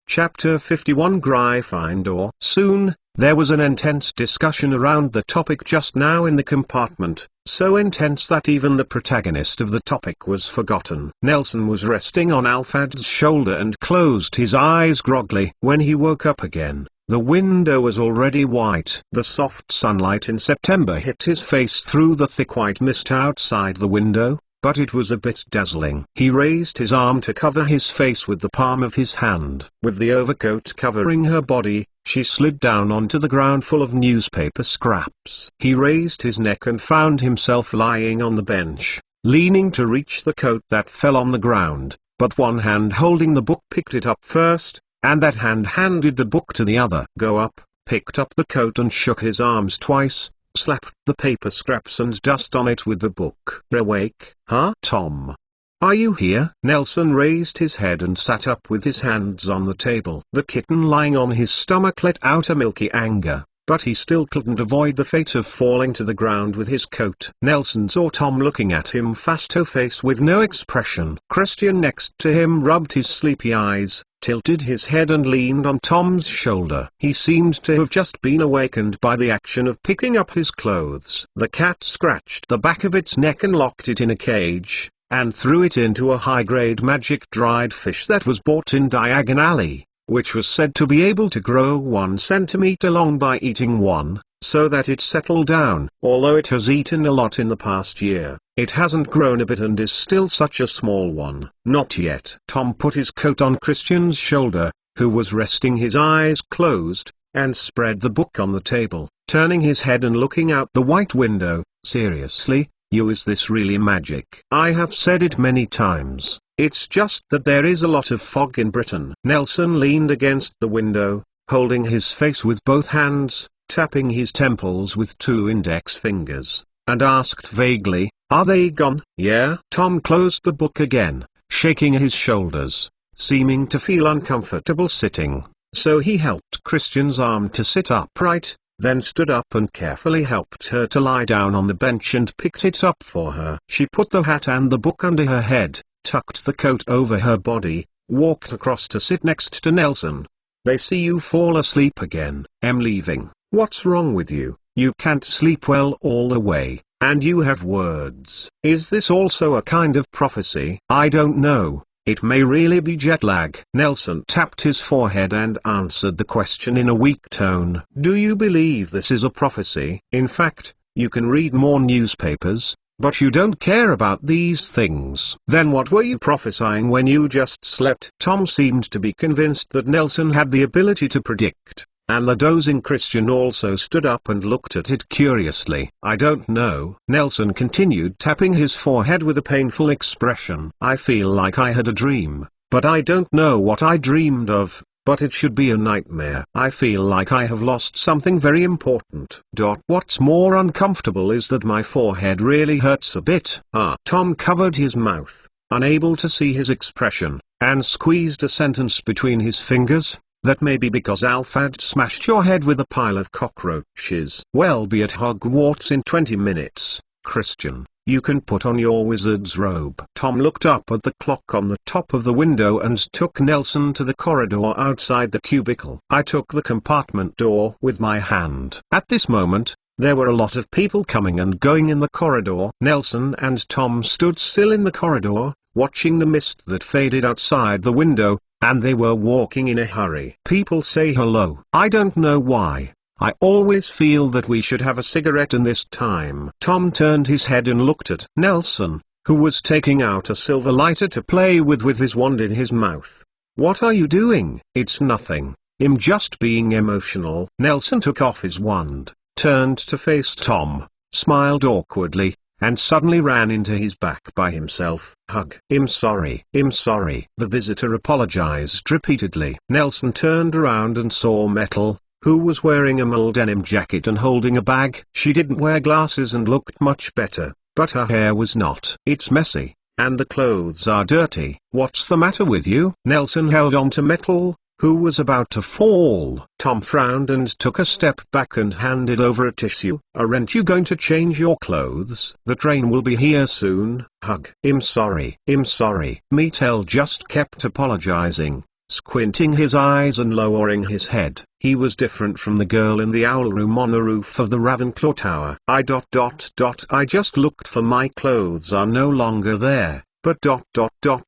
Chapter 51 Gryffindor. Soon, there was an intense discussion around the topic just now in the compartment, so intense that even the protagonist of the topic was forgotten. Nelson was resting on Alphad's shoulder and closed his eyes groggily. When he woke up again, the window was already white. The soft sunlight in September hit his face through the thick white mist outside the window, but it was a bit dazzling. He raised his arm to cover his face with the palm of his hand. With the overcoat covering her body, she slid down onto the ground full of newspaper scraps. He raised his neck and found himself lying on the bench, leaning to reach the coat that fell on the ground, but one hand holding the book picked it up first, and that hand handed the book to the other. Go up, picked up the coat and shook his arms twice, slapped the paper scraps and dust on it with the book. Awake, huh? Tom. Are you here? Nelson raised his head and sat up with his hands on the table. The kitten lying on his stomach let out a milky anger, but he still couldn't avoid the fate of falling to the ground with his coat. Nelson saw Tom looking at him face with no expression. Christian next to him rubbed his sleepy eyes, tilted his head and leaned on Tom's shoulder. He seemed to have just been awakened by the action of picking up his clothes. The cat scratched the back of its neck and locked it in a cage, and threw it into a high-grade magic dried fish that was bought in Diagon Alley, which was said to be able to grow 1 centimeter long by eating one, so that it settled down. Although it has eaten a lot in the past year, it hasn't grown a bit and is still such a small one. Not yet. Tom put his coat on Christian's shoulder, who was resting his eyes closed, and spread the book on the table, turning his head and looking out the white window. Seriously, you, is this really magic? I have said it many times. It's just that there is a lot of fog in Britain. Nelson leaned against the window, holding his face with both hands, tapping his temples with 2 index fingers, and asked vaguely, "Are they gone?" "Yeah." Tom closed the book again, shaking his shoulders, seeming to feel uncomfortable sitting, so he helped Christian's arm to sit upright, then stood up and carefully helped her to lie down on the bench and picked it up for her. She put the hat and the book under her head, tucked the coat over her body, walked across to sit next to Nelson. "They see you fall asleep again." "I'm leaving." "What's wrong with you? You can't sleep well all the way, and you have words." "Is this also a kind of prophecy?" "I don't know. It may really be jet lag." Nelson tapped his forehead and answered the question in a weak tone. "Do you believe this is a prophecy? In fact, you can read more newspapers, but you don't care about these things. Then what were you prophesying when you just slept?" Tom seemed to be convinced that Nelson had the ability to predict, and the dozing Christian also stood up and looked at it curiously. "I don't know." Nelson continued tapping his forehead with a painful expression. "I feel like I had a dream, but I don't know what I dreamed of. But it should be a nightmare. I feel like I have lost something very important. What's more uncomfortable is that my forehead really hurts a bit." Tom covered his mouth, unable to see his expression, and squeezed a sentence between his fingers. "That may be because Alphad smashed your head with a pile of cockroaches." "Well, be at Hogwarts in 20 minutes, Christian. You can put on your wizard's robe." Tom looked up at the clock on the top of the window and took Nelson to the corridor outside the cubicle. "I took the compartment door with my hand." At this moment, there were a lot of people coming and going in the corridor. Nelson and Tom stood still in the corridor, watching the mist that faded outside the window, and they were walking in a hurry. "People say hello. I don't know why. I always feel that we should have a cigarette in this time." Tom turned his head and looked at Nelson, who was taking out a silver lighter to play with his wand in his mouth. "What are you doing?" "It's nothing. I'm just being emotional." Nelson took off his wand, turned to face Tom, smiled awkwardly, and suddenly ran into his back by himself. "Hug." "I'm sorry. I'm sorry." The visitor apologized repeatedly. Nelson turned around and saw Metal, who was wearing a mule denim jacket and holding a bag. She didn't wear glasses and looked much better, but her hair was not. "It's messy, and the clothes are dirty." "What's the matter with you?" Nelson held on to Metal, who was about to fall. Tom frowned and took a step back and handed over a tissue. "Aren't you going to change your clothes? The train will be here soon." "Hug." "I'm sorry. I'm sorry." Metal just kept apologizing, squinting his eyes and lowering his head. He was different from the girl in the owl room on the roof of the Ravenclaw Tower. I just looked for my clothes are no longer there, but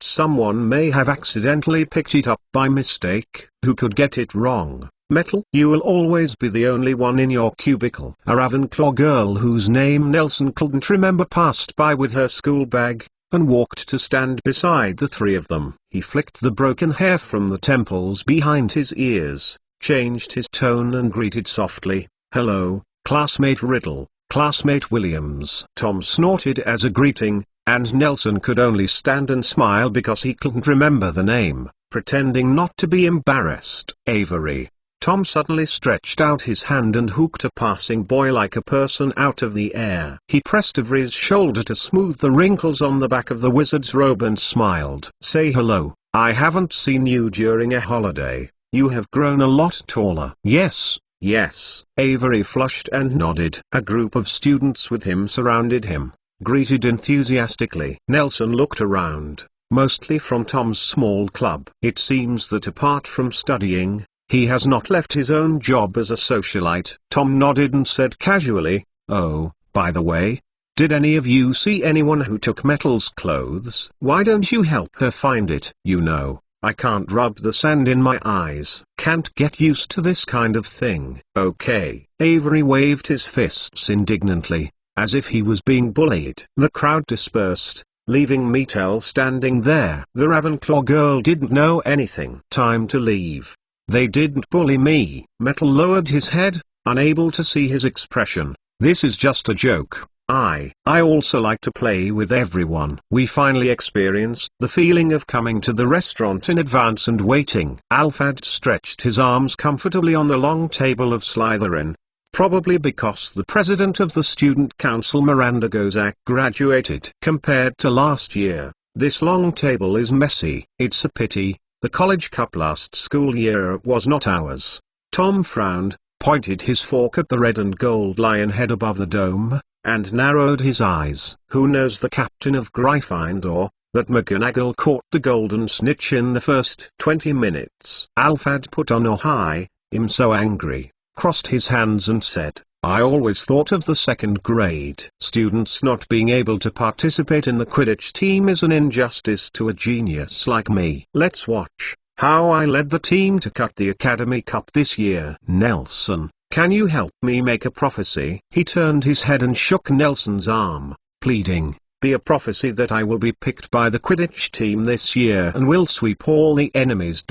someone may have accidentally picked it up by mistake. Who could get it wrong? Metal. You will always be the only one in your cubicle. A Ravenclaw girl whose name Nelson couldn't remember passed by with her school bag, and walked to stand beside the three of them. He flicked the broken hair from the temples behind his ears, changed his tone and greeted softly, "Hello, classmate Riddle, classmate Williams." Tom snorted as a greeting, and Nelson could only stand and smile because he couldn't remember the name, pretending not to be embarrassed. Avery. Tom suddenly stretched out his hand and hooked a passing boy like a person out of the air. He pressed Avery's shoulder to smooth the wrinkles on the back of the wizard's robe and smiled. "Say hello, I haven't seen you during a holiday. You have grown a lot taller." "Yes, yes." Avery flushed and nodded. A group of students with him surrounded him, greeted enthusiastically. Nelson looked around, mostly from Tom's small club. It seems that apart from studying, he has not left his own job as a socialite. Tom nodded and said casually, "Oh, by the way, did any of you see anyone who took Metal's clothes? Why don't you help her find it? You know, I can't rub the sand in my eyes. Can't get used to this kind of thing." "Okay." Avery waved his fists indignantly, as if he was being bullied. The crowd dispersed, leaving Metal standing there. The Ravenclaw girl didn't know anything. "Time to leave. They didn't bully me." Metal lowered his head, unable to see his expression. "This is just a joke. I also like to play with everyone." We finally experienced the feeling of coming to the restaurant in advance and waiting. Alphad stretched his arms comfortably on the long table of Slytherin, probably because the president of the student council, Miranda Gozak, graduated. Compared to last year, this long table is messy. It's a pity. The college cup last school year was not ours. Tom frowned, pointed his fork at the red and gold lion head above the dome, and narrowed his eyes. "Who knows the captain of Gryffindor, that McGonagall caught the golden snitch in the first 20 minutes. Alphad put on a high, "I'm so angry," crossed his hands and said, "I always thought of the second grade students not being able to participate in the Quidditch team is an injustice to a genius like me. Let's watch how I led the team to cut the Academy Cup this year." "Nelson, can you help me make a prophecy?" He turned his head and shook Nelson's arm, pleading, "Be a prophecy that I will be picked by the Quidditch team this year and will sweep all the enemies.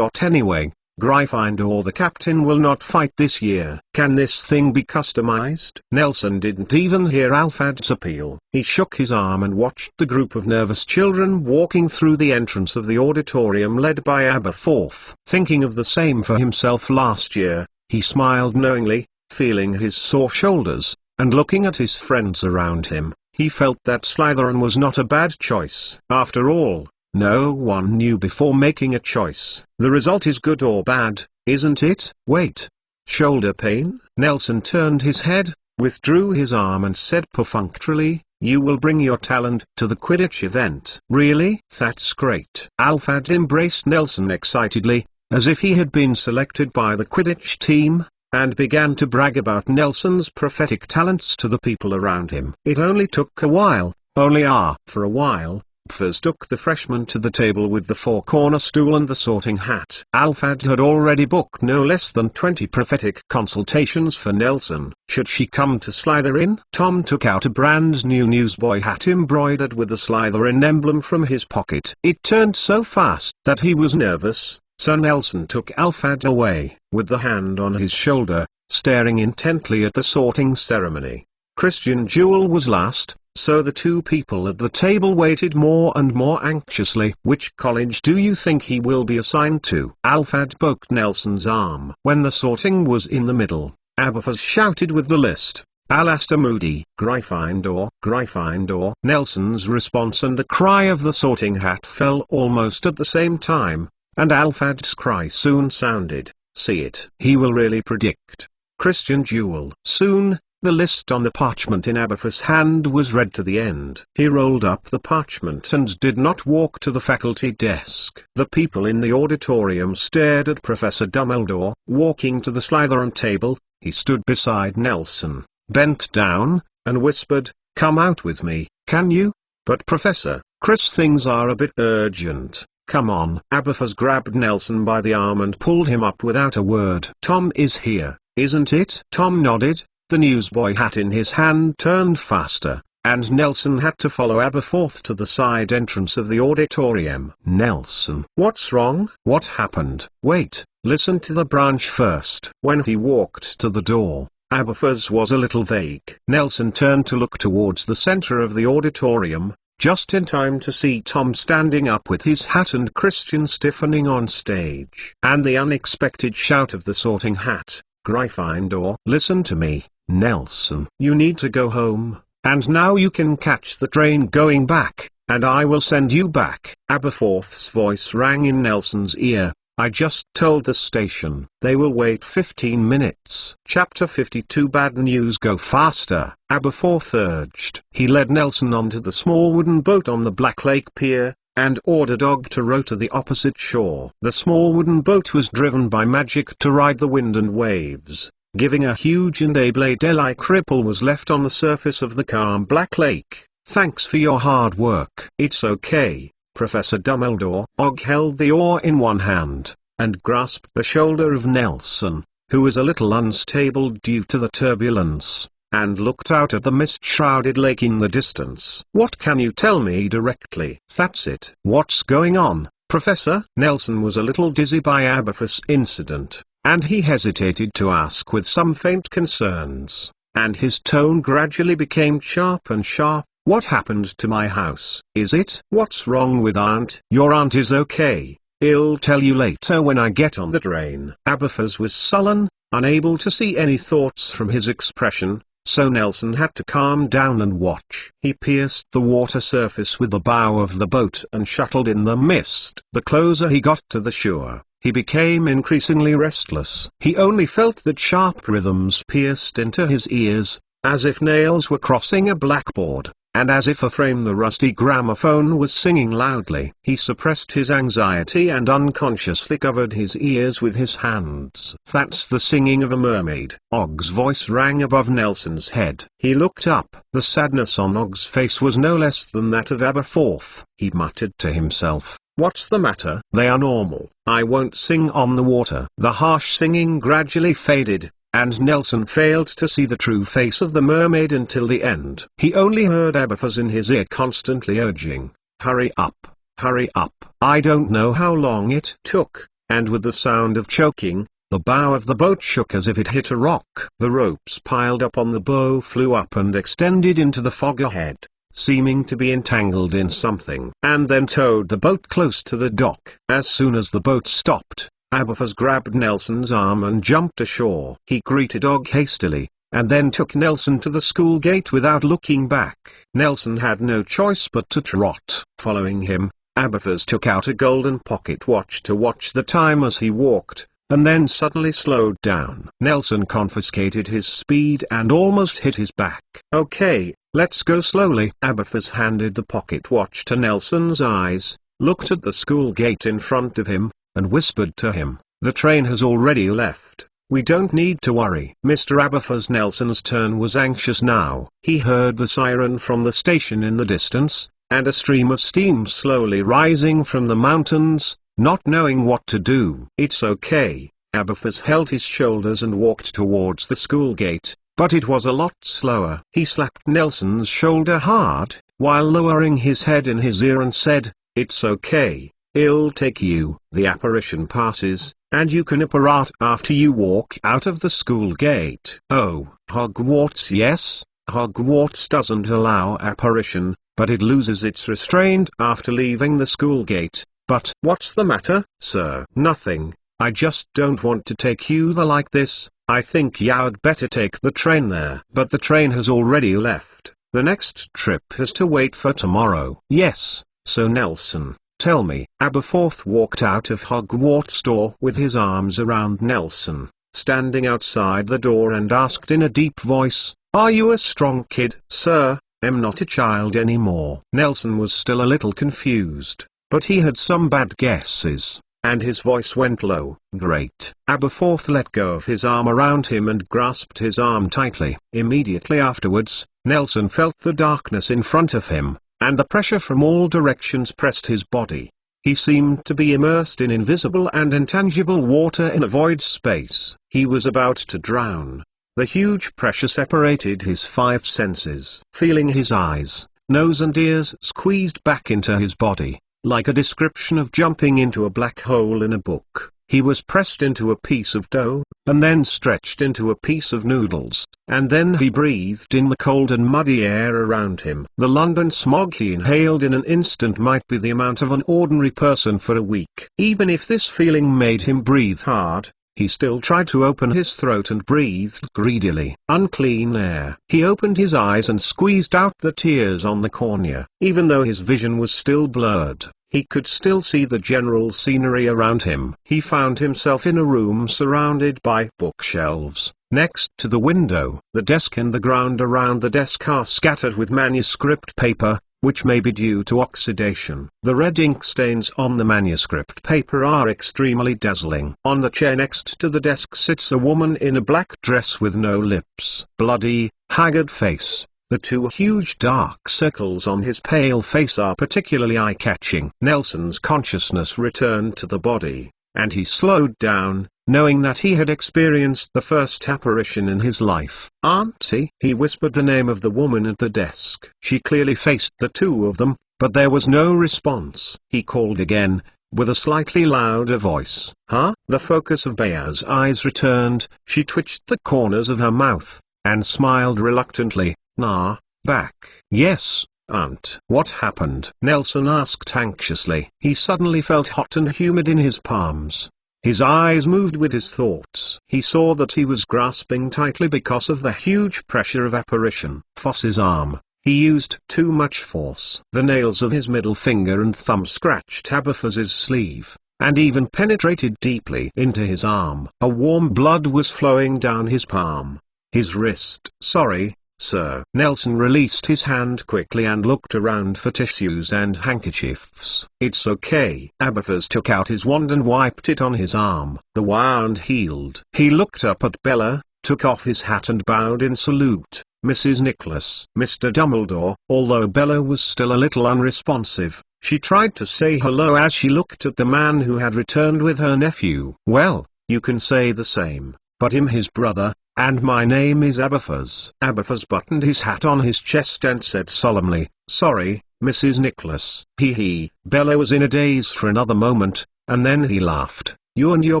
Anyway, Gryffindor the captain will not fight this year. Can this thing be customized?" Nelson didn't even hear Alphad's appeal. He shook his arm and watched the group of nervous children walking through the entrance of the auditorium led by Aberforth. Thinking of the same for himself last year, he smiled knowingly, feeling his sore shoulders, and looking at his friends around him, he felt that Slytherin was not a bad choice. After all, no one knew before making a choice. The result is good or bad, isn't it? "Wait. Shoulder pain?" Nelson turned his head, withdrew his arm and said perfunctorily, "You will bring your talent to the Quidditch event." "Really? That's great." Alphad embraced Nelson excitedly, as if he had been selected by the Quidditch team, and began to brag about Nelson's prophetic talents to the people around him. It only took a while, for a while. First took the freshman to the table with the four-corner stool and the sorting hat. Alphad had already booked no less than 20 prophetic consultations for Nelson. Should she come to Slytherin? Tom took out a brand new newsboy hat embroidered with the Slytherin emblem from his pocket. It turned so fast that he was nervous, so Nelson took Alphad away, with the hand on his shoulder, staring intently at the sorting ceremony. Christian Jewell was last, so the two people at the table waited more and more anxiously. "Which college do you think he will be assigned to?" Alphad poked Nelson's arm. When the sorting was in the middle, Aberforth shouted with the list, "Alastair Moody, Gryffindor, Gryffindor." Nelson's response and the cry of the sorting hat fell almost at the same time, and Alphad's cry soon sounded, "See it. He will really predict Christian Jewell." Soon, The list on the parchment in Aberforth's hand was read to the end. He rolled up the parchment and did not walk to the faculty desk. The people in the auditorium stared at Professor Dumbledore. Walking to the Slytherin table, he stood beside Nelson, bent down, and whispered, "Come out with me, can you?" "But Professor, Chris, things are a bit urgent. Come on." Aberforth grabbed Nelson by the arm and pulled him up without a word. "Tom is here, isn't it?" Tom nodded. The newsboy hat in his hand turned faster, and Nelson had to follow Aberforth to the side entrance of the auditorium. "Nelson, what's wrong? What happened?" "Wait, listen to the branch first." When he walked to the door, Aberforth was a little vague. Nelson turned to look towards the center of the auditorium, just in time to see Tom standing up with his hat and Christian stiffening on stage. And the unexpected shout of the Sorting Hat, "Gryffindor, listen to me, Nelson. You need to go home, and now you can catch the train going back, and I will send you back." Aberforth's voice rang in Nelson's ear. "I just told the station. They will wait 15 minutes. Chapter 52 Bad News. Go faster," Aberforth urged. He led Nelson onto the small wooden boat on the Black Lake Pier, and ordered Og to row to the opposite shore. The small wooden boat was driven by magic to ride the wind and waves, giving a huge and blade-like ripple was left on the surface of the calm Black Lake. "Thanks for your hard work." "It's okay, Professor Dumbledore." Og held the oar in one hand, and grasped the shoulder of Nelson, who was a little unstable due to the turbulence, and looked out at the mist-shrouded lake in the distance. "What can you tell me directly?" "That's it." "What's going on, Professor?" Nelson was a little dizzy by Aberforth's incident, and he hesitated to ask with some faint concerns, and his tone gradually became sharp and sharp. "What happened to my house?" "Is it?" "What's wrong with Aunt?" "Your aunt is okay. I'll tell you later when I get on the train." Aberforth was sullen, unable to see any thoughts from his expression, so Nelson had to calm down and watch. He pierced the water surface with the bow of the boat and shuttled in the mist. The closer he got to the shore, he became increasingly restless. He only felt that sharp rhythms pierced into his ears, as if nails were crossing a blackboard, and as if a frame the rusty gramophone was singing loudly. He suppressed his anxiety and unconsciously covered his ears with his hands. "That's the singing of a mermaid." Og's voice rang above Nelson's head. He looked up. The sadness on Og's face was no less than that of Aberforth. He muttered to himself, "What's the matter?" "They are normal. I won't sing on the water." The harsh singing gradually faded, and Nelson failed to see the true face of the mermaid until the end. He only heard Aberforth in his ear constantly urging, "Hurry up, hurry up." I don't know how long it took, and with the sound of choking, the bow of the boat shook as if it hit a rock. The ropes piled up on the bow flew up and extended into the fog ahead, seeming to be entangled in something, and then towed the boat close to the dock. As soon as the boat stopped, Aberforth grabbed Nelson's arm and jumped ashore. He greeted Og hastily, and then took Nelson to the school gate without looking back. Nelson had no choice but to trot. Following him, Aberforth took out a golden pocket watch to watch the time as he walked, and then suddenly slowed down. Nelson confiscated his speed and almost hit his back. "Okay, let's go slowly." Aberforth handed the pocket watch to Nelson's eyes, looked at the school gate in front of him, and whispered to him, "The train has already left. We don't need to worry." Mr. Aberforth Nelson's turn was anxious now. He heard the siren from the station in the distance, and a stream of steam slowly rising from the mountains, not knowing what to do. "It's okay." Aberforth held his shoulders and walked towards the school gate, but it was a lot slower. He slapped Nelson's shoulder hard, while lowering his head in his ear and said, "It's okay. I'll take you." The apparition passes, and you can apparat after you walk out of the school gate. "Oh, Hogwarts." "Yes, Hogwarts doesn't allow apparition, but it loses its restraint after leaving the school gate." "But what's the matter, sir?" "Nothing. I just don't want to take you there like this. I think you'd better take the train there." "But the train has already left. The next trip is to wait for tomorrow." "Yes, so Nelson, tell me." Aberforth walked out of Hogwarts door with his arms around Nelson, standing outside the door, and asked in a deep voice, Are you a strong kid? Sir, I'm not a child anymore. Nelson was still a little confused, but he had some bad guesses, and his voice went low. Great. Aberforth let go of his arm around him and grasped his arm tightly. Immediately afterwards, Nelson felt the darkness in front of him, and the pressure from all directions pressed his body. He seemed to be immersed in invisible and intangible water in a void space. He was about to drown. The huge pressure separated his 5 senses. Feeling his eyes, nose and ears squeezed back into his body, like a description of jumping into a black hole in a book. He was pressed into a piece of dough, and then stretched into a piece of noodles, and then he breathed in the cold and muddy air around him. The London smog he inhaled in an instant might be the amount of an ordinary person for a week. Even if this feeling made him breathe hard, he still tried to open his throat and breathed greedily. Unclean air. He opened his eyes and squeezed out the tears on the cornea. Even though his vision was still blurred, he could still see the general scenery around him. He found himself in a room surrounded by bookshelves. Next to the window, the desk and the ground around the desk are scattered with manuscript paper, which may be due to oxidation. The red ink stains on the manuscript paper are extremely dazzling. On the chair next to the desk sits a woman in a black dress with no lips. Bloody, haggard face. The 2 huge dark circles on his pale face are particularly eye-catching. Nelson's consciousness returned to the body, and he slowed down, knowing that he had experienced the first apparition in his life. Auntie? He whispered the name of the woman at the desk. She clearly faced the 2 of them, but there was no response. He called again, with a slightly louder voice. Huh? The focus of Bea's eyes returned. She twitched the corners of her mouth, and smiled reluctantly. Nah, back. Yes, Aunt. What happened? Nelson asked anxiously. He suddenly felt hot and humid in his palms. His eyes moved with his thoughts. He saw that he was grasping tightly because of the huge pressure of apparition. Foss's arm. He used too much force. The nails of his middle finger and thumb scratched Aberforth's sleeve, and even penetrated deeply into his arm. A warm blood was flowing down his palm. His wrist. Sorry, sir. Nelson released his hand quickly and looked around for tissues and handkerchiefs. It's okay. Aberforth took out his wand and wiped it on his arm. The wound healed. He looked up at Bella, took off his hat and bowed in salute. Mrs. Nicholas. Mr. Dumbledore. Although Bella was still a little unresponsive, she tried to say hello as she looked at the man who had returned with her nephew. Well, you can say the same, but I'm his brother, and my name is Aberforth. Aberforth buttoned his hat on his chest and said solemnly, Sorry, Mrs. Nicholas. Hee. Bella was in a daze for another moment, and then he laughed. You and your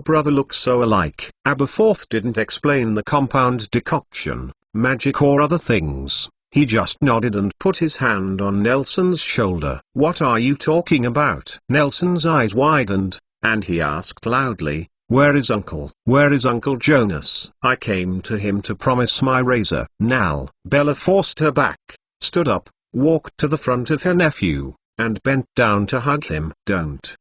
brother look so alike. Aberforth didn't explain the compound decoction, magic or other things. He just nodded and put his hand on Nelson's shoulder. What are you talking about? Nelson's eyes widened, and he asked loudly, Where is Uncle? Where is Uncle Jonas? I came to him to promise my razor. Now. Bella forced her back, stood up, walked to the front of her nephew, and bent down to hug him. Don't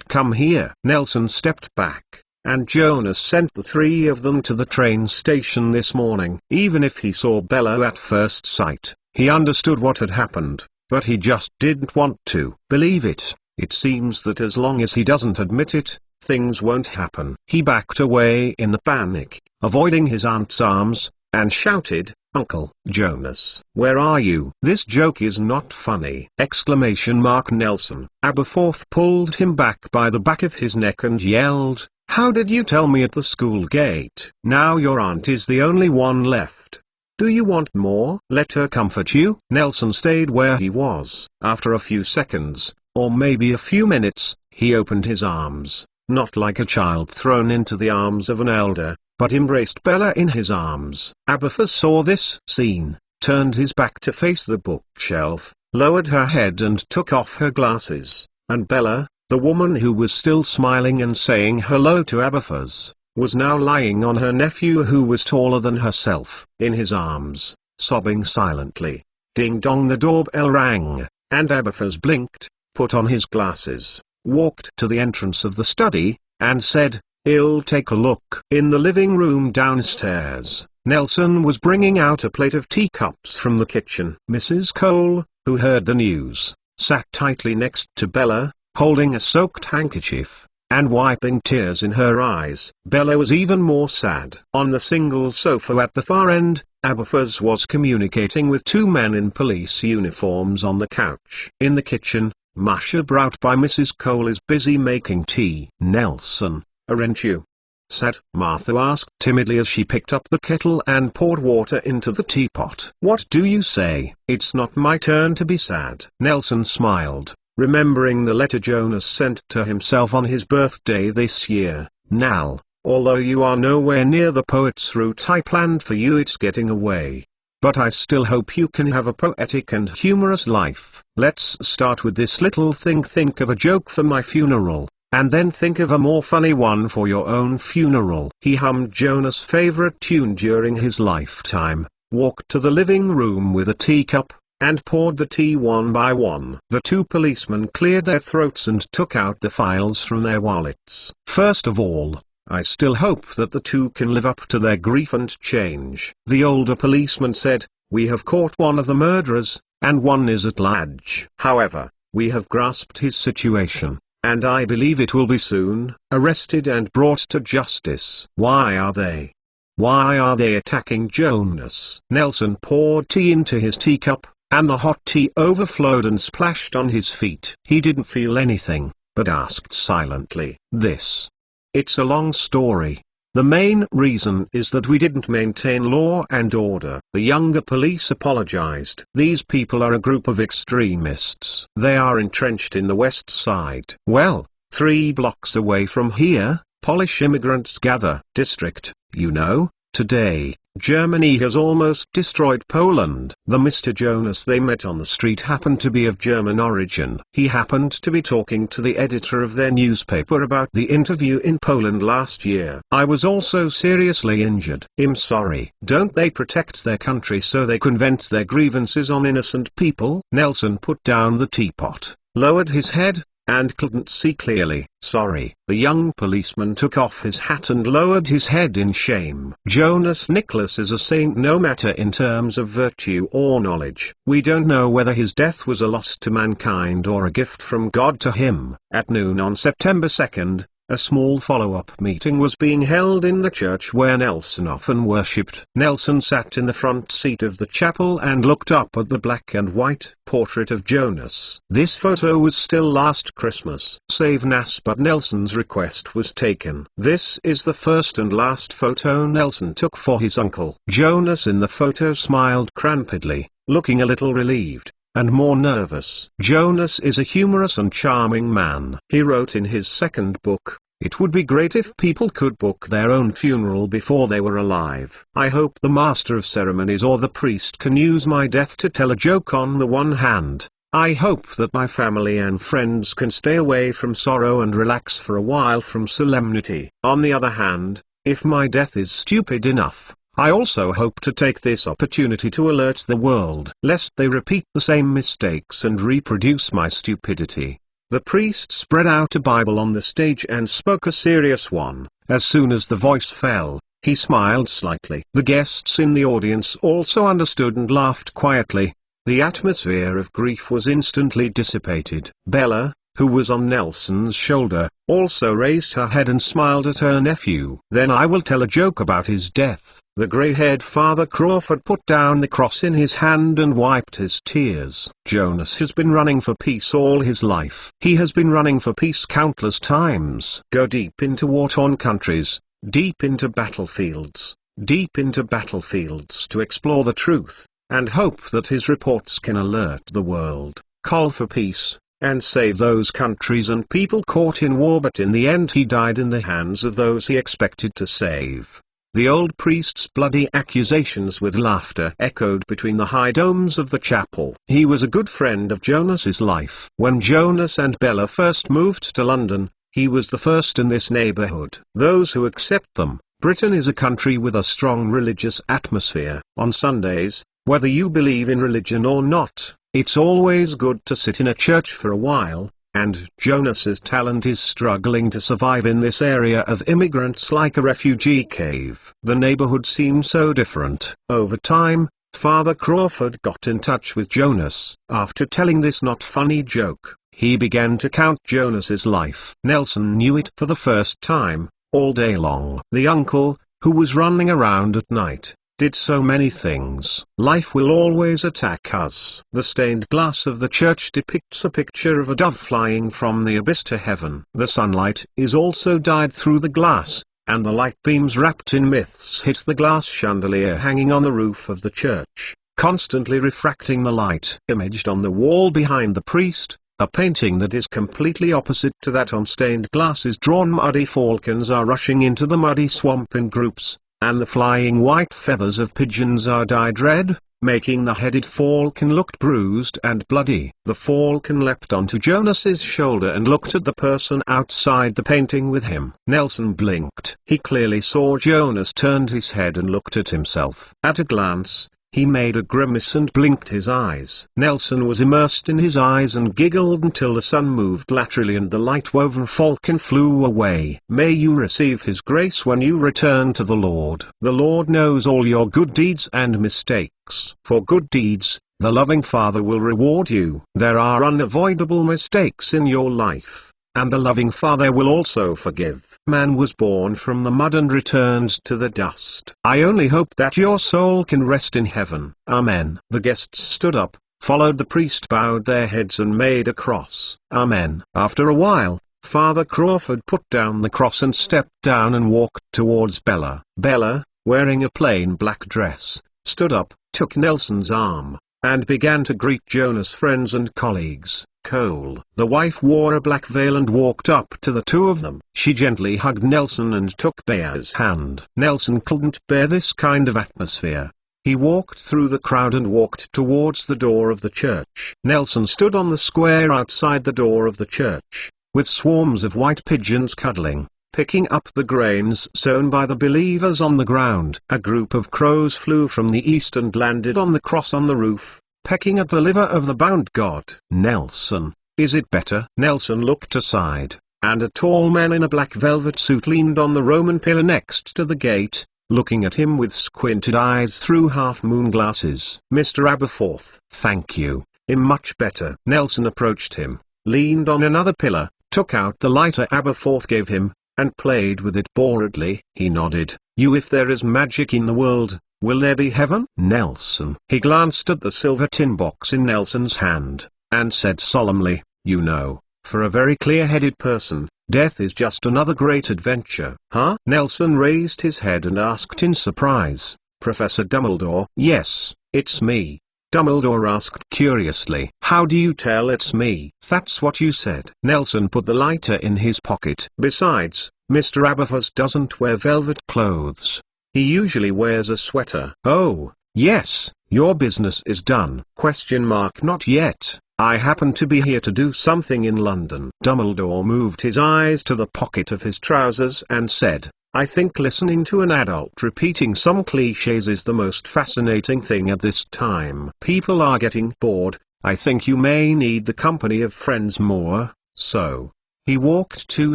come here. Nelson stepped back, and Jonas sent the 3 of them to the train station this morning. Even if he saw Bella at first sight, he understood what had happened, but he just didn't want to believe it. It seems that as long as he doesn't admit it, things won't happen. He backed away in a panic, avoiding his aunt's arms, and shouted, Uncle Jonas, where are you? This joke is not funny! Nelson. Aberforth pulled him back by the back of his neck and yelled, How did you tell me at the school gate? Now your aunt is the only one left. Do you want more? Let her comfort you. Nelson stayed where he was. After a few seconds, or maybe a few minutes, he opened his arms. Not like a child thrown into the arms of an elder, but embraced Bella in his arms. Aberforth saw this scene, turned his back to face the bookshelf, lowered her head and took off her glasses, and Bella, the woman who was still smiling and saying hello to Aberforth, was now lying on her nephew who was taller than herself, in his arms, sobbing silently. Ding dong, the doorbell rang, and Aberforth blinked, put on his glasses, walked to the entrance of the study, and said, I'll take a look. In the living room downstairs, Nelson was bringing out a plate of teacups from the kitchen. Mrs. Cole, who heard the news, sat tightly next to Bella, holding a soaked handkerchief, and wiping tears in her eyes. Bella was even more sad. On the single sofa at the far end, Aberfers was communicating with two men in police uniforms on the couch. In the kitchen, Masha, brought by Mrs. Cole, is busy making tea. "Nelson, aren't you sad?" Martha asked timidly as she picked up the kettle and poured water into the teapot. "What do you say? It's not my turn to be sad." Nelson smiled, remembering the letter Jonas sent to himself on his birthday this year. "Nal, although you are nowhere near the poet's route I planned for you, it's getting away. But I still hope you can have a poetic and humorous life. Let's start with this little thing. Think of a joke for my funeral, and then think of a more funny one for your own funeral." He hummed Jonas' favorite tune during his lifetime, walked to the living room with a teacup, and poured the tea one by one. The two policemen cleared their throats and took out the files from their wallets. "First of all, I still hope that the two can live up to their grief and change," the older policeman said. "We have caught one of the murderers, and one is at large. However, we have grasped his situation, and I believe it will be soon arrested and brought to justice." Why are they attacking Jonas? Nelson poured tea into his teacup, and the hot tea overflowed and splashed on his feet. He didn't feel anything, but asked silently, "It's a long story. The main reason is that we didn't maintain law and order." The younger police apologized. "These people are a group of extremists. They are entrenched in the West Side. Well, 3 blocks away from here, Polish immigrants gather. District, you know. Today, Germany has almost destroyed Poland." The Mr. Jonas they met on the street happened to be of German origin. He happened to be talking to the editor of their newspaper about the interview in Poland last year. "I was also seriously injured. I'm sorry." Don't they protect their country so they can vent their grievances on innocent people? Nelson put down the teapot, lowered his head, and couldn't see clearly. "Sorry." The young policeman took off his hat and lowered his head in shame. "Jonas Nicholas is a saint no matter in terms of virtue or knowledge. We don't know whether his death was a loss to mankind or a gift from God to him." At noon on September 2nd, a small follow-up meeting was being held in the church where Nelson often worshipped. Nelson sat in the front seat of the chapel and looked up at the black and white portrait of Jonas. This photo was still last Christmas. Save Nas, but Nelson's request was taken. This is the first and last photo Nelson took for his uncle. Jonas in the photo smiled crampedly, looking a little relieved and more nervous. Jonas is a humorous and charming man. He wrote in his second book, "It would be great if people could book their own funeral before they were alive. I hope the master of ceremonies or the priest can use my death to tell a joke. On the one hand, I hope that my family and friends can stay away from sorrow and relax for a while from solemnity. On the other hand, if my death is stupid enough, I also hope to take this opportunity to alert the world, lest they repeat the same mistakes and reproduce my stupidity." The priest spread out a Bible on the stage and spoke a serious one. As soon as the voice fell, he smiled slightly. The guests in the audience also understood and laughed quietly. The atmosphere of grief was instantly dissipated. Bella, who was on Nelson's shoulder, also raised her head and smiled at her nephew. "Then I will tell a joke about his death." The grey-haired Father Crawford put down the cross in his hand and wiped his tears. "Jonas has been running for peace all his life. He has been running for peace countless times. Go deep into war-torn countries, deep into battlefields to explore the truth, and hope that his reports can alert the world, call for peace, and save those countries and people caught in war. But in the end he died in the hands of those he expected to save." The old priest's bloody accusations with laughter echoed between the high domes of the chapel. He was a good friend of Jonas's life. When Jonas and Bella first moved to London, he was the first in this neighborhood. Those who accept them. Britain is a country with a strong religious atmosphere. On Sundays, whether you believe in religion or not, it's always good to sit in a church for a while, and Jonas's talent is struggling to survive in this area of immigrants like a refugee cave. The neighborhood seemed so different. Over time, Father Crawford got in touch with Jonas. After telling this not funny joke, he began to count Jonas's life. Nelson knew it for the first time. All day long, the uncle, who was running around at night, did so many things. Life will always attack us. The stained glass of the church depicts a picture of a dove flying from the abyss to heaven. The sunlight is also dyed through the glass, and the light beams wrapped in myths hit the glass chandelier hanging on the roof of the church, constantly refracting the light. Imaged on the wall behind the priest, a painting that is completely opposite to that on stained glass is drawn. Muddy falcons are rushing into the muddy swamp in groups, and the flying white feathers of pigeons are dyed red, making the headed falcon look bruised and bloody. The falcon leapt onto Jonas's shoulder and looked at the person outside the painting with him. Nelson blinked. He clearly saw Jonas turned his head and looked at himself. At a glance, he made a grimace and blinked his eyes. Nelson was immersed in his eyes and giggled until the sun moved laterally and the light-woven falcon flew away. May you receive his grace when you return to the Lord. The Lord knows all your good deeds and mistakes. For good deeds, the loving Father will reward you. There are unavoidable mistakes in your life, and the loving Father will also forgive. Man was born from the mud and returned to the dust. I only hope that your soul can rest in heaven. Amen. The guests stood up, followed the priest, bowed their heads and made a cross. Amen. After a while, Father Crawford put down the cross and stepped down and walked towards Bella. Bella, wearing a plain black dress, stood up, took Nelson's arm, and began to greet Jonas' friends and colleagues. Cole, the wife, wore a black veil and walked up to the two of them. She gently hugged Nelson and took Bear's hand. Nelson couldn't bear this kind of atmosphere. He walked through the crowd and walked towards the door of the church. Nelson stood on the square outside the door of the church, with swarms of white pigeons cuddling, picking up the grains sown by the believers on the ground. A group of crows flew from the east and landed on the cross on the roof, pecking at the liver of the bound God. Nelson, is it better? Nelson looked aside, and a tall man in a black velvet suit leaned on the Roman pillar next to the gate, looking at him with squinted eyes through half-moon glasses. Mr. Aberforth. Thank you, I'm much better. Nelson approached him, leaned on another pillar, took out the lighter Aberforth gave him, and played with it boredly. He nodded. You, if there is magic in the world, will there be heaven? Nelson. He glanced at the silver tin box in Nelson's hand, and said solemnly, you know, for a very clear-headed person, death is just another great adventure. Huh? Nelson raised his head and asked in surprise, Professor Dumbledore? Yes, it's me. Dumbledore asked curiously. How do you tell it's me? That's what you said. Nelson put the lighter in his pocket. Besides, Mr. Aberforth doesn't wear velvet clothes. He usually wears a sweater. Oh, yes, your business is done. Not yet. I happen to be here to do something in London. Dumbledore moved his eyes to the pocket of his trousers and said, I think listening to an adult repeating some cliches is the most fascinating thing at this time. People are getting bored. I think you may need the company of friends more, so. He walked 2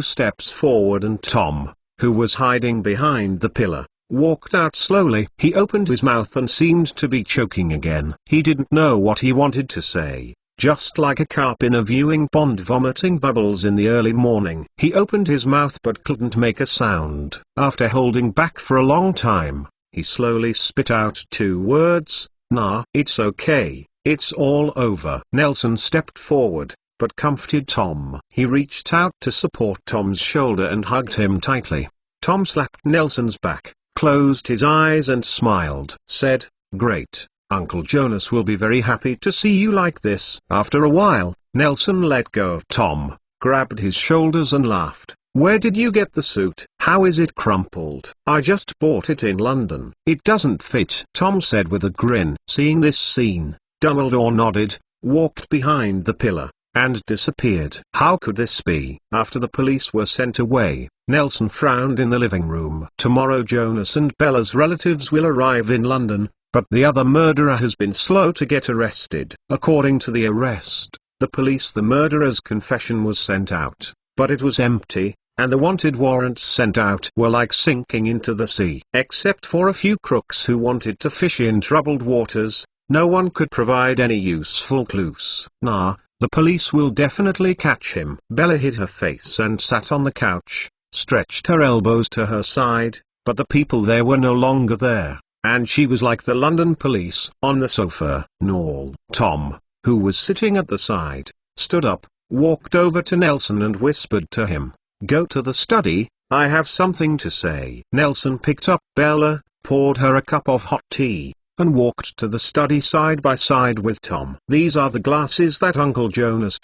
steps forward and Tom, who was hiding behind the pillar, walked out slowly. He opened his mouth and seemed to be choking again. He didn't know what he wanted to say. Just like a carp in a viewing pond vomiting bubbles in the early morning. He opened his mouth but couldn't make a sound. After holding back for a long time, he slowly spit out 2 words, nah. It's okay, it's all over. Nelson stepped forward, but comforted Tom. He reached out to support Tom's shoulder and hugged him tightly. Tom slapped Nelson's back, closed his eyes and smiled. Said, great. Uncle Jonas will be very happy to see you like this. After a while, Nelson let go of Tom, grabbed his shoulders and laughed. Where did you get the suit? How is it crumpled? I just bought it in London. It doesn't fit, Tom said with a grin. Seeing this scene, Dumbledore nodded, walked behind the pillar, and disappeared. How could this be? After the police were sent away, Nelson frowned in the living room. Tomorrow Jonas and Bella's relatives will arrive in London, but the other murderer has been slow to get arrested. According to the arrest the police. The murderer's confession was sent out, but it was empty, and the wanted warrants sent out were like sinking into the sea. Except for a few crooks who wanted to fish in troubled waters, no one could provide any useful clues. Nah, the police will definitely catch him. Bella hid her face and sat on the couch, stretched her elbows to her side, but the people there were no longer there, and she was like the London police on the sofa. Noel. Tom, who was sitting at the side, stood up, walked over to Nelson and whispered to him, "Go to the study, I have something to say." Nelson picked up Bella, poured her a cup of hot tea, and walked to the study side by side with Tom. "These are the glasses that Uncle Jonas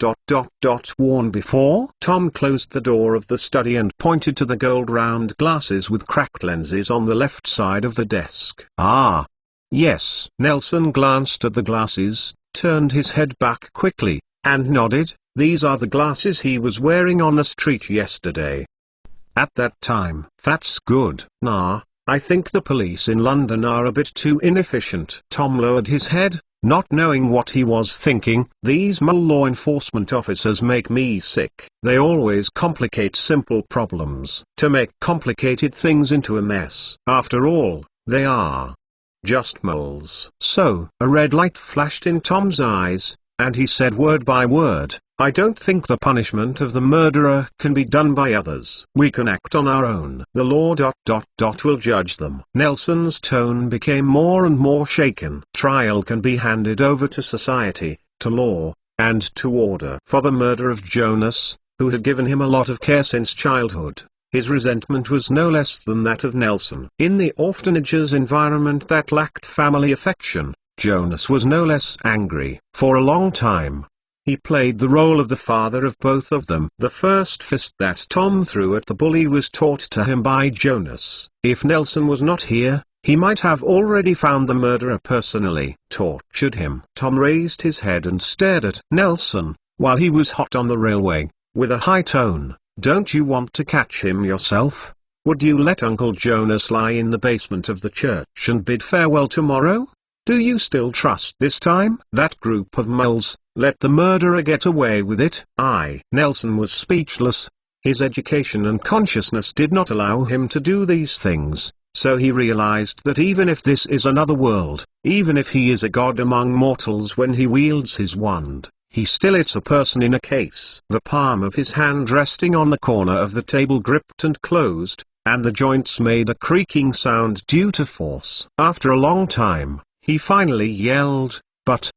worn before." Tom closed the door of the study and pointed to the gold-round glasses with cracked lenses on the left side of the desk. "Ah. Yes." Nelson glanced at the glasses, turned his head back quickly, and nodded. "These are the glasses he was wearing on the street yesterday. At that time." "That's good." "Nah, I think the police in London are a bit too inefficient." Tom lowered his head, not knowing what he was thinking. "These mole law enforcement officers make me sick. They always complicate simple problems to make complicated things into a mess. After all, they are just moles." So, a red light flashed in Tom's eyes, and he said word by word, "I don't think the punishment of the murderer can be done by others. We can act on our own. The law will judge them." Nelson's tone became more and more shaken. "Trial can be handed over to society, to law, and to order." For the murder of Jonas, who had given him a lot of care since childhood, his resentment was no less than that of Nelson. In the orphanage's environment that lacked family affection, Jonas was no less angry. For a long time, he played the role of the father of both of them. The first fist that Tom threw at the bully was taught to him by Jonas. If Nelson was not here, he might have already found the murderer personally, tortured him. Tom raised his head and stared at Nelson, while he was hot on the railway, with a high tone. "Don't you want to catch him yourself? Would you let Uncle Jonas lie in the basement of the church and bid farewell tomorrow? Do you still trust this time that group of moles? Let the murderer get away with it." Nelson was speechless. His education and consciousness did not allow him to do these things, so he realized that even if this is another world, even if he is a god among mortals when he wields his wand, he still is a person in a case. The palm of his hand resting on the corner of the table gripped and closed, and the joints made a creaking sound due to force. After a long time, he finally yelled, "But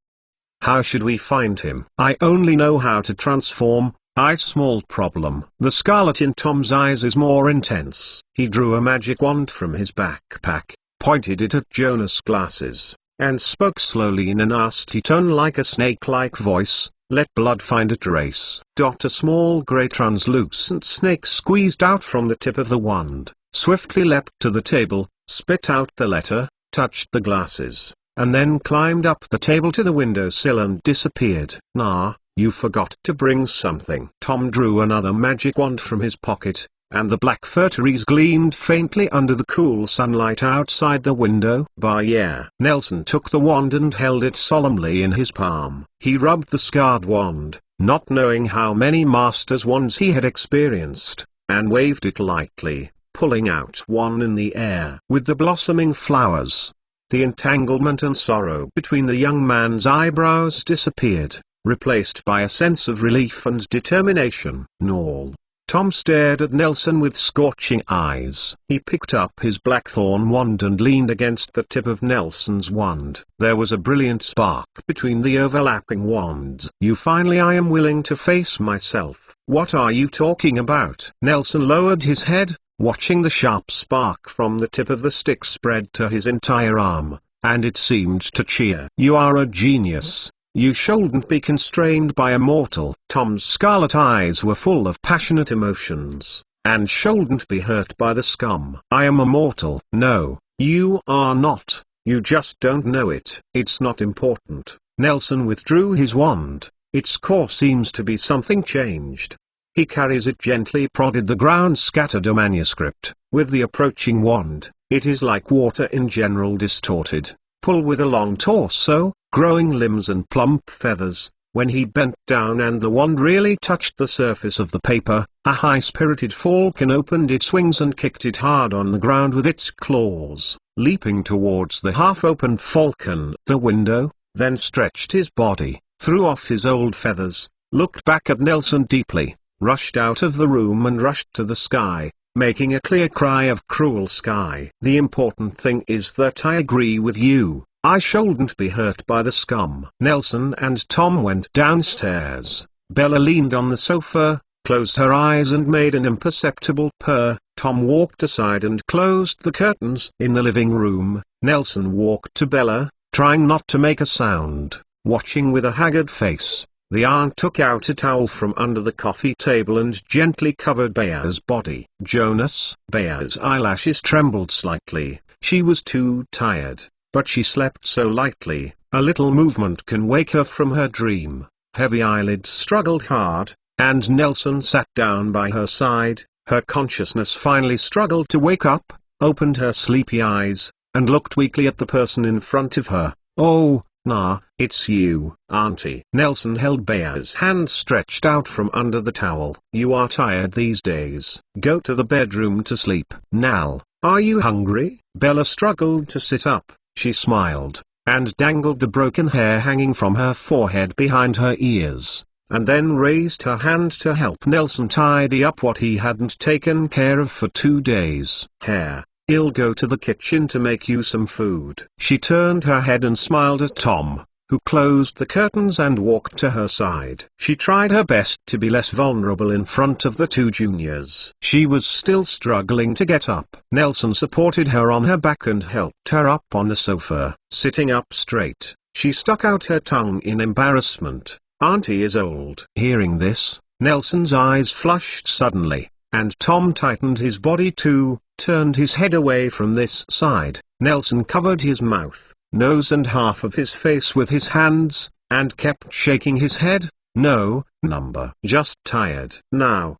how should we find him? I only know how to transform. Small problem." The scarlet in Tom's eyes is more intense. He drew a magic wand from his backpack, pointed it at Jonas' glasses, and spoke slowly in a nasty tone like a snake-like voice, "Let blood find a trace." A small grey translucent snake squeezed out from the tip of the wand, swiftly leapt to the table, spit out the letter, touched the glasses, and then climbed up the table to the windowsill and disappeared. "Nah, you forgot to bring something." Tom drew another magic wand from his pocket, and the black fir trees gleamed faintly under the cool sunlight outside the window. Yeah. Nelson took the wand and held it solemnly in his palm. He rubbed the scarred wand, not knowing how many master's wands he had experienced, and waved it lightly, pulling out one in the air. With the blossoming flowers, the entanglement and sorrow between the young man's eyebrows disappeared, replaced by a sense of relief and determination. "Noel." Tom stared at Nelson with scorching eyes. He picked up his blackthorn wand and leaned against the tip of Nelson's wand. There was a brilliant spark between the overlapping wands. "You finally I am willing to face myself." "What are you talking about?" Nelson lowered his head, watching the sharp spark from the tip of the stick spread to his entire arm, and it seemed to cheer. "You are a genius. You shouldn't be constrained by a mortal." Tom's scarlet eyes were full of passionate emotions, and shouldn't be hurt by the scum. "I am a mortal." "No, you are not. You just don't know it." "It's not important." Nelson withdrew his wand. "Its core seems to be something changed." He carries it gently, prodded the ground, scattered a manuscript. With the approaching wand, it is like water in general, distorted. Pull with a long torso, growing limbs and plump feathers, When he bent down and the wand really touched the surface of the paper, a high-spirited falcon opened its wings and kicked it hard on the ground with its claws, leaping towards the half-opened falcon, the window, then stretched his body, threw off his old feathers, looked back at Nelson deeply, rushed out of the room and rushed to the sky, making a clear cry of "Cruel sky." The important thing is that I agree with you. I shouldn't be hurt by the scum. Nelson and Tom went downstairs. Bella leaned on the sofa, closed her eyes and made an imperceptible purr. Tom walked aside and closed the curtains. In the living room, Nelson walked to Bella, trying not to make a sound, watching with a haggard face. The aunt took out a towel from under the coffee table and gently covered Bea's body. Jonas. Bea's eyelashes trembled slightly. She was too tired, but she slept so lightly, a little movement can wake her from her dream. Heavy eyelids struggled hard, and Nelson sat down by her side. Her consciousness finally struggled to wake up, opened her sleepy eyes, and looked weakly at the person in front of her. "Oh, nah, it's you, Auntie." Nelson held Bea's hand stretched out from under the towel. "You are tired these days. Go to the bedroom to sleep." "Now, are you hungry?" Bella struggled to sit up. She smiled, and dangled the broken hair hanging from her forehead behind her ears, and then raised her hand to help Nelson tidy up what he hadn't taken care of for 2 days. "Hair, I'll go to the kitchen to make you some food." She turned her head and smiled at Tom, who closed the curtains and walked to her side. She tried her best to be less vulnerable in front of the two juniors. She was still struggling to get up. Nelson supported her on her back and helped her up on the sofa. Sitting up straight, she stuck out her tongue in embarrassment. "Auntie is old." Hearing this, Nelson's eyes flushed suddenly, and Tom tightened his body too, turned his head away from this side. Nelson covered his mouth, nose and half of his face with his hands, and kept shaking his head. "No, number. Just tired." "Now,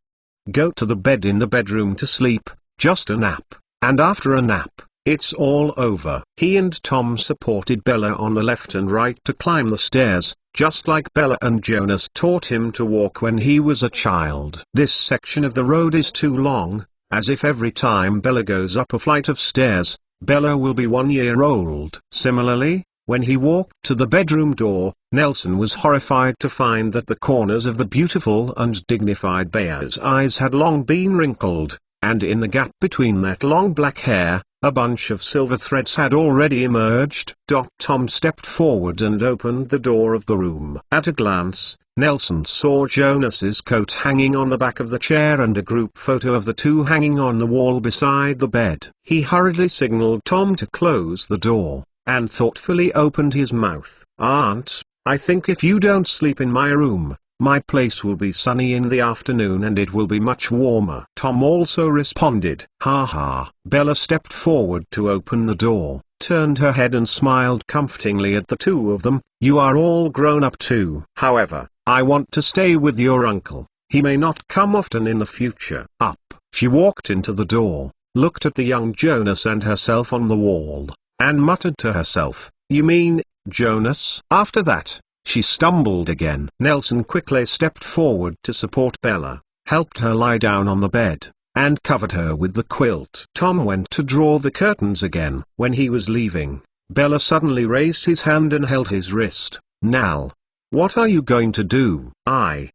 go to the bed in the bedroom to sleep, just a nap, and after a nap, it's all over." He and Tom supported Bella on the left and right to climb the stairs, just like Bella and Jonas taught him to walk when he was a child. This section of the road is too long, as if every time Bella goes up a flight of stairs, Bella will be 1 year old. Similarly, when he walked to the bedroom door, Nelson was horrified to find that the corners of the beautiful and dignified Bea's eyes had long been wrinkled, and in the gap between that long black hair, a bunch of silver threads had already emerged. Tom stepped forward and opened the door of the room. At a glance, Nelson saw Jonas's coat hanging on the back of the chair and a group photo of the two hanging on the wall beside the bed. He hurriedly signaled Tom to close the door, and thoughtfully opened his mouth. "Aunt, I think if you don't sleep in my room, my place will be sunny in the afternoon and it will be much warmer." Tom also responded. "Ha ha." Bella stepped forward to open the door, turned her head and smiled comfortingly at the two of them. "You are all grown up too. However, I want to stay with your uncle. He may not come often in the future." Up. She walked into the door, looked at the young Jonas and herself on the wall, and muttered to herself, "You mean, Jonas?" After that, she stumbled again. Nelson quickly stepped forward to support Bella, helped her lie down on the bed, and covered her with the quilt. Tom went to draw the curtains again. When he was leaving, Bella suddenly raised his hand and held his wrist. "Nal, what are you going to do?"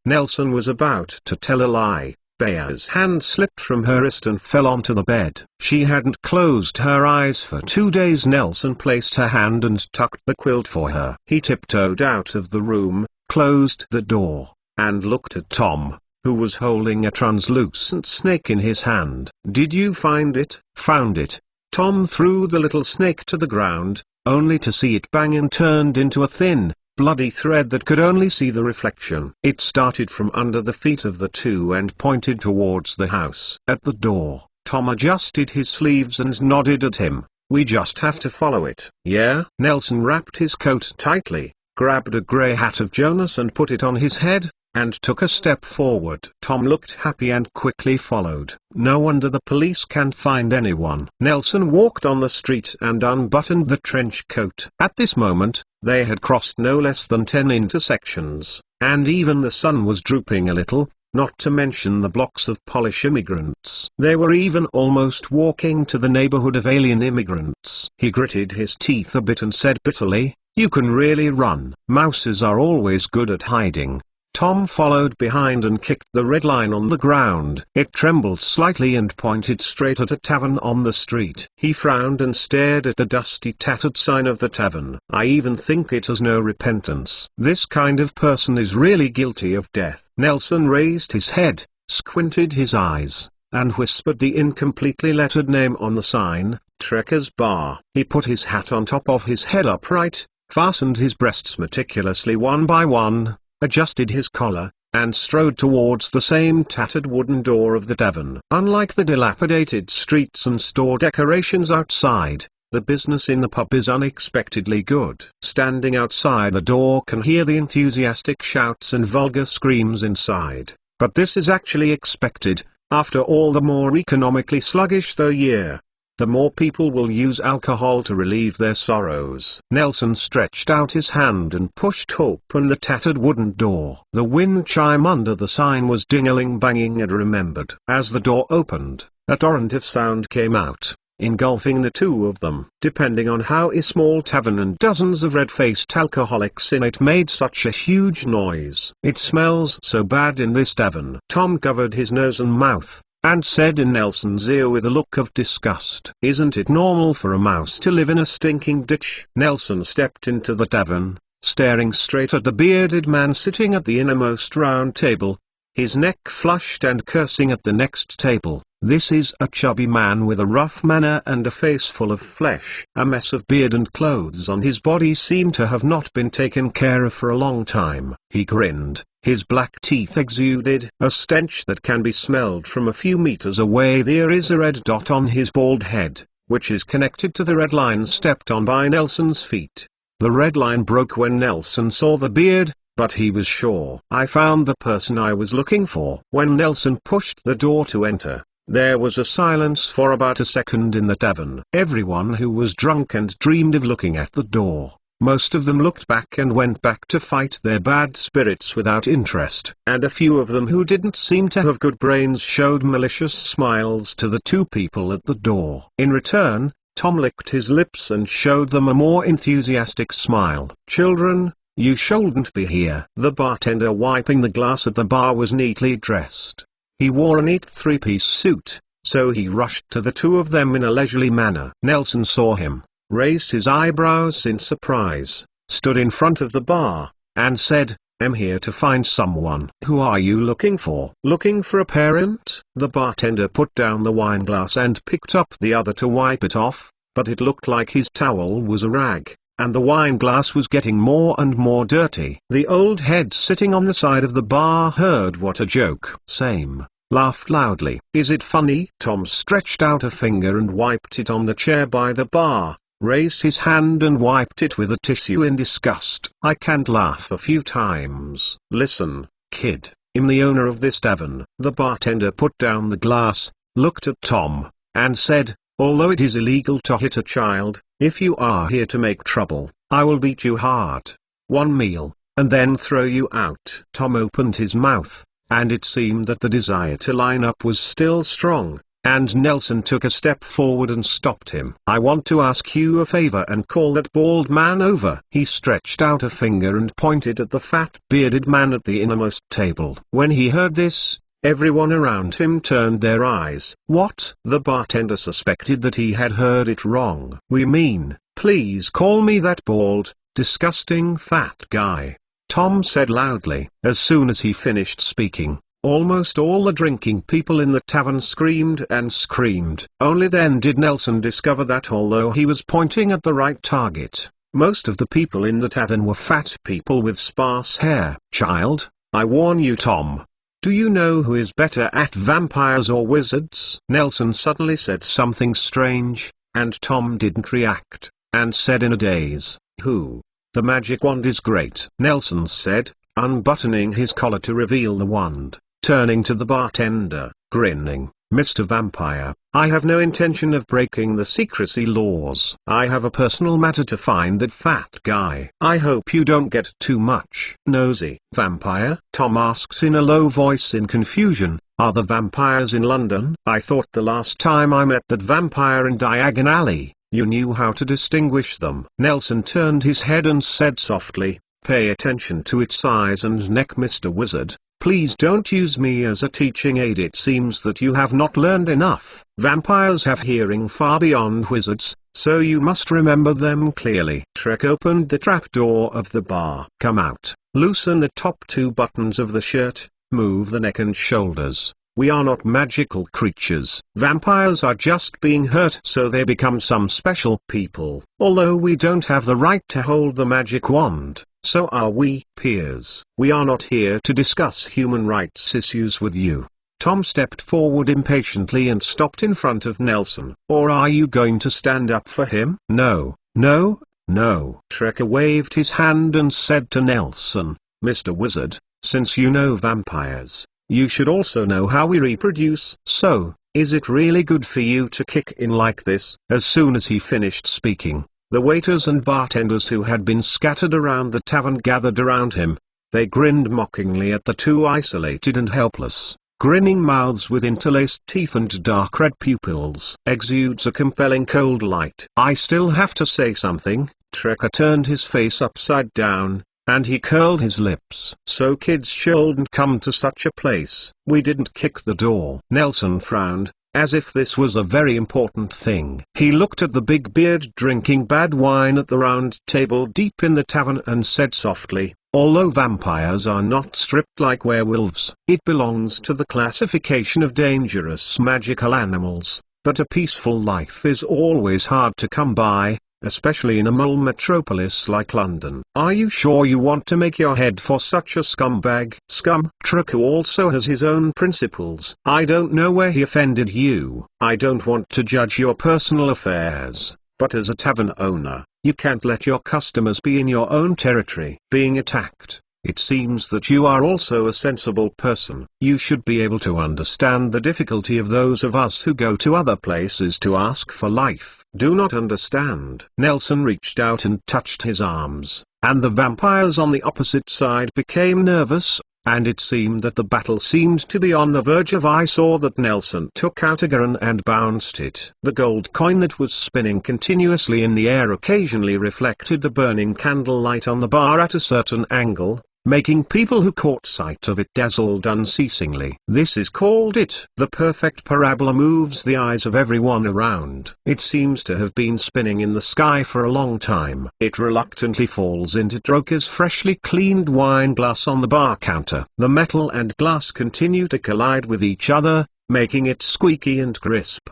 Nelson was about to tell a lie. Bea's hand slipped from her wrist and fell onto the bed. She hadn't closed her eyes for 2 days. Nelson placed her hand and tucked the quilt for her. He tiptoed out of the room, closed the door, and looked at Tom, who was holding a translucent snake in his hand. "Did you find it?" "Found it." Tom threw the little snake to the ground, only to see it bang and turned into a thin, bloody thread that could only see the reflection. It started from under the feet of the two and pointed towards the house. At the door, Tom adjusted his sleeves and nodded at him. "We just have to follow it." "Yeah?" Nelson wrapped his coat tightly, grabbed a grey hat of Jonas and put it on his head, and took a step forward. Tom looked happy and quickly followed. No wonder the police can't find anyone. Nelson walked on the street and unbuttoned the trench coat. At this moment, they had crossed no less than 10 intersections, and even the sun was drooping a little, not to mention the blocks of Polish immigrants. They were even almost walking to the neighborhood of alien immigrants. He gritted his teeth a bit and said bitterly, "You can really run. Mouses are always good at hiding." Tom followed behind and kicked the red line on the ground. It trembled slightly and pointed straight at a tavern on the street. He frowned and stared at the dusty, tattered sign of the tavern. "I even think it has no repentance. This kind of person is really guilty of death." Nelson raised his head, squinted his eyes, and whispered the incompletely lettered name on the sign, Trekker's Bar. He put his hat on top of his head upright, fastened his breasts meticulously one by one, adjusted his collar, and strode towards the same tattered wooden door of the tavern. Unlike the dilapidated streets and store decorations outside, the business in the pub is unexpectedly good. Standing outside the door can hear the enthusiastic shouts and vulgar screams inside, but this is actually expected. After all, the more economically sluggish the year, the more people will use alcohol to relieve their sorrows. Nelson stretched out his hand and pushed open the tattered wooden door. The wind chime under the sign was ding-a-ling-banging and remembered. As the door opened, a torrent of sound came out, engulfing the two of them. Depending on how a small tavern and dozens of red-faced alcoholics in it made such a huge noise. "It smells so bad in this tavern." Tom covered his nose and mouth, and said in Nelson's ear with a look of disgust, "Isn't it normal for a mouse to live in a stinking ditch?" Nelson stepped into the tavern, staring straight at the bearded man sitting at the innermost round table, his neck flushed and cursing at the next table. This is a chubby man with a rough manner and a face full of flesh. A mess of beard and clothes on his body seemed to have not been taken care of for a long time. He grinned. His black teeth exuded a stench that can be smelled from a few meters away. There is a red dot on his bald head, which is connected to the red line stepped on by Nelson's feet. The red line broke when Nelson saw the beard, but he was sure. "I found the person I was looking for." When Nelson pushed the door to enter, there was a silence for about a second in the tavern. Everyone who was drunk and dreamed of looking at the door, most of them looked back and went back to fight their bad spirits without interest. And a few of them who didn't seem to have good brains showed malicious smiles to the two people at the door. In return, Tom licked his lips and showed them a more enthusiastic smile. "Children, you shouldn't be here." The bartender wiping the glass at the bar was neatly dressed. He wore a neat three-piece suit, so he rushed to the two of them in a leisurely manner. Nelson saw him, raised his eyebrows in surprise, stood in front of the bar, and said, "I'm here to find someone." "Who are you looking for?" "Looking for a parent." The bartender put down the wineglass and picked up the other to wipe it off, but it looked like his towel was a rag, and the wineglass was getting more and more dirty. The old head sitting on the side of the bar heard what a joke. Same. Laughed loudly. "Is it funny?" Tom stretched out a finger and wiped it on the chair by the bar, raised his hand and wiped it with a tissue in disgust. "I can't laugh a few times." "Listen, kid, I'm the owner of this tavern." The bartender put down the glass, looked at Tom, and said, "Although it is illegal to hit a child, if you are here to make trouble, I will beat you hard. One meal, and then throw you out." Tom opened his mouth, and it seemed that the desire to line up was still strong, and Nelson took a step forward and stopped him. "I want to ask you a favor and call that bald man over." He stretched out a finger and pointed at the fat bearded man at the innermost table. When he heard this, everyone around him turned their eyes. "What?" The bartender suspected that he had heard it wrong. "We mean, please call me that bald, disgusting fat guy," Tom said loudly. As soon as he finished speaking, almost all the drinking people in the tavern screamed and screamed. Only then did Nelson discover that although he was pointing at the right target, most of the people in the tavern were fat people with sparse hair. "Child, I warn you, Tom. Do you know who is better at vampires or wizards?" Nelson suddenly said something strange, and Tom didn't react, and said in a daze, "Who? The magic wand is great." Nelson said, unbuttoning his collar to reveal the wand, turning to the bartender, grinning. "Mr. Vampire, I have no intention of breaking the secrecy laws. I have a personal matter to find that fat guy. I hope you don't get too much nosy." "Vampire?" Tom asked in a low voice in confusion. "Are the vampires in London? I thought the last time I met that vampire in Diagon Alley, you knew how to distinguish them." Nelson turned his head and said softly, "Pay attention to its eyes and neck, Mr. Wizard. Please don't use me as a teaching aid. It seems that you have not learned enough. Vampires have hearing far beyond wizards, so you must remember them clearly." Shrek opened the trapdoor of the bar. "Come out, loosen the top 2 buttons of the shirt, move the neck and shoulders. We are not magical creatures. Vampires are just being hurt so they become some special people. Although we don't have the right to hold the magic wand, so are we peers. We are not here to discuss human rights issues with you." Tom stepped forward impatiently and stopped in front of Nelson. "Or are you going to stand up for him?" "No, no, no." Shrek waved his hand and said to Nelson, "Mr. Wizard, since you know vampires, you should also know how we reproduce. So, is it really good for you to kick in like this?" As soon as he finished speaking, the waiters and bartenders who had been scattered around the tavern gathered around him. They grinned mockingly at the two isolated and helpless. Grinning mouths with interlaced teeth and dark red pupils exudes a compelling cold light. "I still have to say something." Trekker turned his face upside down, and he curled his lips. "So kids shouldn't come to such a place." "We didn't kick the door." Nelson frowned, as if this was a very important thing. He looked at the big beard drinking bad wine at the round table deep in the tavern and said softly, "Although vampires are not stripped like werewolves, it belongs to the classification of dangerous magical animals, but a peaceful life is always hard to come by, especially in a mole metropolis like London." "Are you sure you want to make your head for such a scumbag?" "Scum?" Trucker also has his own principles. "I don't know where he offended you. I don't want to judge your personal affairs, but as a tavern owner, you can't let your customers be in your own territory being attacked. It seems that you are also a sensible person. You should be able to understand the difficulty of those of us who go to other places to ask for life." "Do not understand." Nelson reached out and touched his arms, and the vampires on the opposite side became nervous, and it seemed that the battle seemed to be on the verge of. I saw that Nelson took out a gun and bounced it. The gold coin that was spinning continuously in the air occasionally reflected the burning candlelight on the bar at a certain angle, making people who caught sight of it dazzled unceasingly. "This is called it. The perfect parabola moves the eyes of everyone around. It seems to have been spinning in the sky for a long time. It reluctantly falls into Troker's freshly cleaned wine glass on the bar counter. The metal and glass continue to collide with each other, making it squeaky and crisp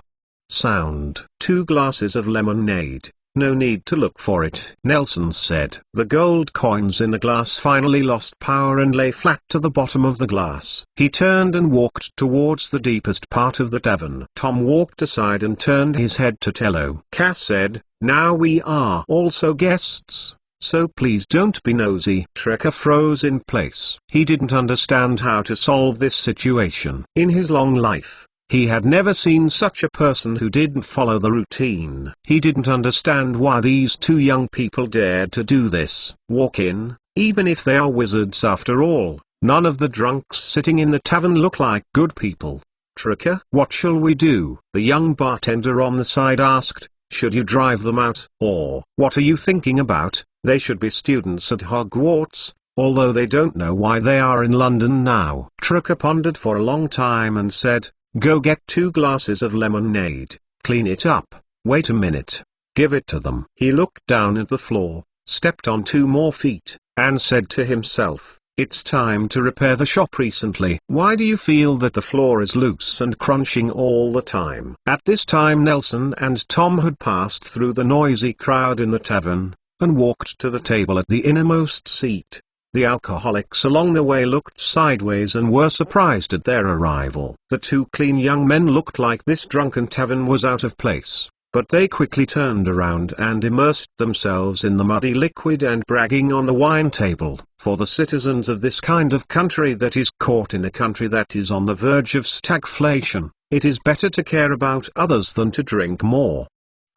sound. 2 glasses of lemonade. No need to look for it," Nelson said. The gold coins in the glass finally lost power and lay flat to the bottom of the glass. He turned and walked towards the deepest part of the tavern. Tom walked aside and turned his head to Tello. Cass said, "Now we are also guests, so please don't be nosy." Trekker froze in place. He didn't understand how to solve this situation. In his long life, he had never seen such a person who didn't follow the routine. He didn't understand why these 2 young people dared to do this. Walk in, even if they are wizards after all. None of the drunks sitting in the tavern look like good people. "Tricker, what shall we do?" the young bartender on the side asked. "Should you drive them out? Or, what are you thinking about? They should be students at Hogwarts, although they don't know why they are in London now." Tricker pondered for a long time and said, "Go get 2 glasses of lemonade, clean it up, wait a minute, give it to them." He looked down at the floor, stepped on 2 more feet, and said to himself, "It's time to repair the shop recently." "Why do you feel that the floor is loose and crunching all the time?" At this time Nelson and Tom had passed through the noisy crowd in the tavern, and walked to the table at the innermost seat. The alcoholics along the way looked sideways and were surprised at their arrival. The 2 clean young men looked like this drunken tavern was out of place. but they quickly turned around and immersed themselves in the muddy liquid and bragging on the wine table. For the citizens of this kind of country that is caught in a country that is on the verge of stagflation, it is better to care about others than to drink more.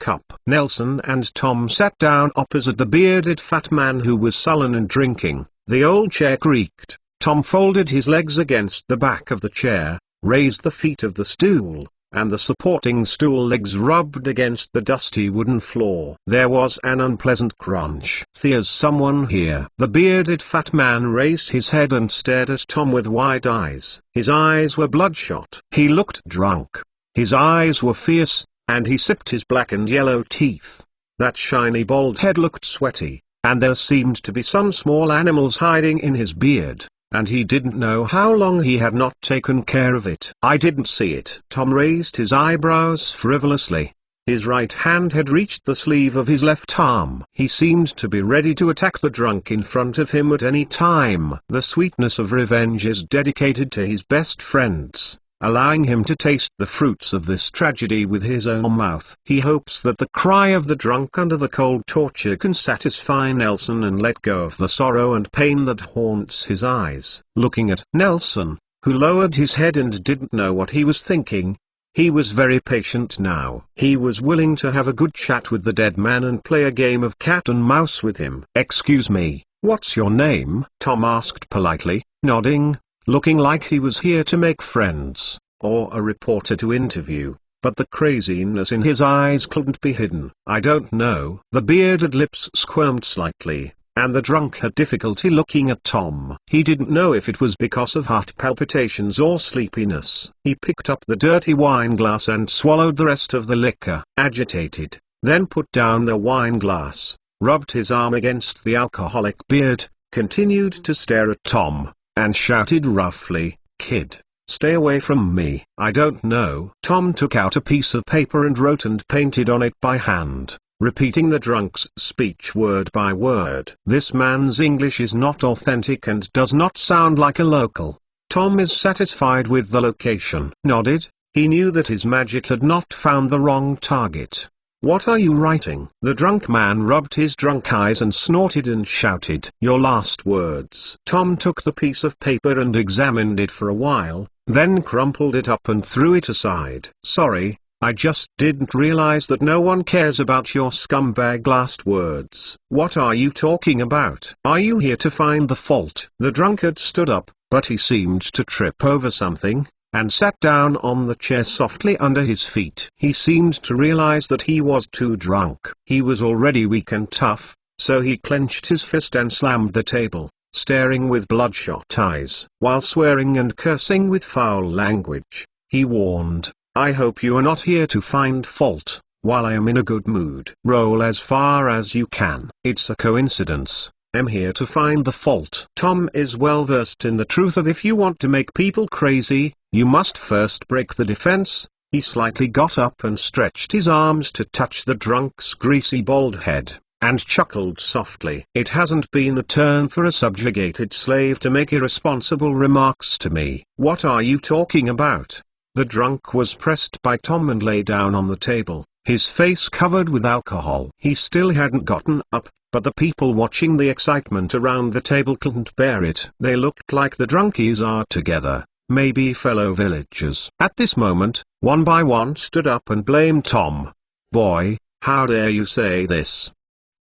Cup. Nelson and Tom sat down opposite the bearded fat man who was sullen and drinking. The old chair creaked. Tom folded his legs against the back of the chair, raised the feet of the stool, and the supporting stool legs rubbed against the dusty wooden floor. There was an unpleasant crunch. "There's someone here." The bearded fat man raised his head and stared at Tom with wide eyes. His eyes were bloodshot. He looked drunk. His eyes were fierce, and he sipped his black and yellow teeth. That shiny bald head looked sweaty, and there seemed to be some small animals hiding in his beard, and he didn't know how long he had not taken care of it. "I didn't see it." Tom raised his eyebrows frivolously. His right hand had reached the sleeve of his left arm. He seemed to be ready to attack the drunk in front of him at any time. The sweetness of revenge is dedicated to his best friends, allowing him to taste the fruits of this tragedy with his own mouth. He hopes that the cry of the drunk under the cold torture can satisfy Nelson and let go of the sorrow and pain that haunts his eyes. Looking at Nelson, who lowered his head and didn't know what he was thinking, he was very patient now. He was willing to have a good chat with the dead man and play a game of cat and mouse with him. "Excuse me, what's your name?" Tom asked politely, nodding, looking like he was here to make friends, or a reporter to interview, but the craziness in his eyes couldn't be hidden. "I don't know." The bearded lips squirmed slightly, and the drunk had difficulty looking at Tom. He didn't know if it was because of heart palpitations or sleepiness. He picked up the dirty wine glass and swallowed the rest of the liquor. Agitated, then put down the wine glass, rubbed his arm against the alcoholic beard, continued to stare at Tom, and shouted roughly, "Kid, stay away from me." "I don't know." Tom took out a piece of paper and wrote and painted on it by hand, repeating the drunk's speech word by word. "This man's English is not authentic and does not sound like a local. Tom is satisfied with the location." Nodded. He knew that his magic had not found the wrong target. "What are you writing?" The drunk man rubbed his drunk eyes and snorted and shouted, "Your last words." Tom took the piece of paper and examined it for a while, then crumpled it up and threw it aside. "Sorry, I just didn't realize that no one cares about your scumbag last words." "What are you talking about? Are you here to find the fault?" The drunkard stood up, but he seemed to trip over something, and sat down on the chair softly under his feet. He seemed to realize that he was too drunk. He was already weak and tough, so he clenched his fist and slammed the table, staring with bloodshot eyes. While swearing and cursing with foul language, he warned, "I hope you are not here to find fault, while I am in a good mood. Roll as far as you can." "It's a coincidence. I'm here to find the fault." Tom is well versed in the truth of if you want to make people crazy, you must first break the defense. He slightly got up and stretched his arms to touch the drunk's greasy bald head, and chuckled softly. "It hasn't been a turn for a subjugated slave to make irresponsible remarks to me." "What are you talking about?" The drunk was pressed by Tom and lay down on the table, his face covered with alcohol. He still hadn't gotten up, but the people watching the excitement around the table couldn't bear it. They looked like the drunkies are together, maybe fellow villagers. At this moment, one by one stood up and blamed Tom. "Boy, how dare you say this?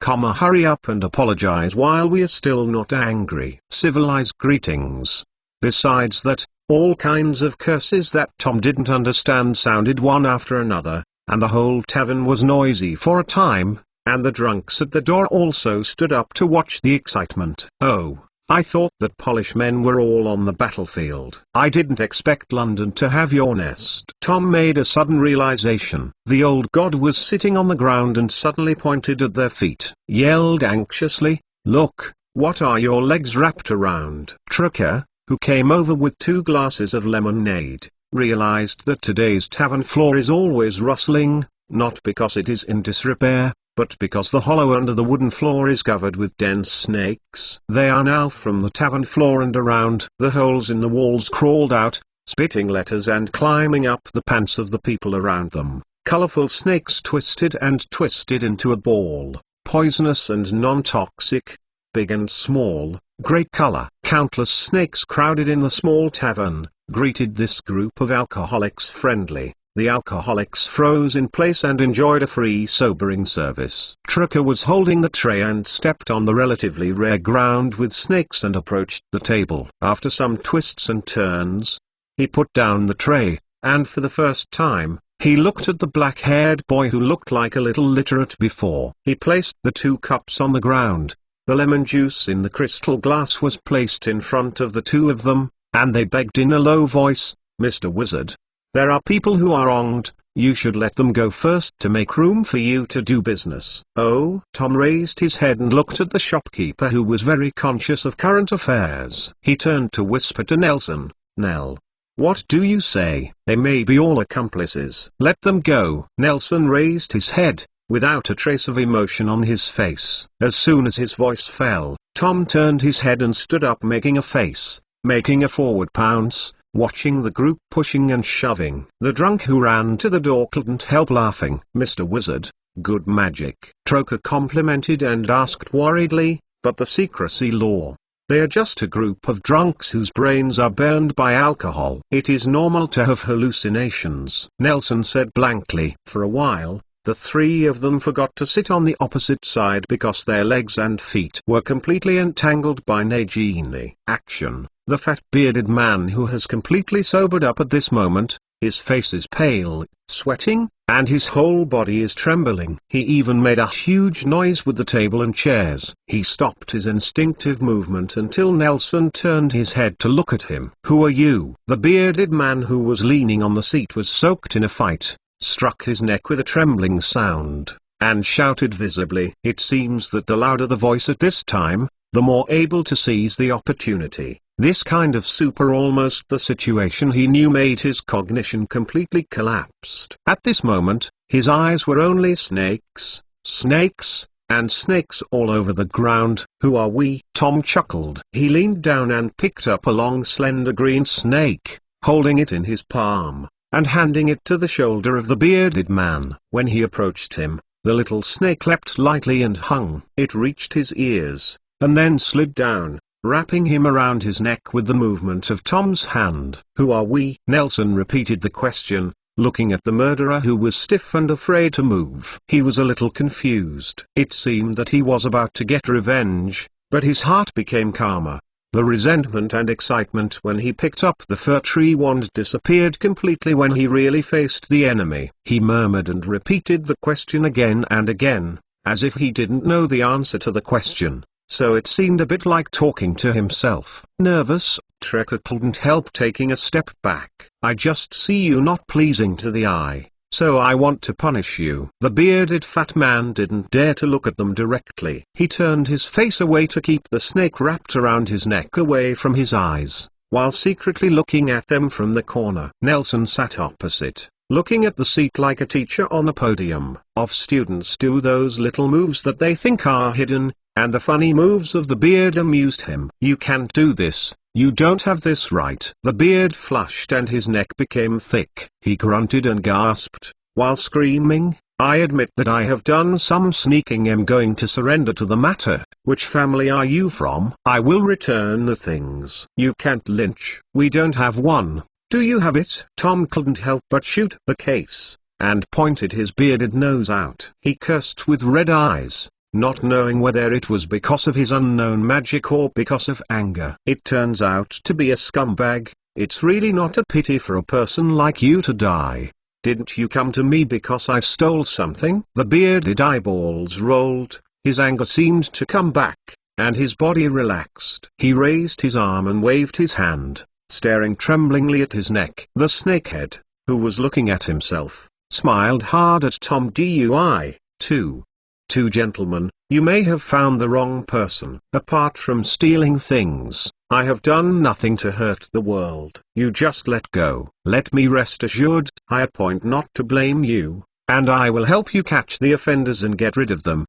Hurry up and apologize while we are still not angry." Civilized greetings. Besides that, all kinds of curses that Tom didn't understand sounded one after another, and the whole tavern was noisy for a time, and the drunks at the door also stood up to watch the excitement. "Oh, I thought that Polish men were all on the battlefield. I didn't expect London to have your nest." Tom made a sudden realization. The old god was sitting on the ground and suddenly pointed at their feet, yelled anxiously, "Look, what are your legs wrapped around?" Trucker, who came over with 2 glasses of lemonade, realized that today's tavern floor is always rustling, not because it is in disrepair, but because the hollow under the wooden floor is covered with dense snakes. They are now from the tavern floor and around. The holes in the walls crawled out, spitting letters and climbing up the pants of the people around them. Colorful snakes twisted and twisted into a ball, poisonous and non-toxic, big and small, great color. Countless snakes crowded in the small tavern, greeted this group of alcoholics friendly. The alcoholics froze in place and enjoyed a free sobering service. Trucker was holding the tray and stepped on the relatively rare ground with snakes and approached the table. After some twists and turns, he put down the tray, and for the first time, he looked at the black-haired boy who looked like a little literate before. He placed the 2 cups on the ground. The lemon juice in the crystal glass was placed in front of the 2 of them, and they begged in a low voice, "Mr. Wizard, there are people who are wronged, you should let them go first to make room for you to do business." "Oh?" Tom raised his head and looked at the shopkeeper who was very conscious of current affairs. He turned to whisper to Nelson, "Nell, what do you say? They may be all accomplices. Let them go." Nelson raised his head, without a trace of emotion on his face. As soon as his voice fell, Tom turned his head and stood up, making a face, making a forward pounce, watching the group pushing and shoving. The drunk who ran to the door couldn't help laughing. "Mr. Wizard, good magic," Troker complimented and asked worriedly, "but the secrecy law? They are just a group of drunks whose brains are burned by alcohol." "It is normal to have hallucinations," Nelson said blankly. For a while, the 3 of them forgot to sit on the opposite side because their legs and feet were completely entangled by Nagini. Action. The fat bearded man who has completely sobered up at this moment, his face is pale, sweating, and his whole body is trembling. He even made a huge noise with the table and chairs. He stopped his instinctive movement until Nelson turned his head to look at him. "Who are you?" The bearded man who was leaning on the seat was soaked in a fight, struck his neck with a trembling sound, and shouted visibly. It seems that the louder the voice at this time, the more able to seize the opportunity. This kind of super almost the situation he knew made his cognition completely collapsed. At this moment, his eyes were only snakes, snakes, and snakes all over the ground. "Who are we?" Tom chuckled. He leaned down and picked up a long slender green snake, holding it in his palm, and handing it to the shoulder of the bearded man. When he approached him, the little snake leapt lightly and hung. It reached his ears, and then slid down, wrapping him around his neck with the movement of Tom's hand. "Who are we?" Nelson repeated the question, looking at the murderer who was stiff and afraid to move. He was a little confused. It seemed that he was about to get revenge, but his heart became calmer. The resentment and excitement when he picked up the fir tree wand disappeared completely when he really faced the enemy. He murmured and repeated the question again and again, as if he didn't know the answer to the question. So it seemed a bit like talking to himself. Nervous, Trekker couldn't help taking a step back. "I just see you not pleasing to the eye, so I want to punish you." The bearded fat man didn't dare to look at them directly. He turned his face away to keep the snake wrapped around his neck away from his eyes, while secretly looking at them from the corner. Nelson sat opposite, looking at the seat like a teacher on a podium. Of students do those little moves that they think are hidden, and the funny moves of the beard amused him. "You can't do this, you don't have this right." The beard flushed and his neck became thick. He grunted and gasped, while screaming, "I admit that I have done some sneaking. I'm going to surrender to the matter. Which family are you from? I will return the things." "You can't lynch. We don't have one. Do you have it?" Tom couldn't help but shoot the case, and pointed his bearded nose out. He cursed with red eyes, not knowing whether it was because of his unknown magic or because of anger. "It turns out to be a scumbag. It's really not a pity for a person like you to die. Didn't you come to me because I stole something?" The bearded eyeballs rolled, his anger seemed to come back, and his body relaxed. He raised his arm and waved his hand, staring tremblingly at his neck. The snakehead, who was looking at himself, smiled hard at Tom. "DUI, too. Two gentlemen, you may have found the wrong person. Apart from stealing things, I have done nothing to hurt the world. You just let go. Let me rest assured, I appoint not to blame you, and I will help you catch the offenders and get rid of them.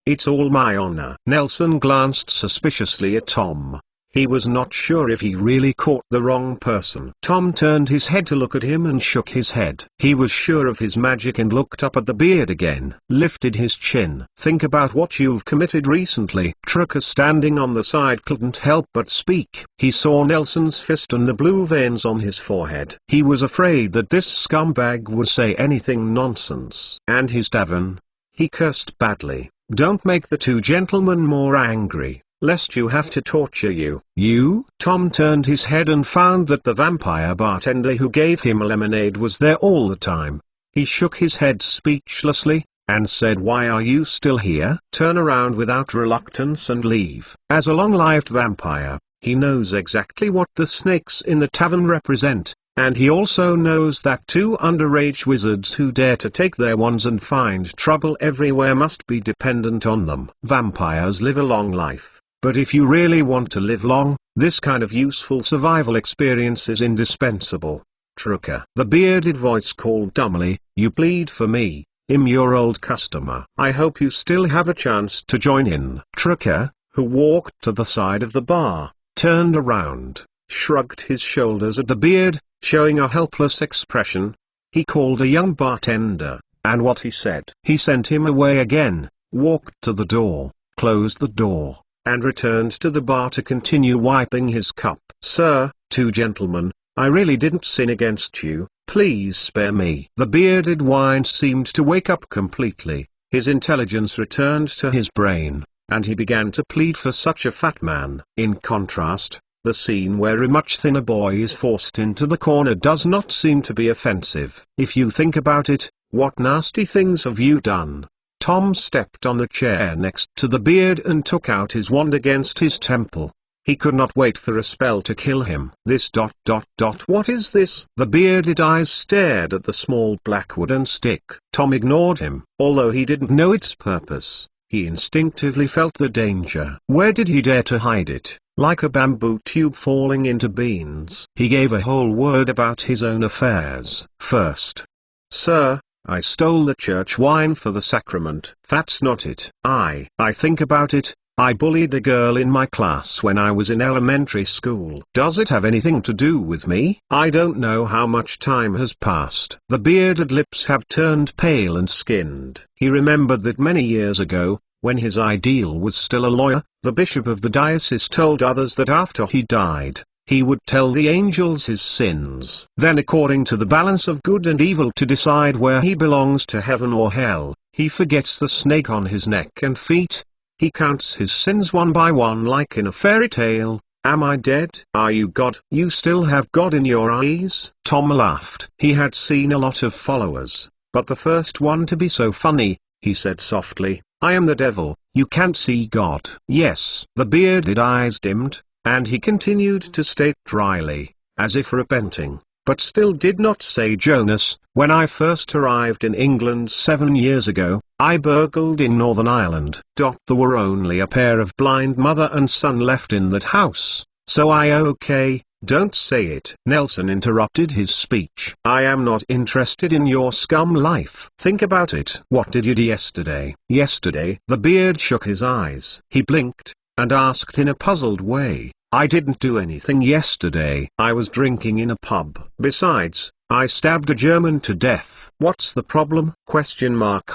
It's all my honor." Nelson glanced suspiciously at Tom. He was not sure if he really caught the wrong person. Tom turned his head to look at him and shook his head. He was sure of his magic and looked up at the beard again, lifted his chin. Think about what you've committed recently. Trucker, standing on the side, couldn't help but speak. He saw Nelson's fist and the blue veins on his forehead. He was afraid that this scumbag would say anything nonsense. And his tavern. He cursed badly. Don't make the two gentlemen more angry, lest you have to torture you. You? Tom turned his head and found that the vampire bartender who gave him a lemonade was there all the time. He shook his head speechlessly, and said, "Why are you still here? Turn around without reluctance and leave." As a long-lived vampire, he knows exactly what the snakes in the tavern represent, and he also knows that two underage wizards who dare to take their wands and find trouble everywhere must be dependent on them. Vampires live a long life. But if you really want to live long, this kind of useful survival experience is indispensable. Trucker. The bearded voice called dumbly, "You plead for me. I'm your old customer. I hope you still have a chance to join in." Trucker, who walked to the side of the bar, turned around, shrugged his shoulders at the beard, showing a helpless expression. He called a young bartender, and what he said? He sent him away again, walked to the door, closed the door, and returned to the bar to continue wiping his cup. "Sir, two gentlemen, I really didn't sin against you, please spare me." The bearded wine seemed to wake up completely, his intelligence returned to his brain, and he began to plead for such a fat man. In contrast, the scene where a much thinner boy is forced into the corner does not seem to be offensive. If you think about it, what nasty things have you done? Tom stepped on the chair next to the beard and took out his wand against his temple. He could not wait for a spell to kill him. What is this? The bearded eyes stared at the small black wooden stick. Tom ignored him. Although he didn't know its purpose, he instinctively felt the danger. Where did he dare to hide it? Like a bamboo tube falling into beans. He gave a whole word about his own affairs. First, "Sir, I stole the church wine for the sacrament." "That's not it." I think about it. I bullied a girl in my class when I was in elementary school." "Does it have anything to do with me?" "I don't know how much time has passed." The bearded lips have turned pale and skinned. He remembered that many years ago, when his ideal was still a lawyer, the bishop of the diocese told others that after he died, he would tell the angels his sins. Then, according to the balance of good and evil to decide where he belongs, to heaven or hell, he forgets the snake on his neck and feet. He counts his sins one by one like in a fairy tale. "Am I dead? Are you God? You still have God in your eyes?" Tom laughed. He had seen a lot of followers, but the first one to be so funny. He said softly, "I am the devil. You can't see God." "Yes." The bearded eyes dimmed, and he continued to state dryly, as if repenting, but still did not say, "Jonas, when I first arrived in England 7 years ago, I burgled in Northern Ireland. There were only a pair of blind mother and son left in that house, so okay, don't say it." Nelson interrupted his speech. "I am not interested in your scum life. Think about it. What did you do yesterday?" "Yesterday?" The beard shook his eyes. He blinked, and asked in a puzzled way, "I didn't do anything yesterday. I was drinking in a pub. Besides, I stabbed a German to death." "What's the problem?"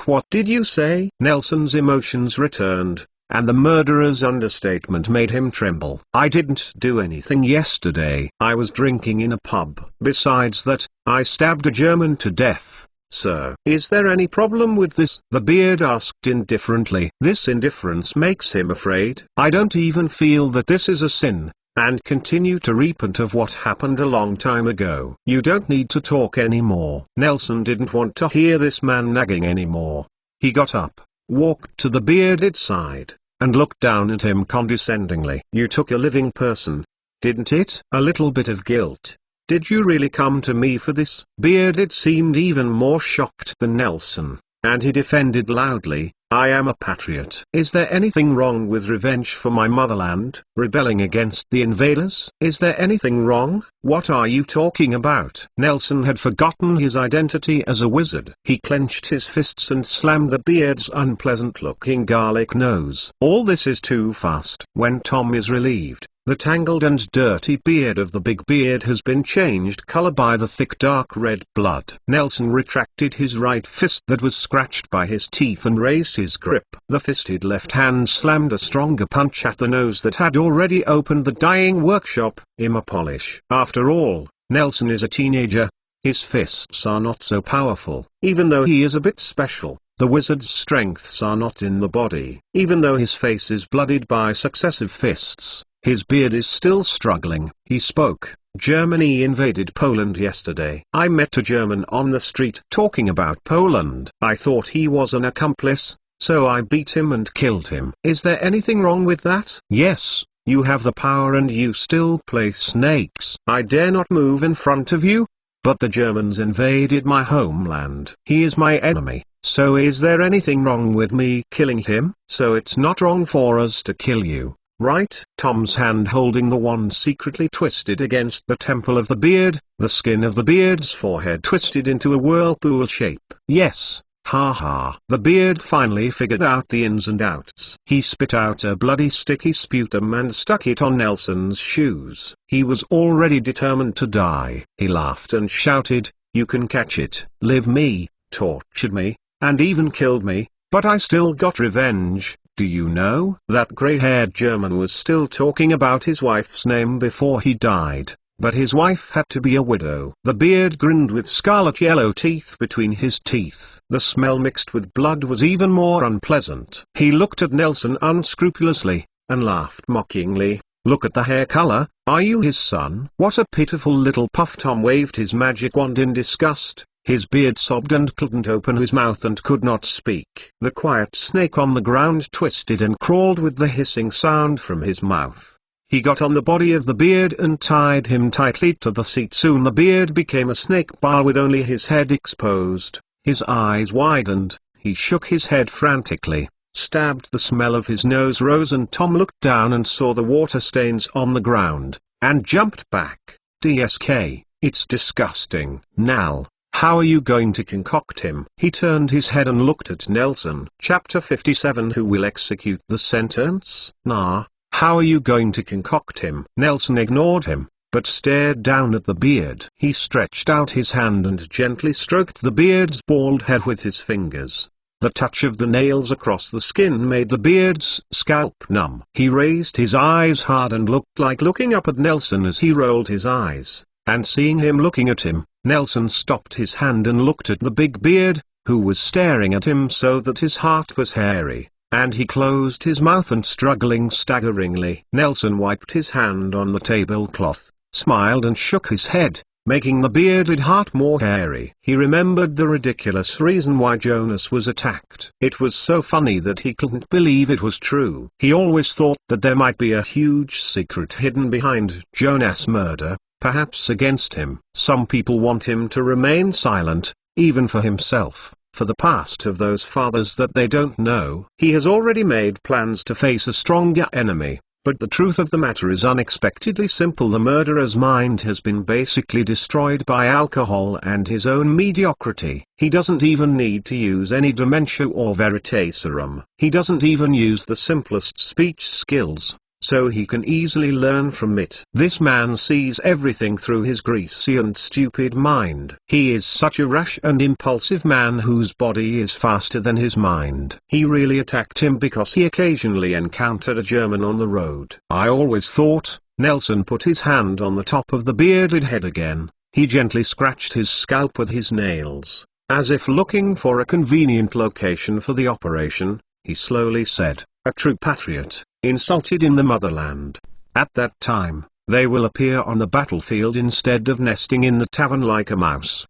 What did you say? Nelson's emotions returned, and the murderer's understatement made him tremble. "I didn't do anything yesterday. I was drinking in a pub. Besides that, I stabbed a German to death, sir." "Is there any problem with this?" the beard asked indifferently. This indifference makes him afraid. "I don't even feel that this is a sin, and continue to repent of what happened a long time ago." "You don't need to talk anymore." Nelson didn't want to hear this man nagging anymore. He got up, walked to the bearded side, and looked down at him condescendingly. "You took a living person, didn't it?" "A little bit of guilt. Did you really come to me for this?" Bearded seemed even more shocked than Nelson, and he defended loudly, "I am a patriot." "Is there anything wrong with revenge for my motherland, rebelling against the invaders?" "Is there anything wrong? What are you talking about?" Nelson had forgotten his identity as a wizard. He clenched his fists and slammed the beard's unpleasant-looking garlic nose. "All this is too fast." When Tom is relieved, The tangled and dirty beard of the big beard has been changed color by the thick dark red blood. Nelson retracted his right fist that was scratched by his teeth and raised his grip. The fisted left hand slammed a stronger punch at the nose that had already opened the dyeing workshop, polish. After all, Nelson is a teenager. His fists are not so powerful. Even though he is a bit special, the wizard's strengths are not in the body. Even though his face is bloodied by successive fists, his beard is still struggling. He spoke. Germany invaded Poland yesterday. I met a German on the street talking about Poland. I thought he was an accomplice, so I beat him and killed him. Is there anything wrong with that? Yes, you have the power and you still play snakes. I dare not move in front of you. But the Germans invaded my homeland. He is my enemy. So is there anything wrong with me killing him? So it's not wrong for us to kill you, right? Tom's hand holding the wand secretly twisted against the temple of the beard. The skin of the beard's forehead twisted into a whirlpool shape. Yes. Ha ha. The beard finally figured out the ins and outs. He spit out a bloody sticky sputum and stuck it on Nelson's shoes. He was already determined to die. He laughed and shouted, "You can catch it." Live me, tortured me, and even killed me, but I still got revenge. Do you know? That grey-haired German was still talking about his wife's name before he died. But his wife had to be a widow. The beard grinned with scarlet yellow teeth between his teeth. The smell mixed with blood was even more unpleasant. He looked at Nelson unscrupulously, and laughed mockingly. Look at the hair color, are you his son? What a pitiful little puff. Tom waved his magic wand in disgust. His beard sobbed and couldn't open his mouth and could not speak. The quiet snake on the ground twisted and crawled with the hissing sound from his mouth. He got on the body of the beard and tied him tightly to the seat. Soon the beard became a snake bar with only his head exposed. His eyes widened, he shook his head frantically, stabbed. The smell of his nose rose and Tom looked down and saw the water stains on the ground, and jumped back. DSK, it's disgusting. Nal, how are you going to concoct him? He turned his head and looked at Nelson. Chapter 57. Who will execute the sentence? Nah. How are you going to concoct him? Nelson ignored him, but stared down at the beard. He stretched out his hand and gently stroked the beard's bald head with his fingers. The touch of the nails across the skin made the beard's scalp numb. He raised his eyes hard and looked like looking up at Nelson as he rolled his eyes. And seeing him looking at him, Nelson stopped his hand and looked at the big beard, who was staring at him so that his heart was hairy. And he closed his mouth and struggling staggeringly. Nelson wiped his hand on the tablecloth, smiled and shook his head, making the bearded heart more hairy. He remembered the ridiculous reason why Jonas was attacked. It was so funny that he couldn't believe it was true. He always thought that there might be a huge secret hidden behind Jonas' murder, perhaps against him. Some people want him to remain silent, even for himself. For the past of those fathers that they don't know. He has already made plans to face a stronger enemy, but the truth of the matter is unexpectedly simple. The murderer's mind has been basically destroyed by alcohol and his own mediocrity. He doesn't even need to use any dementia or veritaserum. He doesn't even use the simplest speech skills, so he can easily learn from it. This man sees everything through his greasy and stupid mind. He is such a rash and impulsive man whose body is faster than his mind. He really attacked him because he occasionally encountered a German on the road. I always thought. Nelson put his hand on the top of the bearded head again. He gently scratched his scalp with his nails, as if looking for a convenient location for the operation. He slowly said, "A true patriot, insulted in the motherland. At that time, they will appear on the battlefield instead of nesting in the tavern like a mouse."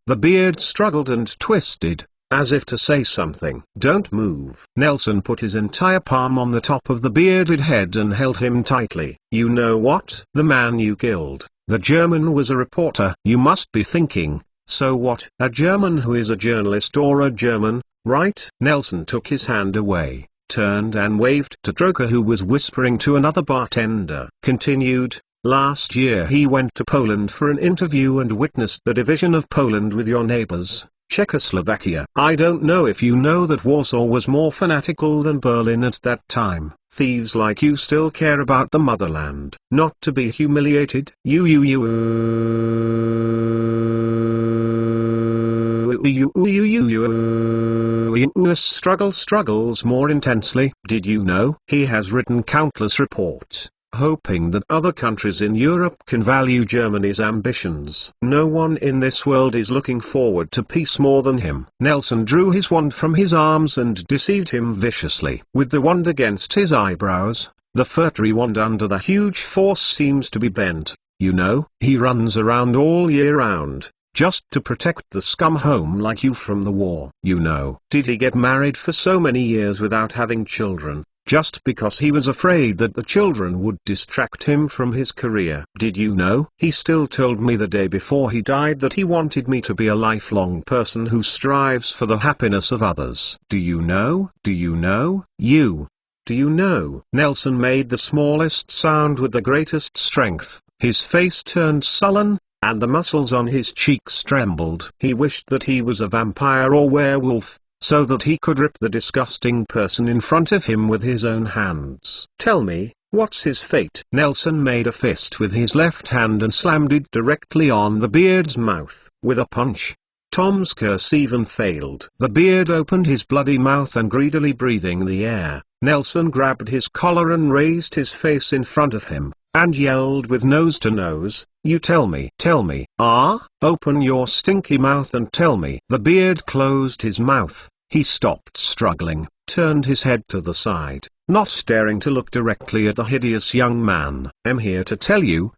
The beard struggled and twisted, as if to say something. "Don't move." Nelson put his entire palm on the top of the bearded head and held him tightly. "You know what? The man you killed, the German, was a reporter." You must be thinking, so what? A German who is a journalist or a German, right? Nelson took his hand away, turned and waved to Troker, who was whispering to another bartender. Continued, "Last year he went to Poland for an interview and witnessed the division of Poland with your neighbors. Czechoslovakia. I don't know if you know that Warsaw was more fanatical than Berlin at that time. Thieves like you still care about the motherland. Not to be humiliated. Struggles more intensely. Did you know? He has written countless reports, hoping that other countries in Europe can value Germany's ambitions. No one in this world is looking forward to peace more than him. Nelson drew his wand from his arms and deceived him viciously. With the wand against his eyebrows, the furry wand under the huge force seems to be bent. You know, he runs around all year round, just to protect the scum home like you from the war. You know. Did he get married for so many years without having children? Just because he was afraid that the children would distract him from his career. Did you know? He still told me the day before he died that he wanted me to be a lifelong person who strives for the happiness of others. Do you know? Do you know? Do you know? Nelson made the smallest sound with the greatest strength. His face turned sullen, and the muscles on his cheeks trembled. He wished that he was a vampire or werewolf, so that he could rip the disgusting person in front of him with his own hands. Tell me, what's his fate? Nelson made a fist with his left hand and slammed it directly on the beard's mouth. With a punch, Tom's curse even failed. The beard opened his bloody mouth and greedily breathing the air, Nelson grabbed his collar and raised his face in front of him, and yelled with nose to nose, "You tell me." Open your stinky mouth and tell me." The beard closed his mouth, he stopped struggling, turned his head to the side, not daring to look directly at the hideous young man. "I'm here to tell you,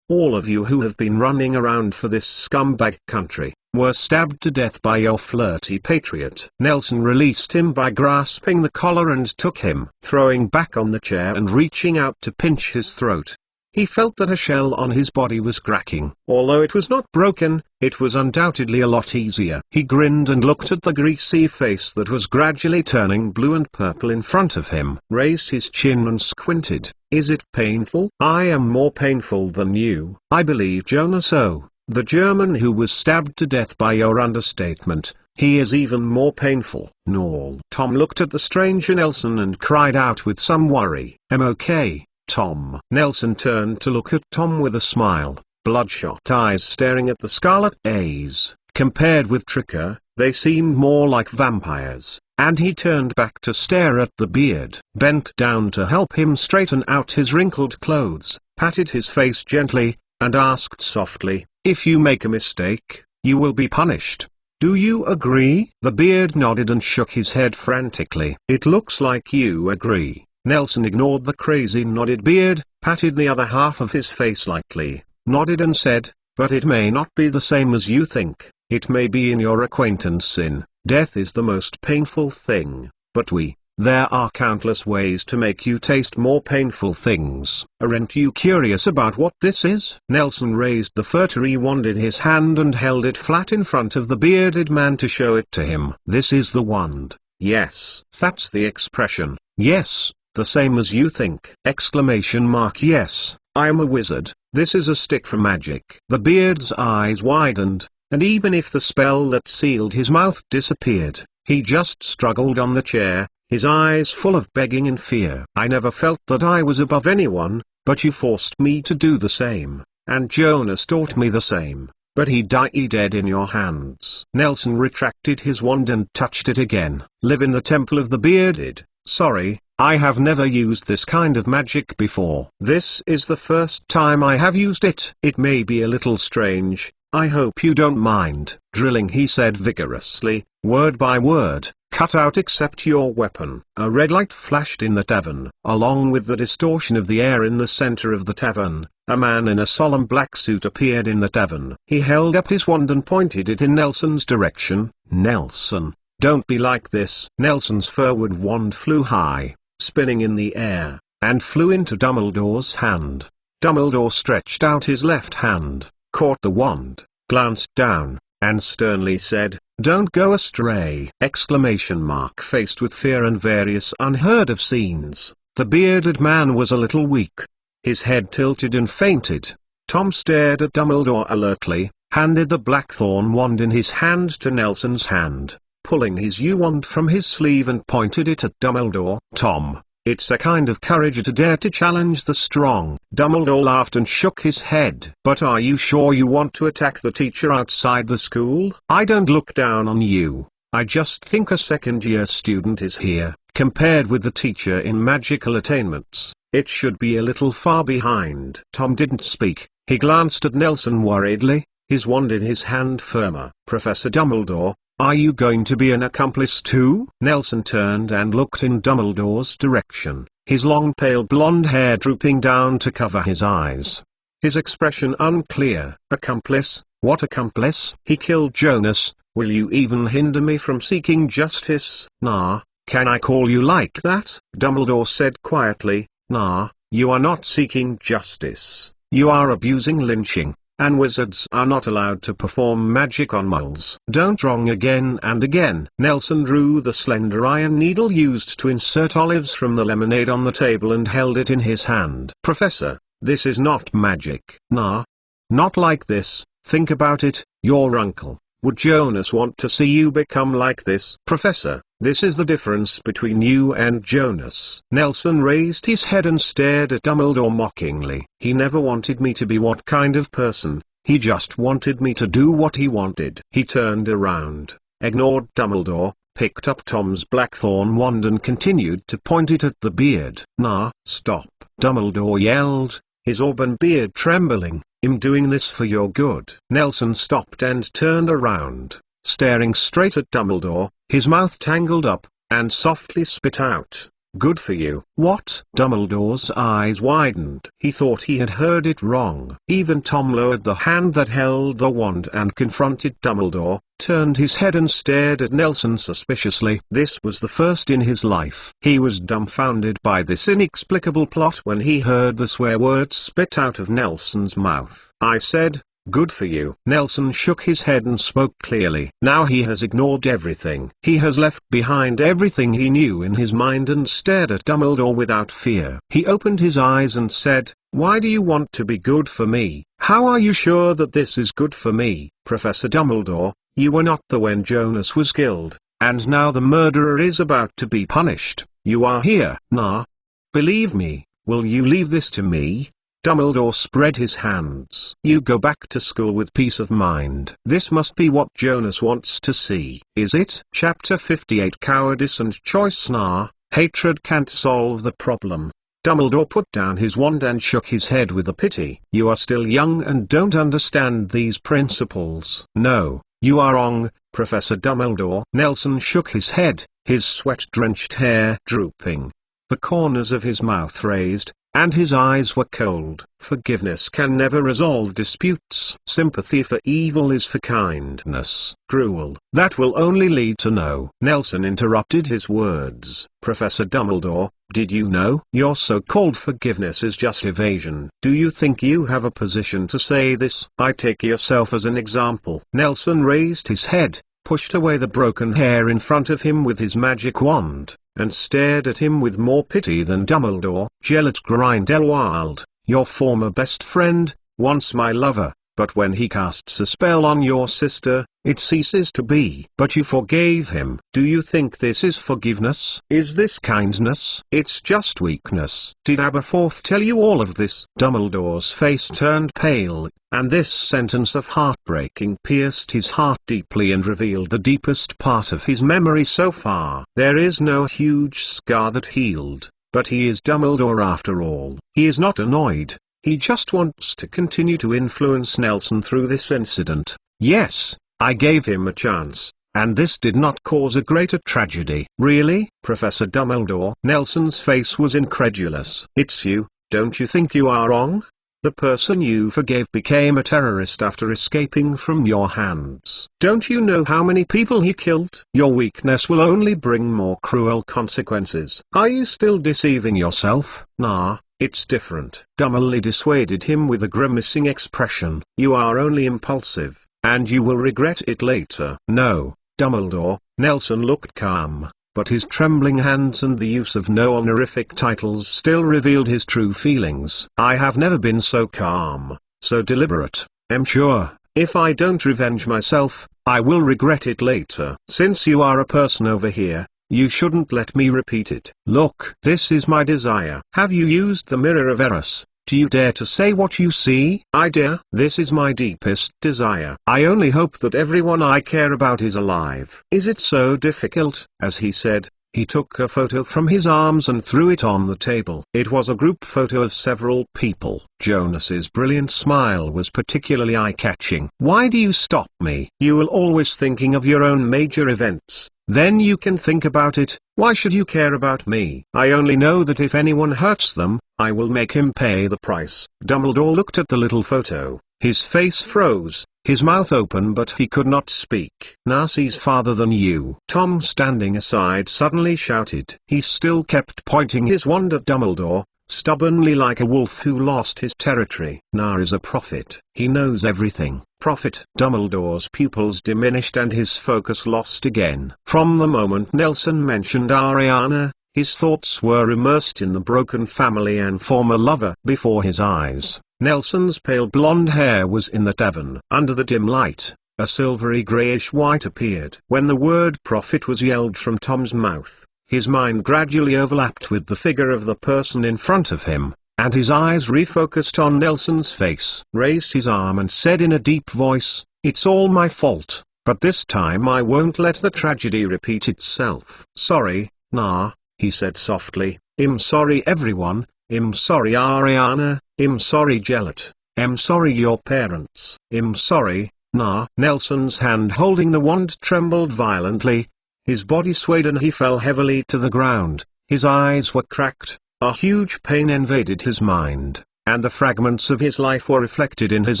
all of you who have been running around for this scumbag country, were stabbed to death by your flirty patriot." Nelson released him by grasping the collar and took him, throwing back on the chair and reaching out to pinch his throat. He felt that a shell on his body was cracking. Although it was not broken, it was undoubtedly a lot easier. He grinned and looked at the greasy face that was gradually turning blue and purple in front of him. Raised his chin and squinted. "Is it painful?" "I am more painful than you, I believe, Jonas. Oh, the German who was stabbed to death by your understatement, he is even more painful." "Noel." Tom looked at the stranger Nelson and cried out with some worry, "I'm okay, Tom." Nelson turned to look at Tom with a smile, bloodshot eyes staring at the scarlet A's. Compared with Tricker, they seemed more like vampires, and he turned back to stare at the beard. Bent down to help him straighten out his wrinkled clothes, patted his face gently, and asked softly, "If you make a mistake, you will be punished. Do you agree?" The beard nodded and shook his head frantically. "It looks like you agree." Nelson ignored the crazy nodded beard, patted the other half of his face lightly, nodded and said, "But it may not be the same as you think. It may be in your acquaintance in death is the most painful thing, but there are countless ways to make you taste more painful things. Aren't you curious about what this is?" Nelson raised the furry wand in his hand and held it flat in front of the bearded man to show it to him. "This is the wand." "Yes." "That's the expression." "Yes. The same as you think!" "Yes, I am a wizard. This is a stick for magic." The beard's eyes widened, and even if the spell that sealed his mouth disappeared, he just struggled on the chair, his eyes full of begging and fear. "I never felt that I was above anyone, but you forced me to do the same, and Jonas taught me the same, but he died dead in your hands." Nelson retracted his wand and touched it again. "Live in the temple of the bearded. Sorry, I have never used this kind of magic before. This is the first time I have used it. It may be a little strange, I hope you don't mind." "Drilling," he said vigorously, "word by word, cut out except your weapon." A red light flashed in the tavern. Along with the distortion of the air in the center of the tavern, a man in a solemn black suit appeared in the tavern. He held up his wand and pointed it in Nelson's direction. "Nelson, don't be like this." Nelson's furred wand flew high, spinning in the air, and flew into Dumbledore's hand. Dumbledore stretched out his left hand, caught the wand, glanced down, and sternly said, "Don't go astray!" Faced with fear and various unheard of scenes, the bearded man was a little weak. His head tilted and fainted. Tom stared at Dumbledore alertly, handed the blackthorn wand in his hand to Nelson's hand, pulling his U-wand from his sleeve and pointed it at Dumbledore. Tom, it's a kind of courage to dare to challenge the strong. Dumbledore laughed and shook his head. But are you sure you want to attack the teacher outside the school? I don't look down on you. I just think a second-year student is here. Compared with the teacher in magical attainments, it should be a little far behind. Tom didn't speak. He glanced at Nelson worriedly, his wand in his hand firmer. Professor Dumbledore, are you going to be an accomplice too? Nelson turned and looked in Dumbledore's direction, his long pale blonde hair drooping down to cover his eyes. His expression unclear. Accomplice? What accomplice? He killed Jonas. Will you even hinder me from seeking justice? Nah, can I call you like that? Dumbledore said quietly. Nah, you are not seeking justice. You are abusing lynching, and wizards are not allowed to perform magic on muggles. Don't wrong again and again. Nelson drew the slender iron needle used to insert olives from the lemonade on the table and held it in his hand. Professor, this is not magic. Nah. Not like this. Think about it, your uncle. Would Jonas want to see you become like this? Professor, this is the difference between you and Jonas. Nelson raised his head and stared at Dumbledore mockingly. He never wanted me to be what kind of person, he just wanted me to do what he wanted. He turned around, ignored Dumbledore, picked up Tom's blackthorn wand and continued to point it at the beard. Nah, stop, Dumbledore yelled, his auburn beard trembling. I'm doing this for your good. Nelson stopped and turned around, staring straight at Dumbledore, his mouth tangled up, and softly spit out, "Good for you." What? Dumbledore's eyes widened. He thought he had heard it wrong. Even Tom lowered the hand that held the wand and confronted Dumbledore, turned his head and stared at Nelson suspiciously. This was the first in his life. He was dumbfounded by this inexplicable plot when he heard the swear words spit out of Nelson's mouth. I said, "Good for you." Nelson shook his head and spoke clearly. Now he has ignored everything. He has left behind everything he knew in his mind and stared at Dumbledore without fear. He opened his eyes and said, "Why do you want to be good for me? How are you sure that this is good for me?" Professor Dumbledore, you were not there when Jonas was killed, and now the murderer is about to be punished. You are here. Nah. Believe me, will you leave this to me? Dumbledore spread his hands. You go back to school with peace of mind. This must be what Jonas wants to see. Is it? Chapter 58 Cowardice and Choice. Nah, hatred can't solve the problem. Dumbledore put down his wand and shook his head with a pity. You are still young and don't understand these principles. No, you are wrong, Professor Dumbledore. Nelson shook his head, his sweat-drenched hair drooping, the corners of his mouth raised, and his eyes were cold. Forgiveness can never resolve disputes. Sympathy for evil is for kindness. Cruel. That will only lead to no. Nelson interrupted his words. Professor Dumbledore, did you know? Your so-called forgiveness is just evasion. Do you think you have a position to say this? I take yourself as an example. Nelson raised his head, pushed away the broken hair in front of him with his magic wand, and stared at him with more pity than Dumbledore. Gellert Grindelwald, your former best friend, once my lover, but when he casts a spell on your sister, it ceases to be. But you forgave him. Do you think this is forgiveness? Is this kindness? It's just weakness. Did Aberforth tell you all of this? Dumbledore's face turned pale, and this sentence of heartbreaking pierced his heart deeply and revealed the deepest part of his memory so far. There is no huge scar that healed, but he is Dumbledore after all. He is not annoyed. He just wants to continue to influence Nelson through this incident. Yes, I gave him a chance, and this did not cause a greater tragedy. Really, Professor Dumbledore? Nelson's face was incredulous. It's you. Don't you think you are wrong? The person you forgave became a terrorist after escaping from your hands. Don't you know how many people he killed? Your weakness will only bring more cruel consequences. Are you still deceiving yourself? Nah. It's different. Dumbledore dissuaded him with a grimacing expression. You are only impulsive, and you will regret it later. No, Dumbledore. Nelson looked calm, but his trembling hands and the use of no honorific titles still revealed his true feelings. I have never been so calm, so deliberate. I'm sure, If I don't revenge myself, I will regret it later. Since you are a person over here, you shouldn't let me repeat it. Look, this is my desire. Have you used the mirror of Eros? Do you dare to say what you see? I dare. This is my deepest desire. I only hope that everyone I care about is alive. Is it so difficult? As he said, he took a photo from his arms and threw it on the table. It was a group photo of several people. Jonas's brilliant smile was particularly eye-catching. Why do you stop me? You will always thinking of your own major events. Then you can think about it. Why should you care about me? I only know that if anyone hurts them, I will make him pay the price. Dumbledore looked at the little photo. His face froze, his mouth open, but he could not speak. Narcy's farther than you. Tom, standing aside, suddenly shouted. He still kept pointing his wand at Dumbledore, stubbornly like a wolf who lost his territory. Nar is a prophet. He knows everything. Prophet. Dumbledore's pupils diminished and his focus lost again. From the moment Nelson mentioned Ariana, his thoughts were immersed in the broken family and former lover before his eyes. Nelson's pale blonde hair was in the tavern. Under the dim light, a silvery greyish-white appeared. When the word prophet was yelled from Tom's mouth, his mind gradually overlapped with the figure of the person in front of him, and his eyes refocused on Nelson's face. Raised his arm and said in a deep voice, "It's all my fault, but this time I won't let the tragedy repeat itself." "Sorry, Nar," he said softly. "I'm sorry everyone. I'm sorry Ariana. I'm sorry Gellert. I'm sorry your parents. I'm sorry, Nar." Nelson's hand holding the wand trembled violently. His body swayed and he fell heavily to the ground. His eyes were cracked. A huge pain invaded his mind, and the fragments of his life were reflected in his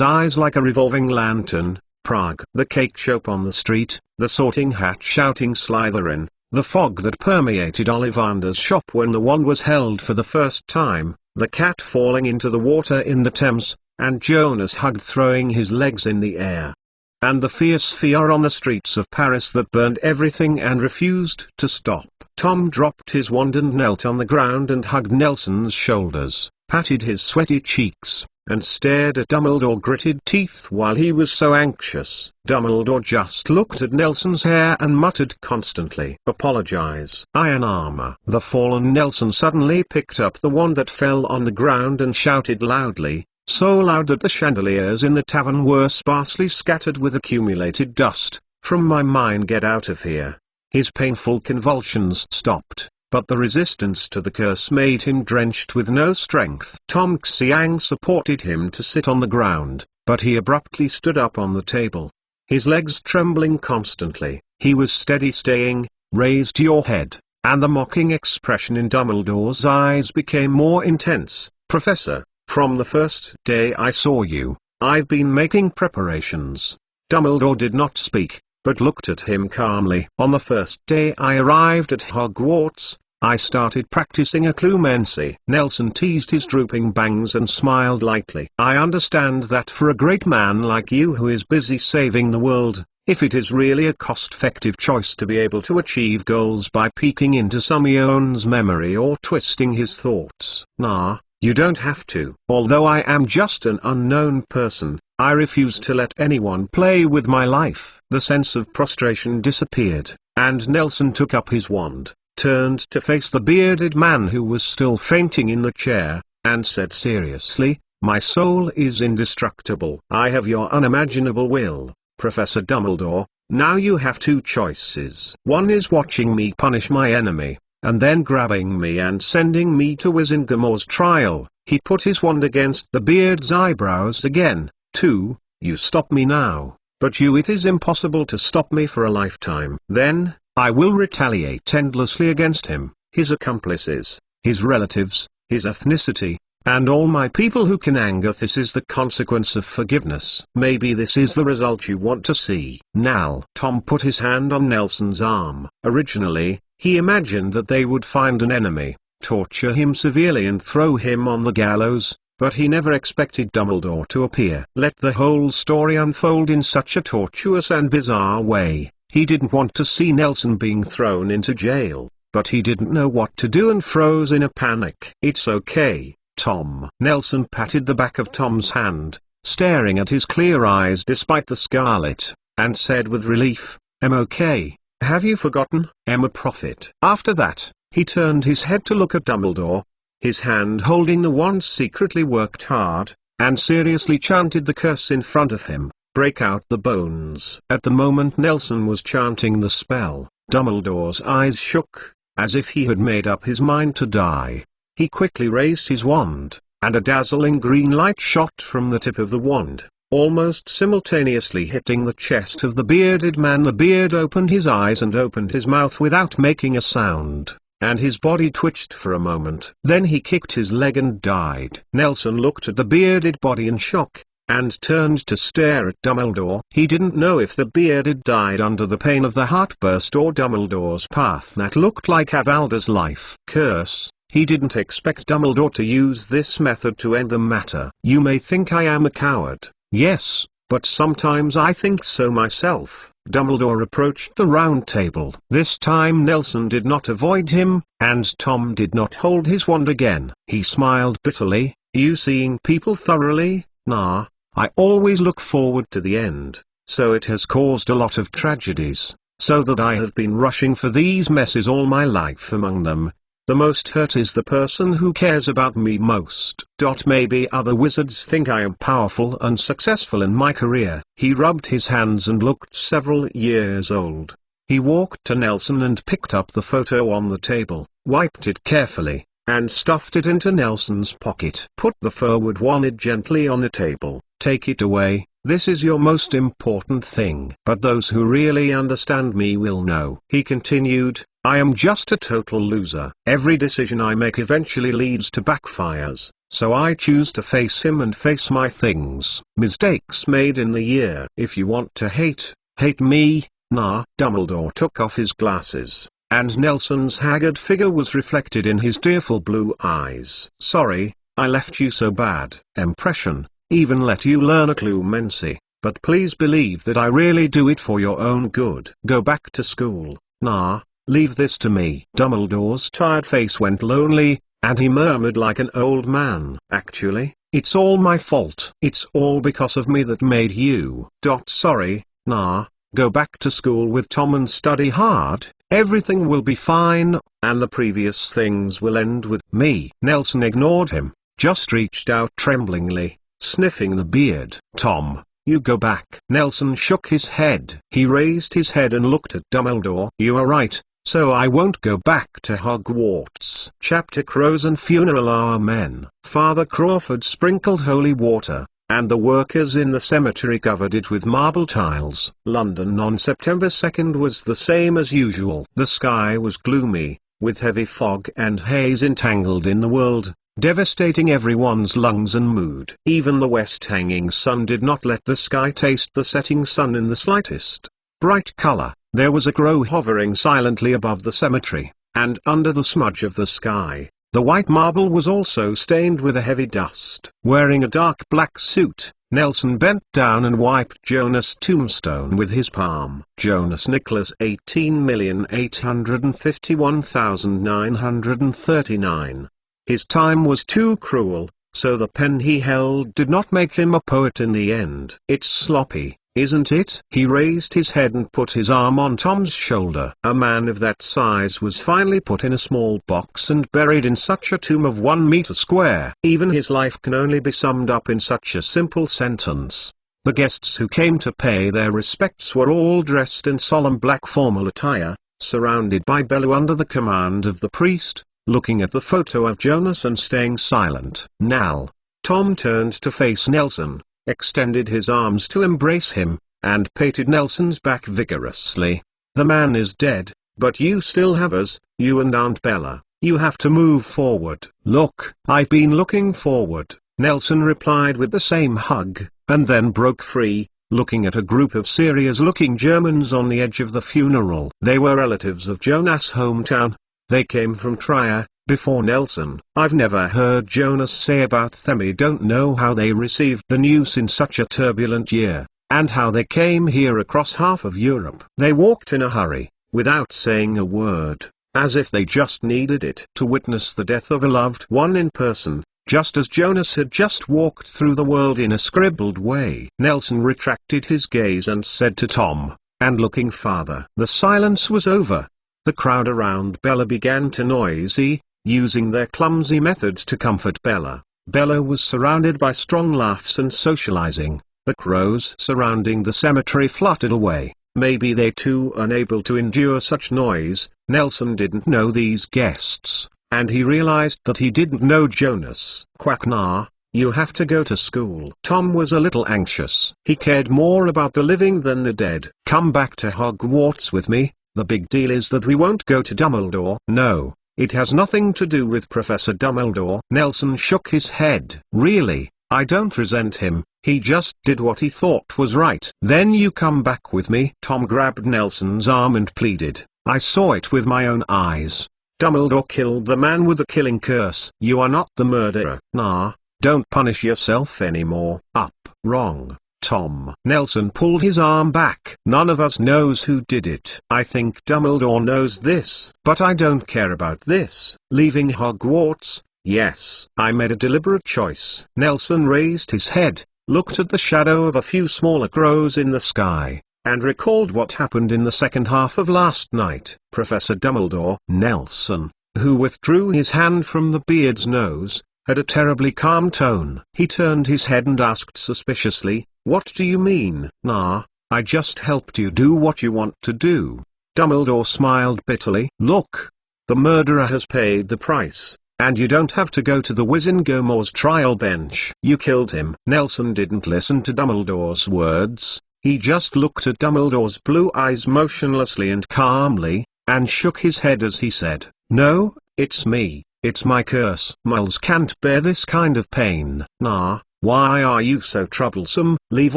eyes like a revolving lantern. Prague. The cake shop on the street, the Sorting Hat shouting Slytherin, the fog that permeated Ollivander's shop when the wand was held for the first time, the cat falling into the water in the Thames, and Jonas hugged throwing his legs in the air. And the fierce fear on the streets of Paris that burned everything and refused to stop. Tom dropped his wand and knelt on the ground and hugged Nelson's shoulders, patted his sweaty cheeks, and stared at Dumbledore gritted teeth while he was so anxious. Dumbledore just looked at Nelson's hair and muttered constantly, "Apologize." Iron armor. The fallen Nelson suddenly picked up the wand that fell on the ground and shouted loudly, so loud that the chandeliers in the tavern were sparsely scattered with accumulated dust, "From my mind, get out of here." His painful convulsions stopped, but the resistance to the curse made him drenched with no strength. Tom Xiang supported him to sit on the ground, but he abruptly stood up on the table. His legs trembling constantly, he was steady staying, "Raised your head," and the mocking expression in Dumbledore's eyes became more intense. "Professor, from the first day I saw you, I've been making preparations." Dumbledore did not speak, but looked at him calmly. "On the first day I arrived at Hogwarts, I started practicing occlumency." Nelson teased his drooping bangs and smiled lightly. "I understand that for a great man like you who is busy saving the world, if it is really a cost-effective choice to be able to achieve goals by peeking into someone's memory or twisting his thoughts. Nah, you don't have to. Although I am just an unknown person, I refuse to let anyone play with my life." The sense of prostration disappeared, and Nelson took up his wand, turned to face the bearded man who was still fainting in the chair, and said seriously, "My soul is indestructible. I have your unimaginable will, Professor Dumbledore. Now you have two choices. One is watching me punish my enemy, and then grabbing me and sending me to Wizengamore's trial." He put his wand against the beard's eyebrows again. "Two, you stop me now, but it is impossible to stop me for a lifetime. Then, I will retaliate endlessly against him, his accomplices, his relatives, his ethnicity, and all my people who can anger. This is the consequence of forgiveness. Maybe this is the result you want to see." Now, Tom put his hand on Nelson's arm. Originally, he imagined that they would find an enemy, torture him severely and throw him on the gallows, but he never expected Dumbledore to appear. Let the whole story unfold in such a tortuous and bizarre way. He didn't want to see Nelson being thrown into jail, but he didn't know what to do and froze in a panic. "It's okay, Tom." Nelson patted the back of Tom's hand, staring at his clear eyes despite the scarlet, and said with relief, "I'm okay. Have you forgotten? I'm a prophet." After that, he turned his head to look at Dumbledore. His hand holding the wand secretly worked hard, and seriously chanted the curse in front of him, "Break out the bones." At the moment Nelson was chanting the spell, Dumbledore's eyes shook, as if he had made up his mind to die. He quickly raised his wand, and a dazzling green light shot from the tip of the wand, almost simultaneously hitting the chest of the bearded man. The beard opened his eyes and opened his mouth without making a sound, and his body twitched for a moment. Then he kicked his leg and died. Nelson looked at the bearded body in shock, and turned to stare at Dumbledore. He didn't know if the bearded died under the pain of the heartburst or Dumbledore's path that looked like Avalda's life curse. He didn't expect Dumbledore to use this method to end the matter. "You may think I am a coward, yes, but sometimes I think so myself." Dumbledore approached the round table. This time Nelson did not avoid him, and Tom did not hold his wand again. He smiled bitterly. "You seeing people thoroughly? Nah, I always look forward to the end, so it has caused a lot of tragedies, so that I have been rushing for these messes all my life. Among them, the most hurt is the person who cares about me most. Maybe other wizards think I am powerful and successful in my career." He rubbed his hands and looked several years old. He walked to Nelson and picked up the photo on the table, wiped it carefully, and stuffed it into Nelson's pocket. "Put the forward wand gently on the table. Take it away. This is your most important thing. But those who really understand me will know," he continued, "I am just a total loser. Every decision I make eventually leads to backfires, so I choose to face him and face my things. Mistakes made in the year. If you want to hate, hate me." Nah. Dumbledore took off his glasses, and Nelson's haggard figure was reflected in his tearful blue eyes. "Sorry, I left you so bad impression, even let you learn a clumency, but please believe that I really do it for your own good. Go back to school. Nah. Leave this to me." Dumbledore's tired face went lonely, and he murmured like an old man, "Actually, it's all my fault. It's all because of me that made you. Sorry. Nah. Go back to school with Tom and study hard. Everything will be fine, and the previous things will end with me." Nelson ignored him, just reached out tremblingly, sniffing the beard. "Tom, you go back." Nelson shook his head. He raised his head and looked at Dumbledore. "You are right. So I won't go back to Hogwarts." Chapter Crows and Funeral. Amen. Father Crawford sprinkled holy water, and the workers in the cemetery covered it with marble tiles. London on September 2nd was the same as usual. The sky was gloomy, with heavy fog and haze entangled in the world, devastating everyone's lungs and mood. Even the west-hanging sun did not let the sky taste the setting sun in the slightest bright color. There was a crow hovering silently above the cemetery, and under the smudge of the sky, the white marble was also stained with a heavy dust. Wearing a dark black suit, Nelson bent down and wiped Jonas' tombstone with his palm. Jonas Nicholas 18,851,939. His time was too cruel, so the pen he held did not make him a poet in the end. "It's sloppy, isn't it?" He raised his head and put his arm on Tom's shoulder. A man of that size was finally put in a small box and buried in such a tomb of 1 meter square. Even his life can only be summed up in such a simple sentence. The guests who came to pay their respects were all dressed in solemn black formal attire, surrounded by Bellu under the command of the priest, looking at the photo of Jonas and staying silent. "Now." Tom turned to face Nelson, extended his arms to embrace him, and patted Nelson's back vigorously. "The man is dead, but you still have us, you and Aunt Bella. You have to move forward." "Look, I've been looking forward," Nelson replied with the same hug, and then broke free, looking at a group of serious-looking Germans on the edge of the funeral. They were relatives of Jonas' hometown. They came from Trier, before Nelson. "I've never heard Jonas say about them. I don't know how they received the news in such a turbulent year, and how they came here across half of Europe." They walked in a hurry, without saying a word, as if they just needed it. To witness the death of a loved one in person, just as Jonas had just walked through the world in a scribbled way. Nelson retracted his gaze and said to Tom, "And looking farther." The silence was over. The crowd around Bella began to noisy, using their clumsy methods to comfort Bella. Bella was surrounded by strong laughs and socializing. The crows surrounding the cemetery fluttered away. Maybe they too unable to endure such noise. Nelson didn't know these guests, and he realized that he didn't know Jonas. "Quack, nah, you have to go to school." Tom was a little anxious. He cared more about the living than the dead. "Come back to Hogwarts with me. The big deal is that we won't go to Dumbledore." "No, it has nothing to do with Professor Dumbledore." Nelson shook his head. "Really, I don't resent him. He just did what he thought was right." "Then you come back with me." Tom grabbed Nelson's arm and pleaded. "I saw it with my own eyes. Dumbledore killed the man with the killing curse." "You are not the murderer." "Nah, don't punish yourself anymore." "Up." "Wrong, Tom." Nelson pulled his arm back. "None of us knows who did it. I think Dumbledore knows this. But I don't care about this." "Leaving Hogwarts?" "Yes." "I made a deliberate choice." Nelson raised his head, looked at the shadow of a few smaller crows in the sky, and recalled what happened in the second half of last night. Professor Dumbledore. Nelson, who withdrew his hand from the beard's nose, had a terribly calm tone. He turned his head and asked suspiciously, "What do you mean?" "Nah, I just helped you do what you want to do." Dumbledore smiled bitterly. "Look, the murderer has paid the price, and you don't have to go to the Wizengamot's trial bench." "You killed him." Nelson didn't listen to Dumbledore's words. He just looked at Dumbledore's blue eyes motionlessly and calmly, and shook his head as he said, "No, it's me. It's my curse. Muggles can't bear this kind of pain." "Nah, why are you so troublesome?" "Leave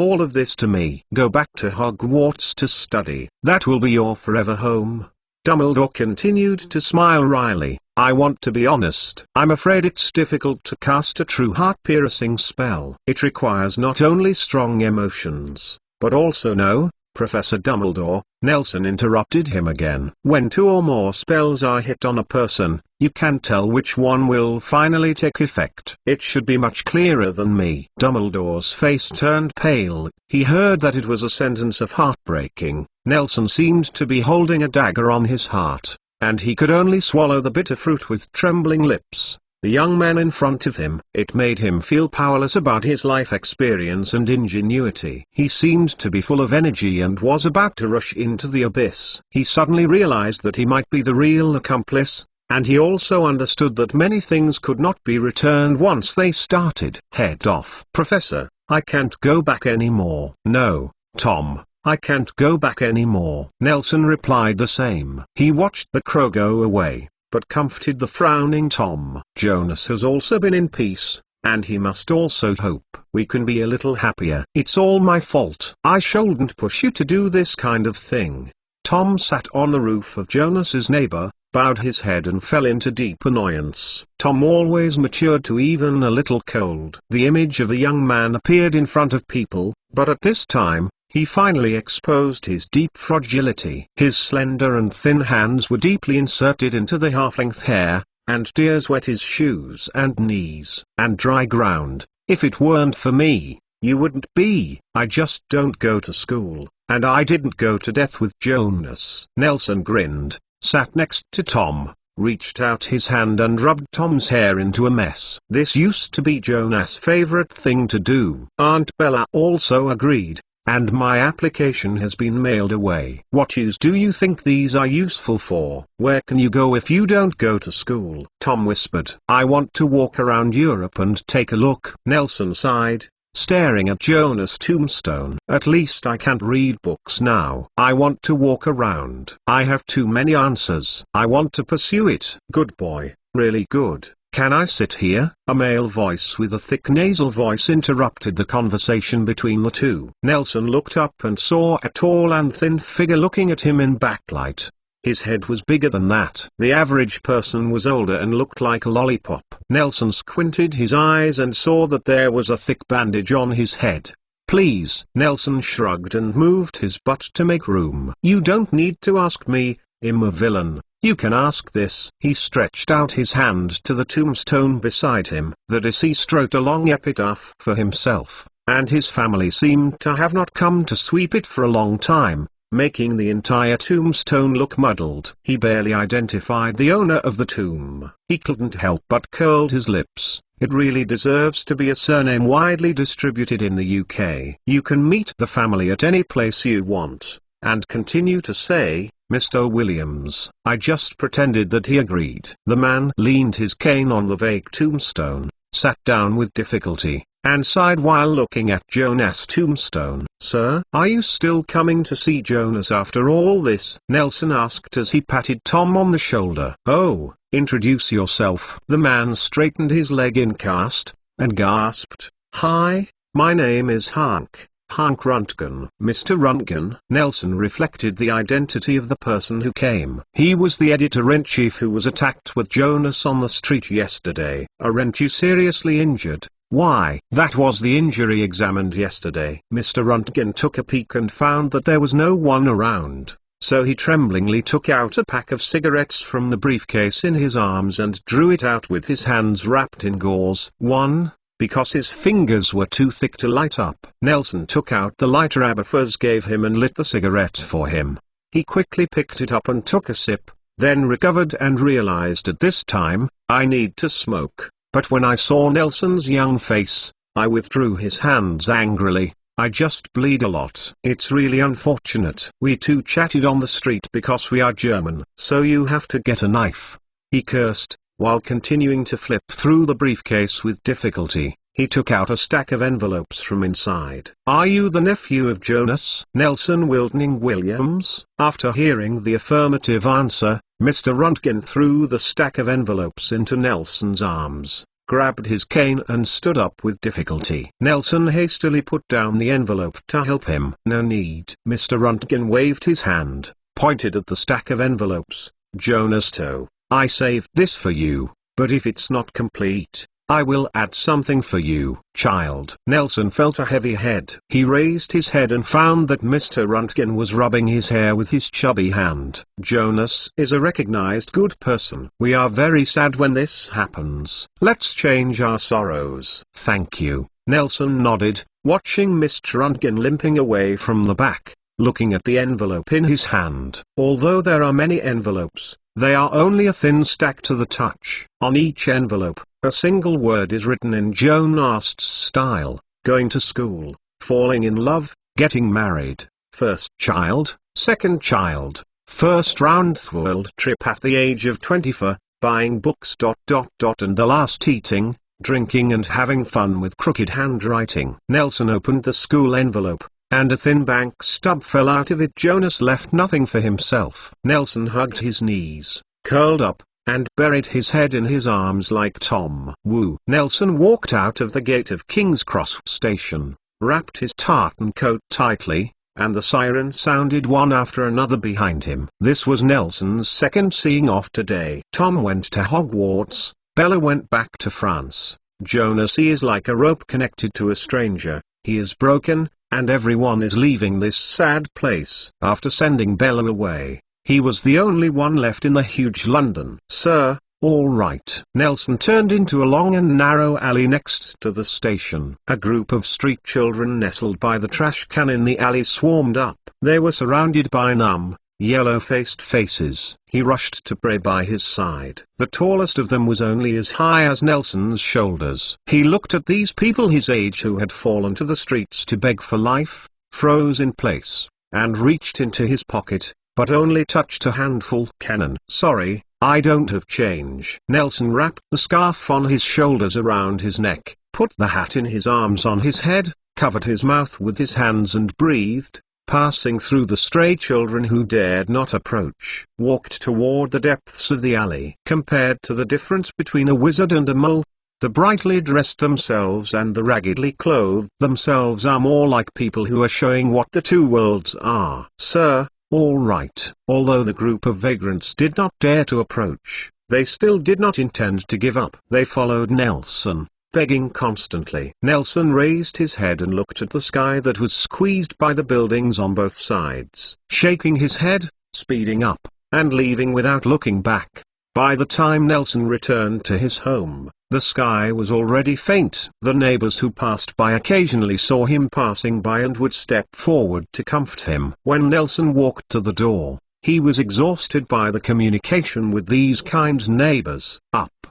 all of this to me. Go back to Hogwarts to study. That will be your forever home." Dumbledore continued to smile wryly. "I want to be honest. I'm afraid it's difficult to cast a true heart-piercing spell. It requires not only strong emotions, but also no." "Professor Dumbledore," Nelson interrupted him again. "When two or more spells are hit on a person, you can't tell which one will finally take effect. It should be much clearer than me." Dumbledore's face turned pale. He heard that it was a sentence of heartbreaking. Nelson seemed to be holding a dagger on his heart, and he could only swallow the bitter fruit with trembling lips. The young man in front of him. It made him feel powerless about his life experience and ingenuity. He seemed to be full of energy and was about to rush into the abyss. He suddenly realized that he might be the real accomplice, and he also understood that many things could not be returned once they started. "Head off." "Professor, I can't go back anymore." "No, Tom, I can't go back anymore." Nelson replied the same. He watched the crow go away, but comforted the frowning Tom. "Jonas has also been in peace, and he must also hope we can be a little happier." "It's all my fault. I shouldn't push you to do this kind of thing." Tom sat on the roof of Jonas's neighbor, bowed his head and fell into deep annoyance. Tom always matured to even a little cold. The image of a young man appeared in front of people, but at this time, he finally exposed his deep fragility. His slender and thin hands were deeply inserted into the half-length hair, and tears wet his shoes and knees. "And dry ground. If it weren't for me, you wouldn't be." "I just don't go to school, and I didn't go to death with Jonas." Nelson grinned, sat next to Tom, reached out his hand and rubbed Tom's hair into a mess. "This used to be Jonas' favorite thing to do." Aunt Bella also agreed. "And my application has been mailed away." "What use do you think these are useful for?" "Where can you go if you don't go to school?" Tom whispered. "I want to walk around Europe and take a look." Nelson sighed, staring at Jonas' tombstone. "At least I can't read books now." "I want to walk around. I have too many answers. I want to pursue it." "Good boy, really good. Can I sit here?" A male voice with a thick nasal voice interrupted the conversation between the two. Nelson looked up and saw a tall and thin figure looking at him in backlight. His head was bigger than that. The average person was older and looked like a lollipop. Nelson squinted his eyes and saw that there was a thick bandage on his head. "Please." Nelson shrugged and moved his butt to make room. "You don't need to ask me, I'm a villain." You can ask this. He stretched out his hand to the tombstone beside him. The deceased wrote a long epitaph for himself, and his family seemed to have not come to sweep it for a long time, making the entire tombstone look muddled. He barely identified the owner of the tomb. He couldn't help but curled his lips. It really deserves to be a surname widely distributed in the UK. You can meet the family at any place you want, and continue to say, "Mr. Williams." I just pretended that he agreed. The man leaned his cane on the vague tombstone, sat down with difficulty, and sighed while looking at Jonas' tombstone. "Sir, are you still coming to see Jonas after all this?" Nelson asked as he patted Tom on the shoulder. "Oh, introduce yourself." The man straightened his leg in cast, and gasped, "Hi, my name is Hank Röntgen." "Mr. Röntgen." Nelson reflected the identity of the person who came. He was the editor-in-chief who was attacked with Jonas on the street yesterday. "Aren't you seriously injured?" "Why, that was the injury examined yesterday." Mr. Röntgen took a peek and found that there was no one around, so he tremblingly took out a pack of cigarettes from the briefcase in his arms and drew it out with his hands wrapped in gauze. One, because his fingers were too thick to light up. Nelson took out the lighter Aberfuzz gave him and lit the cigarette for him. He quickly picked it up and took a sip, then recovered and realized at this time, "I need to smoke." But when I saw Nelson's young face, I withdrew his hands angrily. "I just bleed a lot." "It's really unfortunate. We two chatted on the street because we are German, so you have to get a knife," he cursed, while continuing to flip through the briefcase with difficulty. He took out a stack of envelopes from inside. "Are you the nephew of Jonas?" Nelson Wilding Williams. After hearing the affirmative answer, Mr. Röntgen threw the stack of envelopes into Nelson's arms, grabbed his cane and stood up with difficulty. Nelson hastily put down the envelope to help him. "No need." Mr. Röntgen waved his hand, pointed at the stack of envelopes. "Jonas Toe, I saved this for you, but if it's not complete, I will add something for you, child." Nelson felt a heavy head. He raised his head and found that Mr. Röntgen was rubbing his hair with his chubby hand. "Jonas is a recognized good person. We are very sad when this happens. Let's change our sorrows." "Thank you." Nelson nodded, watching Mr. Röntgen limping away from the back, looking at the envelope in his hand. Although there are many envelopes, they are only a thin stack to the touch. On each envelope, a single word is written in Jonas' style: going to school, falling in love, getting married, first child, second child, first round world trip at the age of 24, buying books ... and the last eating, drinking and having fun with crooked handwriting. Nelson opened the school envelope, and a thin bank stub fell out of it. Jonas left nothing for himself. Nelson hugged his knees, curled up, and buried his head in his arms like Tom. Woo! Nelson walked out of the gate of King's Cross Station, wrapped his tartan coat tightly, and the siren sounded one after another behind him. This was Nelson's second seeing off today. Tom went to Hogwarts, Bella went back to France. Jonas is like a rope connected to a stranger. He is broken, and everyone is leaving this sad place. After sending Bella away, he was the only one left in the huge London. "Sir, all right." Nelson turned into a long and narrow alley next to the station. A group of street children nestled by the trash can in the alley swarmed up. They were surrounded by numb, yellow-faced faces. He rushed to pray by his side. The tallest of them was only as high as Nelson's shoulders. He looked at these people his age who had fallen to the streets to beg for life, froze in place, and reached into his pocket, but only touched a handful. "Cannon. Sorry, I don't have change." Nelson wrapped the scarf on his shoulders around his neck, put the hat in his arms on his head, covered his mouth with his hands and breathed, passing through the stray children who dared not approach, walked toward the depths of the alley. Compared to the difference between a wizard and a mole, the brightly dressed themselves and the raggedly clothed themselves are more like people who are showing what the two worlds are. "Sir, all right." Although the group of vagrants did not dare to approach, they still did not intend to give up. They followed Nelson, begging constantly. Nelson raised his head and looked at the sky that was squeezed by the buildings on both sides. Shaking his head, speeding up, and leaving without looking back. By the time Nelson returned to his home, the sky was already faint. The neighbors who passed by occasionally saw him passing by and would step forward to comfort him. When Nelson walked to the door, he was exhausted by the communication with these kind neighbors.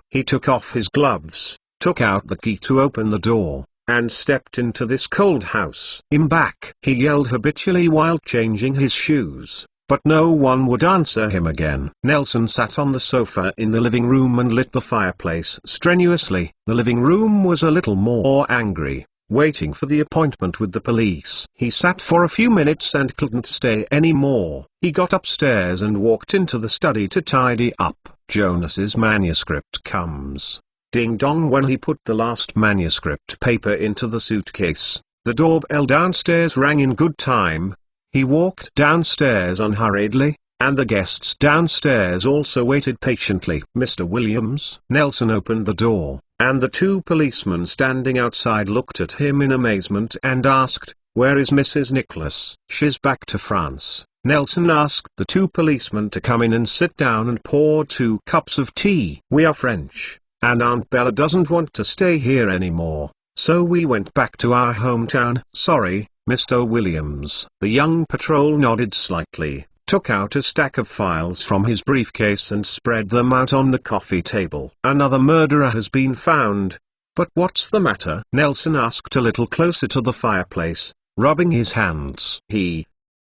He took off his gloves, took out the key to open the door, and stepped into this cold house. Back, he yelled habitually while changing his shoes. But no one would answer him again. Nelson sat on the sofa in the living room and lit the fireplace strenuously. The living room was a little more angry, waiting for the appointment with the police. He sat for a few minutes and couldn't stay any more. He got upstairs and walked into the study to tidy up. Jonas's manuscript comes. Ding dong. When he put the last manuscript paper into the suitcase, the doorbell downstairs rang in good time. He walked downstairs unhurriedly, and the guests downstairs also waited patiently. Mr. Williams. Nelson opened the door, and the two policemen standing outside looked at him in amazement and asked, "Where is Mrs. Nicholas?" "She's back to France." Nelson asked the two policemen to come in and sit down and pour 2 cups of tea. "We are French, and Aunt Bella doesn't want to stay here anymore, so we went back to our hometown." "Sorry, Mr. Williams." The young patrol nodded slightly, took out a stack of files from his briefcase and spread them out on the coffee table. "Another murderer has been found." "But what's the matter?" Nelson asked a little closer to the fireplace, rubbing his hands.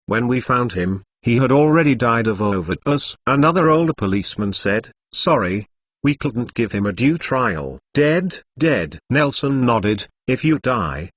"When we found him, he had already died of overdose." Another older policeman said, "Sorry, we couldn't give him a due trial." "Dead?" "Dead." Nelson nodded. "If you die,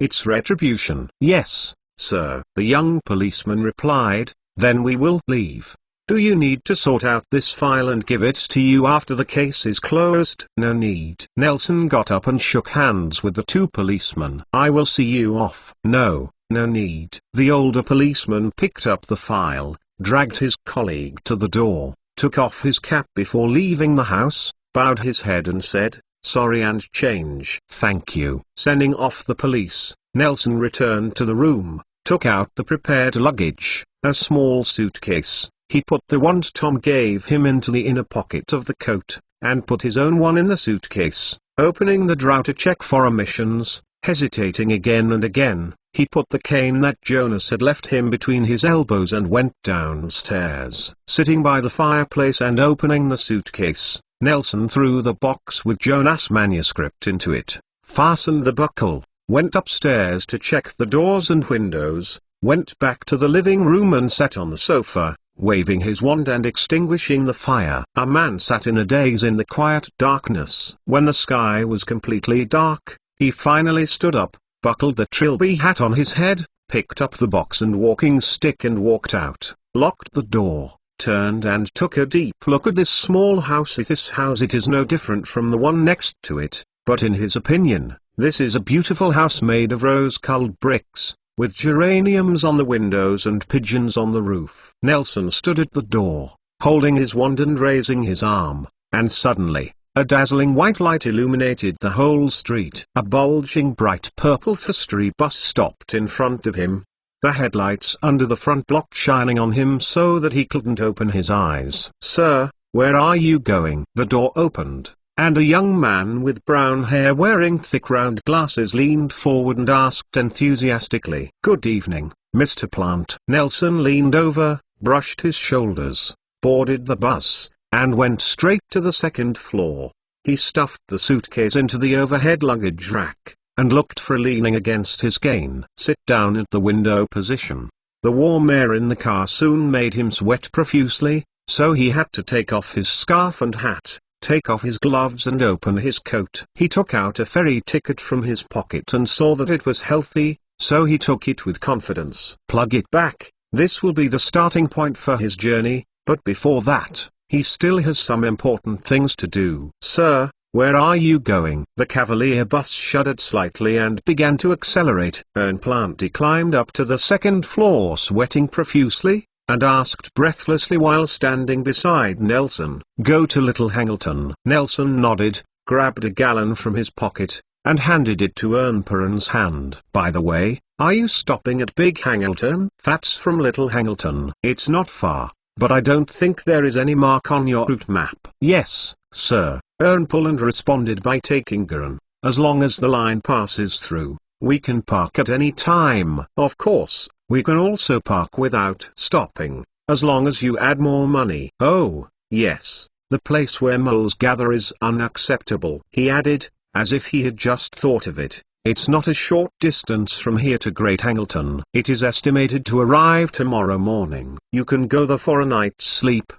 it's retribution." "Yes, sir," the young policeman replied. "Then we will leave. Do you need to sort out this file and give it to you after the case is closed?" "No need." Nelson got up and shook hands with the two policemen. "I will see you off." No need." The older policeman picked up the file, dragged his colleague to the door, took off his cap before leaving the house, bowed his head and said, "Sorry and change." "Thank you." Sending off the police, Nelson returned to the room, took out the prepared luggage, a small suitcase. He put the one Tom gave him into the inner pocket of the coat, and put his own one in the suitcase. Opening the drawer to check for omissions, hesitating again and again, he put the cane that Jonas had left him between his elbows and went downstairs. Sitting by the fireplace and opening the suitcase, Nelson threw the box with Jonas' manuscript into it, fastened the buckle, went upstairs to check the doors and windows, went back to the living room and sat on the sofa, waving his wand and extinguishing the fire. A man sat in a daze in the quiet darkness. When the sky was completely dark, he finally stood up, buckled the trilby hat on his head, picked up the box and walking stick and walked out, locked the door, turned and took a deep look at this small house. This house, it is no different from the one next to it, but in his opinion, this is a beautiful house made of rose-colored bricks, with geraniums on the windows and pigeons on the roof. Nelson stood at the door, holding his wand and raising his arm, and suddenly, a dazzling white light illuminated the whole street. A bulging bright purple history bus stopped in front of him, the headlights under the front block shining on him so that he couldn't open his eyes. "Sir, where are you going?" The door opened, and a young man with brown hair wearing thick round glasses leaned forward and asked enthusiastically, "Good evening, Mr. Plant." Nelson leaned over, brushed his shoulders, boarded the bus, and went straight to the second floor. He stuffed the suitcase into the overhead luggage rack, and looked for leaning against his cane. Sit down at the window position. The warm air in the car soon made him sweat profusely, so he had to take off his scarf and hat, take off his gloves and open his coat. He took out a ferry ticket from his pocket and saw that it was healthy, so he took it with confidence. Plug it back. This will be the starting point for his journey, but before that, he still has some important things to do. "Sir, where are you going?" The Cavalier bus shuddered slightly and began to accelerate. Plant climbed up to the second floor sweating profusely, and asked breathlessly while standing beside Nelson, "Go to Little Hangleton." Nelson nodded, grabbed a gallon from his pocket, and handed it to Ernperan's hand. "By the way, are you stopping at Big Hangleton?" "That's from Little Hangleton. It's not far. but I don't think there is any mark on your route map. Yes, sir, Ernpoland responded by taking Gurren. As long as the line passes through, we can park at any time. Of course, we can also park without stopping, as long as you add more money. Oh, yes, the place where moles gather is unacceptable, he added, as if he had just thought of it. It's not a short distance from here to Great Angleton. It is estimated to arrive tomorrow morning. You can go there for a night's sleep.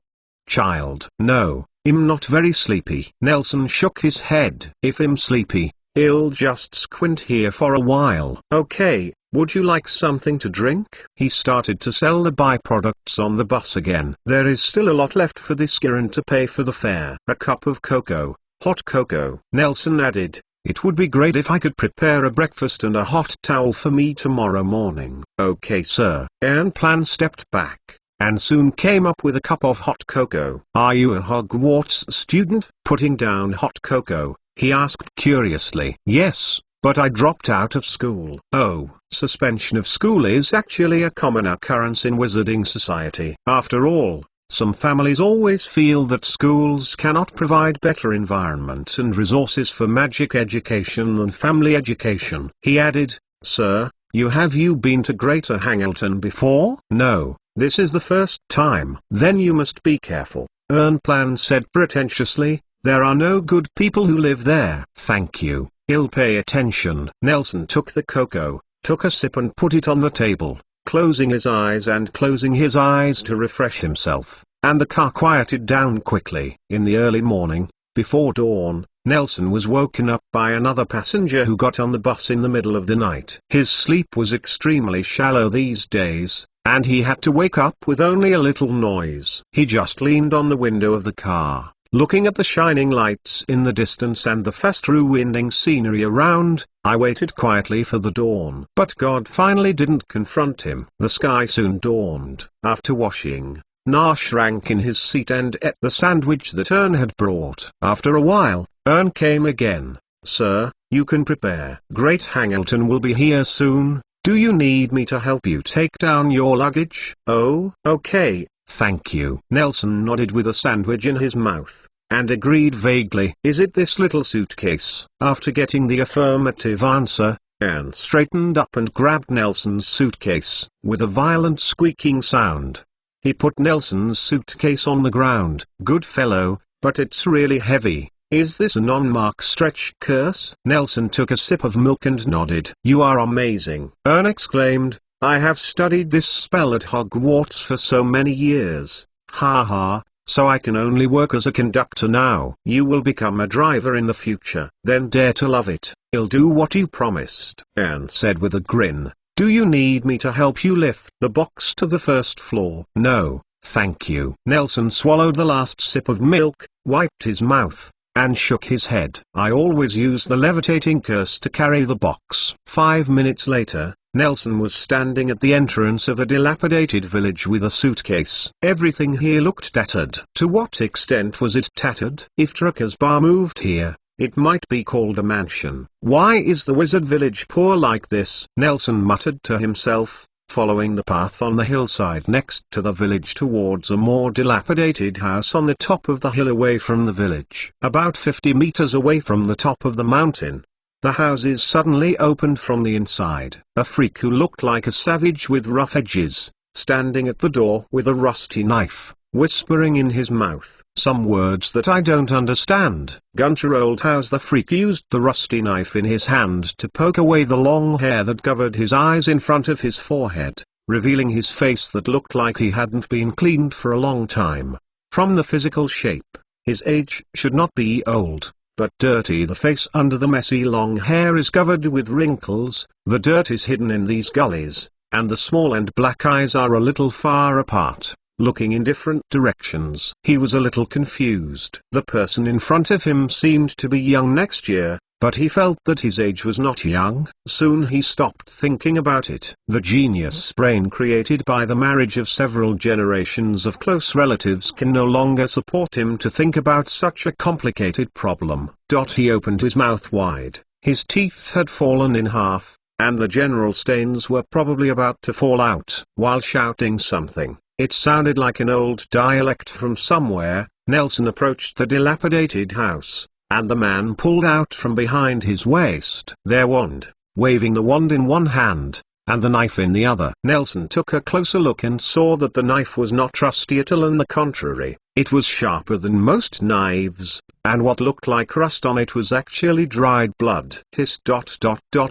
Child. No, I'm not very sleepy. Nelson shook his head. If I'm sleepy, I'll just squint here for a while. Okay, would you like something to drink? He started to sell the byproducts on the bus again. There is still a lot left for this Gurren to pay for the fare. A cup of cocoa, hot cocoa. Nelson added, it would be great if I could prepare a breakfast and a hot towel for me tomorrow morning. Okay, sir. Ernplan stepped back, and soon came up with a cup of hot cocoa. Are you a Hogwarts student? Putting down hot cocoa, he asked curiously. Yes, but I dropped out of school. Oh, suspension of school is actually a common occurrence in Wizarding Society. After all, some families always feel that schools cannot provide better environment and resources for magic education than family education. He added, Sir, have you been to Greater Hangleton before? No, this is the first time. Then you must be careful, Ernplan said pretentiously, there are no good people who live there. Thank you, I'll pay attention. Nelson took the cocoa, took a sip and put it on the table, closing his eyes to refresh himself, and the car quieted down quickly. In the early morning, before dawn, Nelson was woken up by another passenger who got on the bus in the middle of the night. His sleep was extremely shallow these days, and he had to wake up with only a little noise. He just leaned on the window of the car, looking at the shining lights in the distance and the fast-winding scenery around. I waited quietly for the dawn. But God finally didn't confront him. The sky soon dawned. After washing, Nar shrank in his seat and ate the sandwich that Ern had brought. After a while, Ern came again. Sir, you can prepare. Great Hangleton will be here soon. Do you need me to help you take down your luggage? Oh, okay, thank you. Nelson nodded with a sandwich in his mouth, and agreed vaguely. Is it this little suitcase? After getting the affirmative answer, Ern straightened up and grabbed Nelson's suitcase. With a violent squeaking sound, he put Nelson's suitcase on the ground. Good fellow, but it's really heavy. Is this a non-mark stretch curse? Nelson took a sip of milk and nodded. You are amazing, Ern exclaimed. I have studied this spell at Hogwarts for so many years. Ha ha, so I can only work as a conductor now. You will become a driver in the future. Then dare to love it. I'll do what you promised, Ern said with a grin. Do you need me to help you lift the box to the first floor? No, thank you. Nelson swallowed the last sip of milk, wiped his mouth, and shook his head. I always use the levitating curse to carry the box. 5 minutes later, Nelson was standing at the entrance of a dilapidated village with a suitcase. Everything here looked tattered. To what extent was it tattered? If Dracula's bar moved here, it might be called a mansion. Why is the wizard village poor like this? Nelson muttered to himself, following the path on the hillside next to the village towards a more dilapidated house on the top of the hill away from the village. About 50 meters away from the top of the mountain, the houses suddenly opened from the inside. A freak who looked like a savage with rough edges, standing at the door with a rusty knife, whispering in his mouth some words that I don't understand. Gunter Oldhouse the freak used the rusty knife in his hand to poke away the long hair that covered his eyes in front of his forehead, revealing his face that looked like he hadn't been cleaned for a long time. From the physical shape, his age should not be old, but dirty. The face under the messy long hair is covered with wrinkles, the dirt is hidden in these gullies, and the small and black eyes are a little far apart, looking in different directions. He was a little confused. The person in front of him seemed to be young next year, but he felt that his age was not young. Soon he stopped thinking about it. The genius brain created by the marriage of several generations of close relatives can no longer support him to think about such a complicated problem. He opened his mouth wide. His teeth had fallen in half, and the general stains were probably about to fall out. While shouting something, It sounded like an old dialect from somewhere. Nelson approached the dilapidated house, and the man pulled out from behind his waist their wand, waving the wand in one hand, and the knife in the other. Nelson took a closer look and saw that the knife was not rusty at all, on the contrary, it was sharper than most knives, and what looked like rust on it was actually dried blood. Hiss.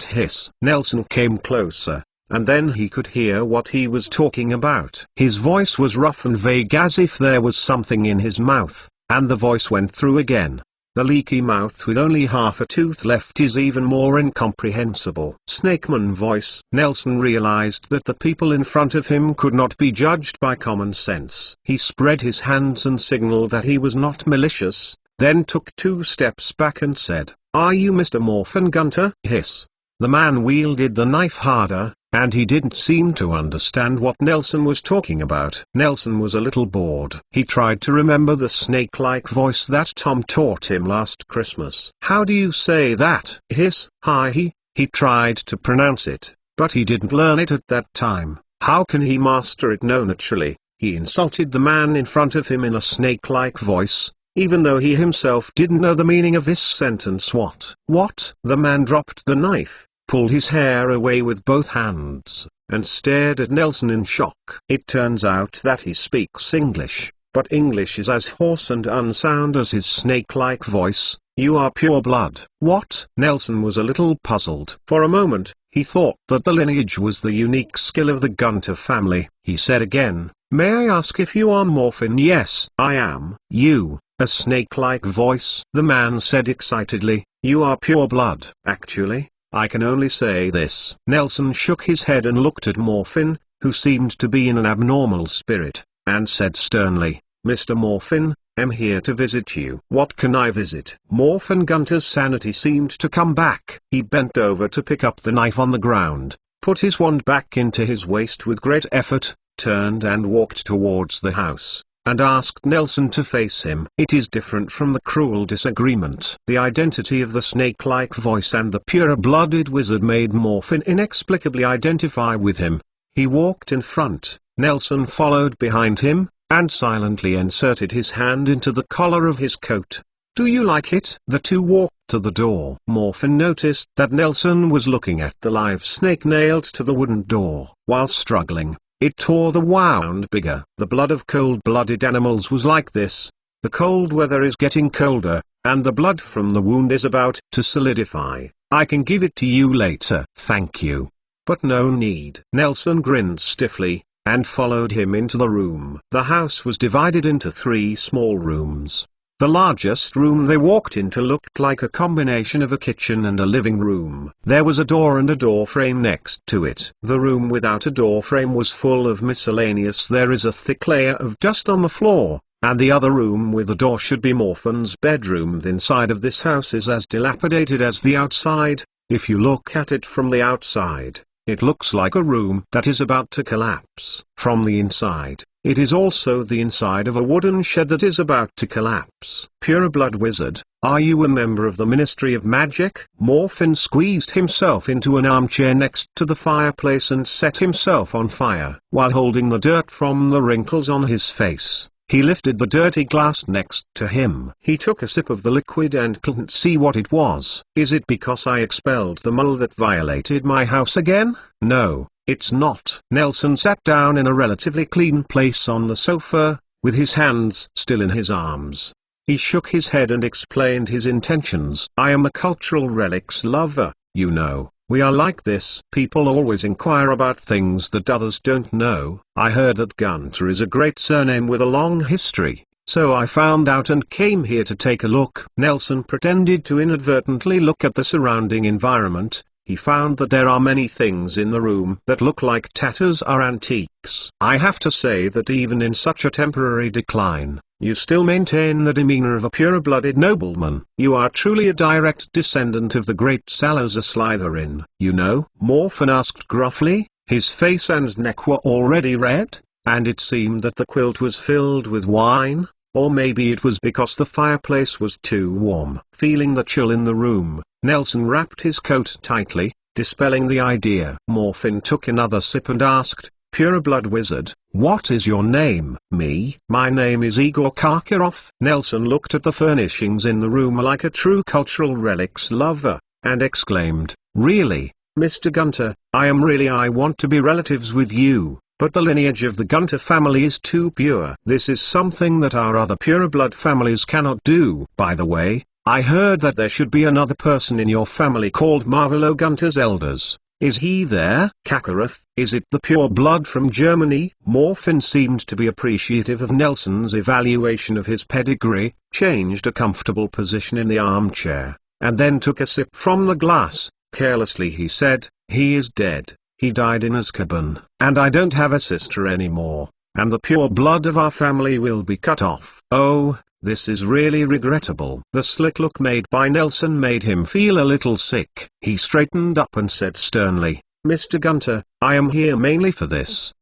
Hiss. Nelson came closer, and then he could hear what he was talking about. His voice was rough and vague, as if there was something in his mouth, and the voice went through again. The leaky mouth with only half a tooth left is even more incomprehensible. Snakeman voice. Nelson realized that the people in front of him could not be judged by common sense. He spread his hands and signaled that he was not malicious, then took 2 steps back and said, "Are you Mr. Morphin Gunter?" Hiss. The man wielded the knife harder, and he didn't seem to understand what Nelson was talking about. Nelson was a little bored. He tried to remember the snake-like voice that Tom taught him last Christmas. "How do you say that?" Hiss. "Hi." He tried to pronounce it, but he didn't learn it at that time. How can he master it? No, naturally, he insulted the man in front of him in a snake-like voice, even though he himself didn't know the meaning of this sentence. What? The man dropped the knife, pulled his hair away with both hands, and stared at Nelson in shock. It turns out that he speaks English, but English is as hoarse and unsound as his snake-like voice. "You are pure blood." What? Nelson was a little puzzled. For a moment, he thought that the lineage was the unique skill of the Gunter family. He said again, "May I ask if you are Morphin?" "Yes, I am." "You?" A snake-like voice. The man said excitedly, "You are pure blood." "Actually, I can only say this." Nelson shook his head and looked at Morphin, who seemed to be in an abnormal spirit, and said sternly, "Mr. Morphin, I'm here to visit you." "What can I visit?" Morphin Gunter's sanity seemed to come back. He bent over to pick up the knife on the ground, put his wand back into his waist with great effort, turned and walked towards the house, and asked Nelson to face him. It is different from the cruel disagreement. The identity of the snake-like voice and the pure-blooded wizard made Morphin inexplicably identify with him. He walked in front, Nelson followed behind him, and silently inserted his hand into the collar of his coat. "Do you like it?" The two walked to the door. Morphin noticed that Nelson was looking at the live snake nailed to the wooden door. While struggling, it tore the wound bigger. The blood of cold-blooded animals was like this. The cold weather is getting colder, and the blood from the wound is about to solidify. "I can give it to you later." "Thank you. But no need." Nelson grinned stiffly, and followed him into the room. The house was divided into 3 small rooms. The largest room they walked into looked like a combination of a kitchen and a living room. There was a door and a door frame next to it. The room without a door frame was full of miscellaneous. There is a thick layer of dust on the floor, and the other room with a door should be Morphin's bedroom. The inside of this house is as dilapidated as the outside. If you look at it from the outside, it looks like a room that is about to collapse. From the inside, it is also the inside of a wooden shed that is about to collapse. "Pureblood wizard, are you a member of the Ministry of Magic?" Morphin squeezed himself into an armchair next to the fireplace and set himself on fire. While holding the dirt from the wrinkles on his face, he lifted the dirty glass next to him. He took a sip of the liquid and couldn't see what it was. "Is it because I expelled the mole that violated my house again?" "No, it's not." Nelson sat down in a relatively clean place on the sofa, with his hands still in his arms. He shook his head and explained his intentions. "I am a cultural relics lover, you know. We are like this. People always inquire about things that others don't know. I heard that Gunter is a great surname with a long history, so I found out and came here to take a look." Nelson pretended to inadvertently look at the surrounding environment. He found that there are many things in the room that look like tatters or antiques. "I have to say that even in such a temporary decline, you still maintain the demeanor of a pure-blooded nobleman. You are truly a direct descendant of the great Salazar Slytherin, you know?" Morphin asked gruffly. His face and neck were already red, and it seemed that the quilt was filled with wine, or maybe it was because the fireplace was too warm. Feeling the chill in the room, Nelson wrapped his coat tightly, dispelling the idea. Morphin took another sip and asked, Pureblood wizard, what is your name? Me? My name is Igor Karkaroff. Nelson looked at the furnishings in the room like a true cultural relics lover, and exclaimed, really, Mr. Gunter, I want to be relatives with you, but the lineage of the Gunter family is too pure. This is something that our other pureblood families cannot do. By the way, I heard that there should be another person in your family called Marvelo Gunter's elders. Is he there? Kakarov, is it the pure blood from Germany? Morphin seemed to be appreciative of Nelson's evaluation of his pedigree, changed a comfortable position in the armchair, and then took a sip from the glass. Carelessly he said, he is dead. He died in Azkaban, and I don't have a sister anymore, and the pure blood of our family will be cut off. Oh, this is really regrettable. The slick look made by Nelson made him feel a little sick. He straightened up and said sternly, Mr. Gunter, I am here mainly for this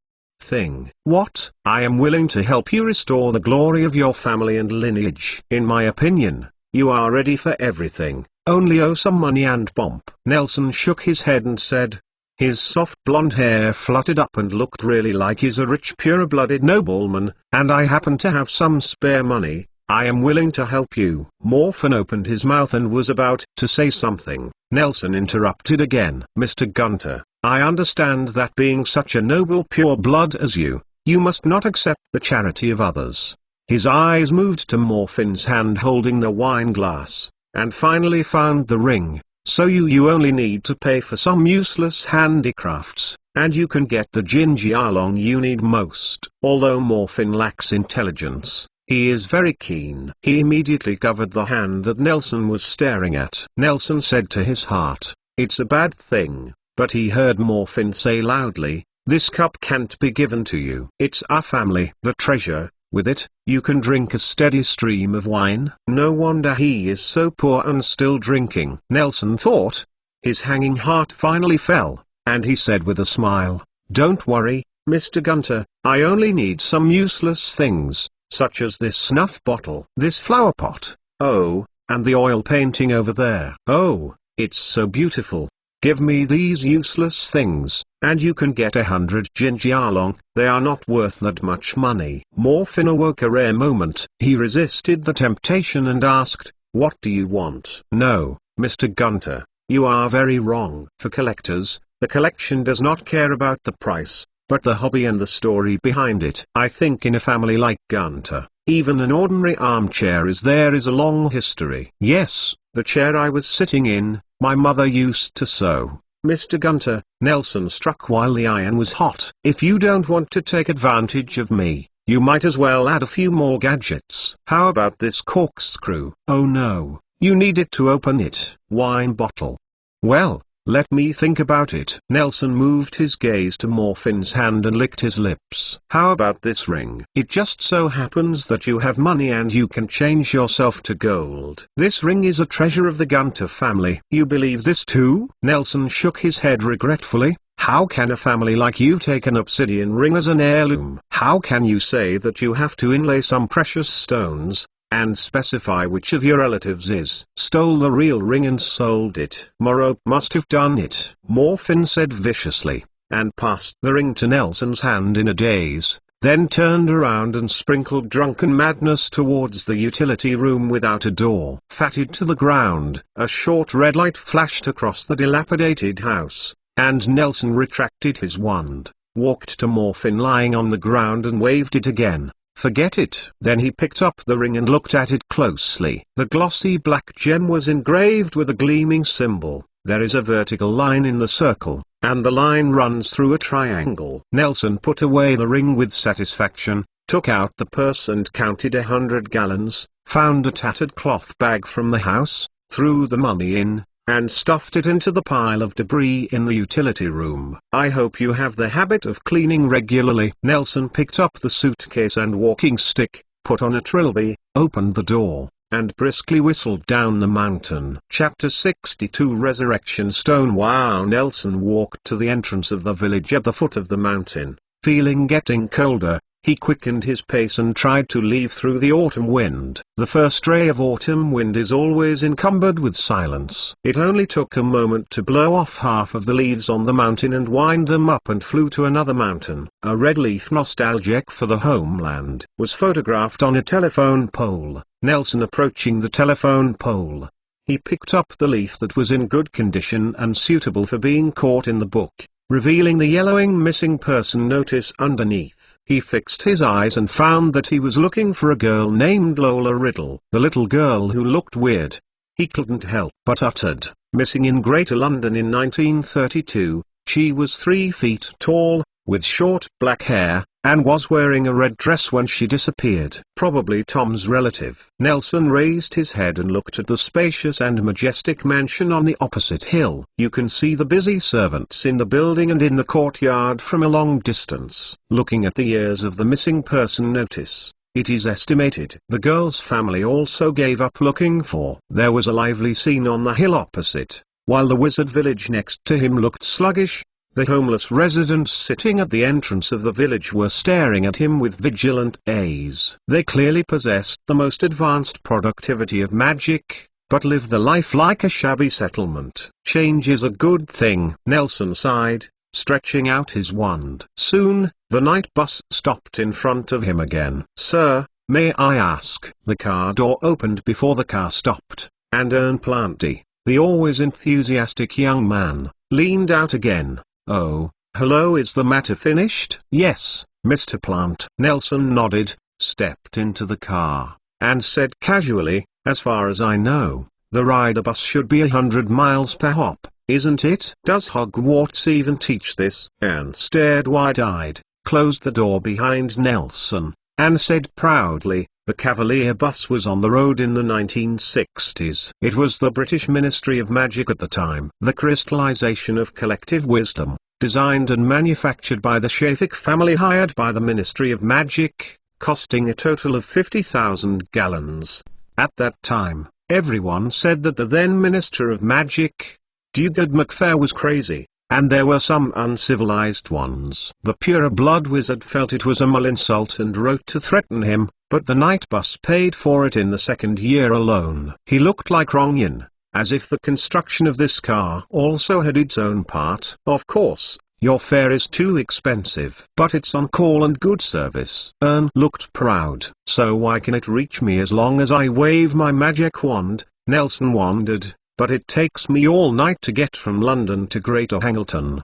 thing. What? I am willing to help you restore the glory of your family and lineage. In my opinion, you are ready for everything. Only owe some money and pomp. Nelson shook his head and said, his soft blonde hair fluttered up and looked really like he's a rich pure-blooded nobleman, and I happen to have some spare money. I am willing to help you. Morphin opened his mouth and was about to say something. Nelson interrupted again. Mr. Gunter, I understand that being such a noble pure blood as you must not accept the charity of others. His eyes moved to Morphin's hand holding the wine glass, and finally found the ring. So you only need to pay for some useless handicrafts, and you can get the Jinjialong you need most. Although Morphin lacks intelligence, he is very keen. He immediately covered the hand that Nelson was staring at. Nelson said to his heart, it's a bad thing, but he heard Morphin say loudly, this cup can't be given to you. It's our family. The treasure. With it, you can drink a steady stream of wine. No wonder he is so poor and still drinking. Nelson thought. His hanging heart finally fell, and he said with a smile, don't worry, Mr. Gunter, I only need some useless things, such as this snuff bottle, this flower pot, oh, and the oil painting over there. Oh, it's so beautiful. Give me these useless things, and you can get 100 Jinjialong. They are not worth that much money. Morphin awoke a rare moment. He resisted the temptation and asked, what do you want? No, Mr. Gunter, you are very wrong. For collectors, the collection does not care about the price, but the hobby and the story behind it. I think in a family like Gunter, even an ordinary armchair there is a long history. Yes, the chair I was sitting in, my mother used to sew. Mr. Gunter, Nelson struck while the iron was hot. If you don't want to take advantage of me, you might as well add a few more gadgets. How about this corkscrew? Oh no, you need it to open it. Wine bottle. Well, let me think about it. Nelson moved his gaze to Morphin's hand and licked his lips. How about this ring? It just so happens that you have money and you can change yourself to gold. This ring is a treasure of the Gunter family. You believe this too? Nelson shook his head regretfully. How can a family like you take an obsidian ring as an heirloom? How can you say that you have to inlay some precious stones, and specify which of your relatives stole the real ring and sold it? Morop must have done it, Morphin said viciously, and passed the ring to Nelson's hand in a daze, then turned around and sprinkled drunken madness towards the utility room without a door. Fatted to the ground, a short red light flashed across the dilapidated house, and Nelson retracted his wand, walked to Morphin lying on the ground and waved it again. Forget it. Then he picked up the ring and looked at it closely. The glossy black gem was engraved with a gleaming symbol. There is a vertical line in the circle, and the line runs through a triangle. Nelson put away the ring with satisfaction, took out the purse and counted 100 gallons, found a tattered cloth bag from the house, threw the money in, and stuffed it into the pile of debris in the utility room. I hope you have the habit of cleaning regularly. Nelson picked up the suitcase and walking stick, put on a trilby, opened the door, and briskly whistled down the mountain. Chapter 62 Resurrection Stone. Wow! Nelson walked to the entrance of the village at the foot of the mountain, feeling getting colder. He quickened his pace and tried to leave through the autumn wind. The first ray of autumn wind is always encumbered with silence. It only took a moment to blow off half of the leaves on the mountain and wind them up, and flew to another mountain. A red leaf, nostalgic for the homeland, was photographed on a telephone pole. Nelson approaching the telephone pole. He picked up the leaf that was in good condition and suitable for being caught in the book, revealing the yellowing missing person notice underneath. He fixed his eyes and found that he was looking for a girl named Lola Riddle, the little girl who looked weird. He couldn't help but uttered, missing in Greater London in 1932, she was 3 feet tall, with short black hair, and was wearing a red dress when she disappeared. Probably Tom's relative. Nelson raised his head and looked at the spacious and majestic mansion on the opposite hill. You can see the busy servants in the building and in the courtyard from a long distance. Looking at the years of the missing person notice, it is estimated the girl's family also gave up looking for. There was a lively scene on the hill opposite. While the wizard village next to him looked sluggish, the homeless residents sitting at the entrance of the village were staring at him with vigilant gaze. They clearly possessed the most advanced productivity of magic, but lived the life like a shabby settlement. Change is a good thing, Nelson sighed, stretching out his wand. Soon, the night bus stopped in front of him again. Sir, may I ask? The car door opened before the car stopped, and Ern Planty, the always enthusiastic young man, leaned out again. Oh, hello, is the matter finished? Yes, Mr. Plant. Nelson nodded, stepped into the car, and said casually, as far as I know, the rider bus should be 100 miles per hop, isn't it? Does Hogwarts even teach this? Anne stared wide-eyed, closed the door behind Nelson, and said proudly, the Cavalier bus was on the road in the 1960s. It was the British Ministry of Magic at the time. The crystallization of collective wisdom, designed and manufactured by the Shafik family hired by the Ministry of Magic, costing a total of 50,000 gallons. At that time, everyone said that the then Minister of Magic, Dugard McFair, was crazy, and there were some uncivilized ones. The pure-blood wizard felt it was a mal insult and wrote to threaten him, but the night bus paid for it in the second year alone. He looked like Ronyan, as if the construction of this car also had its own part. Of course, your fare is too expensive, but it's on call and good service. Ern looked proud. So why can it reach me as long as I wave my magic wand? Nelson wondered. But it takes me all night to get from London to Greater Hangleton.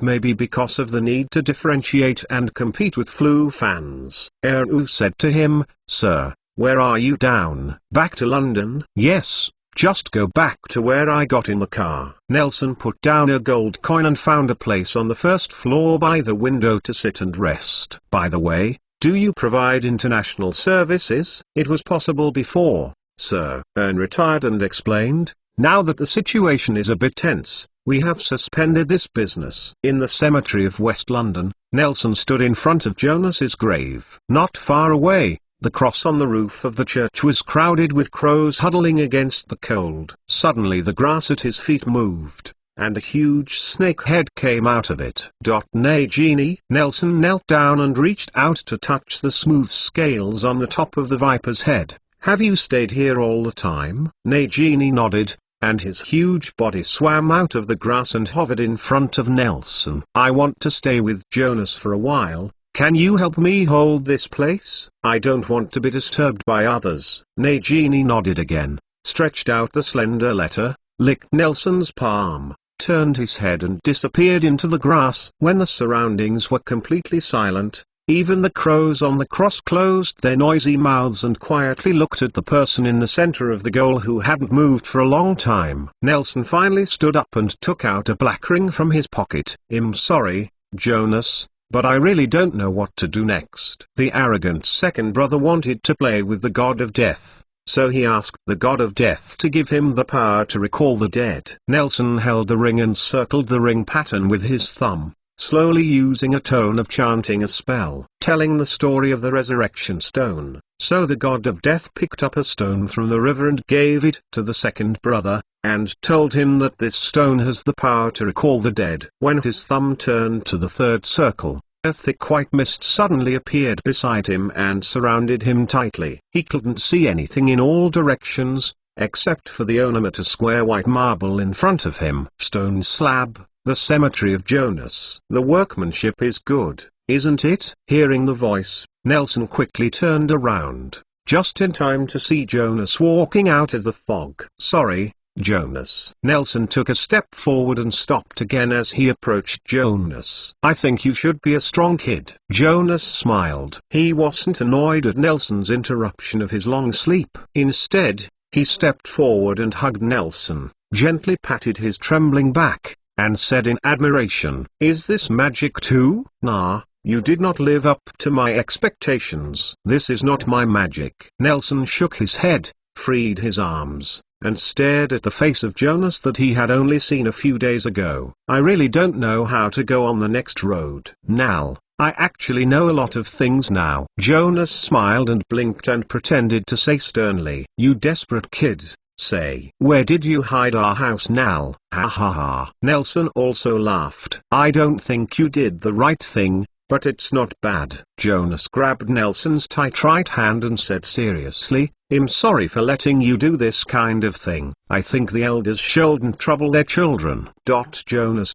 Maybe because of the need to differentiate and compete with flu fans. Eru said to him, Sir, where are you down? Back to London? Yes, just go back to where I got in the car. Nelson put down a gold coin and found a place on the first floor by the window to sit and rest. By the way, do you provide international services? It was possible before, sir. Ern retired and explained, now that the situation is a bit tense, we have suspended this business. In the cemetery of West London, Nelson stood in front of Jonas's grave. Not far away, the cross on the roof of the church was crowded with crows huddling against the cold. Suddenly the grass at his feet moved, and a huge snake head came out of it. Nagini. Nelson knelt down and reached out to touch the smooth scales on the top of the viper's head. Have you stayed here all the time? Nagini nodded, and his huge body swam out of the grass and hovered in front of Nelson. I want to stay with Jonas for a while. Can you help me hold this place? I don't want to be disturbed by others. Nagini nodded again, stretched out the slender letter, licked Nelson's palm, turned his head and disappeared into the grass. When the surroundings were completely silent, even the crows on the cross closed their noisy mouths and quietly looked at the person in the center of the goal who hadn't moved for a long time. Nelson finally stood up and took out a black ring from his pocket. I'm sorry, Jonas, but I really don't know what to do next. The arrogant second brother wanted to play with the god of death, so he asked the god of death to give him the power to recall the dead. Nelson held the ring and circled the ring pattern with his thumb, slowly using a tone of chanting a spell, telling the story of the resurrection stone. So the god of death picked up a stone from the river and gave it to the second brother, and told him that this stone has the power to recall the dead. When his thumb turned to the third circle, A thick white mist suddenly appeared beside him and surrounded him tightly. He couldn't see anything in all directions, except for the ornamental square white marble in front of him. Stone slab, the cemetery of Jonas. The workmanship is good, isn't it? Hearing the voice, Nelson quickly turned around, just in time to see Jonas walking out of the fog. Sorry, Jonas. Nelson took a step forward and stopped again as he approached Jonas. I think you should be a strong kid. Jonas smiled. He wasn't annoyed at Nelson's interruption of his long sleep. Instead, he stepped forward and hugged Nelson, gently patted his trembling back, and said in admiration, "Is this magic too? Nah, you did not live up to my expectations. This is not my magic." Nelson shook his head, freed his arms, and stared at the face of Jonas that he had only seen a few days ago. I really don't know how to go on the next road. Nal, I actually know a lot of things now. Jonas smiled and blinked and pretended to say sternly, "You desperate kid, say. Where did you hide our house, Nal?" Ha ha ha. Nelson also laughed. "I don't think you did the right thing, but it's not bad." Jonas grabbed Nelson's tight right hand and said seriously, "I'm sorry for letting you do this kind of thing. I think the elders shouldn't trouble their children." Jonas.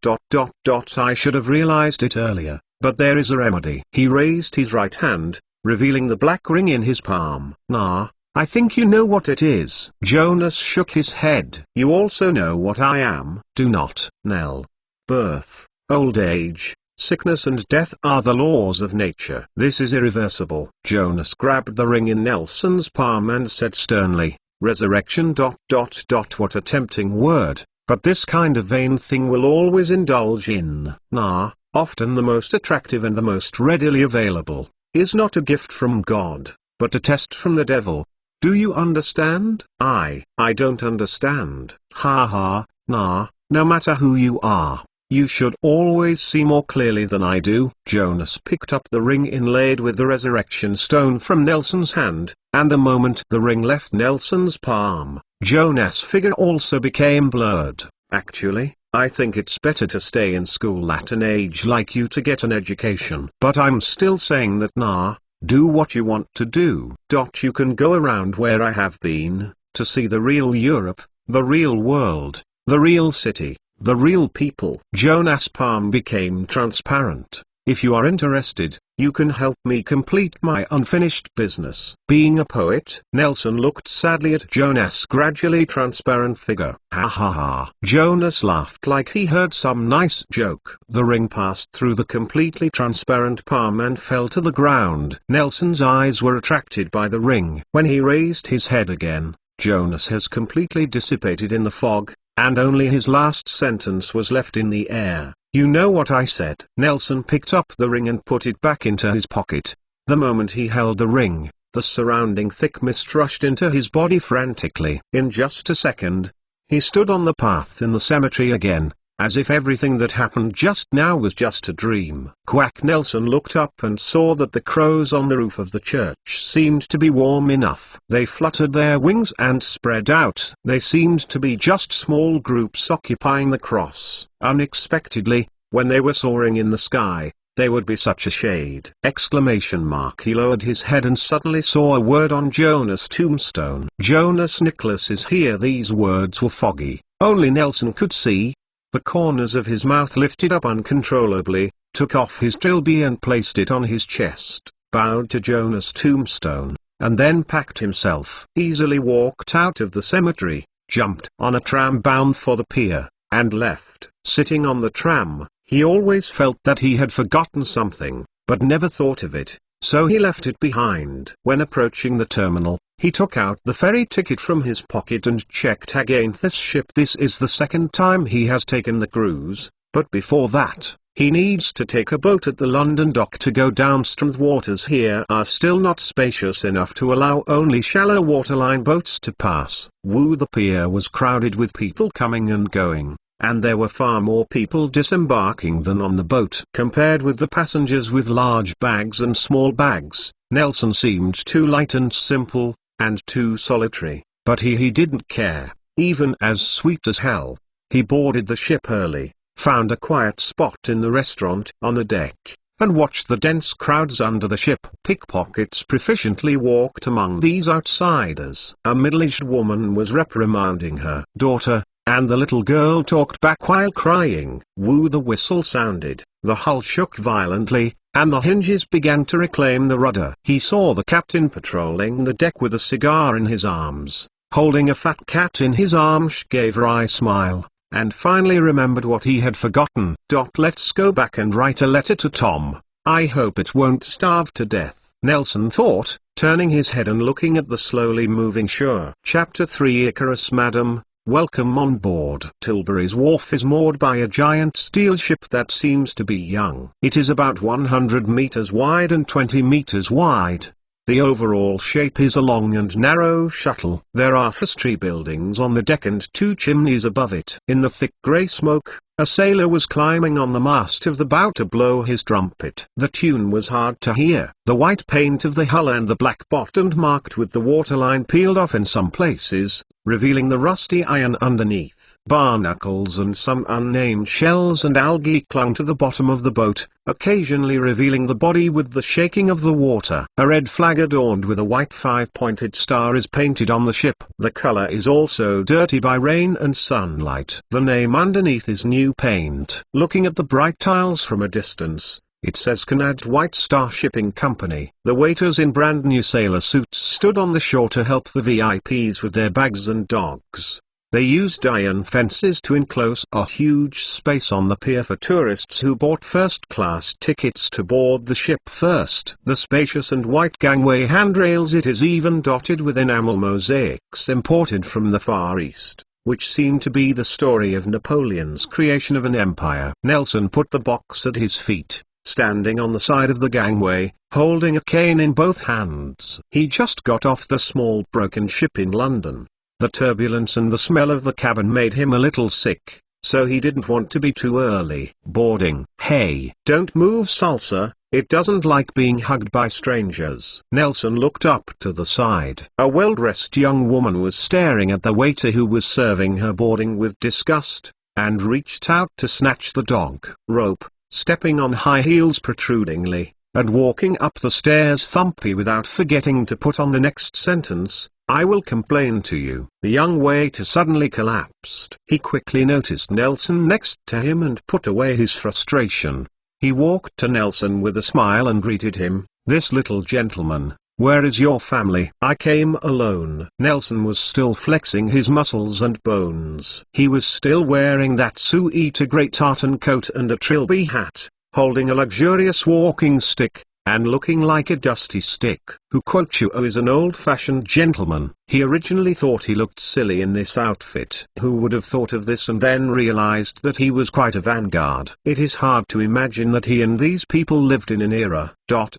I should have realized it earlier, but there is a remedy. He raised his right hand, revealing the black ring in his palm. "Nah, I think you know what it is." Jonas shook his head. "You also know what I am." "Do not." Nell. Birth, old age, sickness and death are the laws of nature. This is irreversible. Jonas grabbed the ring in Nelson's palm and said sternly, "Resurrection. What a tempting word, but this kind of vain thing will always indulge in. Nah, often the most attractive and the most readily available, is not a gift from God, but a test from the devil. Do you understand?" I don't understand." Ha ha. Nah, no matter who you are, you should always see more clearly than I do. Jonas picked up the ring inlaid with the resurrection stone from Nelson's hand, and the moment the ring left Nelson's palm, Jonas' figure also became blurred. "Actually, I think it's better to stay in school at an age like you to get an education. But I'm still saying that nah, do what you want to do. You can go around where I have been, to see the real Europe, the real world, the real city, the real people." Jonas' palm became transparent. "If you are interested, you can help me complete my unfinished business." Being a poet, Nelson looked sadly at Jonas' gradually transparent figure. Ha ha ha. Jonas laughed like he heard some nice joke. The ring passed through the completely transparent palm and fell to the ground. Nelson's eyes were attracted by the ring. When he raised his head again, Jonas has completely dissipated in the fog, and only his last sentence was left in the air. "You know what I said." Nelson picked up the ring and put it back into his pocket. The moment he held the ring, the surrounding thick mist rushed into his body frantically. In just a second, he stood on the path in the cemetery again, as if everything that happened just now was just a dream. Quack. Nelson looked up and saw that the crows on the roof of the church seemed to be warm enough. They fluttered their wings and spread out. They seemed to be just small groups occupying the cross. Unexpectedly, when they were soaring in the sky, they would be such a shade! Exclamation mark. He lowered his head and suddenly saw a word on Jonas' tombstone. "Jonas Nicholas is here." These words were foggy. Only Nelson could see. The corners of his mouth lifted up uncontrollably, took off his trilby and placed it on his chest, bowed to Jonas' tombstone, and then packed himself. Easily walked out of the cemetery, jumped on a tram bound for the pier, and left. Sitting on the tram, he always felt that he had forgotten something, but never thought of it, so he left it behind. When approaching the terminal, he took out the ferry ticket from his pocket and checked against this ship. This is the second time he has taken the cruise, but before that, he needs to take a boat at the London dock to go downstream. The waters here are still not spacious enough to allow only shallow waterline boats to pass. The pier was crowded with people coming and going, and there were far more people disembarking than on the boat. Compared with the passengers with large bags and small bags, Nelson seemed too light and simple, and too solitary, but he didn't care. Even as sweet as hell, he boarded the ship early, found a quiet spot in the restaurant on the deck, and watched the dense crowds under the ship. Pickpockets proficiently walked among these outsiders. A middle-aged woman was reprimanding her daughter, and the little girl talked back while crying. Woo! The whistle sounded, the hull shook violently, and the hinges began to reclaim the rudder. He saw the captain patrolling the deck with a cigar in his arms, holding a fat cat in his arms. She gave a wry smile, and finally remembered what he had forgotten. Let's go back and write a letter to Tom. I hope it won't starve to death, Nelson thought, turning his head and looking at the slowly moving shore. Chapter 3 Icarus. Madam, welcome on board. Tilbury's wharf is moored by a giant steel ship that seems to be young. It is about 100 meters wide and 20 meters wide. The overall shape is a long and narrow shuttle. There are 3 buildings on the deck and 2 chimneys above it. In the thick grey smoke, a sailor was climbing on the mast of the bow to blow his trumpet. The tune was hard to hear. The white paint of the hull and the black bottom marked with the waterline peeled off in some places, revealing the rusty iron underneath. Barnacles and some unnamed shells and algae clung to the bottom of the boat, occasionally revealing the body with the shaking of the water. A red flag adorned with a white 5-pointed star is painted on the ship. The color is also dirty by rain and sunlight. The name underneath is new paint. Looking at the bright tiles from a distance, it says Canad White Star Shipping Company. The waiters in brand new sailor suits stood on the shore to help the VIPs with their bags and dogs. They used iron fences to enclose a huge space on the pier for tourists who bought first-class tickets to board the ship first. The spacious and white gangway handrails, it is even dotted with enamel mosaics imported from the Far East, which seem to be the story of Napoleon's creation of an empire. Nelson put the box at his feet, standing on the side of the gangway, holding a cane in both hands. He just got off the small broken ship in London. The turbulence and the smell of the cabin made him a little sick, so he didn't want to be too early. Boarding. Hey, don't move, Salsa, it doesn't like being hugged by strangers. Nelson looked up to the side. A well-dressed young woman was staring at the waiter who was serving her boarding with disgust, and reached out to snatch the dog rope, stepping on high heels protrudingly, and walking up the stairs thumpy without forgetting to put on the next sentence, I will complain to you. The young waiter suddenly collapsed. He quickly noticed Nelson next to him and put away his frustration. He walked to Nelson with a smile and greeted him. This little gentleman, where is your family? I came alone. Nelson was still flexing his muscles and bones. He was still wearing that Sioux-Eater grey tartan coat and a trilby hat, holding a luxurious walking stick, and looking like a dusty stick. Who quote you is an old-fashioned gentleman. He originally thought he looked silly in this outfit. Who would have thought of this and then realized that he was quite a vanguard? It is hard to imagine that he and these people lived in an era.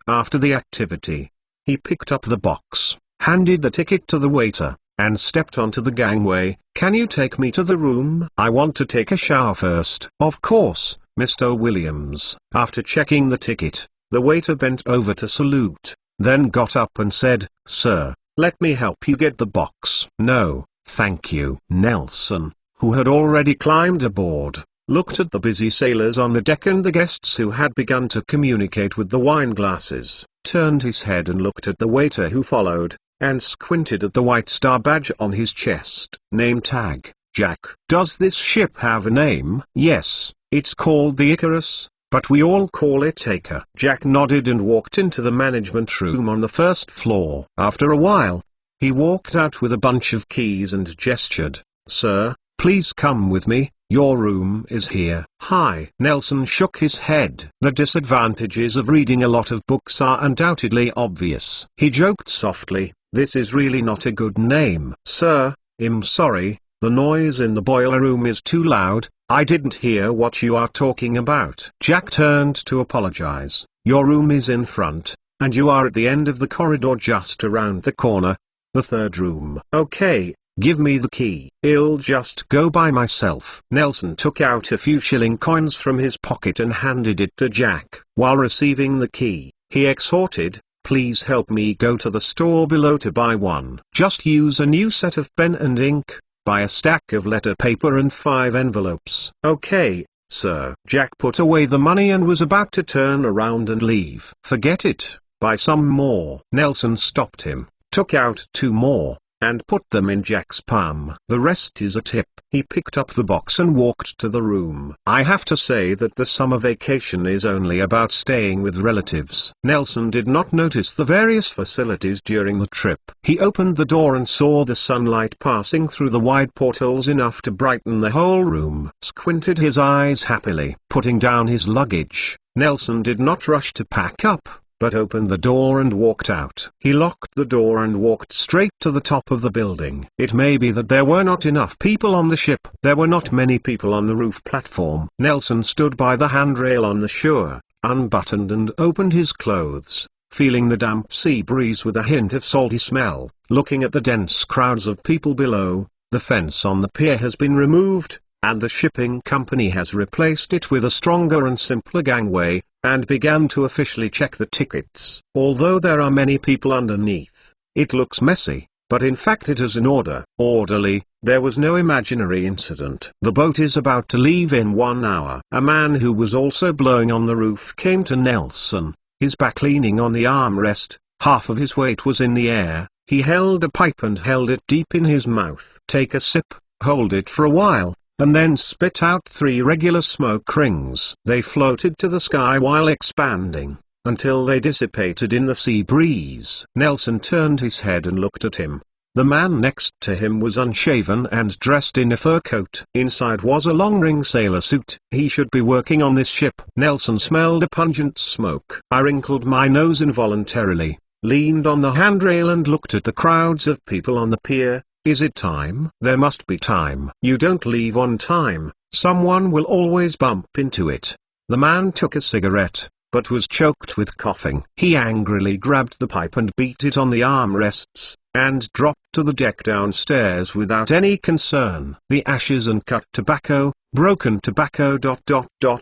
After the activity, he picked up the box, handed the ticket to the waiter, and stepped onto the gangway. Can you take me to the room? I want to take a shower first. Of course, Mr. Williams. After checking the ticket, the waiter bent over to salute, then got up and said, Sir, let me help you get the box. No, thank you. Nelson, who had already climbed aboard, looked at the busy sailors on the deck and the guests who had begun to communicate with the wine glasses, turned his head and looked at the waiter who followed, and squinted at the White Star badge on his chest. Name tag, Jack. Does this ship have a name? Yes, it's called the Icarus, but we all call it Acre. Jack nodded and walked into the management room on the first floor. After a while, he walked out with a bunch of keys and gestured, Sir, please come with me, your room is here. Hi. Nelson shook his head. The disadvantages of reading a lot of books are undoubtedly obvious. He joked softly, this is really not a good name. Sir, I'm sorry, the noise in the boiler room is too loud. I didn't hear what you are talking about. Jack turned to apologize. Your room is in front, and you are at the end of the corridor just around the corner. The third room. Okay, give me the key. I'll just go by myself. Nelson took out a few shilling coins from his pocket and handed it to Jack. While receiving the key, he exhorted, please help me go to the store below to buy one. Just use a new set of pen and ink. Buy a stack of letter paper and 5 envelopes. Okay, sir." Jack put away the money and was about to turn around and leave. "Forget it, buy some more." Nelson stopped him, took out 2 more, and put them in Jack's palm. "The rest is a tip." He picked up the box and walked to the room. "I have to say that the summer vacation is only about staying with relatives." Nelson did not notice the various facilities during the trip. He opened the door and saw the sunlight passing through the wide portholes enough to brighten the whole room. Squinted his eyes happily. Putting down his luggage, Nelson did not rush to pack up, but opened the door and walked out. He locked the door and walked straight to the top of the building. It may be that there were not enough people on the ship. There were not many people on the roof platform. Nelson stood by the handrail on the shore, unbuttoned and opened his clothes, feeling the damp sea breeze with a hint of salty smell. Looking at the dense crowds of people below, the fence on the pier has been removed, and the shipping company has replaced it with a stronger and simpler gangway, and began to officially check the tickets. Although there are many people underneath, it looks messy, but in fact it is in order. Orderly, there was no imaginary incident. "The boat is about to leave in 1 hour." A man who was also blowing on the roof came to Nelson, his back leaning on the armrest, half of his weight was in the air. He held a pipe and held it deep in his mouth. "Take a sip, hold it for a while, and then spit out 3 regular smoke rings." They floated to the sky while expanding, until they dissipated in the sea breeze. Nelson turned his head and looked at him. The man next to him was unshaven and dressed in a fur coat. Inside was a long-ring sailor suit. He should be working on this ship. Nelson smelled a pungent smoke. I wrinkled my nose involuntarily, leaned on the handrail and looked at the crowds of people on the pier. "Is it time?" "There must be time. You don't leave on time. Someone will always bump into it." The man took a cigarette, but was choked with coughing. He angrily grabbed the pipe and beat it on the armrests, and dropped to the deck downstairs without any concern. The ashes and cut tobacco, broken tobacco.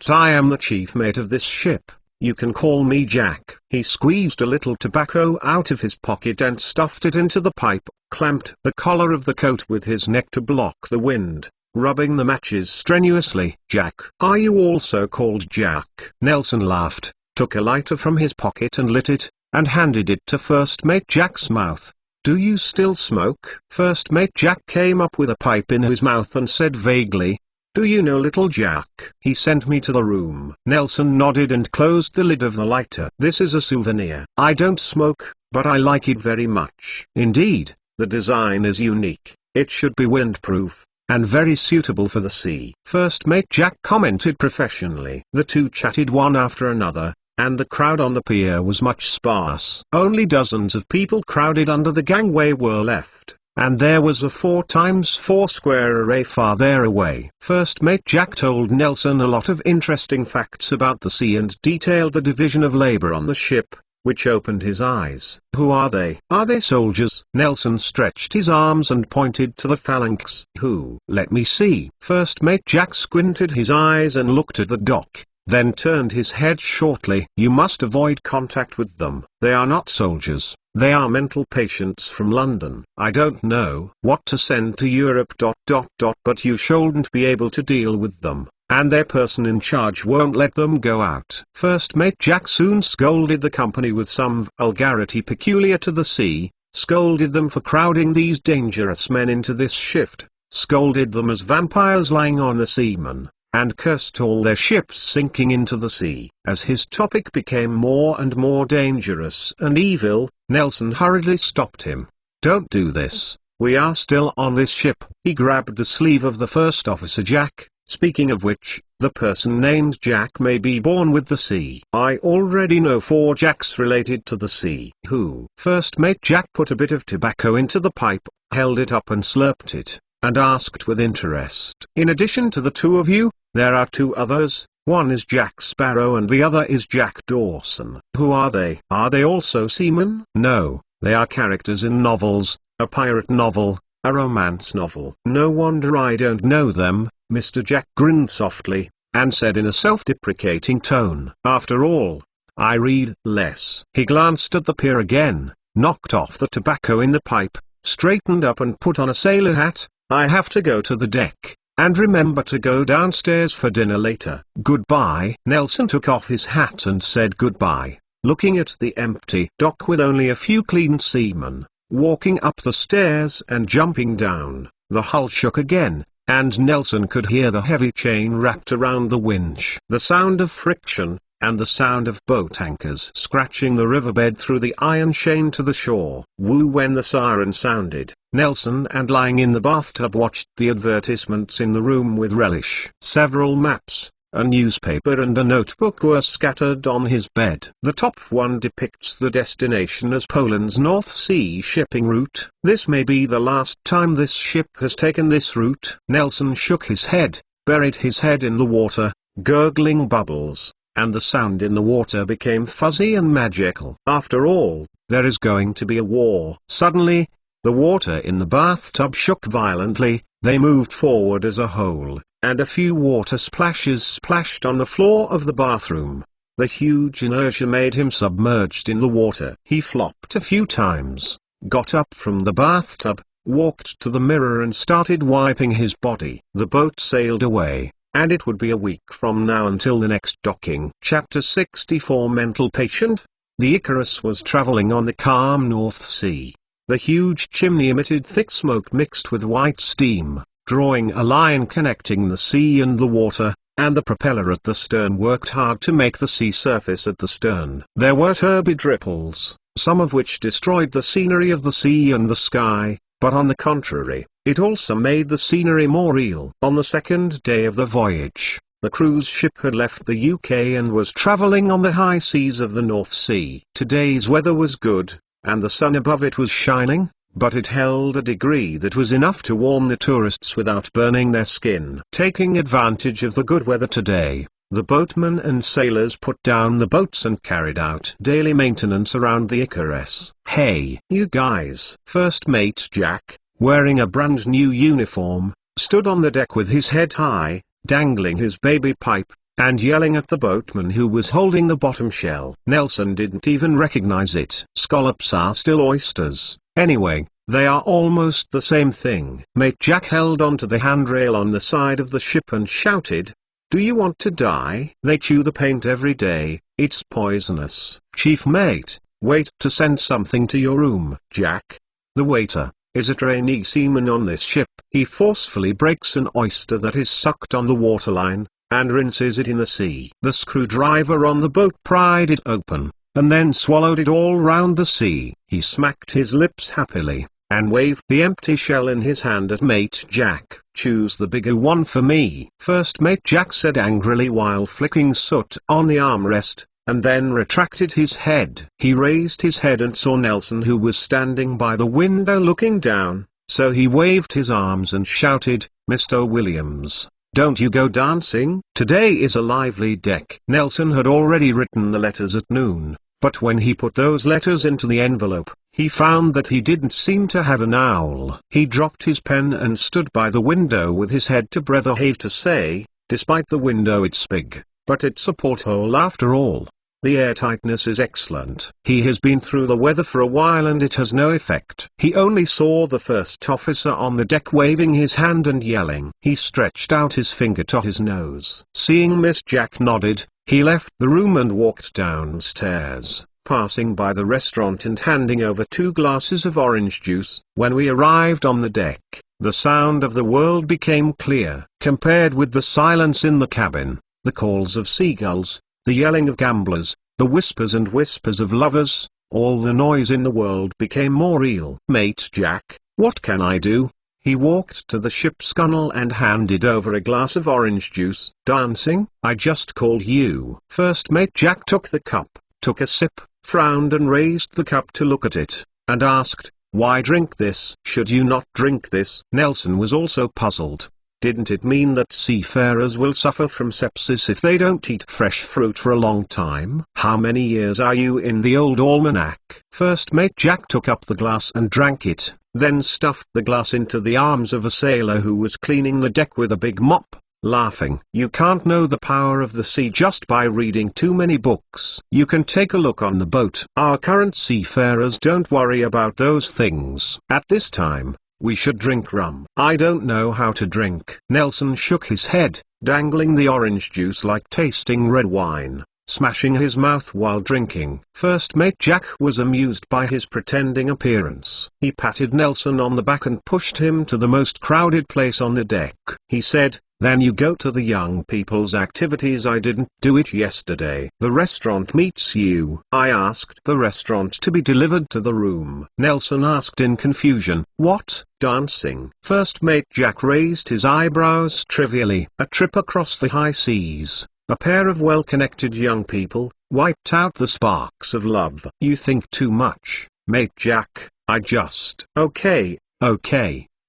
"I am the chief mate of this ship. You can call me Jack." He squeezed a little tobacco out of his pocket and stuffed it into the pipe, clamped the collar of the coat with his neck to block the wind, rubbing the matches strenuously. "Jack, are you also called Jack?" Nelson laughed, took a lighter from his pocket and lit it, and handed it to First Mate Jack's mouth. "Do you still smoke?" First Mate Jack came up with a pipe in his mouth and said vaguely, "Do you know little Jack? He sent me to the room." Nelson nodded and closed the lid of the lighter. "This is a souvenir. I don't smoke, but I like it very much." "Indeed, the design is unique. It should be windproof, and very suitable for the sea." First Mate Jack commented professionally. The two chatted one after another, and the crowd on the pier was much sparse. Only dozens of people crowded under the gangway were left, and there was a 4x4 square array farther away. First Mate Jack told Nelson a lot of interesting facts about the sea and detailed the division of labor on the ship, which opened his eyes. "Who are they? Are they soldiers?" Nelson stretched his arms and pointed to the phalanx. "Who? Let me see." First Mate Jack squinted his eyes and looked at the dock, then turned his head shortly. "You must avoid contact with them. They are not soldiers. They are mental patients from London. I don't know what to send to Europe. But you shouldn't be able to deal with them, and their person in charge won't let them go out." First Mate Jack soon scolded the company with some vulgarity peculiar to the sea, scolded them for crowding these dangerous men into this shift, scolded them as vampires lying on the seamen, and cursed all their ships sinking into the sea. As his topic became more and more dangerous and evil, Nelson hurriedly stopped him. "Don't do this. We are still on this ship." He grabbed the sleeve of the first officer. "Jack, speaking of which, the person named Jack may be born with the sea. I already know 4 Jacks related to the sea." "Who?" First Mate Jack put a bit of tobacco into the pipe, held it up and slurped it, and asked with interest. "In addition to the 2 of you, there are 2 others. One is Jack Sparrow and the other is Jack Dawson." "Who are they? Are they also seamen?" "No, they are characters in novels, a pirate novel, a romance novel." "No wonder I don't know them." Mr. Jack grinned softly, and said in a self-deprecating tone, "After all, I read less." He glanced at the pier again, knocked off the tobacco in the pipe, straightened up and put on a sailor hat. "I have to go to the deck. and remember to go downstairs for dinner later." "Goodbye." Nelson took off his hat and said goodbye, looking at the empty dock with only a few clean seamen, walking up the stairs and jumping down. The hull shook again, and Nelson could hear the heavy chain wrapped around the winch, the sound of friction, and the sound of boat anchors scratching the riverbed through the iron chain to the shore. Woo! When the siren sounded, Nelson, and lying in the bathtub, watched the advertisements in the room with relish. Several maps, a newspaper and a notebook were scattered on his bed. The top one depicts the destination as Poland's North Sea shipping route. "This may be the last time this ship has taken this route." Nelson shook his head, buried his head in the water, gurgling bubbles, and the sound in the water became fuzzy and magical. "After all, there is going to be a war." Suddenly, the water in the bathtub shook violently. They moved forward as a whole, and a few water splashes splashed on the floor of the bathroom. The huge inertia made him submerged in the water. He flopped a few times, got up from the bathtub, walked to the mirror and started wiping his body. The boat sailed away, and it would be a week from now until the next docking. Chapter 64 Mental Patient. The Icarus was traveling on the calm North Sea. The huge chimney emitted thick smoke mixed with white steam, drawing a line connecting the sea and the water, and the propeller at the stern worked hard to make the sea surface at the stern. There were turbid ripples, some of which destroyed the scenery of the sea and the sky, but on the contrary, it also made the scenery more real. On the second day of the voyage, the cruise ship had left the UK and was traveling on the high seas of the North Sea. Today's weather was good, and the sun above it was shining, but it held a degree that was enough to warm the tourists without burning their skin. Taking advantage of the good weather today, the boatmen and sailors put down the boats and carried out daily maintenance around the Icarus. "Hey, you guys!" First Mate Jack, wearing a brand new uniform, stood on the deck with his head high, dangling his baby pipe, and yelling at the boatman who was holding the bottom shell. Nelson didn't even recognize it. "Scallops are still oysters, anyway. They are almost the same thing." Mate Jack held onto the handrail on the side of the ship and shouted, "Do you want to die? They chew the paint every day, it's poisonous." "Chief Mate, wait to send something to your room." "Jack, the waiter, is a trainee seaman on this ship." He forcefully breaks an oyster that is sucked on the waterline, and rinses it in the sea. The screwdriver on the boat pried it open, and then swallowed it all round the sea. He smacked his lips happily, and waved the empty shell in his hand at Mate Jack. "Choose the bigger one for me." First Mate Jack said angrily while flicking soot on the armrest, and then retracted his head. He raised his head and saw Nelson, who was standing by the window looking down, so he waved his arms and shouted, "Mr. Williams, don't you go dancing? Today is a lively deck." Nelson had already written the letters at noon, but when he put those letters into the envelope, he found that he didn't seem to have an owl. He dropped his pen and stood by the window with his head to breathe. I hate to say, despite the window it's big, but it's a porthole after all. The airtightness is excellent. He has been through the weather for a while and it has no effect. He only saw the first officer on the deck waving his hand and yelling. He stretched out his finger to his nose. Seeing Miss Jack nodded, he left the room and walked downstairs, passing by the restaurant and handing over 2 glasses of orange juice. When we arrived on the deck, the sound of the world became clear. Compared with the silence in the cabin, the calls of seagulls, the yelling of gamblers, the whispers and whispers of lovers, all the noise in the world became more real. "Mate Jack, what can I do?" He walked to the ship's gunwale and handed over a glass of orange juice. "Dancing? I just called you." First Mate Jack took the cup, took a sip, frowned and raised the cup to look at it, and asked, "Why drink this? Should you not drink this?" Nelson was also puzzled. Didn't it mean that seafarers will suffer from sepsis if they don't eat fresh fruit for a long time? "How many years are you in the old almanac?" First Mate Jack took up the glass and drank it, then stuffed the glass into the arms of a sailor who was cleaning the deck with a big mop, laughing. "You can't know the power of the sea just by reading too many books. You can take a look on the boat. Our current seafarers don't worry about those things." At this time, We should drink rum. I don't know how to drink. Nelson shook his head, dangling the orange juice like tasting red wine, smashing his mouth while drinking. First Mate Jack was amused by his pretending appearance. He patted Nelson on the back and pushed him to the most crowded place on the deck. He said, "Then you go to the young people's activities. I didn't do it yesterday. The restaurant meets you." I asked the restaurant to be delivered to the room. Nelson asked in confusion, "What, dancing?" First Mate Jack raised his eyebrows trivially. A trip across the high seas, a pair of well-connected young people, wiped out the sparks of love. You think too much, Mate Jack. I just... Okay.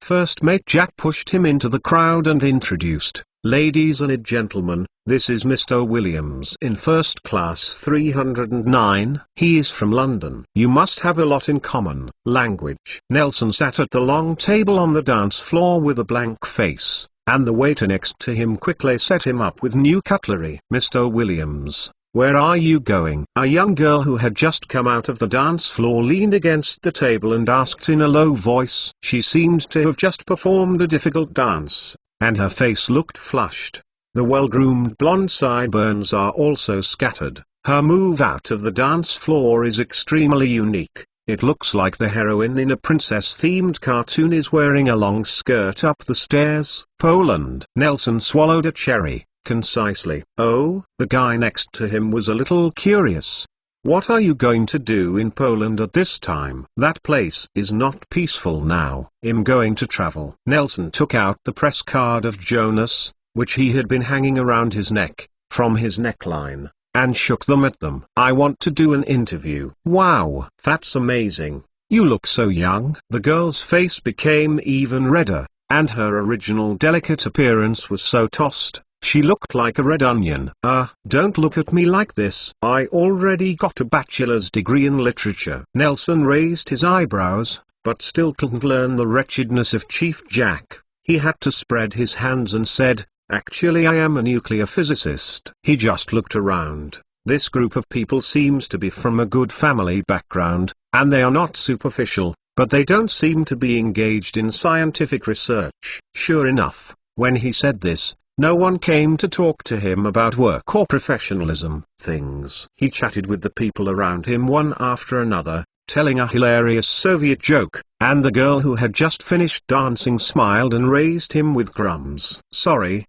First Mate Jack pushed him into the crowd and introduced, "Ladies and gentlemen, this is Mr. Williams in first class 309. He is from London. You must have a lot in common." Language. Nelson sat at the long table on the dance floor with a blank face, and the waiter next to him quickly set him up with new cutlery. "Mr. Williams, where are you going?" A young girl who had just come out of the dance floor leaned against the table and asked in a low voice. She seemed to have just performed a difficult dance, and her face looked flushed. The well-groomed blonde sideburns are also scattered. Her move out of the dance floor is extremely unique. It looks like the heroine in a princess-themed cartoon is wearing a long skirt up the stairs. Poland. Nelson swallowed a cherry, concisely. Oh, the guy next to him was a little curious. "What are you going to do in Poland at this time?" "That place is not peaceful now. I'm going to travel." Nelson took out the press card of Jonas, which he had been hanging around his neck, from his neckline, and shook them at them. "I want to do an interview." "Wow, that's amazing. You look so young." The girl's face became even redder, and her original delicate appearance was so tossed. She looked like a red onion. Don't look at me like this. I already got a bachelor's degree in literature." Nelson raised his eyebrows, but still couldn't learn the wretchedness of Chief Jack. He had to spread his hands and said, "Actually, I am a nuclear physicist." He just looked around. This group of people seems to be from a good family background, and they are not superficial, but they don't seem to be engaged in scientific research. Sure enough, when he said this, no one came to talk to him about work or professionalism things. He chatted with the people around him one after another, telling a hilarious Soviet joke, and the girl who had just finished dancing smiled and raised him with crumbs. Sorry.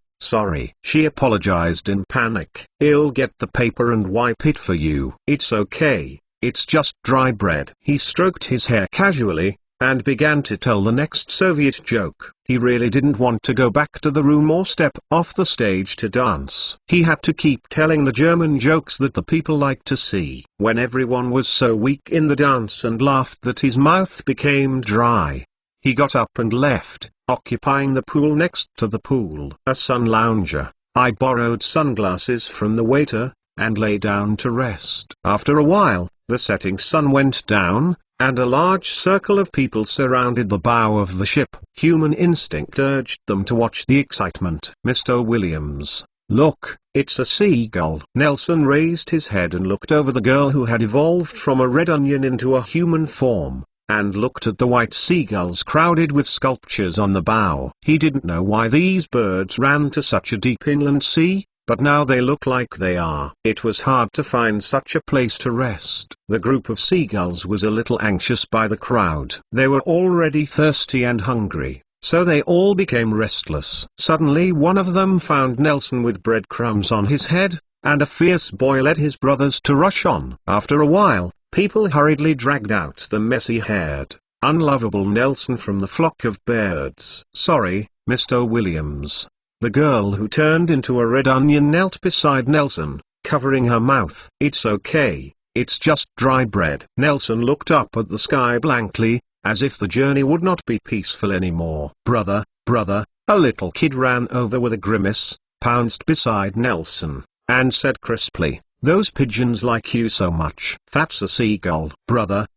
She apologized in panic. "I'll get the paper and wipe it for you." "It's okay. It's just dry bread." He stroked his hair casually, and began to tell the next Soviet joke. He really didn't want to go back to the room or step off the stage to dance. He had to keep telling the German jokes that the people liked to see. When everyone was so weak in the dance and laughed that his mouth became dry, he got up and left, occupying the pool next to the pool. A sun lounger. I borrowed sunglasses from the waiter, and lay down to rest. After a while, the setting sun went down, and a large circle of people surrounded the bow of the ship. Human instinct urged them to watch the excitement. "Mr. Williams, look, it's a seagull." Nelson raised his head and looked over the girl who had evolved from a red onion into a human form, and looked at the white seagulls crowded with sculptures on the bow. He didn't know why these birds ran to such a deep inland sea, but now they look like they are. It was hard to find such a place to rest. The group of seagulls was a little anxious by the crowd. They were already thirsty and hungry, so they all became restless. Suddenly one of them found Nelson with breadcrumbs on his head, and a fierce boy led his brothers to rush on. After a while, people hurriedly dragged out the messy-haired, unlovable Nelson from the flock of birds. "Sorry, Mr. Williams." The girl who turned into a red onion knelt beside Nelson, covering her mouth. "It's okay, it's just dry bread." Nelson looked up at the sky blankly, as if the journey would not be peaceful anymore. Brother, a little kid ran over with a grimace, pounced beside Nelson, and said crisply, "Those pigeons like you so much." "That's a seagull." Brother,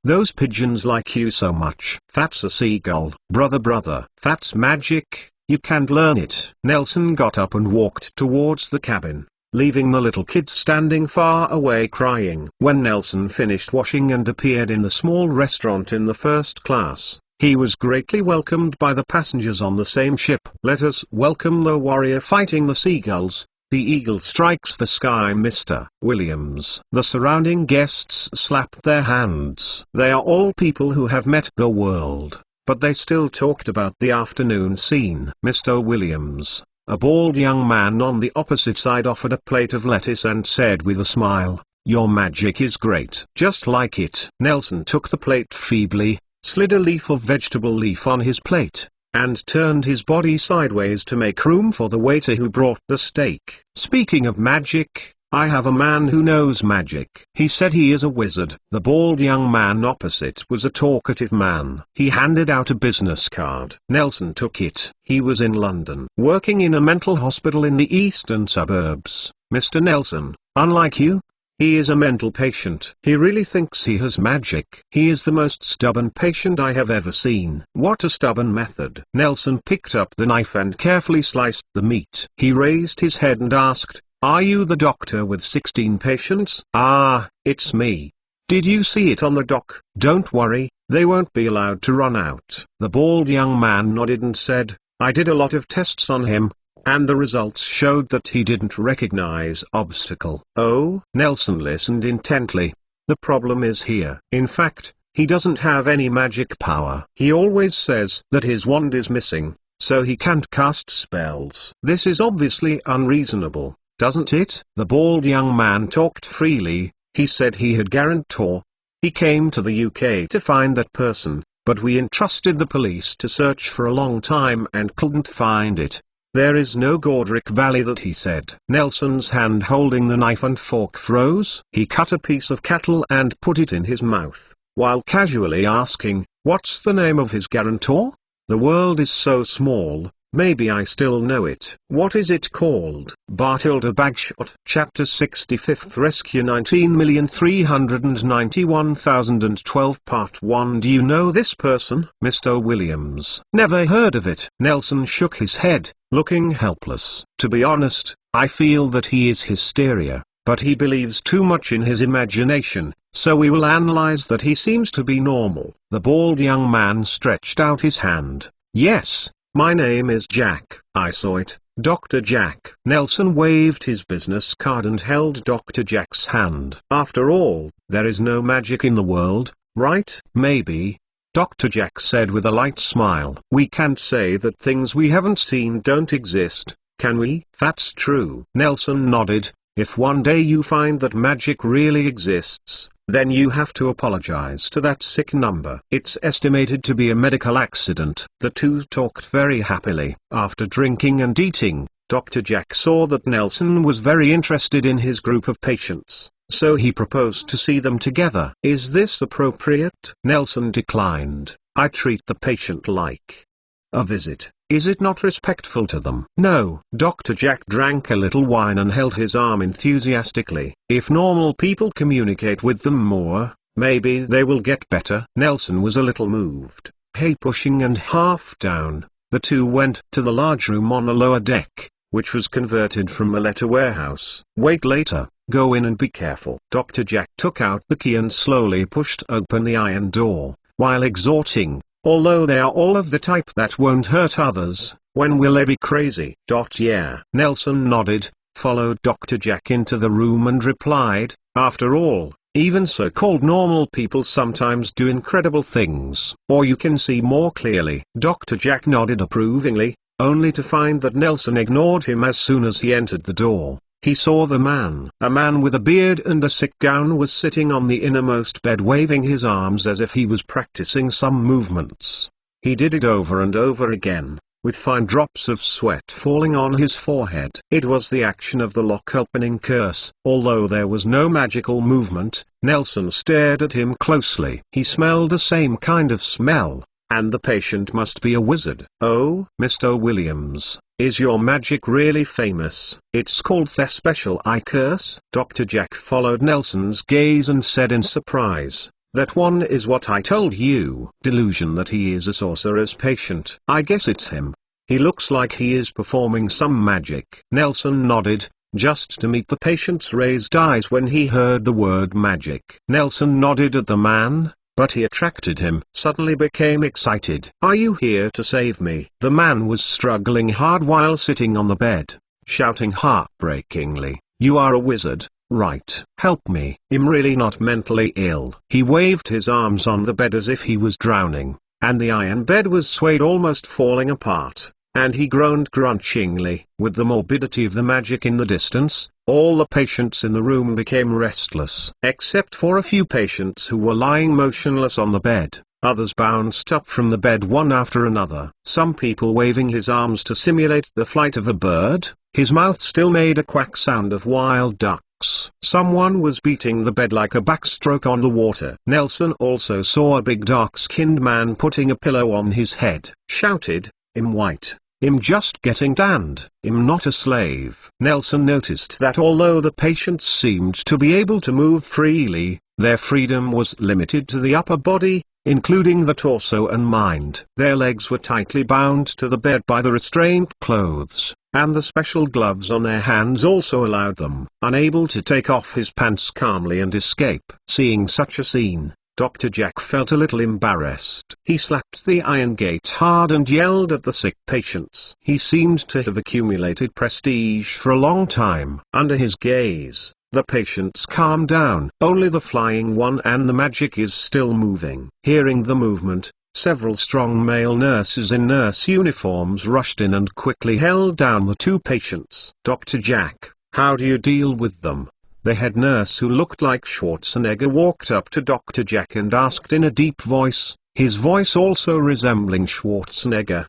those pigeons like you so much." "That's a seagull." Brother, that's magic. You can't learn it." Nelson got up and walked towards the cabin, leaving the little kid standing far away crying. When Nelson finished washing and appeared in the small restaurant in the first class, He was greatly welcomed by the passengers on the same ship. Let us welcome the warrior fighting the seagulls. The eagle strikes the sky, Mr. Williams. The surrounding guests slapped their hands. They are all people who have met the world, but they still talked about the afternoon scene. Mr. Williams, a bald young man on the opposite side, offered a plate of lettuce and said with a smile, "Your magic is great." Just like it. Nelson took the plate feebly, slid a leaf of vegetable leaf on his plate, and turned his body sideways to make room for the waiter who brought the steak. "Speaking of magic, I have a man who knows magic." He said he is a wizard. The bald young man opposite was a talkative man. He handed out a business card. Nelson took it. He was in London, working in a mental hospital in the eastern suburbs. "Mr. Nelson, unlike you, he is a mental patient. He really thinks he has magic. He is the most stubborn patient I have ever seen." "What a stubborn method." Nelson picked up the knife and carefully sliced the meat. He raised his head and asked, "Are you the doctor with 16 patients?" "Ah, it's me. Did you see it on the dock?" "Don't worry, they won't be allowed to run out." The bald young man nodded and said, "I did a lot of tests on him, and the results showed that he didn't recognize obstacle." "Oh?" Nelson listened intently. "The problem is here. In fact, he doesn't have any magic power. He always says that his wand is missing, so he can't cast spells. This is obviously unreasonable, doesn't it?" The bald young man talked freely. He said he had guarantor. He came to the UK to find that person, but we entrusted the police to search for a long time and couldn't find it. "There is no Godric Valley," that he said. Nelson's hand holding the knife and fork froze. He cut a piece of cattle and put it in his mouth, while casually asking, "What's the name of his guarantor? The world is so small, maybe I still know it." "What is it called?" Bartilda Bagshot. Chapter 65th Rescue 19,391,012 Part 1. "Do you know this person, Mr. Williams?" "Never heard of it." Nelson shook his head, looking helpless. "To be honest, I feel that he is hysteria, but he believes too much in his imagination, so we will analyze that. He seems to be normal." The bald young man stretched out his hand. "Yes, my name is Jack. I saw it, Dr. Jack." Nelson waved his business card and held Dr. Jack's hand. "After all, there is no magic in the world, right?" "Maybe," Dr. Jack said with a light smile. "We can't say that things we haven't seen don't exist, can we?" "That's true." Nelson nodded. "If one day you find that magic really exists, then you have to apologize to that sick number. It's estimated to be a medical accident." The two talked very happily. After drinking and eating, Dr. Jack saw that Nelson was very interested in his group of patients, so he proposed to see them together. "Is this appropriate?" Nelson declined. "I treat the patient like a visit. Is it not respectful to them?" "No." Dr. Jack drank a little wine and held his arm enthusiastically. "If normal people communicate with them more, maybe they will get better." Nelson was a little moved. Hay pushing and half down, the two went to the large room on the lower deck, which was converted from a letter warehouse. "Wait later, go in and be careful." Dr. Jack took out the key and slowly pushed open the iron door, while exhorting, "Although they are all of the type that won't hurt others, when will they be crazy?" "Yeah." Nelson nodded, followed Dr. Jack into the room and replied, "After all, even so-called normal people sometimes do incredible things." "Or you can see more clearly." Dr. Jack nodded approvingly, only to find that Nelson ignored him as soon as he entered the door. He saw the man. A man with a beard and a sick gown was sitting on the innermost bed waving his arms as if he was practicing some movements. He did it over and over again, with fine drops of sweat falling on his forehead. It was the action of the lock-opening curse. Although there was no magical movement, Nelson stared at him closely. He smelled the same kind of smell, and the patient must be a wizard. "Oh, Mr. Williams, is your magic really famous?" "It's called the special eye curse." Dr. Jack followed Nelson's gaze and said in surprise, "That one is what I told you." "Delusion that he is a sorcerer's patient." "I guess it's him. He looks like he is performing some magic." Nelson nodded, just to meet the patient's raised eyes when he heard the word magic. Nelson nodded at the man, but he attracted him. Suddenly became excited. "Are you here to save me?" The man was struggling hard while sitting on the bed, shouting heartbreakingly, "You are a wizard, right? Help me. I'm really not mentally ill." He waved his arms on the bed as if he was drowning, and the iron bed was swayed, almost falling apart, and he groaned grunchingly. With the morbidity of the magic in the distance, all the patients in the room became restless. Except for a few patients who were lying motionless on the bed, others bounced up from the bed one after another. Some people waving his arms to simulate the flight of a bird, his mouth still made a quack sound of wild ducks. Someone was beating the bed like a backstroke on the water. Nelson also saw a big dark-skinned man putting a pillow on his head. Shouted, "I'm white. I'm just getting tanned. I'm not a slave." Nelson noticed that although the patients seemed to be able to move freely, their freedom was limited to the upper body, including the torso and mind. Their legs were tightly bound to the bed by the restraint clothes, and the special gloves on their hands also allowed them, unable to take off his pants calmly and escape. Seeing such a scene, Dr. Jack felt a little embarrassed. He slapped the iron gate hard and yelled at the sick patients. He seemed to have accumulated prestige for a long time. Under his gaze, the patients calmed down. Only the flying one and the magic is still moving. Hearing the movement, several strong male nurses in nurse uniforms rushed in and quickly held down the two patients. "Dr. Jack, how do you deal with them?" The head nurse, who looked like Schwarzenegger, walked up to Dr. Jack and asked in a deep voice, his voice also resembling Schwarzenegger,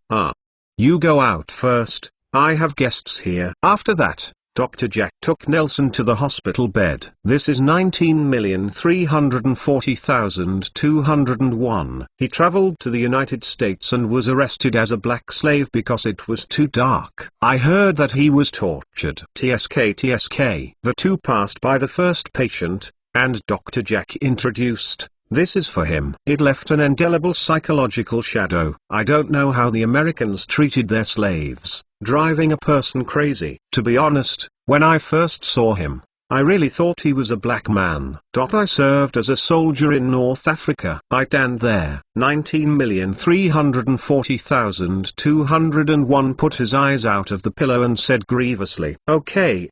"You go out first, I have guests here." After that, Dr. Jack took Nelson to the hospital bed. This is 19,340,201. He traveled to the United States and was arrested as a black slave because it was too dark. I heard that he was tortured. TSK. The two passed by the first patient, and Dr. Jack introduced, "This is for him." It left an indelible psychological shadow. I don't know how the Americans treated their slaves, driving a person crazy. To be honest, when I first saw him, I really thought he was a black man. I served as a soldier in North Africa. I stand there. 19,340,201 put his eyes out of the pillow and said grievously, Okay,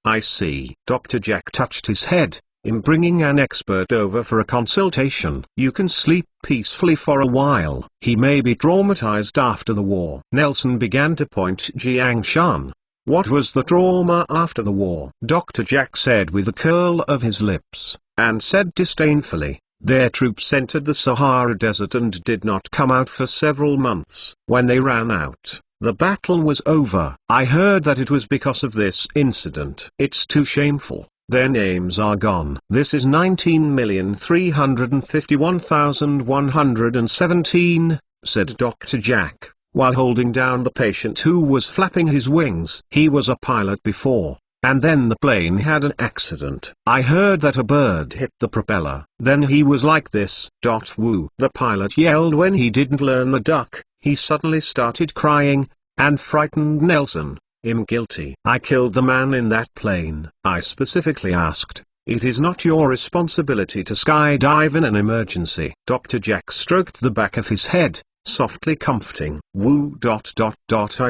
I see." Dr. Jack touched his head. "I'm bringing an expert over for a consultation. You can sleep peacefully for a while. He may be traumatized after the war." Nelson began to point Jiang Shan. "What was the trauma after the war?" Dr. Jack said with a curl of his lips, and said disdainfully, "Their troops entered the Sahara Desert and did not come out for several months. When they ran out, the battle was over. I heard that it was because of this incident. It's too shameful. Their names are gone." This is 19,351,117, said Dr. Jack, while holding down the patient who was flapping his wings. "He was a pilot before, and then the plane had an accident. I heard that a bird hit the propeller. Then he was like this. Woo." The pilot yelled when he didn't learn the duck. He suddenly started crying, and frightened Nelson. "I'm guilty. I killed the man in that plane." I specifically asked, "It is not your responsibility to skydive in an emergency." Dr. Jack stroked the back of his head, softly comforting. "Woo. I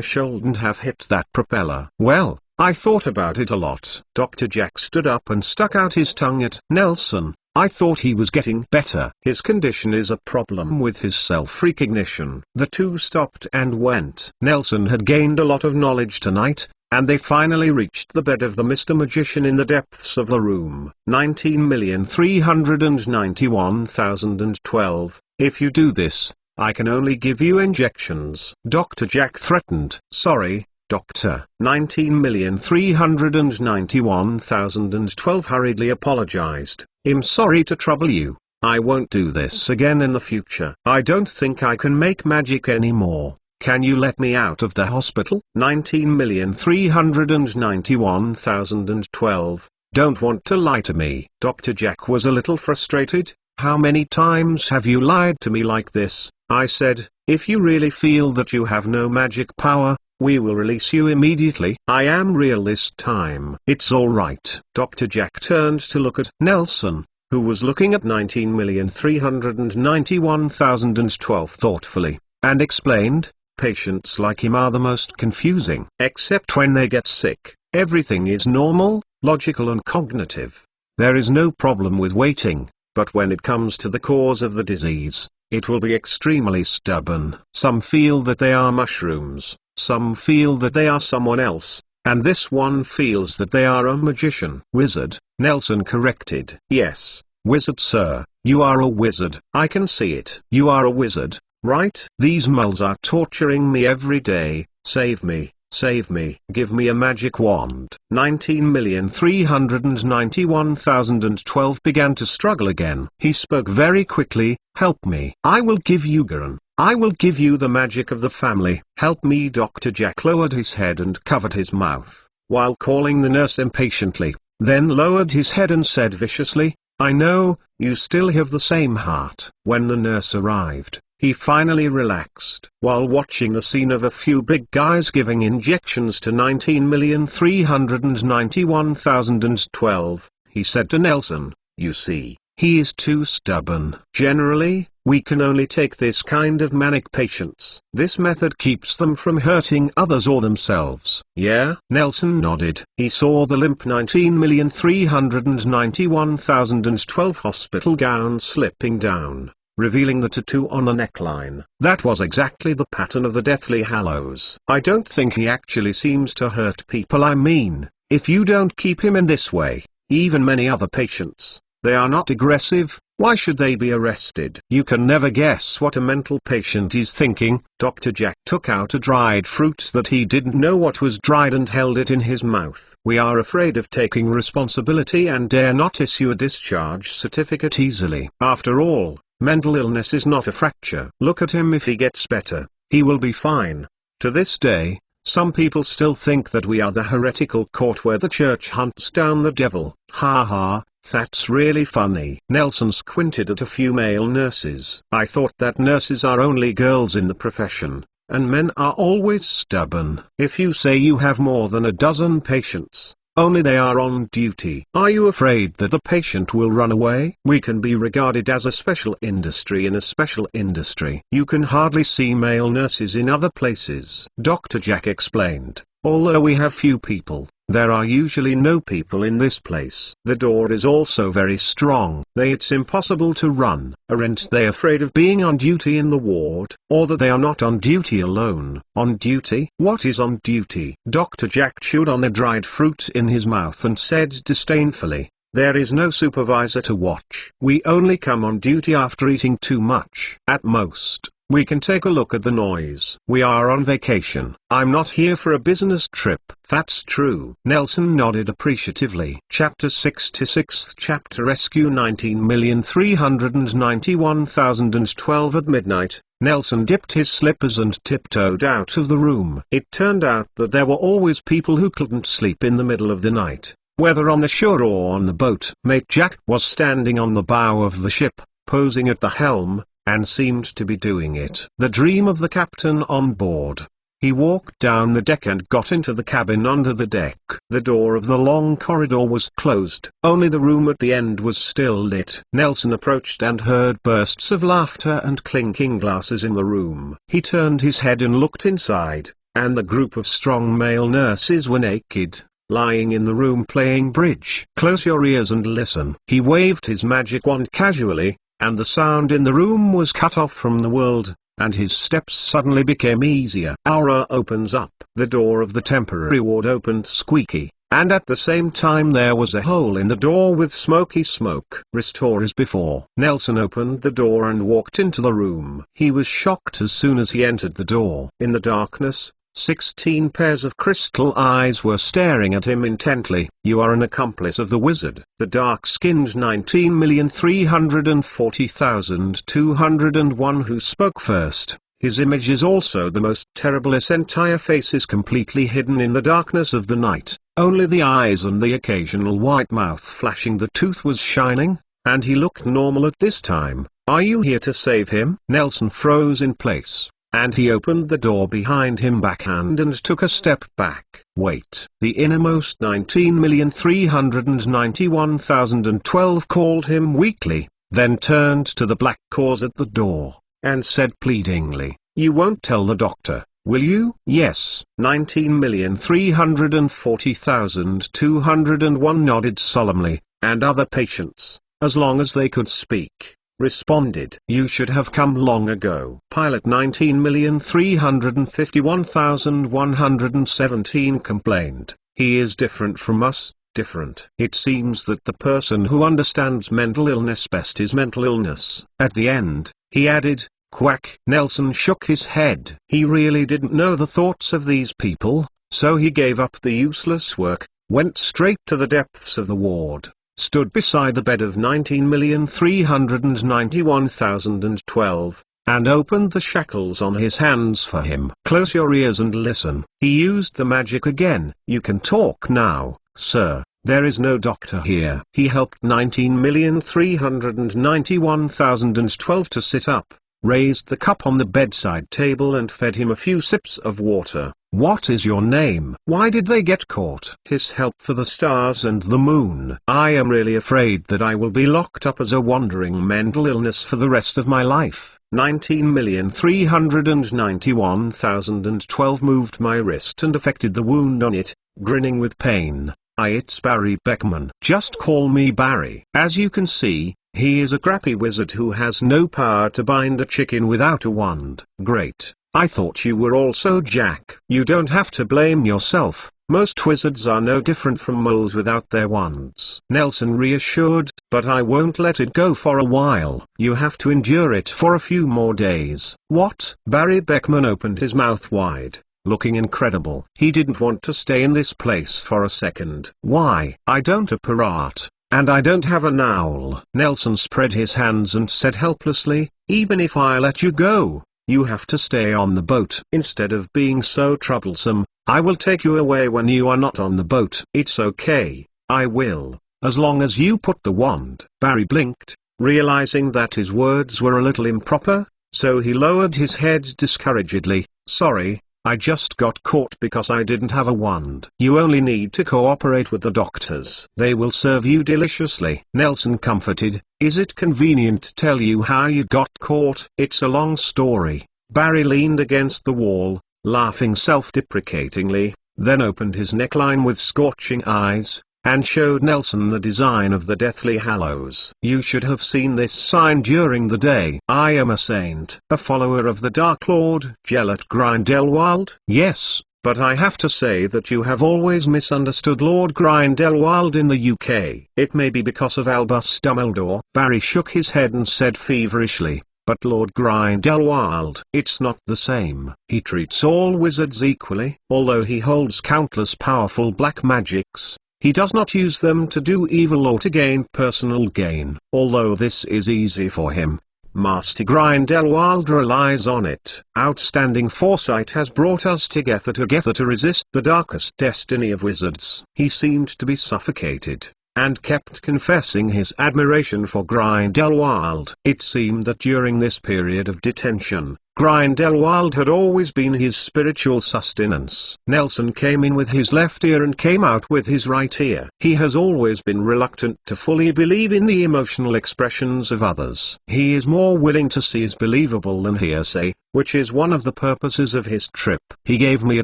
shouldn't have hit that propeller." "Well, I thought about it a lot." Dr. Jack stood up and stuck out his tongue at Nelson. "I thought he was getting better. His condition is a problem with his self-recognition." The two stopped and went. Nelson had gained a lot of knowledge tonight, and they finally reached the bed of the Mr. Magician in the depths of the room. 19,391,012. "If you do this, I can only give you injections," Dr. Jack threatened. "Sorry, Doctor." 19,391,012 hurriedly apologized. "I'm sorry to trouble you. I won't do this again in the future. I don't think I can make magic anymore. Can you let me out of the hospital?" 19,391,012. "Don't want to lie to me." Dr. Jack was a little frustrated. "How many times have you lied to me like this?" I said, "If you really feel that you have no magic power, we will release you immediately. I am real this time." "It's all right." Dr. Jack turned to look at Nelson. who was looking at 19,391,012 thoughtfully, and explained, "Patients like him are the most confusing. Except when they get sick, everything is normal, logical and cognitive. There is no problem with waiting, but when it comes to the cause of the disease, it will be extremely stubborn. Some feel that they are mushrooms, some feel that they are someone else, and this one feels that they are a magician." "Wizard," Nelson corrected. "Yes, wizard sir, you are a wizard. I can see it. You are a wizard, right? These moles are torturing me every day. Save me. Save me. Give me a magic wand." 19,391,012 began to struggle again. He spoke very quickly, "Help me. I will give you Garan. I will give you the magic of the family. Help me." Dr. Jack lowered his head and covered his mouth, while calling the nurse impatiently, then lowered his head and said viciously, "I know, you still have the same heart." When the nurse arrived, he finally relaxed. While watching the scene of a few big guys giving injections to 19,391,012, he said to Nelson, "You see, he is too stubborn. Generally, we can only take this kind of manic patients. This method keeps them from hurting others or themselves." "Yeah?" Nelson nodded. He saw the limp 19,391,012 hospital gown slipping down, revealing the tattoo on the neckline. That was exactly the pattern of the Deathly Hallows. "I don't think he actually seems to hurt people. I mean, if you don't keep him in this way, even many other patients, they are not aggressive, why should they be arrested?" "You can never guess what a mental patient is thinking." Dr. Jack took out a dried fruit that he didn't know what was dried and held it in his mouth. "We are afraid of taking responsibility and dare not issue a discharge certificate easily. After all, mental illness is not a fracture. Look at him. If he gets better, he will be fine." To this day, some people still think that we are the heretical court where the church hunts down the devil. "Ha ha, that's really funny." Nelson squinted at a few male nurses. "I thought that nurses are only girls in the profession, and men are always stubborn. If you say you have more than a dozen patients, only they are on duty. Are you afraid that the patient will run away? We can be regarded as a special industry in a special industry. You can hardly see male nurses in other places." Dr. Jack explained, "Although we have few people, there are usually no people in this place. The door is also very strong. It's impossible to run. Aren't they afraid of being on duty in the ward? Or that they are not on duty alone?" "On duty? What is on duty?" Dr. Jack chewed on the dried fruit in his mouth and said disdainfully, "There is no supervisor to watch. We only come on duty after eating too much. At most, we can take a look at the noise. We are on vacation. I'm not here for a business trip." "That's true." Nelson nodded appreciatively. Chapter 66th Chapter Rescue 19,391,012 At midnight, Nelson dipped his slippers and tiptoed out of the room. It turned out that there were always people who couldn't sleep in the middle of the night, whether on the shore or on the boat. Mate Jack was standing on the bow of the ship, posing at the helm, and seemed to be doing it. The dream of the captain on board. He walked down the deck and got into the cabin under the deck. The door of the long corridor was closed. Only the room at the end was still lit. Nelson approached and heard bursts of laughter and clinking glasses in the room. He turned his head and looked inside, and the group of strong male nurses were naked, lying in the room playing bridge. "Close your ears and listen." He waved his magic wand casually, and the sound in the room was cut off from the world, and his steps suddenly became easier. Aura opens up. The door of the temporary ward opened squeaky, and at the same time there was a hole in the door with smoky smoke. "Restore as before." Nelson opened the door and walked into the room. He was shocked as soon as he entered the door. In the darkness, 16 pairs of crystal eyes were staring at him intently. "You are an accomplice of the wizard." The dark-skinned 19,340,201 who spoke first. His image is also the most terrible. His entire face is completely hidden in the darkness of the night. Only the eyes and the occasional white mouth flashing the tooth was shining, and he looked normal at this time. "Are you here to save him?" Nelson froze in place. and he opened the door behind him backhand and took a step back. Wait. The innermost 19,391,012 called him weakly, then turned to the black cause at the door, and said pleadingly, "You won't tell the doctor, will you?" "Yes." 19,340,201 nodded solemnly, and other patients, as long as they could speak, responded, "You should have come long ago." Pilot 19,351,117 complained, "He is different from us, different." It seems that the person who understands mental illness best is mental illness. At the end, he added, "Quack." Nelson shook his head. He really didn't know the thoughts of these people, so he gave up the useless work, went straight to the depths of the ward, stood beside the bed of 19,391,012, and opened the shackles on his hands for him. "Close your ears and listen." He used the magic again. "You can talk now, sir. There is no doctor here." He helped 19,391,012 to sit up, raised the cup on the bedside table and fed him a few sips of water. "What is your name? Why did they get caught?" "His help for the stars and the moon." "I am really afraid that I will be locked up as a wandering mental illness for the rest of my life." 19,391,012 moved my wrist and affected the wound on it, grinning with pain. "It's Barry Beckman." "Just call me Barry." As you can see, he is a crappy wizard who has no power to bind a chicken without a wand. "Great. I thought you were also Jack." "You don't have to blame yourself. Most wizards are no different from moles without their wands." Nelson reassured, "But I won't let it go for a while. You have to endure it for a few more days." "What?" Barry Beckman opened his mouth wide, looking incredible. He didn't want to stay in this place for a second. "Why?" "I don't have a parrot, and I don't have an owl." Nelson spread his hands and said helplessly, "Even if I let you go, you have to stay on the boat. Instead of being so troublesome, I will take you away when you are not on the boat." "It's okay, I will, as long as you put the wand." Barry blinked, realizing that his words were a little improper, so he lowered his head discouragedly. "Sorry, I just got caught because I didn't have a wand." "You only need to cooperate with the doctors. They will serve you deliciously." Nelson comforted, "Is it convenient to tell you how you got caught?" "It's a long story." Barry leaned against the wall, laughing self-deprecatingly, then opened his neckline with scorching eyes, and showed Nelson the design of the Deathly Hallows. "You should have seen this sign during the day." "I am a saint, a follower of the Dark Lord Gellert Grindelwald." "Yes, but I have to say that you have always misunderstood Lord Grindelwald in the UK. It may be because of Albus Dumbledore." Barry shook his head and said feverishly, "But Lord Grindelwald, it's not the same. He treats all wizards equally. Although he holds countless powerful black magics, he does not use them to do evil or to gain personal gain. Although this is easy for him, Master Grindelwald relies on it. Outstanding foresight has brought us together to resist the darkest destiny of wizards." He seemed to be suffocated, and kept confessing his admiration for Grindelwald. It seemed that during this period of detention, Grindelwald had always been his spiritual sustenance. Nelson came in with his left ear and came out with his right ear. He has always been reluctant to fully believe in the emotional expressions of others. He is more willing to see as believable than hearsay, which is one of the purposes of his trip. "He gave me a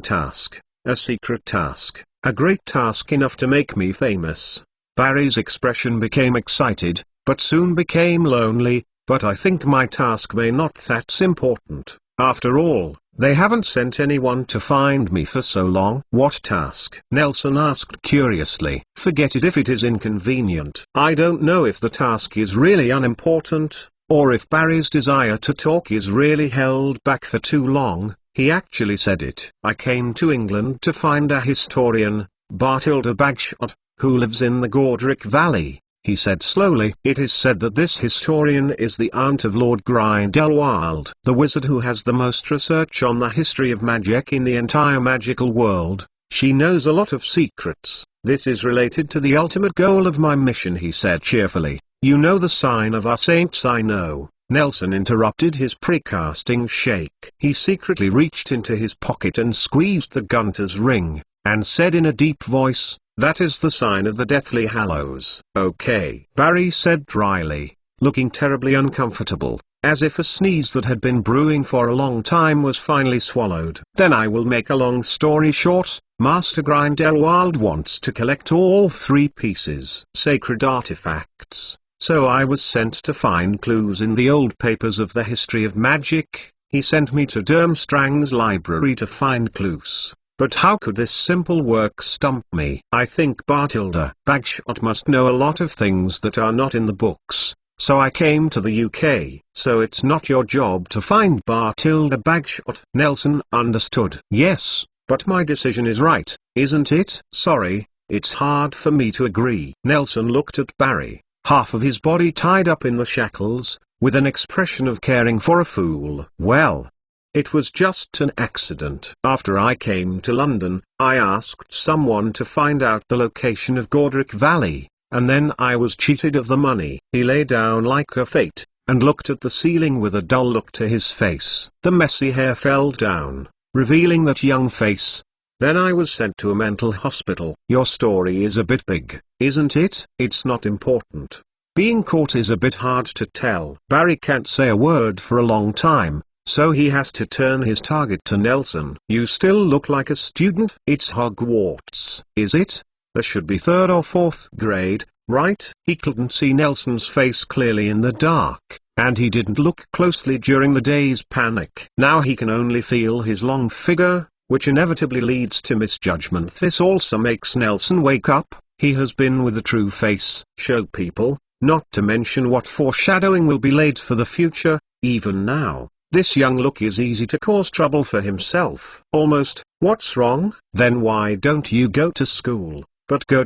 task, a secret task, a great task enough to make me famous." Barry's expression became excited, but soon became lonely. "But I think my task may not that's important. After all, they haven't sent anyone to find me for so long." "What task?" Nelson asked curiously. "Forget it if it is inconvenient." I don't know if the task is really unimportant, or if Barry's desire to talk is really held back for too long. He actually said it. "I came to England to find a historian, Bartilda Bagshot, who lives in the Godric Valley," he said slowly. "It is said that this historian is the aunt of Lord Grindelwald, the wizard who has the most research on the history of magic in the entire magical world. She knows a lot of secrets. This is related to the ultimate goal of my mission," he said cheerfully. "You know the sign of our saints." "I know. Nelson interrupted his precasting shake. He secretly reached into his pocket and squeezed the gunter's ring, and said in a deep voice, "That is the sign of the Deathly Hallows." "Okay," Barry said dryly, looking terribly uncomfortable, as if a sneeze that had been brewing for a long time was finally swallowed. "Then I will make a long story short. Master Grindelwald wants to collect all 3 pieces. Sacred artifacts. So I was sent to find clues in the old papers of the history of magic. He sent me to Durmstrang's library to find clues. But how could this simple work stump me? I think Bathilda Bagshot must know a lot of things that are not in the books. So I came to the UK. So it's not your job to find Bathilda Bagshot." Nelson understood. "Yes, but my decision is right, isn't it?" "Sorry, it's hard for me to agree." Nelson looked at Barry, half of his body tied up in the shackles, with an expression of caring for a fool. "Well, it was just an accident. After I came to London, I asked someone to find out the location of Godric Valley, and then I was cheated of the money." He lay down like a fate, and looked at the ceiling with a dull look to his face. The messy hair fell down, revealing that young face. "Then I was sent to a mental hospital." "Your story is a bit big, isn't it?" "It's not important. Being caught is a bit hard to tell." Barry can't say a word for a long time, so he has to turn his target to Nelson. "You still look like a student." "It's Hogwarts, is it? There should be 3rd or 4th grade, right?" He couldn't see Nelson's face clearly in the dark, and he didn't look closely during the day's panic. Now he can only feel his long figure, which inevitably leads to misjudgment. This also makes Nelson wake up. He has been with the true face. Show people, not to mention what foreshadowing will be laid for the future. Even now, this young look is easy to cause trouble for himself. Almost. "What's wrong?" "Then why don't you go to school?" "But go ...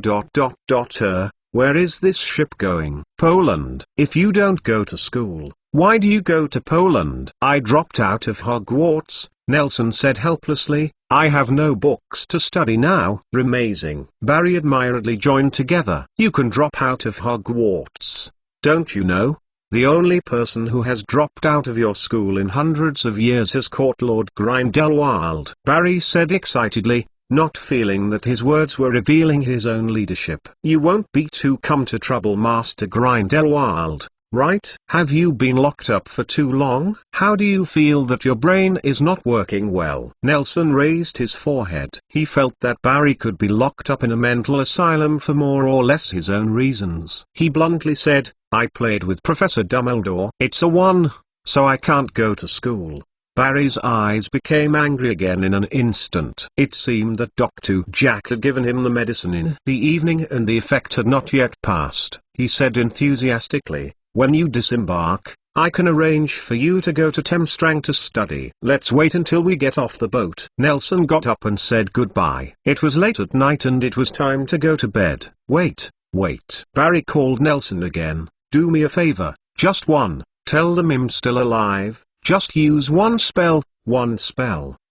Where is this ship going?" "Poland." "If you don't go to school, why do you go to Poland?" "I dropped out of Hogwarts," Nelson said helplessly. "I have no books to study now." "Amazing." Barry admiredly joined together. "You can drop out of Hogwarts. Don't you know? The only person who has dropped out of your school in hundreds of years has caught Lord Grindelwald." Barry said excitedly, not feeling that his words were revealing his own leadership. "You won't be too come to trouble Master Grindelwald, right? Have you been locked up for too long? How do you feel that your brain is not working well?" Nelson raised his forehead. He felt that Barry could be locked up in a mental asylum for more or less his own reasons. He bluntly said, "I played with Professor Dumbledore. It's a 1, so I can't go to school." Barry's eyes became angry again in an instant. It seemed that Dr. Jack had given him the medicine in the evening and the effect had not yet passed. He said enthusiastically, "When you disembark, I can arrange for you to go to Temstrang to study." "Let's wait until we get off the boat." Nelson got up and said goodbye. It was late at night and it was time to go to bed. "Wait. Barry called Nelson again. "Do me a favor, just one. Tell them I'm still alive. Just use one spell.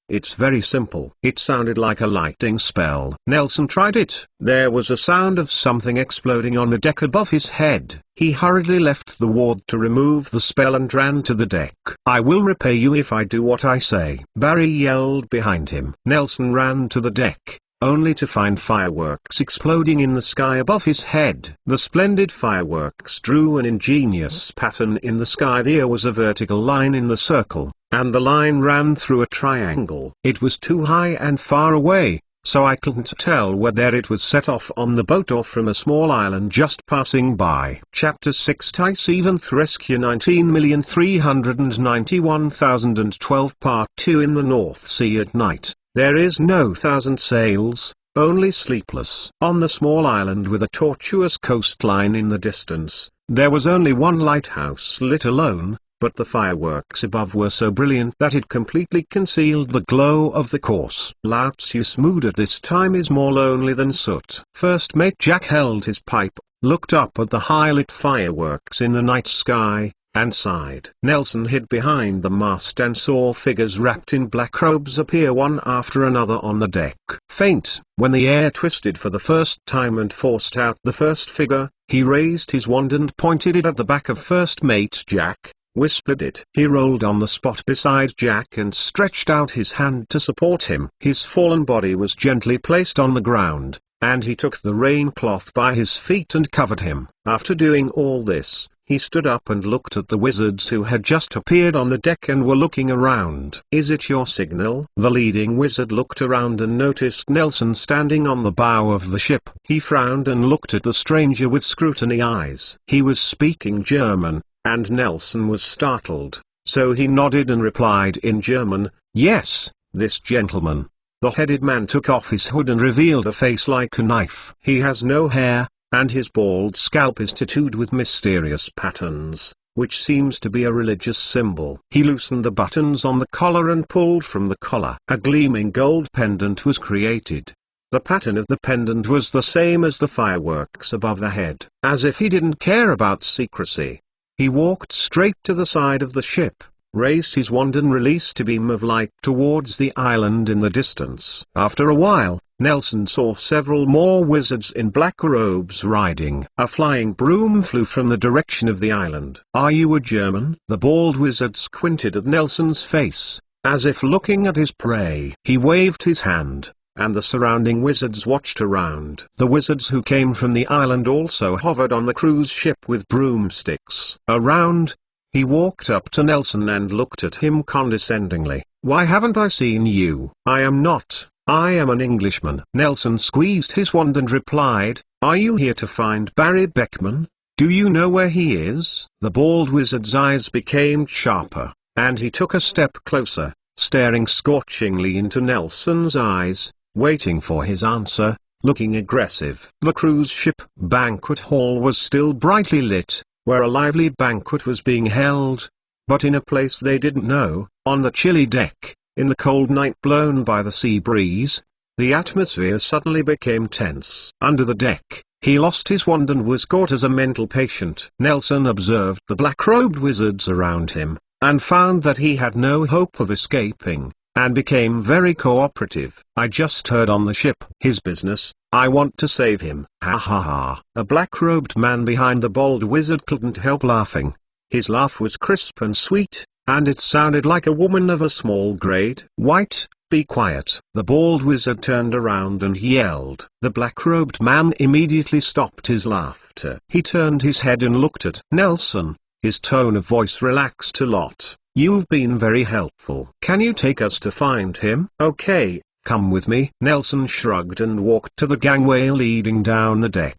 It's very simple." It sounded like a lightning spell. Nelson tried it. There was a sound of something exploding on the deck above his head. He hurriedly left the ward to remove the spell and ran to the deck. "I will repay you if I do what I say," Barry yelled behind him. Nelson ran to the deck, only to find fireworks exploding in the sky above his head. The splendid fireworks drew an ingenious pattern in the sky. There was a vertical line in the circle, and the line ran through a triangle. It was too high and far away, so I couldn't tell whether it was set off on the boat or from a small island just passing by. Chapter 6 Tice Eventh Rescue 19,391,012 Part 2 In the North Sea at night. There is no thousand sails, only sleepless. On the small island with a tortuous coastline in the distance, there was only one lighthouse lit alone, but the fireworks above were so brilliant that it completely concealed the glow of the course. Lautzius Mood at this time is more lonely than soot. First Mate Jack held his pipe, looked up at the high-lit fireworks in the night sky, and sighed. Nelson hid behind the mast and saw figures wrapped in black robes appear one after another on the deck. Faint, when the air twisted for the first time and forced out the first figure, he raised his wand and pointed it at the back of First Mate Jack. whispered it. He rolled on the spot beside Jack and stretched out his hand to support him. His fallen body was gently placed on the ground, and he took the rain cloth by his feet and covered him. After doing all this, he stood up and looked at the wizards who had just appeared on the deck and were looking around. "Is it your signal?" The leading wizard looked around and noticed Nelson standing on the bow of the ship. He frowned and looked at the stranger with scrutiny eyes. He was speaking German, and Nelson was startled, so he nodded and replied in German, "Yes, this gentleman." The headed man took off his hood and revealed a face like a knife. He has no hair, and his bald scalp is tattooed with mysterious patterns, which seems to be a religious symbol. He loosened the buttons on the collar and pulled from the collar. A gleaming gold pendant was created. The pattern of the pendant was the same as the fireworks above the head. As if he didn't care about secrecy, he walked straight to the side of the ship, raised his wand and released a beam of light towards the island in the distance. After a while, Nelson saw several more wizards in black robes riding. A flying broom flew from the direction of the island. "Are you a German?" The bald wizard squinted at Nelson's face, as if looking at his prey. He waved his hand, and the surrounding wizards watched around. The wizards who came from the island also hovered on the cruise ship with broomsticks. Around, he walked up to Nelson and looked at him condescendingly. "Why haven't I seen you?" I am an Englishman." Nelson squeezed his wand and replied, "Are you here to find Barry Beckman? Do you know where he is?" The bald wizard's eyes became sharper, and he took a step closer, staring scorchingly into Nelson's eyes, waiting for his answer, looking aggressive. The cruise ship banquet hall was still brightly lit, where a lively banquet was being held, but in a place they didn't know, on the chilly deck. In the cold night blown by the sea breeze, the atmosphere suddenly became tense. Under the deck, he lost his wand and was caught as a mental patient. Nelson observed the black-robed wizards around him, and found that he had no hope of escaping, and became very cooperative. "I just heard on the ship his business. I want to save him." Ha ha ha. A black-robed man behind the bald wizard couldn't help laughing. His laugh was crisp and sweet, and it sounded like a woman of a small grade. "White, be quiet." The bald wizard turned around and yelled. The black-robed man immediately stopped his laughter. He turned his head and looked at Nelson. His tone of voice relaxed a lot. "You've been very helpful. Can you take us to find him?" "Okay, come with me." Nelson shrugged and walked to the gangway leading down the deck.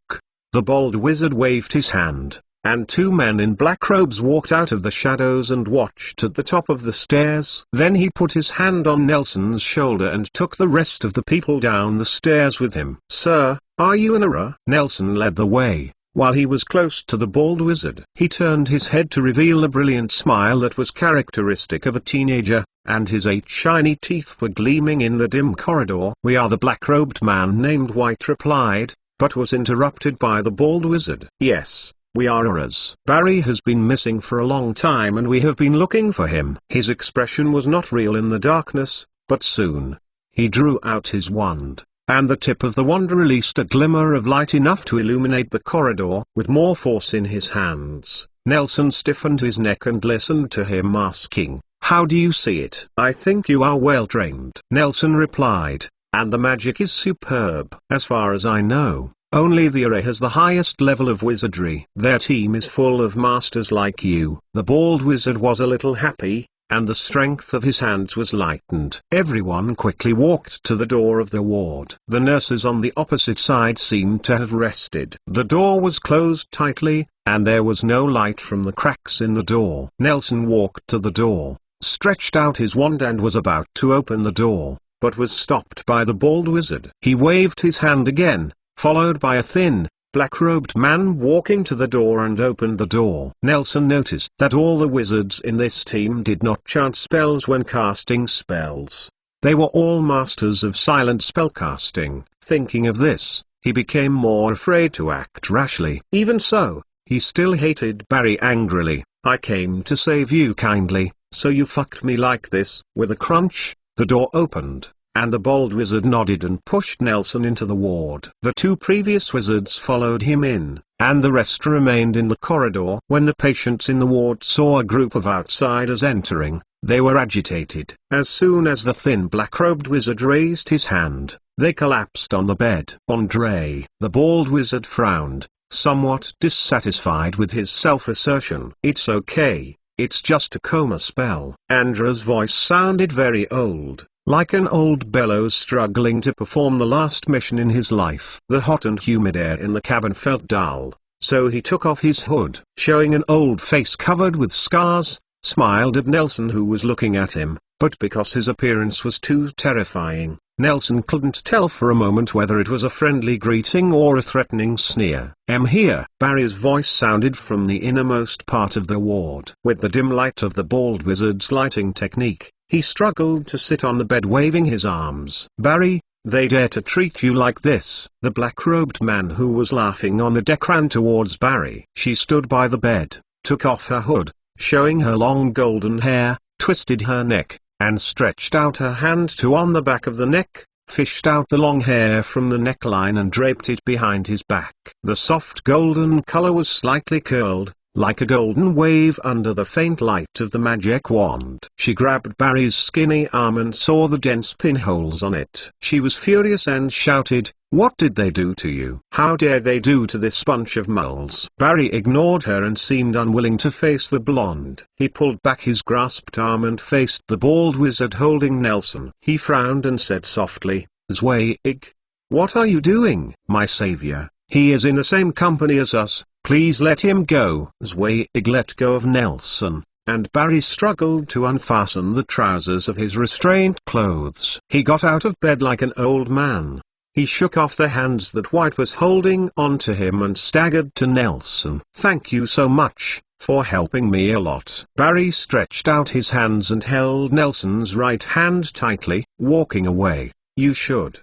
The bald wizard waved his hand, and two men in black robes walked out of the shadows and watched at the top of the stairs. Then he put his hand on Nelson's shoulder and took the rest of the people down the stairs with him. "Sir, are you an error?" Nelson led the way. While he was close to the bald wizard, he turned his head to reveal a brilliant smile that was characteristic of a teenager, and his 8 shiny teeth were gleaming in the dim corridor. "We are," the black-robed man named White replied, but was interrupted by the bald wizard. "Yes, we are errors. Barry has been missing for a long time and we have been looking for him." His expression was not real in the darkness, but soon, he drew out his wand, and the tip of the wand released a glimmer of light enough to illuminate the corridor. With more force in his hands, Nelson stiffened his neck and listened to him asking, "How do you see it?" "I think you are well trained," Nelson replied, "and the magic is superb. As far as I know, only the Ere has the highest level of wizardry. Their team is full of masters like you." The bald wizard was a little happy, and the strength of his hands was lightened. Everyone quickly walked to the door of the ward. The nurses on the opposite side seemed to have rested. The door was closed tightly, and there was no light from the cracks in the door. Nelson walked to the door, stretched out his wand and was about to open the door, but was stopped by the bald wizard. He waved his hand again, followed by a thin, black-robed man walking to the door and opened the door. Nelson noticed that all the wizards in this team did not chant spells when casting spells. They were all masters of silent spellcasting. Thinking of this, he became more afraid to act rashly. Even so, he still hated Barry angrily. "I came to save you kindly, so you fucked me like this." With a crunch, the door opened, and the bald wizard nodded and pushed Nelson into the ward. The 2 previous wizards followed him in, and the rest remained in the corridor. When the patients in the ward saw a group of outsiders entering, they were agitated. As soon as the thin black-robed wizard raised his hand, they collapsed on the bed. Andre, the bald wizard, frowned, somewhat dissatisfied with his self-assertion. "It's okay, it's just a coma spell." Andre's voice sounded very old, like an old bellows struggling to perform the last mission in his life. The hot and humid air in the cabin felt dull, so he took off his hood, showing an old face covered with scars, smiled at Nelson, who was looking at him, but because his appearance was too terrifying, Nelson couldn't tell for a moment whether it was a friendly greeting or a threatening sneer. "I'm here." Barry's voice sounded from the innermost part of the ward. With the dim light of the bald wizard's lighting technique, he struggled to sit on the bed, waving his arms. "Barry, they dare to treat you like this?" The black-robed man who was laughing on the deck ran towards Barry. She stood by the bed, took off her hood, showing her long golden hair, twisted her neck, and stretched out her hand to on the back of the neck, fished out the long hair from the neckline and draped it behind his back. The soft golden color was slightly curled, like a golden wave under the faint light of the magic wand. She grabbed Barry's skinny arm and saw the dense pinholes on it. She was furious and shouted, "What did they do to you? How dare they do to this bunch of moles?" Barry ignored her and seemed unwilling to face the blonde. He pulled back his grasped arm and faced the bald wizard holding Nelson. He frowned and said softly, "Zweig, what are you doing?" "My savior, he is in the same company as us. Please let him go." Zweig let go of Nelson, and Barry struggled to unfasten the trousers of his restrained clothes. He got out of bed like an old man. He shook off the hands that White was holding onto him and staggered to Nelson. "Thank you so much, for helping me a lot." Barry stretched out his hands and held Nelson's right hand tightly, walking away. You should.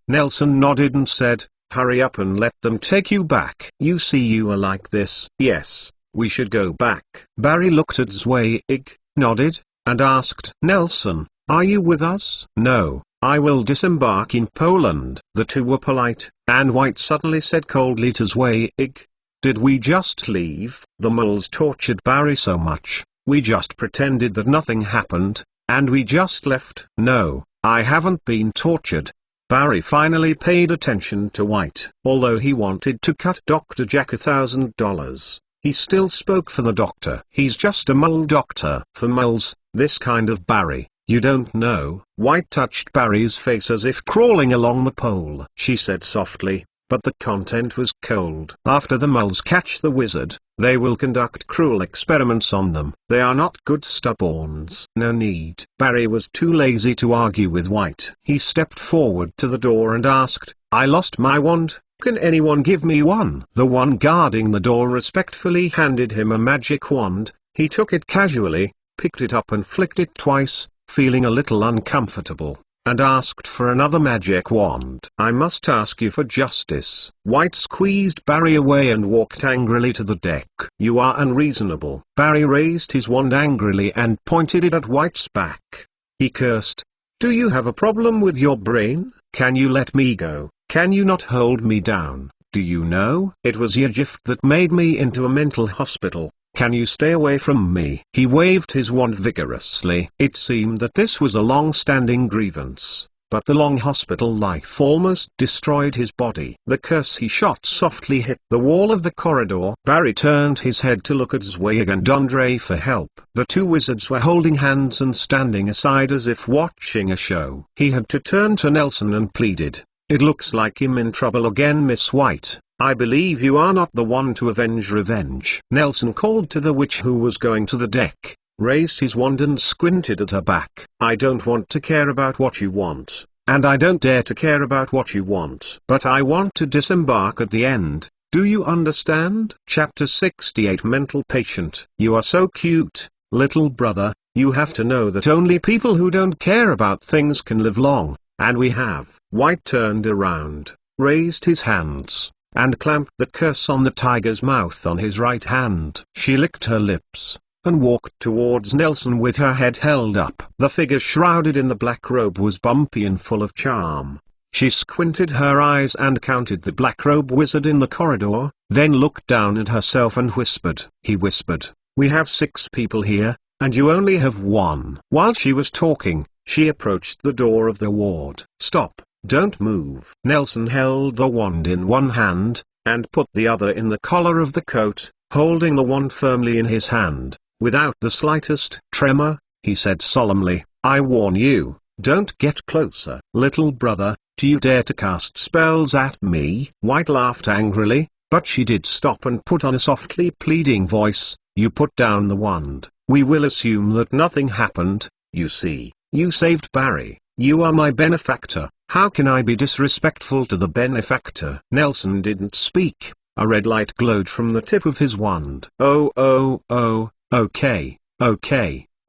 Nelson nodded and said, "Hurry up and let them take you back." "You see, you are like this." "Yes, we should go back." Barry looked at Zweig, nodded, and asked, "Nelson, are you with us?" "No, I will disembark in Poland." The two were polite, and White suddenly said coldly to Zweig, "Did we just leave?" The moles tortured Barry so much, "We just pretended that nothing happened, and we just left." "No, I haven't been tortured." Barry finally paid attention to White. Although he wanted to cut Dr. Jack $1,000, he still spoke for the doctor. "He's just a mole doctor." "For moles, this kind of Barry, you don't know." White touched Barry's face as if crawling along the pole. She said softly, but the content was cold. "After the moles catch the wizard, they will conduct cruel experiments on them. They are not good stubborns." "No need." Barry was too lazy to argue with White. He stepped forward to the door and asked, "I lost my wand, can anyone give me one?" The one guarding the door respectfully handed him a magic wand. He took it casually, picked it up and flicked it twice, feeling a little uncomfortable, and asked for another magic wand. "I must ask you for justice." White squeezed Barry away and walked angrily to the deck. "You are unreasonable." Barry raised his wand angrily and pointed it at White's back. He cursed. "Do you have a problem with your brain? Can you let me go? Can you not hold me down? Do you know? It was your gift that made me into a mental hospital. Can you stay away from me?" He waved his wand vigorously. It seemed that this was a long-standing grievance, but the long hospital life almost destroyed his body. The curse he shot softly hit the wall of the corridor. Barry turned his head to look at Zweig and Andre for help. The two wizards were holding hands and standing aside as if watching a show. He had to turn to Nelson and pleaded, "It looks like I'm in trouble again, Miss White. I believe you are not the one to avenge revenge." Nelson called to the witch who was going to the deck, raised his wand and squinted at her back. "I don't want to care about what you want, and I don't dare to care about what you want. But I want to disembark at the end. Do you understand?" Chapter 68 Mental Patient. "You are so cute, little brother. You have to know that only people who don't care about things can live long, and we have." White turned around, raised his hands, and clamped the curse on the tiger's mouth on his right hand. She licked her lips, and walked towards Nelson with her head held up. The figure shrouded in the black robe was bumpy and full of charm. She squinted her eyes and counted the black-robe wizard in the corridor, then looked down at herself and whispered. He whispered, "We have 6 people here, and you only have 1. While she was talking, she approached the door of the ward. "Stop, don't move." Nelson held the wand in one hand, and put the other in the collar of the coat, holding the wand firmly in his hand. Without the slightest tremor, he said solemnly, "I warn you, don't get closer." "Little brother, do you dare to cast spells at me?" White laughed angrily, but she did stop and put on a softly pleading voice, "You put down the wand. We will assume that nothing happened. You see, you saved Barry. You are my benefactor. How can I be disrespectful to the benefactor?" Nelson didn't speak. A red light glowed from the tip of his wand. Okay,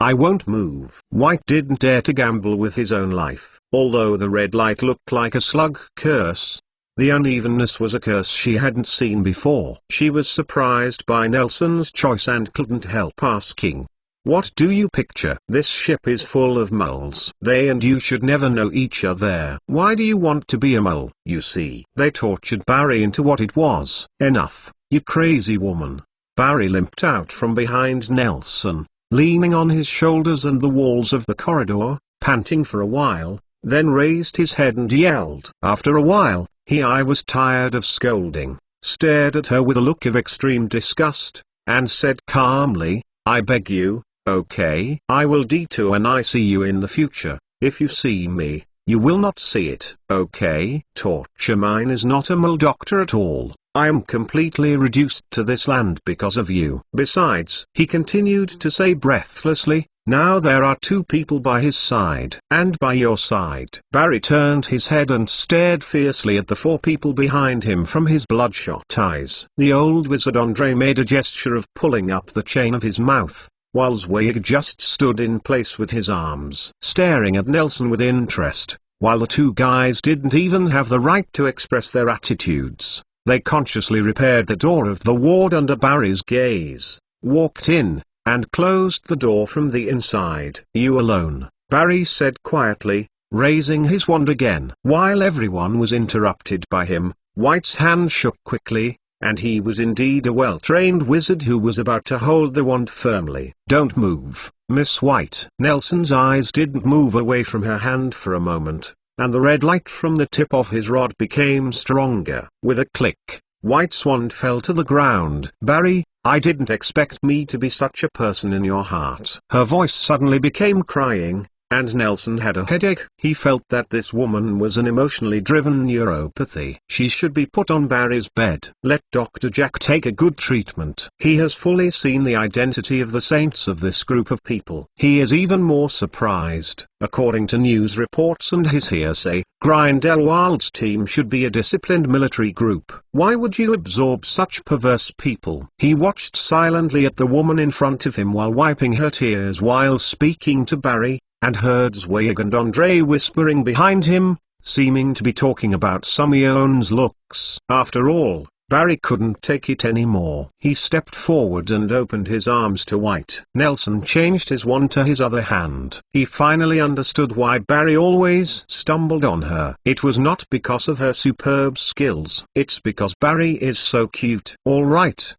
I won't move." White didn't dare to gamble with his own life. Although the red light looked like a slug curse, the unevenness was a curse she hadn't seen before. She was surprised by Nelson's choice and couldn't help asking, "What do you picture?" "This ship is full of moles. They and you should never know each other." "Why do you want to be a mole?" "You see, they tortured Barry into what it was." "Enough, you crazy woman." Barry limped out from behind Nelson, leaning on his shoulders and the walls of the corridor, panting for a while, then raised his head and yelled. After a while, I was tired of scolding, stared at her with a look of extreme disgust, and said calmly, "I beg you, okay? I will detour when I see you in the future. If you see me, you will not see it, okay? Torture mine is not a mole doctor at all. I am completely reduced to this land because of you." Besides, he continued to say breathlessly, "Now there are 2 people by his side. And by your side." Barry turned his head and stared fiercely at the 4 people behind him from his bloodshot eyes. The old wizard Andre made a gesture of pulling up the chain of his mouth, while Zweig just stood in place with his arms staring at Nelson with interest, while the 2 guys didn't even have the right to express their attitudes. They consciously repaired the door of the ward under Barry's gaze, walked in, and closed the door from the inside. "You alone," Barry said quietly, raising his wand again. While everyone was interrupted by him, White's hand shook quickly, and he was indeed a well-trained wizard who was about to hold the wand firmly. "Don't move, Miss White." Nelson's eyes didn't move away from her hand for a moment, and the red light from the tip of his rod became stronger. With a click, White's wand fell to the ground. "Barry, I didn't expect me to be such a person in your heart." Her voice suddenly became crying, and Nelson had a headache. He felt that this woman was an emotionally driven neuropathy. She should be put on Barry's bed. Let Dr. Jack take a good treatment. He has fully seen the identity of the saints of this group of people. He is even more surprised. According to news reports and his hearsay, Grindelwald's team should be a disciplined military group. Why would you absorb such perverse people? He watched silently at the woman in front of him while wiping her tears while speaking to Barry, and heard Zweig and Andre whispering behind him, seeming to be talking about Sumion's looks. After all, Barry couldn't take it anymore. He stepped forward and opened his arms to White. Nelson changed his wand to his other hand. He finally understood why Barry always stumbled on her. It was not because of her superb skills. It's because Barry is so cute. All right.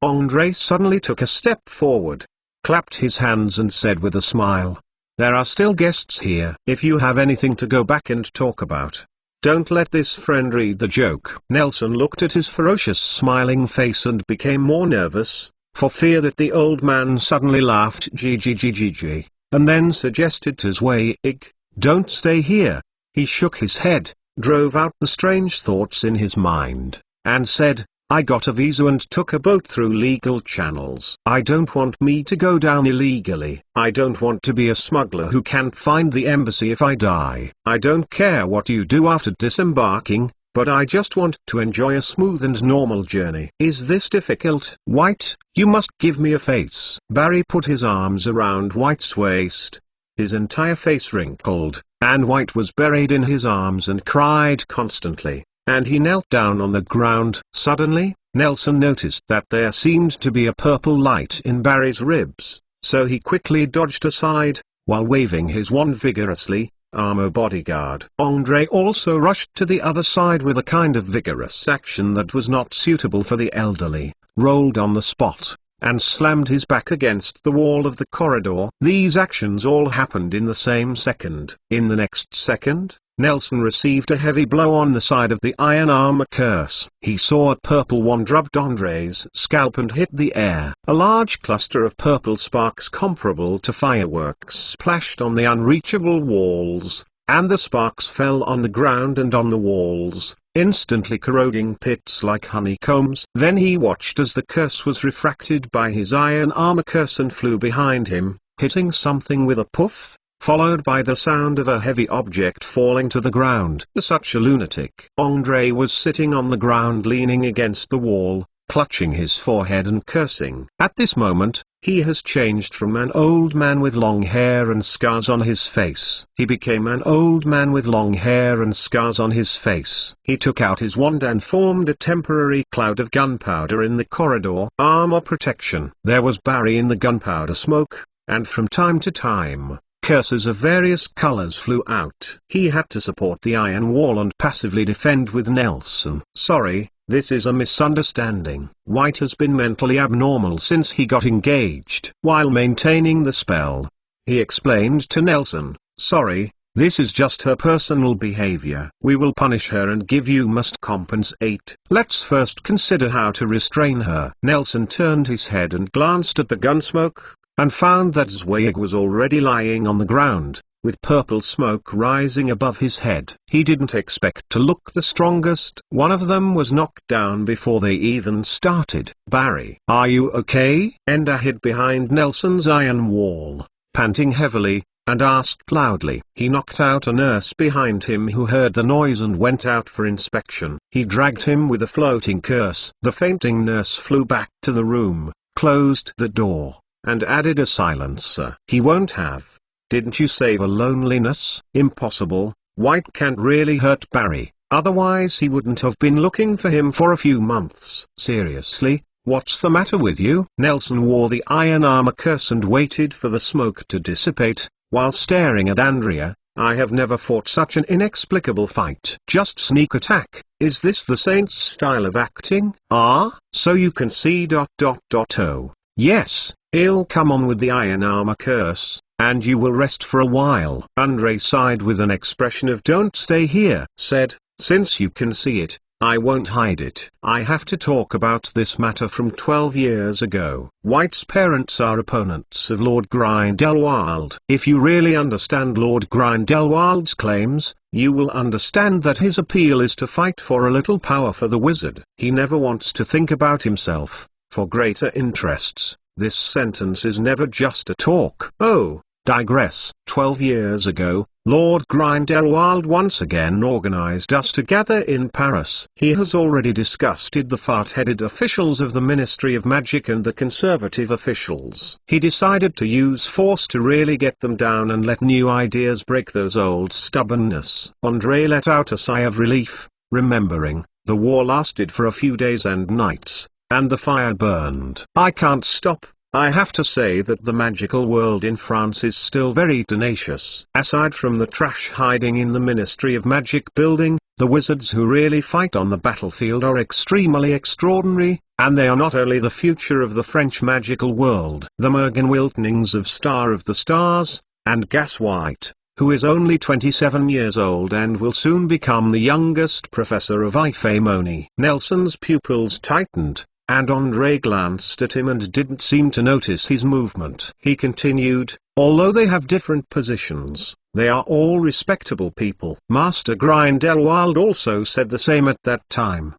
Andre suddenly took a step forward, clapped his hands and said with a smile, "There are still guests here. If you have anything to go back and talk about, don't let this friend read the joke." Nelson looked at his ferocious smiling face and became more nervous, for fear that the old man suddenly laughed GGGGG, and then suggested to Zweig, "Don't stay here." He shook his head, drove out the strange thoughts in his mind, and said, "I got a visa and took a boat through legal channels. I don't want me to go down illegally. I don't want to be a smuggler who can't find the embassy if I die. I don't care what you do after disembarking, but I just want to enjoy a smooth and normal journey." "Is this difficult?" "White, you must give me a face." Barry put his arms around White's waist. His entire face wrinkled, and White was buried in his arms and cried constantly, and he knelt down on the ground. Suddenly, Nelson noticed that there seemed to be a purple light in Barry's ribs, so he quickly dodged aside, while waving his wand vigorously, armor bodyguard. Andre also rushed to the other side with a kind of vigorous action that was not suitable for the elderly, rolled on the spot, and slammed his back against the wall of the corridor. These actions all happened in the same second. In the next second, Nelson received a heavy blow on the side of the iron armor curse. He saw a purple one drubbed Andre's scalp and hit the air. A large cluster of purple sparks comparable to fireworks splashed on the unreachable walls, and the sparks fell on the ground and on the walls, instantly corroding pits like honeycombs. Then he watched as the curse was refracted by his iron armor curse and flew behind him, hitting something with a puff, followed by the sound of a heavy object falling to the ground. Such a lunatic. Andre was sitting on the ground leaning against the wall, clutching his forehead and cursing. At this moment, he has changed from an old man with long hair and scars on his face. He became an old man with long hair and scars on his face. He took out his wand and formed a temporary cloud of gunpowder in the corridor. Armor protection. There was Barry in the gunpowder smoke, and from time to time, curses of various colors flew out. He had to support the iron wall and passively defend with Nelson. Sorry, this is a misunderstanding. White has been mentally abnormal since he got engaged. While maintaining the spell, he explained to Nelson, sorry, this is just her personal behavior. We will punish her and give you must compensate. Let's first consider how to restrain her. Nelson turned his head and glanced at the gunsmoke, and found that Zweig was already lying on the ground, with purple smoke rising above his head. He didn't expect to look the strongest. One of them was knocked down before they even started. Barry, are you okay? Ender hid behind Nelson's iron wall, panting heavily, and asked loudly. He knocked out a nurse behind him who heard the noise and went out for inspection. He dragged him with a floating curse. The fainting nurse flew back to the room, closed the door, and added a silencer. He won't have. Didn't you save a loneliness? Impossible. White can't really hurt Barry, otherwise he wouldn't have been looking for him for a few months. Seriously, what's the matter with you? Nelson wore the iron armor curse and waited for the smoke to dissipate, while staring at Andrea. I have never fought such an inexplicable fight. Just sneak attack. Is this the Saint's style of acting? Ah, so you can see ... Oh. Yes, he'll come on with the iron armor curse, and you will rest for a while. Andre sighed with an expression of don't stay here. Said, since you can see it, I won't hide it. I have to talk about this matter from 12 years ago. White's parents are opponents of Lord Grindelwald. If you really understand Lord Grindelwald's claims, you will understand that his appeal is to fight for a little power for the wizard. He never wants to think about himself, for greater interests. This sentence is never just a talk. Oh, digress. 12 years ago, Lord Grindelwald once again organized us to gather in Paris. He has already disgusted the fart-headed officials of the Ministry of Magic and the conservative officials. He decided to use force to really get them down and let new ideas break those old stubbornness. Andre let out a sigh of relief, remembering, the war lasted for a few days and nights, and the fire burned. I can't stop. I have to say that the magical world in France is still very tenacious. Aside from the trash hiding in the Ministry of Magic building, the wizards who really fight on the battlefield are extremely extraordinary, and they are not only the future of the French magical world. The Mergen Wiltnings of Star of the Stars, and Gas White, who is only 27 years old and will soon become the youngest professor of Ifemoni. Nelson's pupils tightened, and Andre glanced at him and didn't seem to notice his movement. He continued, although they have different positions, they are all respectable people. Master Grindelwald also said the same at that time.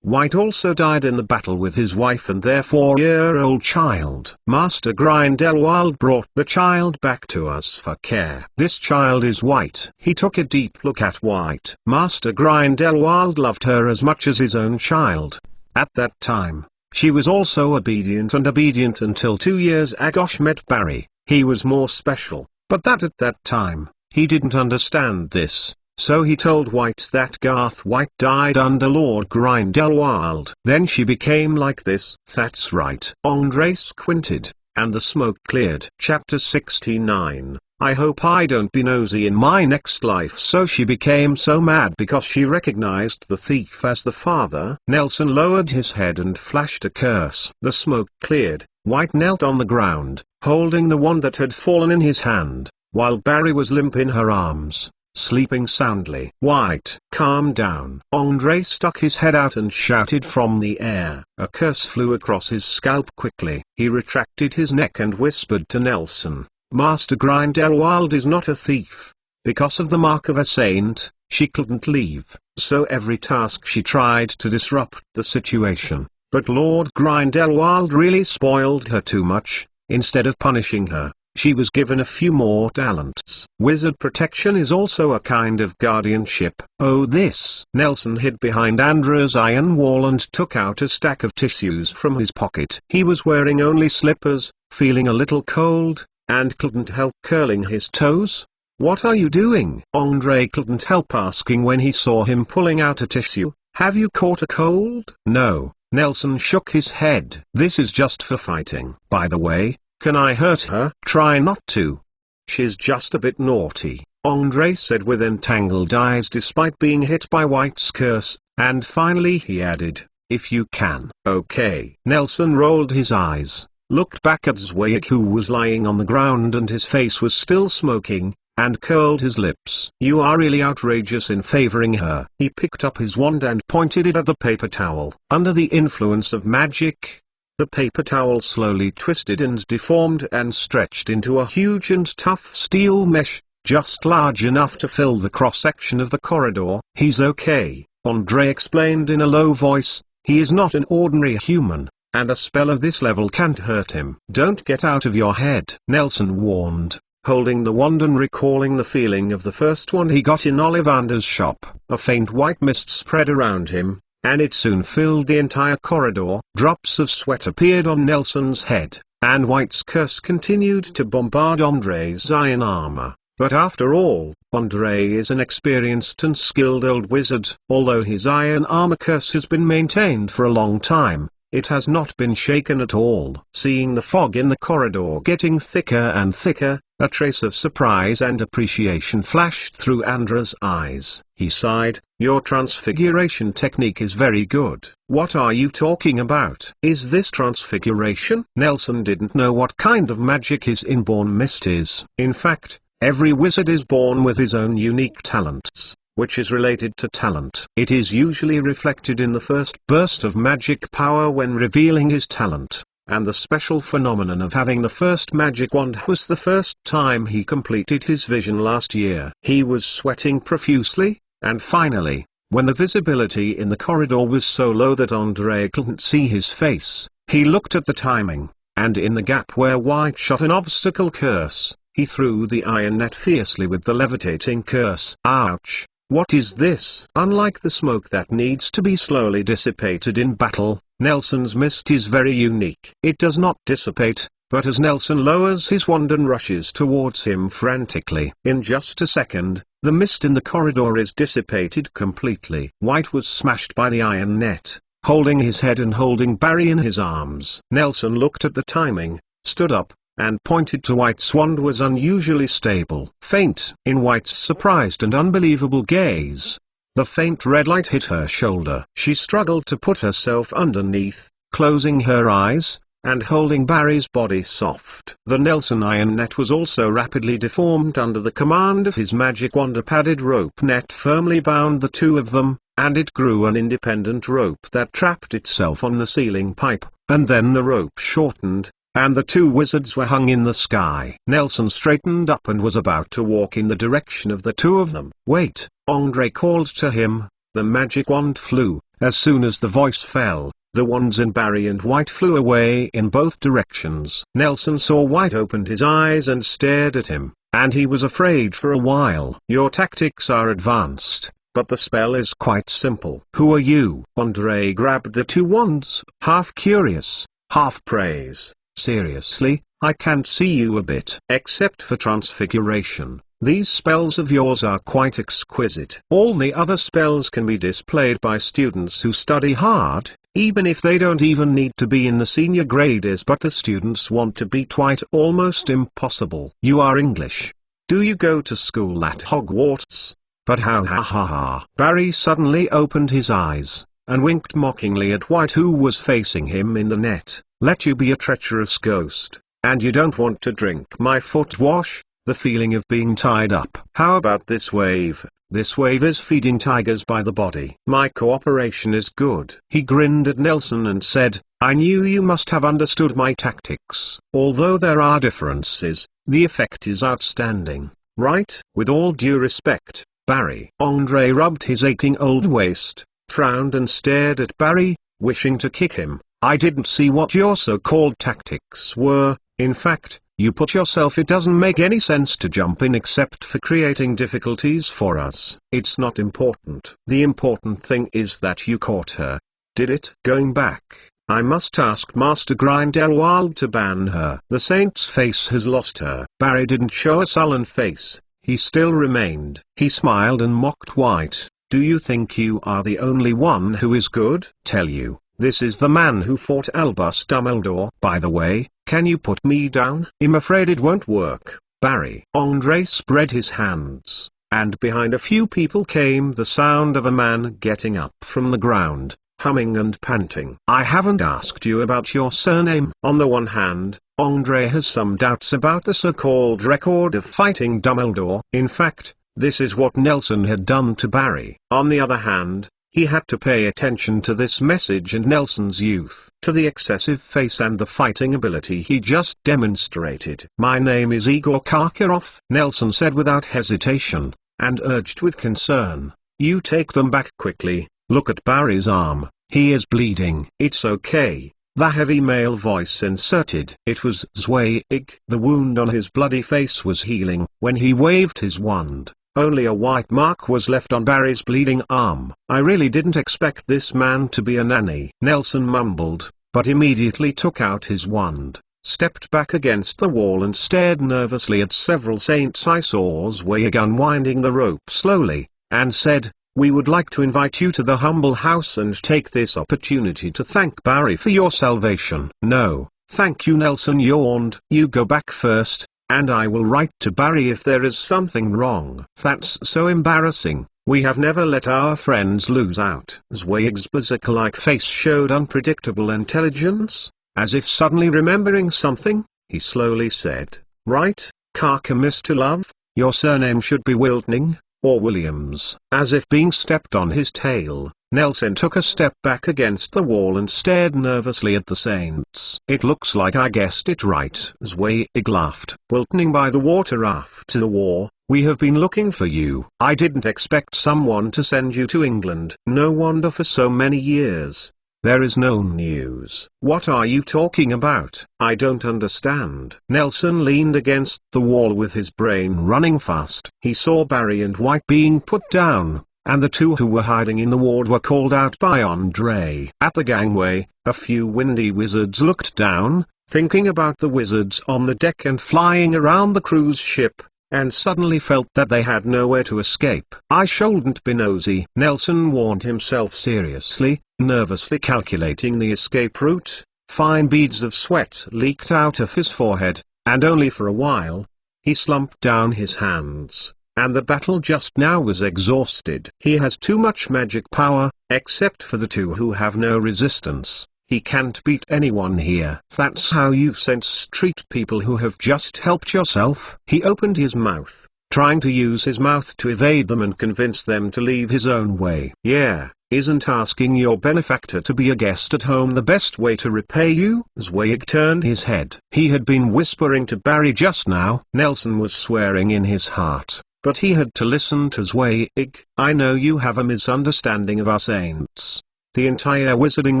White also died in the battle with his wife and their 4-year-old child. Master Grindelwald brought the child back to us for care. This child is White. He took a deep look at White. Master Grindelwald loved her as much as his own child. At that time, she was also obedient until 2 years ago met Barry. He was more special, but at that time, he didn't understand this, so he told White that Garth White died under Lord Grindelwald. Then she became like this. That's right. Andre squinted, and the smoke cleared. Chapter 69. I hope I don't be nosy in my next life. So she became so mad because she recognized the thief as the father. Nelson lowered his head and flashed a curse. The smoke cleared. White knelt on the ground, holding the wand that had fallen in his hand, while Barry was limp in her arms, sleeping soundly. White, calm down. Andre stuck his head out and shouted from the air. A curse flew across his scalp quickly. He retracted his neck and whispered to Nelson, Master Grindelwald is not a thief. Because of the mark of a saint, she couldn't leave, so every task she tried to disrupt the situation. But Lord Grindelwald really spoiled her too much. Instead of punishing her, she was given a few more talents. Wizard protection is also a kind of guardianship. Oh, this! Nelson hid behind Andre's iron wall and took out a stack of tissues from his pocket. He was wearing only slippers, feeling a little cold, and couldn't help curling his toes. What are you doing? Andre couldn't help asking when he saw him pulling out a tissue. Have you caught a cold? No. Nelson shook his head. This is just for fighting. By the way, can I hurt her? Try not to. She's just a bit naughty, Andre said with entangled eyes despite being hit by White's curse, and finally he added, if you can. Okay. Nelson rolled his eyes, looked back at Zweig who was lying on the ground and his face was still smoking, and curled his lips. You are really outrageous in favoring her. He picked up his wand and pointed it at the paper towel. Under the influence of magic, the paper towel slowly twisted and deformed and stretched into a huge and tough steel mesh, just large enough to fill the cross-section of the corridor. He's okay, Andre explained in a low voice. He is not an ordinary human, and a spell of this level can't hurt him. Don't get out of your head, Nelson warned, holding the wand and recalling the feeling of the first one he got in Ollivander's shop. A faint white mist spread around him, and it soon filled the entire corridor. Drops of sweat appeared on Nelson's head, and White's curse continued to bombard Andre's iron armor. But after all, Andre is an experienced and skilled old wizard. Although his iron armor curse has been maintained for a long time, it has not been shaken at all. Seeing the fog in the corridor getting thicker and thicker, a trace of surprise and appreciation flashed through Andre's eyes. He sighed, your transfiguration technique is very good. What are you talking about? Is this transfiguration? Nelson didn't know what kind of magic his inborn mist is. In fact, every wizard is born with his own unique talents, which is related to talent. It is usually reflected in the first burst of magic power when revealing his talent. And the special phenomenon of having the first magic wand was the first time he completed his vision last year. He was sweating profusely, and finally, when the visibility in the corridor was so low that Andre couldn't see his face, he looked at the timing, and in the gap where White shot an obstacle curse, he threw the iron net fiercely with the levitating curse. Ouch! What is this? Unlike the smoke that needs to be slowly dissipated in battle, Nelson's mist is very unique. It does not dissipate, but as Nelson lowers his wand and rushes towards him frantically, in just a second, the mist in the corridor is dissipated completely. White was smashed by the iron net, holding his head and holding Barry in his arms. Nelson looked at the timing, stood up, and pointed to White's wand was unusually stable. Faint. In White's surprised and unbelievable gaze, the faint red light hit her shoulder. She struggled to put herself underneath, closing her eyes, and holding Barry's body soft. The Nelson iron net was also rapidly deformed under the command of his magic wand. A padded rope net firmly bound the two of them, and it grew an independent rope that trapped itself on the ceiling pipe, and then the rope shortened, and the two wizards were hung in the sky. Nelson straightened up and was about to walk in the direction of the two of them. Wait, Andre called to him. The magic wand flew. As soon as the voice fell, the wands in Barry and White flew away in both directions. Nelson saw White opened his eyes and stared at him, and he was afraid for a while. Your tactics are advanced, but the spell is quite simple. Who are you? Andre grabbed the two wands, half curious, half praise. Seriously, I can't see you a bit. Except for transfiguration, these spells of yours are quite exquisite. All the other spells can be displayed by students who study hard, even if they don't even need to be in the senior grades, but the students want to be quite almost impossible. You are English. Do you go to school at Hogwarts? But how ha ha ha. Barry suddenly opened his eyes, and winked mockingly at White, who was facing him in the net. Let you be a treacherous ghost, and you don't want to drink my foot wash? The feeling of being tied up. How about this wave? This wave is feeding tigers by the body. My cooperation is good. He grinned at Nelson and said, I knew you must have understood my tactics. Although there are differences, the effect is outstanding, right? With all due respect, Barry. Andre rubbed his aching old waist, frowned and stared at Barry, wishing to kick him. I didn't see what your so-called tactics were. In fact, you put yourself. It doesn't make any sense to jump in except for creating difficulties for us. It's not important. The important thing is that you caught her. Did it? Going back, I must ask Master Grindelwald to ban her. The saint's face has lost her. Barry didn't show a sullen face. He still remained. He smiled and mocked White. Do you think you are the only one who is good? Tell you, this is the man who fought Albus Dumbledore. By the way, can you put me down? I'm afraid it won't work, Barry. Andre spread his hands, and behind a few people came the sound of a man getting up from the ground, humming and panting. I haven't asked you about your surname. On the one hand, Andre has some doubts about the so-called record of fighting Dumbledore. In fact, this is what Nelson had done to Barry. On the other hand, he had to pay attention to this message and Nelson's youth, to the excessive face and the fighting ability he just demonstrated. My name is Igor Karkaroff, Nelson said without hesitation, and urged with concern. You take them back quickly. Look at Barry's arm, he is bleeding. It's okay, the heavy male voice inserted. It was Zweig. The wound on his bloody face was healing. When he waved his wand, only a white mark was left on Barry's bleeding arm. I really didn't expect this man to be a nanny, Nelson mumbled, but immediately took out his wand, stepped back against the wall and stared nervously at several saints. I saw Zweig unwinding the rope slowly, and said, we would like to invite you to the humble house and take this opportunity to thank Barry for your salvation. No, thank you, Nelson yawned. You go back first, and I will write to Barry if there is something wrong. That's so embarrassing. We have never let our friends lose out. Zweig's berserker-like face showed unpredictable intelligence. As if suddenly remembering something, he slowly said, right, Karka Mr. Love, your surname should be Wiltning, or Williams. As if being stepped on his tail, Nelson took a step back against the wall and stared nervously at the saints. It looks like I guessed it right. Zweig laughed. Wiltning by the water after the war, we have been looking for you. I didn't expect someone to send you to England. No wonder for so many years. There is no news. What are you talking about? I don't understand. Nelson leaned against the wall with his brain running fast. He saw Barry and White being put down, and the two who were hiding in the ward were called out by Andre. At the gangway, a few windy wizards looked down, thinking about the wizards on the deck and flying around the cruise ship, and suddenly felt that they had nowhere to escape. I shouldn't be nosy, Nelson warned himself seriously, nervously calculating the escape route. Fine beads of sweat leaked out of his forehead, and only for a while. He slumped down his hands, and the battle just now was exhausted. He has too much magic power, except for the two who have no resistance. He can't beat anyone here. That's how you saints treat people who have just helped yourself. He opened his mouth, trying to use his mouth to evade them and convince them to leave his own way. Yeah, isn't asking your benefactor to be a guest at home the best way to repay you? Zweig turned his head. He had been whispering to Barry just now. Nelson was swearing in his heart, but he had to listen to Zweig. I know you have a misunderstanding of our saints. The entire wizarding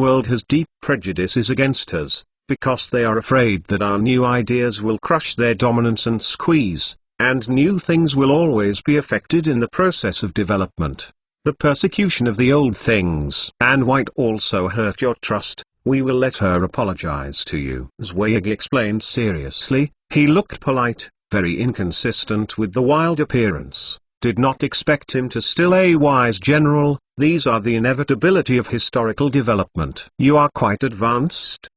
world has deep prejudices against us, because they are afraid that our new ideas will crush their dominance and squeeze, and new things will always be affected in the process of development. The persecution of the old things and White also hurt your trust. We will let her apologize to you. Zweig explained seriously. He looked polite, very inconsistent with the wild appearance. Did not expect him to still a wise general. These are the inevitability of historical development. You are quite advanced.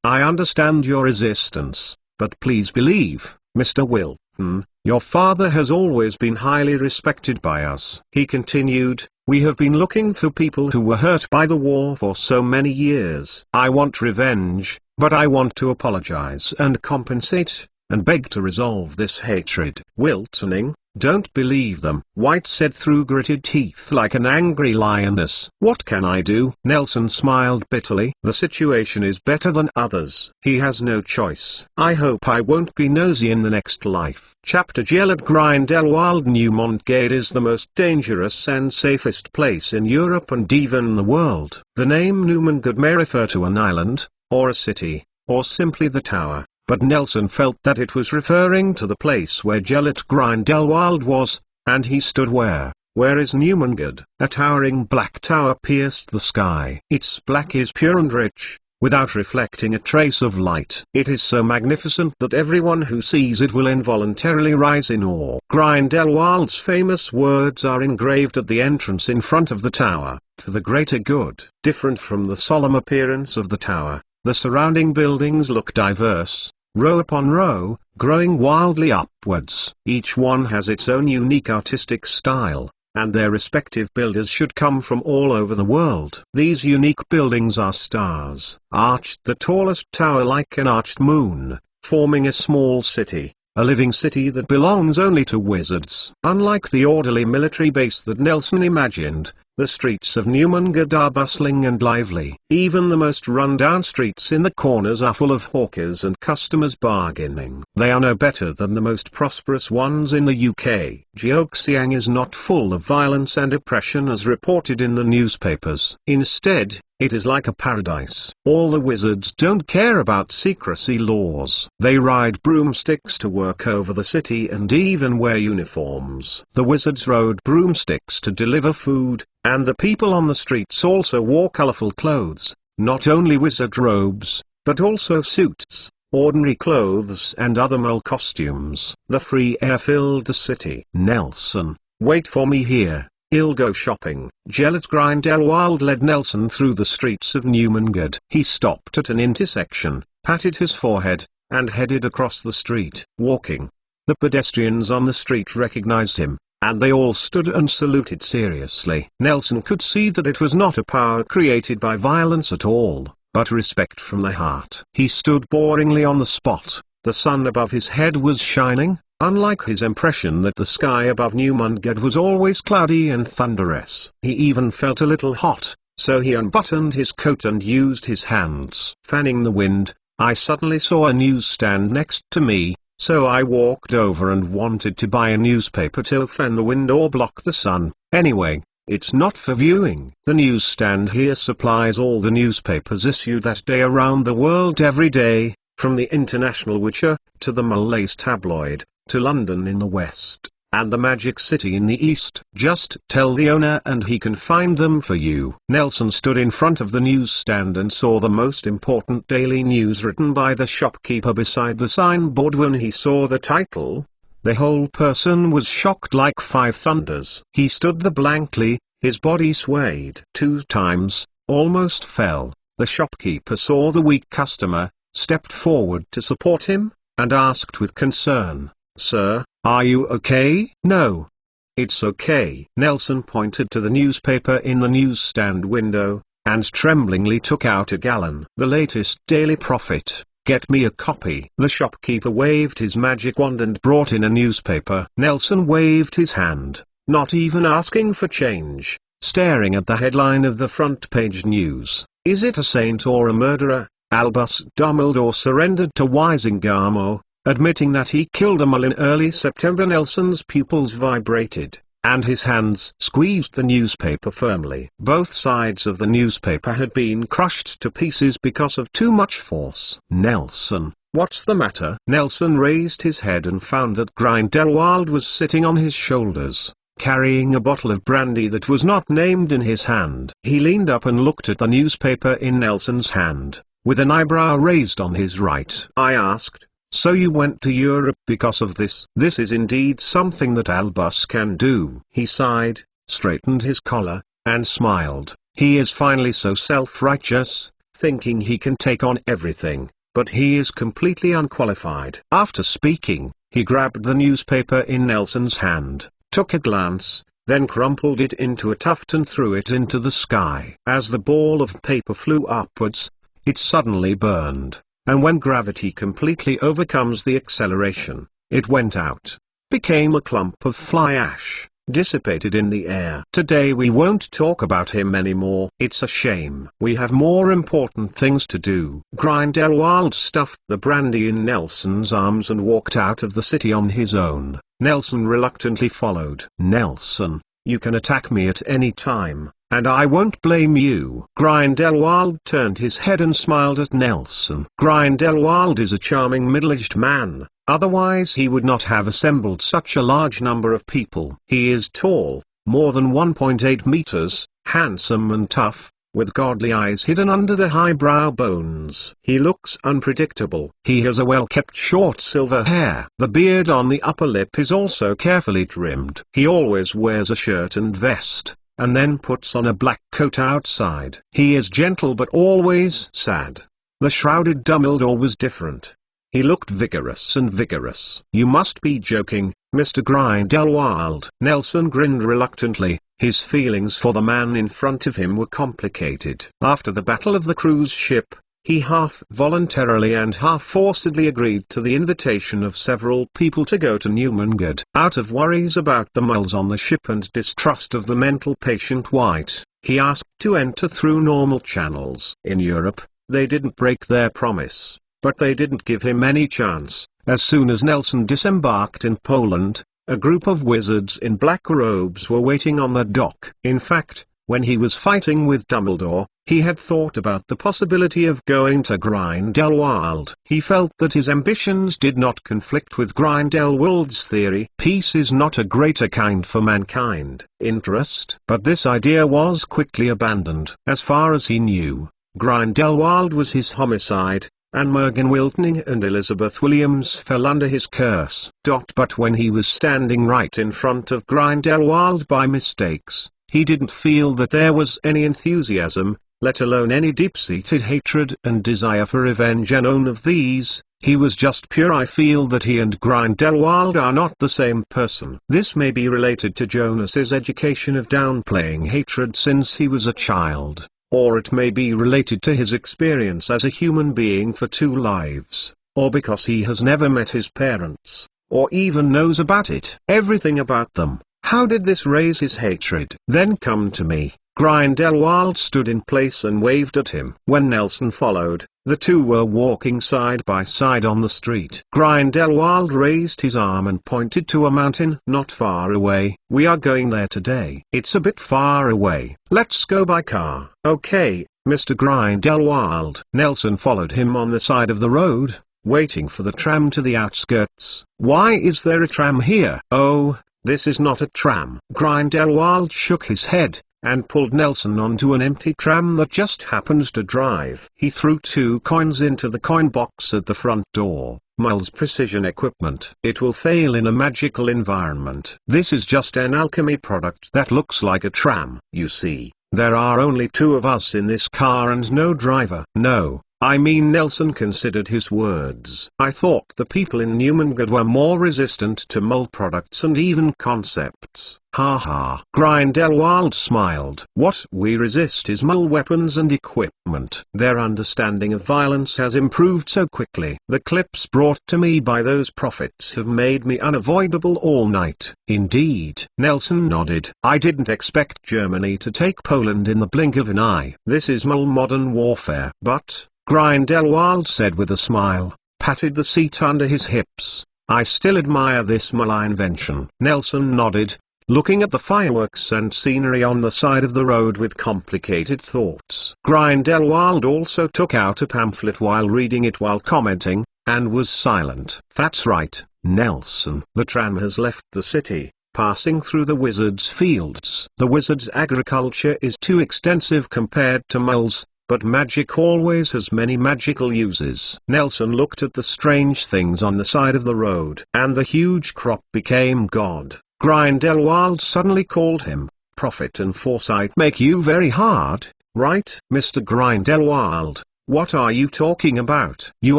I understand your resistance, but please believe, Mr. Wilton, your father has always been highly respected by us. He continued, we have been looking for people who were hurt by the war for so many years. I want revenge, but I want to apologize and compensate, and beg to resolve this hatred. Wiltoning, don't believe them, White said through gritted teeth like an angry lioness. What can I do? Nelson smiled bitterly. The situation is better than others. He has no choice. I hope I won't be nosy in the next life. Chapter Gellert Grindelwald Newmontgade is the most dangerous and safest place in Europe and even the world. The name Newmontgade may refer to an island, or a city, or simply the tower. But Nelson felt that it was referring to the place where Gellert Grindelwald was, and he stood where is Newmontgade? A towering black tower pierced the sky. Its black is pure and rich, without reflecting a trace of light. It is so magnificent that everyone who sees it will involuntarily rise in awe. Grindelwald's famous words are engraved at the entrance in front of the tower, for the greater good. Different from the solemn appearance of the tower, the surrounding buildings look diverse, row upon row, growing wildly upwards. Each one has its own unique artistic style, and their respective builders should come from all over the world. These unique buildings are stars, arched the tallest tower like an arched moon, forming a small city, a living city that belongs only to wizards. Unlike the orderly military base that Nelson imagined, the streets of Newmontgade are bustling and lively. Even the most run-down streets in the corners are full of hawkers and customers bargaining. They are no better than the most prosperous ones in the UK. Gyeongsang is not full of violence and oppression as reported in the newspapers. Instead, it is like a paradise. All the wizards don't care about secrecy laws. They ride broomsticks to work over the city and even wear uniforms. The wizards rode broomsticks to deliver food, and the people on the streets also wore colorful clothes, not only wizard robes, but also suits, ordinary clothes and other male costumes. The free air filled the city. Nelson, wait for me here. I'll go shopping. Gellert Grindelwald led Nelson through the streets of Newmontgade. He stopped at an intersection, patted his forehead, and headed across the street. Walking. The pedestrians on the street recognized him, and they all stood and saluted seriously. Nelson could see that it was not a power created by violence at all, but respect from the heart. He stood boringly on the spot. The sun above his head was shining, unlike his impression that the sky above Newmontgade was always cloudy and thunderous. He even felt a little hot, so he unbuttoned his coat and used his hands. Fanning the wind, I suddenly saw a newsstand next to me, so I walked over and wanted to buy a newspaper to fan the wind or block the sun. Anyway, it's not for viewing. The newsstand here supplies all the newspapers issued that day around the world every day, from the International Witcher, to the Malays tabloid, to London in the west, and the Magic City in the east. Just tell the owner and he can find them for you. Nelson stood in front of the newsstand and saw the most important daily news written by the shopkeeper beside the signboard. When he saw the title, the whole person was shocked like five thunders. He stood there blankly, his body swayed 2 times, almost fell. The shopkeeper saw the weak customer, stepped forward to support him, and asked with concern, "Sir, are you okay?" "No. It's okay." Nelson pointed to the newspaper in the newsstand window, and tremblingly took out a gallon. "The latest Daily Prophet, get me a copy." The shopkeeper waved his magic wand and brought in a newspaper. Nelson waved his hand, not even asking for change, staring at the headline of the front page news. "Is it a saint or a murderer? Albus Dumbledore surrendered to Wisingamo, admitting that he killed a mole in early September." Nelson's pupils vibrated, and his hands squeezed the newspaper firmly. Both sides of the newspaper had been crushed to pieces because of too much force. "Nelson, what's the matter?" Nelson raised his head and found that Grindelwald was sitting on his shoulders, carrying a bottle of brandy that was not named in his hand. He leaned up and looked at the newspaper in Nelson's hand, with an eyebrow raised on his right. "I asked, so you went to Europe because of this?" "This is indeed something that Albus can do." He sighed, straightened his collar, and smiled. He is finally so self-righteous, thinking he can take on everything, but he is completely unqualified. After speaking, He grabbed the newspaper in Nelson's hand, took a glance, then crumpled it into a tuft and threw it into the sky. As the ball of paper flew upwards, it suddenly burned, and when gravity completely overcomes the acceleration, it went out, became a clump of fly ash, dissipated in the air. Today we won't talk about him anymore. It's a shame. We have more important things to do. Grindelwald stuffed the brandy in Nelson's arms and walked out of the city on his own. Nelson reluctantly followed. Nelson, you can attack me at any time, and I won't blame you. Grindelwald turned his head and smiled at Nelson. Grindelwald is a charming middle-aged man, otherwise he would not have assembled such a large number of people. He is tall, more than 1.8 meters, handsome and tough, with godly eyes hidden under the highbrow bones. He looks unpredictable. He has a well-kept short silver hair. The beard on the upper lip is also carefully trimmed. He always wears a shirt and vest, and then puts on a black coat outside. He is gentle but always sad. The shrouded Dumbledore was different. He looked vigorous and vigorous. You must be joking, Mr. Grindelwald. Nelson grinned reluctantly. His feelings for the man in front of him were complicated. After the Battle of the cruise ship, he half voluntarily and half forcedly agreed to the invitation of several people to go to Newmangard. Out of worries about the muggles on the ship and distrust of the mental patient White, he asked to enter through normal channels. In Europe, they didn't break their promise, but they didn't give him any chance. As soon as Nelson disembarked in Poland, a group of wizards in black robes were waiting on the dock. In fact, when he was fighting with Dumbledore, he had thought about the possibility of going to Grindelwald. He felt that his ambitions did not conflict with Grindelwald's theory. Peace is not a greater kind for mankind. Interest. But this idea was quickly abandoned. As far as he knew, Grindelwald was his homicide, and Morgan Wiltning and Elizabeth Williams fell under his curse. But when he was standing right in front of Grindelwald by mistakes, he didn't feel that there was any enthusiasm, let alone any deep-seated hatred and desire for revenge, and none of these. He was just pure. I feel that he and Grindelwald are not the same person. This may be related to Jonas's education of downplaying hatred since he was a child, or it may be related to his experience as a human being for 2 lives, or because he has never met his parents, or even knows about it. Everything about them. How did this raise his hatred? Then come to me. Grindelwald stood in place and waved at him. When Nelson followed, the two were walking side by side on the street. Grindelwald raised his arm and pointed to a mountain not far away. We are going there today. It's a bit far away. Let's go by car. Okay, Mr. Grindelwald. Nelson followed him on the side of the road, waiting for the tram to the outskirts. Why is there a tram here? Oh, this is not a tram. Grindelwald shook his head, and pulled Nelson onto an empty tram that just happens to drive. He threw 2 coins into the coin box at the front door. Miles precision equipment. It will fail in a magical environment. This is just an alchemy product that looks like a tram. You see, there are only 2 of us in this car and no driver. No, I mean, Nelson considered his words. I thought the people in Newmangard were more resistant to mole products and even concepts. Ha ha. Grindelwald smiled. What we resist is mole weapons and equipment. Their understanding of violence has improved so quickly. The clips brought to me by those prophets have made me unavoidable all night. Indeed. Nelson nodded. I didn't expect Germany to take Poland in the blink of an eye. This is mole modern warfare. But, Grindelwald said with a smile, patted the seat under his hips, I still admire this malign invention. Nelson nodded, looking at the fireworks and scenery on the side of the road with complicated thoughts. Grindelwald also took out a pamphlet while reading it while commenting, and was silent. That's right, Nelson. The tram has left the city, passing through the wizards' fields. The wizards' agriculture is too extensive compared to muggles, but magic always has many magical uses. Nelson looked at the strange things on the side of the road. And the huge crop became God. Grindelwald suddenly called him. Profit and foresight make you very hard, right? Mr. Grindelwald, what are you talking about? You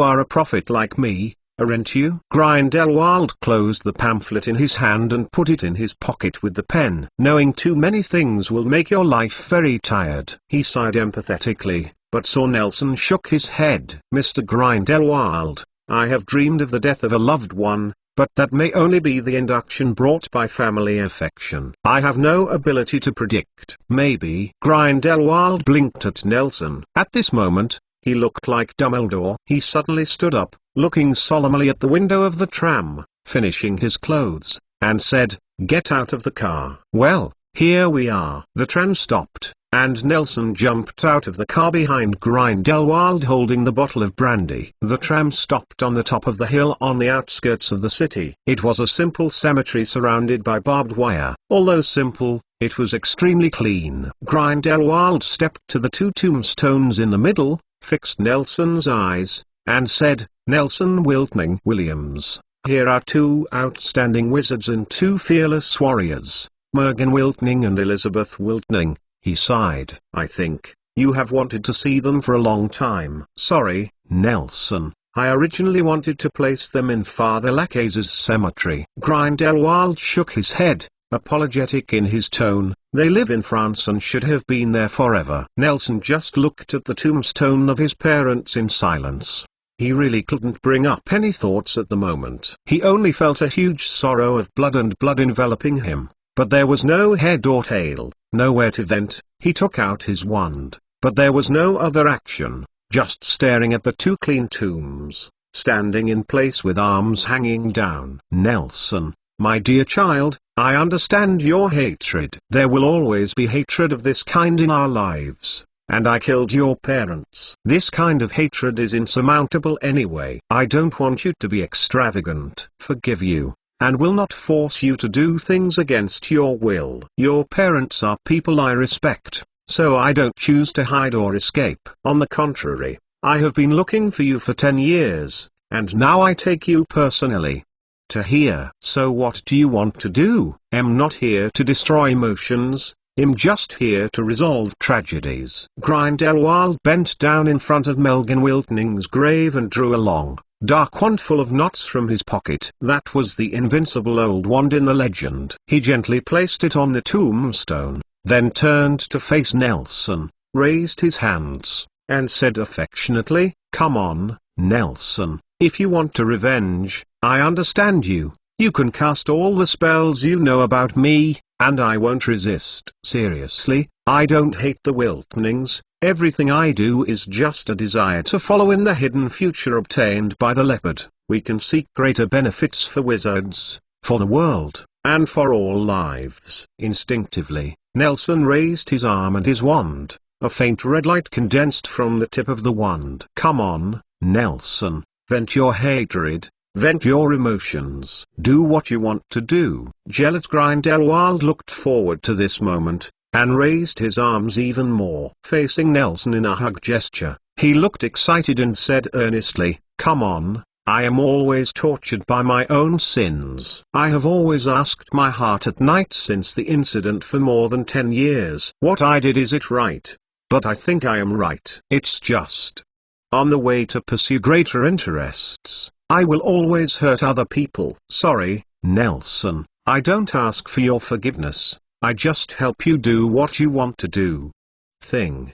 are a prophet like me, aren't you? Grindelwald closed the pamphlet in his hand and put it in his pocket with the pen. Knowing too many things will make your life very tired. He sighed empathetically, but saw Nelson shook his head. Mr. Grindelwald, I have dreamed of the death of a loved one, but that may only be the induction brought by family affection. I have no ability to predict. Maybe. Grindelwald blinked at Nelson. At this moment, he looked like Dumbledore. He suddenly stood up, looking solemnly at the window of the tram, finishing his clothes, and said, "Get out of the car." Well, here we are. The tram stopped, and Nelson jumped out of the car behind Grindelwald holding the bottle of brandy. The tram stopped on the top of the hill on the outskirts of the city. It was a simple cemetery surrounded by barbed wire. Although simple, it was extremely clean. Grindelwald stepped to the two tombstones in the middle, fixed Nelson's eyes, and said, "Nelson Wiltning Williams, here are two outstanding wizards and two fearless warriors, Mergen Wiltning and Elizabeth Wiltning." He sighed. "I think, you have wanted to see them for a long time." "Sorry, Nelson, I originally wanted to place them in Father Lachaze's cemetery." Grindelwald shook his head, apologetic in his tone. "They live in France and should have been there forever." Nelson just looked at the tombstone of his parents in silence. He really couldn't bring up any thoughts at the moment. He only felt a huge sorrow of blood and blood enveloping him, but there was no head or tail, nowhere to vent. He took out his wand, but there was no other action, just staring at the two clean tombs, standing in place with arms hanging down. "Nelson, my dear child, I understand your hatred. There will always be hatred of this kind in our lives, and I killed your parents. This kind of hatred is insurmountable anyway. I don't want you to be extravagant. Forgive you, and will not force you to do things against your will. Your parents are people I respect, so I don't choose to hide or escape. On the contrary, I have been looking for you for 10 years, and now I take you personally to here. So what do you want to do? I'm not here to destroy emotions, I'm just here to resolve tragedies." Grindelwald bent down in front of Mergen Wiltning's grave and drew a long, dark wand full of knots from his pocket. That was the invincible old wand in the legend. He gently placed it on the tombstone, then turned to face Nelson, raised his hands, and said affectionately, "Come on, Nelson, if you want to revenge, I understand you. You can cast all the spells you know about me, and I won't resist." "Seriously, I don't hate the Wiltnings. Everything I do is just a desire to follow in the hidden future obtained by the leopard. We can seek greater benefits for wizards, for the world, and for all lives." Instinctively, Nelson raised his arm and his wand. A faint red light condensed from the tip of the wand. "Come on, Nelson, vent your hatred, vent your emotions. Do what you want to do." Jealous Grindelwald looked forward to this moment, and raised his arms even more. Facing Nelson in a hug gesture, he looked excited and said earnestly, "Come on, I am always tortured by my own sins. I have always asked my heart at night since the incident for more than 10 years. What I did, is it right? But I think I am right. It's just on the way to pursue greater interests, I will always hurt other people." "Sorry, Nelson, I don't ask for your forgiveness. I just help you do what you want to do.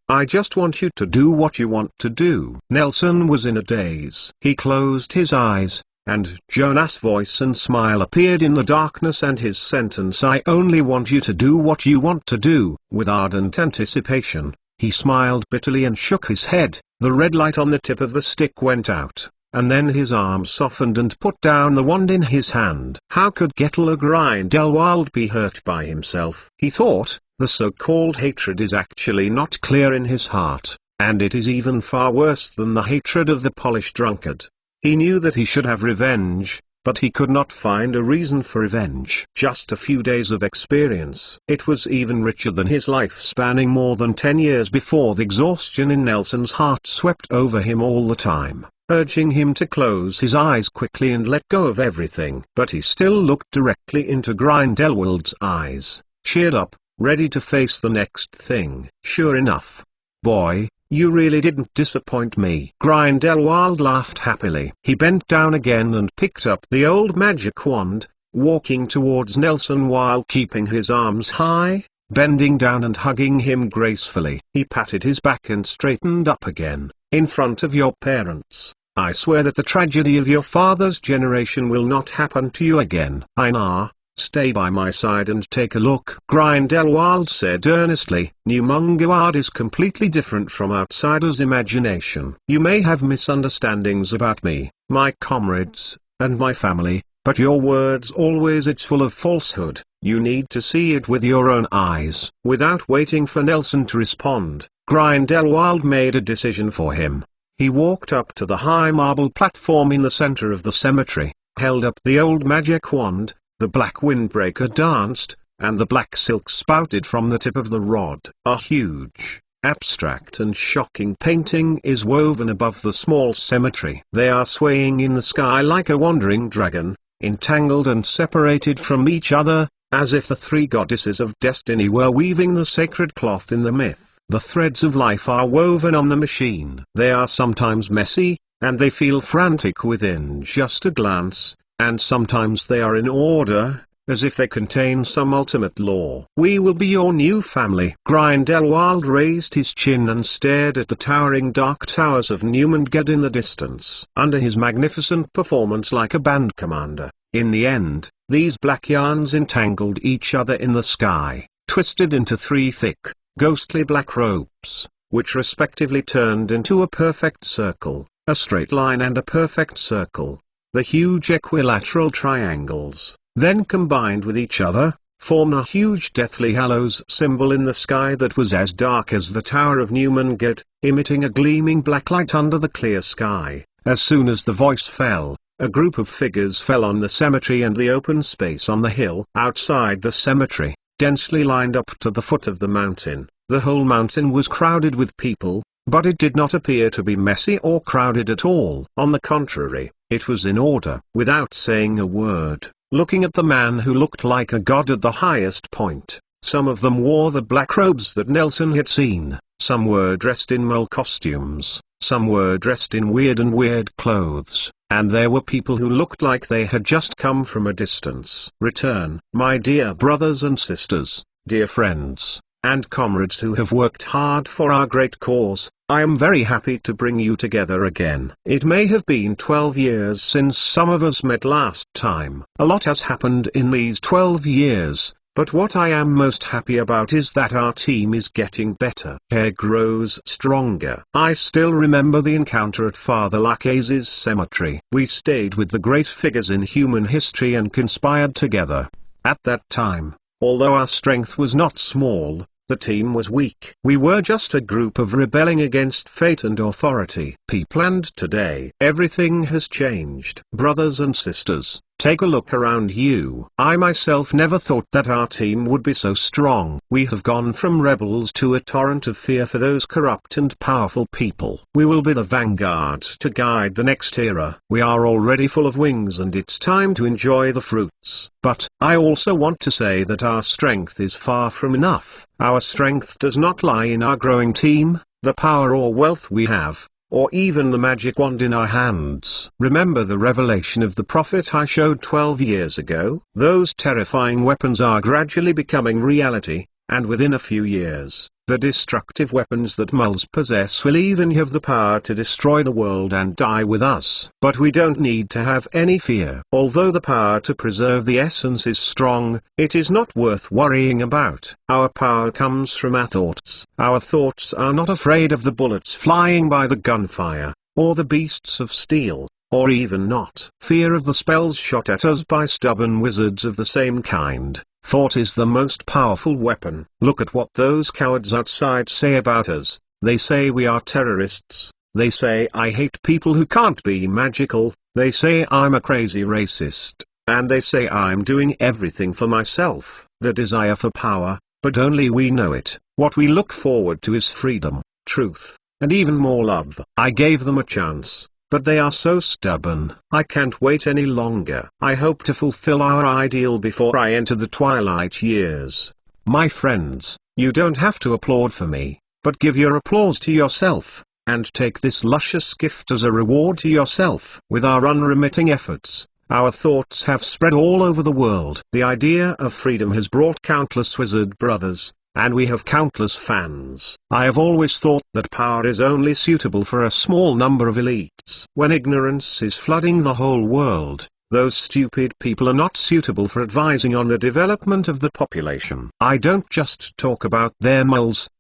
I just want you to do what you want to do." Nelson was in a daze. He closed his eyes, and Jonas' voice and smile appeared in the darkness, and his sentence, "I only want you to do what you want to do," with ardent anticipation. He smiled bitterly and shook his head. The red light on the tip of the stick went out, and then his arm softened and put down the wand in his hand. How could Gettle Grindelwald be hurt by himself? He thought. The so-called hatred is actually not clear in his heart, and it is even far worse than the hatred of the polished drunkard. He knew that he should have revenge, but he could not find a reason for revenge. Just a few days of experience. It was even richer than his life, spanning more than 10 years before. The exhaustion in Nelson's heart swept over him all the time, urging him to close his eyes quickly and let go of everything. But he still looked directly into Grindelwald's eyes, cheered up, ready to face the next thing. Sure enough, boy, You really didn't disappoint me." Grindelwald laughed happily. He bent down again and picked up the old magic wand, walking towards Nelson while keeping his arms high, bending down and hugging him gracefully. He patted his back and straightened up again. "In front of your parents, I swear that the tragedy of your father's generation will not happen to you again. Einar, stay by my side and take a look," Grindelwald said earnestly. "Newmungaward is completely different from outsiders' imagination. You may have misunderstandings about me, my comrades, and my family, but your words always it's full of falsehood. You need to see it with your own eyes." Without waiting for Nelson to respond, Grindelwald made a decision for him. He walked up to the high marble platform in the center of the cemetery, held up the old magic wand, the black windbreaker danced, and the black silk spouted from the tip of the rod. A huge, abstract and shocking painting is woven above the small cemetery. They are swaying in the sky like a wandering dragon, entangled and separated from each other, as if the three goddesses of destiny were weaving the sacred cloth in the myth. The threads of life are woven on the machine. They are sometimes messy, and they feel frantic within just a glance, and sometimes they are in order, as if they contain some ultimate law. "We will be your new family." Grindelwald raised his chin and stared at the towering dark towers of Newmungaward in the distance. Under his magnificent performance like a band commander, in the end, these black yarns entangled each other in the sky, twisted into three thick, ghostly black ropes, which respectively turned into a perfect circle, a straight line and a perfect circle. The huge equilateral triangles, then combined with each other, formed a huge Deathly Hallows symbol in the sky that was as dark as the Tower of Newmungaward, emitting a gleaming black light under the clear sky. As soon as the voice fell, a group of figures fell on the cemetery and the open space on the hill outside the cemetery, densely lined up to the foot of the mountain. The whole mountain was crowded with people, but it did not appear to be messy or crowded at all. On the contrary, it was in order. Without saying a word, looking at the man who looked like a god at the highest point, some of them wore the black robes that Nelson had seen, some were dressed in mole costumes, some were dressed in weird clothes, and there were people who looked like they had just come from a distance. "Return, my dear brothers and sisters, dear friends, and comrades who have worked hard for our great cause. I am very happy to bring you together again. It may have been 12 years since some of us met last time. A lot has happened in these 12 years, but what I am most happy about is that our team is getting better. Hair grows stronger. I still remember the encounter at Father Lachaze's cemetery. We stayed with the great figures in human history and conspired together. At that time, although our strength was not small, the team was weak. We were just a group of rebelling against fate and authority. And today, everything has changed. Brothers and sisters, take a look around you. I myself never thought that our team would be so strong. We have gone from rebels to a torrent of fear for those corrupt and powerful people. We will be the vanguard to guide the next era. We are already full of wings and it's time to enjoy the fruits. But, I also want to say that our strength is far from enough. Our strength does not lie in our growing team, the power or wealth we have, or even the magic wand in our hands. Remember the revelation of the prophet I showed 12 years ago? Those terrifying weapons are gradually becoming reality, and within a few years, the destructive weapons that moles possess will even have the power to destroy the world and die with us. But we don't need to have any fear. Although the power to preserve the essence is strong, it is not worth worrying about. Our power comes from our thoughts. Our thoughts are not afraid of the bullets flying by the gunfire, or the beasts of steel, or even not fear of the spells shot at us by stubborn wizards of the same kind. Thought is the most powerful weapon. Look at what those cowards outside say about us. They say we are terrorists. They say I hate people who can't be magical. They say I'm a crazy racist. And they say I'm doing everything for myself. The desire for power, but only we know it. What we look forward to is freedom, truth, and even more love. I gave them a chance, but they are so stubborn. I can't wait any longer. I hope to fulfill our ideal before I enter the twilight years. My friends, you don't have to applaud for me, but but give your applause to yourself, and take this luscious gift as a reward to yourself. With our unremitting efforts, our thoughts have spread all over the world. The idea of freedom has brought countless wizard brothers, and we have countless fans. I have always thought that power is only suitable for a small number of elites. When ignorance is flooding the whole world, those stupid people are not suitable for advising on the development of the population. I don't just talk about their moles,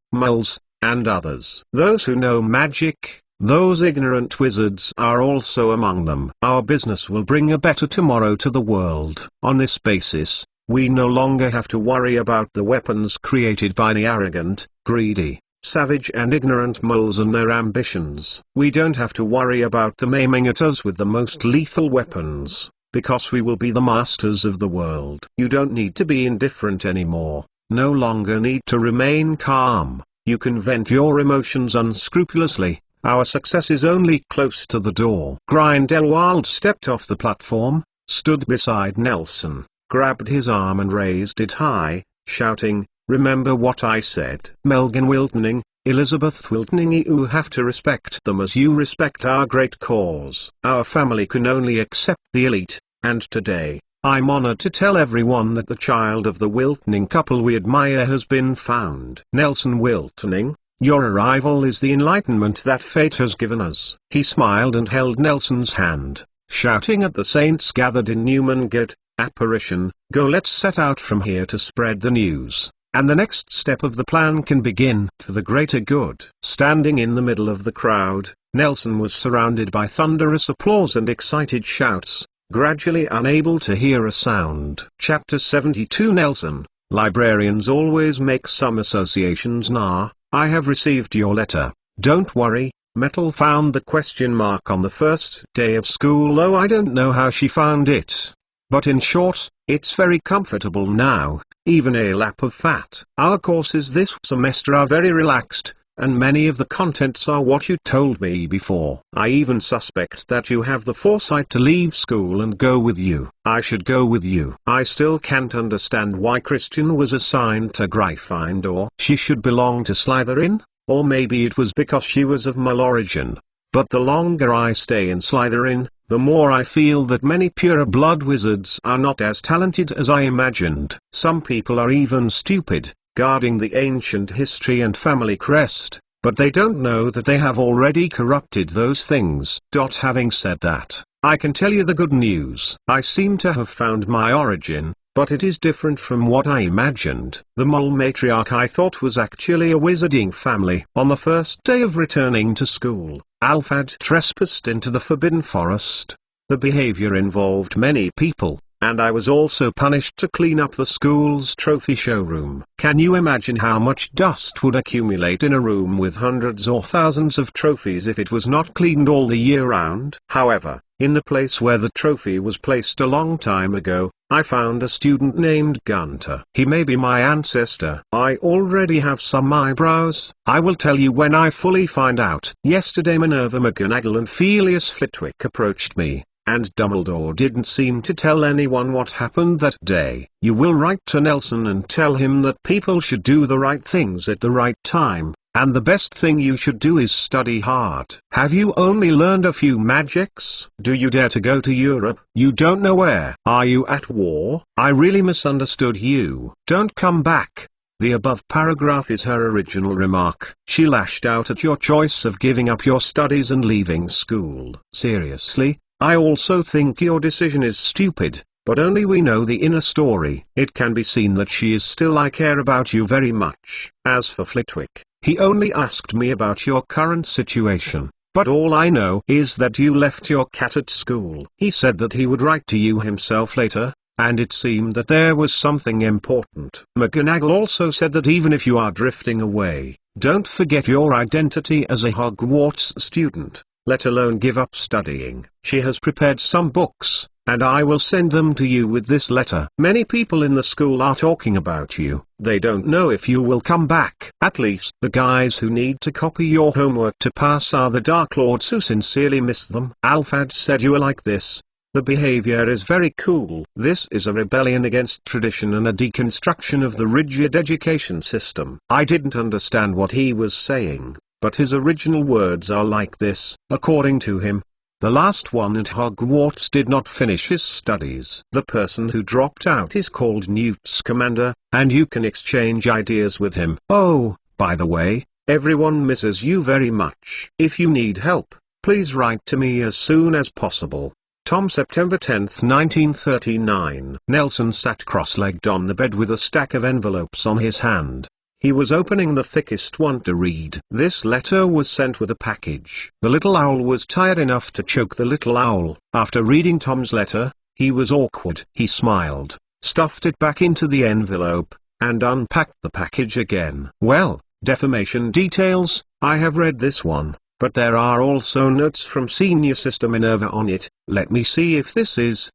and others. Those who know magic, those ignorant wizards are also among them. Our business will bring a better tomorrow to the world. On this basis, we no longer have to worry about the weapons created by the arrogant, greedy, savage and ignorant moles and their ambitions. We don't have to worry about them aiming at us with the most lethal weapons, because we will be the masters of the world. You don't need to be indifferent anymore, no longer need to remain calm. You can vent your emotions unscrupulously. Our success is only close to the door. Grindelwald stepped off the platform, stood beside Nelson, grabbed his arm and raised it high, shouting, "Remember what I said." Melgan Wiltoning, Elizabeth Wiltoning, you have to respect them as you respect our great cause. Our family can only accept the elite, and today, I'm honored to tell everyone that the child of the Wiltoning couple we admire has been found. Nelson Wiltoning, your arrival is the enlightenment that fate has given us. He smiled and held Nelson's hand, shouting at the saints gathered in Newmangate, "Apparition, go, let's set out from here to spread the news, and the next step of the plan can begin for the greater good." Standing in the middle of the crowd, Nelson was surrounded by thunderous applause and excited shouts, gradually unable to hear a sound. Chapter 72 Nelson, librarians always make some associations. Nah, I have received your letter, don't worry. Metal found the question mark on the first day of school, though I don't know how she found it. But in short, it's very comfortable now, even a lap of fat. Our courses this semester are very relaxed, and many of the contents are what you told me before. I even suspect that you have the foresight to leave school and go with you. I should go with you. I still can't understand why Christian was assigned to Gryffindor. She should belong to Slytherin, or maybe it was because she was of Mole origin. But the longer I stay in Slytherin, the more I feel that many pure-blood wizards are not as talented as I imagined. Some people are even stupid, guarding the ancient history and family crest, but they don't know that they have already corrupted those things. Having said that, I can tell you the good news. I seem to have found my origin, but it is different from what I imagined. The mole matriarch I thought was actually a wizarding family. On the first day of returning to school, Alphad trespassed into the Forbidden Forest. The behavior involved many people, and I was also punished to clean up the school's trophy showroom. Can you imagine how much dust would accumulate in a room with hundreds or thousands of trophies if it was not cleaned all the year round? However, in the place where the trophy was placed a long time ago, I found a student named Gunter. He may be my ancestor. I already have some eyebrows. I will tell you when I fully find out. Yesterday Minerva McGonagall and Felius Flitwick approached me, and Dumbledore didn't seem to tell anyone what happened that day. You will write to Nelson and tell him that people should do the right things at the right time, and the best thing you should do is study hard. Have you only learned a few magics? Do you dare to go to Europe? You don't know where. Are you at war? I really misunderstood you. Don't come back. The above paragraph is her original remark. She lashed out at your choice of giving up your studies and leaving school. Seriously, I also think your decision is stupid, but only we know the inner story. It can be seen that she is still I care about you very much. As for Flitwick, he only asked me about your current situation, but all I know is that you left your cat at school. He said that he would write to you himself later, and it seemed that there was something important. McGonagall also said that even if you are drifting away, don't forget your identity as a Hogwarts student, let alone give up studying. She has prepared some books, and I will send them to you with this letter. Many people in the school are talking about you. They don't know if you will come back. At least the guys who need to copy your homework to pass are the Dark Lords who sincerely miss them. Alphad said you are like this. The behavior is very cool. This is a rebellion against tradition and a deconstruction of the rigid education system. I didn't understand what he was saying, but his original words are like this, according to him. The last one at Hogwarts did not finish his studies. The person who dropped out is called Newt Scamander, and you can exchange ideas with him. Oh, by the way, everyone misses you very much. If you need help, please write to me as soon as possible. Tom, September 10, 1939. Nelson sat cross-legged on the bed with a stack of envelopes on his hand. He was opening the thickest one to read. This letter was sent with a package. The little owl was tired enough to choke the little owl. After reading Tom's letter, he was awkward. He smiled, stuffed it back into the envelope, and unpacked the package again. Well, defamation details, I have read this one, but there are also notes from Senior Sister Minerva on it. Let me see if this is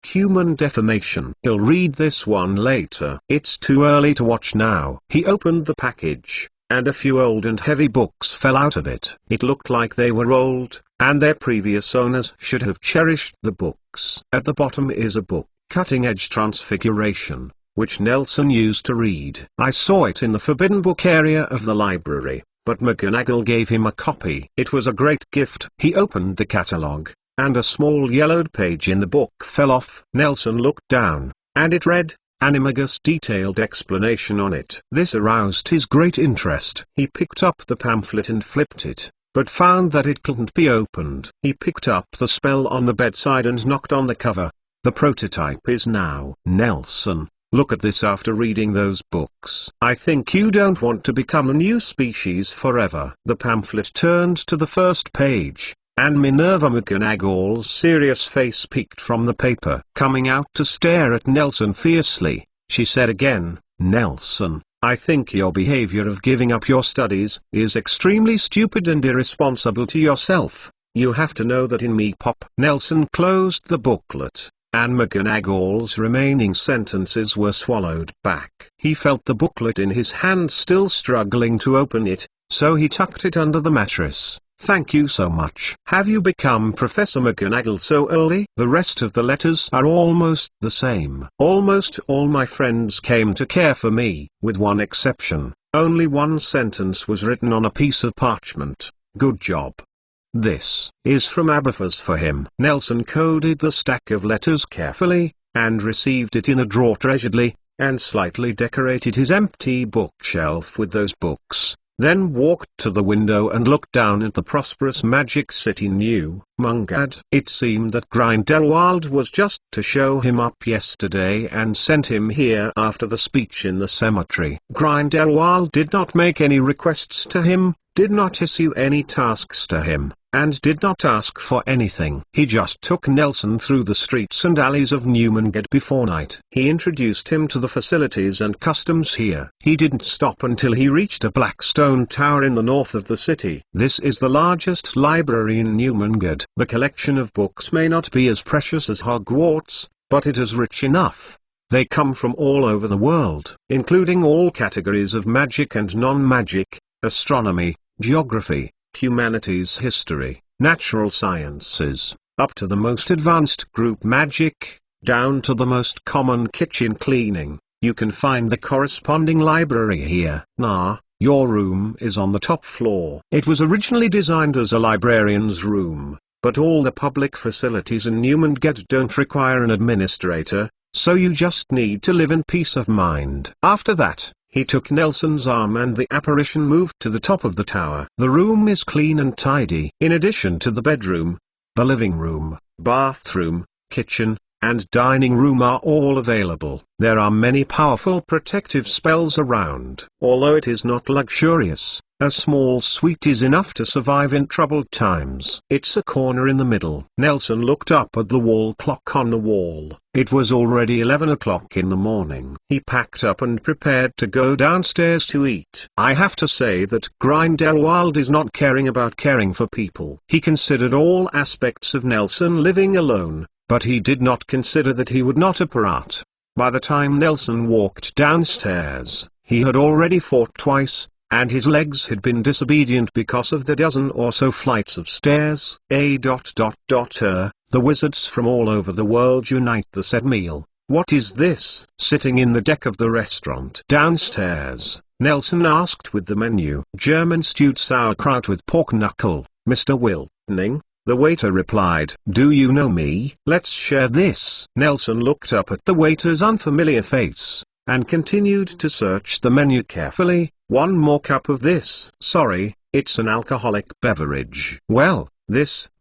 human defamation. He'll read this one later. It's too early to watch now. He opened the package, and a few old and heavy books fell out of it. It looked like they were old, and their previous owners should have cherished the books. At the bottom is a book, Cutting Edge Transfiguration, which Nelson used to read. I saw it in the forbidden book area of the library, but McGonagall gave him a copy. It was a great gift. He opened the catalogue, and a small yellowed page in the book fell off. Nelson looked down, and it read, Animagus detailed explanation on it. This aroused his great interest. He picked up the pamphlet and flipped it, but found that it couldn't be opened. He picked up the spell on the bedside and knocked on the cover. The prototype is now. Nelson, look at this after reading those books. I think you don't want to become a new species forever. The pamphlet turned to the first page, and Minerva McGonagall's serious face peeked from the paper. Coming out to stare at Nelson fiercely, she said again, Nelson, I think your behavior of giving up your studies is extremely stupid and irresponsible to yourself. You have to know that in me pop. Nelson closed the booklet, and McGonagall's remaining sentences were swallowed back. He felt the booklet in his hand, still struggling to open it, so he tucked it under the mattress. Thank you so much. Have you become Professor McGonagall so early? The rest of the letters are almost the same. Almost all my friends came to care for me, with one exception. Only one sentence was written on a piece of parchment. Good job. This is from Aberforth for him. Nelson coded the stack of letters carefully, and received it in a drawer treasuredly, and slightly decorated his empty bookshelf with those books. Then walked to the window and looked down at the prosperous Magic City New Mungad. It seemed that Grindelwald was just to show him up yesterday and sent him here after the speech in the cemetery. Grindelwald did not make any requests to him, did not issue any tasks to him, and did not ask for anything. He just took Nelson through the streets and alleys of Newmangad before night. He introduced him to the facilities and customs here. He didn't stop until he reached a black stone tower in the north of the city. This is the largest library in Newmangad. The collection of books may not be as precious as Hogwarts, but it is rich enough. They come from all over the world, including all categories of magic and non-magic, astronomy, geography, humanities, history, natural sciences, up to the most advanced group magic, down to the most common kitchen cleaning. You can find the corresponding library here. Nah, your room is on the top floor. It was originally designed as a librarian's room, but all the public facilities in Newmangad don't require an administrator, so you just need to live in peace of mind. After that, he took Nelson's arm and the apparition moved to the top of the tower. The room is clean and tidy. In addition to the bedroom, the living room, bathroom, kitchen, and dining room are all available. There are many powerful protective spells around. Although it is not luxurious, a small suite is enough to survive in troubled times. It's a corner in the middle. Nelson looked up at the wall clock on the wall. It was already 11 o'clock in the morning. He packed up and prepared to go downstairs to eat. I have to say that Grindelwald is not caring about caring for people. He considered all aspects of Nelson living alone, but he did not consider that he would not apparat. By the time Nelson walked downstairs, he had already fought twice, and his legs had been disobedient because of the dozen or so flights of stairs. The wizards from all over the world unite the said meal. What is this? Sitting in the deck of the restaurant downstairs, Nelson asked with the menu. German stewed sauerkraut with pork knuckle, Mr. Wiltoning. The waiter replied. Do you know me? Let's share this. Nelson looked up at the waiter's unfamiliar face, and continued to search the menu carefully. One more cup of this. Sorry, it's an alcoholic beverage. Well,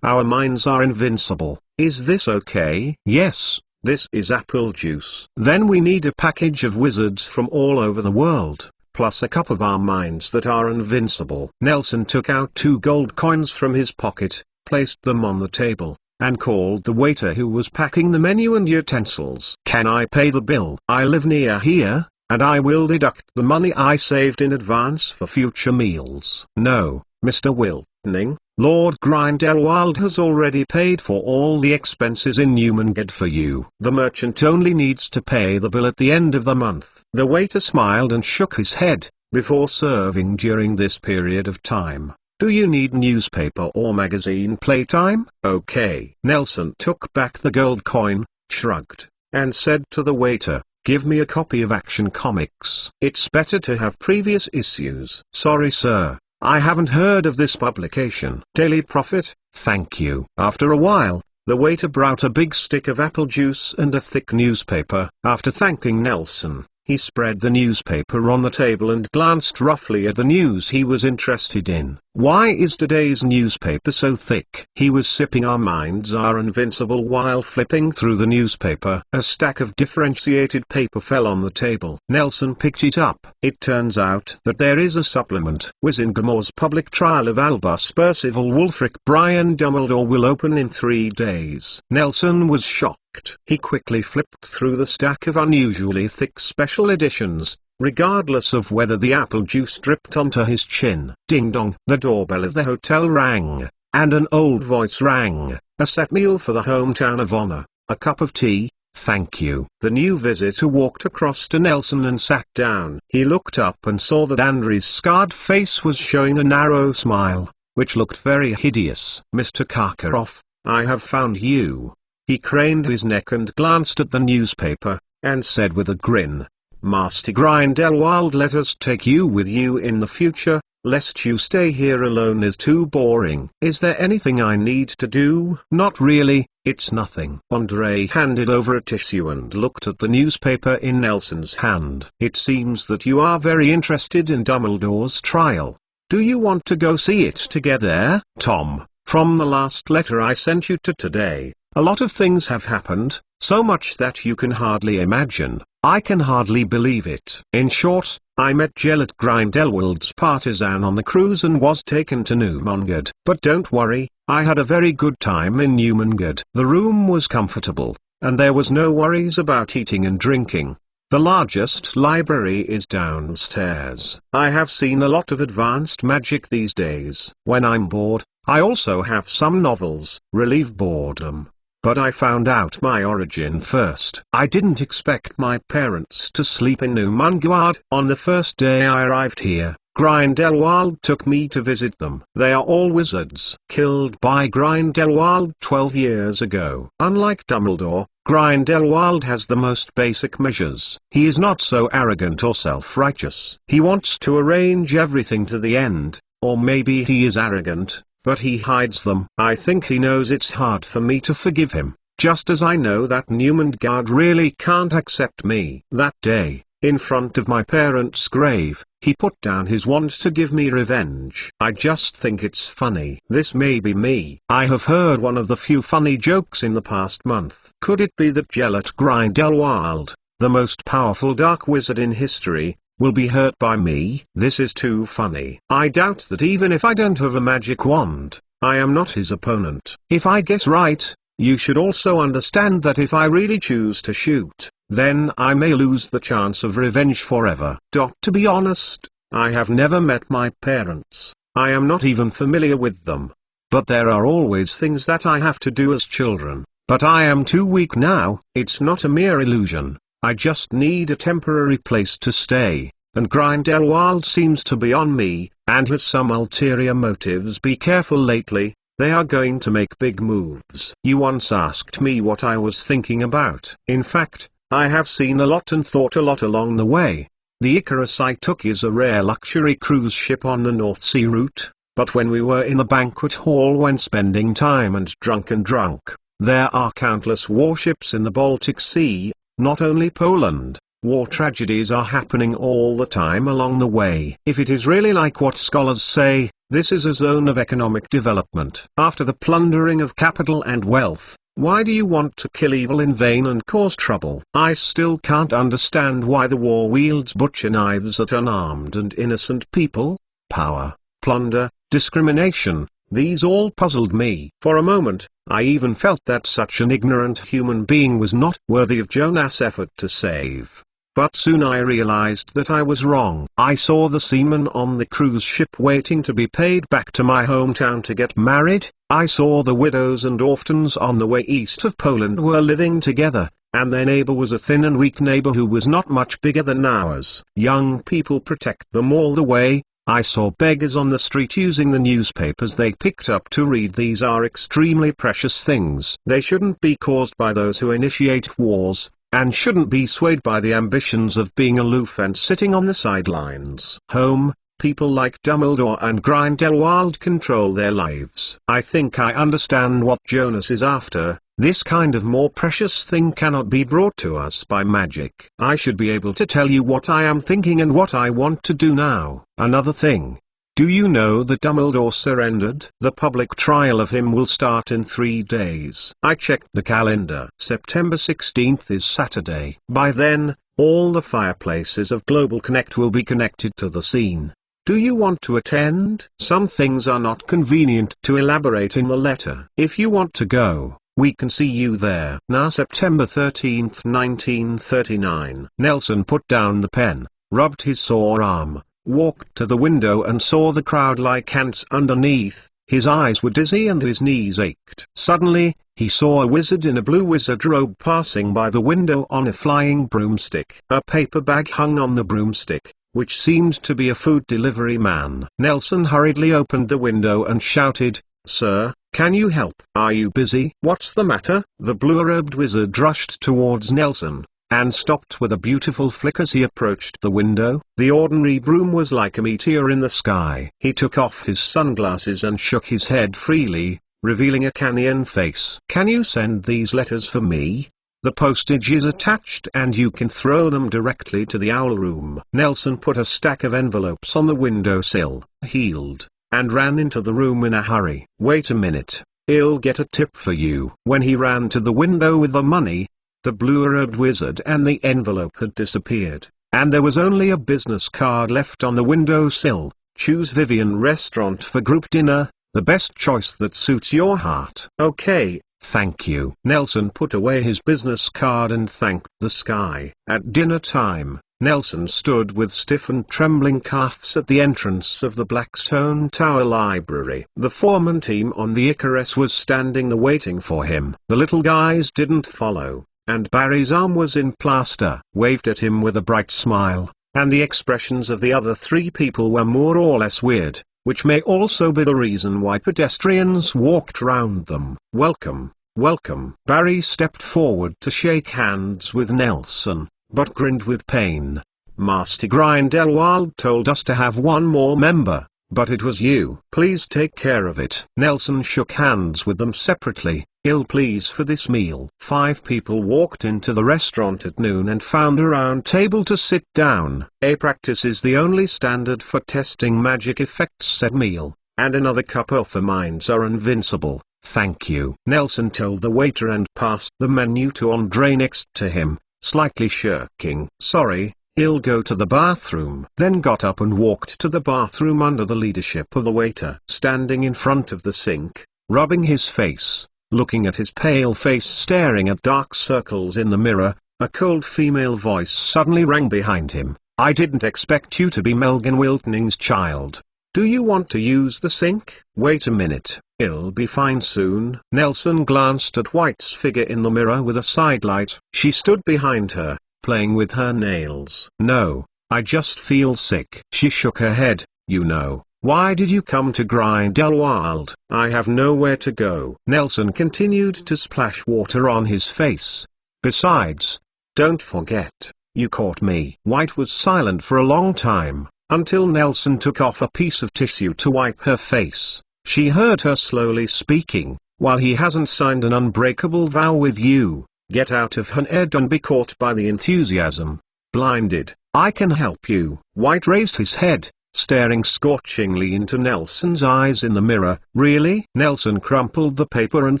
our minds are invincible. Is this okay? Yes, this is apple juice. Then we need a package of wizards from all over the world, plus a cup of our minds that are invincible. Nelson took out 2 gold coins from his pocket, placed them on the table, and called the waiter who was packing the menu and utensils. Can I pay the bill? I live near here, and I will deduct the money I saved in advance for future meals. No, Mr. Wiltoning, Lord Grindelwald has already paid for all the expenses in Newmangad for you. The merchant only needs to pay the bill at the end of the month. The waiter smiled and shook his head, before serving during this period of time. Do you need newspaper or magazine playtime? Okay. Nelson took back the gold coin, shrugged, and said to the waiter, give me a copy of Action Comics. It's better to have previous issues. Sorry sir, I haven't heard of this publication. Daily Prophet, thank you. After a while, the waiter brought a big stick of apple juice and a thick newspaper. After thanking Nelson, he spread the newspaper on the table and glanced roughly at the news he was interested in. Why is today's newspaper so thick? He was sipping Our Minds Are Invincible while flipping through the newspaper. A stack of differentiated paper fell on the table. Nelson picked it up. It turns out that there is a supplement. Wizengamore's public trial of Albus Percival Wulfric Brian Dumbledore will open in 3 days. Nelson was shocked. He quickly flipped through the stack of unusually thick special editions, regardless of whether the apple juice dripped onto his chin. Ding dong. The doorbell of the hotel rang, and an old voice rang. A set meal for the hometown of honor, a cup of tea, thank you. The new visitor walked across to Nelson and sat down. He looked up and saw that Andrew's scarred face was showing a narrow smile, which looked very hideous. Mr. Karkaroff, I have found you. He craned his neck and glanced at the newspaper, and said with a grin, Master Grindelwald, let us take you with you in the future, lest you stay here alone is too boring. Is there anything I need to do? Not really, it's nothing. Andre handed over a tissue and looked at the newspaper in Nelson's hand. It seems that you are very interested in Dumbledore's trial. Do you want to go see it together? Tom, from the last letter I sent you to today, a lot of things have happened, so much that you can hardly imagine. I can hardly believe it. In short, I met Gellert Grindelwald's partisan on the cruise and was taken to Newmangad. But don't worry, I had a very good time in Newmangad. The room was comfortable, and there was no worries about eating and drinking. The largest library is downstairs. I have seen a lot of advanced magic these days. When I'm bored, I also have some novels, relieve boredom. But I found out my origin first. I didn't expect my parents to sleep in Newmangad. On the first day I arrived here, Grindelwald took me to visit them. They are all wizards, killed by Grindelwald 12 years ago. Unlike Dumbledore, Grindelwald has the most basic measures. He is not so arrogant or self-righteous. He wants to arrange everything to the end, or maybe he is arrogant, but he hides them. I think he knows it's hard for me to forgive him, just as I know that Newmangad really can't accept me. That day, in front of my parents' grave, he put down his wand to give me revenge. I just think it's funny. This may be me. I have heard one of the few funny jokes in the past month. Could it be that Gellert Grindelwald, the most powerful dark wizard in history, will be hurt by me? This is too funny. I doubt that even if I don't have a magic wand, I am not his opponent. If I guess right, you should also understand that if I really choose to shoot, then I may lose the chance of revenge forever. To be honest, I have never met my parents. I am not even familiar with them. But there are always things that I have to do as children. But I am too weak now. It's not a mere illusion. I just need a temporary place to stay, and Grindelwald seems to be on me, and has some ulterior motives. Be careful lately, They are going to make big moves. You once asked me what I was thinking about. In fact, I have seen a lot and thought a lot along the way. The Icarus I took is a rare luxury cruise ship on the North Sea route, but when we were in the banquet hall when spending time and drunk, there are countless warships in the Baltic Sea, not only Poland. War tragedies are happening all the time along the way. If it is really like what scholars say, this is a zone of economic development. After the plundering of capital and wealth, why do you want to kill evil in vain and cause trouble? I still can't understand why the war wields butcher knives at unarmed and innocent people. Power, plunder, discrimination, these all puzzled me. For a moment, I even felt that such an ignorant human being was not worthy of Jonas' effort to save. But soon I realized that I was wrong. I saw the seamen on the cruise ship waiting to be paid back to my hometown to get married. I saw the widows and orphans on the way east of Poland were living together, and their neighbor was a thin and weak neighbor who was not much bigger than ours. Young people protect them all the way. I saw beggars on the street using the newspapers they picked up to read. These are extremely precious things. They shouldn't be caused by those who initiate wars, and shouldn't be swayed by the ambitions of being aloof and sitting on the sidelines. Home, people like Dumbledore and Grindelwald control their lives. I think I understand what Jonas is after. This kind of more precious thing cannot be brought to us by magic. I should be able to tell you what I am thinking and what I want to do now. Another thing. Do you know that Dumbledore surrendered? The public trial of him will start in 3 days. I checked the calendar. September 16th is Saturday. By then, all the fireplaces of Global Connect will be connected to the scene. Do you want to attend? Some things are not convenient to elaborate in the letter. If you want to go, we can see you there. Now September 13th, 1939. Nelson put down the pen, rubbed his sore arm, walked to the window and saw the crowd like ants underneath. His eyes were dizzy and his knees ached. Suddenly, he saw a wizard in a blue wizard robe passing by the window on a flying broomstick. A paper bag hung on the broomstick, which seemed to be a food delivery man. Nelson hurriedly opened the window and shouted, "Sir, can you help? Are you busy?" "What's the matter?" The blue-robed wizard rushed towards Nelson, and stopped with a beautiful flick as he approached the window. The ordinary broom was like a meteor in the sky. He took off his sunglasses and shook his head freely, revealing a canine face. "Can you send these letters for me? The postage is attached and you can throw them directly to the owl room." Nelson put a stack of envelopes on the windowsill, heeled, and ran into the room in a hurry. "Wait a minute, I'll get a tip for you." When he ran to the window with the money, the blue-robed wizard and the envelope had disappeared, and there was only a business card left on the windowsill. "Choose Vivian Restaurant for group dinner, the best choice that suits your heart." "Okay, thank you." Nelson put away his business card and thanked the sky. At dinner time, Nelson stood with stiff and trembling calves at the entrance of the Blackstone Tower Library. The foreman team on the Icarus was standing there waiting for him. The little guys didn't follow, and Barry's arm was in plaster. Waved at him with a bright smile, and the expressions of the other 3 people were more or less weird, which may also be the reason why pedestrians walked round them. "Welcome, welcome." Barry stepped forward to shake hands with Nelson, but grinned with pain. "Master Grindelwald told us to have one more member, but it was you. Please take care of it." Nelson shook hands with them separately. "Ill please for this meal." 5 people walked into the restaurant at noon and found a round table to sit down. "A practice is the only standard for testing magic effects," said Meal, "and another cup of the minds are invincible, thank you." Nelson told the waiter and passed the menu to Andre next to him, slightly shirking. "Sorry, I'll go to the bathroom." Then got up and walked to the bathroom under the leadership of the waiter. Standing in front of the sink, rubbing his face, looking at his pale face staring at dark circles in the mirror, a cold female voice suddenly rang behind him. "I didn't expect you to be Melgan Wiltoning's child. Do you want to use the sink?" "Wait a minute, it'll be fine soon." Nelson glanced at White's figure in the mirror with a sidelight. She stood behind her, playing with her nails. "No, I just feel sick." She shook her head. "You know, Why did you come to Grindelwald? I have nowhere to go. Nelson continued to splash water on his face. Besides, don't forget, you caught me. White was silent for a long time, until Nelson took off a piece of tissue to wipe her face. She heard her slowly speaking, while he hasn't signed an unbreakable vow with you, get out of her head and be caught by the enthusiasm. Blinded, I can help you. White raised his head, staring scorchingly into Nelson's eyes in the mirror. Really? Nelson crumpled the paper and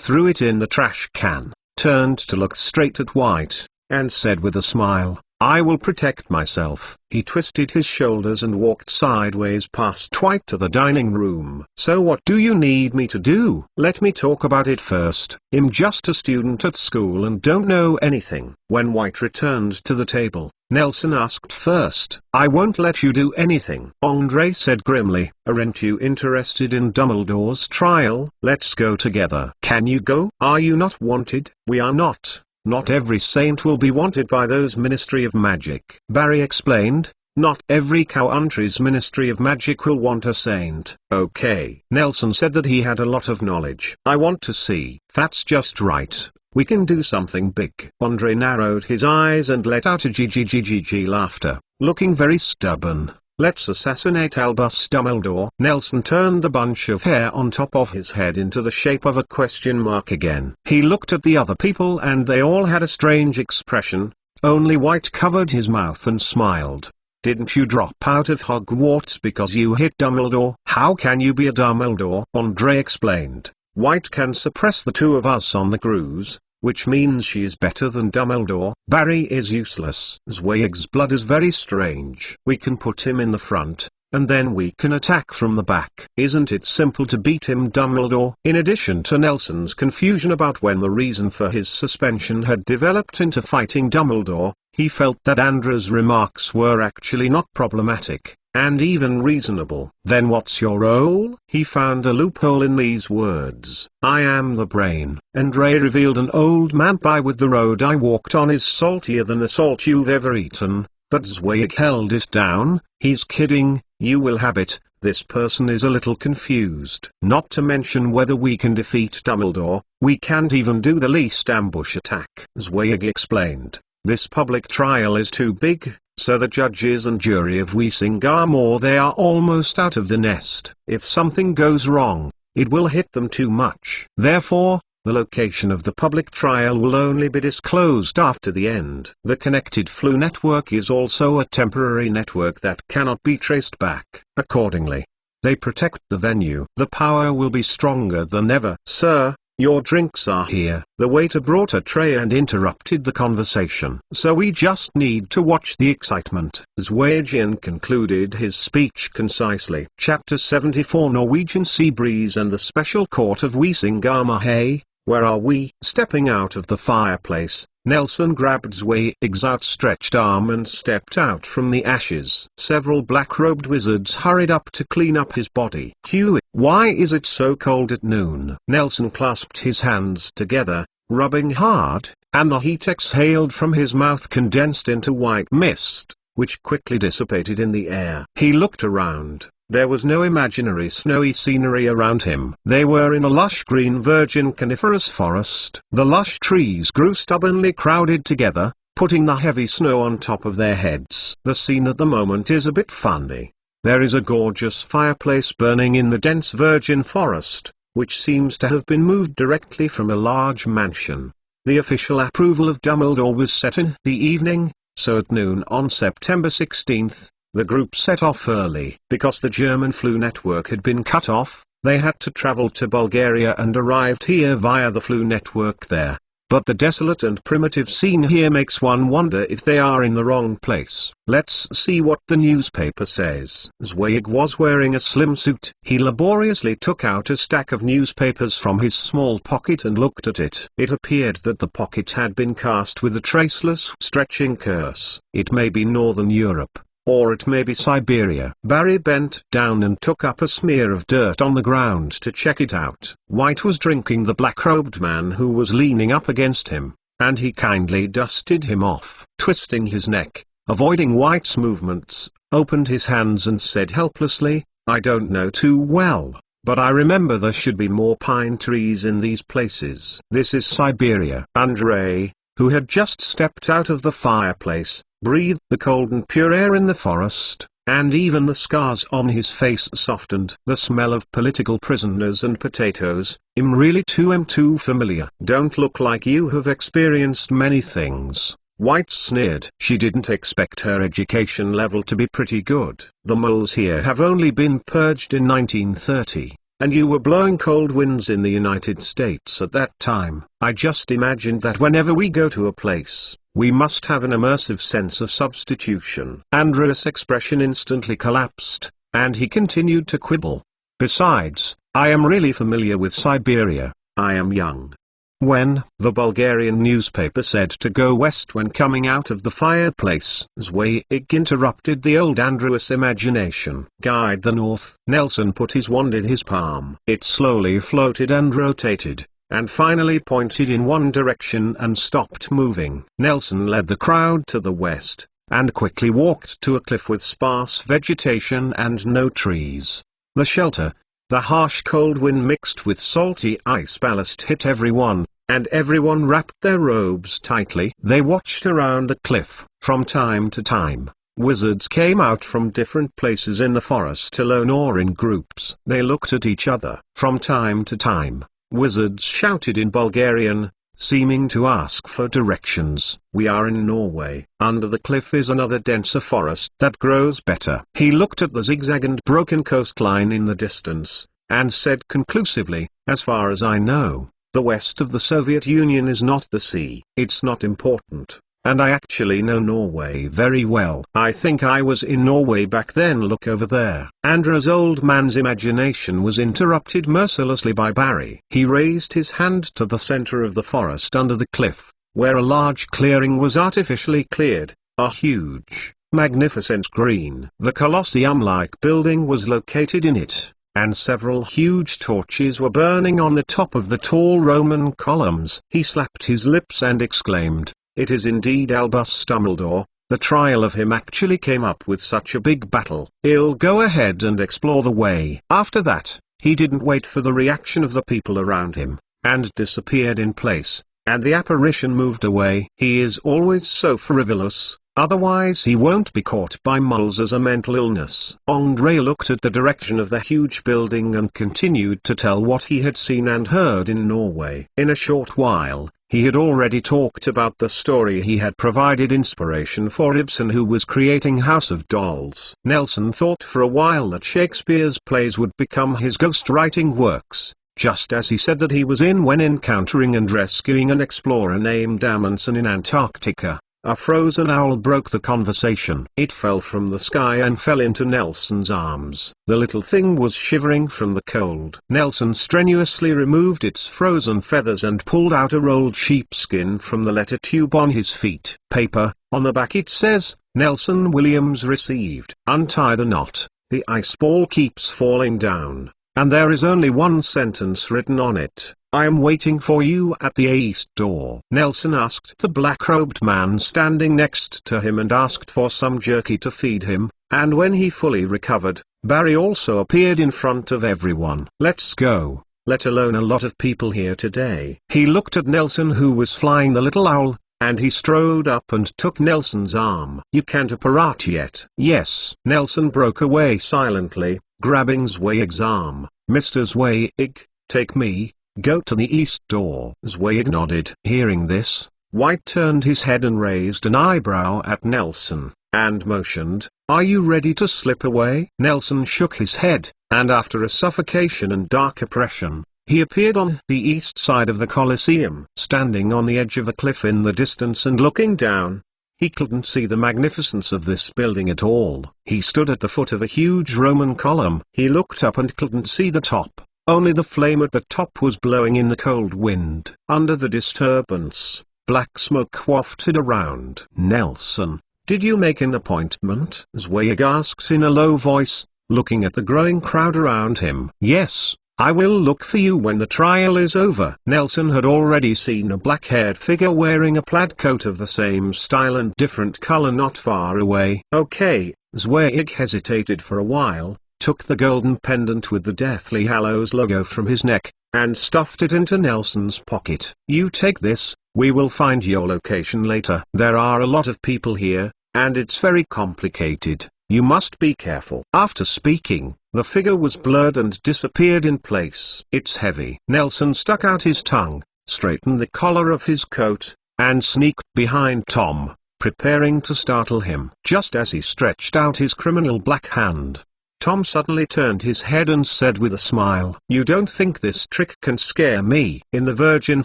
threw it in the trash can, turned to look straight at White, and said with a smile, I will protect myself. He twisted his shoulders and walked sideways past White to the dining room. So what do you need me to do? Let me talk about it first. I'm just a student at school and don't know anything. When White returned to the table, Nelson asked first. I won't let you do anything. Andre said grimly. Aren't you interested in Dumbledore's trial? Let's go together. Can you go? Are you not wanted? We are not. Not every saint will be wanted by those Ministry of Magic. Barry explained, not every country's Ministry of Magic will want a saint. Okay. Nelson said that he had a lot of knowledge. I want to see. That's just right. We can do something big. Andre narrowed his eyes and let out a GGGGG laughter, looking very stubborn. Let's assassinate Albus Dumbledore. Nelson turned the bunch of hair on top of his head into the shape of a question mark again. He looked at the other people and they all had a strange expression. Only White covered his mouth and smiled. Didn't you drop out of Hogwarts because you hit Dumbledore? How can you be a Dumbledore? Andre explained. White can suppress the two of us on the cruise, which means she is better than Dumbledore. Barry is useless. Zweig's blood is very strange. We can put him in the front, and then we can attack from the back. Isn't it simple to beat him, Dumbledore? In addition to Nelson's confusion about when the reason for his suspension had developed into fighting Dumbledore, he felt that Andrew's remarks were actually not problematic, and even reasonable. Then what's your role? He found a loophole in these words. I am the brain. Andre revealed an old man. By with the road I walked on is saltier than the salt you've ever eaten, but Zweig held it down. He's kidding, you will have it. This person is a little confused. Not to mention whether we can defeat Dumbledore, we can't even do the least ambush attack. Zweig explained. This public trial is too big, so the judges and jury of Wisingamore they are almost out of the nest. If something goes wrong, it will hit them too much. Therefore, the location of the public trial will only be disclosed after the end. The connected flu network is also a temporary network that cannot be traced back. Accordingly, they protect the venue. The power will be stronger than ever. Sir, your drinks are here. The waiter brought a tray and interrupted the conversation. So we just need to watch the excitement. Zweigien concluded his speech concisely. Chapter 74 Norwegian Sea Breeze and the Special Court of Wisingamore. Hey, where are we? Stepping out of the fireplace, Nelson grabbed Zweig's outstretched arm and stepped out from the ashes. Several black-robed wizards hurried up to clean up his body. Hugh, why is it so cold at noon? Nelson clasped his hands together, rubbing hard, and the heat exhaled from his mouth condensed into white mist, which quickly dissipated in the air. He looked around. There was no imaginary snowy scenery around him. They were in a lush green virgin coniferous forest. The lush trees grew stubbornly crowded together, putting the heavy snow on top of their heads. The scene at the moment is a bit funny. There is a gorgeous fireplace burning in the dense virgin forest, which seems to have been moved directly from a large mansion. The official approval of Dumbledore was set in the evening, so at noon on September 16th, the group set off early. Because the German flu network had been cut off, they had to travel to Bulgaria and arrived here via the flu network there. But the desolate and primitive scene here makes one wonder if they are in the wrong place. Let's see what the newspaper says. Zweig was wearing a slim suit. He laboriously took out a stack of newspapers from his small pocket and looked at it. It appeared that the pocket had been cast with a traceless stretching curse. It may be Northern Europe, or it may be Siberia. Barry bent down and took up a smear of dirt on the ground to check it out. White was drinking the black-robed man who was leaning up against him, and he kindly dusted him off. Twisting his neck, avoiding White's movements, opened his hands and said helplessly, I don't know too well, but I remember there should be more pine trees in these places. This is Siberia. Andrei, who had just stepped out of the fireplace, breathed the cold and pure air in the forest, and even the scars on his face softened. The smell of political prisoners and potatoes, really too familiar. Don't look like you have experienced many things. White sneered. She didn't expect her education level to be pretty good. The moles here have only been purged in 1930, and you were blowing cold winds in the United States at that time. I just imagined that whenever we go to a place, we must have an immersive sense of substitution. Andreas' expression instantly collapsed, and he continued to quibble. Besides, I am really familiar with Siberia. I am young. When the Bulgarian newspaper said to go west when coming out of the fireplace, Zweig interrupted the old Andreas' imagination. Guide the north. Nelson put his wand in his palm. It slowly floated and rotated, and finally pointed in one direction and stopped moving. Nelson led the crowd to the west, and quickly walked to a cliff with sparse vegetation and no trees. The shelter, the harsh cold wind mixed with salty ice ballast hit everyone, and everyone wrapped their robes tightly. They watched around the cliff. From time to time, wizards came out from different places in the forest alone or in groups. They looked at each other. From time to time, wizards shouted in Bulgarian, seeming to ask for directions. We are in Norway. Under the cliff is another denser forest that grows better. He looked at the zigzag and broken coastline in the distance, and said conclusively, as far as I know, the west of the Soviet Union is not the sea. It's not important, and I actually know Norway very well. I think I was in Norway back then. Look over there. Andre's old man's imagination was interrupted mercilessly by Barry. He raised his hand to the center of the forest under the cliff, where a large clearing was artificially cleared, a huge, magnificent green. The Colosseum-like building was located in it, and several huge torches were burning on the top of the tall Roman columns. He slapped his lips and exclaimed, "It is indeed Albus Dumbledore. The trial of him actually came up with such a big battle. He'll go ahead and explore the way." After that, he didn't wait for the reaction of the people around him, and disappeared in place, and the apparition moved away. He is always so frivolous, otherwise he won't be caught by moles as a mental illness. Andrei looked at the direction of the huge building and continued to tell what he had seen and heard in Norway. In a short while, he had already talked about the story he had provided inspiration for Ibsen, who was creating House of Dolls. Nelson thought for a while that Shakespeare's plays would become his ghostwriting works, just as he said that he was in when encountering and rescuing an explorer named Amundsen in Antarctica. A frozen owl broke the conversation. It fell from the sky and fell into Nelson's arms. The little thing was shivering from the cold. Nelson strenuously removed its frozen feathers and pulled out a rolled sheepskin from the letter tube on his feet. Paper, on the back it says, "Nelson Williams received." Untie the knot. The ice ball keeps falling down, and there is only one sentence written on it. "I am waiting for you at the east door." Nelson asked the black-robed man standing next to him and asked for some jerky to feed him, and when he fully recovered, Barry also appeared in front of everyone. "Let's go, let alone a lot of people here today." He looked at Nelson, who was flying the little owl, and he strode up and took Nelson's arm. "You can't apparat yet." "Yes." Nelson broke away silently, grabbing Zweig's arm. "Mr. Zweig, take me. Go to the east door." Zweig nodded. Hearing this, White turned his head and raised an eyebrow at Nelson, and motioned, "Are you ready to slip away?" Nelson shook his head, and after a suffocation and dark oppression, he appeared on the east side of the Colosseum. Standing on the edge of a cliff in the distance and looking down, he couldn't see the magnificence of this building at all. He stood at the foot of a huge Roman column. He looked up and couldn't see the top. Only the flame at the top was blowing in the cold wind. Under the disturbance, black smoke wafted around. "Nelson, did you make an appointment?" Zweig asked in a low voice, looking at the growing crowd around him. "Yes, I will look for you when the trial is over." Nelson had already seen a black-haired figure wearing a plaid coat of the same style and different color not far away. "Okay." Zweig hesitated for a while, took the golden pendant with the Deathly Hallows logo from his neck, and stuffed it into Nelson's pocket. "You take this, we will find your location later. There are a lot of people here, and it's very complicated. You must be careful." After speaking, the figure was blurred and disappeared in place. "It's heavy." Nelson stuck out his tongue, straightened the collar of his coat, and sneaked behind Tom, preparing to startle him. Just as he stretched out his criminal black hand, Tom suddenly turned his head and said with a smile, "You don't think this trick can scare me?" In the virgin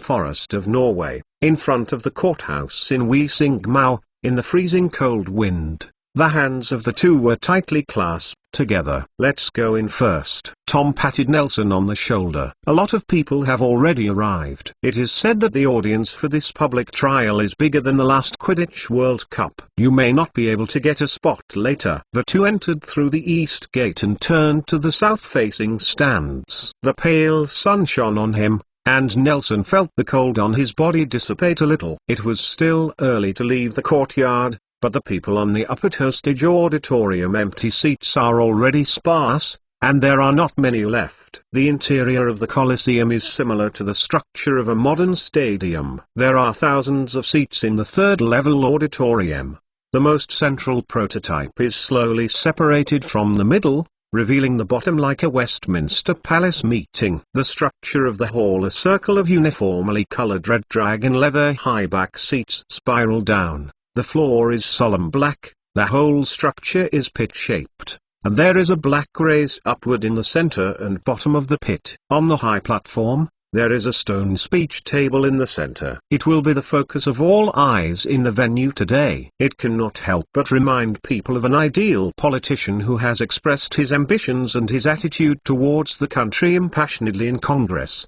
forest of Norway, in front of the courthouse in Wesingmau, in the freezing cold wind, the hands of the two were tightly clasped together. "Let's go in first." Tom patted Nelson on the shoulder. "A lot of people have already arrived. It is said that the audience for this public trial is bigger than the last Quidditch World Cup. You may not be able to get a spot later." The two entered through the east gate and turned to the south-facing stands. The pale sun shone on him, and Nelson felt the cold on his body dissipate a little. It was still early to leave the courtyard, but the people on the upper hostage auditorium empty seats are already sparse, and there are not many left. The interior of the Colosseum is similar to the structure of a modern stadium. There are thousands of seats in the third-level auditorium. The most central prototype is slowly separated from the middle, revealing the bottom like a Westminster Palace meeting. The structure of the hall, a circle of uniformly colored red dragon leather high-back seats spiral down. The floor is solemn black, the whole structure is pit-shaped, and there is a black raise upward in the center and bottom of the pit. On the high platform, there is a stone speech table in the center. It will be the focus of all eyes in the venue today. It cannot help but remind people of an ideal politician who has expressed his ambitions and his attitude towards the country impassionedly in Congress.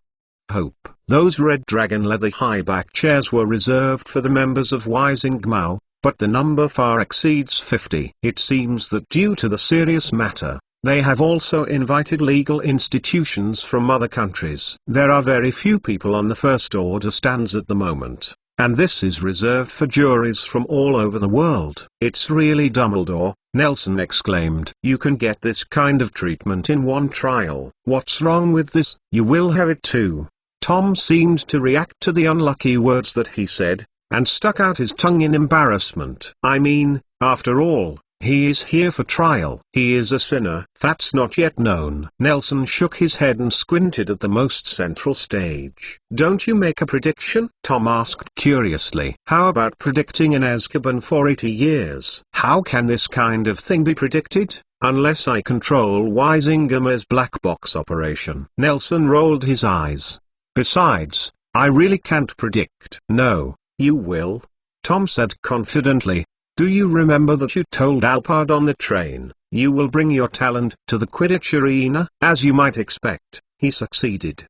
Hope. Those red dragon leather high-back chairs were reserved for the members of Wesingmau, but the number far exceeds 50. It seems that due to the serious matter, they have also invited legal institutions from other countries. There are very few people on the first order stands at the moment, and this is reserved for juries from all over the world. "It's really Dumbledore," Nelson exclaimed. "You can get this kind of treatment in one trial." "What's wrong with this?" "You will have it too." Tom seemed to react to the unlucky words that he said, and stuck out his tongue in embarrassment. "I mean, after all, he is here for trial. He is a sinner. That's not yet known." Nelson shook his head and squinted at the most central stage. "Don't you make a prediction?" Tom asked curiously. "How about predicting in Azkaban for 80 years? How can this kind of thing be predicted? Unless I control Wesingmau's black box operation." Nelson rolled his eyes. "Besides, I really can't predict." "No, you will," Tom said confidently. "Do you remember that you told Alpard on the train, you will bring your talent to the Quidditch arena?" As you might expect, he succeeded.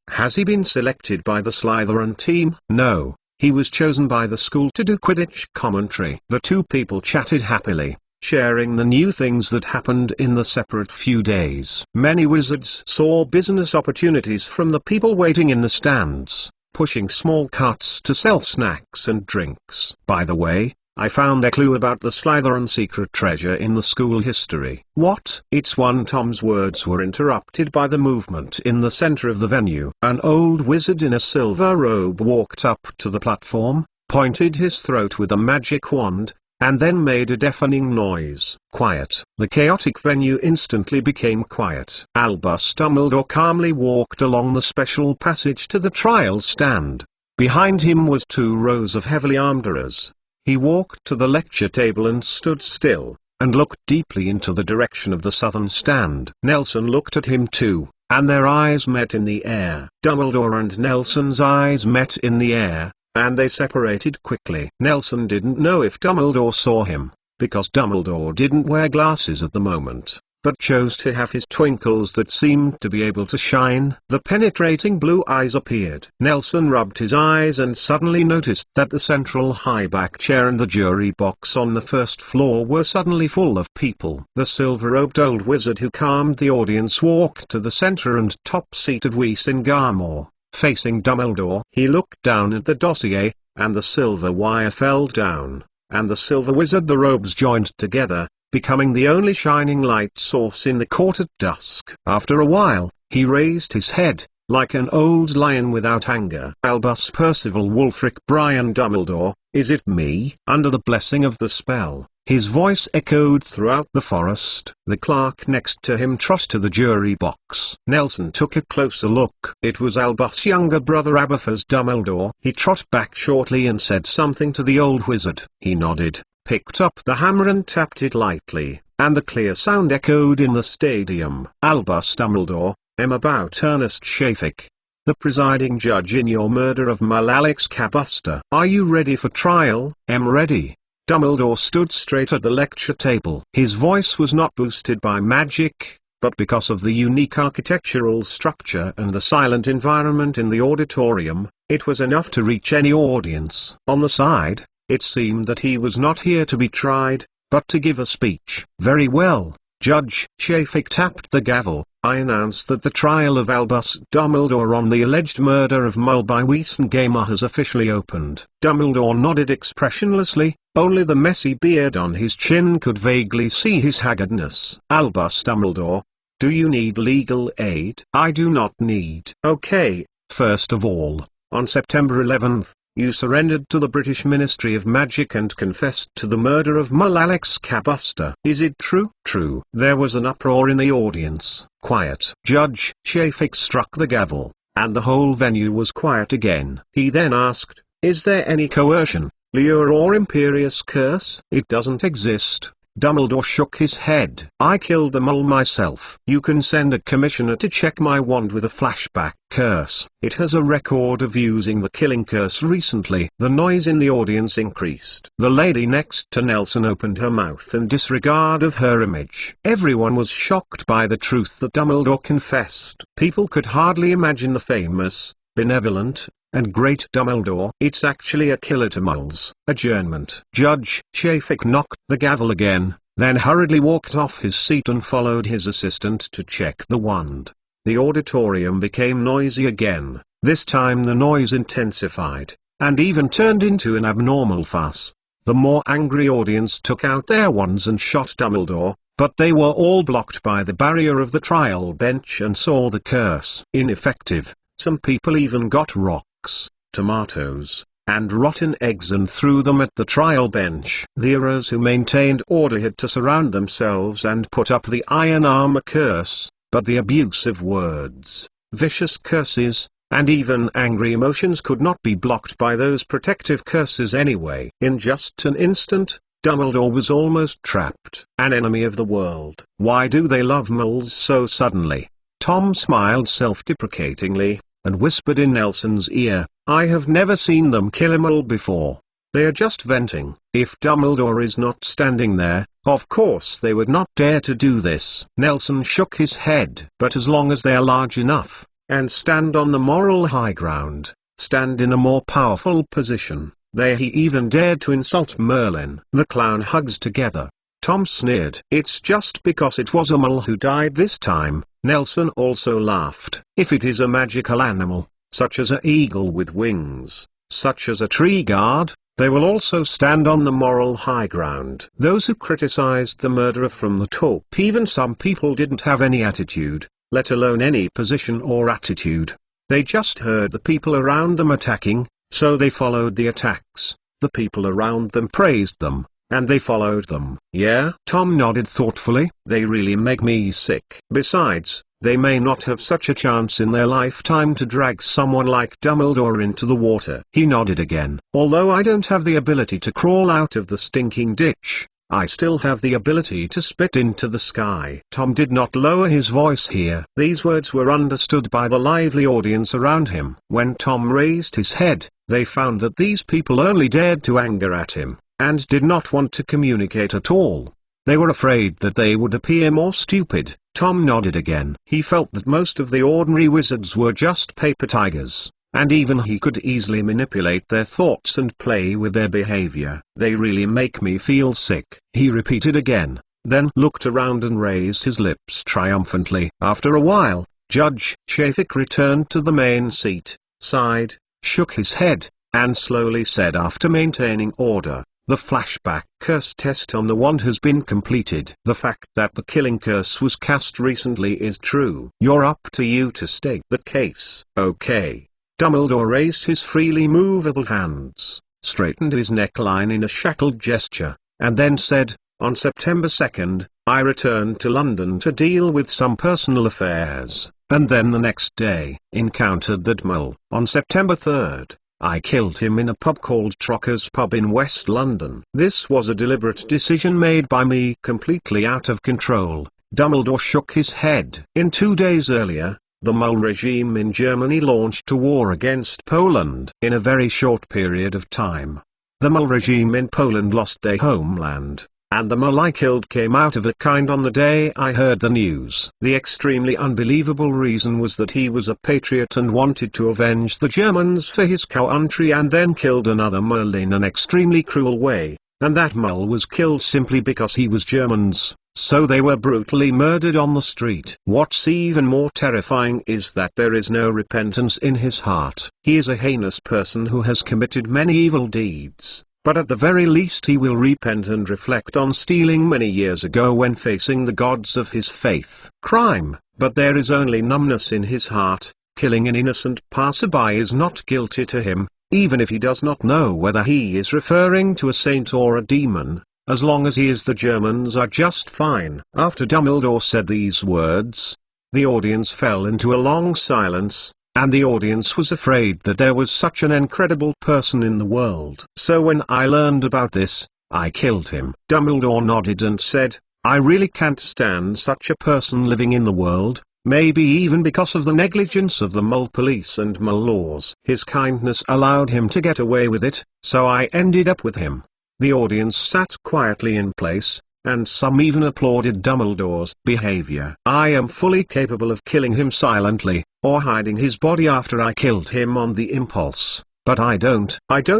Has he been selected by the Slytherin team? No, he was chosen by the school to do Quidditch commentary. The two people chatted happily, sharing the new things that happened in the separate few days. Many wizards saw business opportunities from the people waiting in the stands, pushing small carts to sell snacks and drinks. "By the way, I found a clue about the Slytherin secret treasure in the school history." "What?" It's one. Tom's words were interrupted by the movement in the center of the venue. An old wizard in a silver robe walked up to the platform, pointed his throat with a magic wand, and then made a deafening noise. Quiet. The chaotic venue instantly became quiet. Albus Dumbledore calmly walked along the special passage to the trial stand. Behind him was 2 rows of heavily armed jurors. He walked to the lecture table and stood still, and looked deeply into the direction of the southern stand. Nelson looked at him too, and their eyes met in the air. Dumbledore and Nelson's eyes met in the air, and they separated quickly. Nelson didn't know if Dumbledore saw him, because Dumbledore didn't wear glasses at the moment, but chose to have his twinkles that seemed to be able to shine. The penetrating blue eyes appeared. Nelson rubbed his eyes and suddenly noticed that the central high-back chair and the jury box on the first floor were suddenly full of people. The silver-robed old wizard who calmed the audience walked to the center and top seat of Wesingmau, facing Dumbledore. He looked down at the dossier, and the silver wire fell down, and the silver wizard, the robes joined together, becoming the only shining light source in the court at dusk. After a while, he raised his head, like an old lion without anger. Albus Percival Wulfric Brian Dumbledore, is it me? Under the blessing of the spell, his voice echoed throughout the forest. The clerk next to him trotted to the jury box. Nelson took a closer look. It was Albus' younger brother Aberforth Dumbledore. He trotted back shortly and said something to the old wizard. He nodded, picked up the hammer and tapped it lightly, and the clear sound echoed in the stadium. Albus Dumbledore, about Ernest Shafik, the presiding judge in your murder of Mull-Alex Cabuster. Are you ready for trial? Ready. Dumbledore stood straight at the lecture table. His voice was not boosted by magic, but because of the unique architectural structure and the silent environment in the auditorium, it was enough to reach any audience. On the side, it seemed that he was not here to be tried, but to give a speech. Very well, Judge Shafik tapped the gavel. I announce that the trial of Albus Dumbledore on the alleged murder of Mull by Wiesengamer has officially opened. Dumbledore nodded expressionlessly, only the messy beard on his chin could vaguely see his haggardness. Albus Dumbledore, do you need legal aid? I do not need. Okay, first of all, on September 11th, you surrendered to the British Ministry of Magic and confessed to the murder of Mull-Alex Cabuster. Is it true? True. There was an uproar in the audience. Quiet. Judge Shafik struck the gavel, and the whole venue was quiet again. He then asked, is there any coercion, lure or imperious curse? It doesn't exist. Dumbledore shook his head. I killed the Mull myself. You can send a commissioner to check my wand with a flashback curse. It has a record of using the killing curse recently. The noise in the audience increased. The lady next to Nelson opened her mouth in disregard of her image. Everyone was shocked by the truth that Dumbledore confessed. People could hardly imagine the famous, benevolent, and great Dumbledore. It's actually a killer to Mulls. Adjournment. Judge Shafik knocked the gavel again, then hurriedly walked off his seat and followed his assistant to check the wand. The auditorium became noisy again. This time the noise intensified, and even turned into an abnormal fuss. The more angry audience took out their wands and shot Dumbledore, but they were all blocked by the barrier of the trial bench and saw the curse ineffective. Some people even got rocks, tomatoes, and rotten eggs and threw them at the trial bench. The heroes who maintained order had to surround themselves and put up the iron armor curse, but the abusive words, vicious curses, and even angry emotions could not be blocked by those protective curses anyway. In just an instant, Dumbledore was almost trapped. An enemy of the world. Why do they love Mulls so suddenly? Tom smiled self-deprecatingly, and whispered in Nelson's ear, I have never seen them kill a Mull before. They are just venting. If Dumbledore is not standing there, of course they would not dare to do this. Nelson shook his head. But as long as they are large enough, and stand on the moral high ground, stand in a more powerful position, he even dared to insult Merlin. The clown hugs together. Tom sneered. It's just because it was a Mull who died this time. Nelson also laughed. If it is a magical animal, such as an eagle with wings, such as a tree guard, they will also stand on the moral high ground. Those who criticized the murderer from the top, even some people didn't have any attitude, let alone any position or attitude. They just heard the people around them attacking, so they followed the attacks. The people around them praised them, and they followed them. Yeah? Tom nodded thoughtfully. They really make me sick. Besides, they may not have such a chance in their lifetime to drag someone like Dumbledore into the water. He nodded again. Although I don't have the ability to crawl out of the stinking ditch, I still have the ability to spit into the sky. Tom did not lower his voice here. These words were understood by the lively audience around him. When Tom raised his head, they found that these people only dared to anger at him, and did not want to communicate at all. They were afraid that they would appear more stupid. Tom nodded again. He felt that most of the ordinary wizards were just paper tigers, and even he could easily manipulate their thoughts and play with their behavior. They really make me feel sick, he repeated again, then looked around and raised his lips triumphantly. After a while, Judge Shafik returned to the main seat, sighed, shook his head, and slowly said after maintaining order, The flashback curse test on the wand has been completed. The fact that the killing curse was cast recently is true. You're up to you to state the case. Okay. Dumbledore raised his freely movable hands, straightened his neckline in a shackled gesture, and then said, "On September 2nd, I returned to London to deal with some personal affairs, and then the next day, encountered that mole. On September 3rd, I killed him in a pub called Trocker's Pub in West London. This was a deliberate decision made by me, completely out of control." Dumbledore shook his head. In 2 days earlier, the mole regime in Germany launched a war against Poland. In a very short period of time, the mole regime in Poland lost their homeland, and the mole I killed came out of it kind on the day I heard the news. The extremely unbelievable reason was that he was a patriot and wanted to avenge the Germans for his country, and then killed another mole in an extremely cruel way, and that mole was killed simply because he was Germans. So they were brutally murdered on the street. What's even more terrifying is that there is no repentance in his heart. He is a heinous person who has committed many evil deeds, but at the very least he will repent and reflect on stealing many years ago when facing the gods of his faith. Crime, but there is only numbness in his heart. Killing an innocent passerby is not guilty to him, even if he does not know whether he is referring to a saint or a demon. As long as he is, the Germans are just fine. After Dumbledore said these words, the audience fell into a long silence, and the audience was afraid that there was such an incredible person in the world. So when I learned about this, I killed him. Dumbledore nodded and said, "I really can't stand such a person living in the world, maybe even because of the negligence of the mole police and mole laws. His kindness allowed him to get away with it, so I ended up with him." The audience sat quietly in place, and some even applauded Dumbledore's behavior. "I am fully capable of killing him silently, or hiding his body after I killed him on the impulse, but I don't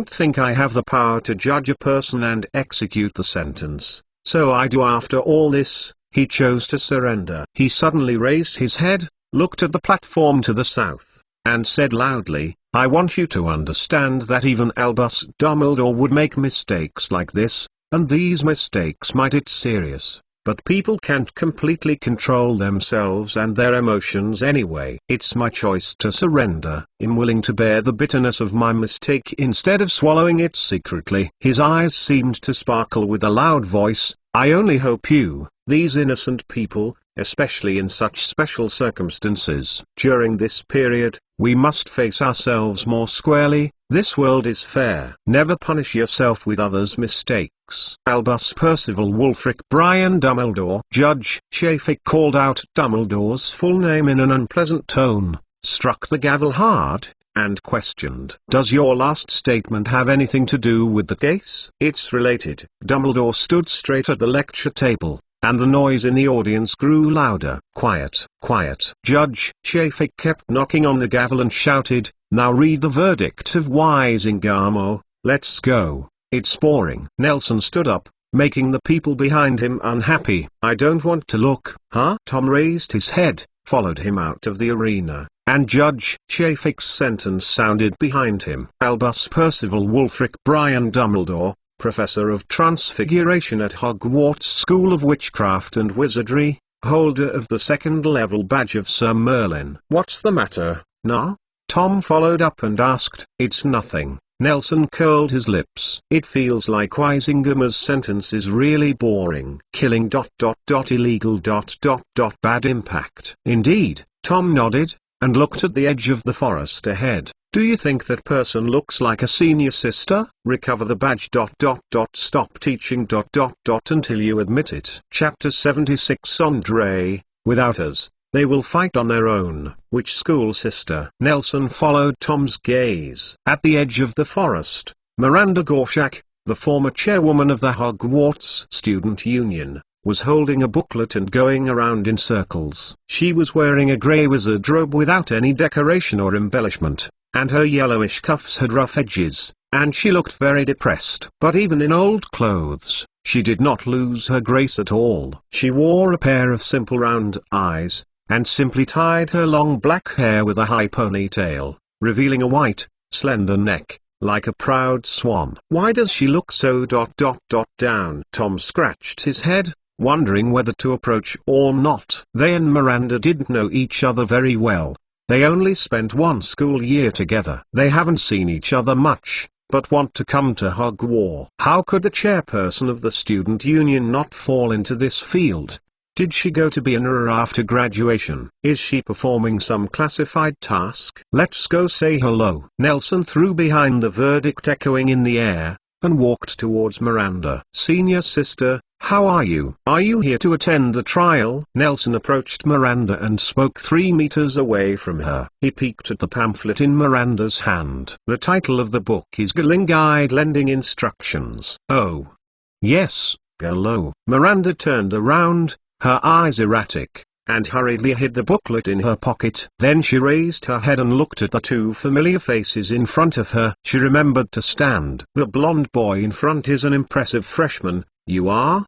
think I have the power to judge a person and execute the sentence, so I do." After all this, he chose to surrender. He suddenly raised his head, looked at the platform to the south, and said loudly, "I want you to understand that even Albus Dumbledore would make mistakes like this, and these mistakes might get serious, but people can't completely control themselves and their emotions anyway. It's my choice to surrender. I'm willing to bear the bitterness of my mistake instead of swallowing it secretly." His eyes seemed to sparkle with a loud voice. "I only hope you, these innocent people, especially in such special circumstances. During this period, we must face ourselves more squarely. This world is fair. Never punish yourself with others' mistakes." Albus Percival Wulfric Brian Dumbledore. Judge Chafik called out Dumbledore's full name in an unpleasant tone, struck the gavel hard, and questioned, "Does your last statement have anything to do with the case?" "It's related." Dumbledore stood straight at the lecture table, and the noise in the audience grew louder. "Quiet, quiet." Judge Chafik kept knocking on the gavel and shouted, "Now read the verdict of Wisingamo. Let's go. It's boring." Nelson stood up, making the people behind him unhappy. "I don't want to look." "Huh?" Tom raised his head, followed him out of the arena, and Judge Chafik's sentence sounded behind him. Albus Percival Wulfric Brian Dumbledore, Professor of Transfiguration at Hogwarts School of Witchcraft and Wizardry, holder of the second-level badge of Sir Merlin. "What's the matter, nah?" Tom followed up and asked. "It's nothing." Nelson curled his lips. "It feels like Wisingama's sentence is really boring. Killing ... illegal ... bad impact." "Indeed." Tom nodded, and looked at the edge of the forest ahead. "Do you think that person looks like a senior sister? Recover the badge ... Stop teaching ... until you admit it." Chapter 76. Andre, without us, they will fight on their own. Which school, sister? Nelson followed Tom's gaze. At the edge of the forest, Miranda Gorshak, the former chairwoman of the Hogwarts Student Union, was holding a booklet and going around in circles. She was wearing a grey wizard robe without any decoration or embellishment, and her yellowish cuffs had rough edges, and she looked very depressed. But even in old clothes, she did not lose her grace at all. She wore a pair of simple round eyes, and simply tied her long black hair with a high ponytail, revealing a white, slender neck, like a proud swan. Why does she look so down? Tom scratched his head, wondering whether to approach or not. They and Miranda didn't know each other very well. They only spent one school year together. They haven't seen each other much, but want to come to Hogwarts. How could the chairperson of the student union not fall into this field? Did she go to be an RA after graduation? Is she performing some classified task? Let's go say hello. Nelson threw behind the verdict echoing in the air, and walked towards Miranda. Senior sister, how are you? Are you here to attend the trial? Nelson approached Miranda and spoke 3 meters away from her. He peeked at the pamphlet in Miranda's hand. The title of the book is Gilling Guide Lending Instructions. Oh. Yes, hello. Miranda turned around, her eyes erratic, and hurriedly hid the booklet in her pocket. Then she raised her head and looked at the 2 familiar faces in front of her. She remembered to stand. The blonde boy in front is an impressive freshman. You are?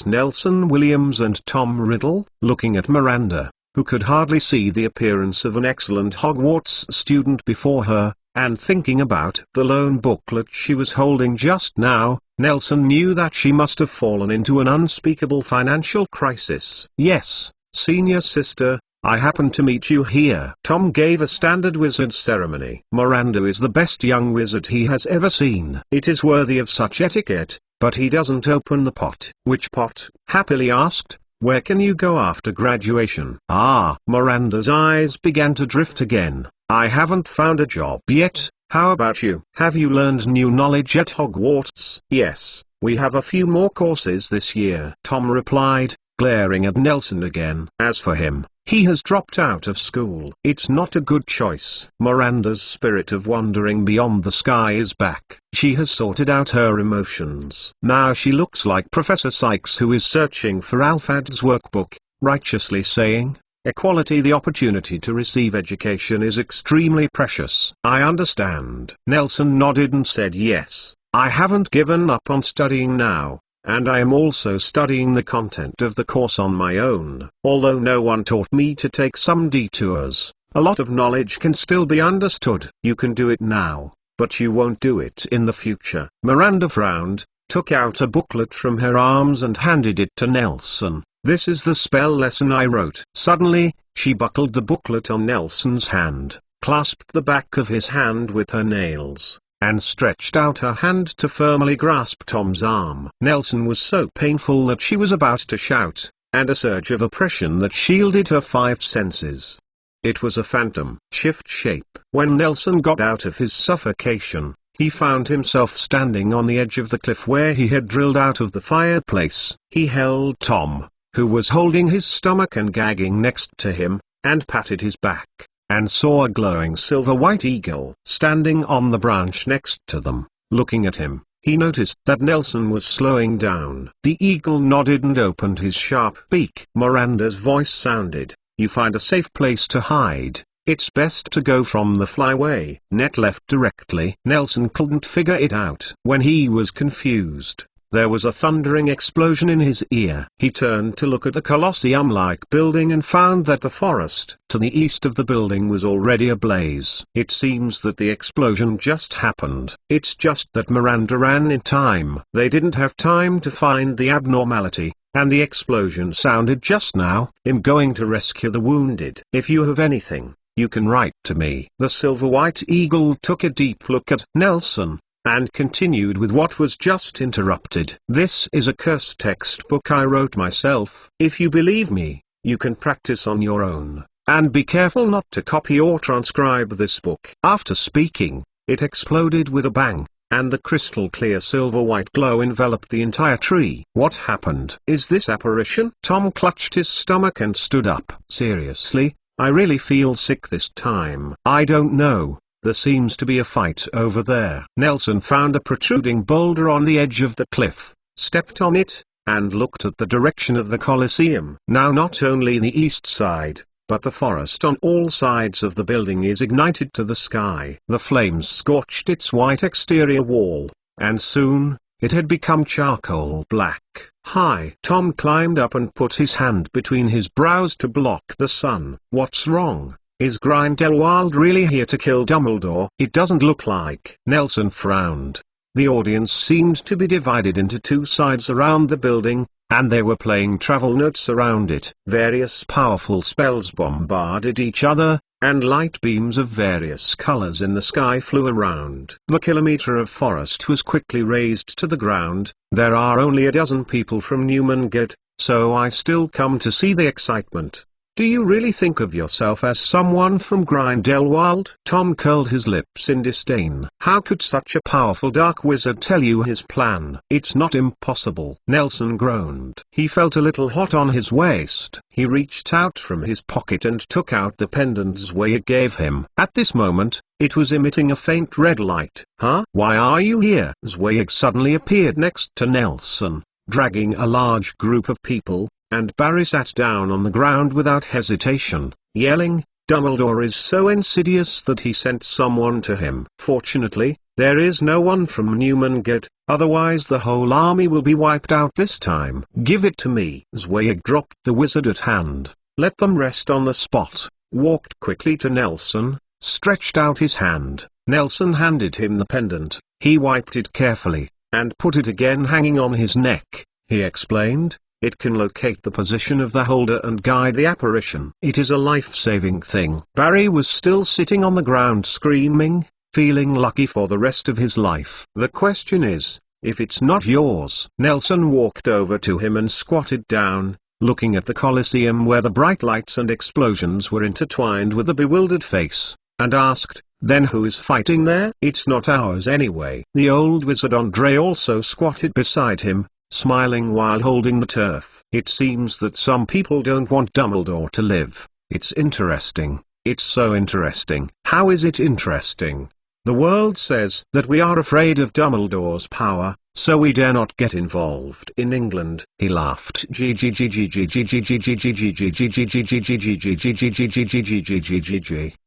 Nelson Williams and Tom Riddle. Looking at Miranda, who could hardly see the appearance of an excellent Hogwarts student before her, and thinking about the lone booklet she was holding just now, Nelson knew that she must have fallen into an unspeakable financial crisis. Yes, senior sister, I happened to meet you here. Tom gave a standard wizard ceremony. Miranda is the best young wizard he has ever seen. It is worthy of such etiquette, but he doesn't open the pot. Which pot? Happily asked. Where can you go after graduation? Ah, Miranda's eyes began to drift again. I haven't found a job yet. How about you? Have you learned new knowledge at Hogwarts? Yes, we have a few more courses this year, Tom replied, glaring at Nelson again. As for him, he has dropped out of school. It's not a good choice. Miranda's spirit of wandering beyond the sky is back. She has sorted out her emotions. Now she looks like Professor Sykes, who is searching for Alphad's workbook, righteously saying, equality, the opportunity to receive education is extremely precious. I understand. Nelson nodded and said yes. I haven't given up on studying now, and I am also studying the content of the course on my own. Although no one taught me to take some detours, a lot of knowledge can still be understood. You can do it now, but you won't do it in the future. Miranda frowned, took out a booklet from her arms and handed it to Nelson. This is the spell lesson I wrote. Suddenly, she buckled the booklet on Nelson's hand, clasped the back of his hand with her nails, and stretched out her hand to firmly grasp Tom's arm. Nelson was so painful that she was about to shout, and a surge of oppression that shielded her 5 senses. It was a phantom shift shape. When Nelson got out of his suffocation, he found himself standing on the edge of the cliff where he had drilled out of the fireplace. He held Tom, who was holding his stomach and gagging next to him, and patted his back, and saw a glowing silver-white eagle standing on the branch next to them, looking at him. He noticed that Nelson was slowing down. The eagle nodded and opened his sharp beak. Miranda's voice sounded, "You find a safe place to hide. It's best to go from the flyway." Net left directly. Nelson couldn't figure it out. When he was confused, there was a thundering explosion in his ear. He turned to look at the Colosseum-like building and found that the forest to the east of the building was already ablaze. It seems that the explosion just happened. It's just that Miranda ran in time. They didn't have time to find the abnormality, and the explosion sounded just now. I'm going to rescue the wounded. If you have anything, you can write to me. The silver-white eagle took a deep look at Nelson, and continued with what was just interrupted. This is a curse textbook I wrote myself. If you believe me, you can practice on your own, and be careful not to copy or transcribe this book. After speaking, it exploded with a bang, and the crystal-clear silver-white glow enveloped the entire tree. What happened? Is this apparition? Tom clutched his stomach and stood up. Seriously, I really feel sick this time. I don't know. There seems to be a fight over there. Nelson found a protruding boulder on the edge of the cliff, stepped on it, and looked at the direction of the Colosseum. Now not only the east side, but the forest on all sides of the building is ignited to the sky. The flames scorched its white exterior wall, and soon, it had become charcoal black. Hi! Tom climbed up and put his hand between his brows to block the sun. What's wrong? Is Grindelwald really here to kill Dumbledore? It doesn't look like. Nelson frowned. The audience seemed to be divided into two sides around the building, and they were playing travel notes around it. Various powerful spells bombarded each other, and light beams of various colors in the sky flew around. The kilometer of forest was quickly razed to the ground. There are only a dozen people from Newmangate, so I still come to see the excitement. Do you really think of yourself as someone from Grindelwald? Tom curled his lips in disdain. How could such a powerful dark wizard tell you his plan? It's not impossible. Nelson groaned. He felt a little hot on his waist. He reached out from his pocket and took out the pendant Zweig gave him. At this moment, it was emitting a faint red light. Huh? Why are you here? Zweig suddenly appeared next to Nelson, dragging a large group of people, and Barry sat down on the ground without hesitation, yelling, "Dumbledore is so insidious that he sent someone to him. Fortunately, there is no one from Newmangate, otherwise the whole army will be wiped out this time. Give it to me." Zweig dropped the wizard at hand, let them rest on the spot, walked quickly to Nelson, stretched out his hand. Nelson handed him the pendant. He wiped it carefully, and put it again hanging on his neck. He explained, "It can locate the position of the holder and guide the apparition. It is a life-saving thing." Barry was still sitting on the ground screaming, feeling lucky for the rest of his life. "The question is, if it's not yours." Nelson walked over to him and squatted down, looking at the Colosseum where the bright lights and explosions were intertwined with a bewildered face, and asked, "Then who is fighting there?" "It's not ours anyway." The old wizard Andre also squatted beside him, smiling while holding the turf. "It seems that some people don't want Dumbledore to live. It's interesting. It's so interesting." "How is it interesting?" "The world says that we are afraid of Dumbledore's power, so we dare not get involved." "In England," he laughed.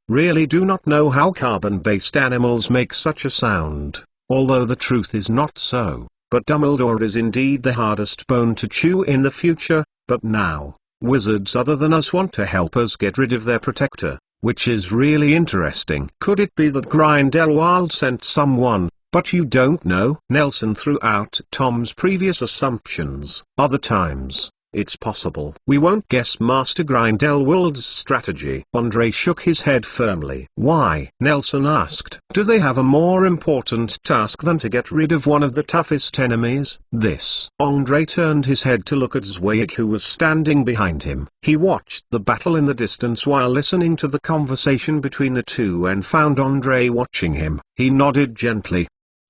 "Really do not know how carbon-based animals make such a sound, although the truth is not so. But Dumbledore is indeed the hardest bone to chew in the future, but now, wizards other than us want to help us get rid of their protector, which is really interesting." "Could it be that Grindelwald sent someone, but you don't know?" Nelson threw out Tom's previous assumptions. "Other times, it's possible. We won't guess Master Grindelwald's strategy." Andre shook his head firmly. "Why?" Nelson asked. "Do they have a more important task than to get rid of one of the toughest enemies?" "This." Andre turned his head to look at Zweig, who was standing behind him. He watched the battle in the distance while listening to the conversation between the two and found Andre watching him. He nodded gently.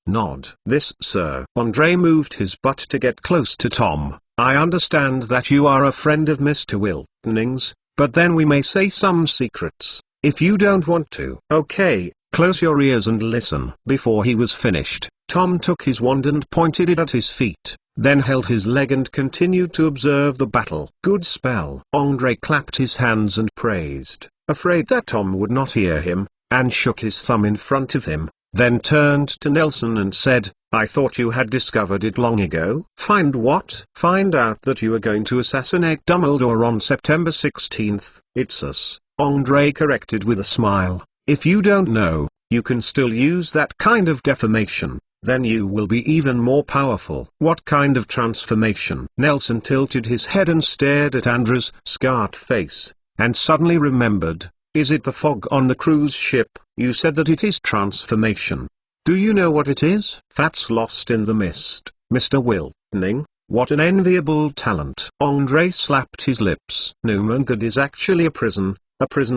"Nod." "This, sir." Andre moved his butt to get close to Tom. "I understand that you are a friend of Mr. Wiltoning's, but then we may say some secrets, if you don't want to." "Okay, close your ears and listen." Before he was finished, Tom took his wand and pointed it at his feet, then held his leg and continued to observe the battle. "Good spell." Andre clapped his hands and praised, afraid that Tom would not hear him, and shook his thumb in front of him, then turned to Nelson and said, "I thought you had discovered it long ago." "Find what?" "Find out that you are going to assassinate Dumbledore on September 16th. "It's us," Andre corrected with a smile. "If you don't know, you can still use that kind of defamation. Then you will be even more powerful." "What kind of transformation?" Nelson tilted his head and stared at Andrew's scarred face, and suddenly remembered, "Is it the fog on the cruise ship? You said that it is transformation. Do you know what it is?" "That's lost in the mist, Mr. Wiltoning. What an enviable talent." Andre slapped his lips. "Newmangate is actually a prison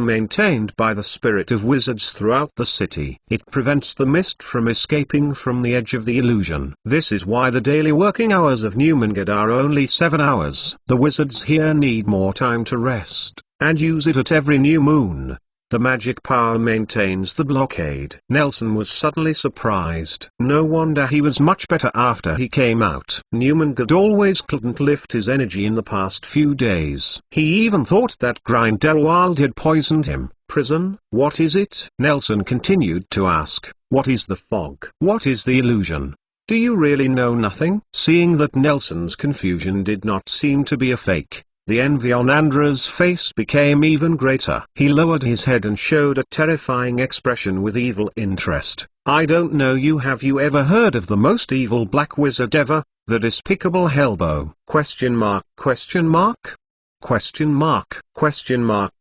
maintained by the spirit of wizards throughout the city. It prevents the mist from escaping from the edge of the illusion. This is why the daily working hours of Newmangate are only 7 hours. The wizards here need more time to rest, and use it at every new moon. The magic power maintains the blockade." Nelson was suddenly surprised. No wonder he was much better after he came out. Newmangate always couldn't lift his energy in the past few days. He even thought that Grindelwald had poisoned him. "Prison? What is it?" Nelson continued to ask. "What is the fog? What is the illusion? Do you really know nothing?" Seeing that Nelson's confusion did not seem to be a fake, The envy on Andra's face became even greater. He lowered his head and showed a terrifying expression with evil interest. "I don't know you. Have you ever heard of the most evil black wizard ever, the despicable Hellbow?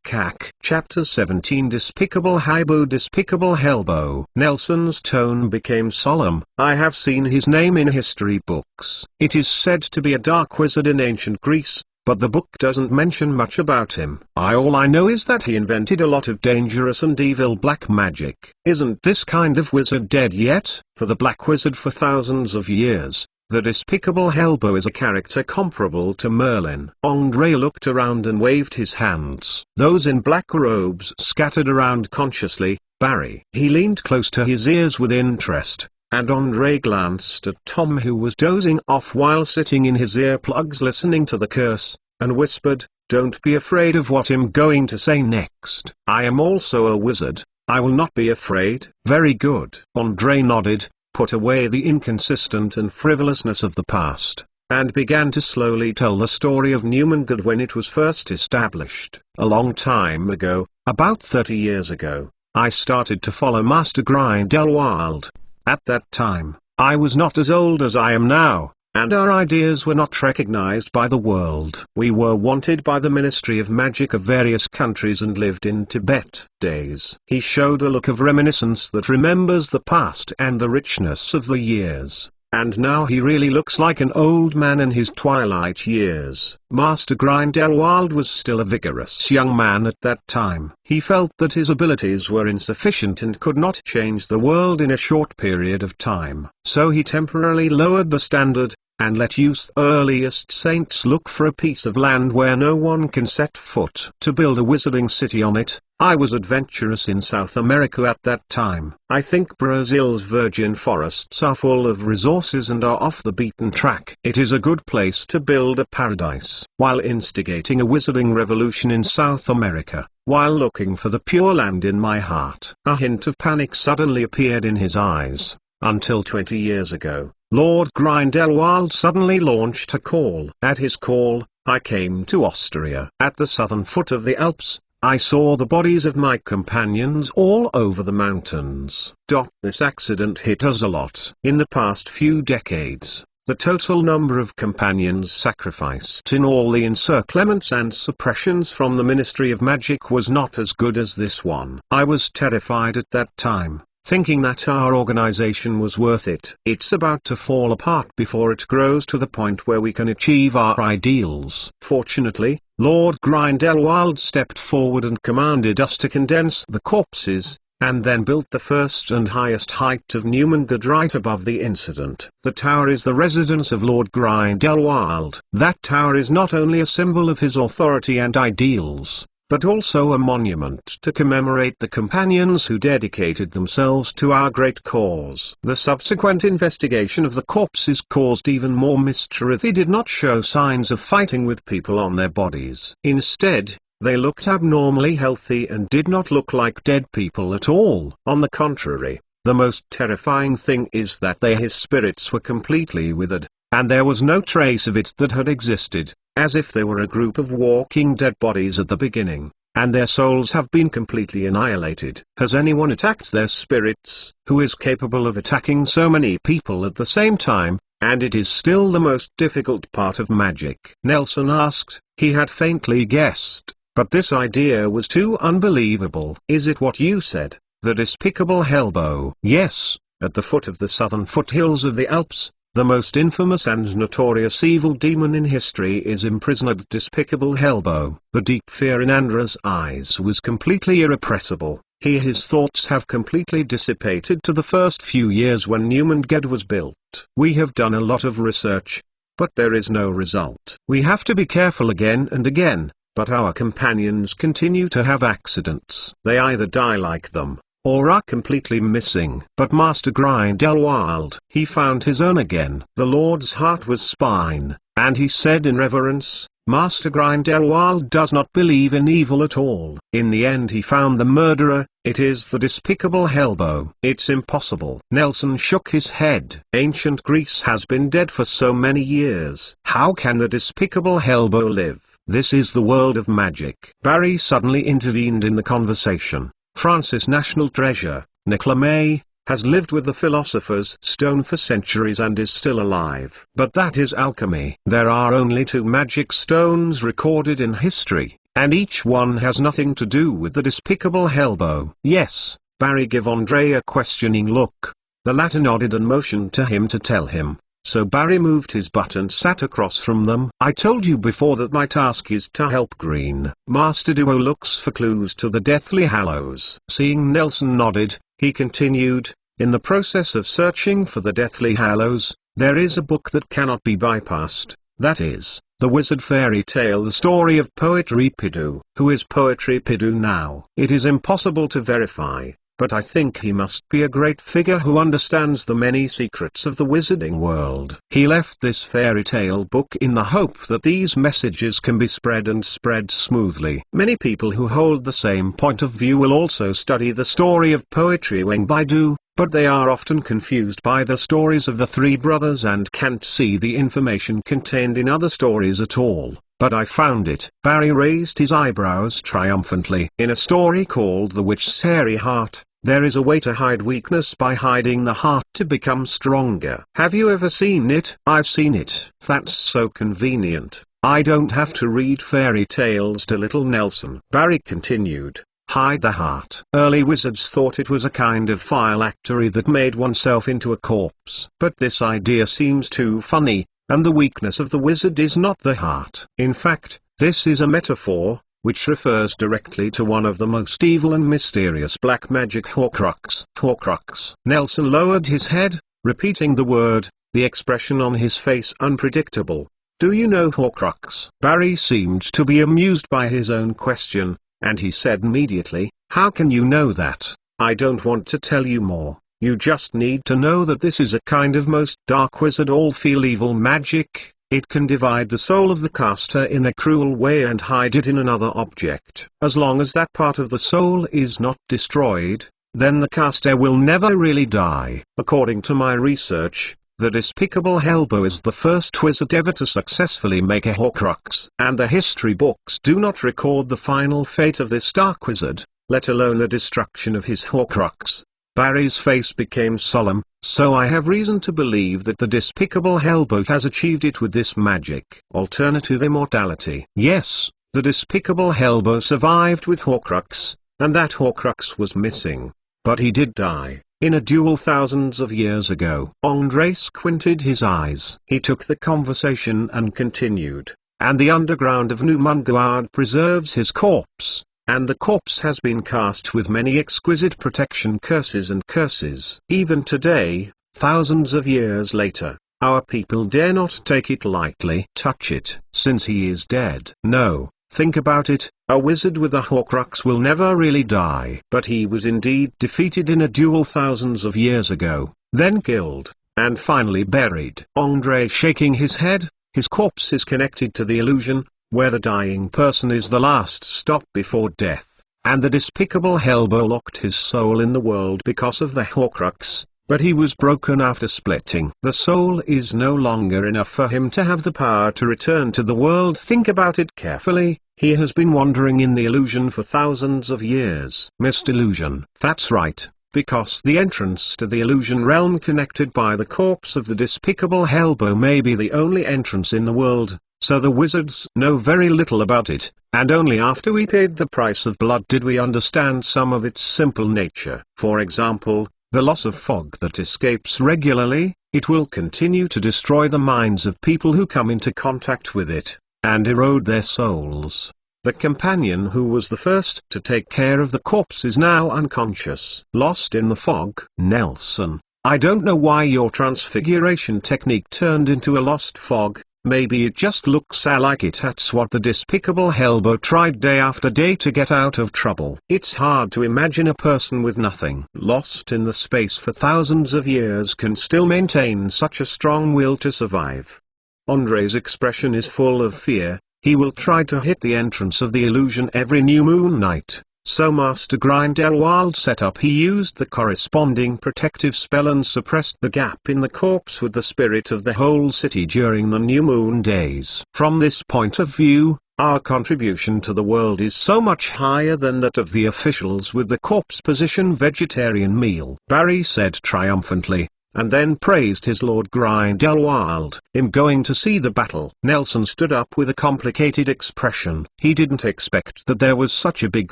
CAC. Chapter 17 Despicable Hellbow. Nelson's tone became solemn. "I have seen his name in history books. It is said to be a dark wizard in ancient Greece, but the book doesn't mention much about him. All I know is that he invented a lot of dangerous and evil black magic. Isn't this kind of wizard dead yet? For the black wizard for thousands of years, the despicable Hellbow is a character comparable to Merlin." Andre looked around and waved his hands. Those in black robes scattered around consciously. "Barry." He leaned close to his ears with interest, and Andre glanced at Tom, who was dozing off while sitting in his earplugs listening to the curse, and whispered, "Don't be afraid of what I'm going to say next. I am also a wizard. I will not be afraid." "Very good." Andre nodded, put away the inconsistent and frivolousness of the past, and began to slowly tell the story of Newmangud when it was first established. "A long time ago, about 30 years ago, I started to follow Master Grindelwald. At that time, I was not as old as I am now, and our ideas were not recognized by the world. We were wanted by the Ministry of Magic of various countries and lived in Tibet. Days." He showed a look of reminiscence that remembers the past and the richness of the years. "And now he really looks like an old man in his twilight years." Master Grindelwald was still a vigorous young man at that time. He felt that his abilities were insufficient and could not change the world in a short period of time. So he temporarily lowered the standard, and let youth's earliest saints look for a piece of land where no one can set foot, to build a wizarding city on it. I was adventurous in South America at that time. I think Brazil's virgin forests are full of resources and are off the beaten track. It is a good place to build a paradise. While instigating a wizarding revolution in South America, while looking for the pure land in my heart, a hint of panic suddenly appeared in his eyes. Until 20 years ago, Lord Grindelwald suddenly launched a call. At his call, I came to Austria. At the southern foot of the Alps, I saw the bodies of my companions all over the mountains. This accident hit us a lot. In the past few decades, the total number of companions sacrificed in all the encirclements and suppressions from the Ministry of Magic was not as good as this one. I was terrified at that time, thinking that our organization was worth it. It's about to fall apart before it grows to the point where we can achieve our ideals. Fortunately, Lord Grindelwald stepped forward and commanded us to condense the corpses, and then built the first and highest height of Newmangud right above the incident. The tower is the residence of Lord Grindelwald. That tower is not only a symbol of his authority and ideals, but also a monument to commemorate the companions who dedicated themselves to our great cause. The subsequent investigation of the corpses caused even more mystery. They did not show signs of fighting with people on their bodies. Instead, they looked abnormally healthy and did not look like dead people at all. On the contrary, the most terrifying thing is that his spirits were completely withered, and there was no trace of it that had existed, as if they were a group of walking dead bodies at the beginning, and their souls have been completely annihilated. Has anyone attacked their spirits? Who is capable of attacking so many people at the same time? And it is still the most difficult part of magic. Nelson asked. He had faintly guessed, but this idea was too unbelievable. Is it what you said, the despicable Hellbow? Yes, at the foot of the southern foothills of the Alps, the most infamous and notorious evil demon in history is imprisoned. Despicable Hellbow. The deep fear in Andra's eyes was completely irrepressible. His thoughts have completely dissipated to the first few years when Newmangud was built. We have done a lot of research, but there is no result. We have to be careful again and again, but our companions continue to have accidents. They either die like them, or are completely missing. But Master Grindelwald, he found his own again. The Lord's heart was spine, and he said in reverence, Master Grindelwald does not believe in evil at all. In the end he found the murderer. It is the despicable Hellbow. It's impossible. Nelson shook his head. Ancient Greece has been dead for so many years. How can the despicable Hellbow live? This is the world of magic. Barry suddenly intervened in the conversation. Francis National Treasure, Nicola May, has lived with the Philosopher's Stone for centuries and is still alive. But that is alchemy. There are only 2 magic stones recorded in history, and each one has nothing to do with the despicable Hellbow. Yes, Barry gave Andre a questioning look. The latter nodded and motioned to him to tell him. So Barry moved his butt and sat across from them. I told you before that my task is to help Green. Master Duo looks for clues to the Deathly Hallows. Seeing Nelson nodded, he continued, in the process of searching for the Deathly Hallows, there is a book that cannot be bypassed. That is, the Wizard Fairy Tale, the story of Poetry Pidoo. Who is Poetry Pidoo now? It is impossible to verify, but I think he must be a great figure who understands the many secrets of the wizarding world. He left this fairy tale book in the hope that these messages can be spread and spread smoothly. Many people who hold the same point of view will also study the story of Poetry Wang Baidu, but they are often confused by the stories of the 3 brothers and can't see the information contained in other stories at all. But I found it. Barry raised his eyebrows triumphantly. In a story called The Witch's Hairy Heart, there is a way to hide weakness by hiding the heart to become stronger. Have you ever seen it? I've seen it. That's so convenient. I don't have to read fairy tales to little Nelson. Barry continued. Hide the heart. Early wizards thought it was a kind of phylactery that made oneself into a corpse. But this idea seems too funny, and the weakness of the wizard is not the heart. In fact, this is a metaphor, which refers directly to one of the most evil and mysterious black magic Horcrux. Horcrux. Nelson lowered his head, repeating the word, the expression on his face unpredictable. Do you know Horcrux? Barry seemed to be amused by his own question, and he said immediately, how can you know that? I don't want to tell you more. You just need to know that this is a kind of most dark wizard all feel evil magic. It can divide the soul of the caster in a cruel way and hide it in another object. As long as that part of the soul is not destroyed, then the caster will never really die. According to my research, the despicable Hellbow is the first wizard ever to successfully make a Horcrux. And the history books do not record the final fate of this dark wizard, let alone the destruction of his Horcrux. Barry's face became solemn. So I have reason to believe that the despicable Hellbow has achieved it with this magic. Alternative immortality. Yes, the despicable Hellbow survived with Horcrux, and that Horcrux was missing. But he did die, in a duel thousands of years ago. Andre squinted his eyes. He took the conversation and continued, and the underground of New Mungard preserves his corpse. And the corpse has been cast with many exquisite protection curses and curses. Even today, thousands of years later, our people dare not take it lightly. Touch it, since he is dead. No, think about it, a wizard with a Horcrux will never really die. But he was indeed defeated in a duel thousands of years ago, then killed, and finally buried. Andre shaking his head, his corpse is connected to the illusion, where the dying person is the last stop before death, and the despicable Hellbow locked his soul in the world because of the Horcrux, but he was broken after splitting. The soul is no longer enough for him to have the power to return to the world. Think about it carefully, he has been wandering in the illusion for thousands of years. Missed illusion. That's right, because the entrance to the illusion realm connected by the corpse of the despicable Hellbow may be the only entrance in the world. So the wizards know very little about it, and only after we paid the price of blood did we understand some of its simple nature. For example, the loss of fog that escapes regularly, it will continue to destroy the minds of people who come into contact with it, and erode their souls. The companion who was the first to take care of the corpse is now unconscious. Lost in the fog. Nelson, I don't know why your transfiguration technique turned into a lost fog. Maybe it just looks like it. That's what the despicable Hellbow tried day after day to get out of trouble. It's hard to imagine a person with nothing, lost in the space for thousands of years, can still maintain such a strong will to survive. Andre's expression is full of fear. He will try to hit the entrance of the illusion every new moon night. So Master Grindelwald set up. He used the corresponding protective spell and suppressed the gap in the corpse with the spirit of the whole city during the new moon days. From this point of view, Our contribution to the world is so much higher than that of the officials with the corpse position vegetarian meal," Barry said triumphantly, and then praised his Lord Grindelwald. "I'm going to see the battle." Nelson stood up with a complicated expression. He didn't expect that there was such a big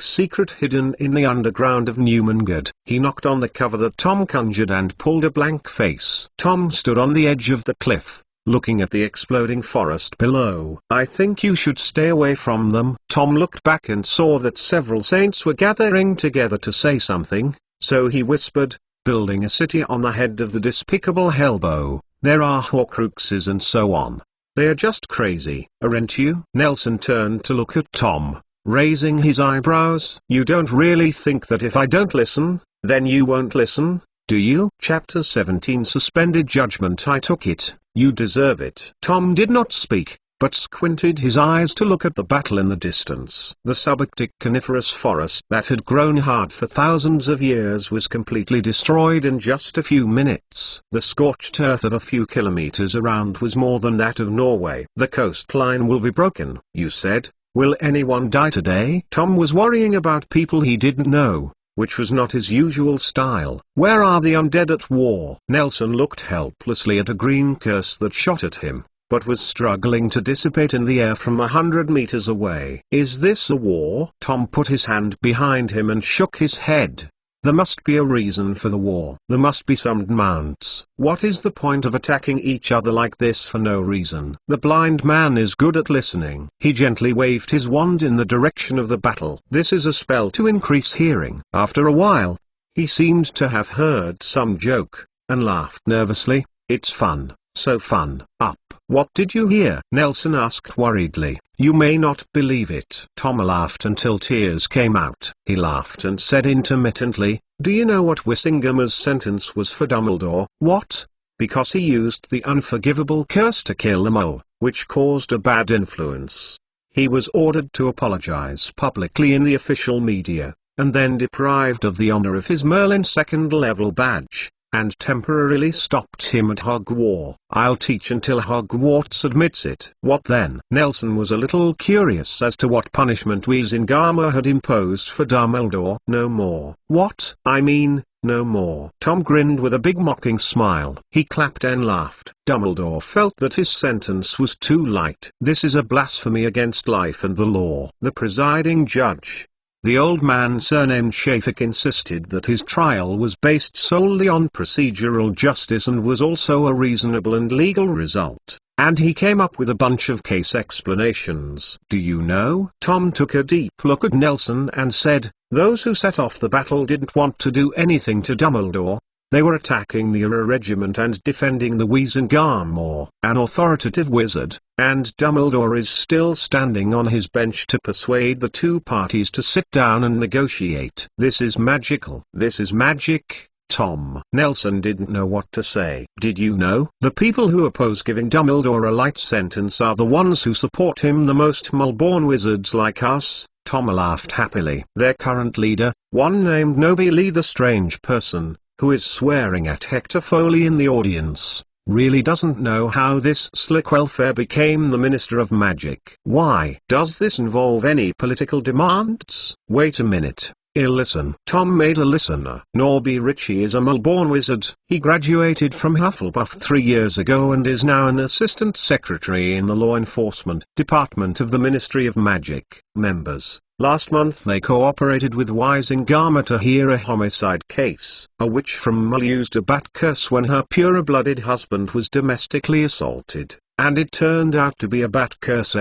secret hidden in the underground of Newmangard. He knocked on the cover that Tom conjured and pulled a blank face. Tom stood on the edge of the cliff, looking at the exploding forest below. "I think you should stay away from them." Tom looked back and saw that several saints were gathering together to say something, so he whispered, "Building a city on the head of the despicable Hellbow. There are Horcruxes and so on. They are just crazy, aren't you?" Nelson turned to look at Tom, raising his eyebrows. "You don't really think that if I don't listen, then you won't listen, do you?" Chapter 17 Suspended Judgment. "I took it. You deserve it." Tom did not speak, but squinted his eyes to look at the battle in the distance. The subarctic coniferous forest that had grown hard for thousands of years was completely destroyed in just a few minutes. The scorched earth of a few kilometers around was more than that of Norway. "The coastline will be broken," you said. "Will anyone die today?" Tom was worrying about people he didn't know, which was not his usual style. "Where are the undead at war?" Nelson looked helplessly at a green curse that shot at him, but was struggling to dissipate in the air from 100 meters away. "Is this a war?" Tom put his hand behind him and shook his head. "There must be a reason for the war. There must be some demands. What is the point of attacking each other like this for no reason?" The blind man is good at listening. He gently waved his wand in the direction of the battle. "This is a spell to increase hearing." After a while, he seemed to have heard some joke, and laughed nervously. "It's fun, so fun." "Up. What did you hear?" Nelson asked worriedly. "You may not believe it." Tom laughed until tears came out. He laughed and said intermittently, "Do you know what Wissingamer's sentence was for Dumbledore?" "What?" "Because he used the unforgivable curse to kill a mole, which caused a bad influence. He was ordered to apologize publicly in the official media, and then deprived of the honor of his Merlin second-level badge, and temporarily stopped him at Hogwarts. I'll teach until Hogwarts admits it." "What then?" Nelson was a little curious as to what punishment Wizengamot had imposed for Dumbledore. "No more." "What?" "I mean, no more." Tom grinned with a big mocking smile. He clapped and laughed. Dumbledore felt that his sentence was too light. "This is a blasphemy against life and the law." The presiding judge, the old man surnamed Shafik, insisted that his trial was based solely on procedural justice and was also a reasonable and legal result, and he came up with a bunch of case explanations. "Do you know?" Tom took a deep look at Nelson and said, "Those who set off the battle didn't want to do anything to Dumbledore. They were attacking the Auror Regiment and defending the Wizengamot, an authoritative wizard, and Dumbledore is still standing on his bench to persuade the two parties to sit down and negotiate. This is magical." "This is magic, Tom." Nelson didn't know what to say. "Did you know? The people who oppose giving Dumbledore a light sentence are the ones who support him the most. Mole-born wizards like us." Tom laughed happily. "Their current leader, one named Nobile the Strange Person, who is swearing at Hector Foley in the audience, really doesn't know how this slick welfare became the Minister of Magic." "Why? Does this involve any political demands?" "Wait a minute. Listen." Tom made a listener. "Norby Ritchie is a Mole-born wizard. He graduated from Hufflepuff 3 years ago and is now an assistant secretary in the law enforcement department of the Ministry of Magic. Members, last month they cooperated with Wizengamot to hear a homicide case. A witch from Mull used a bat curse when her pure-blooded husband was domestically assaulted, and it turned out to be a bat curse.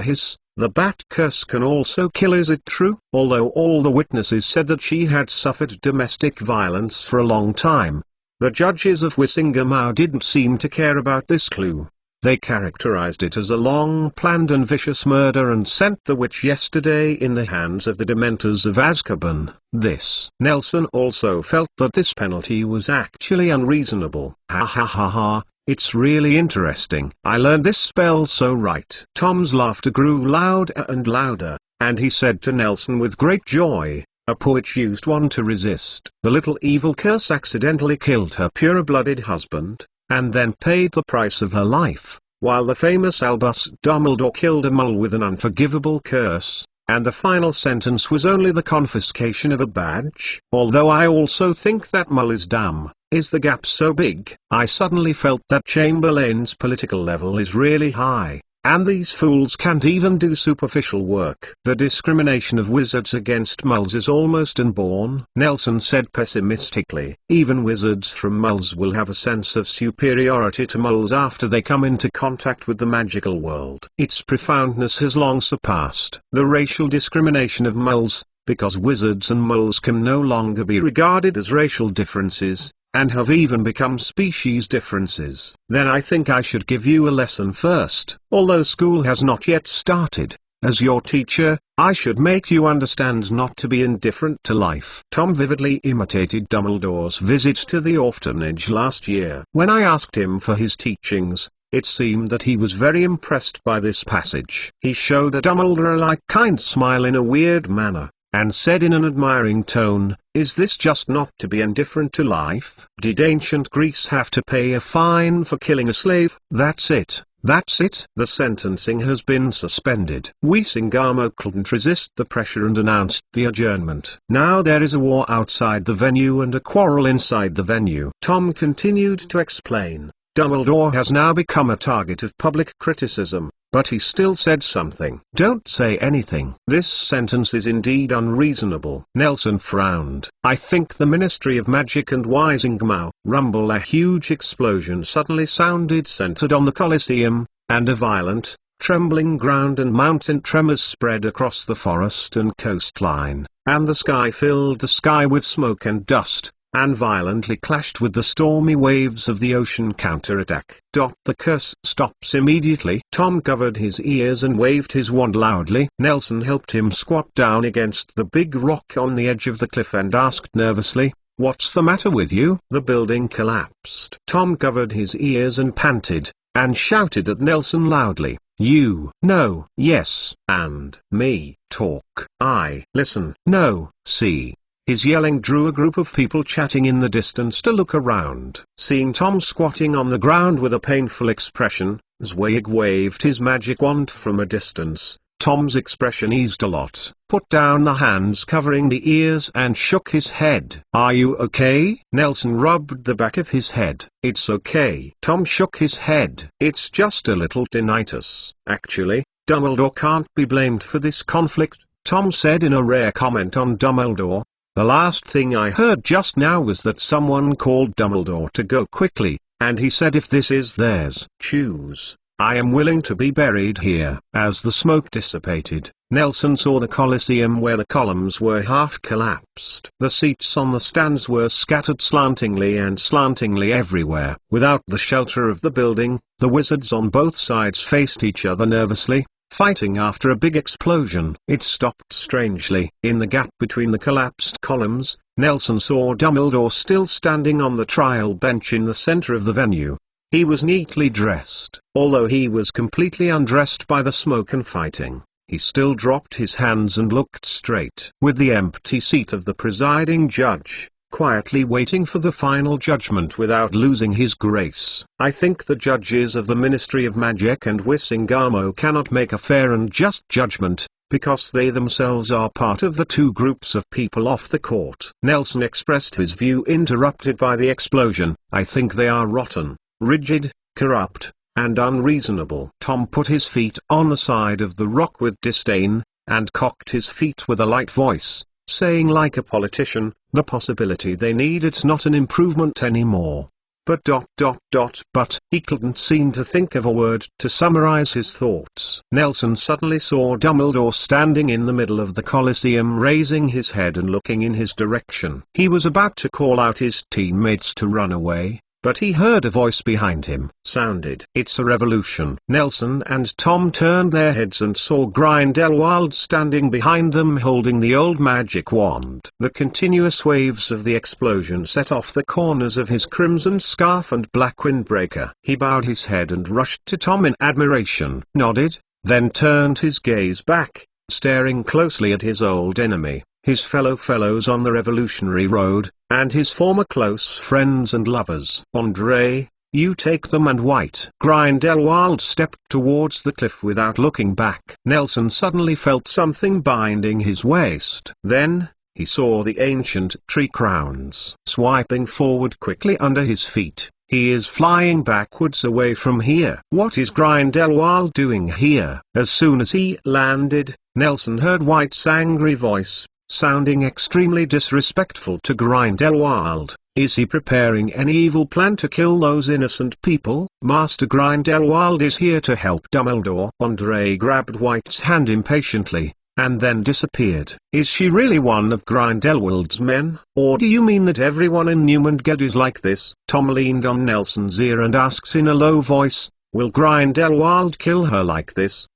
The bat curse can also kill. Is it true?" Although all the witnesses said that she had suffered domestic violence for a long time, the judges of Wizengamot didn't seem to care about this clue. They characterized it as a long-planned and vicious murder and sent the witch yesterday in the hands of the Dementors of Azkaban. Nelson also felt that this penalty was actually unreasonable. "Ha ha ha ha. It's really interesting. I learned this spell so right." Tom's laughter grew louder and louder, and he said to Nelson with great joy, "A poet used one to resist. The little evil curse accidentally killed her pure-blooded husband, and then paid the price of her life. while the famous Albus Dumbledore killed a mole with an unforgivable curse, and the final sentence was only the confiscation of a badge. Although I also think that mole is dumb, is the gap so big? I suddenly felt that Chamberlain's political level is really high, and these fools can't even do superficial work. The discrimination of wizards against muls is almost inborn, Nelson said pessimistically. Even wizards from muls will have a sense of superiority to muls after they come into contact with the magical world. Its profoundness has long surpassed the racial discrimination of muls, because wizards and muls can no longer be regarded as racial differences, and have even become species differences. Then I think I should give you a lesson first. Although school has not yet started, as your teacher, I should make you understand not to be indifferent to life. Tom vividly imitated Dumbledore's visit to the orphanage last year. When I asked him for his teachings, it seemed that he was very impressed by this passage. He showed a Dumbledore-like kind smile in a weird manner, and said in an admiring tone, "Is this just not to be indifferent to life? Did ancient Greece have to pay a fine for killing a slave? That's it. That's it. The sentencing has been suspended." Wisingamo couldn't resist the pressure and announced the adjournment. Now there is a war outside the venue and a quarrel inside the venue. Tom continued to explain. Dumbledore has now become a target of public criticism, but he still said something. "Don't say anything. This sentence is indeed unreasonable." Nelson frowned. "I think the Ministry of Magic and Wisingamo." Rumble. A huge explosion suddenly sounded centered on the Colosseum, and a violent, trembling ground and mountain tremors spread across the forest and coastline, and the sky filled the sky with smoke and dust, and violently clashed with the stormy waves of the ocean counterattack. The curse stops immediately. Tom covered his ears and waved his wand loudly. Nelson helped him squat down against the big rock on the edge of the cliff and asked nervously, "What's the matter with you?" The building collapsed. Tom covered his ears and panted, and shouted at Nelson loudly, "You, no, yes, and me, talk. I, listen, no, see." His yelling drew a group of people chatting in the distance to look around. Seeing Tom squatting on the ground with a painful expression, Zweig waved his magic wand from a distance. Tom's expression eased a lot, put down the hands covering the ears and shook his head. "Are you okay?" Nelson rubbed the back of his head. "It's okay." Tom shook his head. "It's just a little tinnitus." "Actually, Dumbledore can't be blamed for this conflict," Tom said in a rare comment on Dumbledore. "The last thing I heard just now was that someone called Dumbledore to go quickly, and he said if this is theirs choose, I am willing to be buried here." As the smoke dissipated, Nelson saw the Colosseum where the columns were half collapsed. The seats on the stands were scattered slantingly everywhere. Without the shelter of the building, the wizards on both sides faced each other nervously, fighting after a big explosion. It stopped strangely. In the gap between the collapsed columns, Nelson saw Dumbledore still standing on the trial bench in the center of the venue. He was neatly dressed. Although he was completely undressed by the smoke and fighting, he still dropped his hands and looked straight. With the empty seat of the presiding judge, quietly waiting for the final judgment without losing his grace. "I think the judges of the Ministry of Magic and Wisingamo cannot make a fair and just judgment, because they themselves are part of the two groups of people off the court." Nelson expressed his view interrupted by the explosion. "I think they are rotten, rigid, corrupt, and unreasonable." Tom put his feet on the side of the rock with disdain, and cocked his feet with a light voice, saying like a politician, "The possibility they need, it's not an improvement anymore." But he couldn't seem to think of a word to summarize his thoughts. Nelson suddenly saw Dumbledore standing in the middle of the Colosseum, raising his head and looking in his direction. He was about to call out his teammates to run away, but he heard a voice behind him. Sounded, "It's a revolution." Nelson and Tom turned their heads and saw Grindelwald standing behind them holding the old magic wand. The continuous waves of the explosion set off the corners of his crimson scarf and black windbreaker. He bowed his head and rushed to Tom in admiration, nodded, then turned his gaze back, staring closely at his old enemy, his fellows on the revolutionary road, and his former close friends and lovers. "Andre, You take them and wait. Grindelwald stepped towards the cliff without looking back. Nelson suddenly felt something binding his waist. Then, he saw the ancient tree crowns swiping forward quickly under his feet. He is flying backwards away from here. What is Grindelwald doing here? As soon as he landed, Nelson heard White's angry voice, sounding extremely disrespectful to Grindelwald. Is he preparing any evil plan to kill those innocent people? Master Grindelwald is here to help Dumbledore. Andre grabbed White's hand impatiently, and then disappeared. Is she really one of Grindelwald's men? Or do you mean that everyone in Newmanged is like this? Tom leaned on Nelson's ear and asked in a low voice, will Grindelwald kill her like this?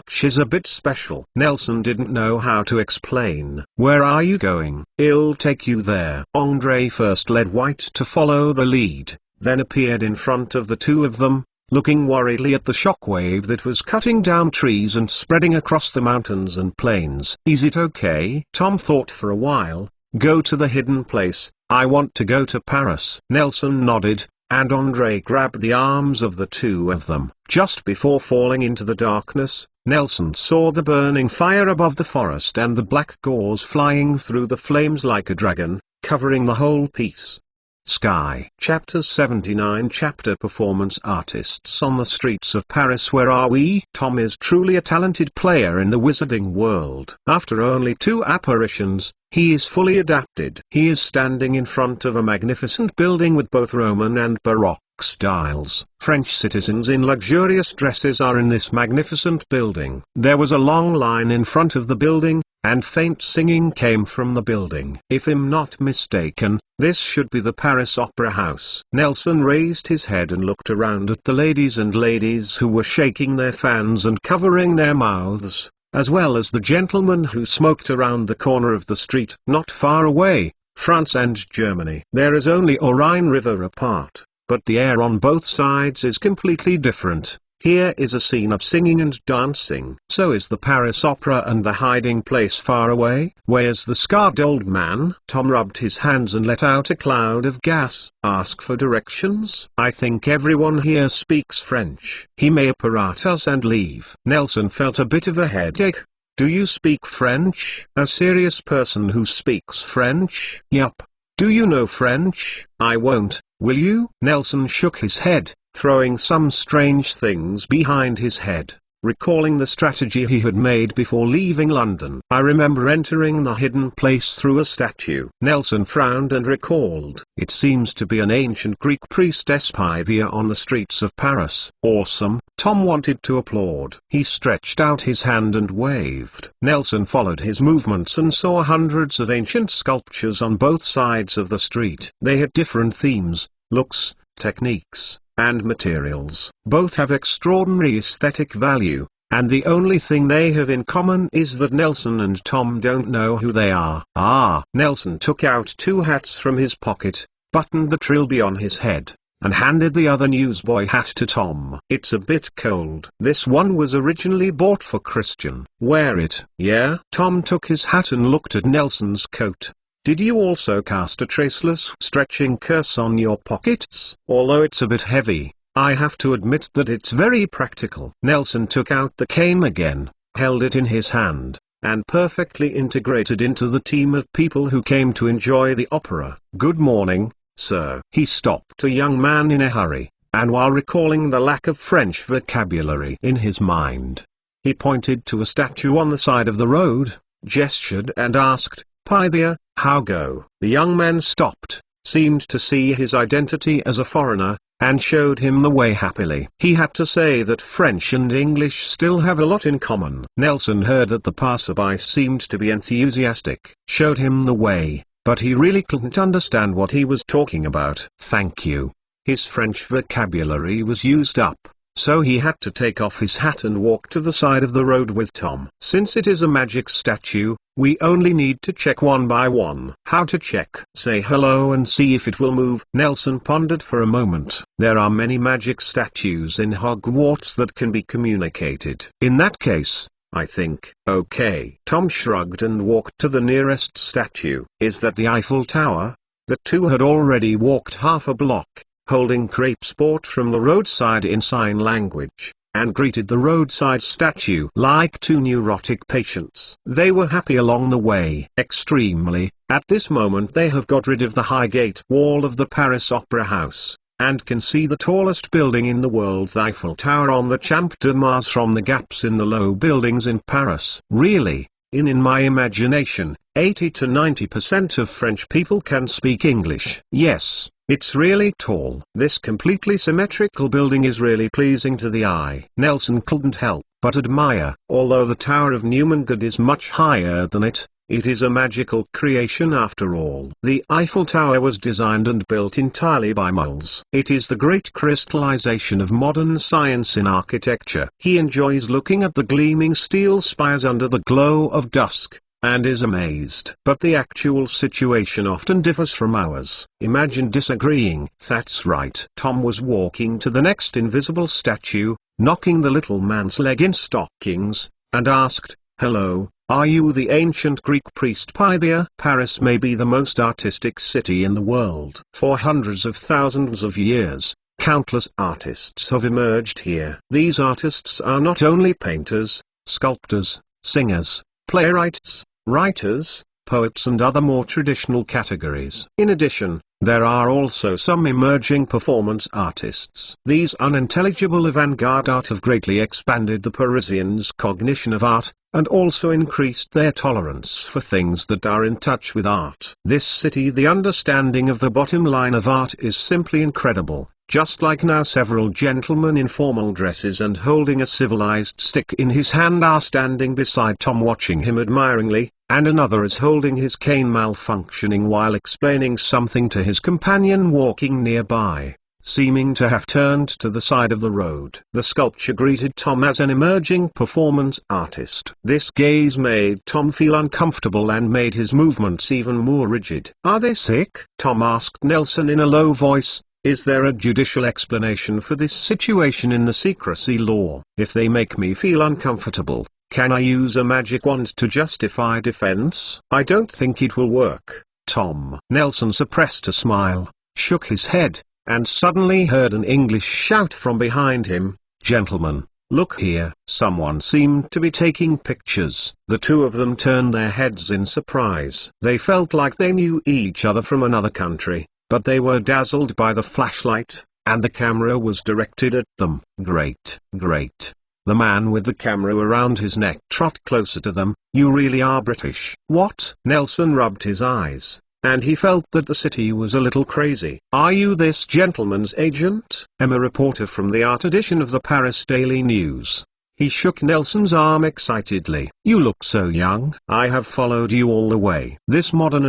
She's a bit special. Nelson didn't know how to explain. Where are you going? I'll take you there. Andre first led White to follow the lead, then appeared in front of the two of them, looking worriedly at the shockwave that was cutting down trees and spreading across the mountains and plains. Is it okay? Tom thought for a while. Go to the hidden place. I want to go to Paris. Nelson nodded, and Andre grabbed the arms of the two of them. Just before falling into the darkness, Nelson saw the burning fire above the forest and the black gauze flying through the flames like a dragon, covering the whole piece. Sky. Chapter 79. Chapter Performance Artists on the Streets of Paris. Where are we? Tom is truly a talented player in the wizarding world. After only 2 apparitions, he is fully adapted. He is standing in front of a magnificent building with both Roman and Baroque styles. French citizens in luxurious dresses are in this magnificent building. There was a long line in front of the building, and faint singing came from the building. If I'm not mistaken, this should be the Paris Opera House. Nelson raised his head and looked around at the ladies who were shaking their fans and covering their mouths, as well as the gentlemen who smoked around the corner of the street. Not far away, France and Germany. There is only a Rhine River apart, but the air on both sides is completely different. Here is a scene of singing and dancing. So is the Paris Opera and the hiding place far away? Where's the scarred old man? Tom rubbed his hands and let out a cloud of gas. Ask for directions? I think everyone here speaks French. He may apparat us and leave. Nelson felt a bit of a headache. Do you speak French? A serious person who speaks French? Yup. Do you know French? I won't. Will you? Nelson shook his head, throwing some strange things behind his head, recalling the strategy he had made before leaving London. I remember entering the hidden place through a statue. Nelson frowned and recalled. It seems to be an ancient Greek priestess Pythia on the streets of Paris. Awesome. Tom wanted to applaud. He stretched out his hand and waved. Nelson followed his movements and saw hundreds of ancient sculptures on both sides of the street. They had different themes, looks, techniques, and materials. Both have extraordinary aesthetic value, and the only thing they have in common is that Nelson and Tom don't know who they are. Nelson took out 2 hats from his pocket, buttoned the trilby on his head, and handed the other newsboy hat to Tom. It's a bit cold. This one was originally bought for Christian. Wear it. Yeah? Tom took his hat and looked at Nelson's coat. Did you also cast a traceless stretching curse on your pockets? Although it's a bit heavy, I have to admit that it's very practical. Nelson took out the cane again, held it in his hand, and perfectly integrated into the team of people who came to enjoy the opera. Good morning, sir. He stopped a young man in a hurry, and while recalling the lack of French vocabulary in his mind, he pointed to a statue on the side of the road, gestured and asked, Pythia, how go? The young man stopped, seemed to see his identity as a foreigner, and showed him the way happily. He had to say that French and English still have a lot in common. Nelson heard that the passerby seemed to be enthusiastic, showed him the way, but he really couldn't understand what he was talking about. Thank you. His French vocabulary was used up, so he had to take off his hat and walk to the side of the road with Tom. Since it is a magic statue, we only need to check one by one. How to check? Say hello and see if it will move. Nelson pondered for a moment. There are many magic statues in Hogwarts that can be communicated. In that case, I think. Okay. Tom shrugged and walked to the nearest statue. Is that the Eiffel Tower? The two had already walked half a block, holding crepes bought from the roadside in sign language, and greeted the roadside statue like two neurotic patients. They were happy along the way. Extremely. At this moment they have got rid of the high gate wall of the Paris Opera House, and can see the tallest building in the world, the Eiffel Tower on the Champ de Mars, from the gaps in the low buildings in Paris. Really, in my imagination, 80 to 90% of French people can speak English. Yes, it's really tall. This completely symmetrical building is really pleasing to the eye. Nelson couldn't help but admire. Although the Tower of Newmangud is much higher than it is a magical creation after all. The Eiffel Tower was designed and built entirely by moles. It is the great crystallization of modern science in architecture. He enjoys looking at the gleaming steel spires under the glow of dusk, and is amazed. But the actual situation often differs from ours. Imagine disagreeing. That's right. Tom was walking to the next invisible statue, knocking the little man's leg in stockings, and asked, "Hello, are you the ancient Greek priest Pythia?" Paris may be the most artistic city in the world. For hundreds of thousands of years, countless artists have emerged here. These artists are not only painters, sculptors, singers, playwrights, writers, poets and other more traditional categories. In addition, there are also some emerging performance artists. These unintelligible avant-garde art have greatly expanded the Parisians' cognition of art, and also increased their tolerance for things that are in touch with art. This city, the understanding of the bottom line of art is simply incredible. Just like now, several gentlemen in formal dresses and holding a civilized stick in his hand are standing beside Tom watching him admiringly, and another is holding his cane malfunctioning while explaining something to his companion walking nearby, seeming to have turned to the side of the road. The sculpture greeted Tom as an emerging performance artist. This gaze made Tom feel uncomfortable and made his movements even more rigid. "Are they sick?" Tom asked Nelson in a low voice. "Is there a judicial explanation for this situation in the secrecy law? If they make me feel uncomfortable, can I use a magic wand to justify defense?" "I don't think it will work, Tom." Nelson suppressed a smile, shook his head, and suddenly heard an English shout from behind him, "Gentlemen, look here." Someone seemed to be taking pictures. The two of them turned their heads in surprise. They felt like they knew each other from another country, but they were dazzled by the flashlight, and the camera was directed at them. Great, great. The man with the camera around his neck trotted closer to them. "You really are British." "What?" Nelson rubbed his eyes, and he felt that the city was a little crazy. "Are you this gentleman's agent?" "I'm a reporter from the art edition of the Paris Daily News." He shook Nelson's arm excitedly. "You look so young." "I have followed you all the way." This modern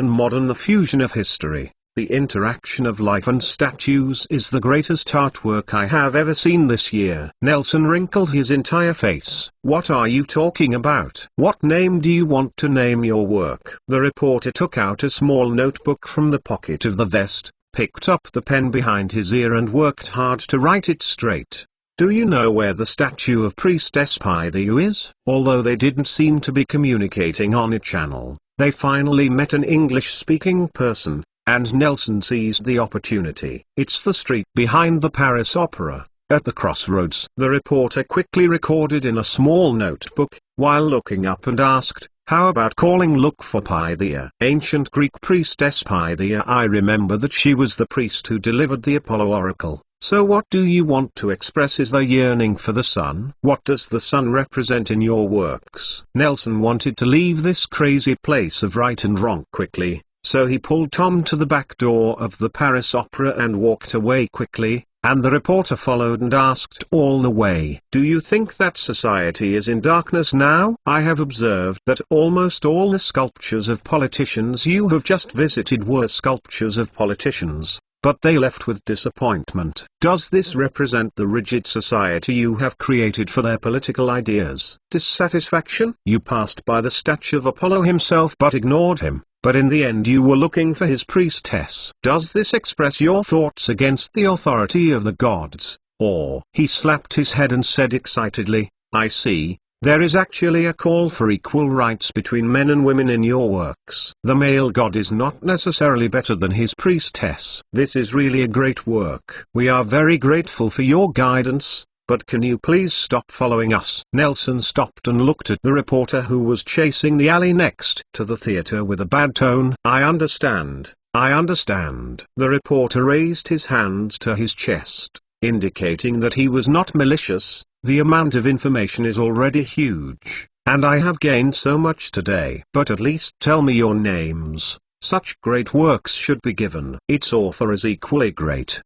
the fusion of history, the interaction of life and statues is the greatest artwork I have ever seen this year. Nelson wrinkled his entire face. "What are you talking about? What name do you want to name your work?" The reporter took out a small notebook from the pocket of the vest, picked up the pen behind his ear and worked hard to write it straight. "Do you know where the statue of Priestess Pythia is?" Although they didn't seem to be communicating on a channel, they finally met an English-speaking person, and Nelson seized the opportunity. "It's the street behind the Paris Opera, at the crossroads." The reporter quickly recorded in a small notebook, while looking up, and asked, "How about calling look for Pythia?" "Ancient Greek priestess Pythia. I remember that she was the priest who delivered the Apollo oracle. So what do you want to express? Is the yearning for the sun? What does the sun represent in your works?" Nelson wanted to leave this crazy place of right and wrong quickly, so he pulled Tom to the back door of the Paris Opera and walked away quickly, and the reporter followed and asked all the way, "Do you think that society is in darkness now? I have observed that almost all the sculptures of politicians you have just visited were sculptures of politicians, but they left with disappointment. Does this represent the rigid society you have created for their political ideas? Dissatisfaction? You passed by the statue of Apollo himself but ignored him. But in the end you were looking for his priestess. Does this express your thoughts against the authority of the gods, or?" He slapped his head and said excitedly, "I see, There is actually a call for equal rights between men and women in your works. The male god is not necessarily better than his priestess. This is really a great work. We are very grateful for your guidance, but can you please stop following us? Nelson stopped and looked at the reporter who was chasing the alley next to the theater with a bad tone. I understand. The reporter raised his hands to his chest, indicating that he was not malicious. The amount of information is already huge, and I have gained so much today. But at least tell me your names. Such great works should be given. Its author is equally great.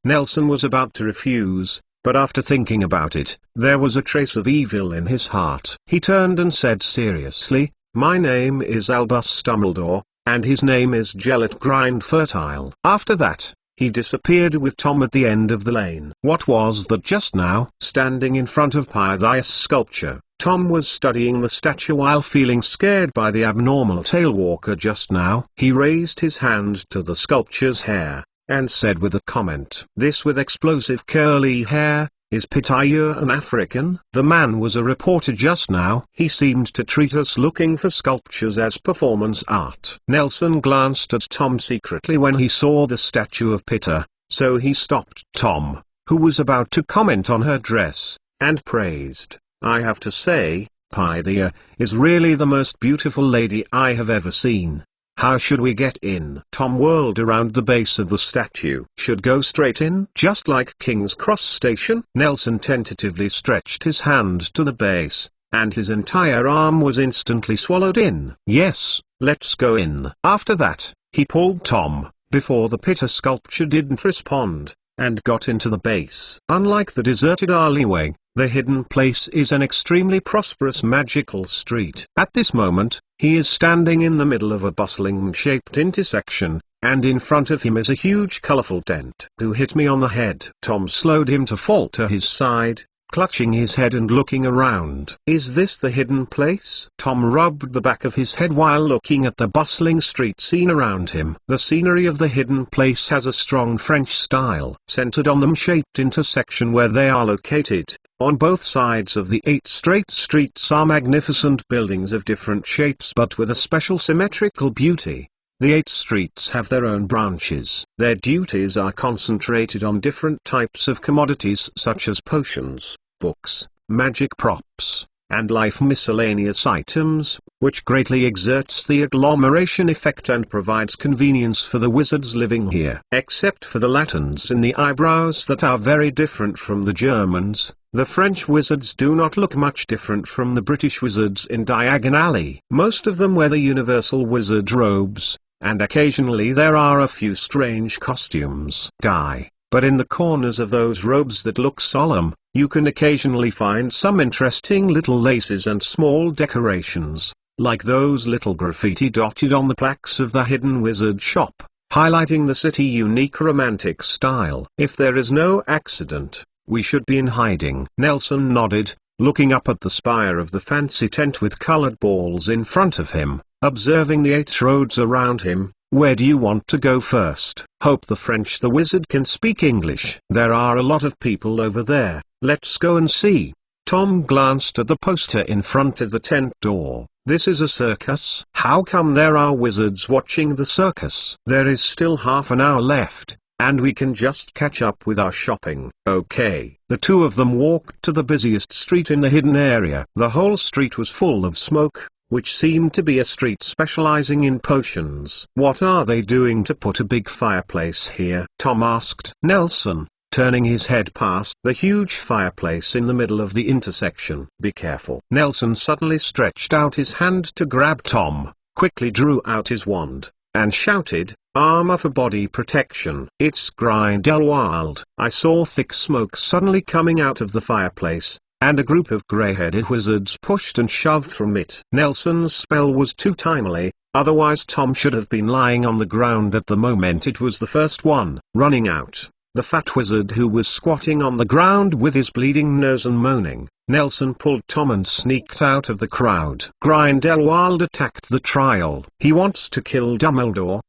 Nelson was about to refuse, but after thinking about it, there was a trace of evil in his heart. He turned and said seriously, my name is Albus Dumbledore, and his name is Gellet Grind Fertile. After that, he disappeared with Tom at the end of the lane. What was that just now? Standing in front of Pythias' sculpture, Tom was studying the statue while feeling scared by the abnormal tailwalker just now. He raised his hand to the sculpture's hair, and said with a comment, this with explosive curly hair, is Pythias an African? The man was a reporter just now. He seemed to treat us looking for sculptures as performance art. Nelson glanced at Tom secretly when he saw the statue of Pythias, so he stopped Tom, who was about to comment on her dress, and praised, I have to say, Pythia is really the most beautiful lady I have ever seen. How should we get in? Tom whirled around the base of the statue. Should go straight in? Just like King's Cross Station? Nelson tentatively stretched his hand to the base, and his entire arm was instantly swallowed in. Yes, let's go in. After that, he pulled Tom, before the Pythias sculpture didn't respond, and got into the base. Unlike the deserted alleyway, the hidden place is an extremely prosperous magical street. At this moment, he is standing in the middle of a bustling shaped intersection, and in front of him is a huge colorful dent. Who hit me on the head? Tom slowed him to fall to his side, clutching his head and looking around. Is this the hidden place? Tom rubbed the back of his head while looking at the bustling street scene around him. The scenery of the hidden place has a strong French style, centered on the shaped intersection where they are located. On both sides of the 8 straight streets are magnificent buildings of different shapes but with a special symmetrical beauty. The 8 streets have their own branches. Their duties are concentrated on different types of commodities such as potions, books, magic props, and life miscellaneous items, which greatly exerts the agglomeration effect and provides convenience for the wizards living here. Except for the Latins in the eyebrows that are very different from the Germans, the French wizards do not look much different from the British wizards in Diagon Alley. Most of them wear the universal wizard robes, and occasionally there are a few strange costumes. But in the corners of those robes that look solemn, you can occasionally find some interesting little laces and small decorations, like those little graffiti dotted on the plaques of the Hidden Wizard shop, highlighting the city's unique romantic style. If there is no accident, we should be in hiding. Nelson nodded, looking up at the spire of the fancy tent with colored balls in front of him, observing the 8 roads around him. Where do you want to go first? Hope the wizard can speak English. There are a lot of people over there. Let's go and see. Tom glanced at the poster in front of the tent door. This is a circus. How come there are wizards watching the circus? There is still half an hour left, and we can just catch up with our shopping. Okay. The two of them walked to the busiest street in the hidden area. The whole street was full of smoke, which seemed to be a street specializing in potions. What are they doing to put a big fireplace here? Tom asked Nelson, turning his head past the huge fireplace in the middle of the intersection. Be careful. Nelson suddenly stretched out his hand to grab Tom, quickly drew out his wand, and shouted, armor for body protection. It's Grindelwald. I saw thick smoke suddenly coming out of the fireplace, and a group of grey-headed wizards pushed and shoved from it. Nelson's spell was too timely, otherwise Tom should have been lying on the ground at the moment it was the first one. Running out, the fat wizard who was squatting on the ground with his bleeding nose and moaning, Nelson pulled Tom and sneaked out of the crowd. Grindelwald attacked the trial. He wants to kill Dumbledore.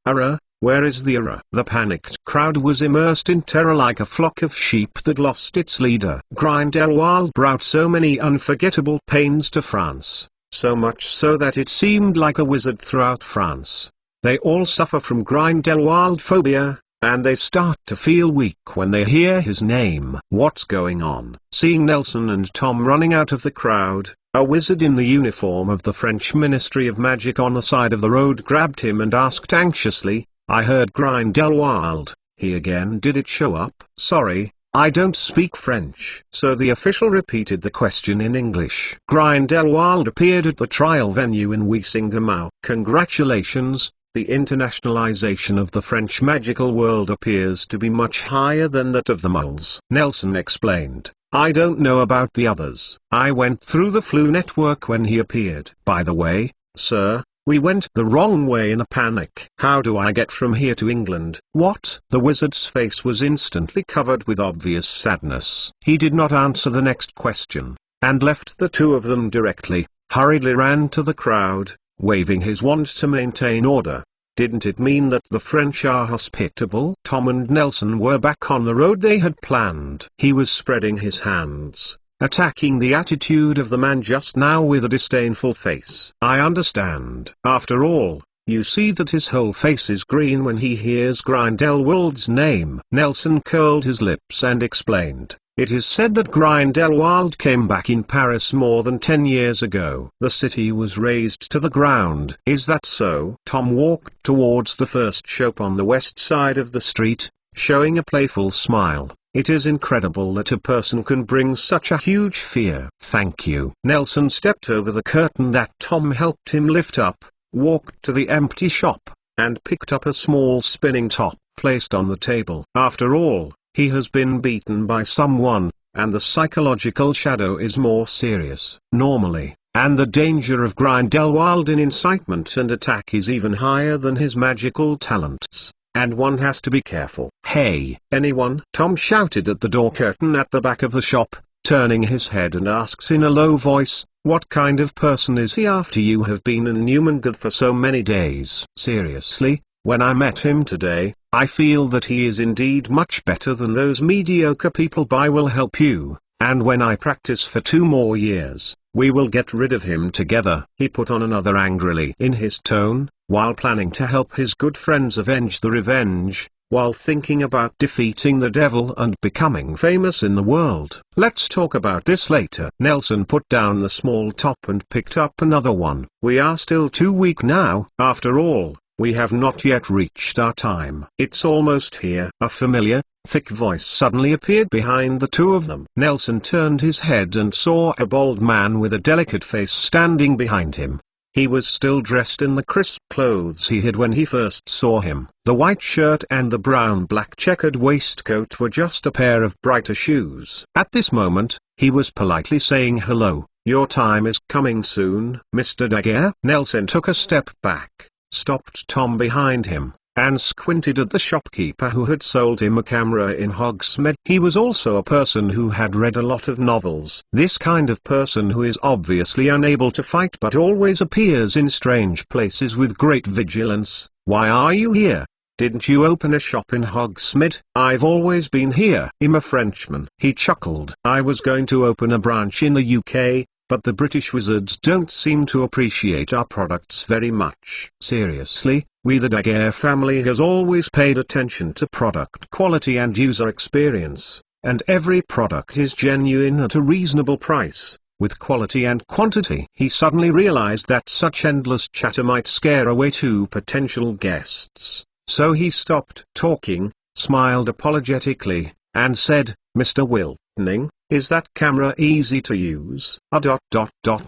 Where is the error? The panicked crowd was immersed in terror like a flock of sheep that lost its leader. Grindelwald brought so many unforgettable pains to France, so much so that it seemed like a wizard throughout France. They all suffer from Grindelwald phobia, and they start to feel weak when they hear his name. What's going on? Seeing Nelson and Tom running out of the crowd, a wizard in the uniform of the French Ministry of Magic on the side of the road grabbed him and asked anxiously, "I heard Grindelwald. He again, did it show up?" "Sorry, I don't speak French." So the official repeated the question in English. Grindelwald appeared at the trial venue in Wiesingermau. "Congratulations. The internationalization of the French magical world appears to be much higher than that of the muggles," Nelson explained. "I don't know about the others. I went through the flu network when he appeared. By the way, sir, we went the wrong way in a panic. How do I get from here to England?" "What?" The wizard's face was instantly covered with obvious sadness. He did not answer the next question, and left the two of them directly, hurriedly ran to the crowd, waving his wand to maintain order. Didn't it mean that the French are hospitable? Tom and Nelson were back on the road they had planned. He was spreading his hands, attacking the attitude of the man just now with a disdainful face. "I understand. After all, you see that his whole face is green when he hears Grindelwald's name." Nelson curled his lips and explained, "It is said that Grindelwald came back in Paris more than 10 years ago. The city was razed to the ground." "Is that so?" Tom walked towards the first shop on the west side of the street, showing a playful smile. "It is incredible that a person can bring such a huge fear." "Thank you." Nelson stepped over the curtain that Tom helped him lift up, walked to the empty shop, and picked up a small spinning top placed on the table. After all, he has been beaten by someone, and the psychological shadow is more serious. Normally, and the danger of Grindelwald in incitement and attack is even higher than his magical talents, and one has to be careful. "Hey, anyone?" Tom shouted at the door curtain at the back of the shop, turning his head and asked in a low voice, "What kind of person is he after you have been in Newmangad for so many days?" "Seriously, when I met him today, I feel that he is indeed much better than those mediocre people. I will help you, and when I practice for 2 more years, we will get rid of him together." He put on another angrily in his tone, while planning to help his good friends avenge the revenge, while thinking about defeating the devil and becoming famous in the world. "Let's talk about this later." Nelson put down the small top and picked up another one. "We are still too weak now. After all, we have not yet reached our time. It's almost here." A familiar, thick voice suddenly appeared behind the two of them. Nelson turned his head and saw a bald man with a delicate face standing behind him. He was still dressed in the crisp clothes he had when he first saw him. The white shirt and the brown-black checkered waistcoat were just a pair of brighter shoes. At this moment, he was politely saying hello. "Your time is coming soon, Mr. Daguerre." Nelson took a step back, stopped Tom behind him, and squinted at the shopkeeper who had sold him a camera in Hogsmeade. He was also a person who had read a lot of novels. This kind of person who is obviously unable to fight but always appears in strange places with great vigilance. "Why are you here? Didn't you open a shop in Hogsmeade?" "I've always been here." "I'm a Frenchman." He chuckled. "I was going to open a branch in the UK, but the British wizards don't seem to appreciate our products very much." "Seriously? We the Daguerre family has always paid attention to product quality and user experience, and every product is genuine at a reasonable price, with quality and quantity." He suddenly realized that such endless chatter might scare away 2 potential guests, so he stopped talking, smiled apologetically, and said, "Mr. Wiltning, is that camera easy to use?"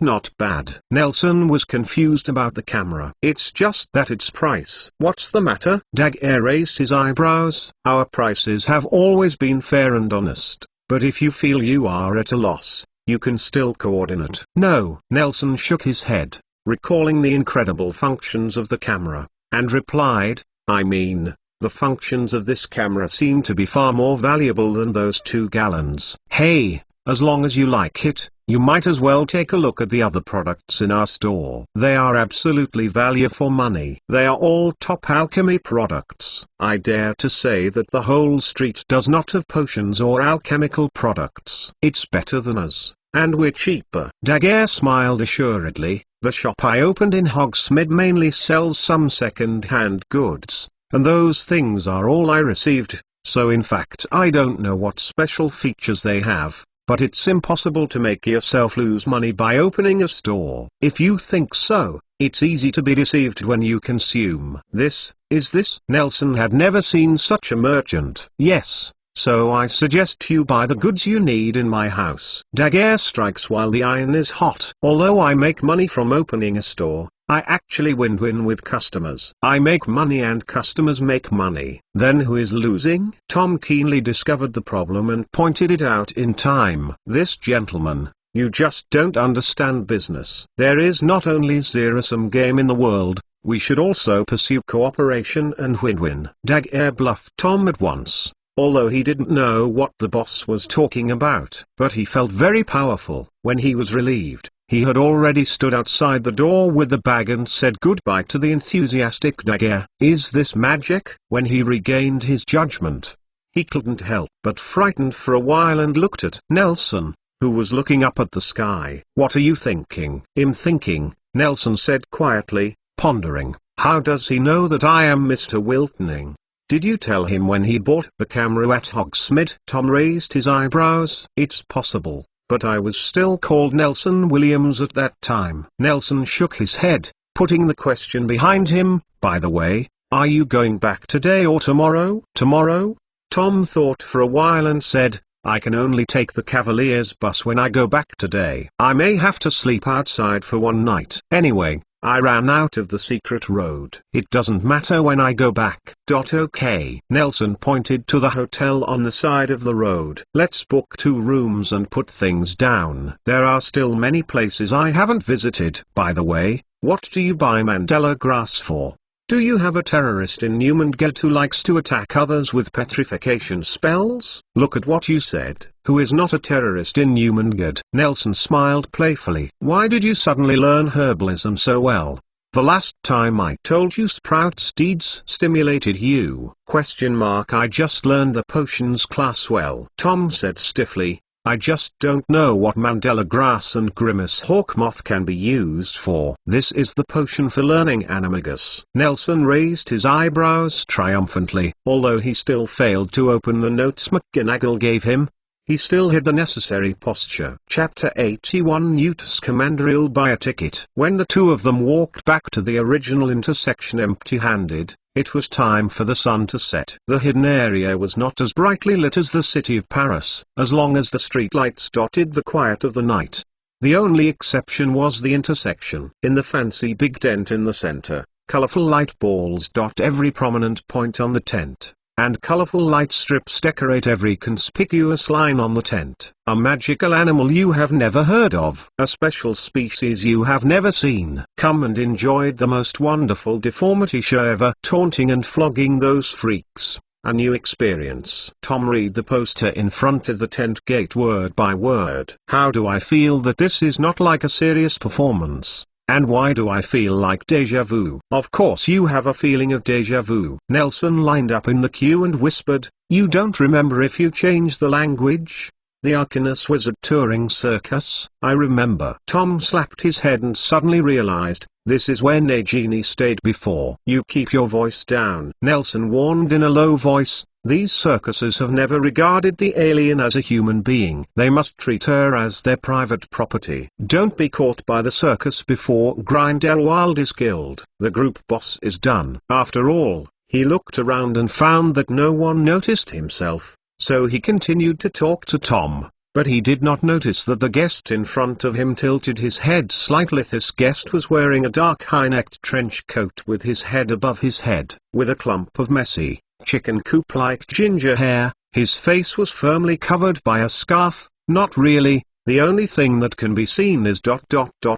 Not bad." Nelson was confused about the camera. "It's just that its price." "What's the matter?" Daguerre raised his eyebrows. "Our prices have always been fair and honest, but if you feel you are at a loss, you can still coordinate." "No." Nelson shook his head, recalling the incredible functions of the camera, and replied, "I mean, the functions of this camera seem to be far more valuable than those 2 gallons. Hey, as long as you like it, You might as well take a look at the other products in our store. They are absolutely value for money. They are all top alchemy products. I dare to say that the whole street does not have potions or alchemical products. It's better than us, and we're cheaper." Daguerre smiled assuredly. "The shop I opened in Hogsmeade mainly sells some second-hand goods, and those things are all I received, so in fact I don't know what special features they have. But it's impossible to make yourself lose money by opening a store. If you think so, it's easy to be deceived when you consume this." "Is this?" Nelson had never seen such a merchant. "Yes, so I suggest you buy the goods you need in my house." Daguerre strikes while the iron is hot. "Although I make money from opening a store, I actually win-win with customers. I make money and customers make money." "Then who is losing?" Tom keenly discovered the problem and pointed it out in time. "This gentleman. You just don't understand business. There is not only zero-sum game in the world, we should also pursue cooperation and win-win." Daguerre bluffed Tom at once, although he didn't know what the boss was talking about. But he felt very powerful. When he was relieved, he had already stood outside the door with the bag and said goodbye to the enthusiastic Daguerre. "Is this magic?" When he regained his judgment, he couldn't help but frightened for a while and looked at Nelson, who was looking up at the sky. "What are you thinking?" "I'm thinking," Nelson said quietly, pondering. "How does he know that I am Mr. Wiltoning? Did you tell him when he bought the camera at Hogsmeade?" Tom raised his eyebrows. "It's possible, but I was still called Nelson Williams at that time." Nelson shook his head, putting the question behind him. "By the way, are you going back today or tomorrow?" "Tomorrow?" Tom thought for a while and said, "I can only take the Cavalier's bus when I go back today. I may have to sleep outside for one night. Anyway, I ran out of the secret road. It doesn't matter when I go back." "Okay." Nelson pointed to the hotel on the side of the road. "Let's book 2 rooms and put things down. There are still many places I haven't visited. By the way, what do you buy Mandela grass for? Do you have a terrorist in Newmangate who likes to attack others with petrification spells?" "Look at what you said. Who is not a terrorist in Newmangate?" Nelson smiled playfully. "Why did you suddenly learn herbalism so well? The last time I told you sprout seeds stimulated you? I just learned the potions class well." Tom said stiffly, "I just don't know what Mandela grass and Grimace Hawkmoth can be used for." "This is the potion for learning animagus." Nelson raised his eyebrows triumphantly. Although he still failed to open the notes McGonagall gave him, he still had the necessary posture. Chapter 81 Newt Scamandriel buy a ticket. When the two of them walked back to the original intersection empty-handed, it was time for the sun to set. The hidden area was not as brightly lit as the city of Paris, as long as the streetlights dotted the quiet of the night. The only exception was the intersection. In the fancy big tent in the center, colorful light balls dot every prominent point on the tent, and colorful light strips decorate every conspicuous line on the tent. A magical animal you have never heard of, a special species you have never seen. Come and enjoy the most wonderful deformity show ever, taunting and flogging those freaks. A new experience. Tom read the poster in front of the tent gate word by word. "How do I feel that this is not like a serious performance? And why do I feel like déjà vu?" "Of course you have a feeling of déjà vu." Nelson lined up in the queue and whispered, "You don't remember if you changed the language? The Arcanus Wizard touring circus?" "I remember." Tom slapped his head and suddenly realized, this is where Nagini stayed before. "You keep your voice down," Nelson warned in a low voice. "These circuses have never regarded the alien as a human being. They must treat her as their private property. Don't be caught by the circus before Grindelwald is killed. The group boss is done." After all, he looked around and found that no one noticed himself, so he continued to talk to Tom. But he did not notice that the guest in front of him tilted his head slightly. This guest was wearing a dark high-necked trench coat with his head above his head, with a clump of messy, chicken coop-like ginger hair. His face was firmly covered by a scarf. Not really, the only thing that can be seen is ...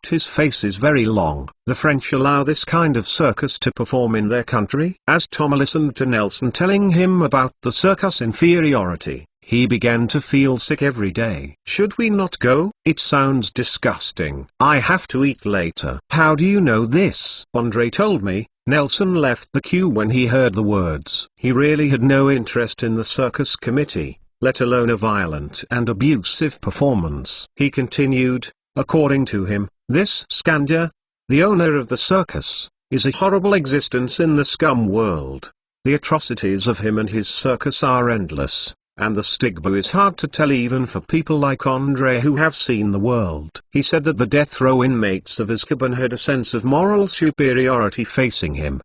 His face is very long. The French allow this kind of circus to perform in their country. As Tom listened to Nelson telling him about the circus inferiority, He began to feel sick every day. Should we not go? It sounds disgusting. I have to eat later. How do you know this? Andre told me. Nelson left the queue when he heard the words. He really had no interest in the circus committee, let alone a violent and abusive performance. He continued, according to him, this Scandia, the owner of the circus, is a horrible existence in the scum world. The atrocities of him and his circus are endless, and the stigma is hard to tell even for people like Andre who have seen the world. He said that the death row inmates of Azkaban had a sense of moral superiority facing him.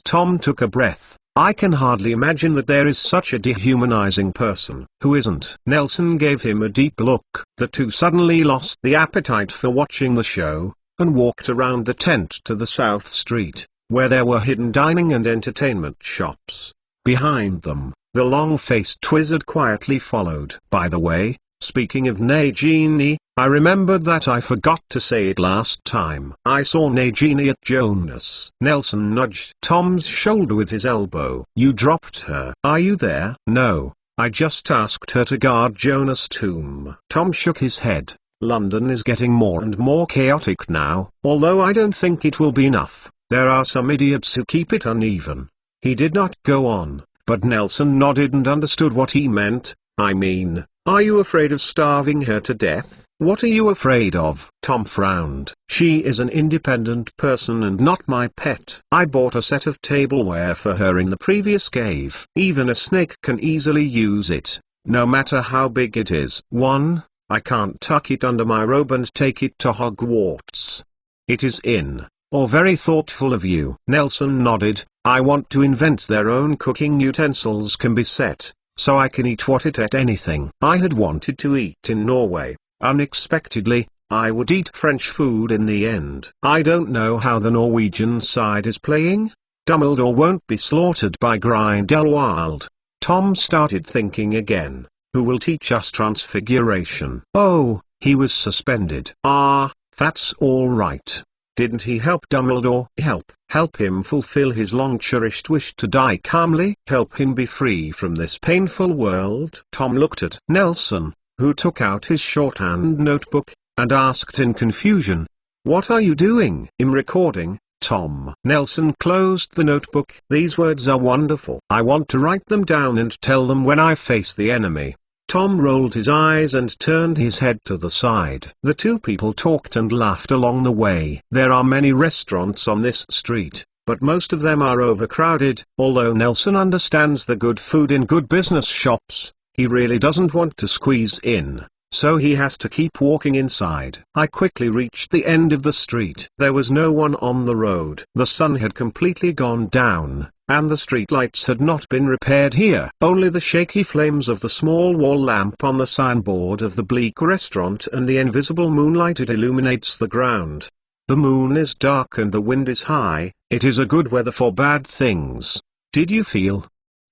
Tom took a breath. I can hardly imagine that there is such a dehumanizing person who isn't. Nelson gave him a deep look. The two suddenly lost the appetite for watching the show, and walked around the tent to the South Street, where there were hidden dining and entertainment shops. Behind them, the long-faced wizard quietly followed. By the way, speaking of Nagini, I remembered that I forgot to say it last time. I saw Nagini at Jonas. Nelson nudged Tom's shoulder with his elbow. You dropped her. Are you there? No, I just asked her to guard Jonas' tomb. Tom shook his head. London is getting more and more chaotic now. Although I don't think it will be enough, there are some idiots who keep it uneven. He did not go on, but Nelson nodded and understood what he meant. I mean, are you afraid of starving her to death? What are you afraid of? Tom frowned. She is an independent person and not my pet. I bought a set of tableware for her in the previous cave. Even a snake can easily use it, no matter how big it is. I can't tuck it under my robe and take it to Hogwarts. It is in, or very thoughtful of you. Nelson nodded. I want to invent their own cooking utensils can be set, so I can eat what it at anything. I had wanted to eat in Norway. Unexpectedly, I would eat French food in the end. I don't know how the Norwegian side is playing. Dumbledore won't be slaughtered by Grindelwald. Tom started thinking again. Who will teach us transfiguration? Oh, he was suspended. Ah, that's all right. Didn't he help Dumbledore? Help him fulfill his long-cherished wish to die calmly? Help him be free from this painful world? Tom looked at Nelson, who took out his shorthand notebook, and asked in confusion, what are you doing? I'm recording, Tom. Nelson closed the notebook. These words are wonderful. I want to write them down and tell them when I face the enemy. Tom rolled his eyes and turned his head to the side. The two people talked and laughed along the way. There are many restaurants on this street, but most of them are overcrowded. Although Nelson understands the good food in good business shops, he really doesn't want to squeeze in, so he has to keep walking inside. I quickly reached the end of the street. There was no one on the road. The sun had completely gone down, and the streetlights had not been repaired here. Only the shaky flames of the small wall lamp on the signboard of the bleak restaurant and the invisible moonlight it illuminates the ground. The moon is dark and the wind is high. It is a good weather for bad things. Did you feel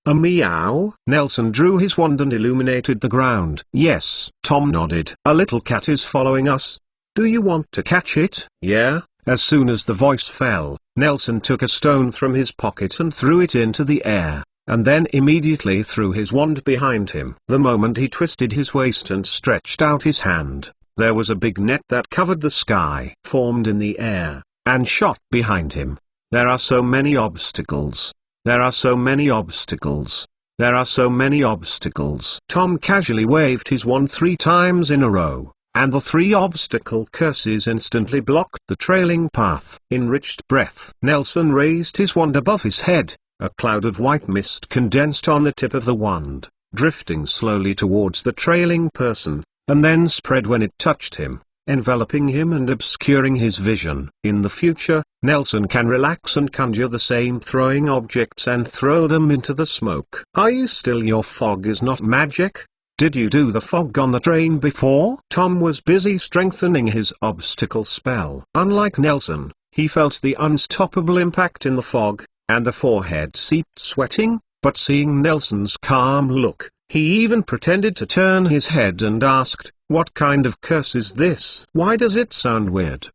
a meow? Nelson drew his wand and illuminated the ground. Yes, Tom nodded. A little cat is following us. Do you want to catch it? Yeah. As soon as the voice fell, Nelson took a stone from his pocket and threw it into the air, and then immediately threw his wand behind him. The moment he twisted his waist and stretched out his hand, there was a big net that covered the sky, formed in the air, and shot behind him. There are so many obstacles. There are so many obstacles. There are so many obstacles. Tom casually waved his wand 3 times in a row, and the 3 obstacle curses instantly blocked the trailing path. Enriched breath. Nelson raised his wand above his head. A cloud of white mist condensed on the tip of the wand, drifting slowly towards the trailing person, and then spread when it touched him, enveloping him and obscuring his vision. In the future, Nelson can relax and conjure the same throwing objects and throw them into the smoke. Are you still? Your fog is not magic? Did you do the fog on the train before? Tom was busy strengthening his obstacle spell. Unlike Nelson, he felt the unstoppable impact in the fog, and the forehead seeped sweating, but seeing Nelson's calm look, he even pretended to turn his head and asked, what kind of curse is this? Why does it sound weird?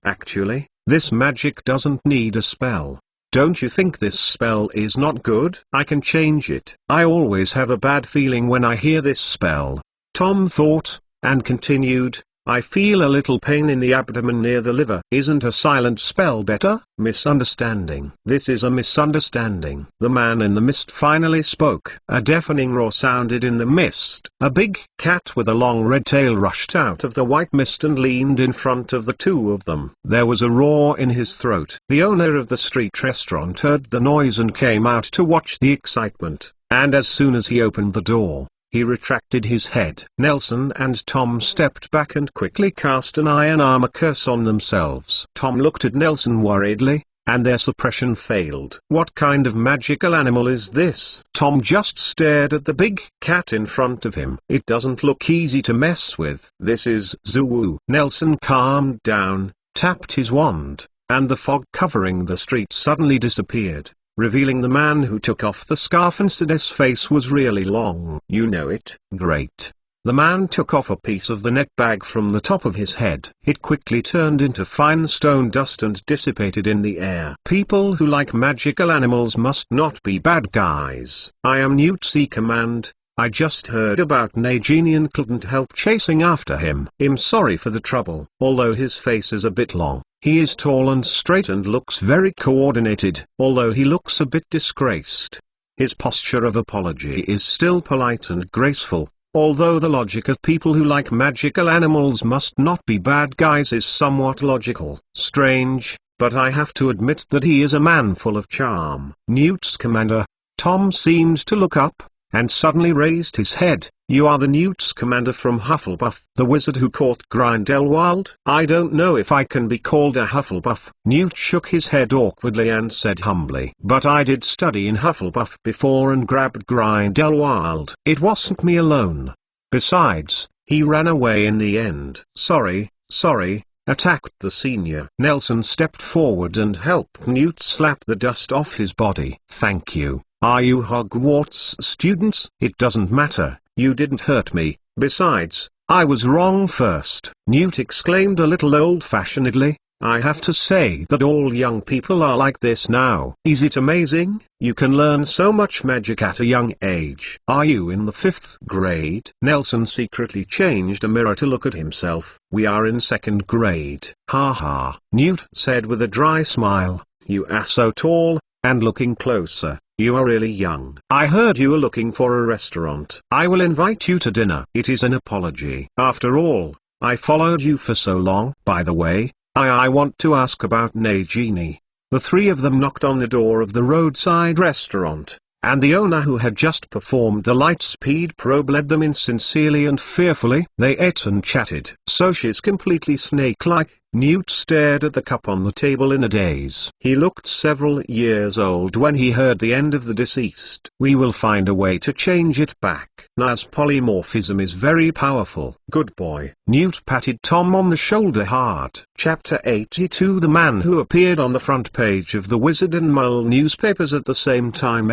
Actually, this magic doesn't need a spell. Don't you think this spell is not good? I can change it. I always have a bad feeling when I hear this spell. Tom thought, and continued, I feel a little pain in the abdomen near the liver. Isn't a silent spell better? Misunderstanding. This is a misunderstanding. The man in the mist finally spoke. A deafening roar sounded in the mist. A big cat with a long red tail rushed out of the white mist and leaned in front of the two of them. There was a roar in his throat. The owner of the street restaurant heard the noise and came out to watch the excitement, and as soon as he opened the door, he retracted his head. Nelson and Tom stepped back and quickly cast an iron armor curse on themselves. Tom looked at Nelson worriedly, and their suppression failed. What kind of magical animal is this? Tom just stared at the big cat in front of him. It doesn't look easy to mess with. This is Zoo. Nelson calmed down, tapped his wand, and the fog covering the street suddenly disappeared, revealing the man who took off the scarf and said his face was really long. You know it? Great. The man took off a piece of the net bag from the top of his head. It quickly turned into fine stone dust and dissipated in the air. People who like magical animals must not be bad guys. I am Newt C. Command. I just heard about Nagini and couldn't help chasing after him. I'm sorry for the trouble. Although his face is a bit long, he is tall and straight and looks very coordinated. Although he looks a bit disgraced, his posture of apology is still polite and graceful. Although the logic of people who like magical animals must not be bad guys is somewhat logical. Strange, but I have to admit that he is a man full of charm. Newt's commander. Tom seemed to look up, and suddenly raised his head. You are the Newt's commander from Hufflepuff, the wizard who caught Grindelwald? I don't know if I can be called a Hufflepuff. Newt shook his head awkwardly and said humbly, but I did study in Hufflepuff before and grabbed Grindelwald. It wasn't me alone. Besides, he ran away in the end. Sorry, attacked the senior. Nelson stepped forward and helped Newt slap the dust off his body. Thank you. Are you Hogwarts students? It doesn't matter, you didn't hurt me. Besides, I was wrong first. Newt exclaimed a little old-fashionedly. I have to say that all young people are like this now. Is it amazing? You can learn so much magic at a young age. Are you in the 5th grade? Nelson secretly changed a mirror to look at himself. We are in 2nd grade. Ha ha, Newt said with a dry smile. You are so tall, and looking closer, you are really young. I heard you were looking for a restaurant. I will invite you to dinner. It is an apology. After all, I followed you for so long. By the way, I want to ask about Nagini. The three of them knocked on the door of the roadside restaurant, and the owner who had just performed the light-speed probe led them in sincerely and fearfully. They ate and chatted. So she's completely snake-like. Newt stared at the cup on the table in a daze. He looked several years old when he heard the end of the deceased. We will find a way to change it back. Nas polymorphism is very powerful. Good boy. Newt patted Tom on the shoulder hard. Chapter 82. The man who appeared on the front page of the Wizard and Mole newspapers at the same time.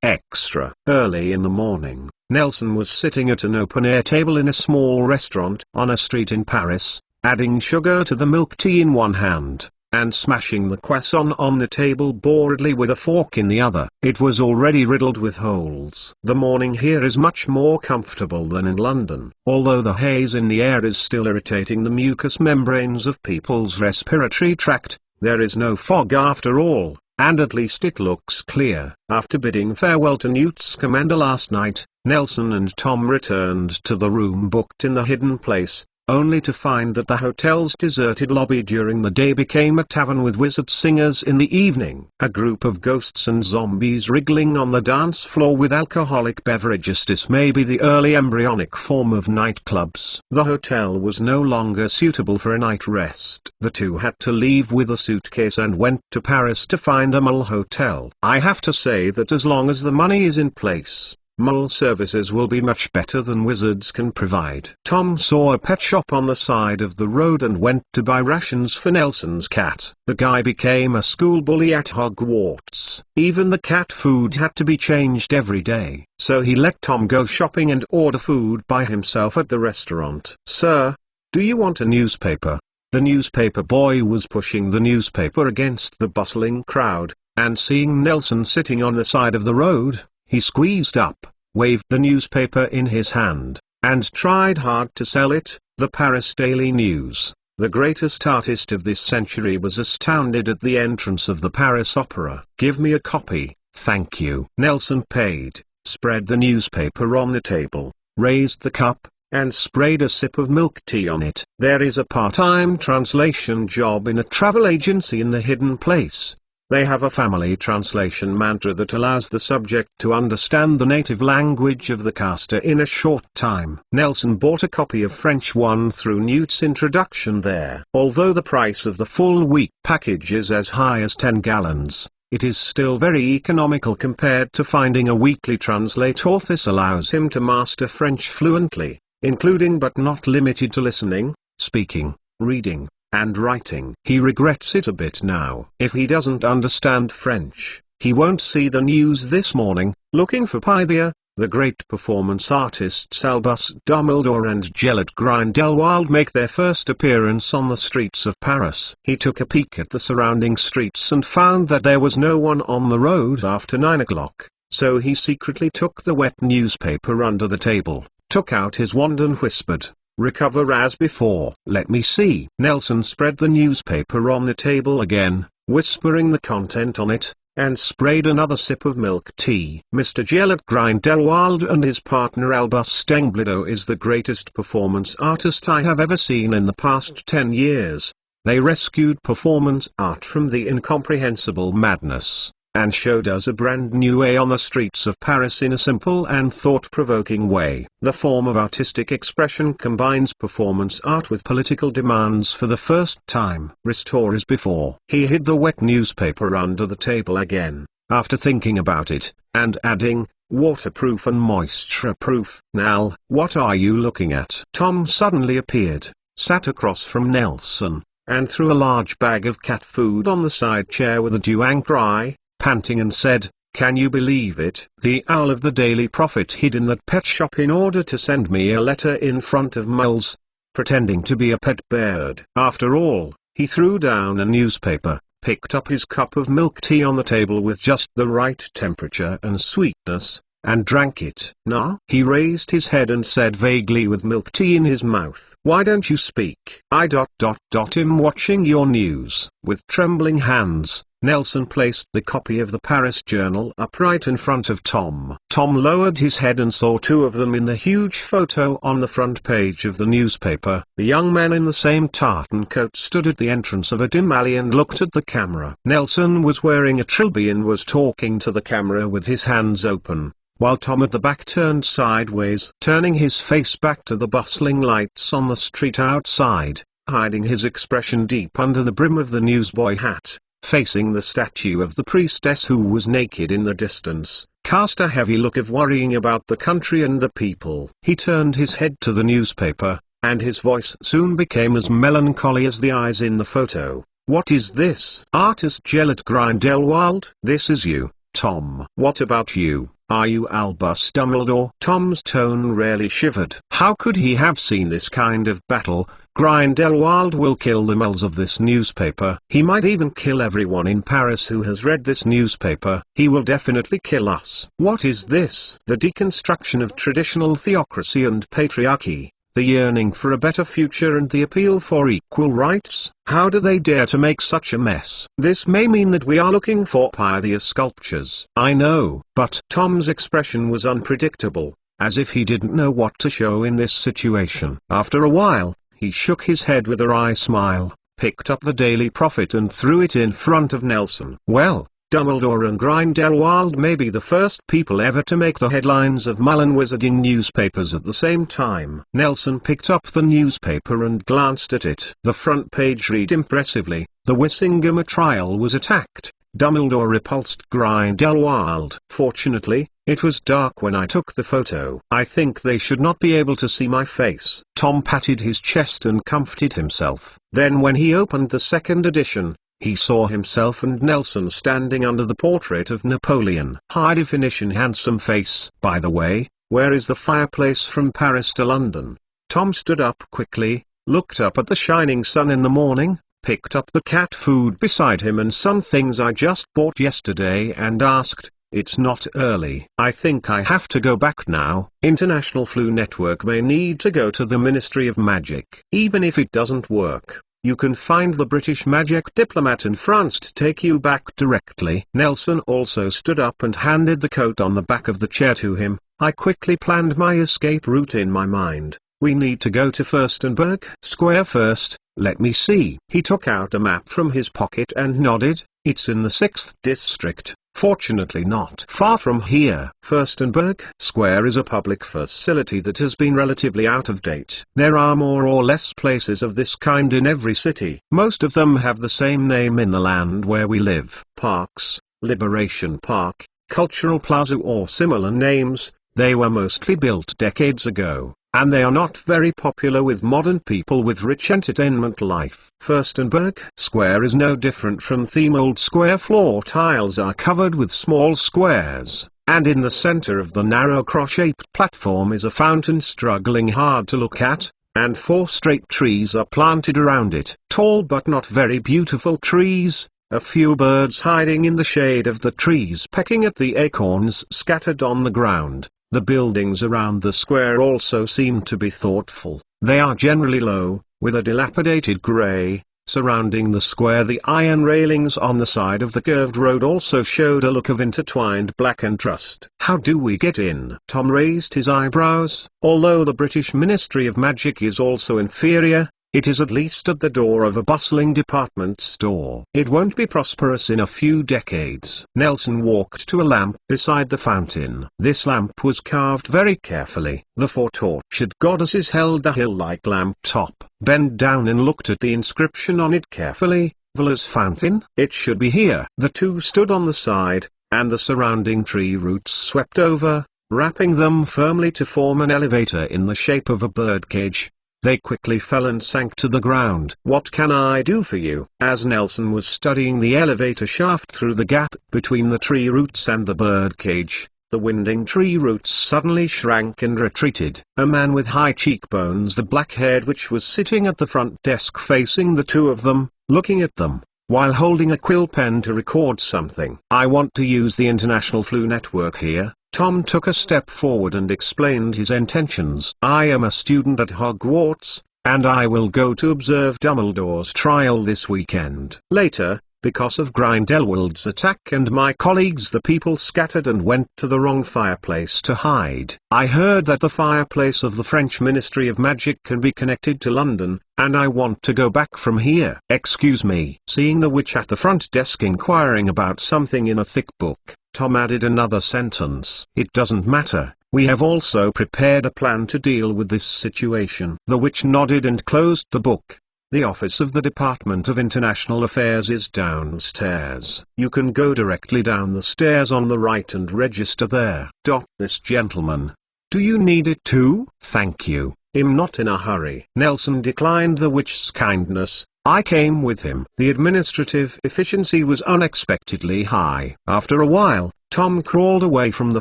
Extra. Early in the morning, Nelson was sitting at an open-air table in a small restaurant on a street in Paris, adding sugar to the milk tea in one hand, and smashing the croissant on the table boredly with a fork in the other. It was already riddled with holes. The morning here is much more comfortable than in London. Although the haze in the air is still irritating the mucous membranes of people's respiratory tract, there is no fog after all, and at least it looks clear. After bidding farewell to Newt's commander last night, Nelson and Tom returned to the room booked in the hidden place, only to find that the hotel's deserted lobby during the day became a tavern with wizard singers in the evening. A group of ghosts and zombies wriggling on the dance floor with alcoholic beverages. This may be the early embryonic form of nightclubs. The hotel was no longer suitable for a night rest. The two had to leave with a suitcase and went to Paris to find a mole hotel. I have to say that as long as the money is in place, mole services will be much better than wizards can provide. Tom saw a pet shop on the side of the road and went to buy rations for Nelson's cat. The guy became a school bully at Hogwarts. Even the cat food had to be changed every day, so he let Tom go shopping and order food by himself at the restaurant. Sir, do you want a newspaper? The newspaper boy was pushing the newspaper against the bustling crowd, and seeing Nelson sitting on the side of the road, he squeezed up, waved the newspaper in his hand, and tried hard to sell it. The Paris Daily News, the greatest artist of this century, was astounded at the entrance of the Paris Opera. "Give me a copy, thank you." Nelson paid, spread the newspaper on the table, raised the cup, and sprayed a sip of milk tea on it. There is a part-time translation job in a travel agency in the hidden place. They have a family translation mantra that allows the subject to understand the native language of the caster in a short time. Nelson bought a copy of French 1 through Newt's introduction there. Although the price of the full week package is as high as 10 gallons, it is still very economical compared to finding a weekly translator. This allows him to master French fluently, including but not limited to listening, speaking, reading, and writing. He regrets it a bit now. If he doesn't understand French, he won't see the news this morning. Looking for Pythia, the great performance artists Albus Dumbledore and Gellert Grindelwald make their first appearance on the streets of Paris. He took a peek at the surrounding streets and found that there was no one on the road after 9 o'clock, so he secretly took the wet newspaper under the table, took out his wand and whispered, "Recover as before." "Let me see." Nelson spread the newspaper on the table again, whispering the content on it, and sprayed another sip of milk tea. "Mr. Gellert Grindelwald and his partner Albus Dumbledore is the greatest performance artist I have ever seen in the past 10 years. They rescued performance art from the incomprehensible madness, and showed us a brand new way on the streets of Paris in a simple and thought-provoking way. The form of artistic expression combines performance art with political demands for the first time. Restore as before. He hid the wet newspaper under the table again, after thinking about it, and adding, "Waterproof and moisture-proof." "Nell, what are you looking at?" Tom suddenly appeared, sat across from Nelson, and threw a large bag of cat food on the side chair with a dew-ank eye, panting, and said, "Can you believe it? The owl of the Daily Prophet hid in that pet shop in order to send me a letter in front of Miles, pretending to be a pet bird." After all, he threw down a newspaper, picked up his cup of milk tea on the table with just the right temperature and sweetness, and drank it. "Nah?" He raised his head and said vaguely with milk tea in his mouth, "Why don't you speak?" I'm watching your news." With trembling hands, Nelson placed the copy of the Paris Journal upright in front of Tom. Tom lowered his head and saw two of them in the huge photo on the front page of the newspaper. The young man in the same tartan coat stood at the entrance of a dim alley and looked at the camera. Nelson was wearing a trilby and was talking to the camera with his hands open, while Tom at the back turned sideways, turning his face back to the bustling lights on the street outside, hiding his expression deep under the brim of the newsboy hat, facing the statue of the priestess who was naked in the distance, cast a heavy look of worrying about the country and the people. He turned his head to the newspaper, and his voice soon became as melancholy as the eyes in the photo. "What is this?" "Artist Gellert Grindelwald." "This is you, Tom." "What about you? Are you Albus Dumbledore?" Tom's tone rarely shivered. How could he have seen this kind of battle? "Grindelwald will kill the mills of this newspaper. He might even kill everyone in Paris who has read this newspaper. He will definitely kill us." "What is this?" "The deconstruction of traditional theocracy and patriarchy, the yearning for a better future and the appeal for equal rights. How do they dare to make such a mess? This may mean that we are looking for Pythia sculptures." "I know, but..." Tom's expression was unpredictable, as if he didn't know what to show in this situation. After a while, he shook his head with a wry smile, picked up the Daily Prophet and threw it in front of Nelson. "Well, Dumbledore and Grindelwald may be the first people ever to make the headlines of Mullen Wizarding newspapers at the same time." Nelson picked up the newspaper and glanced at it. The front page read impressively, "The Wissingham trial was attacked. Dumbledore repulsed Grindelwald. Fortunately, it was dark when I took the photo. I think they should not be able to see my face." Tom patted his chest and comforted himself. Then when he opened the second edition, he saw himself and Nelson standing under the portrait of Napoleon. High-definition handsome face. "By the way, where is the fireplace from Paris to London?" Tom stood up quickly, looked up at the shining sun in the morning, picked up the cat food beside him and some things I just bought yesterday and asked, "It's not early. I think I have to go back now." International Flu Network may need to go to the Ministry of Magic. Even if it doesn't work, you can find the British magic diplomat in France to take you back directly. Nelson also stood up and handed the coat on the back of the chair to him. I quickly planned my escape route in my mind. We need to go to Furstenberg Square first. Let me see. He took out a map from his pocket and nodded. It's in the 6th district. Fortunately not far from here. Furstenberg Square is a public facility that has been relatively out of date. There are more or less places of this kind in every city. Most of them have the same name in the land where we live. Parks, Liberation Park, Cultural Plaza or similar names. They were mostly built decades ago, and they are not very popular with modern people with rich entertainment life. Furstenberg Square is no different from theme. Old square floor tiles are covered with small squares, and in the center of the narrow cross-shaped platform is a fountain struggling hard to look at, and 4 straight trees are planted around it. Tall but not very beautiful trees, a few birds hiding in the shade of the trees pecking at the acorns scattered on the ground. The buildings around the square also seem to be thoughtful. They are generally low, with a dilapidated grey. Surrounding the square, the iron railings on the side of the curved road also showed a look of intertwined black and rust. How do we get in? Tom raised his eyebrows. Although the British Ministry of Magic is also inferior, it is at least at the door of a bustling department store. It won't be prosperous in a few decades. Nelson walked to a lamp beside the fountain. This lamp was carved very carefully. The 4 tortured goddesses held a hill-like lamp top. Bent down and looked at the inscription on it carefully. Vala's fountain? It should be here. The 2 stood on the side, and the surrounding tree roots swept over, wrapping them firmly to form an elevator in the shape of a birdcage. They quickly fell and sank to the ground. "What can I do for you?" As Nelson was studying the elevator shaft through the gap between the tree roots and the birdcage, the winding tree roots suddenly shrank and retreated. A man with high cheekbones, the black-haired witch, was sitting at the front desk facing the 2 of them, looking at them, while holding a quill pen to record something. "I want to use the International Flu Network here." Tom took a step forward and explained his intentions. "I am a student at Hogwarts, and I will go to observe Dumbledore's trial this weekend. Later, because of Grindelwald's attack and my colleagues, the people scattered and went to the wrong fireplace to hide. I heard that the fireplace of the French Ministry of Magic can be connected to London, and I want to go back from here." "Excuse me." Seeing the witch at the front desk inquiring about something in a thick book, Tom added another sentence. "It doesn't matter, we have also prepared a plan to deal with this situation." The witch nodded and closed the book. "The office of the Department of International Affairs is downstairs. You can go directly down the stairs on the right and register there. This gentleman. Do you need it too?" "Thank you. I'm not in a hurry." Nelson declined the witch's kindness. "I came with him." The administrative efficiency was unexpectedly high. After a while, Tom crawled away from the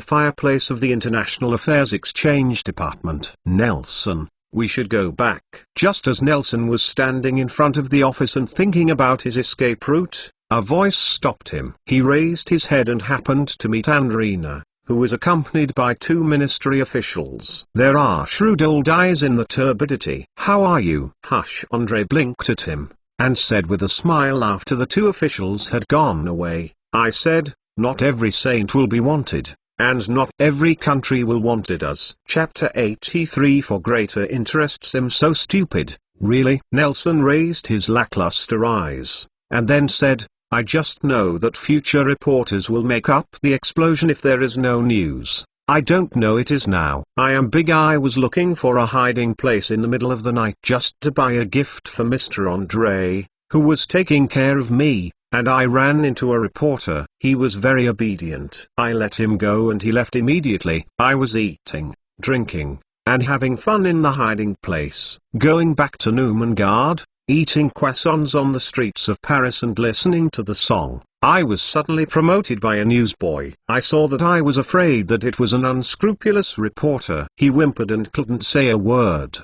fireplace of the International Affairs Exchange Department. "Nelson, we should go back." Just as Nelson was standing in front of the office and thinking about his escape route, a voice stopped him. He raised his head and happened to meet Andrina, who was accompanied by 2 ministry officials. There are shrewd old eyes in the turbidity. "How are you?" "Hush." Andre blinked at him, and said with a smile after the 2 officials had gone away, "I said, not every saint will be wanted, and not every country will want it as." Chapter 83 For greater interests am so stupid, really? Nelson raised his lackluster eyes, and then said, "I just know that future reporters will make up the explosion if there is no news. I don't know it is now. I am big. I was looking for a hiding place in the middle of the night just to buy a gift for Mr. Andre, who was taking care of me, and I ran into a reporter. He was very obedient. I let him go and he left immediately. I was eating, drinking, and having fun in the hiding place, going back to Numengard, eating croissants on the streets of Paris and listening to the song. I was suddenly promoted by a newsboy. I saw that. I was afraid that it was an unscrupulous reporter." He whimpered and couldn't say a word.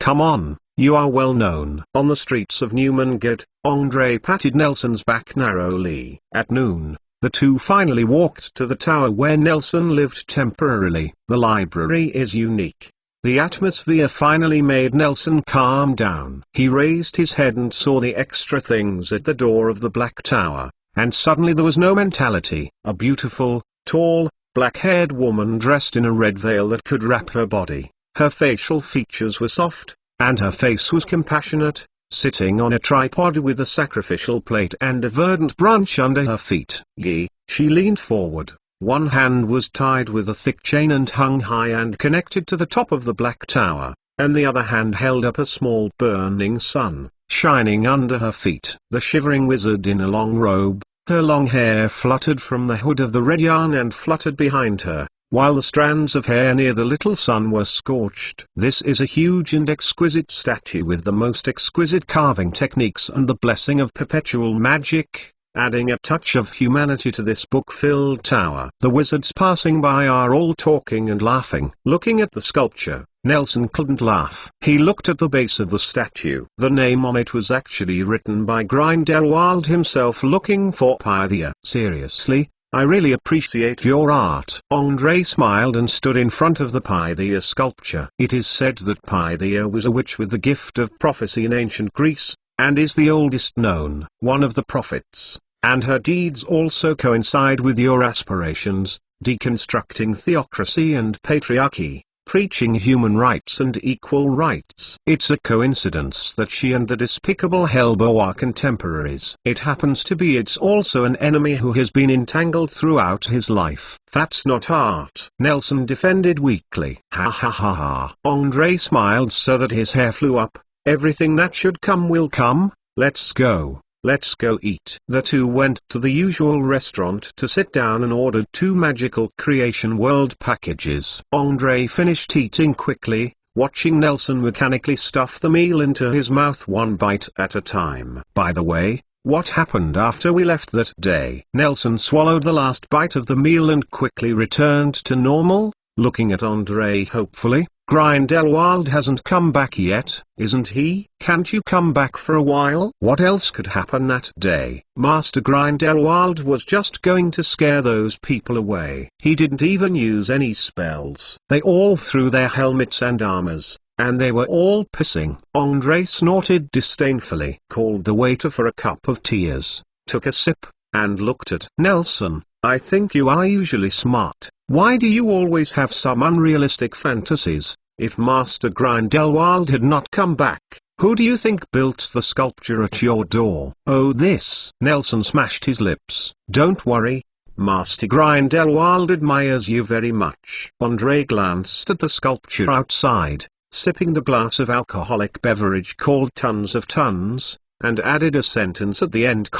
"Come on, You are well known. On the streets of Newmangate, Andre patted Nelson's back narrowly. At noon, the two finally walked to the tower where Nelson lived temporarily. The library is unique. The atmosphere finally made Nelson calm down. He raised his head and saw the extra things at the door of the Black Tower, and suddenly there was no mentality. A beautiful, tall, black-haired woman dressed in a red veil that could wrap her body. Her facial features were soft, and her face was compassionate, sitting on a tripod with a sacrificial plate and a verdant branch under her feet. She leaned forward. One hand was tied with a thick chain and hung high and connected to the top of the Black Tower, and the other hand held up a small burning sun, shining under her feet. The shivering wizard in a long robe, her long hair fluttered from the hood of the red yarn and fluttered behind her, while the strands of hair near the little sun were scorched. This is a huge and exquisite statue with the most exquisite carving techniques and the blessing of perpetual magic, adding a touch of humanity to this book-filled tower. The wizards passing by are all talking and laughing. Looking at the sculpture, Nelson couldn't laugh. He looked at the base of the statue. The name on it was actually written by Grindelwald himself, looking for Pythia. Seriously? I really appreciate your art. Andre smiled and stood in front of the Pythia sculpture. It is said that Pythia was a witch with the gift of prophecy in ancient Greece, and is the oldest known one of the prophets, and her deeds also coincide with your aspirations, deconstructing theocracy and patriarchy, preaching human rights and equal rights. It's a coincidence that she and the despicable Helbo are contemporaries. It happens to be it's also an enemy who has been entangled throughout his life. That's not art, Nelson defended weakly. Ha ha ha ha. Andre smiled so that his hair flew up. Everything that should come will come. Let's go. Let's go eat. The two went to the usual restaurant to sit down and ordered 2 magical creation world packages. Andre finished eating quickly, watching Nelson mechanically stuff the meal into his mouth one bite at a time. By the way, what happened after we left that day? Nelson swallowed the last bite of the meal and quickly returned to normal, looking at Andre hopefully. Grindelwald hasn't come back yet, isn't he? Can't you come back for a while? What else could happen that day? Master Grindelwald was just going to scare those people away. He didn't even use any spells. They all threw their helmets and armors, and they were all pissing. Andre snorted disdainfully, called the waiter for a cup of tears, took a sip, and looked at Nelson. I think you are usually smart. Why do you always have some unrealistic fantasies? If Master Grindelwald had not come back, who do you think built the sculpture at your door? Oh, this. Nelson smashed his lips. Don't worry. Master Grindelwald admires you very much. Andre glanced at the sculpture outside, sipping the glass of alcoholic beverage called Tons of Tons, and added a sentence at the end,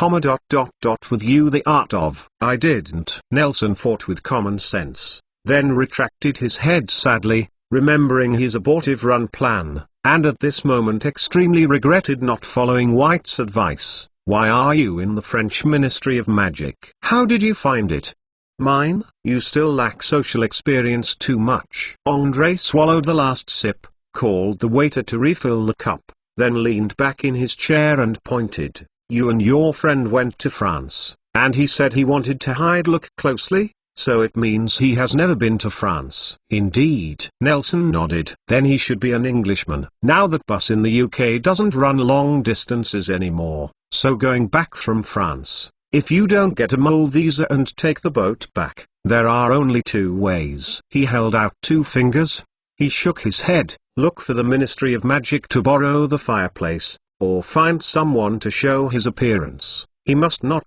with you the art of. I didn't. Nelson fought with common sense, then retracted his head sadly, remembering his abortive run plan, and at this moment extremely regretted not following White's advice. Why are you in the French Ministry of Magic? How did you find it? Mine? You still lack social experience too much. Andre swallowed the last sip, called the waiter to refill the cup, then leaned back in his chair and pointed. You and your friend went to France, and he said he wanted to hide. Look closely, so it means he has never been to France. Indeed. Nelson nodded. Then he should be an Englishman. Now that bus in the UK doesn't run long distances anymore, so going back from France, if you don't get a mole visa and take the boat back, there are only 2 ways. He held out 2 fingers. He shook his head. Look for the Ministry of Magic to borrow the fireplace, or find someone to show his appearance. He must not ...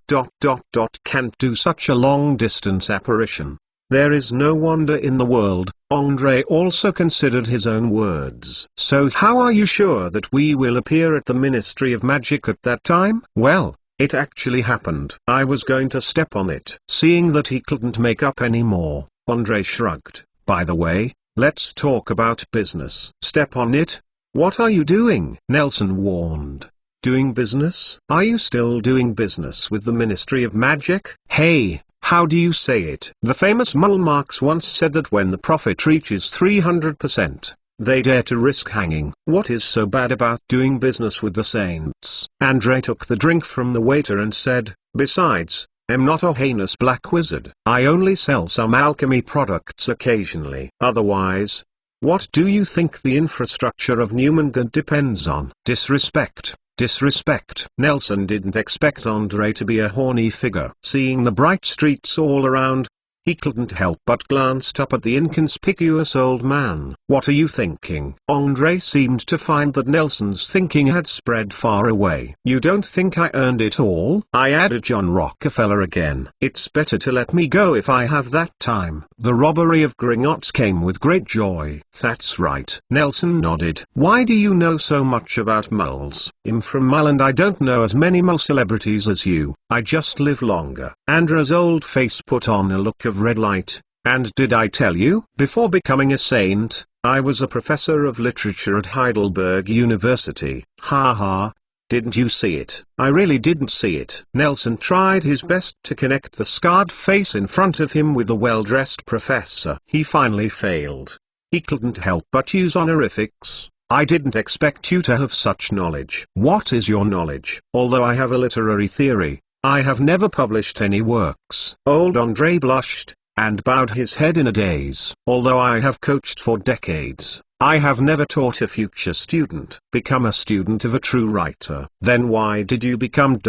can't do such a long-distance apparition. There is no wonder in the world. Andre also considered his own words. So how are you sure that we will appear at the Ministry of Magic at that time? Well, it actually happened. I was going to step on it. Seeing that he couldn't make up any more, Andre shrugged. By the way, let's talk about business. Step on it? What are you doing? Nelson warned. Doing business? Are you still doing business with the Ministry of Magic? Hey, how do you say it? The famous Mole Marx once said that when the profit reaches 300%, They dare to risk hanging. What is so bad about doing business with the saints? Andre took the drink from the waiter and said, besides, I'm not a heinous black wizard. I only sell some alchemy products occasionally. Otherwise, what do you think the infrastructure of Newmangud depends on? Disrespect. Disrespect. Nelson didn't expect Andre to be a horny figure. Seeing the bright streets all around, he couldn't help but glanced up at the inconspicuous old man. What are you thinking? Andre seemed to find that Nelson's thinking had spread far away. You don't think I earned it all? I added John Rockefeller again. It's better to let me go if I have that time. The robbery of Gringotts came with great joy. That's right. Nelson nodded. Why do you know so much about moles? I'm from Mull and I don't know as many mole celebrities as you. I just live longer. Andre's old face put on a look of red light. And did I tell you? Before becoming a saint, I was a professor of literature at Heidelberg University. Ha ha. Didn't you see it? I really didn't see it. Nelson tried his best to connect the scarred face in front of him with the well-dressed professor. He finally failed. He couldn't help but use honorifics. I didn't expect you to have such knowledge. What is your knowledge? Although I have a literary theory, I have never published any works. Old Andre blushed, and bowed his head in a daze. Although I have coached for decades, I have never taught a future student. Become a student of a true writer. Then why did you become ...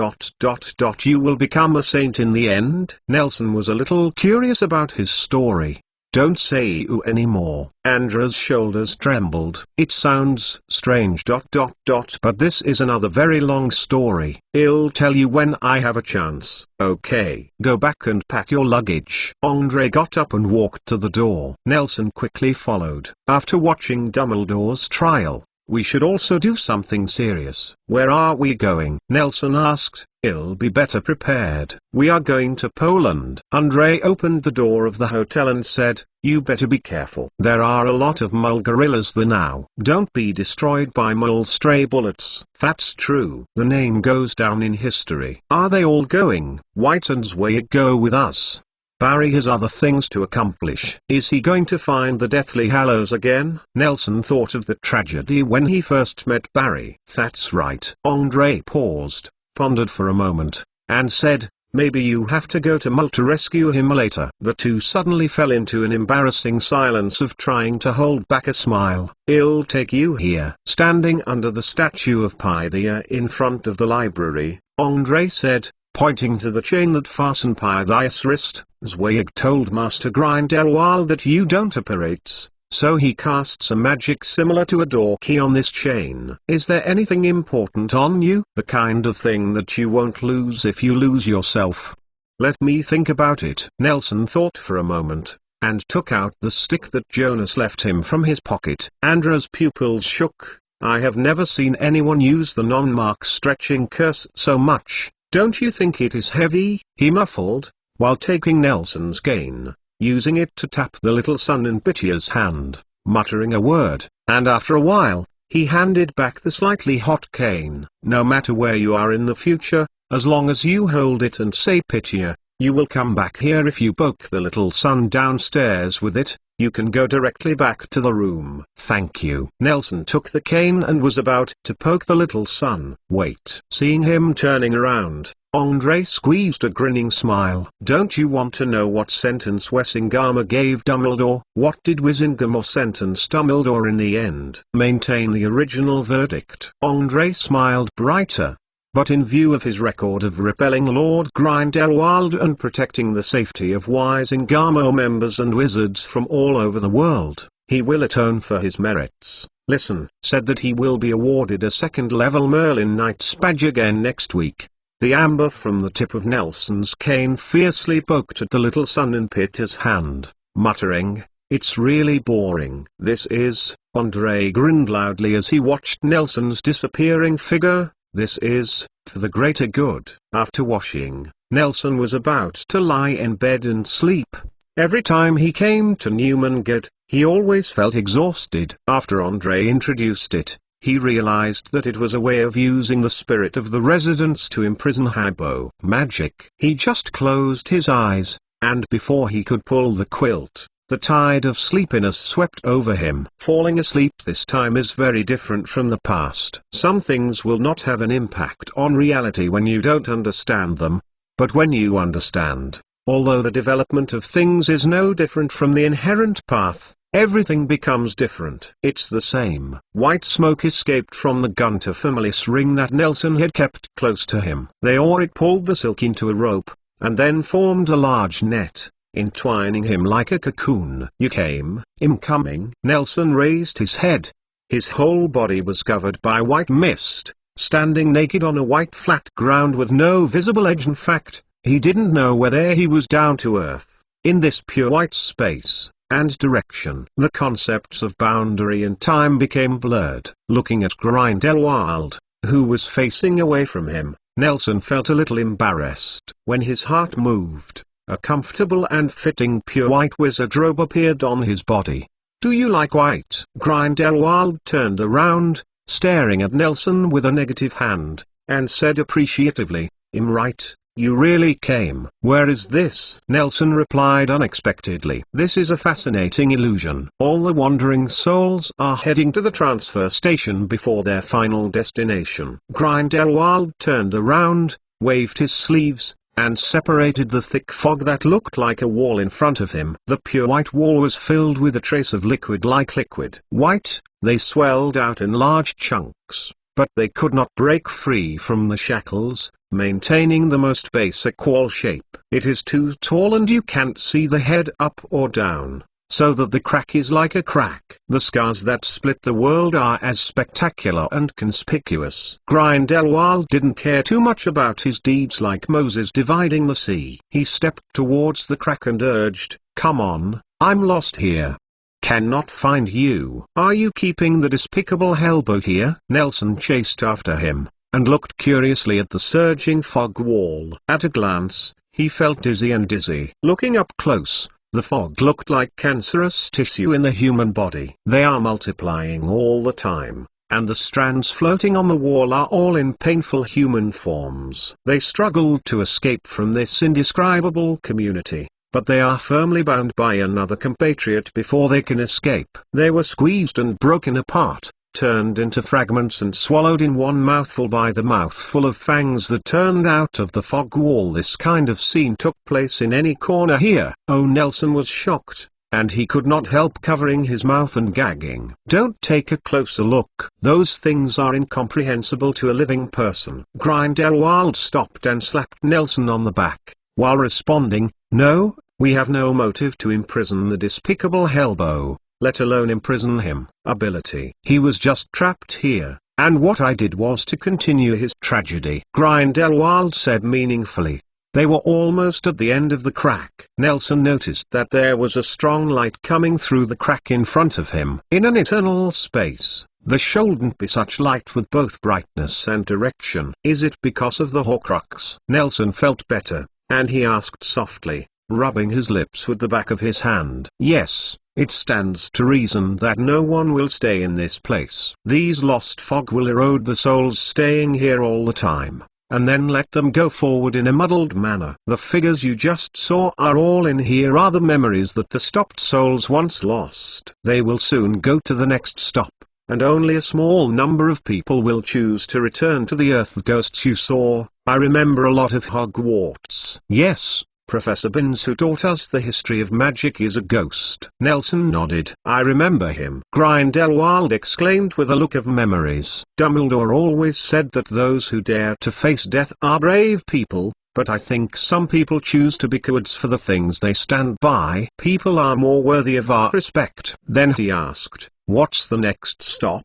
You will become a saint in the end? Nelson was a little curious about his story. Don't say you anymore. Andre's shoulders trembled. It sounds strange ... But this is another very long story. I'll tell you when I have a chance. Okay. Go back and pack your luggage. Andre got up and walked to the door. Nelson quickly followed. After watching Dumbledore's trial, we should also do something serious. Where are we going? Nelson asked. I'll be better prepared. We are going to Poland. Andre opened the door of the hotel and said, you better be careful. There are a lot of mole gorillas there now. Don't be destroyed by mole stray bullets. That's true. The name goes down in history. Are they all going? White and Zweig go with us. Barry has other things to accomplish. Is he going to find the Deathly Hallows again? Nelson thought of the tragedy when he first met Barry. That's right. Andre paused, pondered for a moment, and said, maybe you have to go to Mull to rescue him later. The two suddenly fell into an embarrassing silence of trying to hold back a smile. I'll take you here. Standing under the statue of Pythia in front of the library, Andre said, pointing to the chain that fastened Pythia's wrist, Zweig told Master Grindelwald that you don't operate, so he casts a magic similar to a door key on this chain. Is there anything important on you? The kind of thing that you won't lose if you lose yourself. Let me think about it. Nelson thought for a moment, and took out the stick that Jonas left him from his pocket. Andre's pupils shook. I have never seen anyone use the non-mark stretching curse so much. Don't you think it is heavy? He muffled, while taking Nelson's cane, using it to tap the little son in Pitya's hand, muttering a word, and after a while, he handed back the slightly hot cane. No matter where you are in the future, as long as you hold it and say Pitya, you will come back here. If you poke the little son downstairs with it, you can go directly back to the room. Thank you. Nelson took the cane and was about to poke the little son. Wait. Seeing him turning around, Andre squeezed a grinning smile. Don't you want to know what sentence Wesinghammer gave Dumbledore? What did Wisingamore sentence Dumbledore in the end? Maintain the original verdict. Andre smiled brighter. But in view of his record of repelling Lord Grindelwald and protecting the safety of Wisingamore members and wizards from all over the world, he will atone for his merits. Listen, said that he will be awarded a second-level Merlin Knight's badge again next week. The amber from the tip of Nelson's cane fiercely poked at the little son in Pitya's hand, muttering, it's really boring. This is, Andre grinned loudly as he watched Nelson's disappearing figure. This is, for the greater good. After washing, Nelson was about to lie in bed and sleep. Every time he came to Newmangud, he always felt exhausted. After Andre introduced it, he realized that it was a way of using the spirit of the residents to imprison Hybo. Magic. He just closed his eyes, and before he could pull the quilt, The tide of sleepiness swept over him. Falling asleep this time is very different from the past. Some things will not have an impact on reality when you don't understand them, but when you understand, although the development of things is no different from the inherent path, everything becomes different. It's the same. White smoke escaped from the gunter familis ring that Nelson had kept close to him. They or it pulled the silk into a rope, and then formed a large net, entwining him like a cocoon. "You came." "I'm coming." Nelson raised his head. His whole body was covered by white mist, standing naked on a white flat ground with no visible edge. In fact, he didn't know whether he was down to earth, in this pure white space and direction. The concepts of boundary and time became blurred. Looking at Grindelwald, who was facing away from him, Nelson felt a little embarrassed. When his heart moved, a comfortable and fitting pure white wizard robe appeared on his body. "Do you like white?" Grindelwald turned around, staring at Nelson with a negative hand, and said appreciatively, "I'm right. You really came." "Where is this?" Nelson replied unexpectedly. "This is a fascinating illusion. All the wandering souls are heading to the transfer station before their final destination." Grindelwald turned around, waved his sleeves, and separated the thick fog that looked like a wall in front of him. The pure white wall was filled with a trace of liquid-like liquid. White, they swelled out in large chunks, but they could not break free from the shackles, maintaining the most basic wall shape. It is too tall and you can't see the head up or down, so that the crack is like a crack. The scars that split the world are as spectacular and conspicuous. Grindelwald didn't care too much about his deeds like Moses dividing the sea. He stepped towards the crack and urged, "Come on, I'm lost here. Cannot find you." "Are you keeping the despicable Hellboy here?" Nelson chased after him, and looked curiously at the surging fog wall. At a glance, he felt dizzy. Looking up close, the fog looked like cancerous tissue in the human body. They are multiplying all the time, and the strands floating on the wall are all in painful human forms. They struggled to escape from this indescribable community, but they are firmly bound by another compatriot before they can escape. They were squeezed and broken apart, turned into fragments and swallowed in one mouthful by the mouthful of fangs that turned out of the fog wall. This kind of scene took place in any corner here. Oh, Nelson was shocked, and he could not help covering his mouth and gagging. "Don't take a closer look. Those things are incomprehensible to a living person." Grindelwald stopped and slapped Nelson on the back, while responding, "No, we have no motive to imprison the despicable Hellboy, let alone imprison him. Ability. He was just trapped here, and what I did was to continue his tragedy." Grindelwald said meaningfully. They were almost at the end of the crack. Nelson noticed that there was a strong light coming through the crack in front of him. In an eternal space, there shouldn't be such light with both brightness and direction. "Is it because of the Horcrux?" Nelson felt better, and he asked softly, rubbing his lips with the back of his hand. "Yes. It stands to reason that no one will stay in this place. These lost fog will erode the souls staying here all the time, and then let them go forward in a muddled manner. The figures you just saw are all in here are the memories that the stopped souls once lost. They will soon go to the next stop, and only a small number of people will choose to return to the earth. The ghosts you saw, I remember a lot of Hogwarts." "Yes. Professor Binns, who taught us the history of magic, is a ghost." Nelson nodded. "I remember him," Grindelwald exclaimed with a look of memories. "Dumbledore always said that those who dare to face death are brave people, but I think some people choose to be cowards for the things they stand by. People are more worthy of our respect." Then he asked, "What's the next stop?"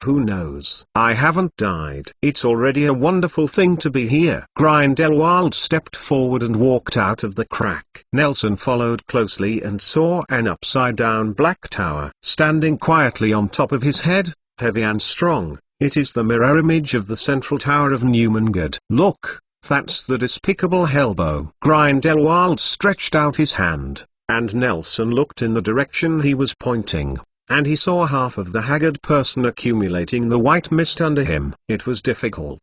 "Who knows? I haven't died. It's already a wonderful thing to be here." Grindelwald stepped forward and walked out of the crack. Nelson followed closely and saw an upside-down black tower standing quietly on top of his head, heavy and strong. It is the mirror image of the central tower of Newmangard. "Look, that's the despicable Hellboy." Grindelwald stretched out his hand, and Nelson looked in the direction he was pointing, and he saw half of the haggard person accumulating the white mist under him. It was difficult.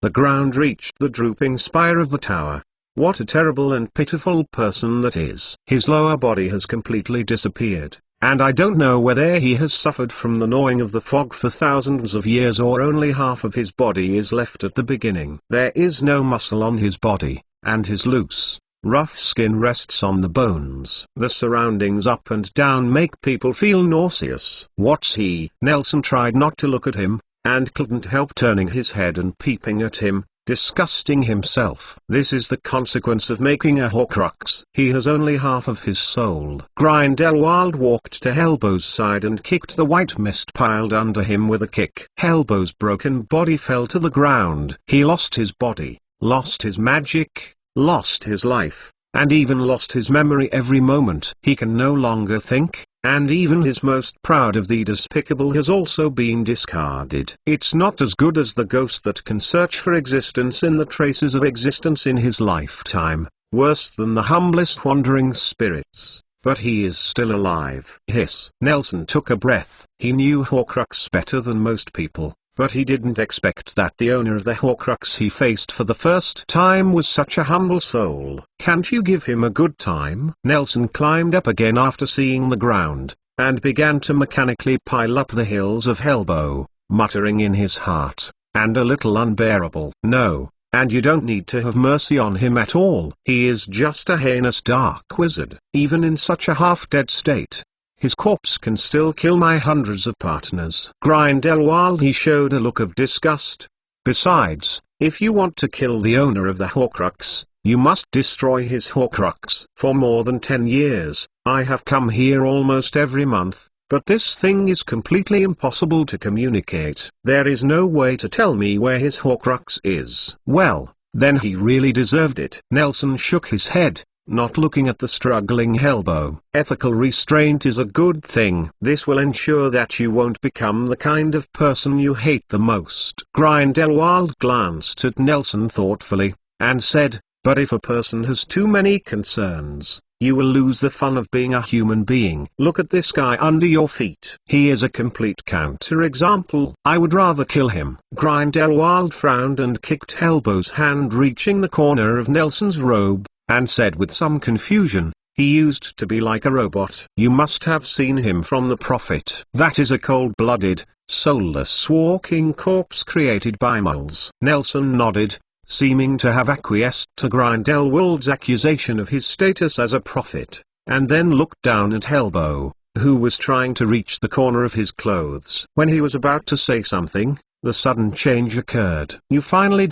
The ground reached the drooping spire of the tower, What a terrible and pitiful person that is. His lower body has completely disappeared, and I don't know whether he has suffered from the gnawing of the fog for thousands of years or only half of his body is left at the beginning. There is no muscle on his body, and his loose, rough skin rests on the bones. The surroundings up and down make people feel nauseous. What's he? Nelson tried not to look at him, and couldn't help turning his head and peeping at him, disgusting himself. This is the consequence of making a Horcrux. He has only half of his soul. Grindelwald walked to Hellbow's side and kicked the white mist piled under him with a kick. Hellbow's broken body fell to the ground. He lost his body, lost his magic, lost his life, and even lost his memory every moment. He can no longer think, and even his most proud of the despicable has also been discarded. It's not as good as the ghost that can search for existence in the traces of existence in his lifetime, worse than the humblest wandering spirits, but he is still alive. Hiss. Nelson took a breath. He knew Horcrux better than most people, but he didn't expect that the owner of the Horcrux he faced for the first time was such a humble soul. Can't you give him a good time? Nelson climbed up again after seeing the ground, and began to mechanically pile up the hills of Hellbow, muttering in his heart, and a little unbearable. No, and you don't need to have mercy on him at all. He is just a heinous dark wizard. Even in such a half-dead state, his corpse can still kill my hundreds of partners. Grindelwald. He showed a look of disgust. Besides, if you want to kill the owner of the Horcrux, you must destroy his Horcrux. For more than 10 years, I have come here almost every month, but this thing is completely impossible to communicate. There is no way to tell me where his Horcrux is. Well, then he really deserved it. Nelson shook his head, not looking at the struggling Hellbow. Ethical restraint is a good thing. This will ensure that you won't become the kind of person you hate the most. Grindelwald glanced at Nelson thoughtfully, and said, but if a person has too many concerns, you will lose the fun of being a human being. Look at this guy under your feet. He is a complete counterexample. I would rather kill him. Grindelwald frowned and kicked Hellbow's hand, reaching the corner of Nelson's robe, and said with some confusion, he used to be like a robot. You must have seen him from the Prophet. That is a cold-blooded, soulless walking corpse created by moles. Nelson nodded, seeming to have acquiesced to Grindelwald's accusation of his status as a prophet, and then looked down at Hellbow, who was trying to reach the corner of his clothes. When he was about to say something, the sudden change occurred. You finally ...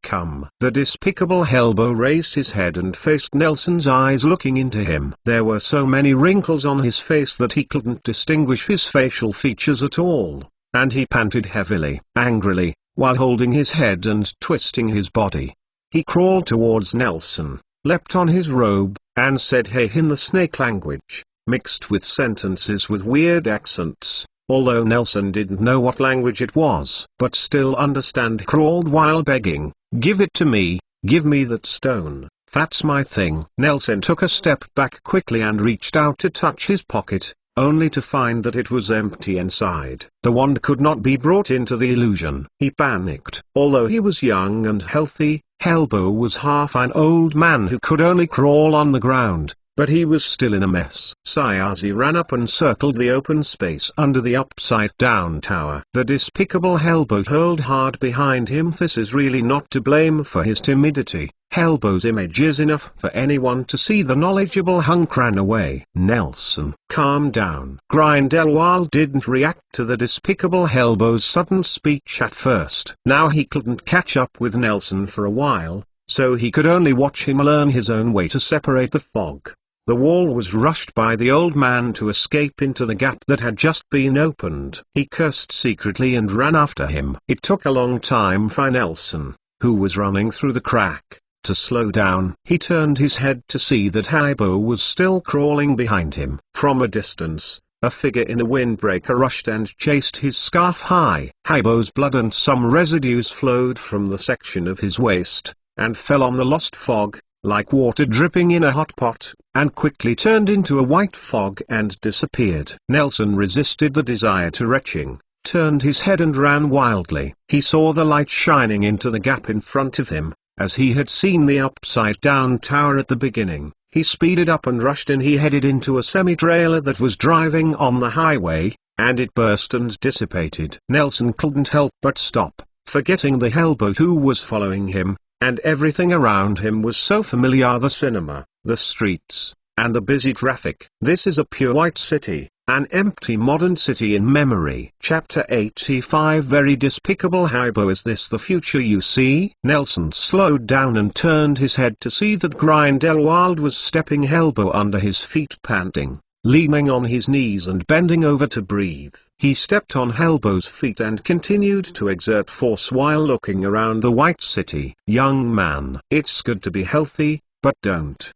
come. The despicable Hellbow raised his head and faced Nelson's eyes, looking into him. There were so many wrinkles on his face that he couldn't distinguish his facial features at all, and he panted heavily, angrily, while holding his head and twisting his body. He crawled towards Nelson, leapt on his robe, and said hey in the snake language, mixed with sentences with weird accents. Although Nelson didn't know what language it was, but still understand, crawled while begging, give it to me, give me that stone, that's my thing. Nelson took a step back quickly and reached out to touch his pocket, only to find that it was empty inside. The wand could not be brought into the illusion. He panicked. Although he was young and healthy, Hellbow was half an old man who could only crawl on the ground. But he was still in a mess. Sayazi ran up and circled the open space under the upside-down tower. The despicable Hellbow hurled hard behind him. This is really not to blame for his timidity. Hellbow's image is enough for anyone to see. The knowledgeable hunk ran away. Nelson, calm down. Grindelwald didn't react to the despicable Hellbow's sudden speech at first. Now he couldn't catch up with Nelson for a while, so he could only watch him learn his own way to separate the fog. The wall was rushed by the old man to escape into the gap that had just been opened. He cursed secretly and ran after him. It took a long time for Nelson, who was running through the crack, to slow down. He turned his head to see that Hellbow was still crawling behind him. From a distance, a figure in a windbreaker rushed and chased his scarf high. Hellbow's blood and some residues flowed from the section of his waist, and fell on the lost fog, like water dripping in a hot pot, and quickly turned into a white fog and disappeared. Nelson resisted the desire to retching, turned his head and ran wildly. He saw the light shining into the gap in front of him, As he had seen the upside-down tower at the beginning, he speeded up and rushed in. He headed into a semi-trailer that was driving on the highway, and it burst and dissipated. Nelson couldn't help but stop, forgetting the Hellboy who was following him, and everything around him was so familiar: the cinema, the streets, and the busy traffic. This is a pure white city, an empty modern city in memory. Chapter 85. Very despicable. Hellboy, is this the future you see? Nelson slowed down and turned his head to see that Grindelwald was stepping Hellboy under his feet, panting, leaning on his knees and bending over to breathe. He stepped on Hellboy's feet and continued to exert force while looking around the white city. Young man, it's good to be healthy, but don't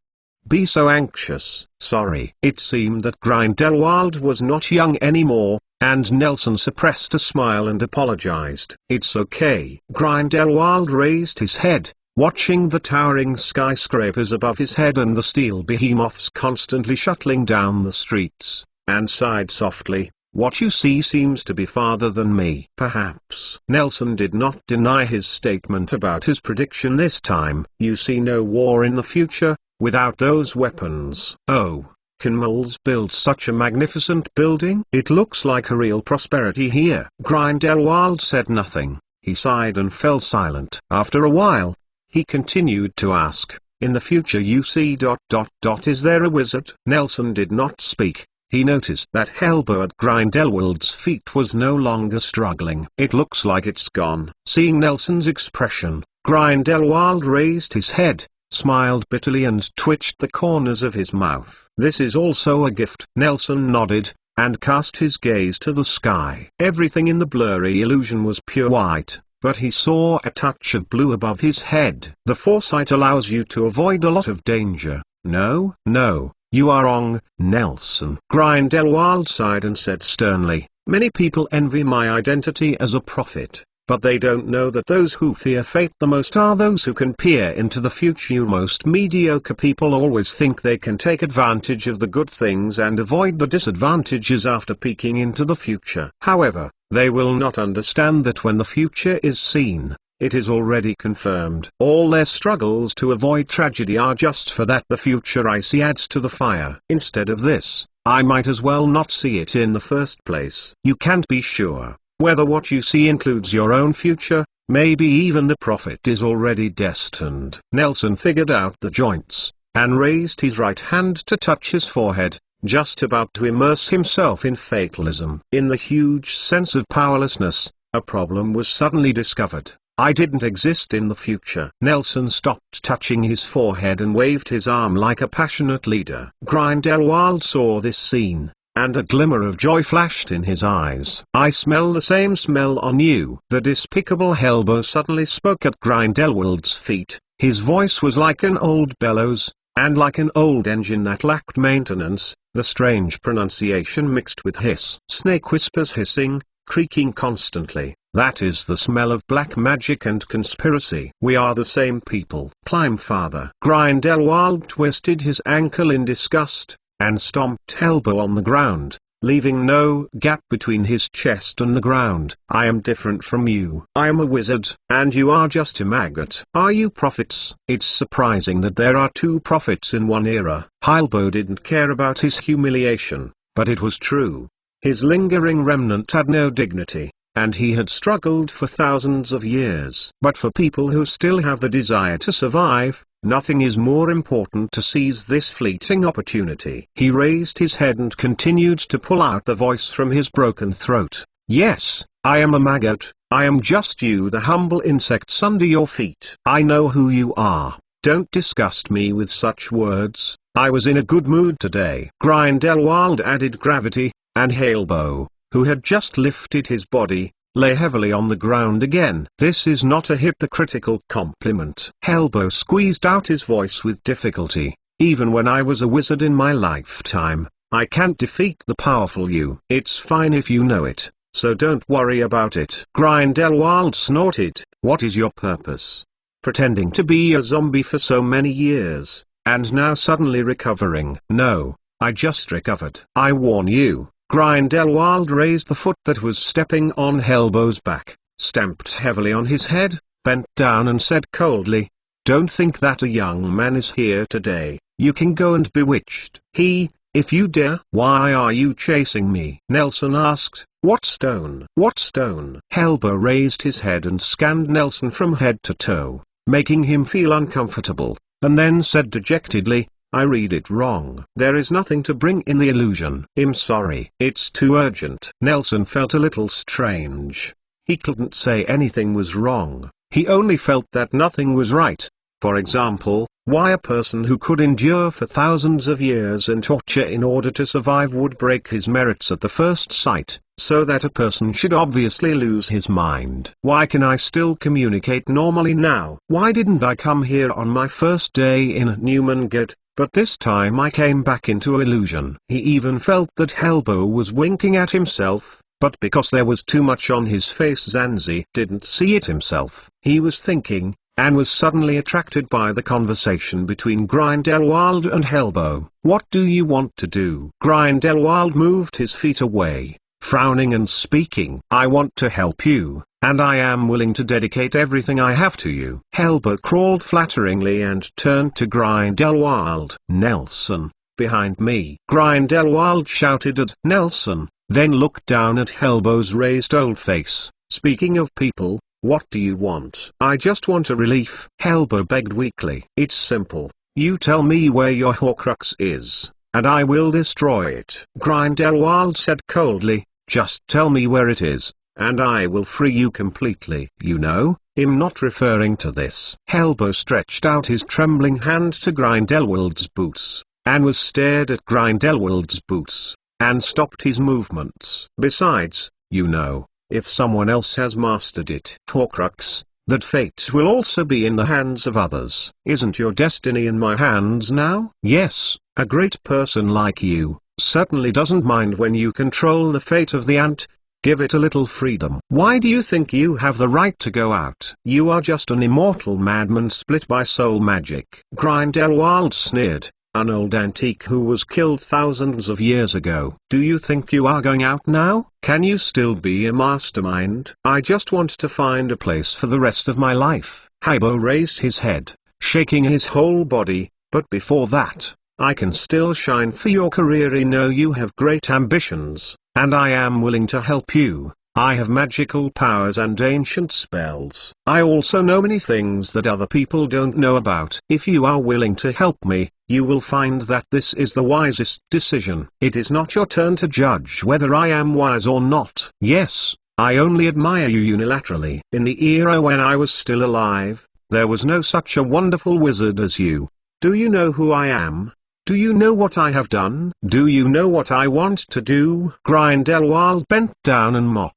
be so anxious. Sorry. It seemed that Grindelwald was not young anymore, and Nelson suppressed a smile and apologized. It's okay. Grindelwald raised his head, watching the towering skyscrapers above his head and the steel behemoths constantly shuttling down the streets, and sighed softly. What you see seems to be farther than me. Perhaps. Nelson did not deny his statement about his prediction this time. You see no war in the future, without those weapons. Oh, can moles build such a magnificent building? It looks like a real prosperity here. Grindelwald said nothing. He sighed and fell silent. After a while, he continued to ask, in the future you see ... is there a wizard? Nelson did not speak. He noticed that Hellboy at Grindelwald's feet was no longer struggling. It looks like it's gone. Seeing Nelson's expression, Grindelwald raised his head, smiled bitterly and twitched the corners of his mouth. This is also a gift. Nelson nodded, and cast his gaze to the sky. Everything in the blurry illusion was pure white, but he saw a touch of blue above his head. The foresight allows you to avoid a lot of danger. No, you are wrong, Nelson. Grindelwald sighed and said sternly, many people envy my identity as a prophet, but they don't know that those who fear fate the most are those who can peer into the future. You most mediocre people always think they can take advantage of the good things and avoid the disadvantages after peeking into the future. However, they will not understand that when the future is seen, it is already confirmed. All their struggles to avoid tragedy are just for that. The future I see adds to the fire. Instead of this, I might as well not see it in the first place. You can't be sure whether what you see includes your own future. Maybe even the prophet is already destined. Nelson figured out the joints, and raised his right hand to touch his forehead, just about to immerse himself in fatalism. In the huge sense of powerlessness, a problem was suddenly discovered. I didn't exist in the future. Nelson stopped touching his forehead and waved his arm like a passionate leader. Grindelwald saw this scene, and a glimmer of joy flashed in his eyes. I smell the same smell on you. The despicable Hellboy suddenly spoke at Grindelwald's feet. His voice was like an old bellows, and like an old engine that lacked maintenance, the strange pronunciation mixed with hiss. Snake whispers, hissing, creaking constantly. That is the smell of black magic and conspiracy. We are the same people. Climb farther. Grindelwald twisted his ankle in disgust, and stomped Hellboy on the ground, leaving no gap between his chest and the ground. I am different from you. I am a wizard, and you are just a maggot. Are you prophets? It's surprising that there are two prophets in one era. Hellboy didn't care about his humiliation, but it was true. His lingering remnant had no dignity, and he had struggled for thousands of years. But for people who still have the desire to survive, nothing is more important to seize this fleeting opportunity. He raised his head and continued to pull out the voice from his broken throat. Yes, I am a maggot. I am just you, the humble insects under your feet. I know who you are. Don't disgust me with such words. I was in a good mood today. Grindelwald added gravity, and Hellboy, who had just lifted his body, lay heavily on the ground again. This is not a hypocritical compliment. Hellboy squeezed out his voice with difficulty. Even when I was a wizard in my lifetime, I can't defeat the powerful you. It's fine if you know it, so don't worry about it. Grindelwald snorted. What is your purpose? Pretending to be a zombie for so many years, and now suddenly recovering? No, I just recovered. I warn you. Grindelwald raised the foot that was stepping on Hellboy's back, stamped heavily on his head, bent down and said coldly, Don't think that a young man is here today. You can go and bewitched. If you dare. Why are you chasing me? Nelson asked. What stone? What stone? Helbo raised his head and scanned Nelson from head to toe, making him feel uncomfortable, and then said dejectedly, I read it wrong. There is nothing to bring in the illusion. I'm sorry. It's too urgent. Nelson felt a little strange. He couldn't say anything was wrong. He only felt that nothing was right. For example, why a person who could endure for thousands of years in torture in order to survive would break his merits at the first sight, so that a person should obviously lose his mind. Why can I still communicate normally now? Why didn't I come here on my first day in Newmangate, but this time I came back into illusion? He even felt that Helbo was winking at himself, but because there was too much on his face Zanzi didn't see it himself. He was thinking, and was suddenly attracted by the conversation between Grindelwald and Helbo. What do you want to do? Grindelwald moved his feet away, frowning and speaking. I want to help you, and I am willing to dedicate everything I have to you. Helbo crawled flatteringly and turned to Grindelwald. Nelson, behind me. Grindelwald shouted at Nelson, then looked down at Helbo's raised old face. Speaking of people, what do you want? I just want a relief. Helbo begged weakly. It's simple. You tell me where your Horcrux is, and I will destroy it. Grindelwald said coldly, just tell me where it is, and I will free you completely. You know, I'm not referring to this. Helbo stretched out his trembling hand to Grindelwald's boots, and was stared at Grindelwald's boots, and stopped his movements. Besides, you know, if someone else has mastered it, Horcrux, that fate will also be in the hands of others. Isn't your destiny in my hands now? Yes, a great person like you certainly doesn't mind when you control the fate of the ant. Give it a little freedom. Why do you think you have the right to go out? You are just an immortal madman split by soul magic. Grindelwald sneered. An old antique who was killed thousands of years ago. Do you think you are going out now? Can you still be a mastermind? I just want to find a place for the rest of my life. Helbo raised his head, shaking his whole body, but before that, I can still shine for your career. I know you have great ambitions, and I am willing to help you. I have magical powers and ancient spells. I also know many things that other people don't know about. If you are willing to help me, you will find that this is the wisest decision. It is not your turn to judge whether I am wise or not. Yes, I only admire you unilaterally. In the era when I was still alive, there was no such a wonderful wizard as you. Do you know who I am? Do you know what I have done? Do you know what I want to do? Grindelwald bent down and mocked.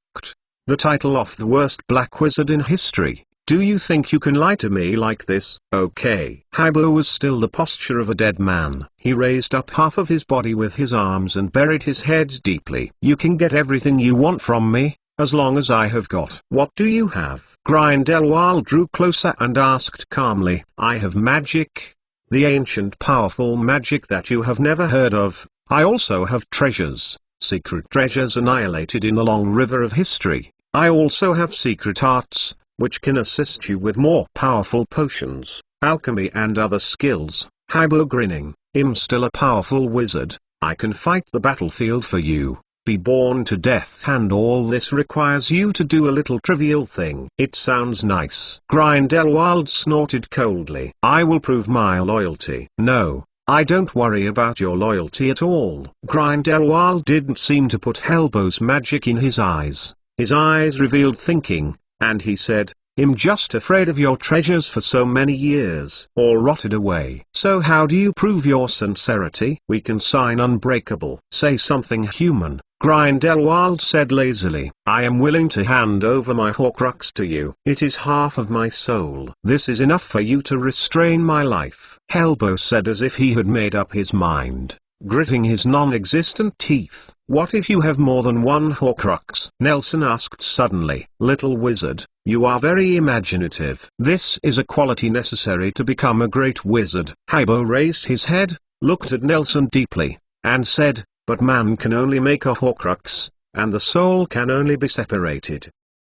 The title of the worst black wizard in history. Do you think you can lie to me like this? Okay. Helbo was still the posture of a dead man. He raised up half of his body with his arms and buried his head deeply. You can get everything you want from me, as long as I have got. What do you have? Grindelwald drew closer and asked calmly. I have magic. The ancient powerful magic that you have never heard of. I also have treasures, secret treasures annihilated in the long river of history. I also have secret arts, which can assist you with more powerful potions, alchemy and other skills. Helbo grinning, I'm still a powerful wizard. I can fight the battlefield for you, be born to death, and all this requires you to do a little trivial thing. It sounds nice. Grindelwald snorted coldly. I will prove my loyalty. No, I don't worry about your loyalty at all. Grindelwald didn't seem to put Helbo's magic in his eyes. His eyes revealed thinking, and he said, I'm just afraid of your treasures for so many years, all rotted away. So how do you prove your sincerity? We can sign unbreakable. Say something human. Grindelwald said lazily. I am willing to hand over my Horcrux to you. It is half of my soul. This is enough for you to restrain my life. Helbo said as if he had made up his mind, gritting his non-existent teeth. What if you have more than one Horcrux? Nelson asked suddenly. Little wizard, you are very imaginative. This is a quality necessary to become a great wizard. Helbo raised his head, looked at Nelson deeply, and said, but man can only make a Horcrux, and the soul can only be separated.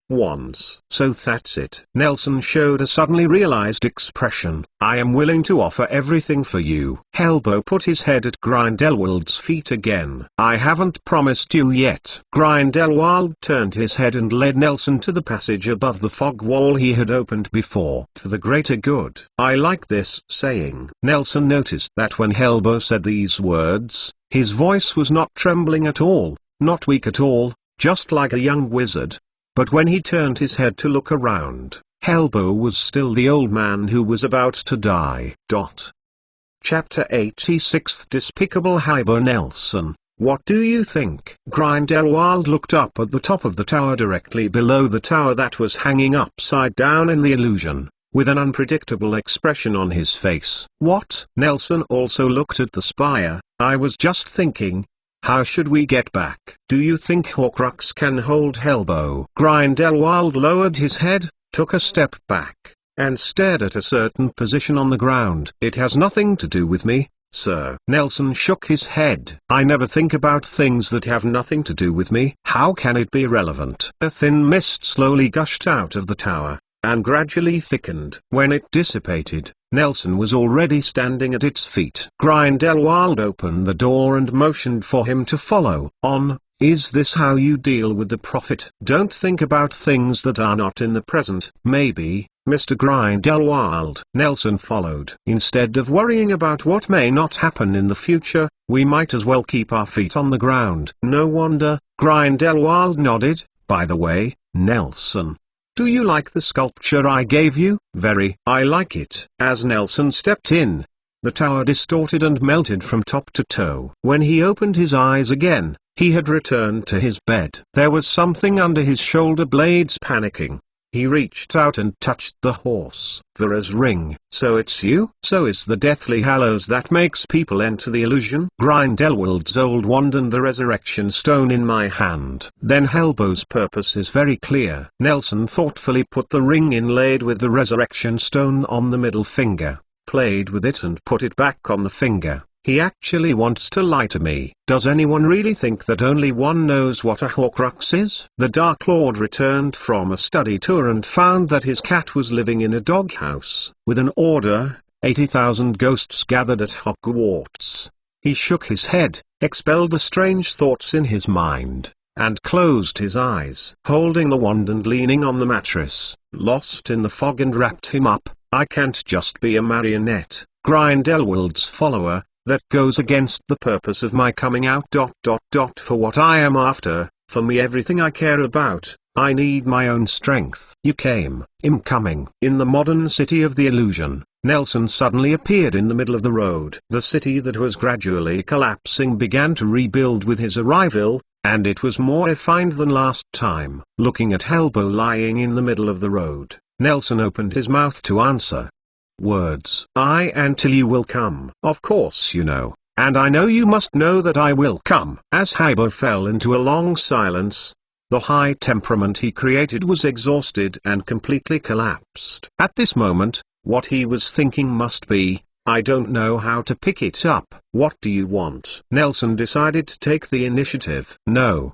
once. So that's it. Nelson showed a suddenly realized expression. I am willing to offer everything for you. Helbo put his head at Grindelwald's feet again. I haven't promised you yet. Grindelwald turned his head and led Nelson to the passage above the fog wall he had opened before. For the greater good. I like this saying. Nelson noticed that when Helbo said these words, his voice was not trembling at all, not weak at all, just like a young wizard. But when he turned his head to look around, Helbo was still the old man who was about to die. Chapter 86 Despicable Hybo Nelson, what do you think? Grindelwald looked up at the top of the tower directly below the tower that was hanging upside down in the illusion, with an unpredictable expression on his face. What? Nelson also looked at the spire. I was just thinking, how should we get back? Do you think Horcrux can hold Helbo? Grindelwald lowered his head, took a step back, and stared at a certain position on the ground. It has nothing to do with me, sir. Nelson shook his head. I never think about things that have nothing to do with me. How can it be relevant? A thin mist slowly gushed out of the tower, and gradually thickened. When it dissipated, Nelson was already standing at its feet. Grindelwald opened the door and motioned for him to follow on. Is this how you deal with the prophet? Don't think about things that are not in the present. Maybe, Mr. Grindelwald. Nelson followed. Instead of worrying about what may not happen in the future, we might as well keep our feet on the ground. No wonder. Grindelwald nodded. By the way, Nelson, do you like the sculpture I gave you? Very. I like it. As Nelson stepped in, the tower distorted and melted from top to toe. When he opened his eyes again, he had returned to his bed. There was something under his shoulder blades panicking. He reached out and touched the horse. Vera's ring. So it's you? So is the Deathly Hallows that makes people enter the illusion? Grindelwald's old wand and the resurrection stone in my hand. Then Helbo's purpose is very clear. Nelson thoughtfully put the ring inlaid with the resurrection stone on the middle finger, played with it and put it back on the finger. He actually wants to lie to me. Does anyone really think that only one knows what a Horcrux is? The Dark Lord returned from a study tour and found that his cat was living in a doghouse. With an order, 80,000 ghosts gathered at Hogwarts. He shook his head, expelled the strange thoughts in his mind, and closed his eyes. Holding the wand and leaning on the mattress, lost in the fog and wrapped him up. I can't just be a marionette, Grindelwald's follower. That goes against the purpose of my coming out. For what I am after, for me everything I care about, I need my own strength. You came. I'm coming. In the modern city of the illusion, Nelson suddenly appeared in the middle of the road. The city that was gradually collapsing began to rebuild with his arrival, and it was more refined than last time. Looking at Helbo lying in the middle of the road, Nelson opened his mouth to answer. Words. I until you will come. Of course you know, and I know you must know that I will come. As Hybo fell into a long silence, the high temperament he created was exhausted and completely collapsed. At this moment, what he was thinking must be, I don't know how to pick it up. What do you want? Nelson decided to take the initiative. No,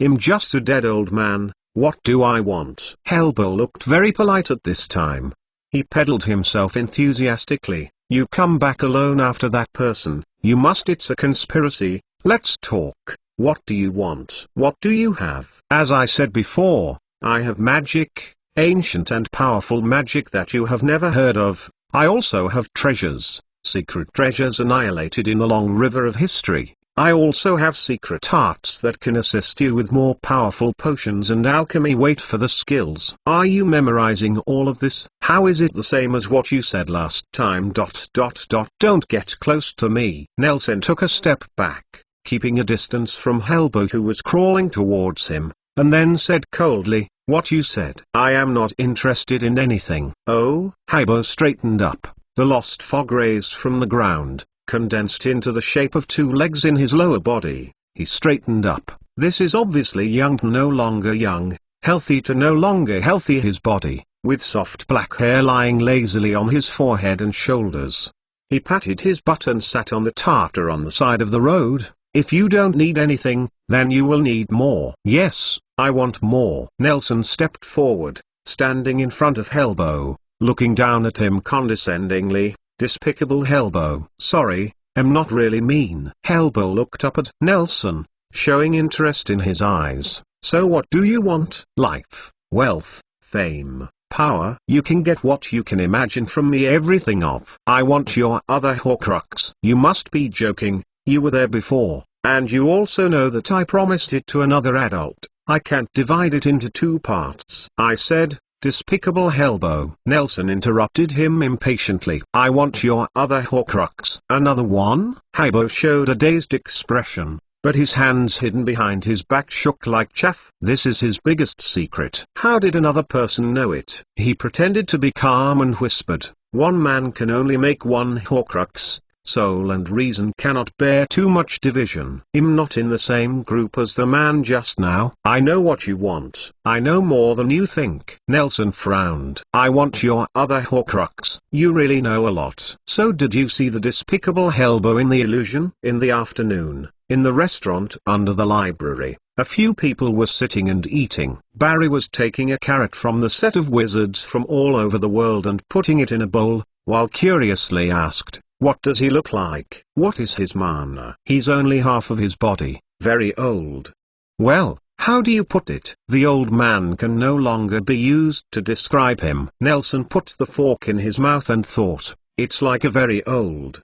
I'm just a dead old man. What do I want? Helbo looked very polite at this time. He pedaled himself enthusiastically. You come back alone after that person. You must. It's a conspiracy. Let's talk. What do you want? What do you have? As I said before, I have magic, ancient and powerful magic that you have never heard of. I also have treasures, secret treasures annihilated in the long river of history. I also have secret arts that can assist you with more powerful potions and alchemy. Wait for the skills. Are you memorizing all of this? How is it the same as what you said last time? Don't get close to me. Nelson took a step back, keeping a distance from Helbo who was crawling towards him, and then said coldly, what you said. I am not interested in anything. Oh? Hybo straightened up. The lost fog raised from the ground, condensed into the shape of two legs in his lower body. He straightened up. This is obviously young, no longer young, healthy to no longer healthy. His body, with soft black hair lying lazily on his forehead and shoulders. He patted his butt and sat on the tartar on the side of the road. If you don't need anything, then you will need more. Yes, I want more. Nelson stepped forward, standing in front of Helbo, looking down at him condescendingly. Despicable Helbo. Sorry, I'm not really mean. Helbo looked up at Nelson, showing interest in his eyes. So what do you want? Life, wealth, fame, power. You can get what you can imagine from me, everything of. I want your other Horcrux. You must be joking, you were there before, and you also know that I promised it to another adult. I can't divide it into 2 parts. I said, despicable Helbo. Nelson interrupted him impatiently. I want your other Horcrux. Another one? Helbo showed a dazed expression, but his hands hidden behind his back shook like chaff. This is his biggest secret. How did another person know it? He pretended to be calm and whispered, one man can only make one Horcrux. Soul and reason cannot bear too much division. I'm not in the same group as the man just now. I know what you want. I know more than you think. Nelson frowned. I want your other Horcrux. You really know a lot. So did you see the despicable Helbo in the illusion? In the afternoon, in the restaurant under the library, a few people were sitting and eating. Barry was taking a carrot from the set of wizards from all over the world and putting it in a bowl, while curiously asked, what does he look like? What is his mana? He's only half of his body, very old. Well, how do you put it? The old man can no longer be used to describe him. Nelson put the fork in his mouth and thought, it's like a very old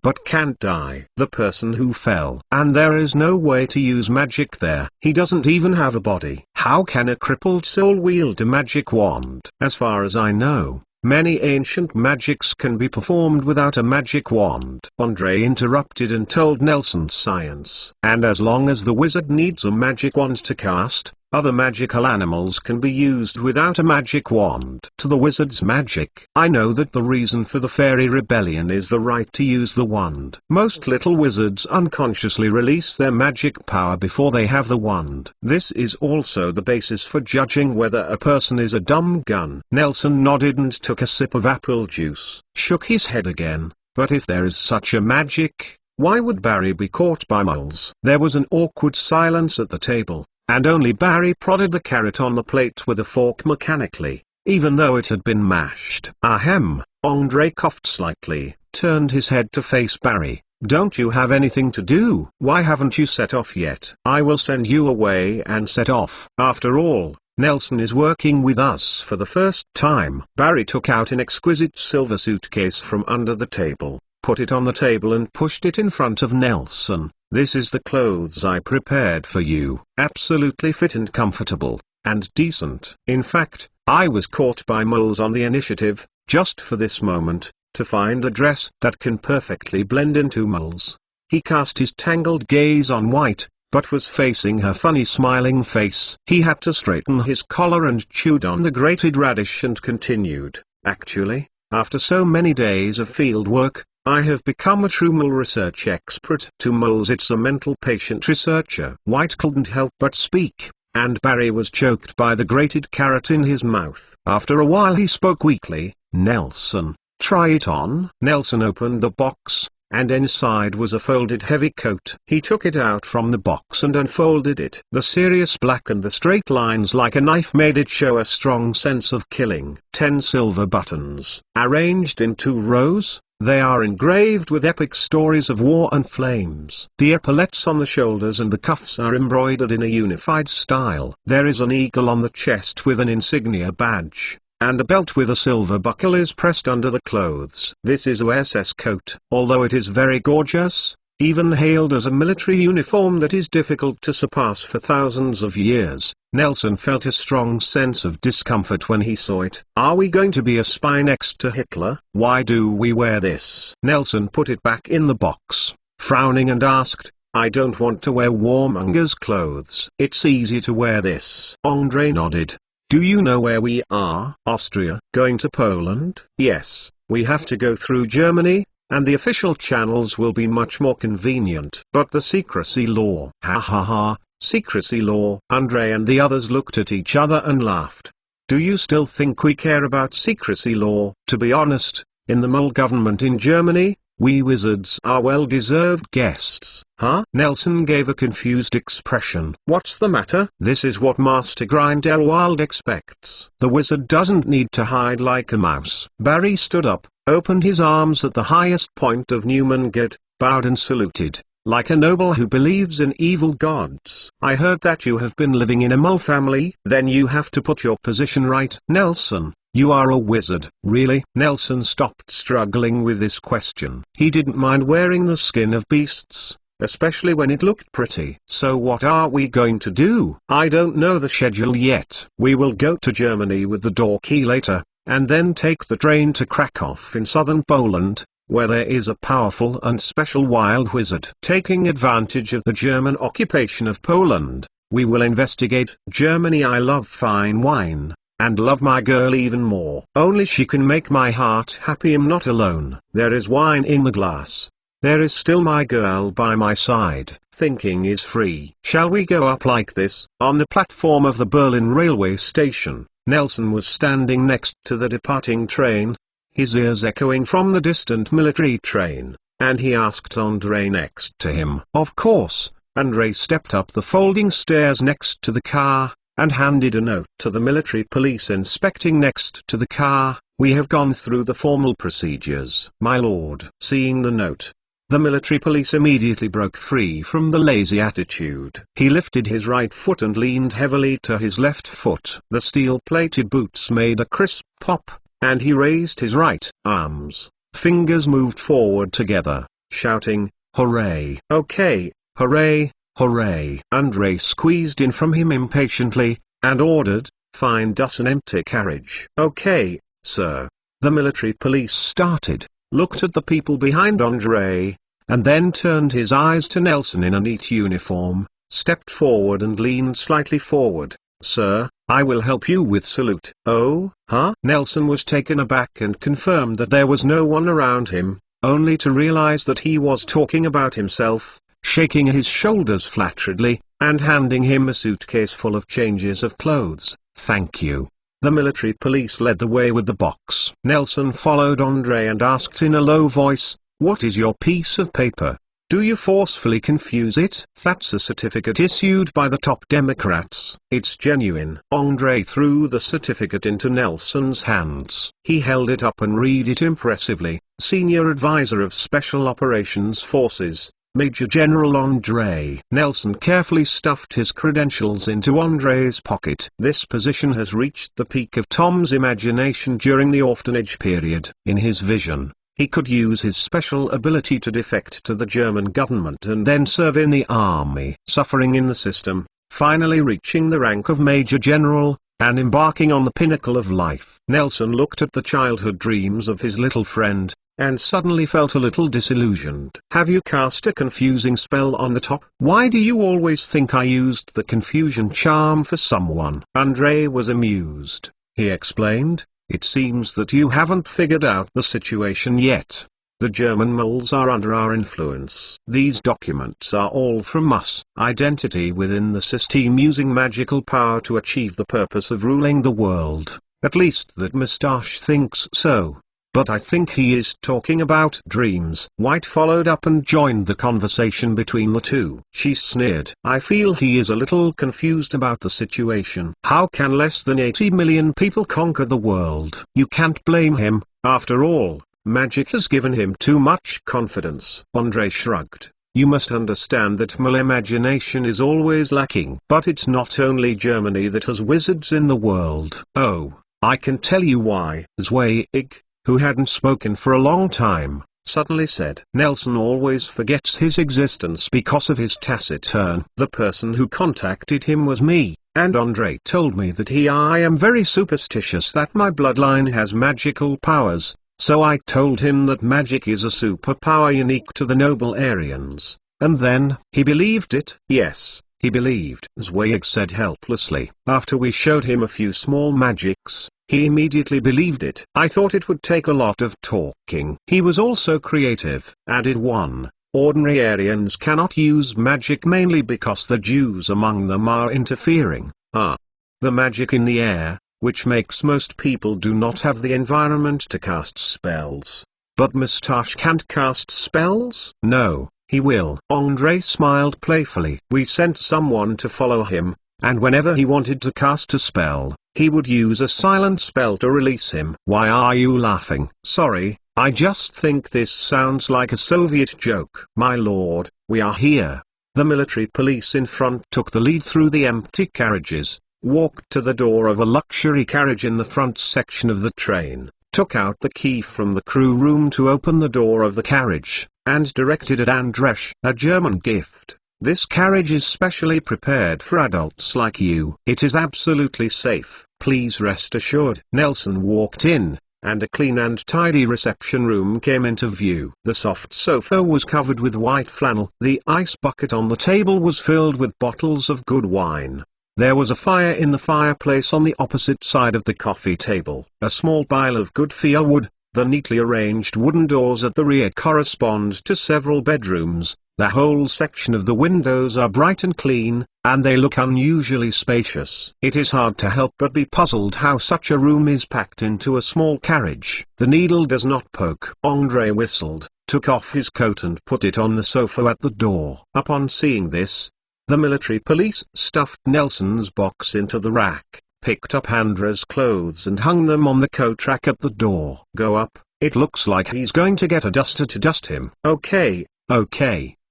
but can't die. The person who fell. And there is no way to use magic there. He doesn't even have a body. How can a crippled soul wield a magic wand? As far as I know, many ancient magics can be performed without a magic wand. Andre interrupted and told Nelson science. And as long as the wizard needs a magic wand to cast, other magical animals can be used without a magic wand. To the wizard's magic. I know that the reason for the fairy rebellion is the right to use the wand. Most little wizards unconsciously release their magic power before they have the wand. This is also the basis for judging whether a person is a dumb gun. Nelson nodded and took a sip of apple juice, shook his head again. But if there is such a magic, why would Barry be caught by moles? There was an awkward silence at the table, and only Barry prodded the carrot on the plate with a fork mechanically, even though it had been mashed. Ahem. Andre coughed slightly, turned his head to face Barry. Don't you have anything to do? Why haven't you set off yet? I will send you away and set off. After all, Nelson is working with us for the first time. Barry took out an exquisite silver suitcase from under the table, put it on the table and pushed it in front of Nelson. This is the clothes I prepared for you. Absolutely fit and comfortable, and decent. In fact, I was caught by moles on the initiative, just for this moment, to find a dress that can perfectly blend into moles. He cast his tangled gaze on White, but was facing her funny smiling face. He had to straighten his collar and chewed on the grated radish and continued. Actually, after so many days of field work, I have become a true mole research expert. To moles it's a mental patient researcher. White couldn't help but speak, and Barry was choked by the grated carrot in his mouth. After a while he spoke weakly, Nelson, try it on. Nelson opened the box, and inside was a folded heavy coat. He took it out from the box and unfolded it. The serious black and the straight lines like a knife made it show a strong sense of killing. 10 silver buttons, arranged in 2 rows. They are engraved with epic stories of war and flames. The epaulets on the shoulders and the cuffs are embroidered in a unified style. There is an eagle on the chest with an insignia badge, and a belt with a silver buckle is pressed under the clothes. This is OSS coat. Although it is very gorgeous, even hailed as a military uniform that is difficult to surpass for thousands of years, Nelson felt a strong sense of discomfort when he saw it. Are we going to be a spy next to Hitler? Why do we wear this? Nelson put it back in the box, frowning and asked, I don't want to wear warmonger's clothes. It's easy to wear this. Andre nodded. Do you know where we are? Austria. Going to Poland? Yes, we have to go through Germany, and the official channels will be much more convenient. But the secrecy law. Ha ha ha. Secrecy law. Andre and the others looked at each other and laughed. Do you still think we care about secrecy law? To be honest, in the mole government in Germany, We wizards are well-deserved guests. Huh? Nelson gave a confused expression. What's the matter? This is what Master Grindelwald expects. The wizard doesn't need to hide like a mouse. Barry stood up, opened his arms at the highest point of Newmangate, bowed and saluted, like a noble who believes in evil gods. I heard that you have been living in a mole family. Then you have to put your position right. Nelson, you are a wizard. Really? Nelson stopped struggling with this question. He didn't mind wearing the skin of beasts, especially when it looked pretty. So what are we going to do? I don't know the schedule yet. We will go to Germany with the door key later, and then take the train to Krakow in southern Poland, where there is a powerful and special wild wizard. Taking advantage of the German occupation of Poland, we will investigate Germany. I love fine wine, and love my girl even more. Only she can make my heart happy. I'm not alone. There is wine in the glass. There is still my girl by my side. Thinking is free. Shall we go up like this? On the platform of the Berlin railway station, Nelson was standing next to the departing train, his ears echoing from the distant military train, and he asked André next to him. Of course. André stepped up the folding stairs next to the car, and handed a note to the military police inspecting next to the car. We have gone through the formal procedures, my lord. Seeing the note, the military police immediately broke free from the lazy attitude. He lifted his right foot and leaned heavily to his left foot. The steel-plated boots made a crisp pop, and he raised his right arms. Fingers moved forward together, shouting, "Hooray! Okay, hooray! Hooray!" André squeezed in from him impatiently, and ordered, "Find us an empty carriage." "Okay, sir." The military police started, looked at the people behind André, and then turned his eyes to Nelson in a neat uniform, stepped forward and leaned slightly forward. "Sir, I will help you with salute." "Oh, huh?" Nelson was taken aback and confirmed that there was no one around him, only to realize that he was talking about himself, shaking his shoulders flatteredly, and handing him a suitcase full of changes of clothes. "Thank you." The military police led the way with the box. Nelson followed André and asked in a low voice, "What is your piece of paper? Do you forcefully confuse it?" "That's a certificate issued by the top Democrats. It's genuine." André threw the certificate into Nelson's hands. He held it up and read it impressively. "Senior Advisor of Special Operations Forces, Major General André." Nelson carefully stuffed his credentials into André's pocket. This position has reached the peak of Tom's imagination during the orphanage period. In his vision, he could use his special ability to defect to the German government and then serve in the army. Suffering in the system, finally reaching the rank of Major General, and embarking on the pinnacle of life. Nelson looked at the childhood dreams of his little friend, and suddenly felt a little disillusioned. "Have you cast a confusing spell on the top? Why do you always think I used the confusion charm for someone?" André was amused. He explained, "It seems that you haven't figured out the situation yet. The German moles are under our influence. These documents are all from us. Identity within the system using magical power to achieve the purpose of ruling the world. At least that Moustache thinks so. But I think he is talking about dreams." White followed up and joined the conversation between the two. She sneered. "I feel he is a little confused about the situation. How can less than 80 million people conquer the world? You can't blame him. After all, magic has given him too much confidence." André shrugged. "You must understand that my imagination is always lacking. But it's not only Germany that has wizards in the world. Oh, I can tell you why." Zweig, who hadn't spoken for a long time, suddenly said, "Nelson always forgets his existence because of his taciturn. The person who contacted him was me, and André told me that I am very superstitious, that my bloodline has magical powers, so I told him that magic is a superpower unique to the noble Aryans, and then, he believed it." "Yes, he believed," Zweig said helplessly. "After we showed him a few small magics, he immediately believed it. I thought it would take a lot of talking." "He was also creative," added one. "Ordinary Aryans cannot use magic mainly because the Jews among them are interfering. The magic in the air, which makes most people do not have the environment to cast spells. But Moustache can't cast spells? No, he will. Andre smiled playfully. We sent someone to follow him, and whenever he wanted to cast a spell, he would use a silent spell to release him. Why are you laughing? Sorry, I just think this sounds like a Soviet joke. My lord, we are here. The military police in front took the lead through the empty carriages, walked to the door of a luxury carriage in the front section of the train, took out the key from the crew room to open the door of the carriage, and directed at Andresch. A German gift. This carriage is specially prepared for adults like you. It is absolutely safe. Please rest assured. Nelson walked in, and a clean and tidy reception room came into view. The soft sofa was covered with white flannel. The ice bucket on the table was filled with bottles of good wine. There was a fire in the fireplace on the opposite side of the coffee table. A small pile of good firewood. The neatly arranged wooden doors at the rear correspond to several bedrooms. The whole section of the windows are bright and clean, and they look unusually spacious. It is hard to help but be puzzled how such a room is packed into a small carriage. The needle does not poke. Andre whistled, took off his coat and put it on the sofa at the door. Upon seeing this, the military police stuffed Nelson's box into the rack, picked up Andre's clothes and hung them on the coat rack at the door. Go up, it looks like he's going to get a duster to dust him. Okay,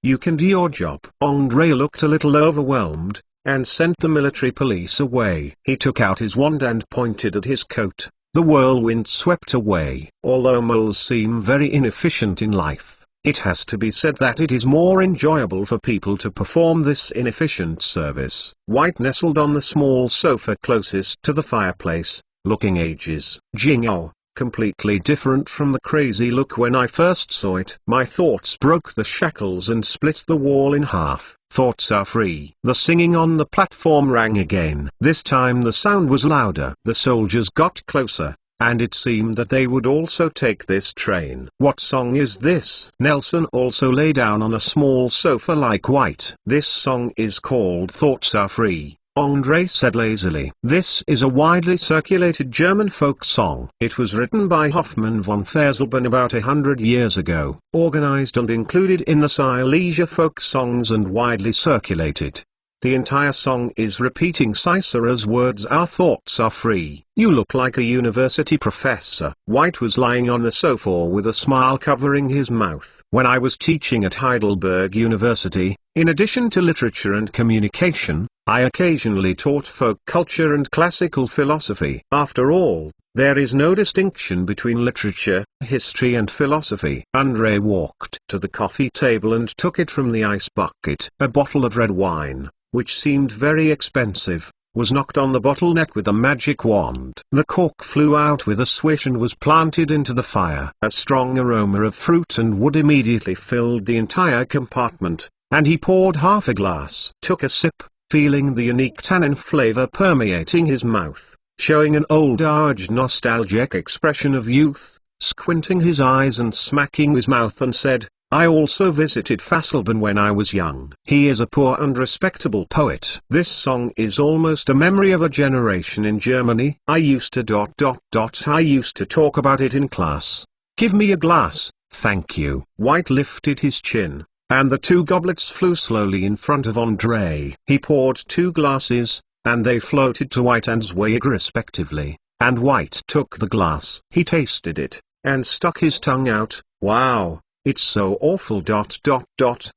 you can do your job. Andre looked a little overwhelmed, and sent the military police away. He took out his wand and pointed at his coat. The whirlwind swept away. Although moles seem very inefficient in life, it has to be said that it is more enjoyable for people to perform this inefficient service. White nestled on the small sofa closest to the fireplace, looking ages. Jingao, completely different from the crazy look when I first saw it. My thoughts broke the shackles and split the wall in half. Thoughts are free. The singing on the platform rang again. This time the sound was louder. The soldiers got closer, and it seemed that they would also take this train. What song is this? Nelson also lay down on a small sofa like White. This song is called Thoughts Are Free, Andre said lazily. This is a widely circulated German folk song. It was written by Hoffmann von Ferselben about 100 years ago, organized and included in the Silesia folk songs and widely circulated. The entire song is repeating Cicera's words, our thoughts are free. You look like a university professor. White was lying on the sofa with a smile covering his mouth. When I was teaching at Heidelberg University, in addition to literature and communication, I occasionally taught folk culture and classical philosophy. After all, there is no distinction between literature, history and philosophy. Andre walked to the coffee table and took it from the ice bucket. A bottle of red wine, which seemed very expensive, was knocked on the bottleneck with a magic wand. The cork flew out with a swish and was planted into the fire. A strong aroma of fruit and wood immediately filled the entire compartment, and he poured half a glass. Took a sip, feeling the unique tannin flavor permeating his mouth, showing an old-age nostalgic expression of youth, squinting his eyes and smacking his mouth, and said, I also visited Fasselben when I was young. He is a poor and respectable poet. This song is almost a memory of a generation in Germany. I used to talk about it in class. Give me a glass, thank you. White lifted his chin, and the two goblets flew slowly in front of Andre. He poured 2 glasses, and they floated to White and Zweig respectively, and White took the glass. He tasted it, and stuck his tongue out. Wow. It's so awful.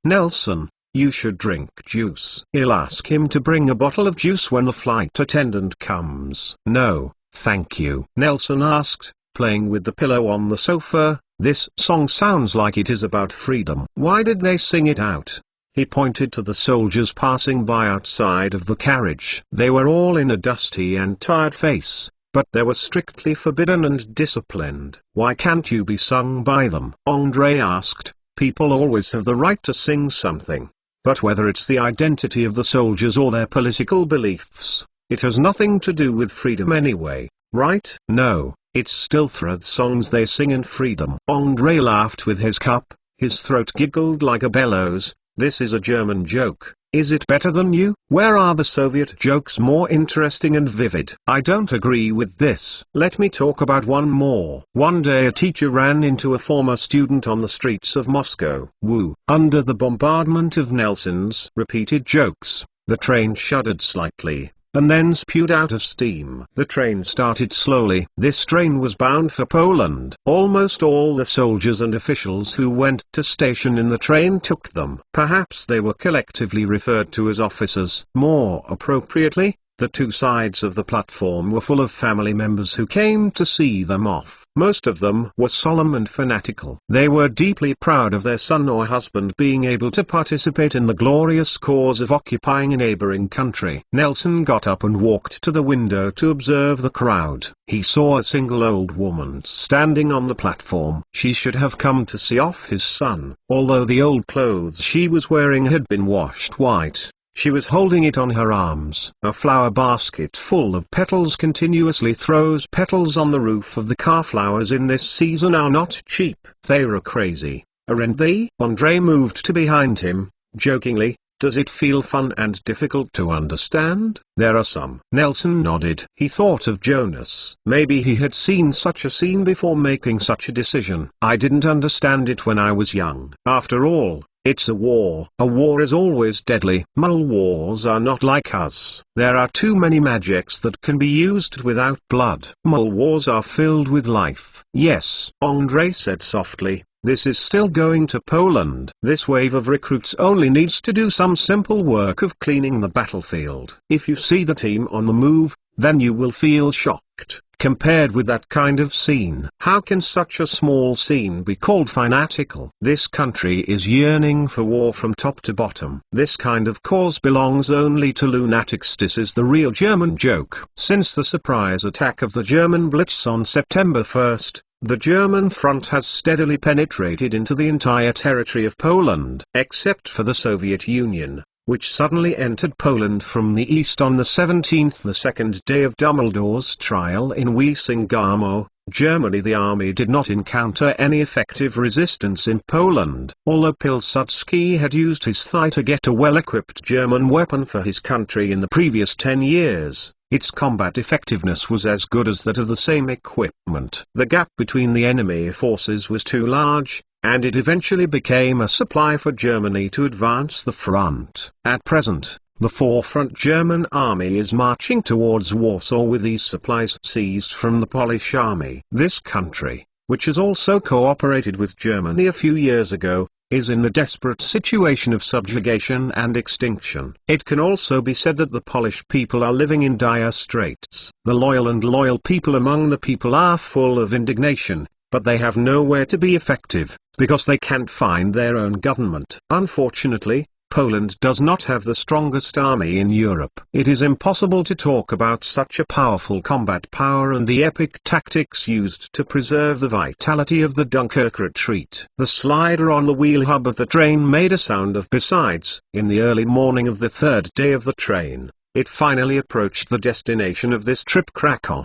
Nelson, you should drink juice. I'll ask him to bring a bottle of juice when the flight attendant comes. No, thank you. Nelson asked, playing with the pillow on the sofa. This song sounds like it is about freedom. Why did they sing it out? He pointed to the soldiers passing by outside of the carriage. They were all in a dusty and tired face, but they were strictly forbidden and disciplined. Why can't you be sung by them? Andre asked. People always have the right to sing something. But whether it's the identity of the soldiers or their political beliefs, it has nothing to do with freedom anyway, right? No, it's still thread songs they sing in freedom. Andre laughed with his cup, his throat giggled like a bellows. This is a German joke. Is it better than you? Where are the Soviet jokes more interesting and vivid? I don't agree with this. Let me talk about one more. One day a teacher ran into a former student on the streets of Moscow. Woo! Under the bombardment of Nelson's repeated jokes, the train shuddered slightly, and then spewed out of steam. The train started slowly. This train was bound for Poland. Almost all the soldiers and officials who went to station in the train took them. Perhaps they were collectively referred to as officers. More appropriately, the two sides of the platform were full of family members who came to see them off. Most of them were solemn and fanatical. They were deeply proud of their son or husband being able to participate in the glorious cause of occupying a neighboring country. Nelson got up and walked to the window to observe the crowd. He saw a single old woman standing on the platform. She should have come to see off his son. Although the old clothes she was wearing had been washed white, she was holding it on her arms. A flower basket full of petals continuously throws petals on the roof of the car. Flowers in this season are not cheap. They're crazy, aren't they? Andre moved to behind him, jokingly. Does it feel fun and difficult to understand? There are some. Nelson nodded. He thought of Jonas. Maybe he had seen such a scene before making such a decision. I didn't understand it when I was young. After all, it's a war. A war is always deadly. Mole wars are not like us. There are too many magics that can be used without blood. Mole wars are filled with life. Yes, Andre said softly. This is still going to Poland. This wave of recruits only needs to do some simple work of cleaning the battlefield. If you see the team on the move, then you will feel shocked. Compared with that kind of scene, how can such a small scene be called fanatical? This country is yearning for war from top to bottom. This kind of cause belongs only to lunatics. This is the real German joke. Since the surprise attack of the German Blitz on September 1st, the German front has steadily penetrated into the entire territory of Poland, except for the Soviet Union, which suddenly entered Poland from the east on the 17th, the second day of Dumbledore's trial in Wiesingarmo, Germany. The army did not encounter any effective resistance in Poland. Although Pilsudski had used his thigh to get a well-equipped German weapon for his country in the previous 10 years, its combat effectiveness was as good as that of the same equipment. The gap between the enemy forces was too large, and it eventually became a supply for Germany to advance the front. At present, the forefront German army is marching towards Warsaw with these supplies seized from the Polish army. This country, which has also cooperated with Germany a few years ago, is in the desperate situation of subjugation and extinction. It can also be said that the Polish people are living in dire straits. The loyal people among the people are full of indignation, but they have nowhere to be effective, because they can't find their own government. Unfortunately, Poland does not have the strongest army in Europe. It is impossible to talk about such a powerful combat power and the epic tactics used to preserve the vitality of the Dunkirk retreat. The slider on the wheel hub of the train made a sound of besides. In the early morning of the third day of the train, it finally approached the destination of this trip, Krakow,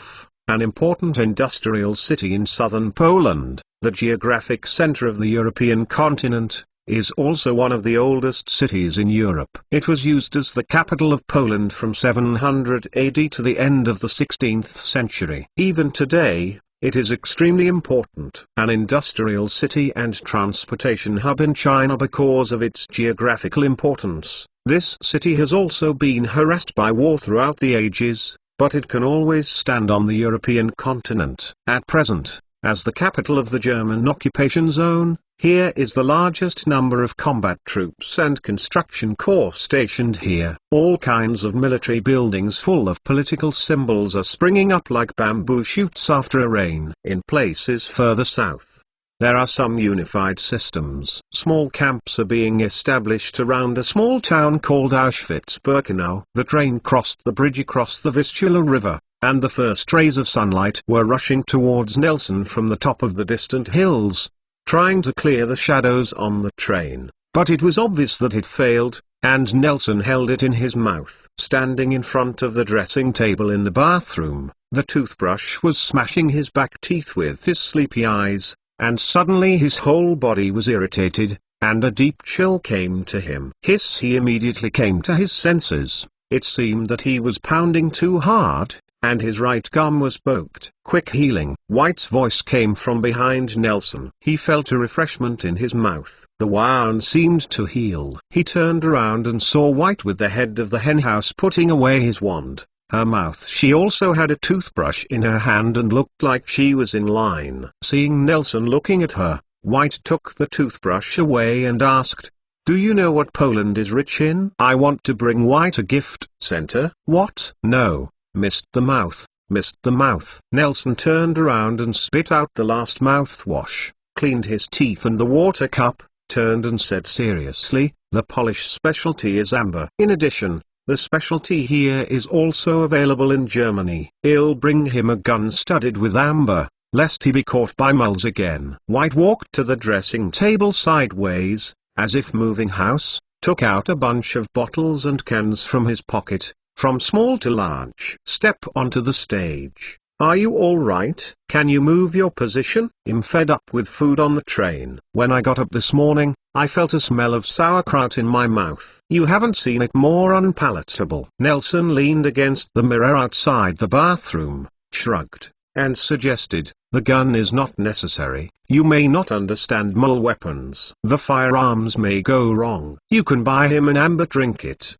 an important industrial city in southern Poland, the geographic center of the European continent, is also one of the oldest cities in Europe. It was used as the capital of Poland from 700 AD to the end of the 16th century. Even today, it is extremely important. An industrial city and transportation hub in China because of its geographical importance. This city has also been harassed by war throughout the ages, but it can always stand on the European continent. At present, as the capital of the German occupation zone, here is the largest number of combat troops and construction corps stationed here. All kinds of military buildings full of political symbols are springing up like bamboo shoots after a rain. In places further south, there are some unified systems. Small camps are being established around a small town called Auschwitz-Birkenau. The train crossed the bridge across the Vistula River, and the first rays of sunlight were rushing towards Nelson from the top of the distant hills, trying to clear the shadows on the train. But it was obvious that it failed, and Nelson held it in his mouth. Standing in front of the dressing table in the bathroom, the toothbrush was smashing his back teeth with his sleepy eyes, and suddenly his whole body was irritated, and a deep chill came to him. He immediately came to his senses. It seemed that he was pounding too hard, and his right gum was poked. Quick healing. White's voice came from behind Nelson. He felt a refreshment in his mouth. The wound seemed to heal. He turned around and saw White with the head of the henhouse putting away his wand. Her mouth. She also had a toothbrush in her hand and looked like she was in line. Seeing Nelson looking at her, White took the toothbrush away and asked, "Do you know what Poland is rich in? I want to bring White a gift." Center. What? No. Missed the mouth. Missed the mouth. Nelson turned around and spit out the last mouthwash, cleaned his teeth and the water cup, turned and said seriously, "The Polish specialty is amber. In addition, the specialty here is also available in Germany. I'll bring him a gun studded with amber, lest he be caught by moles again." White walked to the dressing table sideways, as if moving house, took out a bunch of bottles and cans from his pocket, from small to large. "Step onto the stage. Are you all right? Can you move your position?" I'm fed up with food on the train. When I got up this morning, I felt a smell of sauerkraut in my mouth. You haven't seen it more unpalatable. Nelson leaned against the mirror outside the bathroom, shrugged, and suggested, "The gun is not necessary. You may not understand mole weapons. The firearms may go wrong. You can buy him an amber trinket.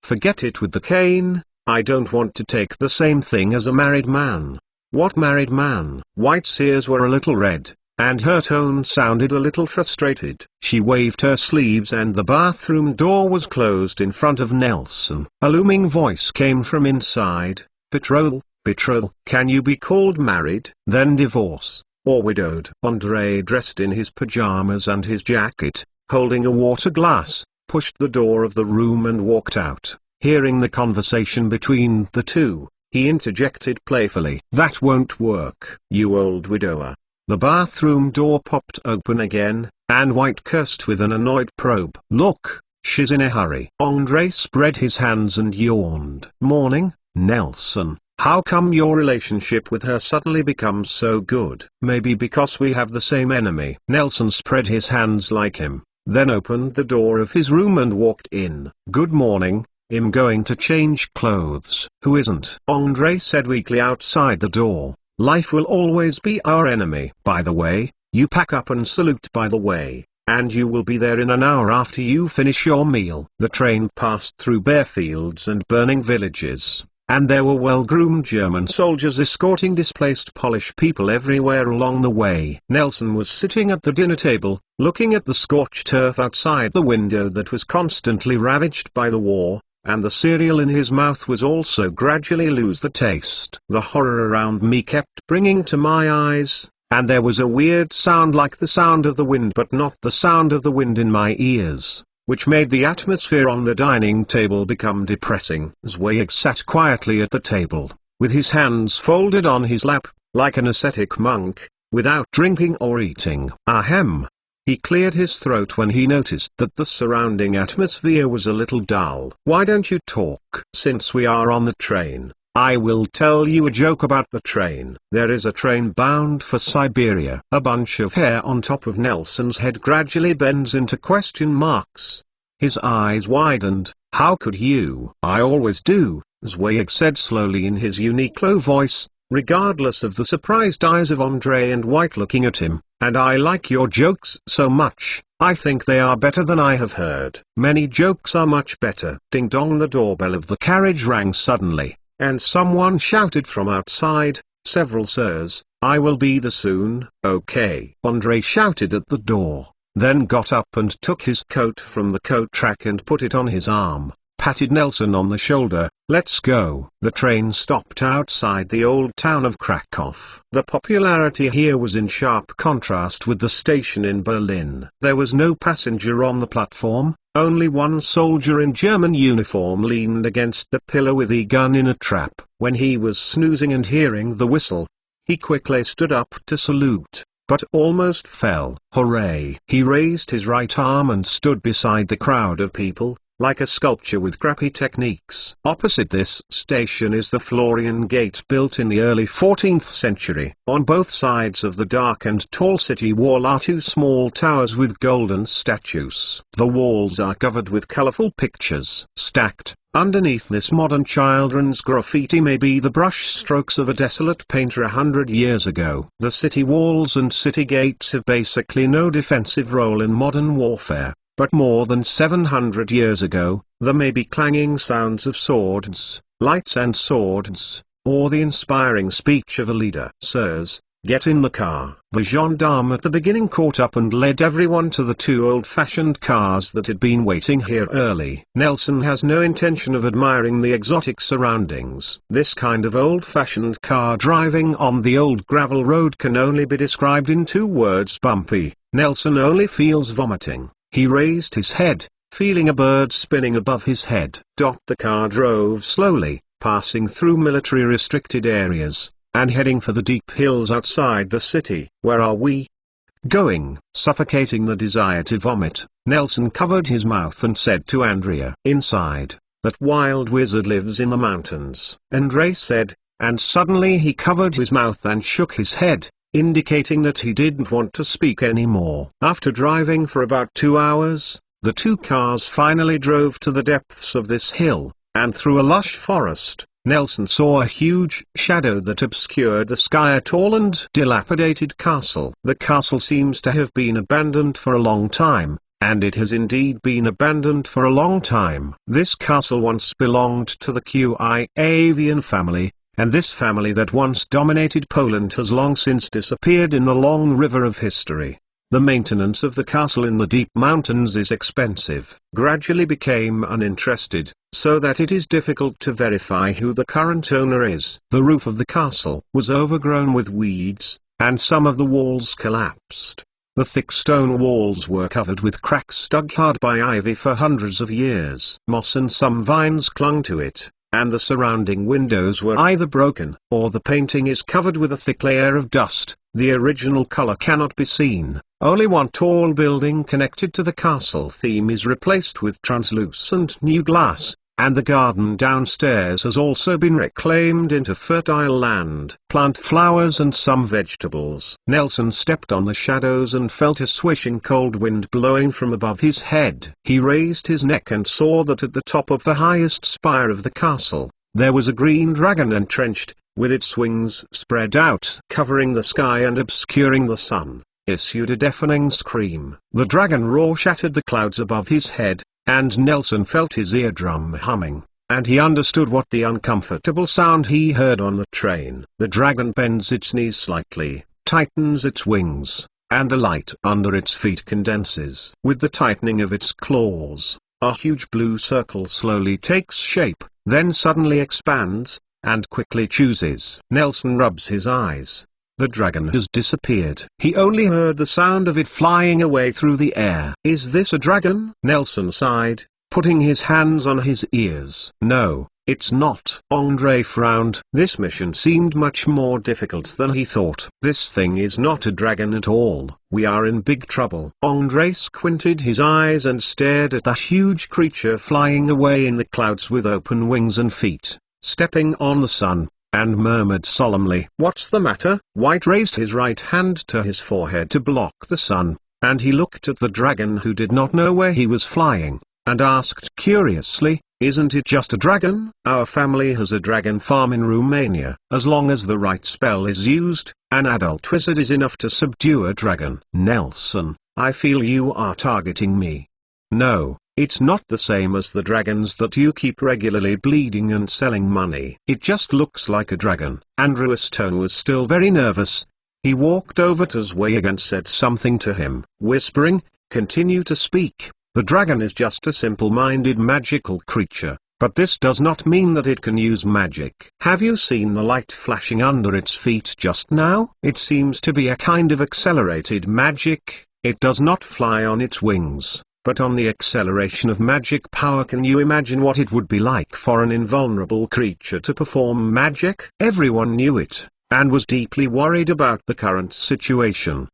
Forget it with the cane. I don't want to take the same thing as a married man." "What married man?" White's ears were a little red, and her tone sounded a little frustrated. She waved her sleeves and the bathroom door was closed in front of Nelson. A looming voice came from inside, "Betrothal, betrothal. Can you be called married, then divorce, or widowed?" Andre, dressed in his pajamas and his jacket, holding a water glass, pushed the door of the room and walked out. Hearing the conversation between the two, he interjected playfully, "That won't work, you old widower." The bathroom door popped open again, and White cursed with an annoyed probe. "Look, she's in a hurry." Andre spread his hands and yawned. "Morning, Nelson. How come your relationship with her suddenly becomes so good?" "Maybe because we have the same enemy." Nelson spread his hands like him, then opened the door of his room and walked in. "Good morning. I'm going to change clothes." "Who isn't?" Andre said weakly outside the door. "Life will always be our enemy." "By the way, you pack up and salute by the way, and you will be there in an hour after you finish your meal." The train passed through bare fields and burning villages, and there were well-groomed German soldiers escorting displaced Polish people everywhere along the way. Nelson was sitting at the dinner table, looking at the scorched earth outside the window that was constantly ravaged by the war, and the cereal in his mouth was also gradually lose the taste. The horror around me kept bringing to my eyes, and there was a weird sound like the sound of the wind but not the sound of the wind in my ears, which made the atmosphere on the dining table become depressing. Zweig sat quietly at the table, with his hands folded on his lap, like an ascetic monk, without drinking or eating. Ahem. He cleared his throat when he noticed that the surrounding atmosphere was a little dull. "Why don't you talk?" "Since we are on the train, I will tell you a joke about the train. There is a train bound for Siberia." A bunch of hair on top of Nelson's head gradually bends into question marks. His eyes widened. "How could you?" "I always do," Zweig said slowly in his unique low voice, regardless of the surprised eyes of Andre and White looking at him, "and I like your jokes so much. I think they are better than I have heard. Many jokes are much better." Ding dong, the doorbell of the carriage rang suddenly, and someone shouted from outside, "Several sirs, I will be there soon." "Okay." Andre shouted at the door, then got up and took his coat from the coat rack and put it on his arm, patted Nelson on the shoulder. "Let's go." The train stopped outside the old town of Krakow. The popularity here was in sharp contrast with the station in Berlin. There was no passenger on the platform, only one soldier in German uniform leaned against the pillar with a gun in a trap. When he was snoozing and hearing the whistle, he quickly stood up to salute, but almost fell. "Hooray!" He raised his right arm and stood beside the crowd of people, like a sculpture with crappy techniques. Opposite this station is the Florian Gate, built in the early 14th century. On both sides of the dark and tall city wall are two small towers with golden statues. The walls are covered with colorful pictures. Stacked underneath this modern children's graffiti may be the brush strokes of a desolate painter 100 years ago. The city walls and city gates have basically no defensive role in modern warfare, but more than 700 years ago, there may be clanging sounds of swords, lights and swords, or the inspiring speech of a leader. Sirs, get in the car. The gendarme at the beginning caught up and led everyone to the two old-fashioned cars that had been waiting here early. Nelson has no intention of admiring the exotic surroundings. This kind of old-fashioned car driving on the old gravel road can only be described in two words: bumpy. Nelson only feels vomiting. He raised his head, feeling a bird spinning above his head. The car drove slowly, passing through military-restricted areas, and heading for the deep hills outside the city. Where are we going? Suffocating the desire to vomit, Nelson covered his mouth and said to Andrea, "Inside, that wild wizard lives in the mountains," Andre said, and suddenly he covered his mouth and shook his head, indicating that he didn't want to speak anymore. After driving for about 2 hours, the two cars finally drove to the depths of this hill, and through a lush forest. Nelson saw a huge shadow that obscured the sky, a tall and dilapidated castle. The castle seems to have been abandoned for a long time, and it has indeed been abandoned for a long time. This castle once belonged to the Kievan family, and this family that once dominated Poland has long since disappeared in the long river of history. The maintenance of the castle in the deep mountains is expensive. Gradually became uninterested, so that it is difficult to verify who the current owner is. The roof of the castle was overgrown with weeds, and some of the walls collapsed. The thick stone walls were covered with cracks dug hard by ivy for hundreds of years. Moss and some vines clung to it, and the surrounding windows were either broken, or the painting is covered with a thick layer of dust. The original color cannot be seen. Only one tall building connected to the castle theme is replaced with translucent new glass, and the garden downstairs has also been reclaimed into fertile land. Plant flowers and some vegetables. Nelson stepped on the shadows and felt a swishing cold wind blowing from above his head. He raised his neck and saw that at the top of the highest spire of the castle, there was a green dragon entrenched, with its wings spread out, covering the sky and obscuring the sun, issued a deafening scream. The dragon roar shattered the clouds above his head, and Nelson felt his eardrum humming, and he understood what the uncomfortable sound he heard on the train. The dragon bends its knees slightly, tightens its wings, and the light under its feet condenses. With the tightening of its claws, a huge blue circle slowly takes shape, then suddenly expands, and quickly chooses. Nelson rubs his eyes. The dragon has disappeared. He only heard the sound of it flying away through the air. Is this a dragon? Nelson sighed, putting his hands on his ears. No, it's not. Andre frowned. This mission seemed much more difficult than he thought. This thing is not a dragon at all. We are in big trouble. Andre squinted his eyes and stared at the huge creature flying away in the clouds with open wings and feet, stepping on the sun, and murmured solemnly, "What's the matter?" White raised his right hand to his forehead to block the sun, and he looked at the dragon, who did not know where he was flying, and asked curiously, "Isn't it just a dragon?" Our family has a dragon farm in Romania. As long as the right spell is used, an adult wizard is enough to subdue a dragon. Nelson, I feel you are targeting me. No. It's not the same as the dragons that you keep regularly bleeding and selling money. It just looks like a dragon. Andrew's tone was still very nervous. He walked over to Zweig and said something to him, whispering, "Continue to speak. The dragon is just a simple-minded magical creature, but this does not mean that it can use magic. Have you seen the light flashing under its feet just now? It seems to be a kind of accelerated magic. It does not fly on its wings, but on the acceleration of magic power. Can you imagine what it would be like for an invulnerable creature to perform magic?" Everyone knew it, and was deeply worried about the current situation.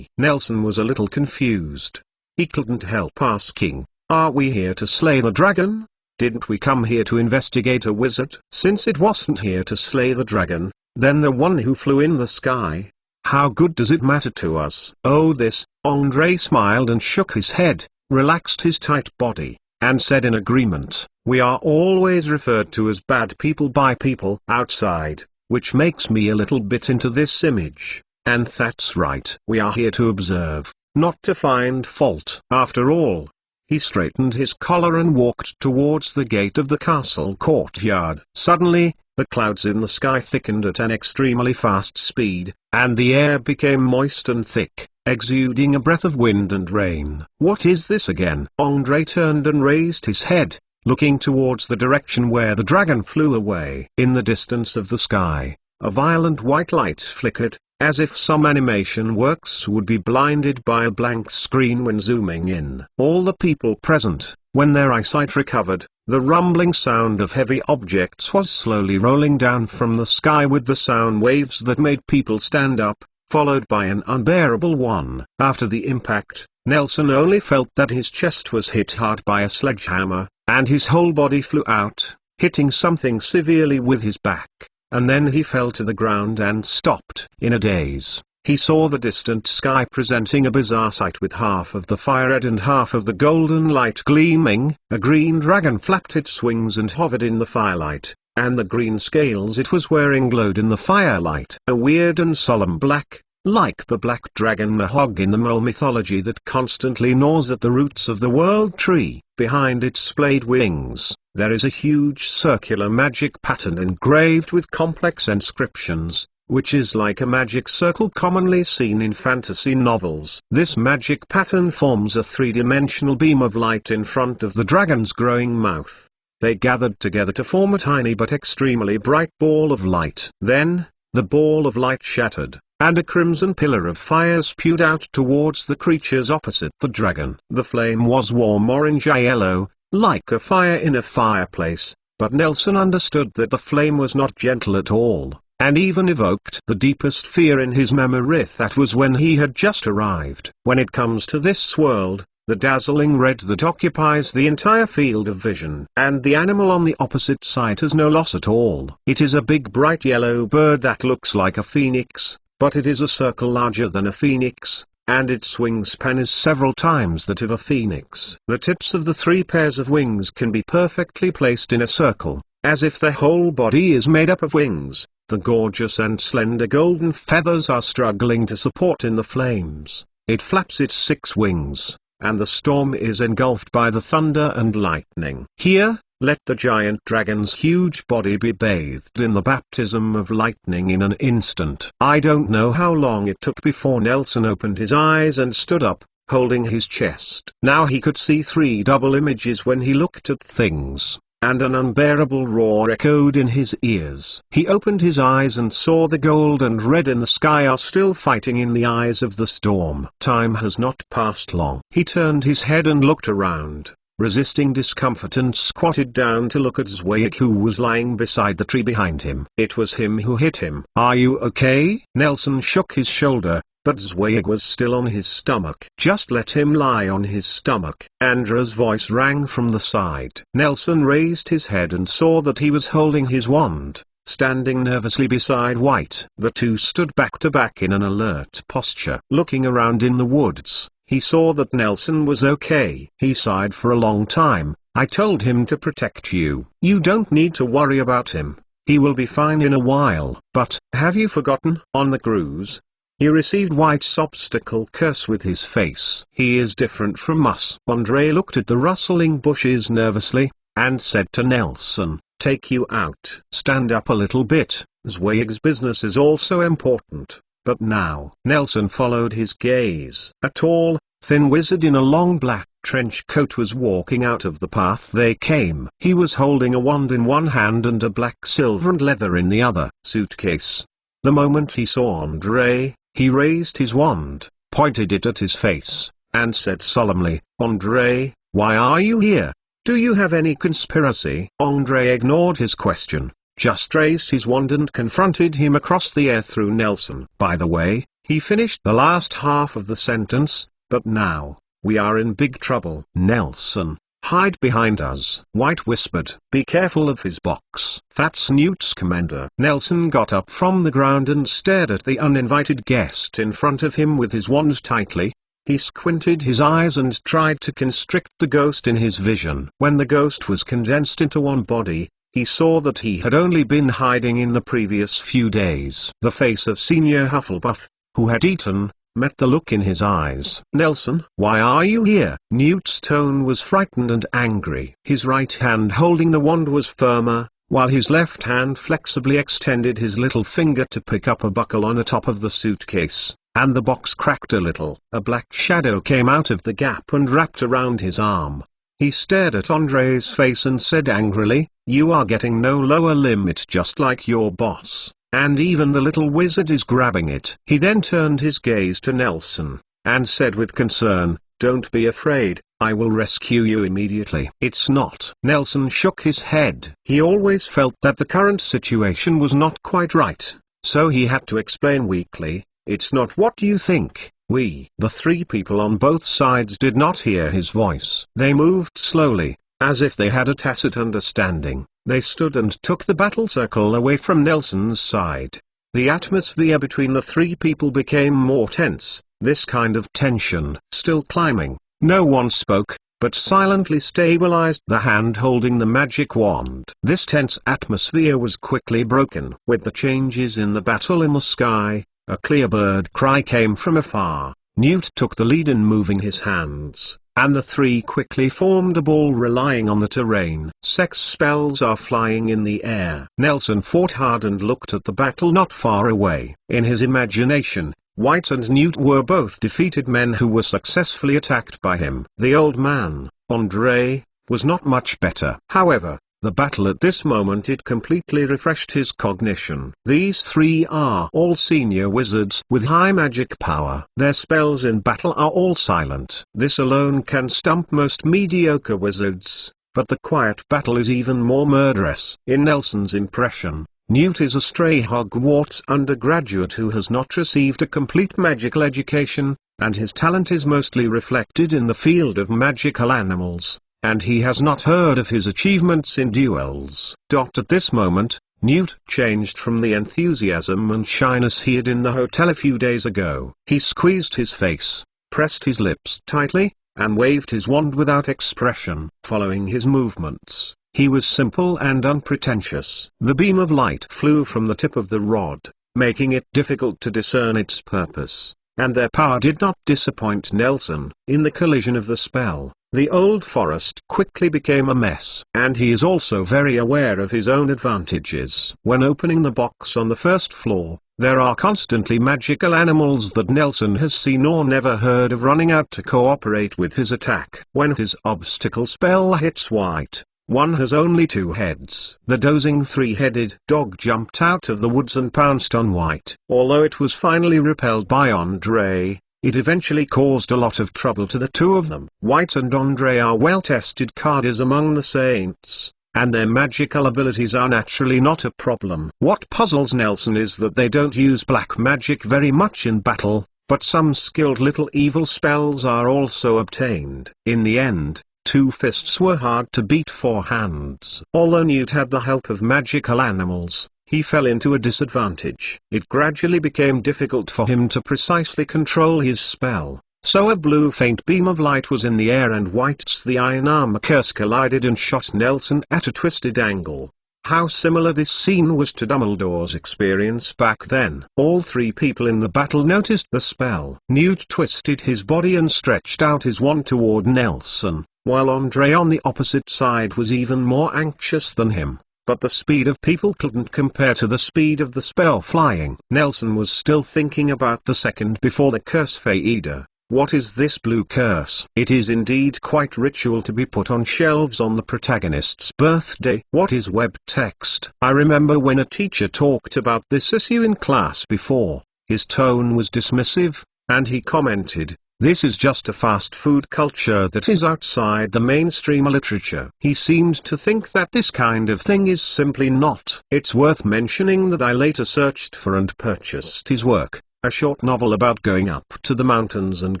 Nelson was a little confused. He couldn't help asking, Are we here to slay the dragon? Didn't we come here to investigate a wizard? Since it wasn't here to slay the dragon, then the one who flew in the sky. How good does it matter to us? Oh, this. Andre smiled and shook his head, relaxed his tight body, and said in agreement, we are always referred to as bad people by people outside, which makes me a little bit into this image. And that's right. We are here to observe, not to find fault. After all. He straightened his collar and walked towards the gate of the castle courtyard. Suddenly, the clouds in the sky thickened at an extremely fast speed, and the air became moist and thick, exuding a breath of wind and rain. What is this again? Andre turned and raised his head, looking towards the direction where the dragon flew away. In the distance of the sky, a violent white light flickered, as if some animation works would be blinded by a blank screen when zooming in. All the people present, when their eyesight recovered, the rumbling sound of heavy objects was slowly rolling down from the sky with the sound waves that made people stand up, followed by an unbearable one. After the impact, Nelson only felt that his chest was hit hard by a sledgehammer, and his whole body flew out, hitting something severely with his back. And then he fell to the ground and stopped. In a daze, he saw the distant sky presenting a bizarre sight with half of the fire red and half of the golden light gleaming. A green dragon flapped its wings and hovered in the firelight, and the green scales it was wearing glowed in the firelight. A weird and solemn black, like the black dragon Mahog in the mole mythology that constantly gnaws at the roots of the world tree. Behind its splayed wings, there is a huge circular magic pattern engraved with complex inscriptions, which is like a magic circle commonly seen in fantasy novels. This magic pattern forms a three-dimensional beam of light in front of the dragon's growing mouth. They gathered together to form a tiny but extremely bright ball of light. Then, the ball of light shattered, and a crimson pillar of fire spewed out towards the creatures opposite the dragon. The flame was warm orange-yellow, like a fire in a fireplace, but Nelson understood that the flame was not gentle at all, and even evoked the deepest fear in his memory. That was when he had just arrived. When it comes to this world, the dazzling red that occupies the entire field of vision, and the animal on the opposite side has no loss at all. It is a big bright yellow bird that looks like a phoenix, but it is a circle larger than a phoenix, and its wingspan is several times that of a phoenix. The tips of the three pairs of wings can be perfectly placed in a circle, as if the whole body is made up of wings. The gorgeous and slender golden feathers are struggling to support in the flames. It flaps its 6 wings, and the storm is engulfed by the thunder and lightning. Here, let the giant dragon's huge body be bathed in the baptism of lightning in an instant. I don't know how long it took before Nelson opened his eyes and stood up, holding his chest. Now he could see 3 double images when he looked at things, and an unbearable roar echoed in his ears. He opened his eyes and saw the gold and red in the sky are still fighting in the eyes of the storm. Time has not passed long. He turned his head and looked around, resisting discomfort, and squatted down to look at Zweig, who was lying beside the tree behind him. It was him who hit him. Are you okay? Nelson shook his shoulder, but Zweig was still on his stomach. Just let him lie on his stomach. Andra's voice rang from the side. Nelson raised his head and saw that he was holding his wand, standing nervously beside White. The two stood back to back in an alert posture. Looking around in the woods, he saw that Nelson was okay. He sighed for a long time. I told him to protect you. You don't need to worry about him. He will be fine in a while. But, have you forgotten? On the cruise, he received White's obstacle curse with his face. He is different from us. Andre looked at the rustling bushes nervously, and said to Nelson, take you out. Stand up a little bit. Zweig's business is also important. But now, Nelson followed his gaze. A tall, thin wizard in a long black trench coat was walking out of the path they came. He was holding a wand in one hand and a black silver and leather in the other suitcase. The moment he saw Andre, he raised his wand, pointed it at his face, and said solemnly, Andre, why are you here? Do you have any conspiracy? Andre ignored his question, just raised his wand and confronted him across the air through Nelson. By the way, he finished the last half of the sentence, but now, We are in big trouble. Nelson, hide behind us. White whispered. Be careful of his box. That's Newt's commander. Nelson got up from the ground and stared at the uninvited guest in front of him with his wand tightly. He squinted his eyes and tried to constrict the ghost in his vision. When the ghost was condensed into one body, he saw that he had only been hiding in the previous few days. The face of Senior Hufflepuff, who had eaten, met the look in his eyes. Nelson, why are you here? Newt's tone was frightened and angry. His right hand holding the wand was firmer, while his left hand flexibly extended his little finger to pick up a buckle on the top of the suitcase, and the box cracked a little. A black shadow came out of the gap and wrapped around his arm. He stared at Andre's face and said angrily, "You are getting no lower limit, just like your boss. And even the little wizard is grabbing it." He then turned his gaze to Nelson, and said with concern, "Don't be afraid, I will rescue you immediately." "It's not." Nelson shook his head. He always felt that the current situation was not quite right, so he had to explain weakly, "It's not what you think. The three people on both sides did not hear his voice. They moved slowly, as if they had a tacit understanding. They stood and took the battle circle away from Nelson's side. The atmosphere between the three people became more tense, this kind of tension. Still climbing, no one spoke, but silently stabilized the hand holding the magic wand. This tense atmosphere was quickly broken. With the changes in the battle in the sky, a clear bird cry came from afar. Newt took the lead in moving his hands, and the three quickly formed a ball relying on the terrain. Sex spells are flying in the air. Nelson fought hard and looked at the battle not far away. In his imagination, White and Newt were both defeated men who were successfully attacked by him. The old man, Andre, was not much better. However, the battle at this moment it completely refreshed his cognition. These three are all senior wizards with high magic power. Their spells in battle are all silent. This alone can stump most mediocre wizards, but the quiet battle is even more murderous. In Nelson's impression, Newt is a stray Hogwarts undergraduate who has not received a complete magical education, and his talent is mostly reflected in the field of magical animals, and he has not heard of his achievements in duels. At this moment, Newt changed from the enthusiasm and shyness he had in the hotel a few days ago. He squeezed his face, pressed his lips tightly, and waved his wand without expression. Following his movements, he was simple and unpretentious. The beam of light flew from the tip of the rod, making it difficult to discern its purpose, and their power did not disappoint Nelson. In the collision of the spell, the old forest quickly became a mess. And he is also very aware of his own advantages. When opening the box on the first floor, there are constantly magical animals that Nelson has seen or never heard of running out to cooperate with his attack. When his obstacle spell hits White, one has only two heads. The dozing three-headed dog jumped out of the woods and pounced on White. Although it was finally repelled by Andre, it eventually caused a lot of trouble to the two of them. White and Andre are well-tested carders among the Saints, and their magical abilities are naturally not a problem. What puzzles Nelson is that they don't use black magic very much in battle, but some skilled little evil spells are also obtained. In the end, two fists were hard to beat four hands. Although Newt had the help of magical animals, he fell into a disadvantage. It gradually became difficult for him to precisely control his spell, so a blue faint beam of light was in the air and White's the iron armor curse collided and shot Nelson at a twisted angle. How similar this scene was to Dumbledore's experience back then. All three people in the battle noticed the spell. Newt twisted his body and stretched out his wand toward Nelson, while Andre on the opposite side was even more anxious than him. But the speed of people couldn't compare to the speed of the spell flying. Nelson was still thinking about the second before the curse faded. What is this blue curse? It is indeed quite ritual to be put on shelves on the protagonist's birthday. What is web text? I remember when a teacher talked about this issue in class before, his tone was dismissive, and he commented, "This is just a fast food culture that is outside the mainstream literature." He seemed to think that this kind of thing is simply not. It's worth mentioning that I later searched for and purchased his work, a short novel about going up to the mountains and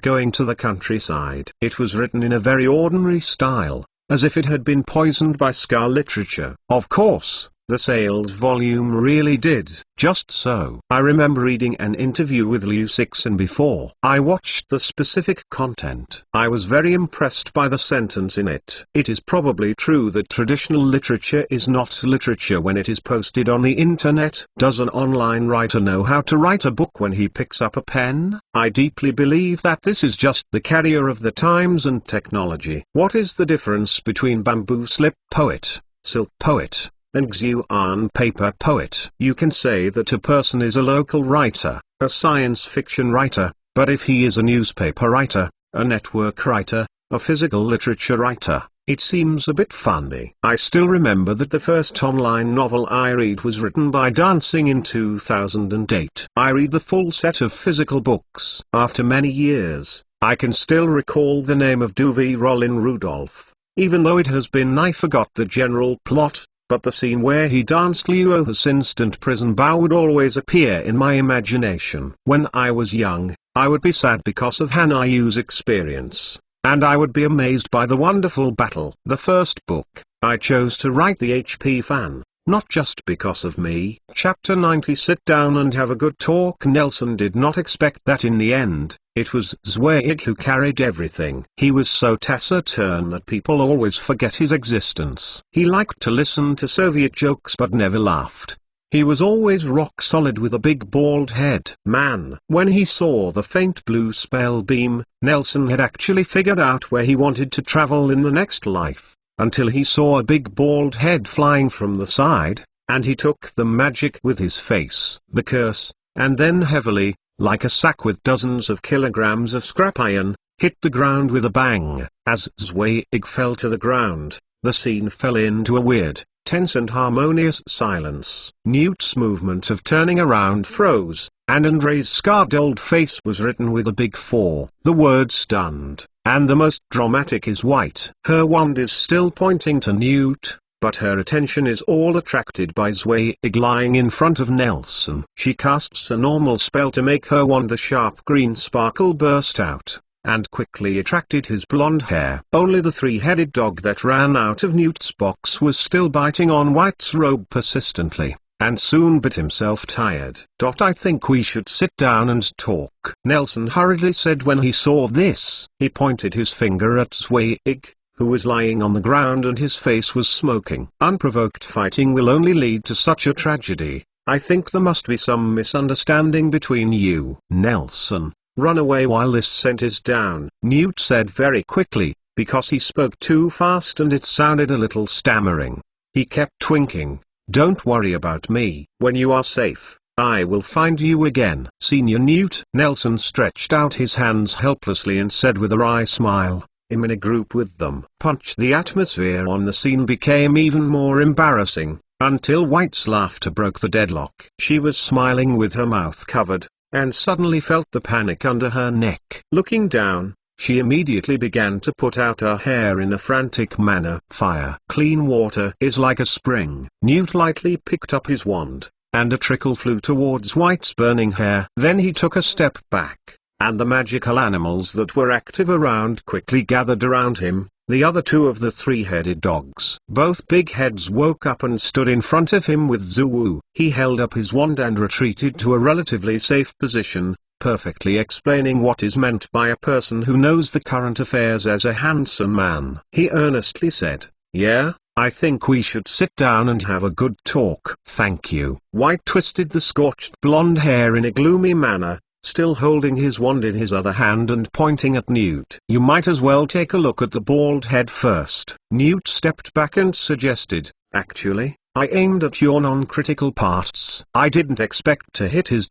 going to the countryside. It was written in a very ordinary style, as if it had been poisoned by scar literature. Of course, the sales volume really did just so. I remember reading an interview with Liu Cixin before I watched the specific content. I was very impressed by the sentence in it. It is probably true that traditional literature is not literature when it is posted on the internet. Does an online writer know how to write a book when he picks up a pen? I deeply believe that this is just the carrier of the times and technology. What is the difference between bamboo slip poet, silk poet, and Xuan paper poet? You can say that a person is a local writer, a science fiction writer, but if he is a newspaper writer, a network writer, a physical literature writer, it seems a bit funny. I still remember that the first online novel I read was written by Dancing in 2008. I read the full set of physical books. After many years, I can still recall the name of Duvi Rollin Rudolph, even though it has been I forgot the general plot. But the scene where he danced Luo's instant prison bow would always appear in my imagination. When I was young, I would be sad because of Han Yu's experience, and I would be amazed by the wonderful battle. The first book, I chose to write the HP fan, not just because of me. Chapter 90 Sit down and have a good talk. Nelson did not expect that in the end. It was Zweig who carried everything. He was so taciturn that people always forget his existence. He liked to listen to Soviet jokes but never laughed. He was always rock solid with a big bald head. Man, when he saw the faint blue spell beam, Nelson had actually figured out where he wanted to travel in the next life, until he saw a big bald head flying from the side, and he took the magic with his face, the curse, and then heavily, like a sack with dozens of kilograms of scrap iron, hit the ground with a bang. As Zweig fell to the ground, the scene fell into a weird, tense and harmonious silence. Newt's movement of turning around froze, and Andrei's scarred old face was written with a big 4. The word stunned, and the most dramatic is white. Her wand is still pointing to Newt, but her attention is all attracted by Zweig lying in front of Nelson. She casts a normal spell to make her wand. The sharp green sparkle burst out, and quickly attracted his blonde hair. Only the three-headed dog that ran out of Newt's box was still biting on White's robe persistently, and soon bit himself tired. I think we should sit down and talk, Nelson hurriedly said when he saw this. He pointed his finger at Zweig, who was lying on the ground and his face was smoking. Unprovoked fighting will only lead to such a tragedy. I think there must be some misunderstanding between you. Nelson, run away while this scent is down, Newt said very quickly, because he spoke too fast and it sounded a little stammering. He kept winking. Don't worry about me. When you are safe, I will find you again. Senior Newt. Nelson stretched out his hands helplessly and said with a wry smile, I'm in a group with them. Punch. The atmosphere on the scene became even more embarrassing, until White's laughter broke the deadlock. She was smiling with her mouth covered, and suddenly felt the panic under her neck. Looking down, she immediately began to put out her hair in a frantic manner. Fire. Clean water is like a spring. Newt lightly picked up his wand, and a trickle flew towards White's burning hair. Then he took a step back, and the magical animals that were active around quickly gathered around him. The other two of the three-headed dogs. Both big heads woke up and stood in front of him with Zuwu. He held up his wand and retreated to a relatively safe position, perfectly explaining what is meant by a person who knows the current affairs as a handsome man. He earnestly said, Yeah, I think we should sit down and have a good talk. Thank you. White twisted the scorched blonde hair in a gloomy manner, still holding his wand in his other hand and pointing at Newt. You might as well take a look at the bald head first. Newt stepped back and suggested, Actually, I aimed at your non-critical parts. I didn't expect to hit his ...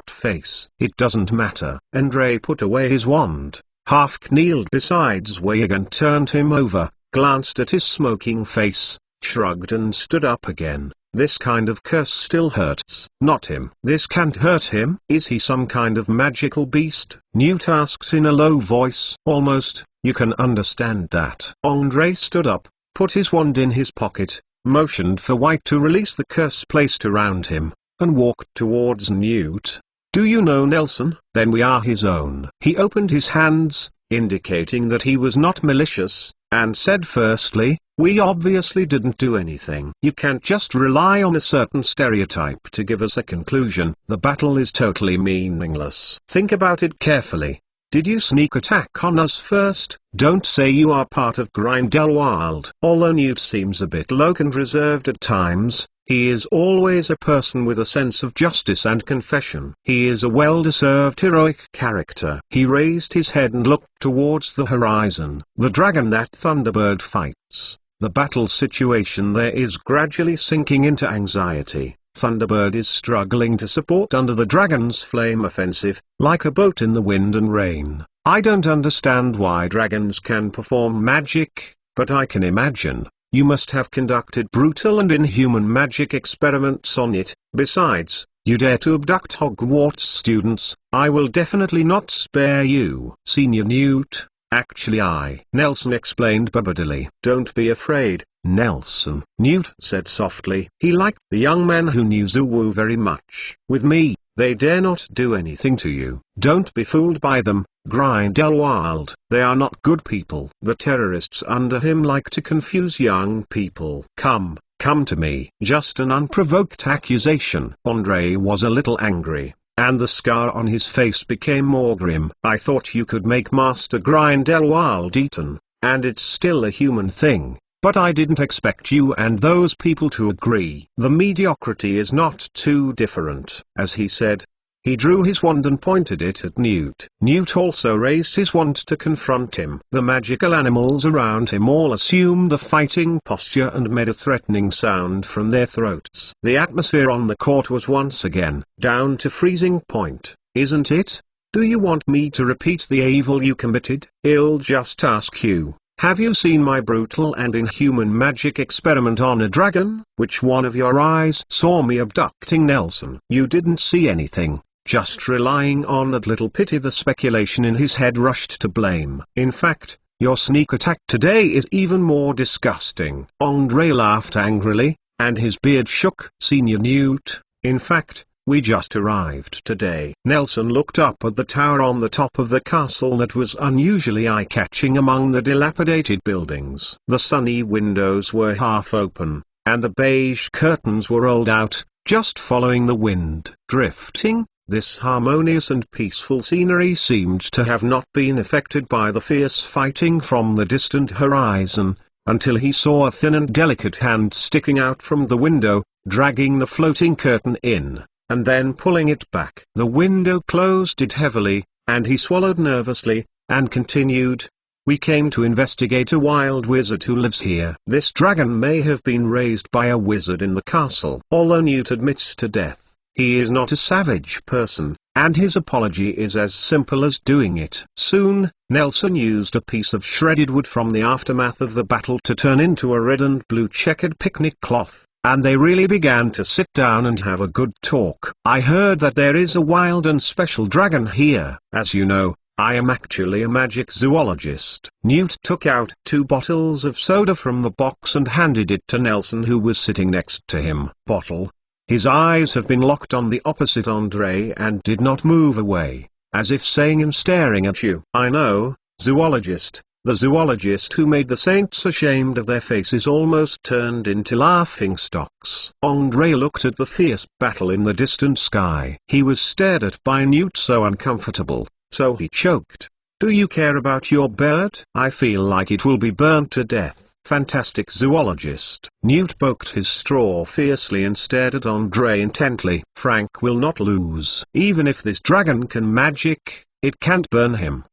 face. It doesn't matter. Andrei put away his wand, half-kneeled beside Zweig and turned him over, glanced at his smoking face, shrugged and stood up again. This kind of curse still hurts. Not him. This can't hurt him. Is he some kind of magical beast? Newt asked in a low voice. Almost. You can understand that. Andrei stood up, put his wand in his pocket, motioned for White to release the curse placed around him, and walked towards Newt. Do you know Nelson? Then we are his own. He opened his hands, indicating that he was not malicious, and said firstly, we obviously didn't do anything. You can't just rely on a certain stereotype to give us a conclusion. The battle is totally meaningless. Think about it carefully. Did you sneak attack on us first? Don't say you are part of Grindelwald. Although Newt seems a bit low and reserved at times, he is always a person with a sense of justice and confession. He is a well-deserved heroic character. He raised his head and looked towards the horizon. The dragon that Thunderbird fights. The battle situation there is gradually sinking into anxiety. Thunderbird is struggling to support under the dragon's flame offensive, like a boat in the wind and rain. I don't understand why dragons can perform magic, but I can imagine. You must have conducted brutal and inhuman magic experiments on it. Besides, you dare to abduct Hogwarts students. I will definitely not spare you. Senior Newt, actually Nelson explained bubbidily. Don't be afraid, Nelson, Newt said softly. He liked the young man who knew Zuwu very much. With me, they dare not do anything to you. Don't be fooled by them. Grindelwald, they are not good people. The terrorists under him like to confuse young people. Come to me. Just an unprovoked accusation. Andre was a little angry, and the scar on his face became more grim. I thought you could make Master Grindelwald eaten, and it's still a human thing, but I didn't expect you and those people to agree. The mediocrity is not too different. As he said, he drew his wand and pointed it at Newt. Newt also raised his wand to confront him. The magical animals around him all assumed a fighting posture and made a threatening sound from their throats. The atmosphere on the court was once again down to freezing point, isn't it? Do you want me to repeat the evil you committed? I'll just ask you. Have you seen my brutal and inhuman magic experiment on a dragon? Which one of your eyes saw me abducting Nelson? You didn't see anything. Just relying on that little pity. The speculation in his head rushed to blame. In fact, your sneak attack today is even more disgusting. Andre laughed angrily, and his beard shook. Senior Newt, in fact, we just arrived today. Nelson looked up at the tower on the top of the castle that was unusually eye-catching among the dilapidated buildings. The sunny windows were half open, and the beige curtains were rolled out, just following the wind. Drifting, this harmonious and peaceful scenery seemed to have not been affected by the fierce fighting from the distant horizon, until he saw a thin and delicate hand sticking out from the window, dragging the floating curtain in, and then pulling it back. The window closed it heavily, and he swallowed nervously, and continued, we came to investigate a wild wizard who lives here. This dragon may have been raised by a wizard in the castle. Although Newt admits to death, he is not a savage person, and his apology is as simple as doing it. Soon, Nelson used a piece of shredded wood from the aftermath of the battle to turn into a red and blue checkered picnic cloth, and they really began to sit down and have a good talk. I heard that there is a wild and special dragon here. As you know, I am actually a magic zoologist. Newt took out 2 bottles of soda from the box and handed it to Nelson, who was sitting next to him. Bottle. His eyes have been locked on the opposite Andre and did not move away, as if saying I'm staring at you. I know, zoologist. The zoologist who made the saints ashamed of their faces almost turned into laughingstocks. Andre looked at the fierce battle in the distant sky. He was stared at by Newt so uncomfortable, so he choked. Do you care about your bird? I feel like it will be burnt to death. Fantastic zoologist. Newt poked his straw fiercely and stared at Andre intently. Frank will not lose. Even if this dragon can magic, it can't burn him.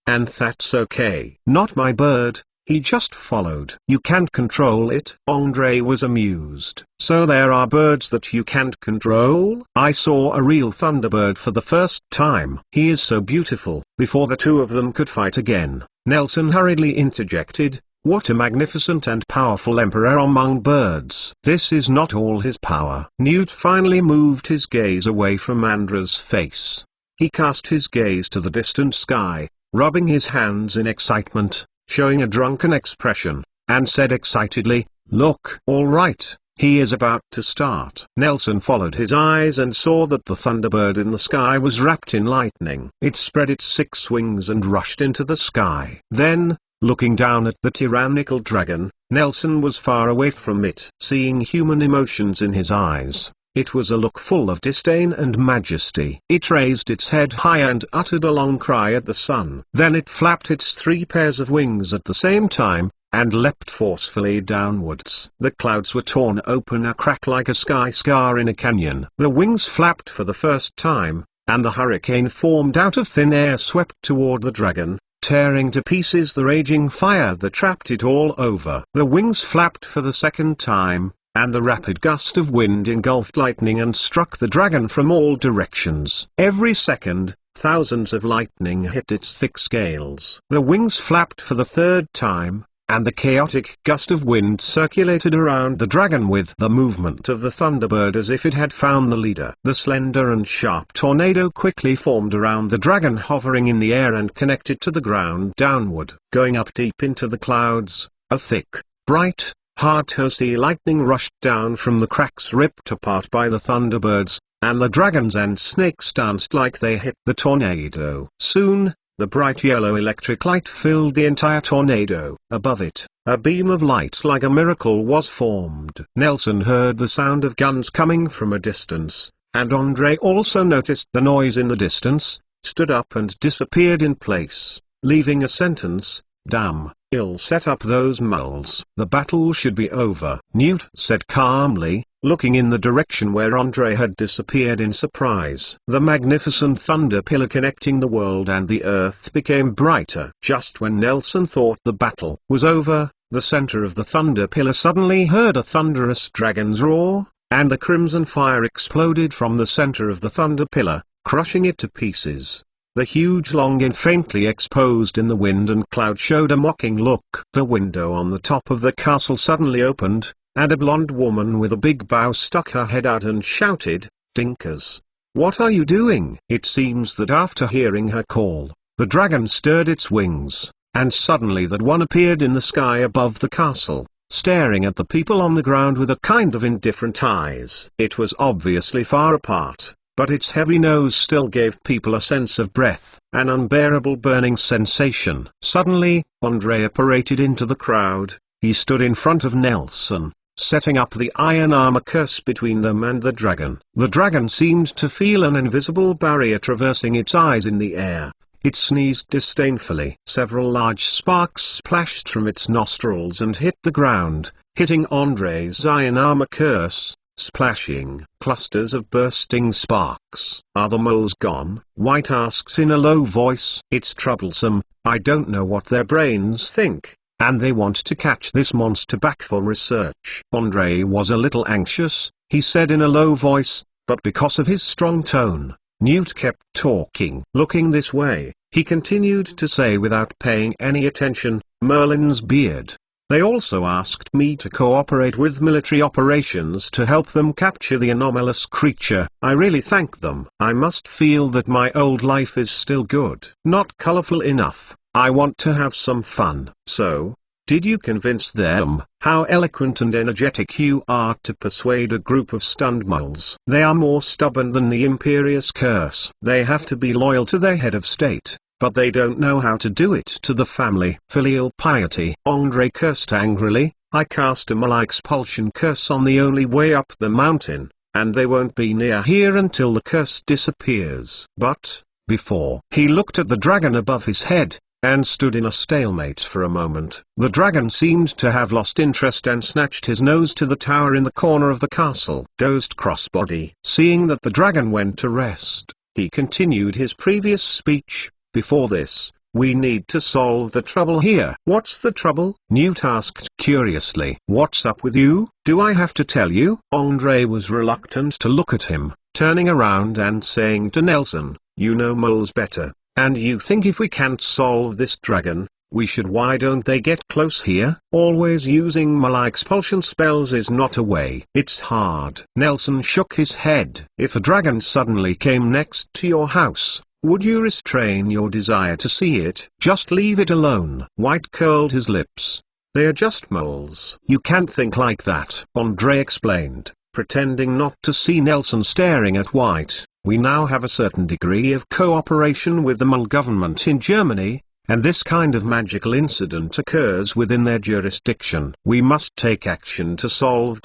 And that's okay. Not my bird, he just followed. You can't control it. Andre was amused. So there are birds that you can't control? I saw a real thunderbird for the first time. He is so beautiful. Before the two of them could fight again, Nelson hurriedly interjected, what a magnificent and powerful emperor among birds. This is not all his power. Newt finally moved his gaze away from Andra's face. He cast his gaze to the distant sky, rubbing his hands in excitement, showing a drunken expression, and said excitedly, look. All right, He is about to start. Nelson followed his eyes and saw that the thunderbird in the sky was wrapped in lightning. It spread its 6 wings and rushed into the sky. Then, looking down at the tyrannical dragon, Nelson was far away from it. Seeing human emotions in his eyes, it was a look full of disdain and majesty. It raised its head high and uttered a long cry at the sun. Then it flapped its 3 pairs of wings at the same time, and leapt forcefully downwards. The clouds were torn open a crack like a sky scar in a canyon. The wings flapped for the first time, and the hurricane formed out of thin air swept toward the dragon, tearing to pieces the raging fire that trapped it all over. The wings flapped for the second time, and the rapid gust of wind engulfed lightning and struck the dragon from all directions. Every second, thousands of lightning hit its thick scales. The wings flapped for the third time, and the chaotic gust of wind circulated around the dragon with the movement of the thunderbird as if it had found the leader. The slender and sharp tornado quickly formed around the dragon, hovering in the air and connected to the ground downward. Going up deep into the clouds, a thick, bright, hard-to-see lightning rushed down from the cracks ripped apart by the thunderbirds, and the dragons and snakes danced like they hit the tornado. Soon, the bright yellow electric light filled the entire tornado. Above it, a beam of light like a miracle was formed. Nelson heard the sound of guns coming from a distance, and Andre also noticed the noise in the distance, stood up and disappeared in place, leaving a sentence, "Damn, ill set up those moles." "The battle should be over," Newt said calmly, looking in the direction where Andre had disappeared in surprise. The magnificent thunder pillar connecting the world and the earth became brighter. Just when Nelson thought the battle was over, the center of the thunder pillar suddenly heard a thunderous dragon's roar, and the crimson fire exploded from the center of the thunder pillar, crushing it to pieces. The huge longin faintly exposed in the wind and cloud showed a mocking look. The window on the top of the castle suddenly opened, and a blonde woman with a big bow stuck her head out and shouted, "Dinkers! What are you doing?" It seems that after hearing her call, the dragon stirred its wings, and suddenly that one appeared in the sky above the castle, staring at the people on the ground with a kind of indifferent eyes. It was obviously far apart, but its heavy nose still gave people a sense of breath, an unbearable burning sensation. Suddenly, Andre apparated into the crowd. He stood in front of Nelson, setting up the iron armor curse between them and the dragon. The dragon seemed to feel an invisible barrier traversing its eyes in the air. It sneezed disdainfully. Several large sparks splashed from its nostrils and hit the ground, hitting Andre's iron armor curse, splashing. Clusters of bursting sparks. "Are the moles gone?" White asked in a low voice. "It's troublesome, I don't know what their brains think, and they want to catch this monster back for research." Andre was a little anxious, he said in a low voice, but because of his strong tone, Newt kept talking. "Looking this way," he continued to say without paying any attention, "Merlin's beard. They also asked me to cooperate with military operations to help them capture the anomalous creature. I really thank them. I must feel that my old life is still good. Not colorful enough. I want to have some fun." "So, did you convince them?" "How eloquent and energetic you are to persuade a group of stunned moles. They are more stubborn than the Imperious Curse. They have to be loyal to their head of state, but they don't know how to do it to the family." "Filial piety," Andre cursed angrily. "I cast a mole expulsion curse on the only way up the mountain, and they won't be near here until the curse disappears." "But, before..." He looked at the dragon above his head, and stood in a stalemate for a moment. The dragon seemed to have lost interest and snatched his nose to the tower in the corner of the castle. Dozed crossbody. Seeing that the dragon went to rest, he continued his previous speech. "Before this, we need to solve the trouble here." "What's the trouble?" Newt asked curiously. "What's up with you? Do I have to tell you?" Andre was reluctant to look at him, turning around and saying to Nelson, "You know moles better, and you think if we can't solve this dragon, we should. Why don't they get close here?" "Always using mole expulsion spells is not a way. It's hard." Nelson shook his head. "If a dragon suddenly came next to your house, would you restrain your desire to see it?" "Just leave it alone." White curled his lips. They are just moles. You can't think like that, Andre explained, pretending not to see Nelson staring at White. We now have a certain degree of cooperation with the mole government in Germany, and this kind of magical incident occurs within their jurisdiction. We must take action to solve ...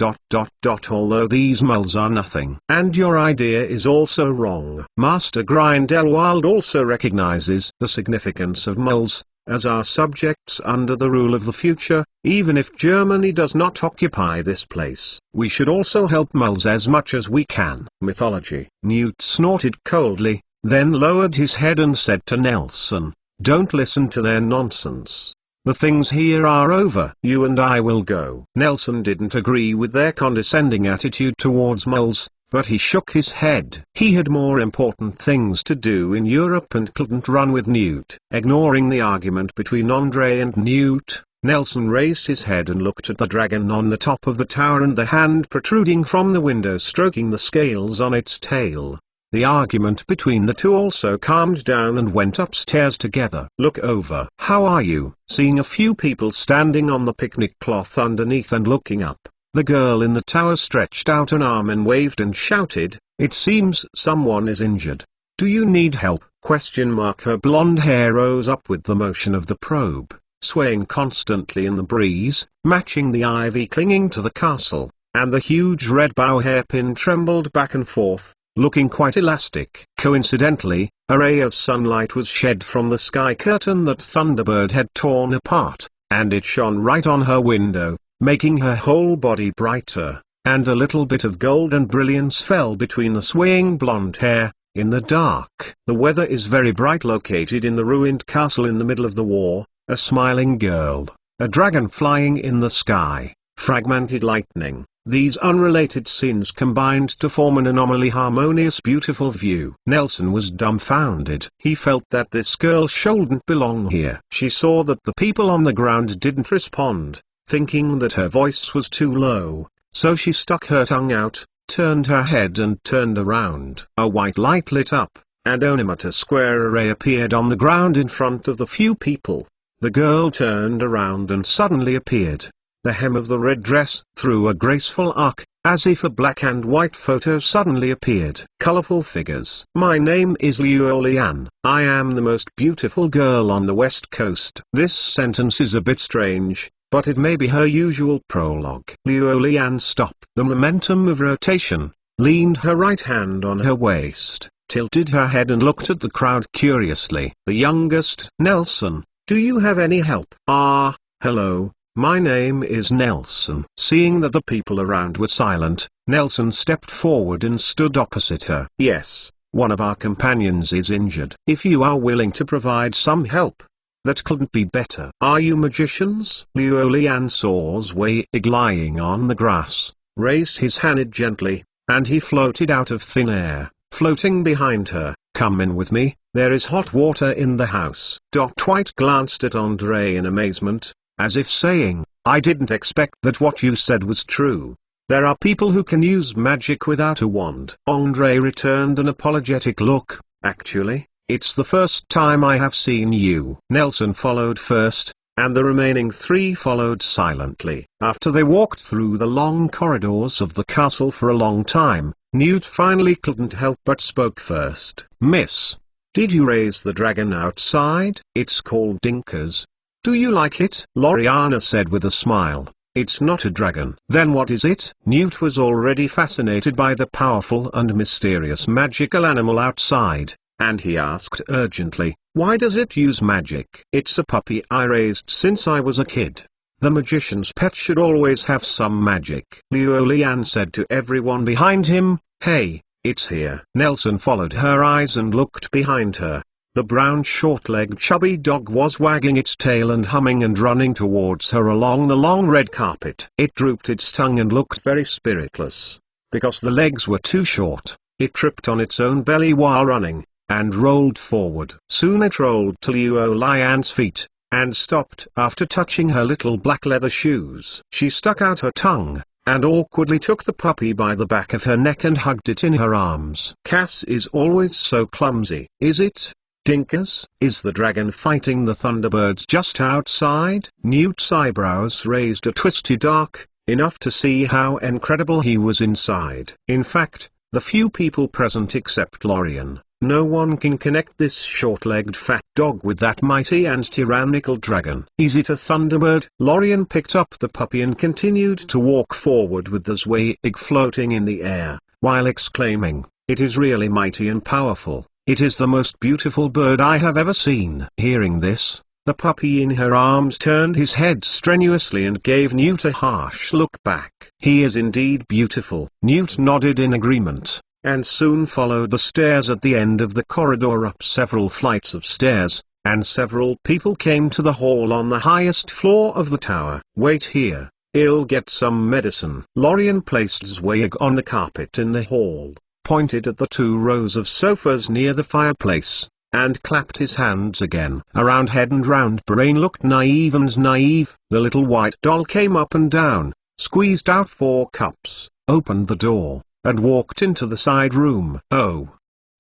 although these moles are nothing. And your idea is also wrong. Master Grindelwald also recognizes the significance of moles, as our subjects under the rule of the future, even if Germany does not occupy this place. We should also help moles as much as we can. Mythology. Newt snorted coldly, then lowered his head and said to Nelson, "Don't listen to their nonsense. The things here are over. You and I will go." Nelson didn't agree with their condescending attitude towards moles, but he shook his head. He had more important things to do in Europe and couldn't run with Newt. Ignoring the argument between Andre and Newt, Nelson raised his head and looked at the dragon on the top of the tower and the hand protruding from the window stroking the scales on its tail. The argument between the two also calmed down and went upstairs together. "Look over." "How are you?" Seeing a few people standing on the picnic cloth underneath and looking up, the girl in the tower stretched out an arm and waved and shouted, "It seems someone is injured. Do you need help?" Her blonde hair rose up with the motion of the probe, swaying constantly in the breeze, matching the ivy clinging to the castle, and the huge red bow hairpin trembled back and forth, looking quite elastic. Coincidentally, a ray of sunlight was shed from the sky curtain that Thunderbird had torn apart, and it shone right on her window, making her whole body brighter, and a little bit of golden brilliance fell between the swaying blonde hair. In the dark, the weather is very bright. Located in the ruined castle in the middle of the war, a smiling girl, a dragon flying in the sky, fragmented lightning. These unrelated scenes combined to form an anomaly harmonious beautiful view. Nelson was dumbfounded. He felt that this girl shouldn't belong here. She saw that the people on the ground didn't respond, thinking that her voice was too low, so she stuck her tongue out, turned her head and turned around. A white light lit up, and a square array appeared on the ground in front of the few people. The girl turned around and suddenly appeared. The hem of the red dress threw a graceful arc, as if a black and white photo suddenly appeared. Colorful figures. "My name is Lian. I am the most beautiful girl on the west coast." This sentence is a bit strange, but it may be her usual prologue. Lian stopped the momentum of rotation, leaned her right hand on her waist, tilted her head and looked at the crowd curiously. The youngest. "Nelson, do you have any help?" Hello. My name is Nelson." Seeing that the people around were silent, Nelson stepped forward and stood opposite her. "Yes, one of our companions is injured. If you are willing to provide some help, that couldn't be better." "Are you magicians?" Lian saw Zweig lying on the grass, raised his hand gently, and he floated out of thin air, floating behind her. "Come in with me, there is hot water in the house." White glanced at Andre in amazement, as if saying, "I didn't expect that what you said was true. There are people who can use magic without a wand." Andre returned an apologetic look. "Actually, it's the first time I have seen you." Nelson followed first, and the remaining three followed silently. After they walked through the long corridors of the castle for a long time, Newt finally couldn't help but spoke first. "Miss, did you raise the dragon outside?" "It's called Dinker's. Do you like it?" Loriana said with a smile. "It's not a dragon." "Then what is it?" Newt was already fascinated by the powerful and mysterious magical animal outside, and he asked urgently, "Why does it use magic?" "It's a puppy I raised since I was a kid. The magician's pet should always have some magic." Lian said to everyone behind him, "Hey, it's here." Nelson followed her eyes and looked behind her. The brown short-legged chubby dog was wagging its tail and humming and running towards her along the long red carpet. It drooped its tongue and looked very spiritless. Because the legs were too short, it tripped on its own belly while running, and rolled forward. Soon it rolled to Lian's feet, and stopped after touching her little black leather shoes. She stuck out her tongue, and awkwardly took the puppy by the back of her neck and hugged it in her arms. "Cass is always so clumsy." "Is it?" Dinkers, is the dragon fighting the Thunderbirds just outside? Newt's eyebrows raised a twisted arc, enough to see how incredible he was inside. In fact, the few people present except Lorien, no one can connect this short-legged fat dog with that mighty and tyrannical dragon. Is it a Thunderbird? Lorien picked up the puppy and continued to walk forward with the Zweig floating in the air, while exclaiming, "It is really mighty and powerful. It is the most beautiful bird I have ever seen." Hearing this, the puppy in her arms turned his head strenuously and gave Newt a harsh look back. "He is indeed beautiful." Newt nodded in agreement, and soon followed the stairs at the end of the corridor up several flights of stairs, and several people came to the hall on the highest floor of the tower. "Wait here, I'll get some medicine." Lorien placed Zweig on the carpet in the hall, pointed at the 2 rows of sofas near the fireplace, and clapped his hands again. A round head and round brain looked naive and naive. The little white doll came up and down, squeezed out 4 cups, opened the door, and walked into the side room. "Oh,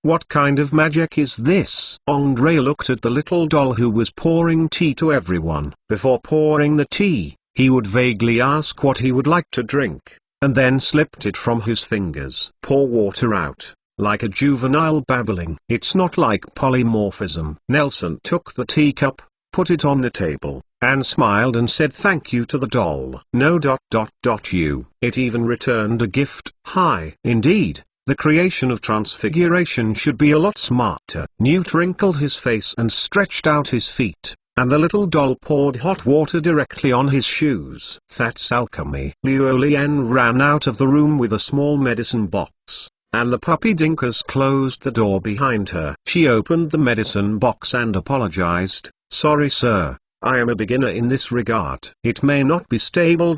what kind of magic is this?" Andre looked at the little doll who was pouring tea to everyone. Before pouring the tea, he would vaguely ask what he would like to drink, and then slipped it from his fingers. "Pour water out," like a juvenile babbling. "It's not like polymorphism." Nelson took the teacup, put it on the table, and smiled and said thank you to the doll. "No. You." It even returned a gift. "Hi." Indeed, the creation of transfiguration should be a lot smarter. Newt wrinkled his face and stretched out his feet, and the little doll poured hot water directly on his shoes. "That's alchemy." Liulian ran out of the room with a small medicine box, and the puppy Dinkers closed the door behind her. She opened the medicine box and apologized. "Sorry sir, I am a beginner in this regard. It may not be stable.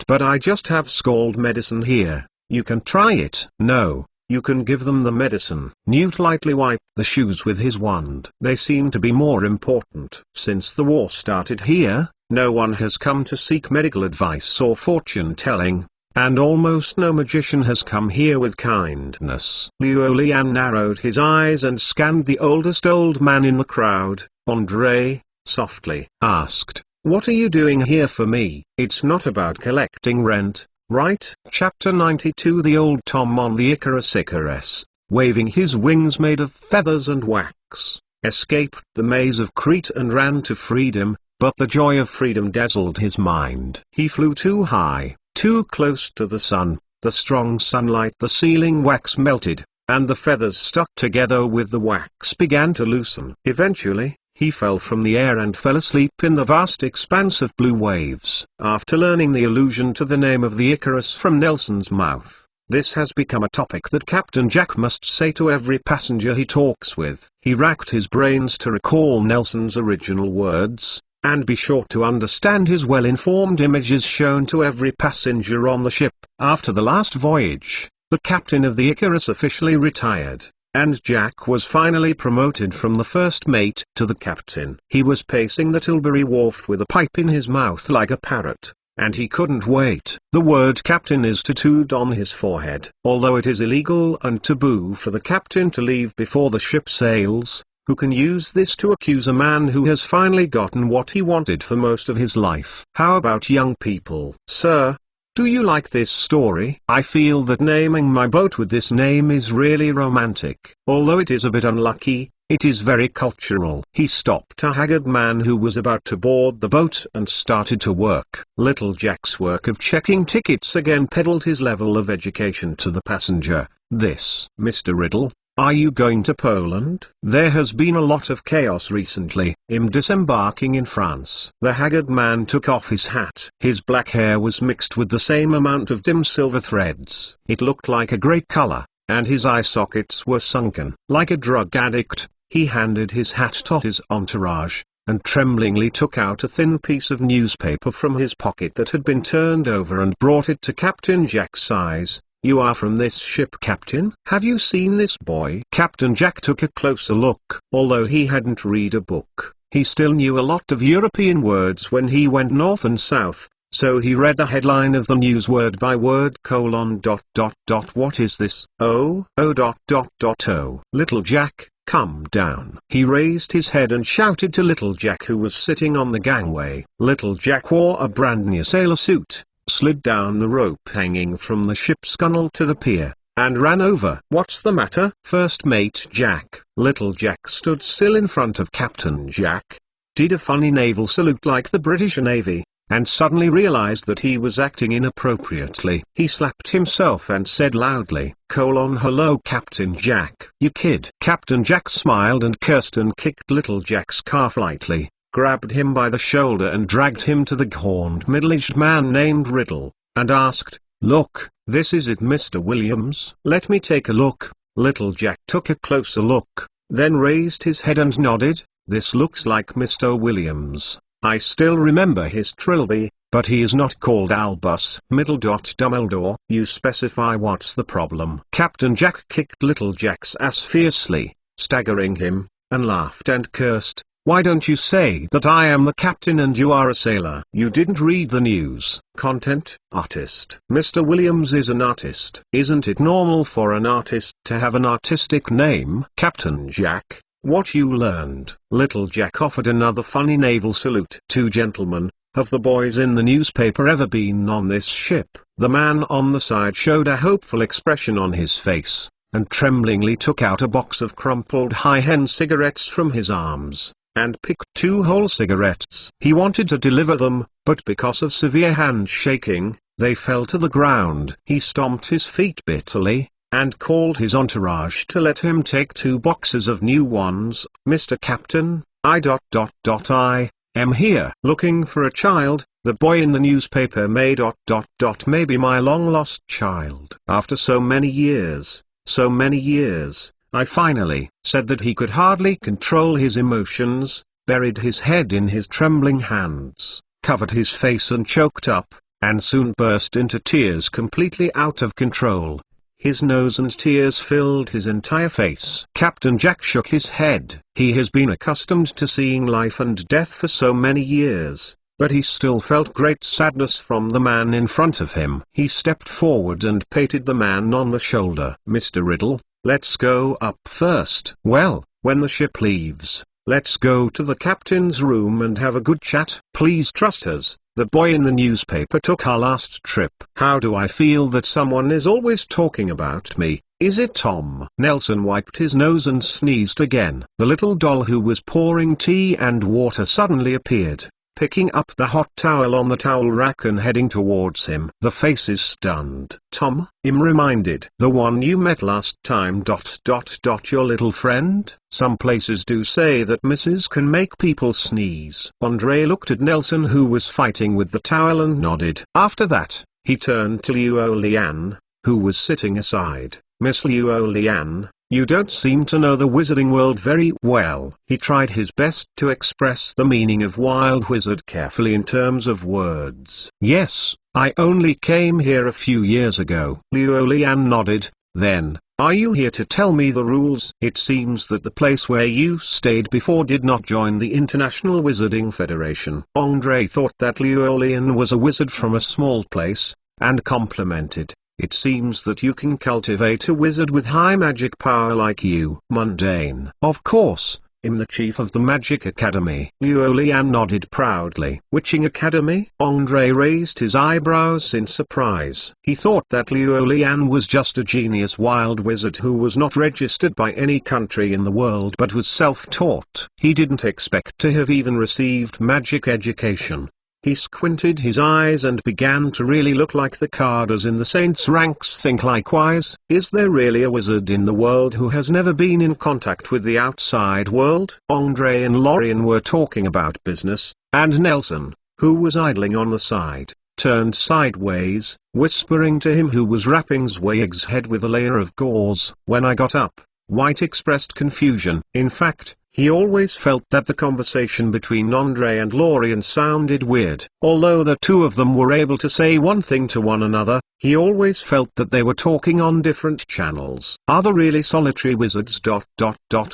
But I just have scald medicine here. You can try it." "No. You can give them the medicine." Newt lightly wiped the shoes with his wand. "They seem to be more important. Since the war started here, no one has come to seek medical advice or fortune-telling, and almost no magician has come here with kindness." Liulian narrowed his eyes and scanned the oldest old man in the crowd. Andre, softly asked, "What are you doing here for me?" "It's not about collecting rent, right?" Chapter 92. The old Tom on the Icarus, waving his wings made of feathers and wax, escaped the maze of Crete and ran to freedom, but the joy of freedom dazzled his mind. He flew too high, too close to the sun. The strong sunlight, the sealing wax melted, and the feathers stuck together with the wax began to loosen. Eventually, he fell from the air and fell asleep in the vast expanse of blue waves. After learning the allusion to the name of the Icarus from Nelson's mouth, this has become a topic that Captain Jack must say to every passenger he talks with. He racked his brains to recall Nelson's original words, and be sure to understand his well-informed images shown to every passenger on the ship. After the last voyage, the captain of the Icarus officially retired, and Jack was finally promoted from the first mate to the captain. He was pacing the Tilbury wharf with a pipe in his mouth like a parrot, and he couldn't wait. The word captain is tattooed on his forehead. Although it is illegal and taboo for the captain to leave before the ship sails, who can use this to accuse a man who has finally gotten what he wanted for most of his life? How about young people? Sir, do you like this story? I feel that naming my boat with this name is really romantic. Although it is a bit unlucky, it is very cultural. He stopped a haggard man who was about to board the boat and started to work. Little Jack's work of checking tickets again peddled his level of education to the passenger. "This, Mr. Riddle, are you going to Poland? There has been a lot of chaos recently. I'm disembarking in France." The haggard man took off his hat. His black hair was mixed with the same amount of dim silver threads. It looked like a grey color, and his eye sockets were sunken. Like a drug addict, he handed his hat to his entourage, and tremblingly took out a thin piece of newspaper from his pocket that had been turned over and brought it to Captain Jack's eyes. "You are from this ship, Captain? Have you seen this boy?" Captain Jack took a closer look. Although he hadn't read a book, he still knew a lot of European words when he went north and south, so he read the headline of the news word by word: "What is this? Oh. Little Jack, come down. He raised his head and shouted to Little Jack, who was sitting on the gangway. Little Jack wore a brand new sailor suit, slid down the rope hanging from the ship's gunwale to the pier, and ran over. "What's the matter, First Mate Jack?" Little Jack stood still in front of Captain Jack, did a funny naval salute like the British Navy, and suddenly realized that he was acting inappropriately. He slapped himself and said loudly, "Hello Captain Jack, you kid." Captain Jack smiled and cursed and kicked Little Jack's calf lightly, grabbed him by the shoulder and dragged him to the horned middle-aged man named Riddle, and asked, "Look, this is it, Mr. Williams?" "Let me take a look." Little Jack took a closer look, then raised his head and nodded. "This looks like Mr. Williams. I still remember his trilby, but he is not called Albus Dumbledore." "You specify what's the problem." Captain Jack kicked Little Jack's ass fiercely, staggering him, and laughed and cursed. "Why don't you say that I am the captain and you are a sailor?" "You didn't read the news." Content: artist. Mr. Williams is an artist. Isn't it normal for an artist to have an artistic name? Captain Jack, what you learned. Little Jack offered another funny naval salute. "Two gentlemen, have the boys in the newspaper ever been on this ship?" The man on the side showed a hopeful expression on his face, and tremblingly took out a box of crumpled high-end cigarettes from his arms, and picked 2 whole cigarettes. He wanted to deliver them, but because of severe hand shaking, they fell to the ground. He stomped his feet bitterly, and called his entourage to let him take 2 boxes of new ones. "Mr. Captain, I am here looking for a child. The boy in the newspaper may be my long-lost child." After so many years, I finally said that he could hardly control his emotions, buried his head in his trembling hands, covered his face and choked up, and soon burst into tears completely out of control. His nose and tears filled his entire face. Captain Jack shook his head. He has been accustomed to seeing life and death for so many years, but he still felt great sadness from the man in front of him. He stepped forward and patted the man on the shoulder. "Mr. Riddle, let's go up first." "Well, when the ship leaves, let's go to the captain's room and have a good chat. Please trust us. The boy in the newspaper took our last trip." "How do I feel that someone is always talking about me? Is it Tom?" Nelson wiped his nose and sneezed again. The little doll who was pouring tea and water suddenly appeared, picking up the hot towel on the towel rack and heading towards him. The face is stunned. "Tom?" I'm reminded. "The one you met last time. Your little friend?" "Some places do say that misses can make people sneeze." Andre looked at Nelson, who was fighting with the towel, and nodded. After that, he turned to Luo Lian, who was sitting aside. "Miss Luo Lian, you don't seem to know the wizarding world very well." He tried his best to express the meaning of wild wizard carefully in terms of words. "Yes, I only came here a few years ago." Luo Lian nodded. "Then, are you here to tell me the rules?" "It seems that the place where you stayed before did not join the International Wizarding Federation." Andre thought that Luo Lian was a wizard from a small place, and complimented. "It seems that you can cultivate a wizard with high magic power like you." "Mundane." "Of course, I'm the chief of the Magic Academy." Luo Lian nodded proudly. "Witching Academy?" Andre raised his eyebrows in surprise. He thought that Luo Lian was just a genius wild wizard who was not registered by any country in the world but was self-taught. He didn't expect to have even received magic education. He squinted his eyes and began to really look like the carders in the saints' ranks think likewise. "Is there really a wizard in the world who has never been in contact with the outside world?" Andre and Lorian were talking about business, and Nelson, who was idling on the side, turned sideways, whispering to him who was wrapping Zwag's head with a layer of gauze. When I got up, White expressed confusion. In fact, he always felt that the conversation between Andre and Lorian sounded weird. Although the two of them were able to say one thing to one another, he always felt that they were talking on different channels. "Are there really solitary wizards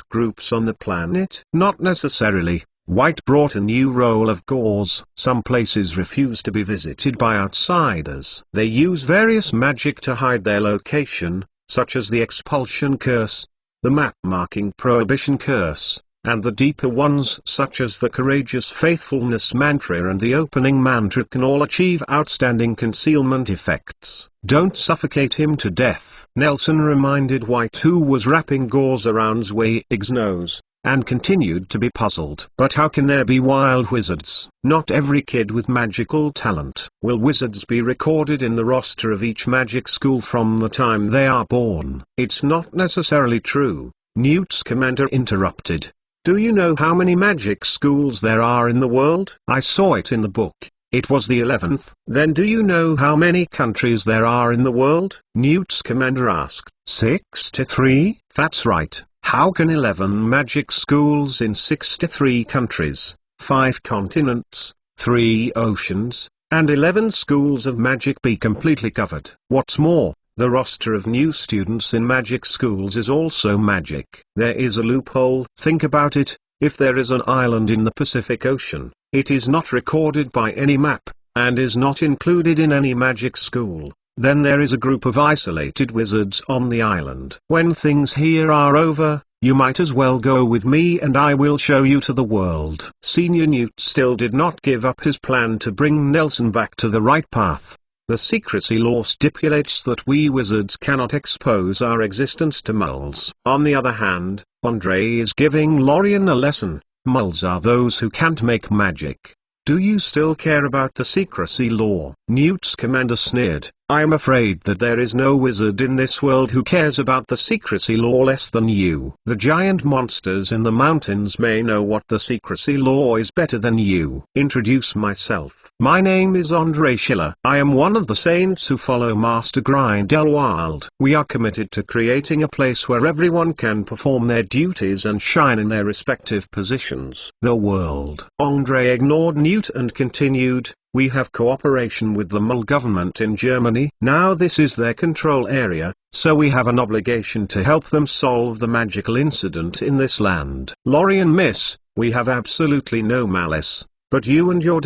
groups on the planet?" "Not necessarily." White brought a new roll of gauze. "Some places refuse to be visited by outsiders. They use various magic to hide their location, such as the expulsion curse. the map-marking prohibition curse, and the deeper ones such as the courageous faithfulness mantra and the opening mantra can all achieve outstanding concealment effects. Don't suffocate him to death. Nelson reminded White, who was wrapping gauze around Zweig's nose, and continued to be puzzled. But how can there be wild wizards? Not every kid with magical talent. Will wizards be recorded in the roster of each magic school from the time they are born? It's not necessarily true. Newt Scamander interrupted. Do you know how many magic schools there are in the world? I saw it in the book. It was the 11th. Then do you know how many countries there are in the world? Newt Scamander asked. 63? That's right. How can 11 magic schools in 63 countries, 5 continents, 3 oceans, and 11 schools of magic be completely covered? What's more, the roster of new students in magic schools is also magic. There is a loophole. Think about it. If there is an island in the Pacific Ocean, it is not recorded by any map, and is not included in any magic school. Then there is a group of isolated wizards on the island. When things here are over, you might as well go with me and I will show you to the world. Senior Newt still did not give up his plan to bring Nelson back to the right path. The secrecy law stipulates that we wizards cannot expose our existence to moles. On the other hand, Andre is giving Lorien a lesson. Moles are those who can't make magic. Do you still care about the secrecy law? Newt Scamander sneered. I am afraid that there is no wizard in this world who cares about the secrecy law less than you. The giant monsters in the mountains may know what the secrecy law is better than you. Introduce myself. My name is Andre Schiller. I am one of the saints who follow Master Grindelwald. We are committed to creating a place where everyone can perform their duties and shine in their respective positions. The world. Andre ignored Newt and continued. We have cooperation with the Mole government in Germany. Now this is their control area, so we have an obligation to help them solve the magical incident in this land. Lorien, miss, we have absolutely no malice, but you and your ...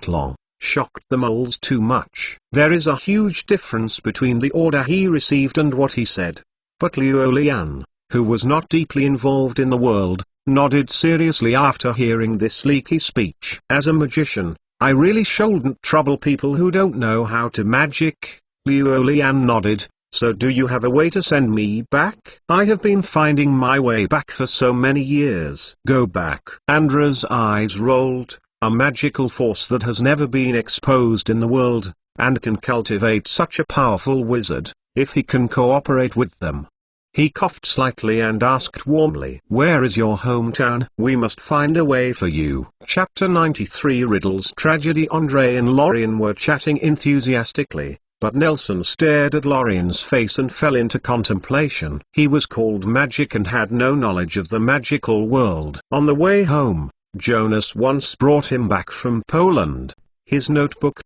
long shocked the moles too much. There is a huge difference between the order he received and what he said. But Liulian, who was not deeply involved in the world, nodded seriously after hearing this leaky speech. As a magician, I really shouldn't trouble people who don't know how to magic. Liulian nodded. So do you have a way to send me back? I have been finding my way back for so many years. Go back. Andra's eyes rolled. A magical force that has never been exposed in the world, and can cultivate such a powerful wizard, if he can cooperate with them. He coughed slightly and asked warmly, where is your hometown? We must find a way for you. Chapter 93 Riddles Tragedy. Andre and Lorien were chatting enthusiastically, but Nelson stared at Lorien's face and fell into contemplation. He was called Magic and had no knowledge of the magical world. On the way home, Jonas once brought him back from Poland. His notebook ...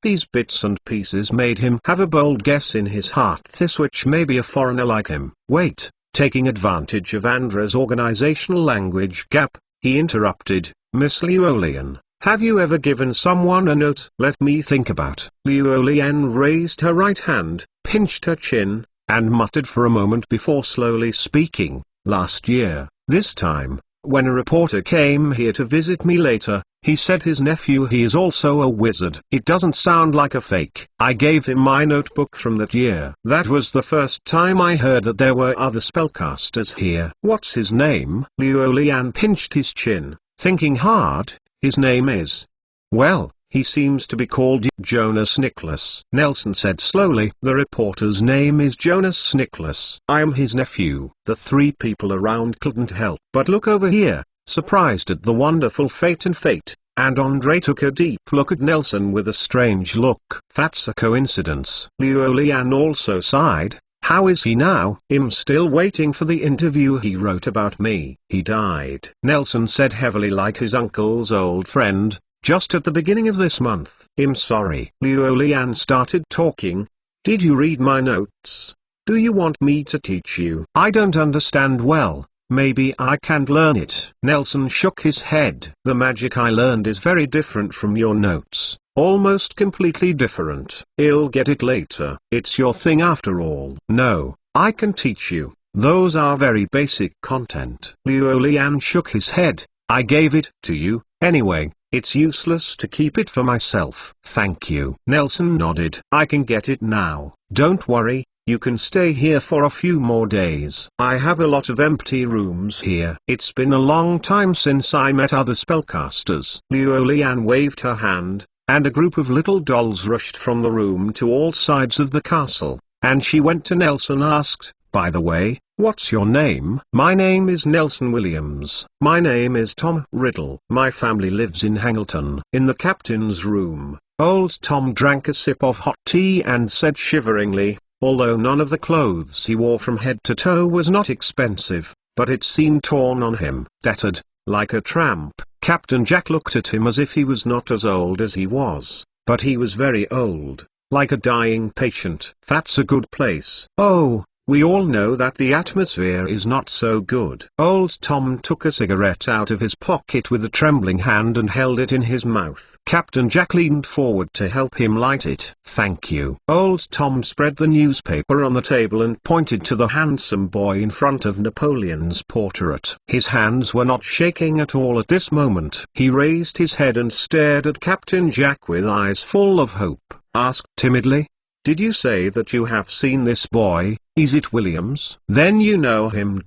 These bits and pieces made him have a bold guess in his heart. This witch may be a foreigner like him. Wait, taking advantage of Andra's organizational language gap, he interrupted, Miss Liulian, have you ever given someone a note? Let me think about. Liulian raised her right hand, pinched her chin, and muttered for a moment before slowly speaking. Last year, this time, when a reporter came here to visit me later, he said his nephew he is also a wizard. It doesn't sound like a fake. I gave him my notebook from that year. That was the first time I heard that there were other spellcasters here. What's his name? Liulian pinched his chin, thinking hard. His name is... Well, he seems to be called Jonas Nicholas. Nelson said slowly. The reporter's name is Jonas Nicholas. I am his nephew. The three people around couldn't help but look over here, surprised at the wonderful fate, and Andre took a deep look at Nelson with a strange look. That's a coincidence. Liulian also sighed. How is he now? I'm still waiting for the interview he wrote about me. He died. Nelson said heavily, like his uncle's old friend, just at the beginning of this month. I'm sorry. Liulian started talking. Did you read my notes? Do you want me to teach you? I don't understand well. Maybe I can't learn it. Nelson shook his head. The magic I learned is very different from your notes. Almost completely different. I'll get it later. It's your thing after all. No, I can teach you. Those are very basic content. Lian shook his head. I gave it to you, anyway. It's useless to keep it for myself. Thank you. Nelson nodded. I can get it now. Don't worry, you can stay here for a few more days. I have a lot of empty rooms here. It's been a long time since I met other spellcasters. Lian waved her hand, and a group of little dolls rushed from the room to all sides of the castle, and she went to Nelson and asked, by the way, what's your name? My name is Nelson Williams. My name is Tom Riddle. My family lives in Hangleton. In the captain's room, old Tom drank a sip of hot tea and said shiveringly, although none of the clothes he wore from head to toe was not expensive, but it seemed torn on him, tattered, like a tramp. Captain Jack looked at him as if he was not as old as he was, but he was very old, like a dying patient. That's a good place. Oh, we all know that the atmosphere is not so good. Old Tom took a cigarette out of his pocket with a trembling hand and held it in his mouth. Captain Jack leaned forward to help him light it. Thank you. Old Tom spread the newspaper on the table and pointed to the handsome boy in front of Napoleon's portrait. His hands were not shaking at all at this moment. He raised his head and stared at Captain Jack with eyes full of hope, asked timidly, did you say that you have seen this boy? Is it Williams? Then you know him.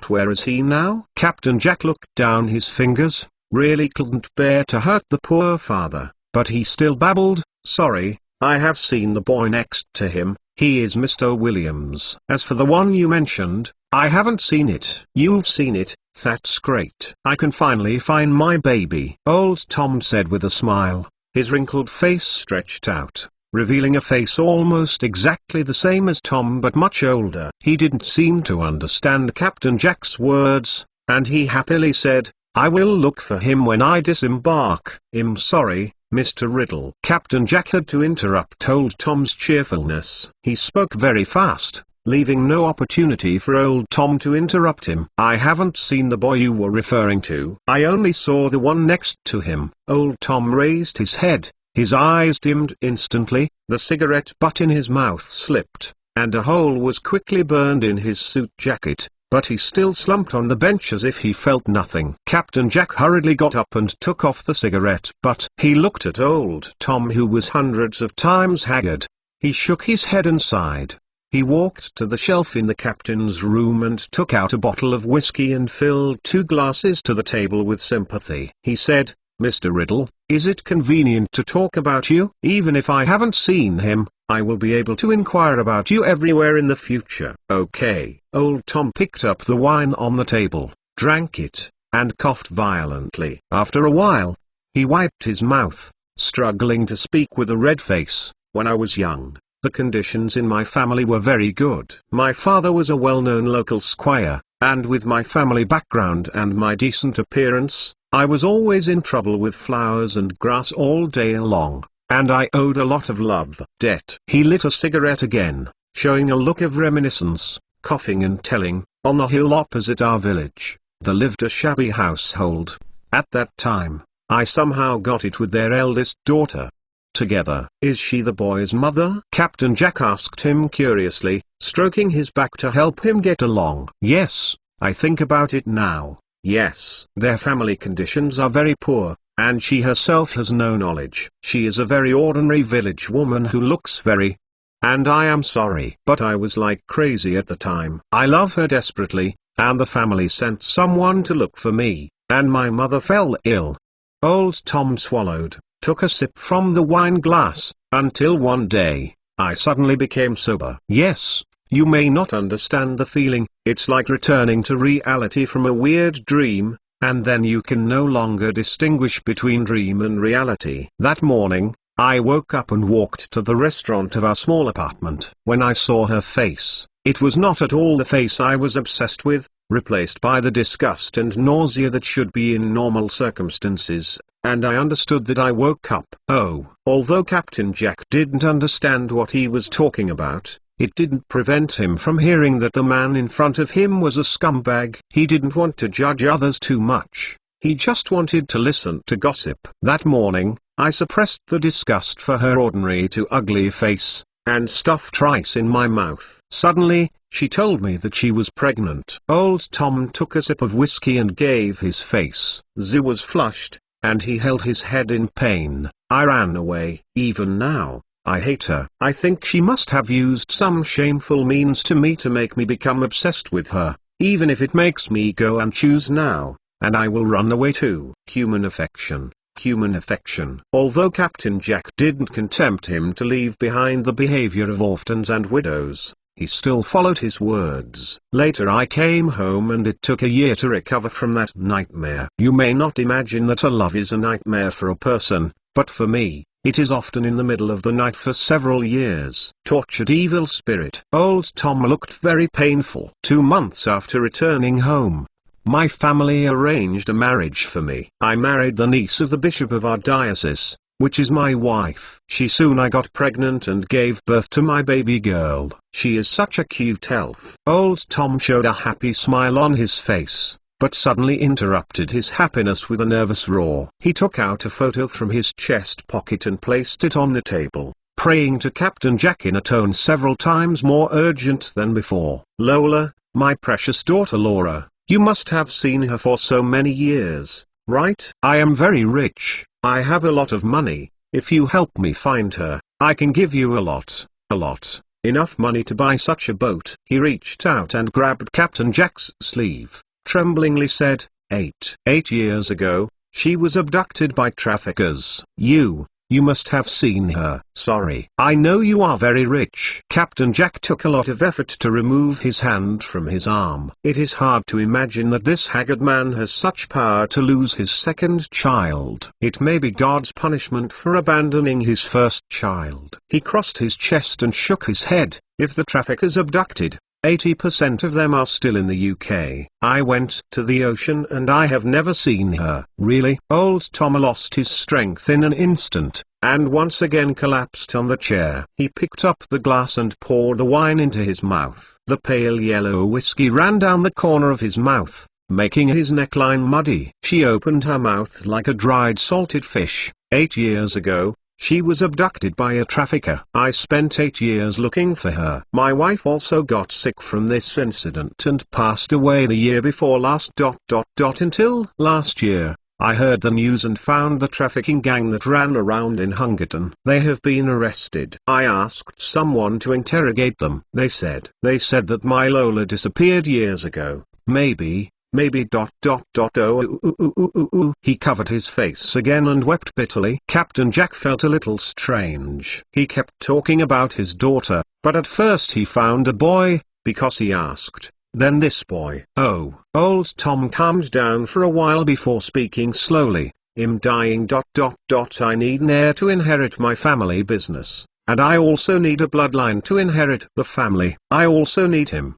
Where is he now? Captain Jack looked down his fingers, really couldn't bear to hurt the poor father, but he still babbled, sorry, I have seen the boy next to him, he is Mr. Williams. As for the one you mentioned, I haven't seen it. You've seen it, that's great. I can finally find my baby. Old Tom said with a smile, his wrinkled face stretched out, revealing a face almost exactly the same as Tom but much older. He didn't seem to understand Captain Jack's words, and he happily said, I will look for him when I disembark. I'm sorry, Mr. Riddle. Captain Jack had to interrupt old Tom's cheerfulness. He spoke very fast, leaving no opportunity for old Tom to interrupt him. I haven't seen the boy you were referring to. I only saw the one next to him. Old Tom raised his head. His eyes dimmed instantly, the cigarette butt in his mouth slipped, and a hole was quickly burned in his suit jacket, but he still slumped on the bench as if he felt nothing. Captain Jack hurriedly got up and took off the cigarette butt. He looked at old Tom, who was hundreds of times haggard. He shook his head and sighed. He walked to the shelf in the captain's room and took out a bottle of whiskey and filled 2 glasses to the table with sympathy. He said, Mr. Riddle, is it convenient to talk about you? Even if I haven't seen him, I will be able to inquire about you everywhere in the future. Okay. Old Tom picked up the wine on the table, drank it, and coughed violently. After a while, he wiped his mouth, struggling to speak with a red face. When I was young, the conditions in my family were very good. My father was a well-known local squire, and with my family background and my decent appearance, I was always in trouble with flowers and grass all day long, and I owed a lot of love debt. He lit a cigarette again, showing a look of reminiscence, coughing and telling, on the hill opposite our village, there lived a shabby household. At that time, I somehow got it with their eldest daughter. Together. Is she the boy's mother? Captain Jack asked him curiously, stroking his back to help him get along. Yes, I think about it now. Yes. Their family conditions are very poor, and she herself has no knowledge. She is a very ordinary village woman who looks very... And I am sorry. But I was like crazy at the time. I love her desperately, and the family sent someone to look for me, and my mother fell ill. Old Tom swallowed, took a sip from the wine glass, until one day, I suddenly became sober. Yes. You may not understand the feeling, it's like returning to reality from a weird dream, and then you can no longer distinguish between dream and reality. That morning, I woke up and walked to the restaurant of our small apartment. When I saw her face, it was not at all the face I was obsessed with, replaced by the disgust and nausea that should be in normal circumstances, and I understood that I woke up. Oh, although Captain Jack didn't understand what he was talking about, it didn't prevent him from hearing that the man in front of him was a scumbag. He didn't want to judge others too much. He just wanted to listen to gossip. That morning, I suppressed the disgust for her ordinary to ugly face, and stuffed rice in my mouth. Suddenly, she told me that she was pregnant. Old Tom took a sip of whiskey and gave his face. Zoo was flushed, and he held his head in pain. I ran away. Even now, I hate her. I think she must have used some shameful means to make me become obsessed with her, even if it makes me go and choose now, and I will run away too. Human affection. Human affection. Although Captain Jack didn't contempt him to leave behind the behavior of orphans and widows, he still followed his words. Later I came home and it took a year to recover from that nightmare. You may not imagine that a love is a nightmare for a person, but for me, it is often in the middle of the night for several years. Tortured evil spirit. Old Tom looked very painful. 2 months after returning home, my family arranged a marriage for me. I married the niece of the bishop of our diocese, which is my wife. I got pregnant and gave birth to my baby girl. She is such a cute elf. Old Tom showed a happy smile on his face, but suddenly interrupted his happiness with a nervous roar. He took out a photo from his chest pocket and placed it on the table, praying to Captain Jack in a tone several times more urgent than before. Lola, my precious daughter Laura, you must have seen her for so many years, right? I am very rich. I have a lot of money. If you help me find her, I can give you a lot. Enough money to buy such a boat. He reached out and grabbed Captain Jack's sleeve, tremblingly said, 8 years ago, she was abducted by traffickers. You must have seen her. Sorry. I know you are very rich. Captain Jack took a lot of effort to remove his hand from his arm. It is hard to imagine that this haggard man has such power to lose his second child. It may be God's punishment for abandoning his first child. He crossed his chest and shook his head. If the traffickers abducted, 80% of them are still in the UK. I went to the ocean and I have never seen her. Really? Old Tom lost his strength in an instant, and once again collapsed on the chair. He picked up the glass and poured the wine into his mouth. The pale yellow whiskey ran down the corner of his mouth, making his neckline muddy. She opened her mouth like a dried salted fish. 8 years ago, she was abducted by a trafficker. I spent 8 years looking for her. My wife also got sick from this incident and passed away the year before last. Until last year, I heard the news and found the trafficking gang that ran around in Hungerton. They have been arrested. I asked someone to interrogate them. They said that my Lola disappeared years ago. Maybe. He covered his face again and wept bitterly. Captain Jack felt a little strange. He kept talking about his daughter, but at first he found a boy, because he asked. Then this boy. Oh. Old Tom calmed down for a while before speaking slowly. I'm dying. I need an heir to inherit my family business, and I also need a bloodline to inherit the family. I also need him.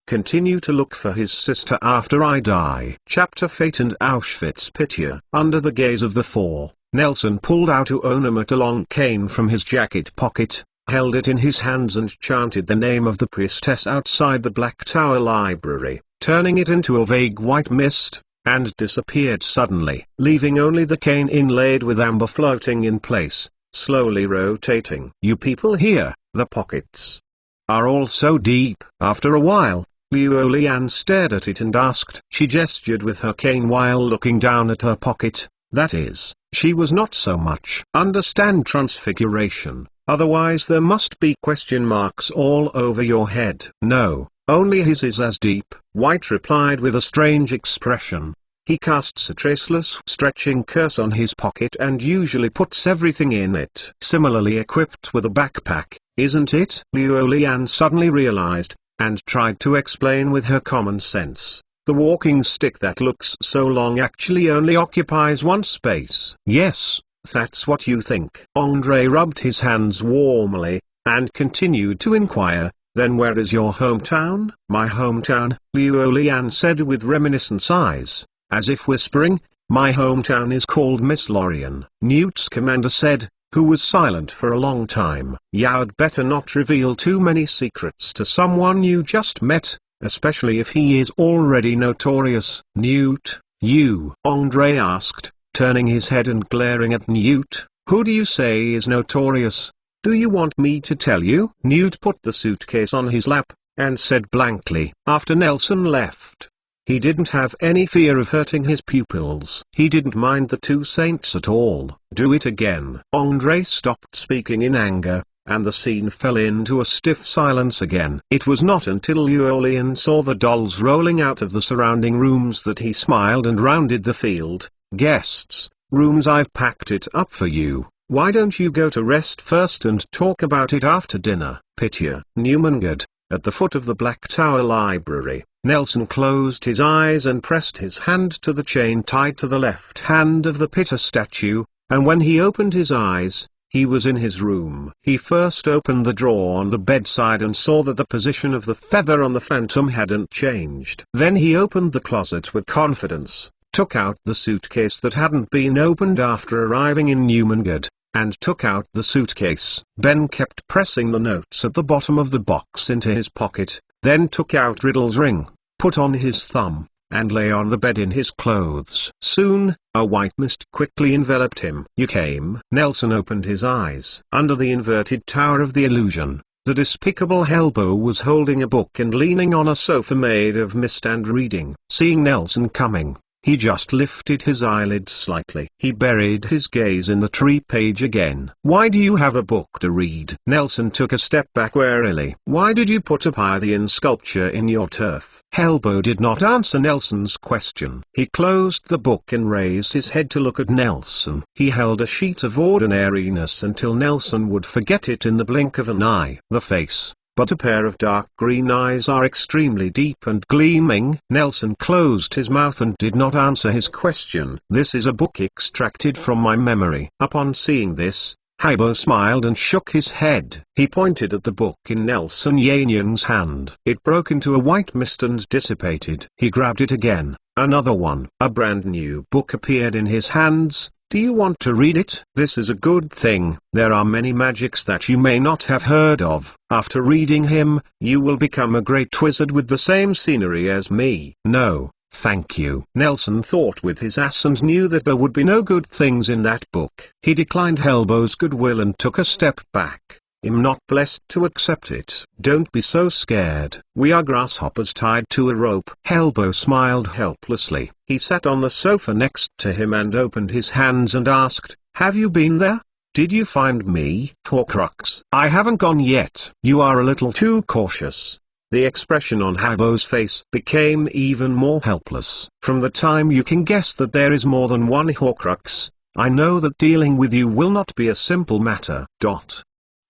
Continue to look for his sister after I die. Chapter Fate and Auschwitz Picture. Under the gaze of the four, Nelson pulled out a long cane from his jacket pocket, held it in his hands and chanted the name of the priestess outside the Black Tower Library, turning it into a vague white mist, and disappeared suddenly, leaving only the cane inlaid with amber floating in place, slowly rotating. You people here, the pockets are all so deep. After a while, Liu stared at it and asked. She gestured with her cane while looking down at her pocket. That is, she was not so much understand transfiguration, otherwise there must be question marks all over your head. No, only his is as deep. White replied with a strange expression. He casts a traceless stretching curse on his pocket and usually puts everything in it. Similarly equipped with a backpack, isn't it? Liu suddenly realized, and tried to explain with her common sense. The walking stick that looks so long actually only occupies one space. Yes, that's what you think. Andre rubbed his hands warmly, and continued to inquire, then where is your hometown? My hometown, Liu said with reminiscent eyes, as if whispering, my hometown is called Miss Lorien. Newt's commander said, who was silent for a long time. You'd better not reveal too many secrets to someone you just met, especially if he is already notorious. Newt, you? Andre asked, turning his head and glaring at Newt. Who do you say is notorious? Do you want me to tell you? Newt put the suitcase on his lap, and said blankly, after Nelson left. He didn't have any fear of hurting his pupils. He didn't mind the two saints at all. Do it again. Andre stopped speaking in anger, and the scene fell into a stiff silence again. It was not until Llewellyn saw the dolls rolling out of the surrounding rooms that he smiled and rounded the field. Guests, rooms, I've packed it up for you. Why don't you go to rest first and talk about it after dinner? Pitya, Newmangud, at the foot of the Black Tower Library. Nelson closed his eyes and pressed his hand to the chain tied to the left hand of the Pitta statue, and when he opened his eyes, he was in his room. He first opened the drawer on the bedside and saw that the position of the feather on the phantom hadn't changed. Then he opened the closet with confidence, took out the suitcase that hadn't been opened after arriving in Newmangud, and took out the suitcase. Ben kept pressing the notes at the bottom of the box into his pocket, then took out Riddle's ring, put on his thumb, and lay on the bed in his clothes. Soon, a white mist quickly enveloped him. You came. Nelson opened his eyes. Under the inverted tower of the illusion, the despicable Helbo was holding a book and leaning on a sofa made of mist and reading. Seeing Nelson coming, he just lifted his eyelids slightly. He buried his gaze in the tree page again. Why do you have a book to read? Nelson took a step back warily. Why did you put a Pythian sculpture in your turf? Helbo did not answer Nelson's question. He closed the book and raised his head to look at Nelson. He held a sheet of ordinariness until Nelson would forget it in the blink of an eye. The face, but a pair of dark green eyes, are extremely deep and gleaming. Nelson closed his mouth and did not answer his question. This is a book extracted from my memory. Upon seeing this, Helbo smiled and shook his head. He pointed at the book in Nelson Yanyan's hand. It broke into a white mist and dissipated. He grabbed it again. Another one. A brand new book appeared in his hands. Do you want to read it? This is a good thing. There are many magics that you may not have heard of. After reading him, you will become a great wizard with the same scenery as me. No, thank you. Nelson thought with his ass and knew that there would be no good things in that book. He declined Helbo's goodwill and took a step back. I'm not blessed to accept it. Don't be so scared. We are grasshoppers tied to a rope. Helbo smiled helplessly. He sat on the sofa next to him and opened his hands and asked, have you been there? Did you find me? Horcrux. I haven't gone yet. You are a little too cautious. The expression on Helbo's face became even more helpless. From the time you can guess that there is more than one Horcrux, I know that dealing with you will not be a simple matter.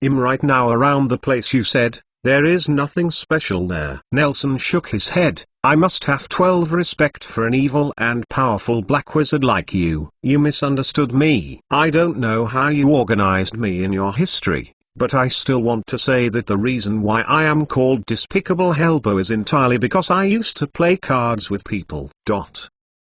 I'm right now around the place you said. There is nothing special there. Nelson shook his head. I must have 12 respect for an evil and powerful black wizard like you. You misunderstood me. I don't know how you organized me in your history, but I still want to say that the reason why I am called Despicable Helbo is entirely because I used to play cards with people.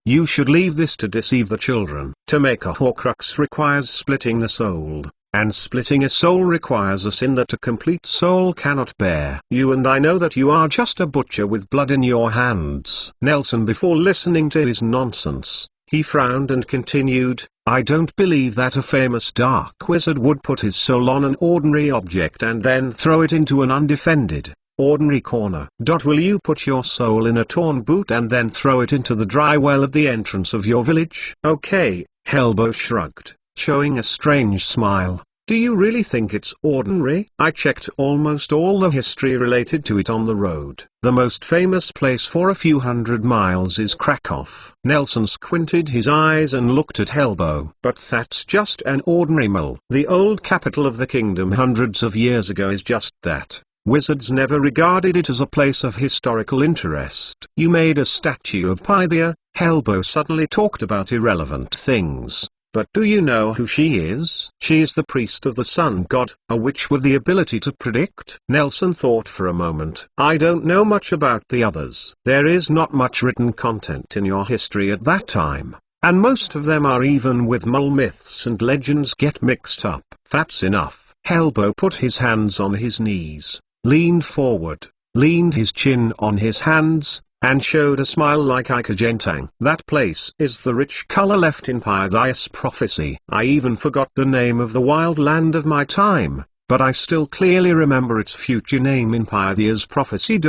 You should leave this to deceive the children. To make a Horcrux requires splitting the soul. And splitting a soul requires a sin that a complete soul cannot bear. You and I know that you are just a butcher with blood in your hands. Nelson, before listening to his nonsense, he frowned and continued, I don't believe that a famous dark wizard would put his soul on an ordinary object and then throw it into an undefended, ordinary corner. Will you put your soul in a torn boot and then throw it into the dry well at the entrance of your village? Okay, Helbo shrugged, showing a strange smile. Do you really think it's ordinary? I checked almost all the history related to it on the road. The most famous place for a few hundred miles is Krakow. Nelson squinted his eyes and looked at Helbo. But that's just an ordinary mill. The old capital of the kingdom hundreds of years ago is just that. Wizards never regarded it as a place of historical interest. You made a statue of Pythia. Helbo suddenly talked about irrelevant things. But do you know who she is? She is the priest of the sun god, a witch with the ability to predict. Nelson thought for a moment. I don't know much about the others. There is not much written content in your history at that time, and most of them are even with mole myths and legends get mixed up. That's enough. Helbo put his hands on his knees, leaned forward, leaned his chin on his hands, and showed a smile like Ikajentang. That place is the rich color left in Pythia's prophecy. I even forgot the name of the wild land of my time. but I still clearly remember its future name in Pythia's prophecy.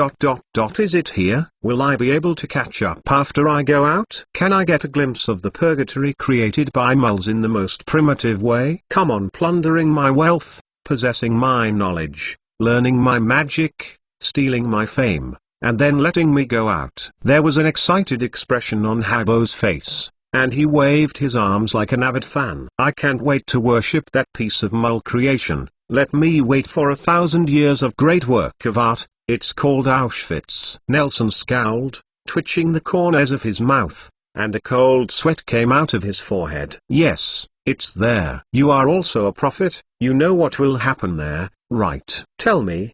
Is it here? Will I be able to catch up after I go out? Can I get a glimpse of the purgatory created by moles in the most primitive way? Come on, plundering my wealth, possessing my knowledge, learning my magic, stealing my fame, and then letting me go out. There was an excited expression on Habo's face, and he waved his arms like an avid fan. I can't wait to worship that piece of mole creation. Let me wait for 1,000 years of great work of art. It's called Auschwitz. Nelson scowled, twitching the corners of his mouth, and a cold sweat came out of his forehead. Yes, it's there. You are also a prophet. You know what will happen there, right? Tell me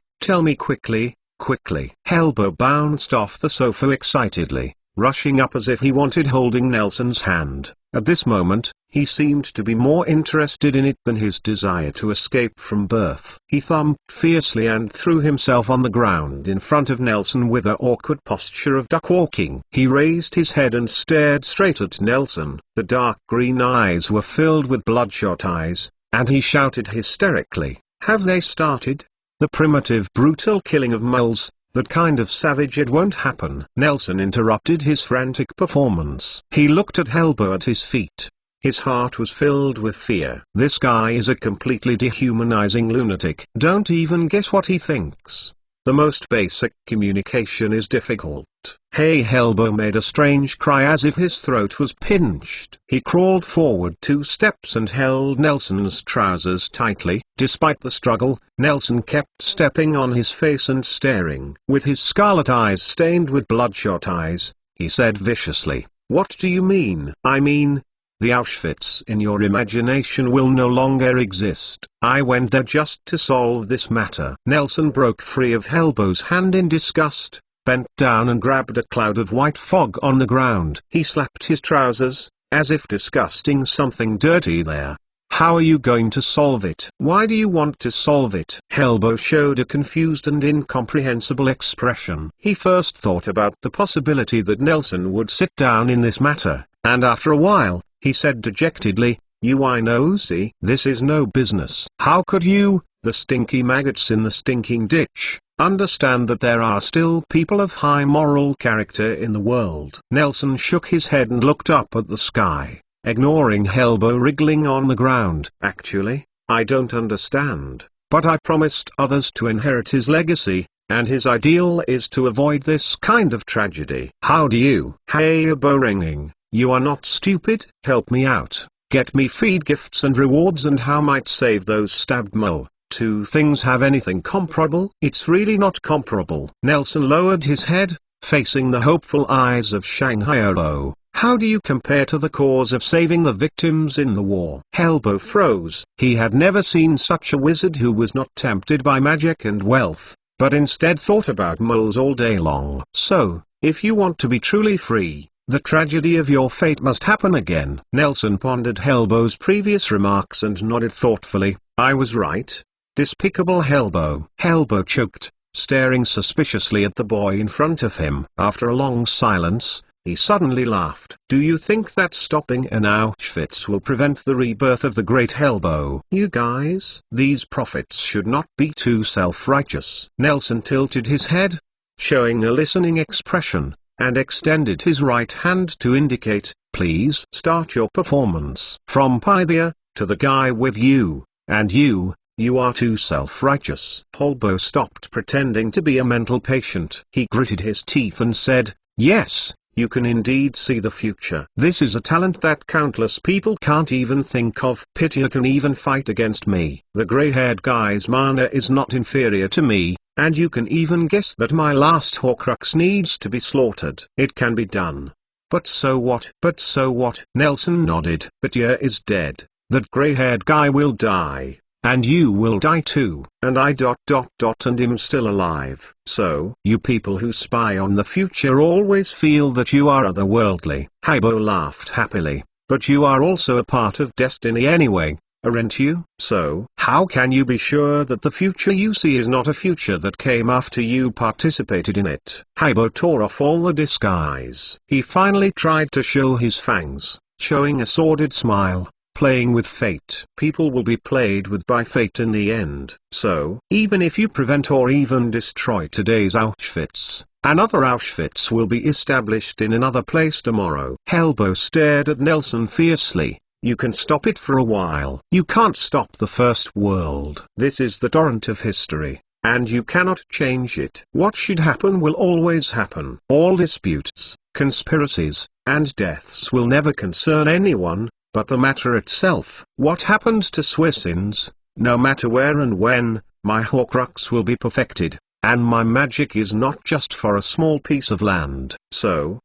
quickly, quickly. Helbo bounced off the sofa excitedly, rushing up as if he wanted holding Nelson's hand. At this moment, he seemed to be more interested in it than his desire to escape from birth. He thumped fiercely and threw himself on the ground in front of Nelson with an awkward posture of duck walking. He raised his head and stared straight at Nelson. The dark green eyes were filled with bloodshot eyes, and he shouted hysterically, "Have they started? The primitive brutal killing of moles, that kind of savage it won't happen." Nelson interrupted his frantic performance. He looked at Helbo at his feet. His heart was filled with fear. This guy is a completely dehumanizing lunatic. Don't even guess what he thinks. The most basic communication is difficult. Hey, Helbo made a strange cry as if his throat was pinched. He crawled forward 2 steps and held Nelson's trousers tightly. Despite the struggle, Nelson kept stepping on his face and staring. With his scarlet eyes stained with bloodshot eyes, he said viciously, "What do you mean?" "I mean, the Auschwitz in your imagination will no longer exist. I went there just to solve this matter." Nelson broke free of Helbo's hand in disgust, bent down and grabbed a cloud of white fog on the ground. He slapped his trousers, as if disgusting something dirty there. "How are you going to solve it? Why do you want to solve it?" Helbo showed a confused and incomprehensible expression. He first thought about the possibility that Nelson would sit down in this matter, and after a while, he said dejectedly, "You I know, see, this is no business. How could you, the stinky maggots in the stinking ditch, understand that there are still people of high moral character in the world?" Nelson shook his head and looked up at the sky, ignoring Helbo wriggling on the ground. "Actually, I don't understand, but I promised others to inherit his legacy, and his ideal is to avoid this kind of tragedy. How do you?" Helbo ringing. "You are not stupid. Help me out. Get me feed gifts and rewards, and how might save those stabbed mole. 2 things have anything comparable?" "It's really not comparable." Nelson lowered his head, facing the hopeful eyes of Helbo. "How do you compare to the cause of saving the victims in the war?" Helbo froze. He had never seen such a wizard who was not tempted by magic and wealth, but instead thought about moles all day long. "So, if you want to be truly free, the tragedy of your fate must happen again." Nelson pondered Helbo's previous remarks and nodded thoughtfully. "I was right. Despicable Helbo." Helbo choked, staring suspiciously at the boy in front of him. After a long silence, he suddenly laughed. "Do you think that stopping an Auschwitz will prevent the rebirth of the great Helbo?" "You guys, these prophets should not be too self-righteous." Nelson tilted his head, showing a listening expression, and extended his right hand to indicate, "Please start your performance." "From Pythia, to the guy with you, and you are too self-righteous." Helbo stopped pretending to be a mental patient. He gritted his teeth and said, "Yes, you can indeed see the future. This is a talent that countless people can't even think of. Pythia can even fight against me. The gray-haired guy's mana is not inferior to me, and you can even guess that my last Horcrux needs to be slaughtered. It can be done. But so what?" "But so what?" Nelson nodded. "Pythia is dead. That gray-haired guy will die. And you will die too. And I ... and I'm still alive. So, you people who spy on the future always feel that you are otherworldly." Helbo laughed happily. "But you are also a part of destiny anyway, aren't you? So, how can you be sure that the future you see is not a future that came after you participated in it?" Helbo tore off all the disguise. He finally tried to show his fangs, showing a sordid smile. playing with fate. People will be played with by fate in the end. So, even if you prevent or even destroy today's Auschwitz, another Auschwitz will be established in another place tomorrow. Helbo stared at Nelson fiercely. You can stop it for a while. You can't stop the First World. This is the torrent of history, and you cannot change it. What should happen will always happen. All disputes, conspiracies, and deaths will never concern anyone but the matter itself. What happened to Swissins, no matter where and when, my Horcrux will be perfected, and my magic is not just for a small piece of land. So,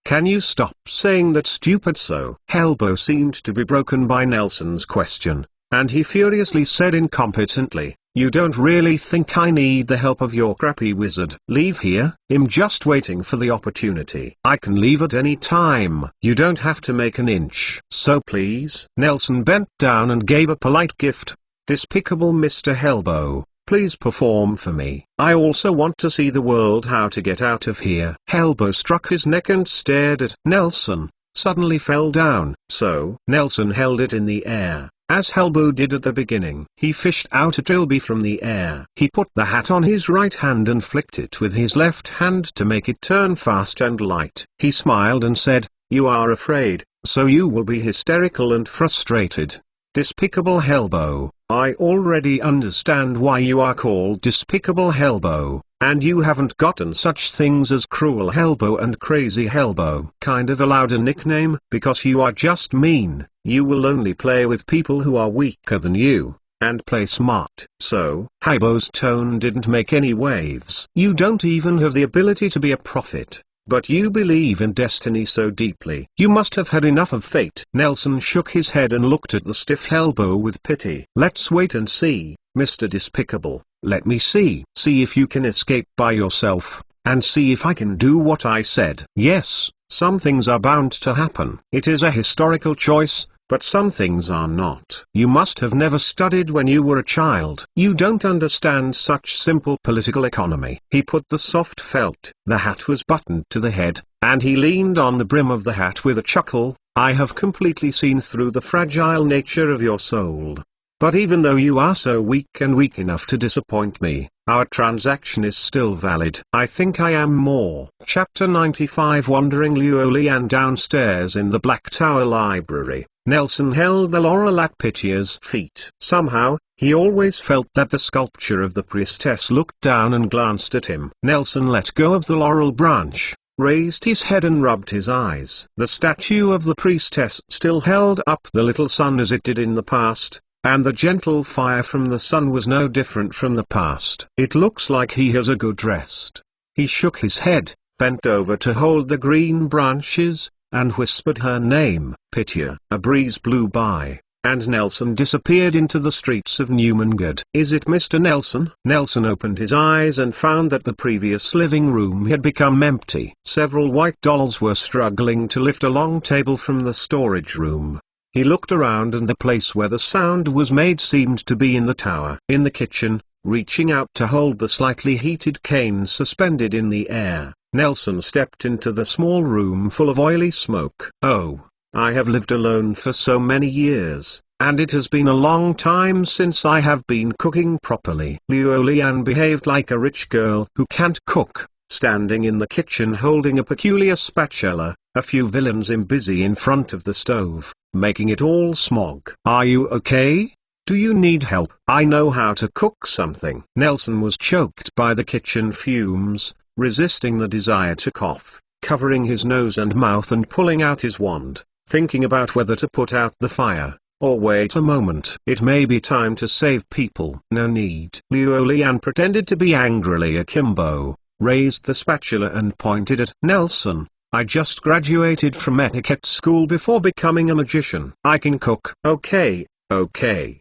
can you stop saying that stupid so? Helbo seemed to be broken by Nelson's question, and he furiously said incompetently, you don't really think I need the help of your crappy wizard? Leave here. I'm just waiting for the opportunity. I can leave at any time. You don't have to make an inch. So please. Nelson bent down and gave a polite gift. Despicable Mr. Helbo, please perform for me. I also want to see the world how to get out of here. Helbo struck his neck and stared at Nelson, suddenly fell down. So Nelson held it in the air, as Helbo did at the beginning. He fished out a trilby from the air. He put the hat on his right hand and flicked it with his left hand to make it turn fast and light. He smiled and said, you are afraid, so you will be hysterical and frustrated. Despicable Helbo, I already understand why you are called Despicable Helbo, and you haven't gotten such things as Cruel Helbo and Crazy Helbo. Kind of allowed a nickname because you are just mean. You will only play with people who are weaker than you, and play smart. So, Helbo's tone didn't make any waves. You don't even have the ability to be a prophet, but you believe in destiny so deeply. You must have had enough of fate. Nelson shook his head and looked at the stiff Helbo with pity. Let's wait and see, Mr. Despicable. Let me see. See if you can escape by yourself, and see if I can do what I said. Yes, some things are bound to happen. It is a historical choice, but some things are not. You must have never studied when you were a child. You don't understand such simple political economy. He put the soft felt. The hat was buttoned to the head, and he leaned on the brim of the hat with a chuckle. I have completely seen through the fragile nature of your soul. But even though you are so weak and weak enough to disappoint me, our transaction is still valid. I think I am more. Chapter 95. Wandering Liulian. Downstairs in the Black Tower Library, Nelson held the laurel at Pitya's feet. Somehow, he always felt that the sculpture of the priestess looked down and glanced at him. Nelson let go of the laurel branch, raised his head and rubbed his eyes. The statue of the priestess still held up the little sun as it did in the past, and the gentle fire from the sun was no different from the past. It looks like he has a good rest. He shook his head, bent over to hold the green branches, and whispered her name, Pitya. A breeze blew by, and Nelson disappeared into the streets of Newmangad. Is it Mr. Nelson? Nelson opened his eyes and found that the previous living room had become empty. Several white dolls were struggling to lift a long table from the storage room. He looked around and the place where the sound was made seemed to be in the tower. In the kitchen, reaching out to hold the slightly heated cane suspended in the air, Nelson stepped into the small room full of oily smoke. Oh, I have lived alone for so many years, and it has been a long time since I have been cooking properly. Liulian behaved like a rich girl who can't cook, standing in the kitchen holding a peculiar spatula, a few villains busy in front of the stove, making it all smog. Are you okay? Do you need help? I know how to cook something. Nelson was choked by the kitchen fumes, resisting the desire to cough, covering his nose and mouth and pulling out his wand, thinking about whether to put out the fire, or wait a moment. It may be time to save people. No need. Liulian pretended to be angrily akimbo, raised the spatula and pointed at Nelson. I just graduated from etiquette school before becoming a magician. I can cook. Okay.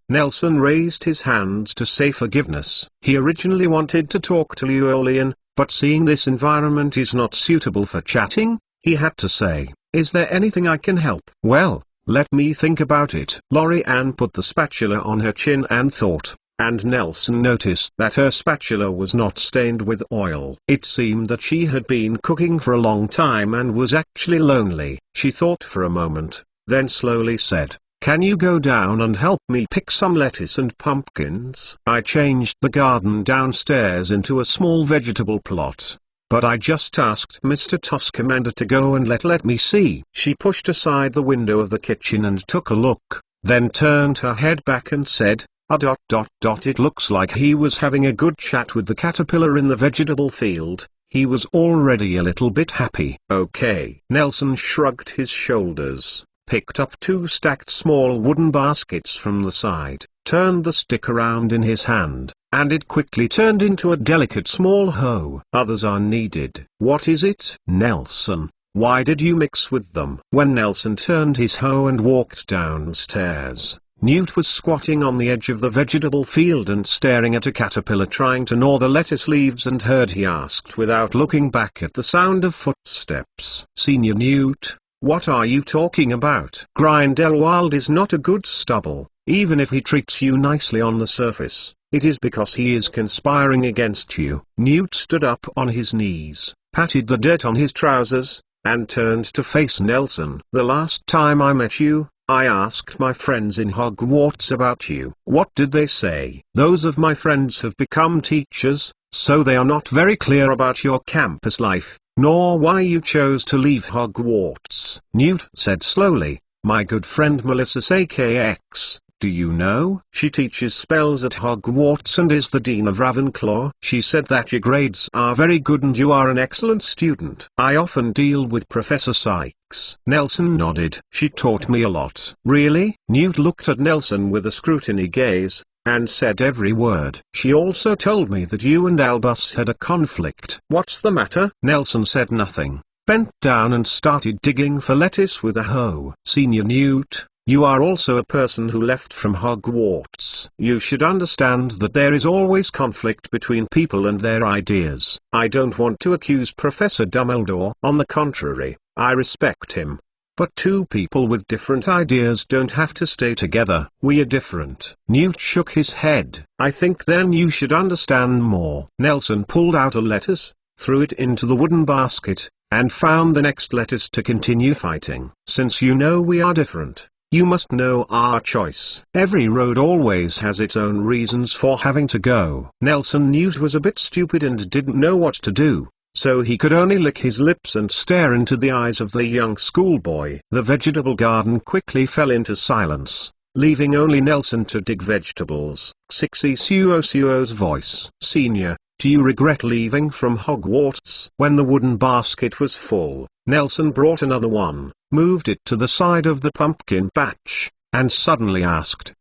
Nelson raised his hands to say forgiveness. He originally wanted to talk to Liulian, but seeing this environment is not suitable for chatting, he had to say, is there anything I can help? Well, let me think about it. Lori-Ann put the spatula on her chin and thought, and Nelson noticed that her spatula was not stained with oil. It seemed that she had been cooking for a long time and was actually lonely. She thought for a moment, then slowly said, Can you go down and help me pick some lettuce and pumpkins? I changed the garden downstairs into a small vegetable plot. But I just asked Mr. Toscommander to go and let me see. She pushed aside the window of the kitchen and took a look, then turned her head back and said, It looks like he was having a good chat with the caterpillar in the vegetable field. He was already a little bit happy. Okay. Nelson shrugged his shoulders, picked up 2 stacked small wooden baskets from the side, turned the stick around in his hand, and it quickly turned into a delicate small hoe. Others are needed. What is it? Nelson, why did you mix with them? When Nelson turned his hoe and walked downstairs, Newt was squatting on the edge of the vegetable field and staring at a caterpillar trying to gnaw the lettuce leaves and he asked without looking back at the sound of footsteps. Senior Newt, what are you talking about? Grindelwald is not a good stubble, even if he treats you nicely on the surface. It is because he is conspiring against you. Newt stood up on his knees, patted the dirt on his trousers, and turned to face Nelson. The last time I met you, I asked my friends in Hogwarts about you. What did they say? Those of my friends have become teachers, so they are not very clear about your campus life, nor why you chose to leave Hogwarts. Newt said slowly, my good friend Melissa X, do you know? She teaches spells at Hogwarts and is the Dean of Ravenclaw. She said that your grades are very good and you are an excellent student. I often deal with Professor Sykes. Nelson nodded. She taught me a lot. Really? Newt looked at Nelson with a scrutiny gaze, and said every word. She also told me that you and Albus had a conflict. What's the matter? Nelson said nothing, bent down and started digging for lettuce with a hoe. Senior Newt, you are also a person who left from Hogwarts. You should understand that there is always conflict between people and their ideas. I don't want to accuse Professor Dumbledore. On the contrary, I respect him. But 2 people with different ideas don't have to stay together. We are different. Newt shook his head. I think then you should understand more. Nelson pulled out a lettuce, threw it into the wooden basket, and found the next lettuce to continue fighting. Since you know we are different, you must know our choice. Every road always has its own reasons for having to go. Nelson Newt was a bit stupid and didn't know what to do, so he could only lick his lips and stare into the eyes of the young schoolboy. The vegetable garden quickly fell into silence, leaving only Nelson to dig vegetables. Sixie Suo's voice. Senior, do you regret leaving from Hogwarts? When the wooden basket was full, Nelson brought another one, moved it to the side of the pumpkin patch, and suddenly asked,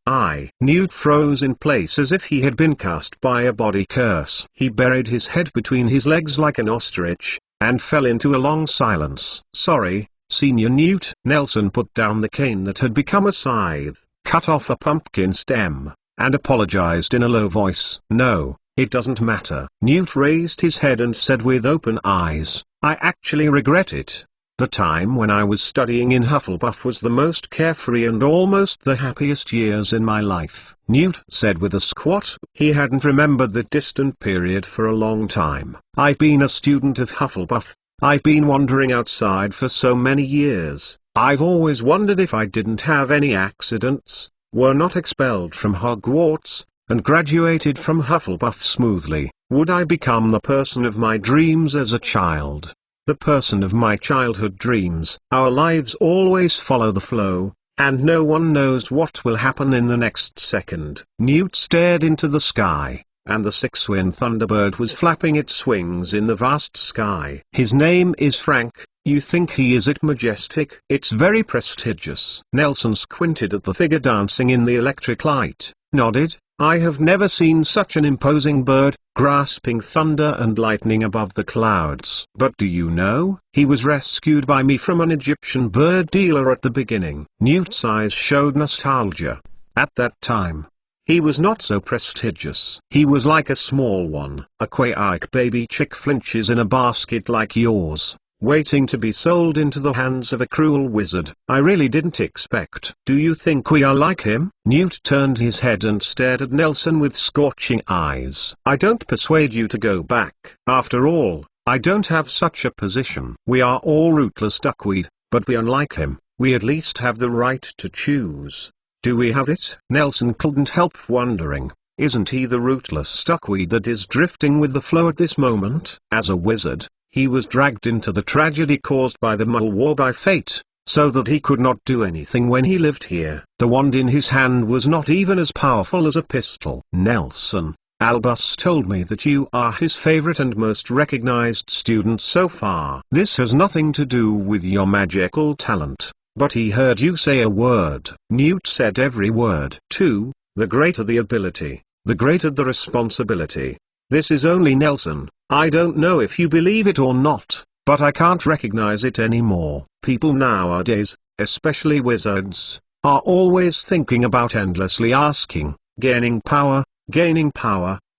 Newt froze in place as if he had been cast by a body curse. He buried his head between his legs like an ostrich, and fell into a long silence. Sorry, Senior Newt. Nelson put down the cane that had become a scythe, cut off a pumpkin stem, and apologized in a low voice. No, it doesn't matter. Newt raised his head and said with open eyes, I actually regret it. The time when I was studying in Hufflepuff was the most carefree and almost the happiest years in my life. Newt said with a squat. He hadn't remembered that distant period for a long time. I've been a student of Hufflepuff. I've been wandering outside for so many years. I've always wondered if I didn't have any accidents, were not expelled from Hogwarts, and graduated from Hufflepuff smoothly, would I become the person of my dreams as a child? The person of my childhood dreams. Our lives always follow the flow, and no one knows what will happen in the next second. Newt stared into the sky, and the 6-winged Thunderbird was flapping its wings in the vast sky. His name is Frank. You think he is it majestic? It's very prestigious. Nelson squinted at the figure dancing in the electric light, nodded. I have never seen such an imposing bird, grasping thunder and lightning above the clouds. But do you know, he was rescued by me from an Egyptian bird dealer at the beginning. Newt's eyes showed nostalgia. At that time, he was not so prestigious. He was like a small one. A quaike baby chick flinches in a basket like yours, waiting to be sold into the hands of a cruel wizard. I really didn't expect. Do you think we are like him? Newt turned his head and stared at Nelson with scorching eyes. I don't persuade you to go back. After all, I don't have such a position. We are all rootless duckweed, but we are like him. We at least have the right to choose. Do we have it? Nelson couldn't help wondering. Isn't he the rootless stuckweed that is drifting with the flow at this moment? As a wizard, he was dragged into the tragedy caused by the Mole War by fate, so that he could not do anything when he lived here. The wand in his hand was not even as powerful as a pistol. Nelson, Albus told me that you are his favorite and most recognized student so far. This has nothing to do with your magical talent, but he heard you say a word. Newt said every word. 2. The greater the ability, the greater the responsibility. This is only Nelson. I don't know if you believe it or not, but I can't recognize it anymore. People nowadays, especially wizards, are always thinking about endlessly asking, gaining power,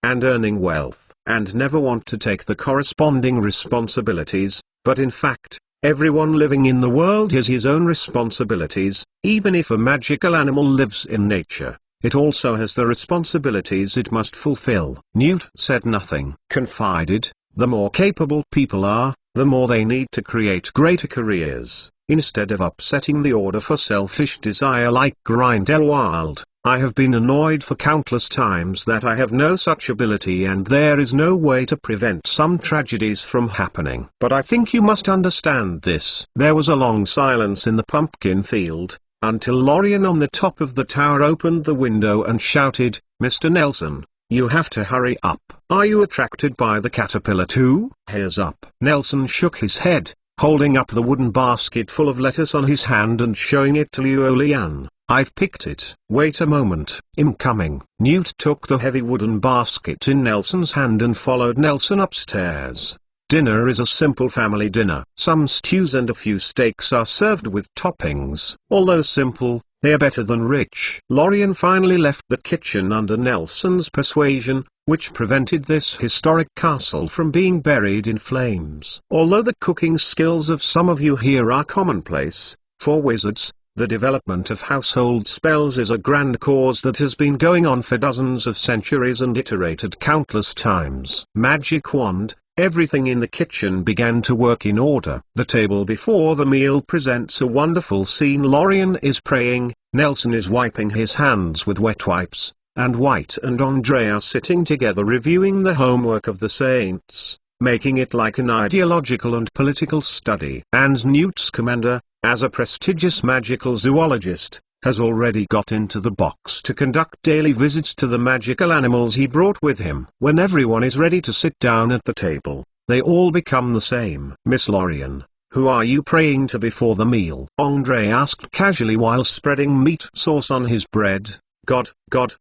and earning wealth, and never want to take the corresponding responsibilities, but in fact, everyone living in the world has his own responsibilities. Even if a magical animal lives in nature, it also has the responsibilities it must fulfill. Newt said nothing. Confided, the more capable people are, the more they need to create greater careers. Instead of upsetting the order for selfish desire like Grindelwald, I have been annoyed for countless times that I have no such ability and there is no way to prevent some tragedies from happening. But I think you must understand this. There was a long silence in the pumpkin field, until Lorien on the top of the tower opened the window and shouted, "Mr. Nelson, you have to hurry up. Are you attracted by the caterpillar too?" "Here's up." Nelson shook his head, holding up the wooden basket full of lettuce on his hand and showing it to Liulian. "I've picked it." "Wait a moment, I'm coming." Newt took the heavy wooden basket in Nelson's hand and followed Nelson upstairs. Dinner is a simple family dinner. Some stews and a few steaks are served with toppings. Although simple, they are better than rich. Lorien finally left the kitchen under Nelson's persuasion, which prevented this historic castle from being buried in flames. Although the cooking skills of some of you here are commonplace, for wizards, the development of household spells is a grand cause that has been going on for dozens of centuries and iterated countless times. Magic wand. Everything in the kitchen began to work in order. The table before the meal presents a wonderful scene. Lorien is praying, Nelson is wiping his hands with wet wipes, and White and Andre are sitting together reviewing the homework of the saints, making it like an ideological and political study. And Newt Scamander, as a prestigious magical zoologist, has already got into the box to conduct daily visits to the magical animals he brought with him. When everyone is ready to sit down at the table, they all become the same. "Miss Lorien, who are you praying to before the meal?" Andre asked casually while spreading meat sauce on his bread. God.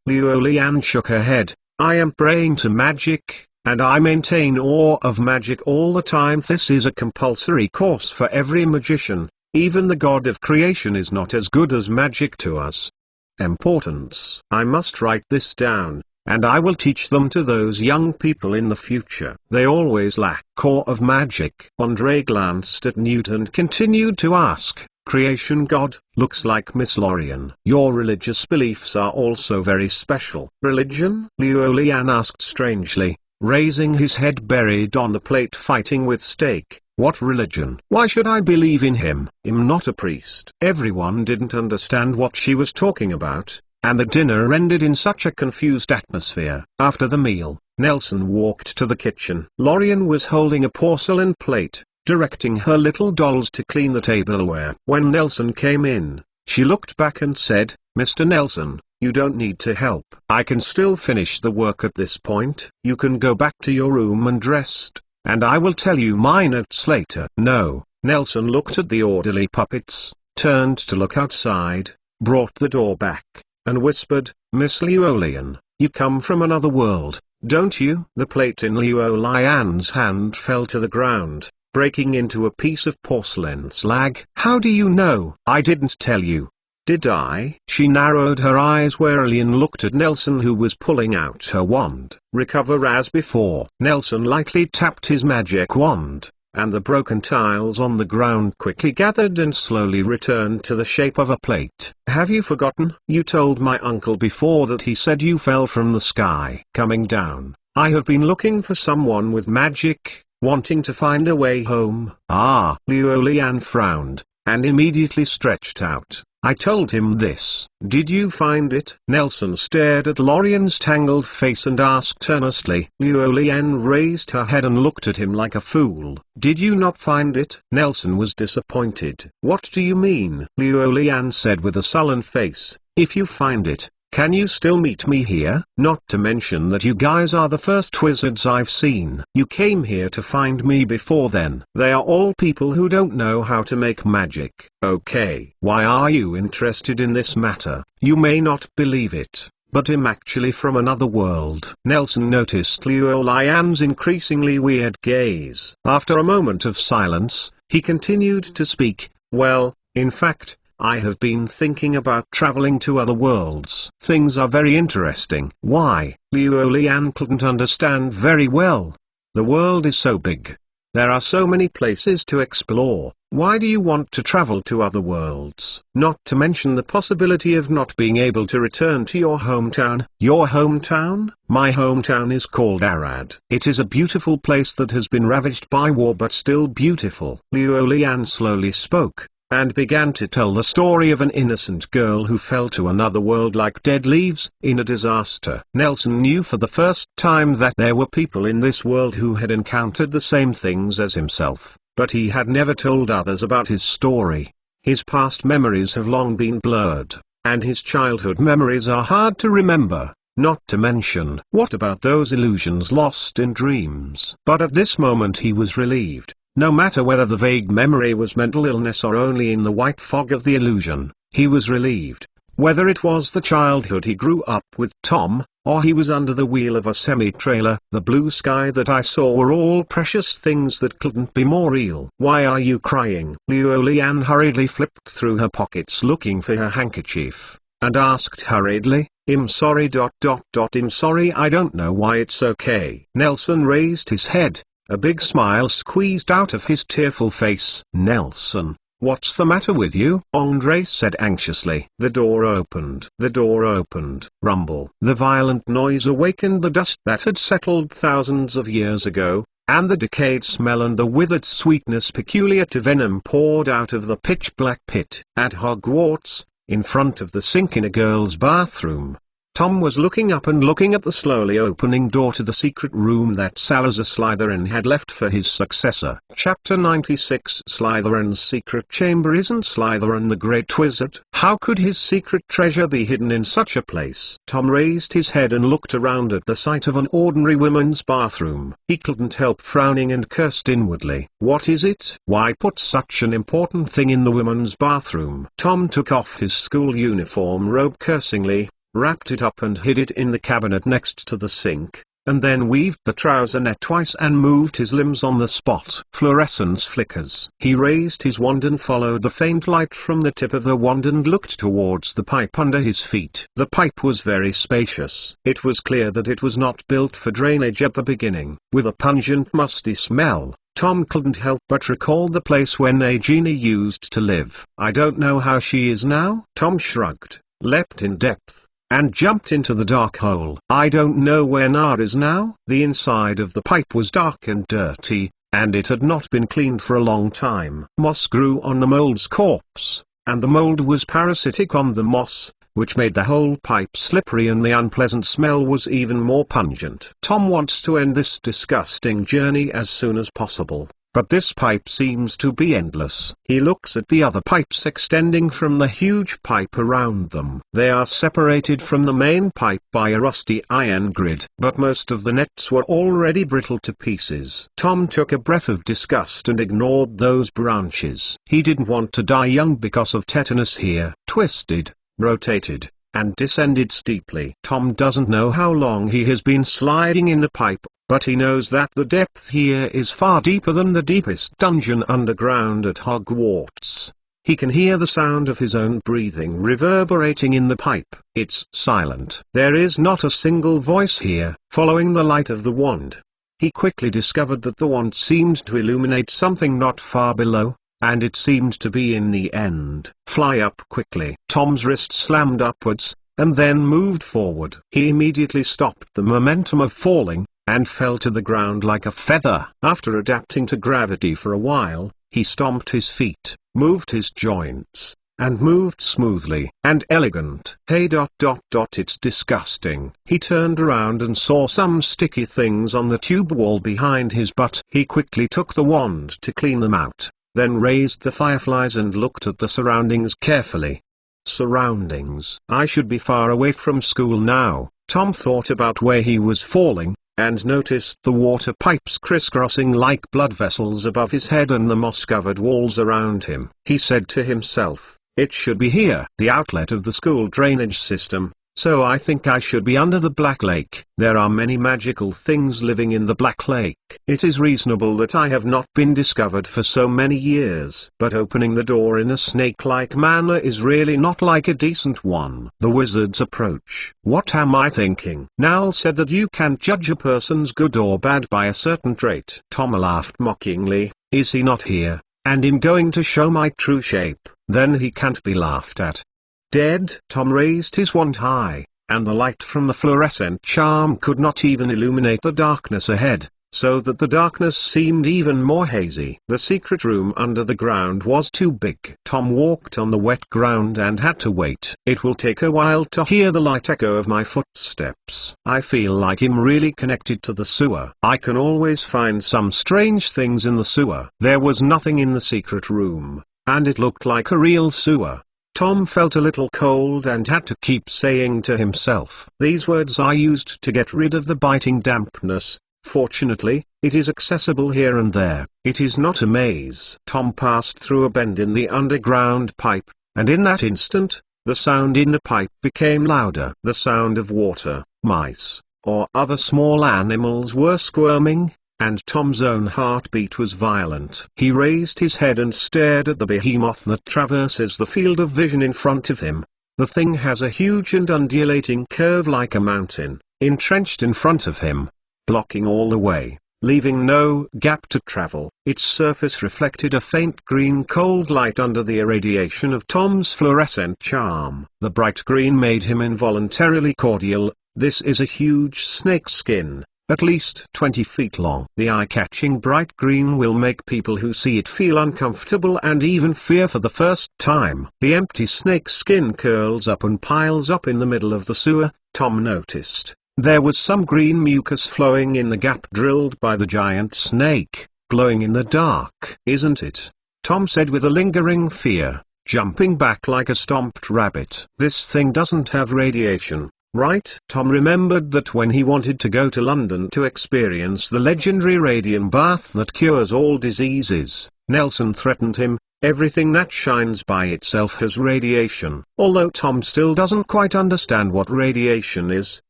Liulian shook her head. "I am praying to magic, and I maintain awe of magic all the time. This is a compulsory course for every magician. Even the god of creation is not as good as magic to us." Importance. I must write this down, and I will teach them to those young people in the future. They always lack core of magic. Andre glanced at Newt and continued to ask, "Creation god, looks like Miss Lorien. Your religious beliefs are also very special." "Religion?" Liulian asked strangely, raising his head buried on the plate fighting with steak. "What religion? Why should I believe in him? I'm not a priest." Everyone didn't understand what she was talking about, and the dinner ended in such a confused atmosphere. After the meal, Nelson walked to the kitchen. Lorien was holding a porcelain plate, directing her little dolls to clean the tableware. When Nelson came in, she looked back and said, "Mr. Nelson, you don't need to help. I can still finish the work at this point. You can go back to your room and rest, and I will tell you my notes later." "No." Nelson looked at the orderly puppets, turned to look outside, brought the door back, and whispered, "Miss Liulian, you come from another world, don't you?" The plate in Liulian's hand fell to the ground, breaking into a piece of porcelain slag. "How do you know?" "I didn't tell you. Did I?" She narrowed her eyes warily and looked at Nelson, who was pulling out her wand. "Recover as before." Nelson lightly tapped his magic wand, and the broken tiles on the ground quickly gathered and slowly returned to the shape of a plate. "Have you forgotten? You told my uncle before that he said you fell from the sky." "Coming down. I have been looking for someone with magic, wanting to find a way home." "Ah." Liulian frowned, and immediately stretched out. I told him this. Did you find it? Nelson stared at Lorian's tangled face and asked earnestly. Luo Lian raised her head and looked at him like a fool. Did you not find it? Nelson was disappointed. What do you mean? Luo Lian said with a sullen face. If you find it, can you still meet me here? Not to mention that you guys are the first wizards I've seen. You came here to find me before then. They are all people who don't know how to make magic. Okay. Why are you interested in this matter? You may not believe it, but I'm actually from another world. Nelson noticed Luo Lian's increasingly weird gaze. After a moment of silence, he continued to speak. Well, in fact, I have been thinking about traveling to other worlds. Things are very interesting. Why? Luo Lian couldn't understand very well. The world is so big. There are so many places to explore. Why do you want to travel to other worlds? Not to mention the possibility of not being able to return to your hometown. Your hometown? My hometown is called Arad. It is a beautiful place that has been ravaged by war but still beautiful. Luo Lian slowly spoke, and began to tell the story of an innocent girl who fell to another world like dead leaves in a disaster. Nelson knew for the first time that there were people in this world who had encountered the same things as himself, but he had never told others about his story. His past memories have long been blurred, and his childhood memories are hard to remember. Not to mention, what about those illusions lost in dreams? But at this moment he was relieved. No matter whether the vague memory was mental illness or only in the white fog of the illusion, he was relieved. Whether it was the childhood he grew up with Tom, or he was under the wheel of a semi-trailer, the blue sky that I saw were all precious things that couldn't be more real. Why are you crying? Luo Lian hurriedly flipped through her pockets looking for her handkerchief, and asked hurriedly, I'm sorry. I'm sorry. I don't know why. It's okay. Nelson raised his head. A big smile squeezed out of his tearful face. Nelson, what's the matter with you? Andre said anxiously. The door opened. The door opened. Rumble. The violent noise awakened the dust that had settled thousands of years ago, and the decayed smell and the withered sweetness peculiar to venom poured out of the pitch-black pit. At Hogwarts, in front of the sink in a girl's bathroom, Tom was looking up and looking at the slowly opening door to the secret room that Salazar Slytherin had left for his successor. Chapter 96. Slytherin's secret chamber. Isn't Slytherin the great wizard? How could his secret treasure be hidden in such a place? Tom raised his head and looked around at the sight of an ordinary woman's bathroom. He couldn't help frowning and cursed inwardly. What is it? Why put such an important thing in the women's bathroom? Tom took off his school uniform robe cursingly, wrapped it up and hid it in the cabinet next to the sink, and then weaved the trouser net twice and moved his limbs on the spot. Fluorescence flickers. He raised his wand and followed the faint light from the tip of the wand and looked towards the pipe under his feet. The pipe was very spacious. It was clear that it was not built for drainage at the beginning. With a pungent musty smell, Tom couldn't help but recall the place where Nagini used to live. I don't know how she is now. Tom shrugged, leapt in depth, and jumped into the dark hole. I don't know where Nar is now. The inside of the pipe was dark and dirty, and it had not been cleaned for a long time. Moss grew on the mold's corpse, and the mold was parasitic on the moss, which made the whole pipe slippery, and the unpleasant smell was even more pungent. Tom wants to end this disgusting journey as soon as possible, but this pipe seems to be endless. He looks at the other pipes extending from the huge pipe around them. They are separated from the main pipe by a rusty iron grid, but most of the nets were already brittle to pieces. Tom took a breath of disgust and ignored those branches. He didn't want to die young because of tetanus here. Twisted, rotated, and descended steeply. Tom doesn't know how long he has been sliding in the pipe, but he knows that the depth here is far deeper than the deepest dungeon underground at Hogwarts. He can hear the sound of his own breathing reverberating in the pipe. It's silent. There is not a single voice here. Following the light of the wand, he quickly discovered that the wand seemed to illuminate something not far below, and it seemed to be in the end. Fly up quickly. Tom's wrist slammed upwards, and then moved forward. He immediately stopped the momentum of falling, and fell to the ground like a feather. After adapting to gravity for a while, He stomped his feet, moved his joints, and moved smoothly and elegant. Hey ... it's disgusting. He turned around and saw some sticky things on the tube wall behind his butt. He quickly took the wand to clean them out, then raised the fireflies and looked at the surroundings carefully. Surroundings. I should be far away from school now. Tom thought about where he was falling, and noticed the water pipes crisscrossing like blood vessels above his head and the moss-covered walls around him. He said to himself, "It should be here, the outlet of the school drainage system, so I think I should be under the Black Lake. There are many magical things living in the Black Lake. It is reasonable that I have not been discovered for so many years. But opening the door in a snake-like manner is really not like a decent one." The wizard's approach. "What am I thinking?" Nell said that you can't judge a person's good or bad by a certain trait. Tom laughed mockingly. "Is he not here, and I'm going to show my true shape? Then he can't be laughed at." Dead. Tom raised his wand high, and the light from the fluorescent charm could not even illuminate the darkness ahead, so that the darkness seemed even more hazy. The secret room under the ground was too big. Tom walked on the wet ground and had to wait. It will take a while to hear the light echo of my footsteps. I feel like I'm really connected to the sewer. I can always find some strange things in the sewer. There was nothing in the secret room, and it looked like a real sewer. Tom felt a little cold and had to keep saying to himself, "These words are used to get rid of the biting dampness. Fortunately, it is accessible here and there. It is not a maze." Tom passed through a bend in the underground pipe, and in that instant, the sound in the pipe became louder. The sound of water, mice, or other small animals were squirming, and Tom's own heartbeat was violent. He raised his head and stared at the behemoth that traverses the field of vision in front of him. The thing has a huge and undulating curve like a mountain, entrenched in front of him, blocking all the way, leaving no gap to travel. Its surface reflected a faint green cold light under the irradiation of Tom's fluorescent charm. The bright green made him involuntarily cordial. "This is a huge snake skin, at least 20 feet long." The eye-catching bright green will make people who see it feel uncomfortable and even fear for the first time. The empty snake skin curls up and piles up in the middle of the sewer. Tom noticed there was some green mucus flowing in the gap drilled by the giant snake, glowing in the dark. "Isn't it?" Tom said with a lingering fear, jumping back like a stomped rabbit. "This thing doesn't have radiation, right?" Tom remembered that when he wanted to go to London to experience the legendary radium bath that cures all diseases, Nelson threatened him, "Everything that shines by itself has radiation." Although Tom still doesn't quite understand what radiation is,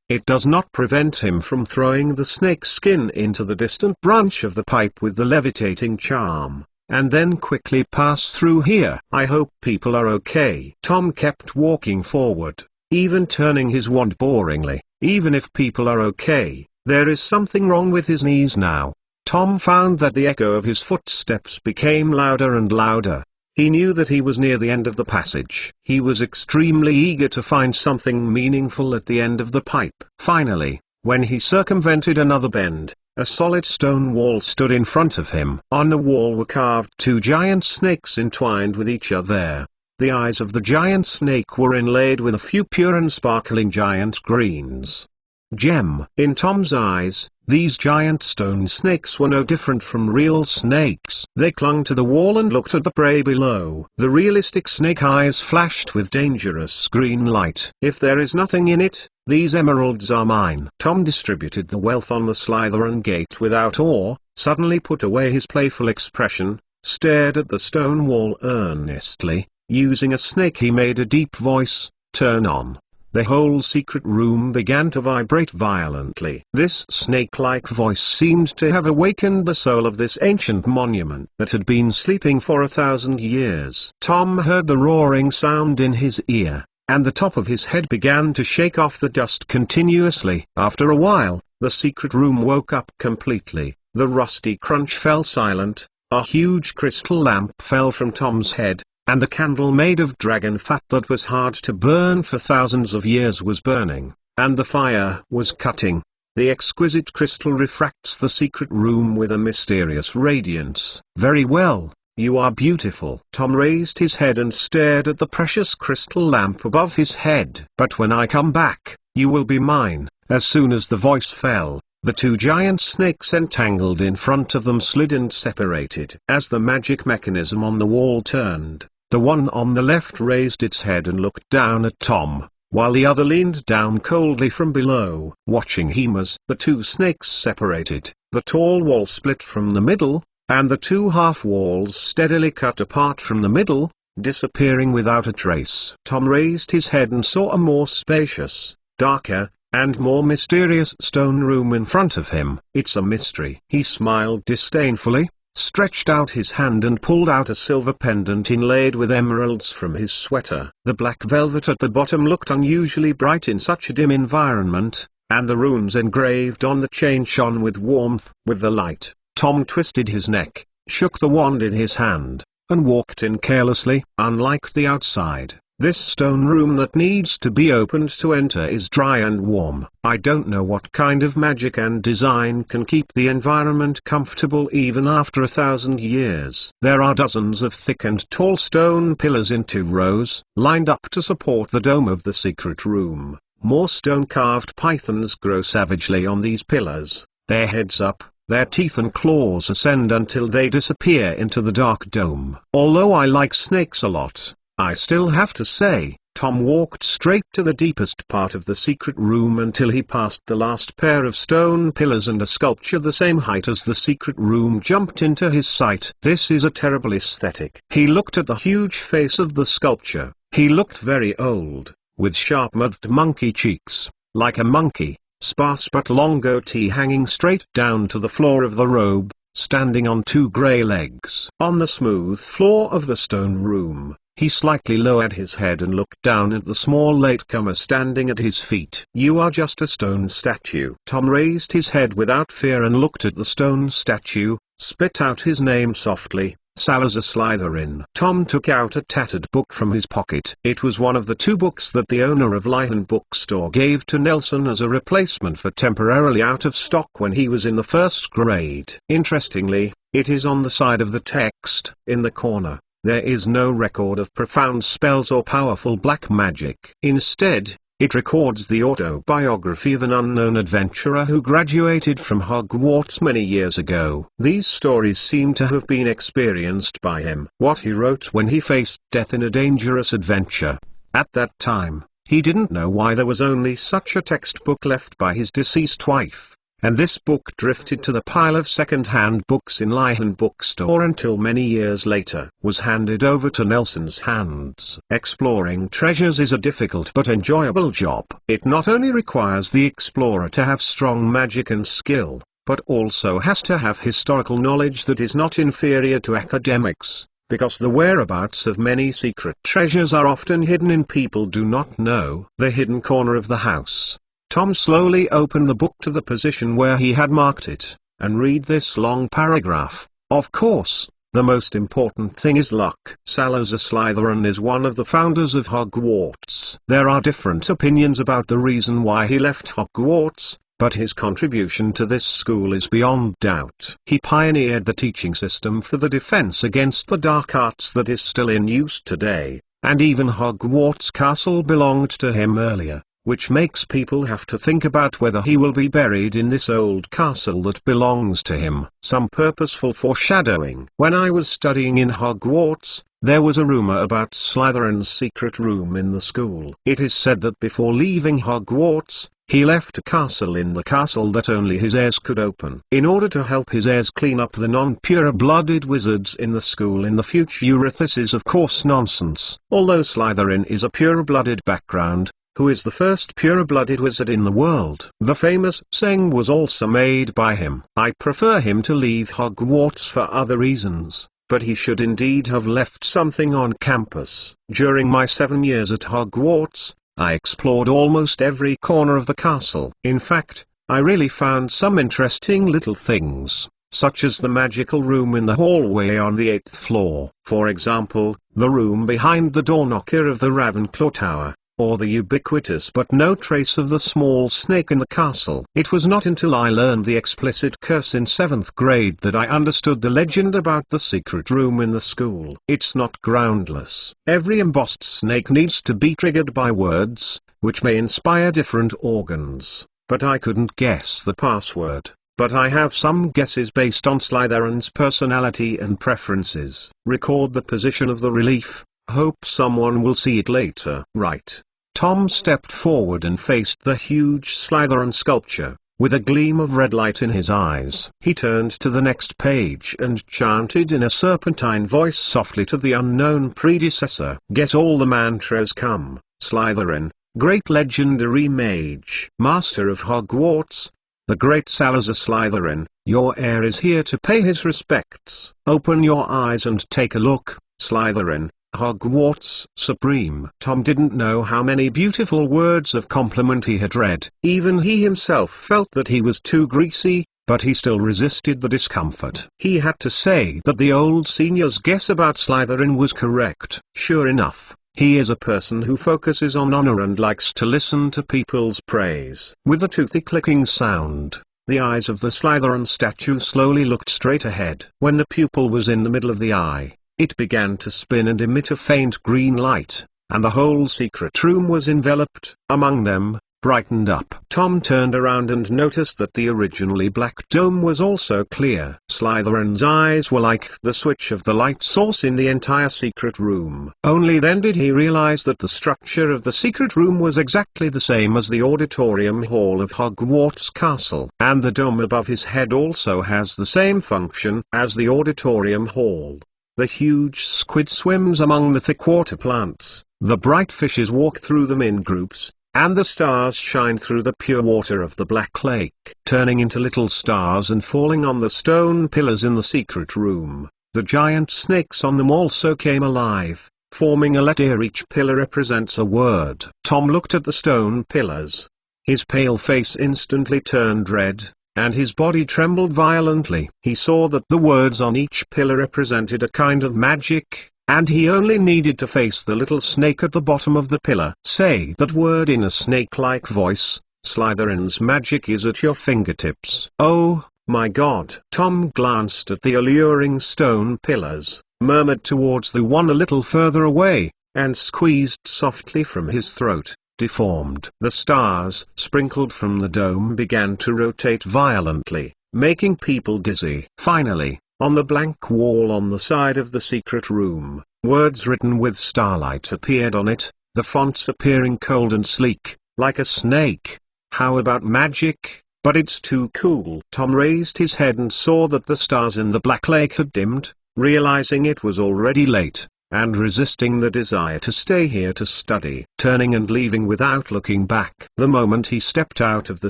it does not prevent him from throwing the snake skin into the distant branch of the pipe with the levitating charm, and then quickly pass through here. "I hope people are okay." Tom kept walking forward, even turning his wand boringly. Even if people are okay, there is something wrong with his knees now. Tom found that the echo of his footsteps became louder and louder. He knew that he was near the end of the passage. He was extremely eager to find something meaningful at the end of the pipe. Finally, when he circumvented another bend, a solid stone wall stood in front of him. On the wall were carved two giant snakes entwined with each other. The eyes of the giant snake were inlaid with a few pure and sparkling giant greens. Gem. In Tom's eyes, these giant stone snakes were no different from real snakes. They clung to the wall and looked at the prey below. The realistic snake eyes flashed with dangerous green light. "If there is nothing in it, these emeralds are mine." Tom distributed the wealth on the Slytherin gate without awe, suddenly put away his playful expression, stared at the stone wall earnestly. Using a snake he made a deep voice, "Turn on." The whole secret room began to vibrate violently. This snake-like voice seemed to have awakened the soul of this ancient monument that had been sleeping for 1,000 years. Tom heard the roaring sound in his ear, and the top of his head began to shake off the dust continuously. After a while, the secret room woke up completely. The rusty crunch fell silent, a huge crystal lamp fell from Tom's head, and the candle made of dragon fat that was hard to burn for thousands of years was burning, and the fire was cutting. The exquisite crystal refracts the secret room with a mysterious radiance. "Very well," You are beautiful." Tom raised his head and stared at the precious crystal lamp above his head. "But when I come back, you will be mine." As soon as the voice fell, the two giant snakes entangled in front of them slid and separated. As the magic mechanism on the wall turned, the one on the left raised its head and looked down at Tom, while the other leaned down coldly from below, watching him. As the two snakes separated, the tall wall split from the middle, and the two half-walls steadily cut apart from the middle, disappearing without a trace. Tom raised his head and saw a more spacious, darker, and more mysterious stone room in front of him. "It's a mystery." He smiled disdainfully, stretched out his hand and pulled out a silver pendant inlaid with emeralds from his sweater. The black velvet at the bottom looked unusually bright in such a dim environment, and the runes engraved on the chain shone with warmth. With the light, Tom twisted his neck, shook the wand in his hand, and walked in carelessly. Unlike the outside, this stone room that needs to be opened to enter is dry and warm. I don't know what kind of magic and design can keep the environment comfortable even after 1,000 years. There are dozens of thick and tall stone pillars in 2 rows, lined up to support the dome of the secret room. More stone-carved pythons grow savagely on these pillars, their heads up. Their teeth and claws ascend until they disappear into the dark dome. Although I like snakes a lot, I still have to say, Tom walked straight to the deepest part of the secret room until he passed the last pair of stone pillars, and a sculpture the same height as the secret room jumped into his sight. This is a terrible aesthetic. He looked at the huge face of the sculpture. He looked very old, with sharp-mouthed monkey cheeks, like a monkey, sparse but long goatee hanging straight down to the floor of the robe, standing on 2 grey legs. On the smooth floor of the stone room, he slightly lowered his head and looked down at the small latecomer standing at his feet. "You are just a stone statue." Tom raised his head without fear and looked at the stone statue, spit out his name softly, "Salazar Slytherin." Tom took out a tattered book from his pocket. It was one of the 2 books that the owner of Lyhan Bookstore gave to Nelson as a replacement for temporarily out of stock when he was in the 1st grade. Interestingly, it is on the side of the text, in the corner. There is no record of profound spells or powerful black magic. Instead, it records the autobiography of an unknown adventurer who graduated from Hogwarts many years ago. These stories seem to have been experienced by him. What he wrote when he faced death in a dangerous adventure. At that time, he didn't know why there was only such a textbook left by his deceased wife. And this book drifted to the pile of second-hand books in Lyhan Bookstore until many years later was handed over to Nelson's hands. Exploring treasures is a difficult but enjoyable job. It not only requires the explorer to have strong magic and skill, but also has to have historical knowledge that is not inferior to academics, because the whereabouts of many secret treasures are often hidden in people do not know. The hidden corner of the house. Tom slowly opened the book to the position where he had marked it, and read this long paragraph. "Of course, the most important thing is luck. Salazar Slytherin is one of the founders of Hogwarts. There are different opinions about the reason why he left Hogwarts, but his contribution to this school is beyond doubt. He pioneered the teaching system for the defense against the dark arts that is still in use today, and even Hogwarts Castle belonged to him earlier, which makes people have to think about whether he will be buried in this old castle that belongs to him." Some purposeful foreshadowing. When I was studying in Hogwarts, there was a rumor about Slytherin's secret room in the school. It is said that before leaving Hogwarts, he left a castle in the castle that only his heirs could open. In order to help his heirs clean up the non-pure-blooded wizards in the school in the future. This is of course nonsense. Although Slytherin is a pure-blooded background, who is the first pure-blooded wizard in the world? The famous saying was also made by him. I prefer him to leave Hogwarts for other reasons, but he should indeed have left something on campus. During my 7 years at Hogwarts, I explored almost every corner of the castle. In fact, I really found some interesting little things, such as the magical room in the hallway on the 8th floor. For example, the room behind the door knocker of the Ravenclaw Tower. or the ubiquitous but no trace of the small snake in the castle. It was not until I learned the explicit curse in 7th grade that I understood the legend about the secret room in the school. It's not groundless. Every embossed snake needs to be triggered by words, which may inspire different organs, but I couldn't guess the password. But I have some guesses based on Slytherin's personality and preferences. Record the position of the relief. Hope someone will see it later. Right. Tom stepped forward and faced the huge Slytherin sculpture, with a gleam of red light in his eyes. He turned to the next page and chanted in a serpentine voice softly to the unknown predecessor. Get all the mantras come, Slytherin, great legendary mage. Master of Hogwarts, the great Salazar Slytherin, your heir is here to pay his respects. Open your eyes and take a look, Slytherin, Hogwarts Supreme. Tom didn't know how many beautiful words of compliment he had read. Even he himself felt that he was too greasy, but he still resisted the discomfort. He had to say that the old senior's guess about Slytherin was correct. Sure enough, he is a person who focuses on honor and likes to listen to people's praise. With a toothy clicking sound, the eyes of the Slytherin statue slowly looked straight ahead. When the pupil was in the middle of the eye, it began to spin and emit a faint green light, and the whole secret room was enveloped. Among them, brightened up. Tom turned around and noticed that the originally black dome was also clear. Slytherin's eyes were like the switch of the light source in the entire secret room. Only then did he realize that the structure of the secret room was exactly the same as the auditorium hall of Hogwarts Castle. And the dome above his head also has the same function as the auditorium hall. The huge squid swims among the thick water plants, the bright fishes walk through them in groups, and the stars shine through the pure water of the Black Lake, turning into little stars and falling on the stone pillars in the secret room. The giant snakes on them also came alive, forming a letter. Each pillar represents a word. Tom looked at the stone pillars. His pale face instantly turned red, and his body trembled violently. He saw that the words on each pillar represented a kind of magic, and he only needed to face the little snake at the bottom of the pillar. Say that word in a snake-like voice. Slytherin's magic is at your fingertips. Oh, my God. Tom glanced at the alluring stone pillars, murmured towards the one a little further away, and squeezed softly from his throat. Deformed. The stars, sprinkled from the dome, began to rotate violently, making people dizzy. Finally, on the blank wall on the side of the secret room, words written with starlight appeared on it, the fonts appearing cold and sleek, like a snake. How about magic? But it's too cool. Tom raised his head and saw that the stars in the Black Lake had dimmed, realizing it was already late, and resisting the desire to stay here to study, turning and leaving without looking back. The moment he stepped out of the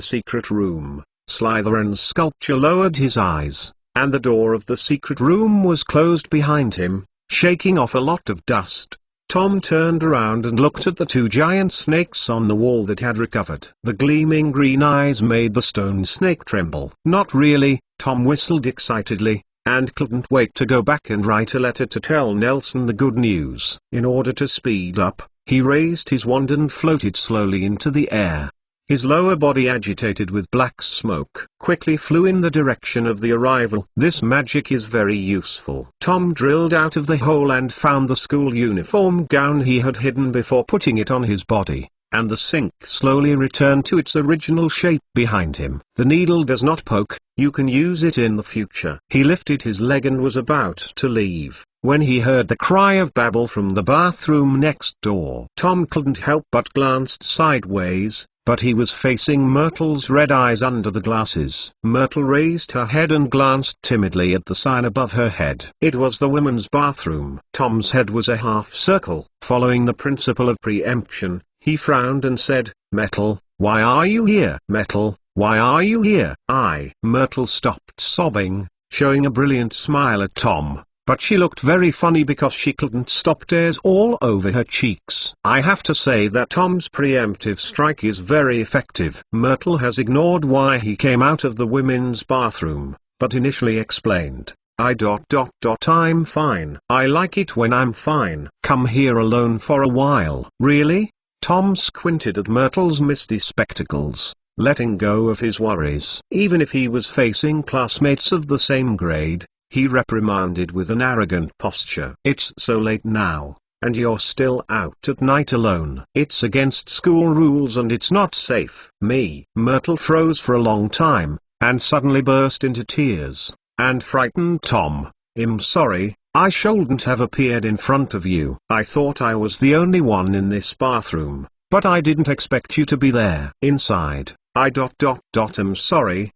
secret room, Slytherin's sculpture lowered his eyes, and the door of the secret room was closed behind him, shaking off a lot of dust. Tom turned around and looked at the two giant snakes on the wall that had recovered. The gleaming green eyes made the stone snake tremble. Not really, Tom whistled excitedly, and couldn't wait to go back and write a letter to tell Nelson the good news. In order to speed up, he raised his wand and floated slowly into the air. His lower body, agitated with black smoke, quickly flew in the direction of the arrival. This magic is very useful. Tom drilled out of the hole and found the school uniform gown he had hidden before putting it on his body, and the sink slowly returned to its original shape behind him. The needle does not poke, you can use it in the future. He lifted his leg and was about to leave, when he heard the cry of Babel from the bathroom next door. Tom couldn't help but glanced sideways, but he was facing Myrtle's red eyes under the glasses. Myrtle raised her head and glanced timidly at the sign above her head. It was the women's bathroom. Tom's head was a half circle. Following the principle of preemption, he frowned and said, "Metal, why are you here? Metal, why are you here?" Myrtle stopped sobbing, showing a brilliant smile at Tom, but she looked very funny because she couldn't stop tears all over her cheeks. I have to say that Tom's preemptive strike is very effective. Myrtle has ignored why he came out of the women's bathroom, but initially explained, I'm fine. I like it when I'm fine. Come here alone for a while. Really? Tom squinted at Myrtle's misty spectacles, letting go of his worries. Even if he was facing classmates of the same grade, he reprimanded with an arrogant posture. "It's so late now, and you're still out at night alone. It's against school rules and it's not safe." Myrtle froze for a long time, and suddenly burst into tears, and frightened Tom. "I'm sorry, I shouldn't have appeared in front of you. I thought I was the only one in this bathroom, but I didn't expect you to be there." Inside, I'm sorry.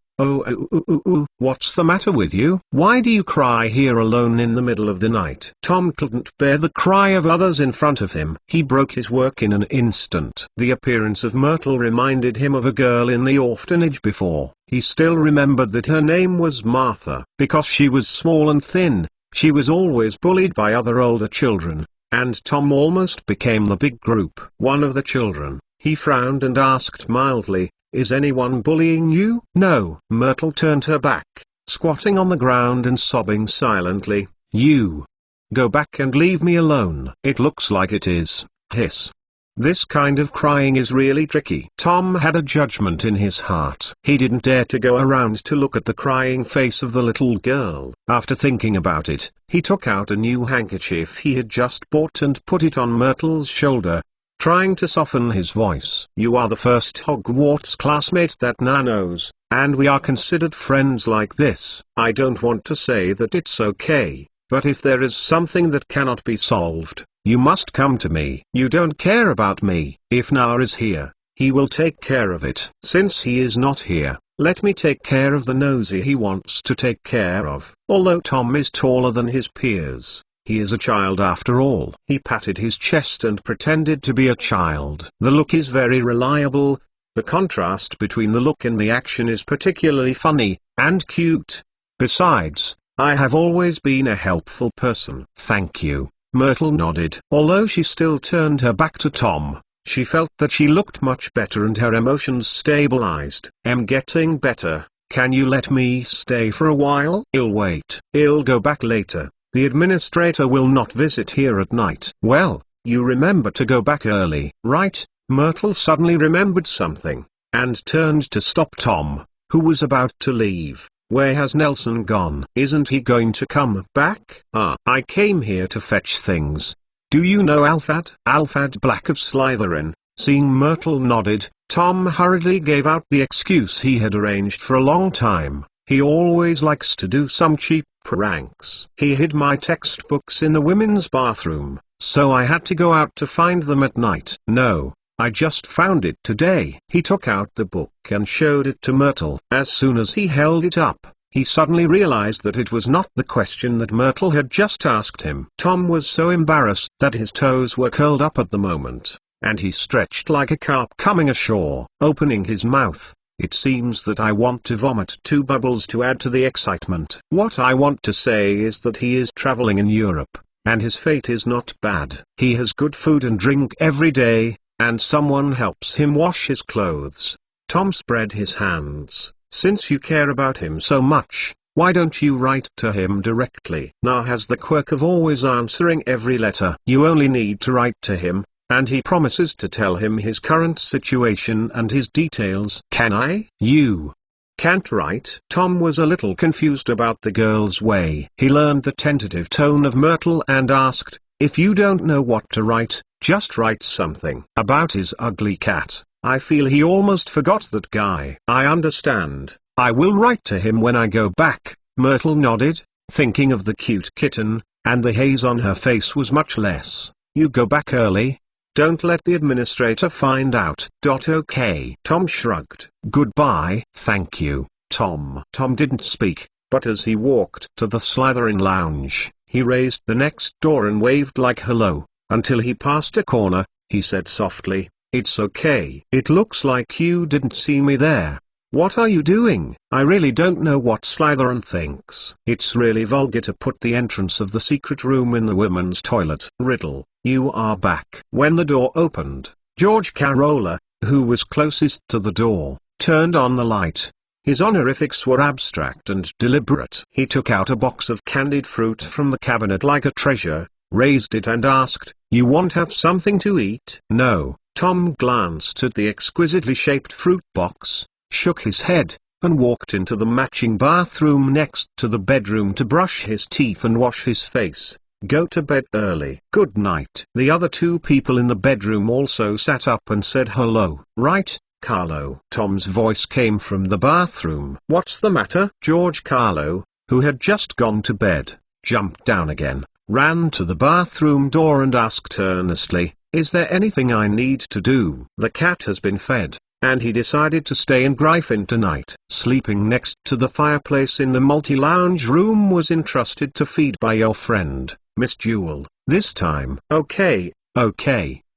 What's the matter with you? Why do you cry here alone in the middle of the night? Tom couldn't bear the cry of others in front of him. He broke his work in an instant. The appearance of Myrtle reminded him of a girl in the orphanage before. He still remembered that her name was Martha. Because she was small and thin, she was always bullied by other older children, and Tom almost became the big group. One of the children, he frowned and asked mildly, "Is anyone bullying you?" "No." Myrtle turned her back, squatting on the ground and sobbing silently. "You go back and leave me alone." "It looks like it is." Hiss. This kind of crying is really tricky. Tom had a judgment in his heart. He didn't dare to go around to look at the crying face of the little girl. After thinking about it, he took out a new handkerchief he had just bought and put it on Myrtle's shoulder, trying to soften his voice. "You are the first Hogwarts classmate that Na knows, and we are considered friends like this. I don't want to say that it's okay, but if there is something that cannot be solved, you must come to me. You don't care about me. If Na is here, he will take care of it. Since he is not here, let me take care of the nosy he wants to take care of." Although Tom is taller than his peers, he is a child after all. He patted his chest and pretended to be a child. The look is very reliable. The contrast between the look and the action is particularly funny and cute. Besides, I have always been a helpful person. "Thank you." Myrtle nodded. Although she still turned her back to Tom, she felt that she looked much better and her emotions stabilized. "I'm getting better. Can you let me stay for a while?" "I'll wait. I'll go back later. The administrator will not visit here at night." "Well, you remember to go back early, right?" Myrtle suddenly remembered something, and turned to stop Tom, who was about to leave. "Where has Nelson gone? Isn't he going to come back?" I came here to fetch things. Do you know Alphad?" "Alphad Black of Slytherin." Seeing Myrtle nodded, Tom hurriedly gave out the excuse he had arranged for a long time. He always likes to do some cheap pranks. "He hid my textbooks in the women's bathroom, so I had to go out to find them at night." "No, I just found it today." He took out the book and showed it to Myrtle. As soon as he held it up, he suddenly realized that it was not the question that Myrtle had just asked him. Tom was so embarrassed that his toes were curled up at the moment, and he stretched like a carp coming ashore. Opening his mouth, "It seems that I want to vomit." Two bubbles to add to the excitement. What I want to say is that he is traveling in Europe, and his fate is not bad. He has good food and drink every day, and someone helps him wash his clothes. Tom spread his hands. "Since you care about him so much, why don't you write to him directly? Na has the quirk of always answering every letter. You only need to write to him, and he promises to tell him his current situation and his details." "Can I?" "You can't write." Tom was a little confused about the girl's way. He learned the tentative tone of Myrtle and asked, "If you don't know what to write, just write something about his ugly cat. I feel he almost forgot that guy." "I understand. I will write to him when I go back." Myrtle nodded, thinking of the cute kitten, and the haze on her face was much less. "You go back early? Don't let the administrator find out." Okay. Tom shrugged. "Goodbye." "Thank you, Tom." Tom didn't speak, but as he walked to the Slytherin lounge, he raised the next door and waved like hello. Until he passed a corner, he said softly, "It's okay. It looks like you didn't see me there. What are you doing?" "I really don't know what Slytherin thinks. It's really vulgar to put the entrance of the secret room in the women's toilet." "Riddle, you are back." When the door opened, George Carolla, who was closest to the door, turned on the light. His honorifics were abstract and deliberate. He took out a box of candied fruit from the cabinet like a treasure, raised it and asked, "You won't have something to eat?" "No, Tom glanced at the exquisitely shaped fruit box, shook his head, and walked into the matching bathroom next to the bedroom to brush his teeth and wash his face. Go to bed early. Good night. The other two people in the bedroom also sat up and said hello. Right, Carlo. Tom's voice came from the bathroom. What's the matter? George Carlo, who had just gone to bed, jumped down again, ran to the bathroom door and asked earnestly, "Is there anything I need to do?" The cat has been fed, and he decided to stay in Gryffindor tonight. Sleeping next to the fireplace in the multi-lounge room was entrusted to feed by your friend, Miss Jewel, this time. Okay,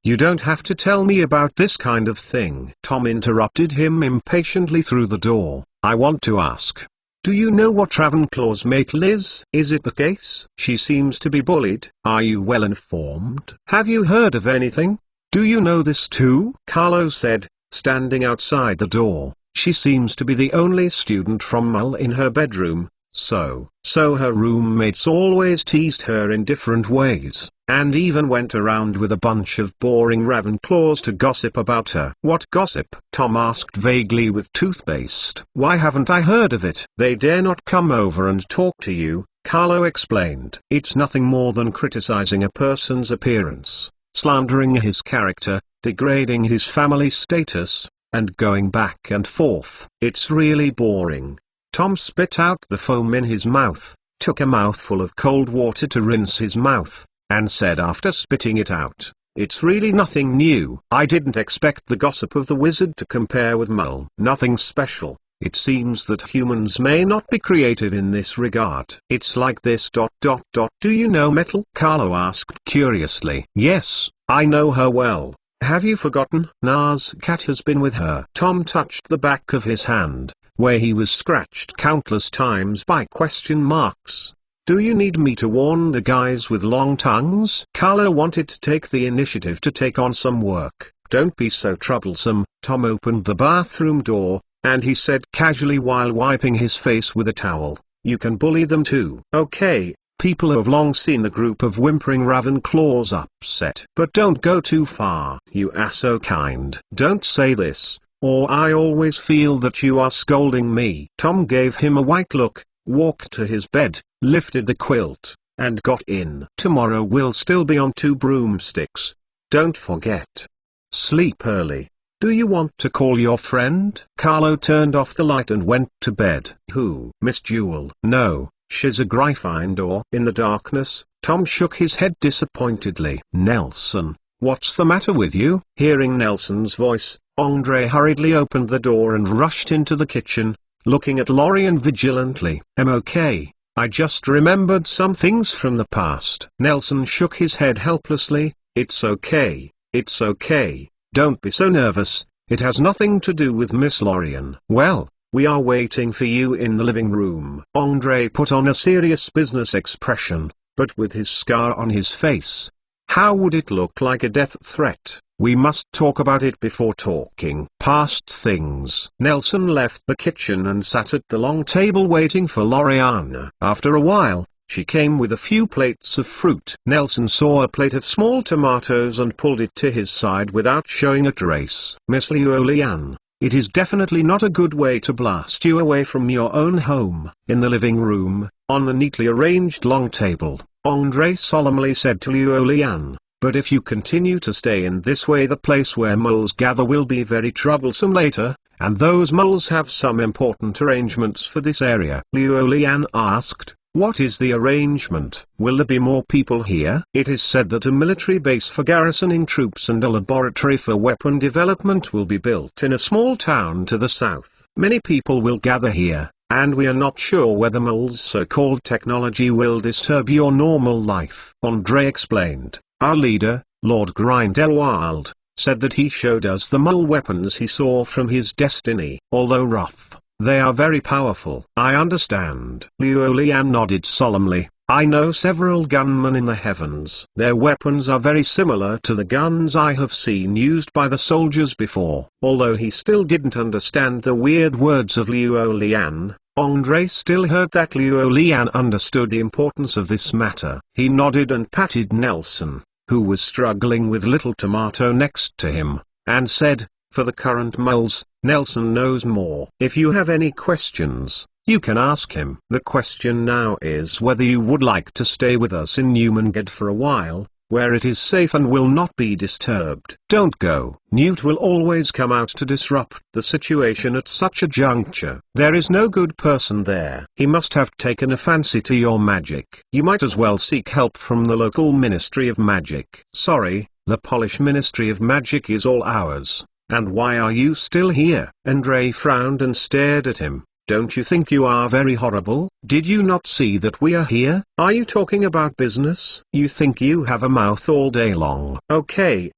you don't have to tell me about this kind of thing. Tom interrupted him impatiently through the door. I want to ask. Do you know what Ravenclaw's mate is? Is it the case she seems to be bullied? Are you well informed? Have you heard of anything? Do you know this too? Carlo said, standing outside the door. She seems to be the only student from Mull in her bedroom, so her roommates always teased her in different ways, and even went around with a bunch of boring Ravenclaws to gossip about her. What gossip? Tom asked vaguely with toothpaste. Why haven't I heard of it? They dare not come over and talk to you, Carlo explained. It's nothing more than criticizing a person's appearance, slandering his character, degrading his family status, and going back and forth. It's really boring. Tom spit out the foam in his mouth, took a mouthful of cold water to rinse his mouth, and said after spitting it out, "It's really nothing new. I didn't expect the gossip of the wizard to compare with Mull. Nothing special. It seems that humans may not be creative in this regard. It's like this. Do you know Metal?" Carlo asked curiously. Yes, I know her well. Have you forgotten? Na's cat has been with her. Tom touched the back of his hand, where he was scratched countless times by question marks. Do you need me to warn the guys with long tongues? Carlo wanted to take the initiative to take on some work. Don't be so troublesome. Tom opened the bathroom door, and he said casually while wiping his face with a towel, "You can bully them too." Okay. People have long seen the group of whimpering Ravenclaws upset. But don't go too far. You are so kind. Don't say this, or I always feel that you are scolding me. Tom gave him a white look, walked to his bed, lifted the quilt, and got in. Tomorrow we'll still be on 2 broomsticks. Don't forget. Sleep early. Do you want to call your friend? Carlo turned off the light and went to bed. Who? Miss Jewel? No. She's a Gryffindor. In the darkness, Tom shook his head disappointedly. Nelson, what's the matter with you? Hearing Nelson's voice, Andre hurriedly opened the door and rushed into the kitchen, looking at Lorien vigilantly. I'm okay. I just remembered some things from the past. Nelson shook his head helplessly. It's okay. It's okay. Don't be so nervous. It has nothing to do with Miss Lorien. Well, we are waiting for you in the living room. Andre put on a serious business expression, but with his scar on his face. How would it look like a death threat? We must talk about it before talking past things. Nelson left the kitchen and sat at the long table waiting for Loriana. After a while, she came with a few plates of fruit. Nelson saw a plate of small tomatoes and pulled it to his side without showing a trace. Miss Loriana, it is definitely not a good way to blast you away from your own home. In the living room, on the neatly arranged long table, Andre solemnly said to Loriana, but if you continue to stay in this way, the place where moles gather will be very troublesome later, and those moles have some important arrangements for this area. Loriana asked, what is the arrangement? Will there be more people here? It is said that a military base for garrisoning troops and a laboratory for weapon development will be built in a small town to the south. Many people will gather here, and we are not sure whether moles' so-called technology will disturb your normal life. Andre explained. Our leader, Lord Grindelwald, said that he showed us the mole weapons he saw from his destiny. Although rough, they are very powerful. I understand. Loriana nodded solemnly. I know several gunmen in the heavens. Their weapons are very similar to the guns I have seen used by the soldiers before. Although he still didn't understand the weird words of Loriana, Andre still heard that Loriana understood the importance of this matter. He nodded and patted Nelson. who was struggling with little Tomato next to him, and said, "For the current moles, Nelson knows more. If you have any questions, you can ask him." The question now is whether you would like to stay with us in Newmangad for a while, where it is safe and will not be disturbed. Don't go. Newt will always come out to disrupt the situation at such a juncture. There is no good person there. He must have taken a fancy to your magic. You might as well seek help from the local Ministry of Magic. Sorry, the Polish Ministry of Magic is all ours. And why are you still here? Andre frowned and stared at him. Don't you think you are very horrible? Did you not see that we are here? Are you talking about business? You think you have a mouth all day long. Okay,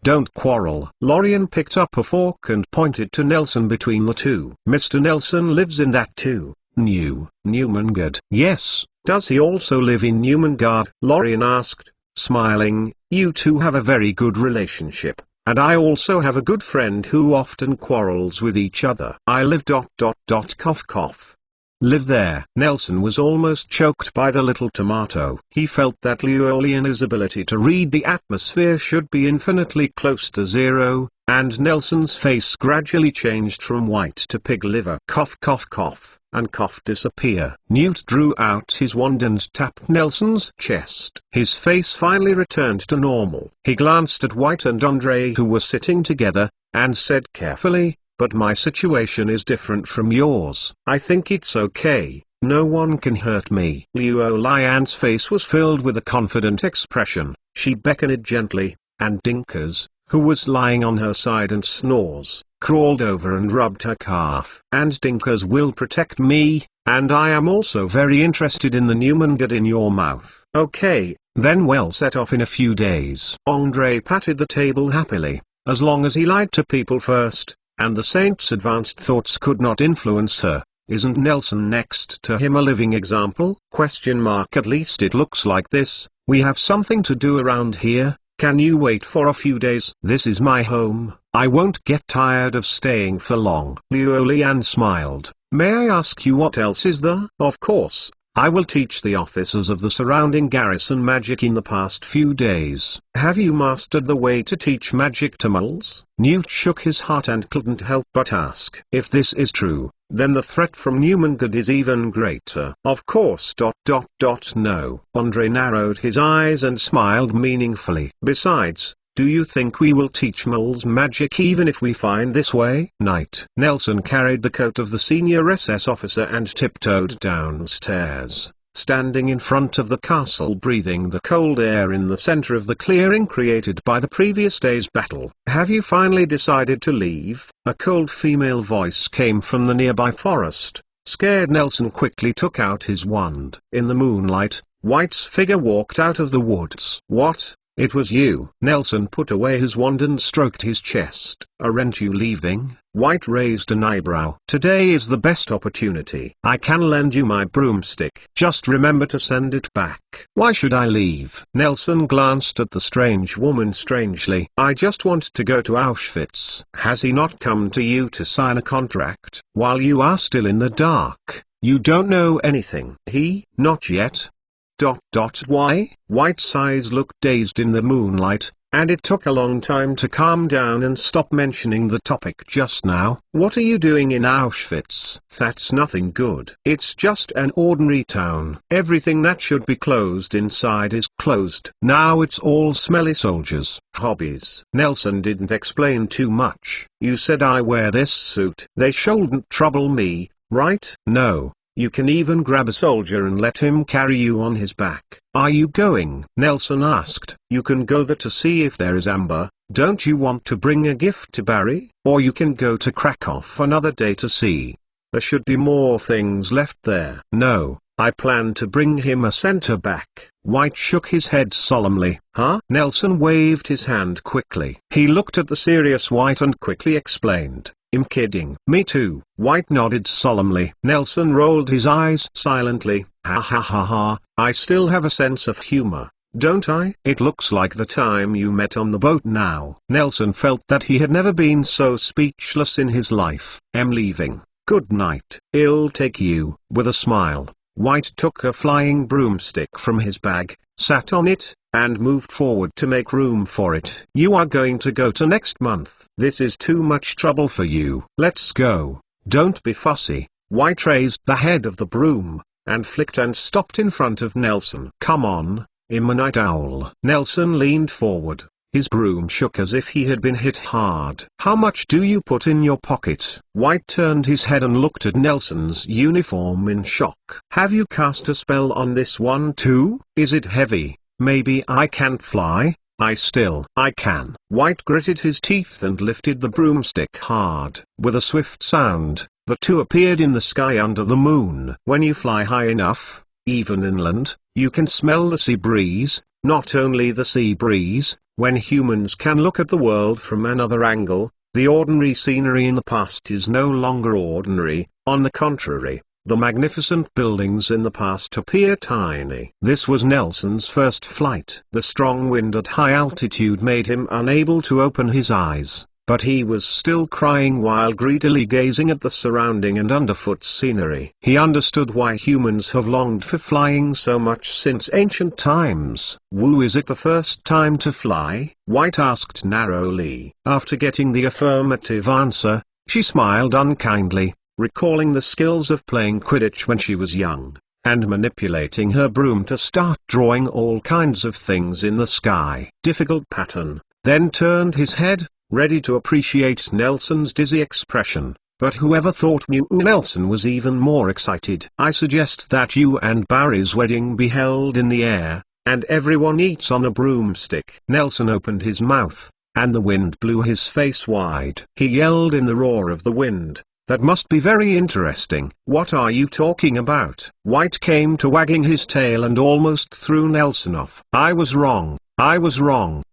don't quarrel. Lorian picked up a fork and pointed to Nelson between the two. Mr. Nelson lives in that too. Newmangad. Yes, does he also live in Newmangad? Lorian asked, smiling. You two have a very good relationship. And I also have a good friend who often quarrels with each other. I live ... cough cough. Live there. Nelson was almost choked by the little Tomato. He felt that Llewellyn's ability to read the atmosphere should be infinitely close to zero, and Nelson's face gradually changed from white to pig liver. Cough cough cough, and cough disappear. Newt drew out his wand and tapped Nelson's chest. His face finally returned to normal. He glanced at White and Andre, who were sitting together, and said carefully, "But my situation is different from yours. I think it's okay. No one can hurt me." Llewellyn's face was filled with a confident expression. She beckoned gently, and Dinkers, who was lying on her side and snores, crawled over and rubbed her calf. "And Dinkers will protect me, and I am also very interested in the Newmangad in your mouth." "Okay, then we'll set off in a few days." Andre patted the table happily. As long as he lied to people first, and the saint's advanced thoughts could not influence her, isn't Nelson next to him a living example? At least it looks like this. We have something to do around here. Can you wait for a few days? This is my home. I won't get tired of staying for long. Llewellyn smiled. May I ask you what else is there? Of course. I will teach the officers of the surrounding garrison magic in the past few days. Have you mastered the way to teach magic to moles? Newt shook his head and couldn't help but ask. If this is true, then the threat from Newmangad is even greater. Of course. No. Andre narrowed his eyes and smiled meaningfully. Besides, do you think we will teach moles magic even if we find this way? Night. Nelson carried the coat of the senior SS officer and tiptoed downstairs, standing in front of the castle breathing the cold air in the center of the clearing created by the previous day's battle. Have you finally decided to leave? A cold female voice came from the nearby forest. Scared, Nelson quickly took out his wand. In the moonlight, White's figure walked out of the woods. What? It was you. Nelson put away his wand and stroked his chest. Aren't you leaving? White raised an eyebrow. Today is the best opportunity. I can lend you my broomstick. Just remember to send it back. Why should I leave? Nelson glanced at the strange woman strangely. I just want to go to Auschwitz. Has he not come to you to sign a contract? While you are still in the dark, you don't know anything. Not yet. Why? White's eyes looked dazed in the moonlight, and it took a long time to calm down and stop mentioning the topic just now. What are you doing in Auschwitz? That's nothing good. It's just an ordinary town. Everything that should be closed inside is closed. Now it's all smelly soldiers. Hobbies. Nelson didn't explain too much. You said I wear this suit. They shouldn't trouble me, right? No. You can even grab a soldier and let him carry you on his back. Are you going? Nelson asked. You can go there to see if there is amber. Don't you want to bring a gift to Barry? Or you can go to Krakow another day to see. There should be more things left there. No, I plan to bring him a center back. White shook his head solemnly. Huh? Nelson waved his hand quickly. He looked at the serious White and quickly explained. I'm kidding. Me too. White nodded solemnly. Nelson rolled his eyes silently. Ha ha ha ha, I still have a sense of humor, don't I? It looks like the time you met on the boat now. Nelson felt that he had never been so speechless in his life. I'm leaving. Good night. I'll take you. With a smile, White took a flying broomstick from his bag, sat on it, and moved forward to make room for it. "You are going to go to next month. This is too much trouble for you. Let's go. Don't be fussy." White raised the head of the broom, and flicked and stopped in front of Nelson. "Come on, I'm a night owl." Nelson leaned forward. His broom shook as if he had been hit hard. "How much do you put in your pocket?" White turned his head and looked at Nelson's uniform in shock. "Have you cast a spell on this one too? Is it heavy? Maybe I can't fly." I can." White gritted his teeth and lifted the broomstick hard. With a swift sound, the two appeared in the sky under the moon. When you fly high enough, even inland, you can smell the sea breeze. Not only the sea breeze, when humans can look at the world from another angle, the ordinary scenery in the past is no longer ordinary. On the contrary, the magnificent buildings in the past appear tiny. This was Nelson's first flight. The strong wind at high altitude made him unable to open his eyes, but he was still crying while greedily gazing at the surrounding and underfoot scenery. He understood why humans have longed for flying so much since ancient times. "Woo, is it the first time to fly?" White asked narrowly. After getting the affirmative answer, she smiled unkindly, recalling the skills of playing Quidditch when she was young, and manipulating her broom to start drawing all kinds of things in the sky. Difficult pattern. Then turned his head, ready to appreciate Nelson's dizzy expression. But whoever thought Nelson was even more excited. "I suggest that you and Barry's wedding be held in the air, and everyone eats on a broomstick." Nelson opened his mouth, and the wind blew his face wide. He yelled in the roar of the wind, "That must be very interesting." "What are you talking about?" White came to wagging his tail and almost threw Nelson off. I was wrong.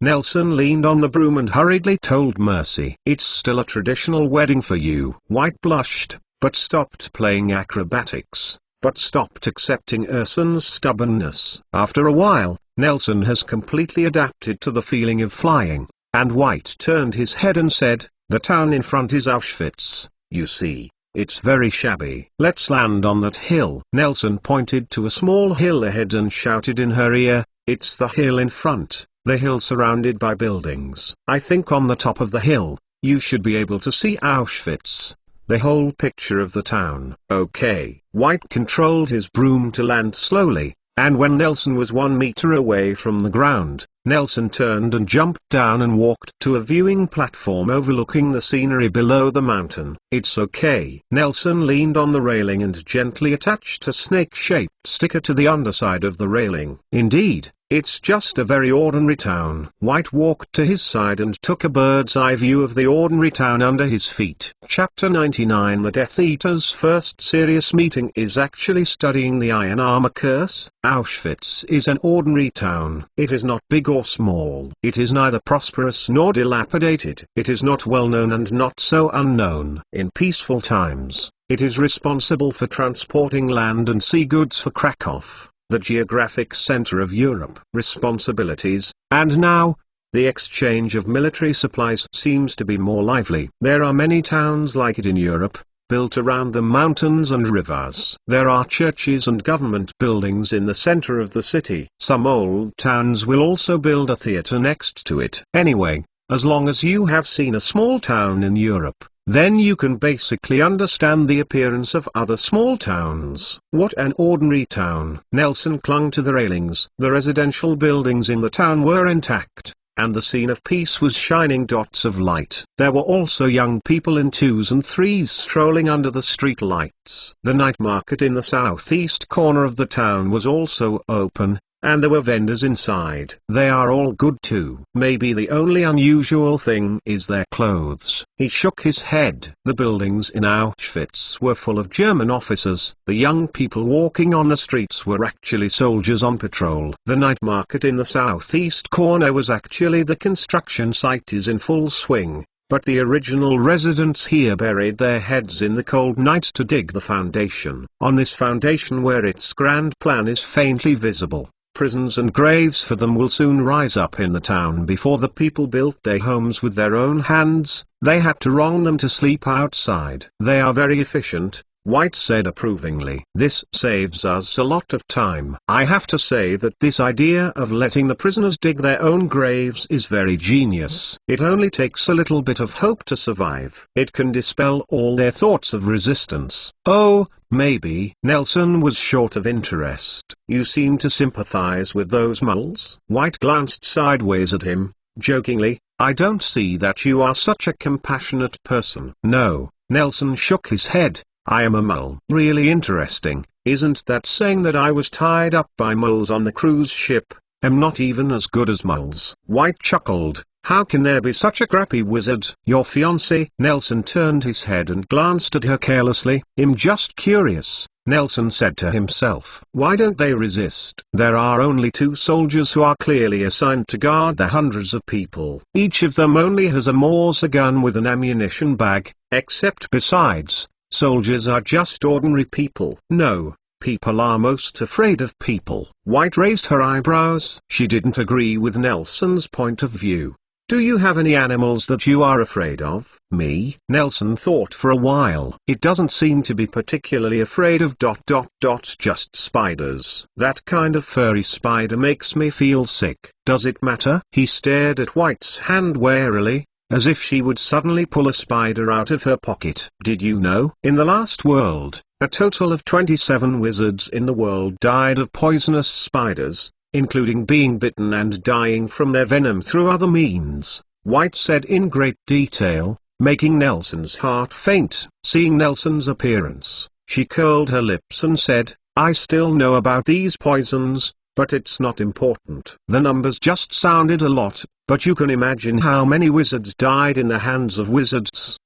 Nelson leaned on the broom and hurriedly told Mercy. "It's still a traditional wedding for you." White blushed, but stopped playing acrobatics, but stopped accepting Urson's stubbornness. After a while, Nelson has completely adapted to the feeling of flying, and White turned his head and said, "The town in front is Auschwitz. You see, it's very shabby. Let's land on that hill." Nelson pointed to a small hill ahead and shouted in her ear, "It's the hill in front, the hill surrounded by buildings. I think on the top of the hill, you should be able to see Auschwitz, the whole picture of the town." "Okay." White controlled his broom to land slowly, and when Nelson was 1 meter away from the ground, Nelson turned and jumped down and walked to a viewing platform overlooking the scenery below the mountain. "It's okay." Nelson leaned on the railing and gently attached a snake-shaped sticker to the underside of the railing. "Indeed, it's just a very ordinary town." White walked to his side and took a bird's-eye view of the ordinary town under his feet. Chapter 99. The Death Eater's first serious meeting is actually studying the Iron Armor curse. Auschwitz is an ordinary town. It is not big or small. It is neither prosperous nor dilapidated. It is not well known and not so unknown. In peaceful times, it is responsible for transporting land and sea goods for Krakow, the geographic center of Europe. Responsibilities, and now, the exchange of military supplies seems to be more lively. There are many towns like it in Europe, built around the mountains and rivers. There are churches and government buildings in the center of the city. Some old towns will also build a theater next to it. Anyway, as long as you have seen a small town in Europe, then you can basically understand the appearance of other small towns. What an ordinary town. Nelson clung to the railings. The residential buildings in the town were intact, and the scene of peace was shining dots of light. There were also young people in 2s and 3s strolling under the street lights. The night market in the southeast corner of the town was also open, and there were vendors inside. They are all good too. Maybe the only unusual thing is their clothes. He shook his head. The buildings in Auschwitz were full of German officers. The young people walking on the streets were actually soldiers on patrol. The night market in the southeast corner was actually the construction site is in full swing, but the original residents here buried their heads in the cold nights to dig the foundation. On this foundation where its grand plan is faintly visible, prisons and graves for them will soon rise up in the town. Before the people built their homes with their own hands, they had to wrong them to sleep outside. They are very efficient, White said approvingly. This saves us a lot of time. I have to say that this idea of letting the prisoners dig their own graves is very genius. It only takes a little bit of hope to survive. It can dispel all their thoughts of resistance. Oh, maybe. Nelson was short of interest. You seem to sympathize with those moles. White glanced sideways at him, jokingly. I don't see that you are such a compassionate person. No. Nelson shook his head. I am a mole. Really interesting, isn't that saying that I was tied up by moles on the cruise ship? Am not even as good as moles. White chuckled. How can there be such a crappy wizard? Your fiancé? Nelson turned his head and glanced at her carelessly. I'm just curious, Nelson said to himself. Why don't they resist? There are only 2 soldiers who are clearly assigned to guard the hundreds of people. Each of them only has a Morse gun with an ammunition bag, except besides, soldiers are just ordinary people. No, people are most afraid of people. White raised her eyebrows. She didn't agree with Nelson's point of view. Do you have any animals that you are afraid of? Me? Nelson thought for a while. It doesn't seem to be particularly afraid of ... just spiders. That kind of furry spider makes me feel sick. Does it matter? He stared at White's hand warily, as if she would suddenly pull a spider out of her pocket. Did you know? In the last world, a total of 27 wizards in the world died of poisonous spiders, including being bitten and dying from their venom through other means, White said in great detail, making Nelson's heart faint. Seeing Nelson's appearance, she curled her lips and said, I still know about these poisons, but it's not important. The numbers just sounded a lot, but you can imagine how many wizards died in the hands of wizards?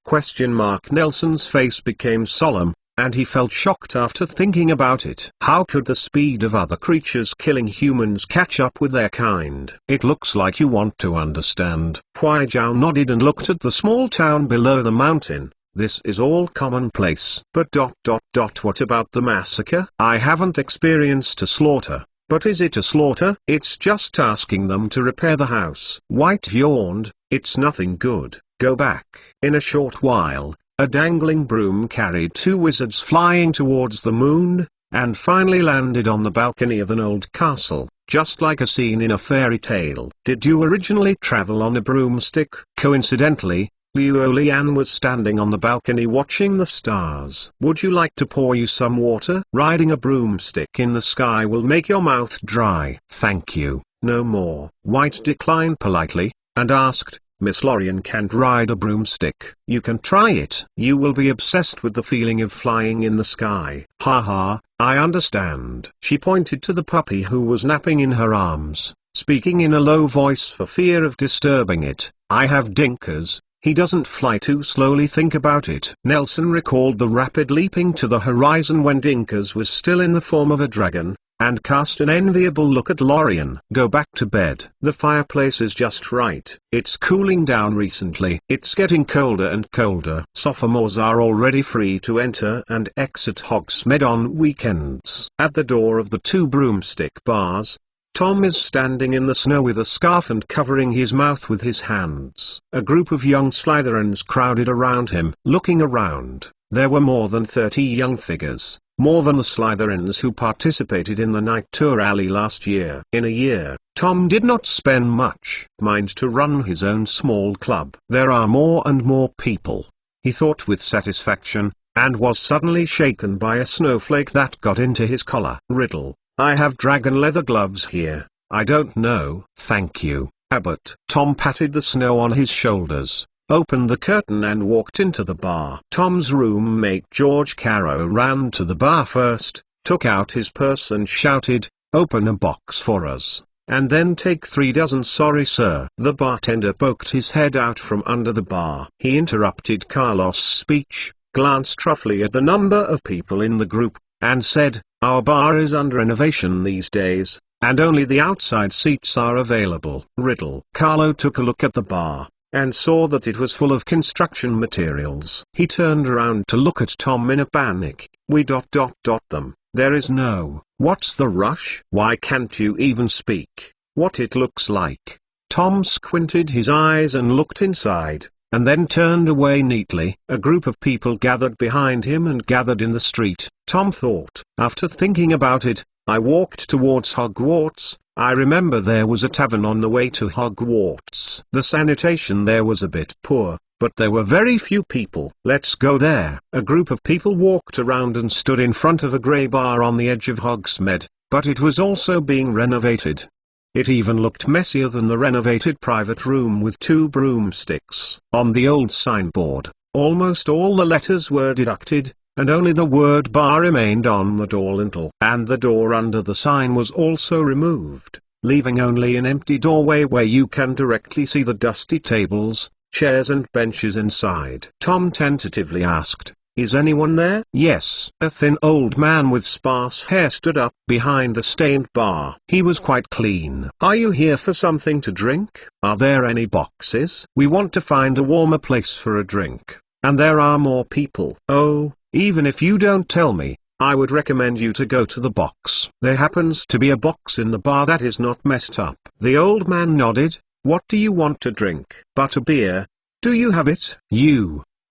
Nelson's face became solemn, and he felt shocked after thinking about it. How could the speed of other creatures killing humans catch up with their kind? It looks like you want to understand. Huai Zhao nodded and looked at the small town below the mountain. This is all commonplace. But ... what about the massacre? I haven't experienced a slaughter. But is it a slaughter? It's just asking them to repair the house. White yawned. It's nothing good. Go back. In a short while, a dangling broom carried 2 wizards flying towards the moon, and finally landed on the balcony of an old castle, just like a scene in a fairy tale. Did you originally travel on a broomstick? Coincidentally, Liu Lian was standing on the balcony watching the stars. Would you like to pour you some water? Riding a broomstick in the sky will make your mouth dry. Thank you, no more. White declined politely, and asked, Miss Lorian can't ride a broomstick. You can try it. You will be obsessed with the feeling of flying in the sky. Ha ha, I understand. She pointed to the puppy who was napping in her arms, speaking in a low voice for fear of disturbing it. I have Dinkers. He doesn't fly too slowly. Think about it. Nelson recalled the rapid leaping to the horizon when Dinkers was still in the form of a dragon, and cast an enviable look at Lorian. Go back to bed. The fireplace is just right. It's cooling down recently. It's getting colder and colder. Sophomores are already free to enter and exit Hogsmeade on weekends. At the door of the 2 broomstick bars, Tom is standing in the snow with a scarf and covering his mouth with his hands. A group of young Slytherins crowded around him. Looking around, there were more than 30 young figures, more than the Slytherins who participated in the night tour alley last year. In a year, Tom did not spend much mind to run his own small club. There are more and more people, he thought with satisfaction, and was suddenly shaken by a snowflake that got into his collar. Riddle. I have dragon leather gloves here. I don't know. Thank you, Abbott. Tom patted the snow on his shoulders, opened the curtain and walked into the bar. Tom's roommate George Carrow ran to the bar first, took out his purse and shouted, open a box for us, and then take 3 dozen. Sorry sir. The bartender poked his head out from under the bar. He interrupted Carlos' speech, glanced roughly at the number of people in the group, and said, our bar is under renovation these days, and only the outside seats are available. Riddle. Carlo took a look at the bar, and saw that it was full of construction materials. He turned around to look at Tom in a panic. We ... them. There is no. What's the rush? Why can't you even speak? What it looks like? Tom squinted his eyes and looked inside. and then turned away neatly. A group of people gathered behind him and gathered in the street. Tom thought. After thinking about it, I walked towards Hogwarts. I remember there was a tavern on the way to Hogwarts. The sanitation there was a bit poor, but there were very few people. Let's go there. A group of people walked around and stood in front of a grey bar on the edge of Hogsmeade, but it was also being renovated. It even looked messier than the renovated private room with 2 broomsticks. On the old signboard, almost all the letters were deducted, and only the word bar remained on the door lintel. And the door under the sign was also removed, leaving only an empty doorway where you can directly see the dusty tables, chairs and benches inside. Tom tentatively asked, "Is anyone there?" "Yes." A thin old man with sparse hair stood up behind the stained bar. He was quite clean. "Are you here for something to drink? Are there any boxes? We want to find a warmer place for a drink, and there are more people." "Oh, even if you don't tell me, I would recommend you to go to the box. There happens to be a box in the bar that is not messed up." The old man nodded. "What do you want to drink?" "Butterbeer. Do you have it?"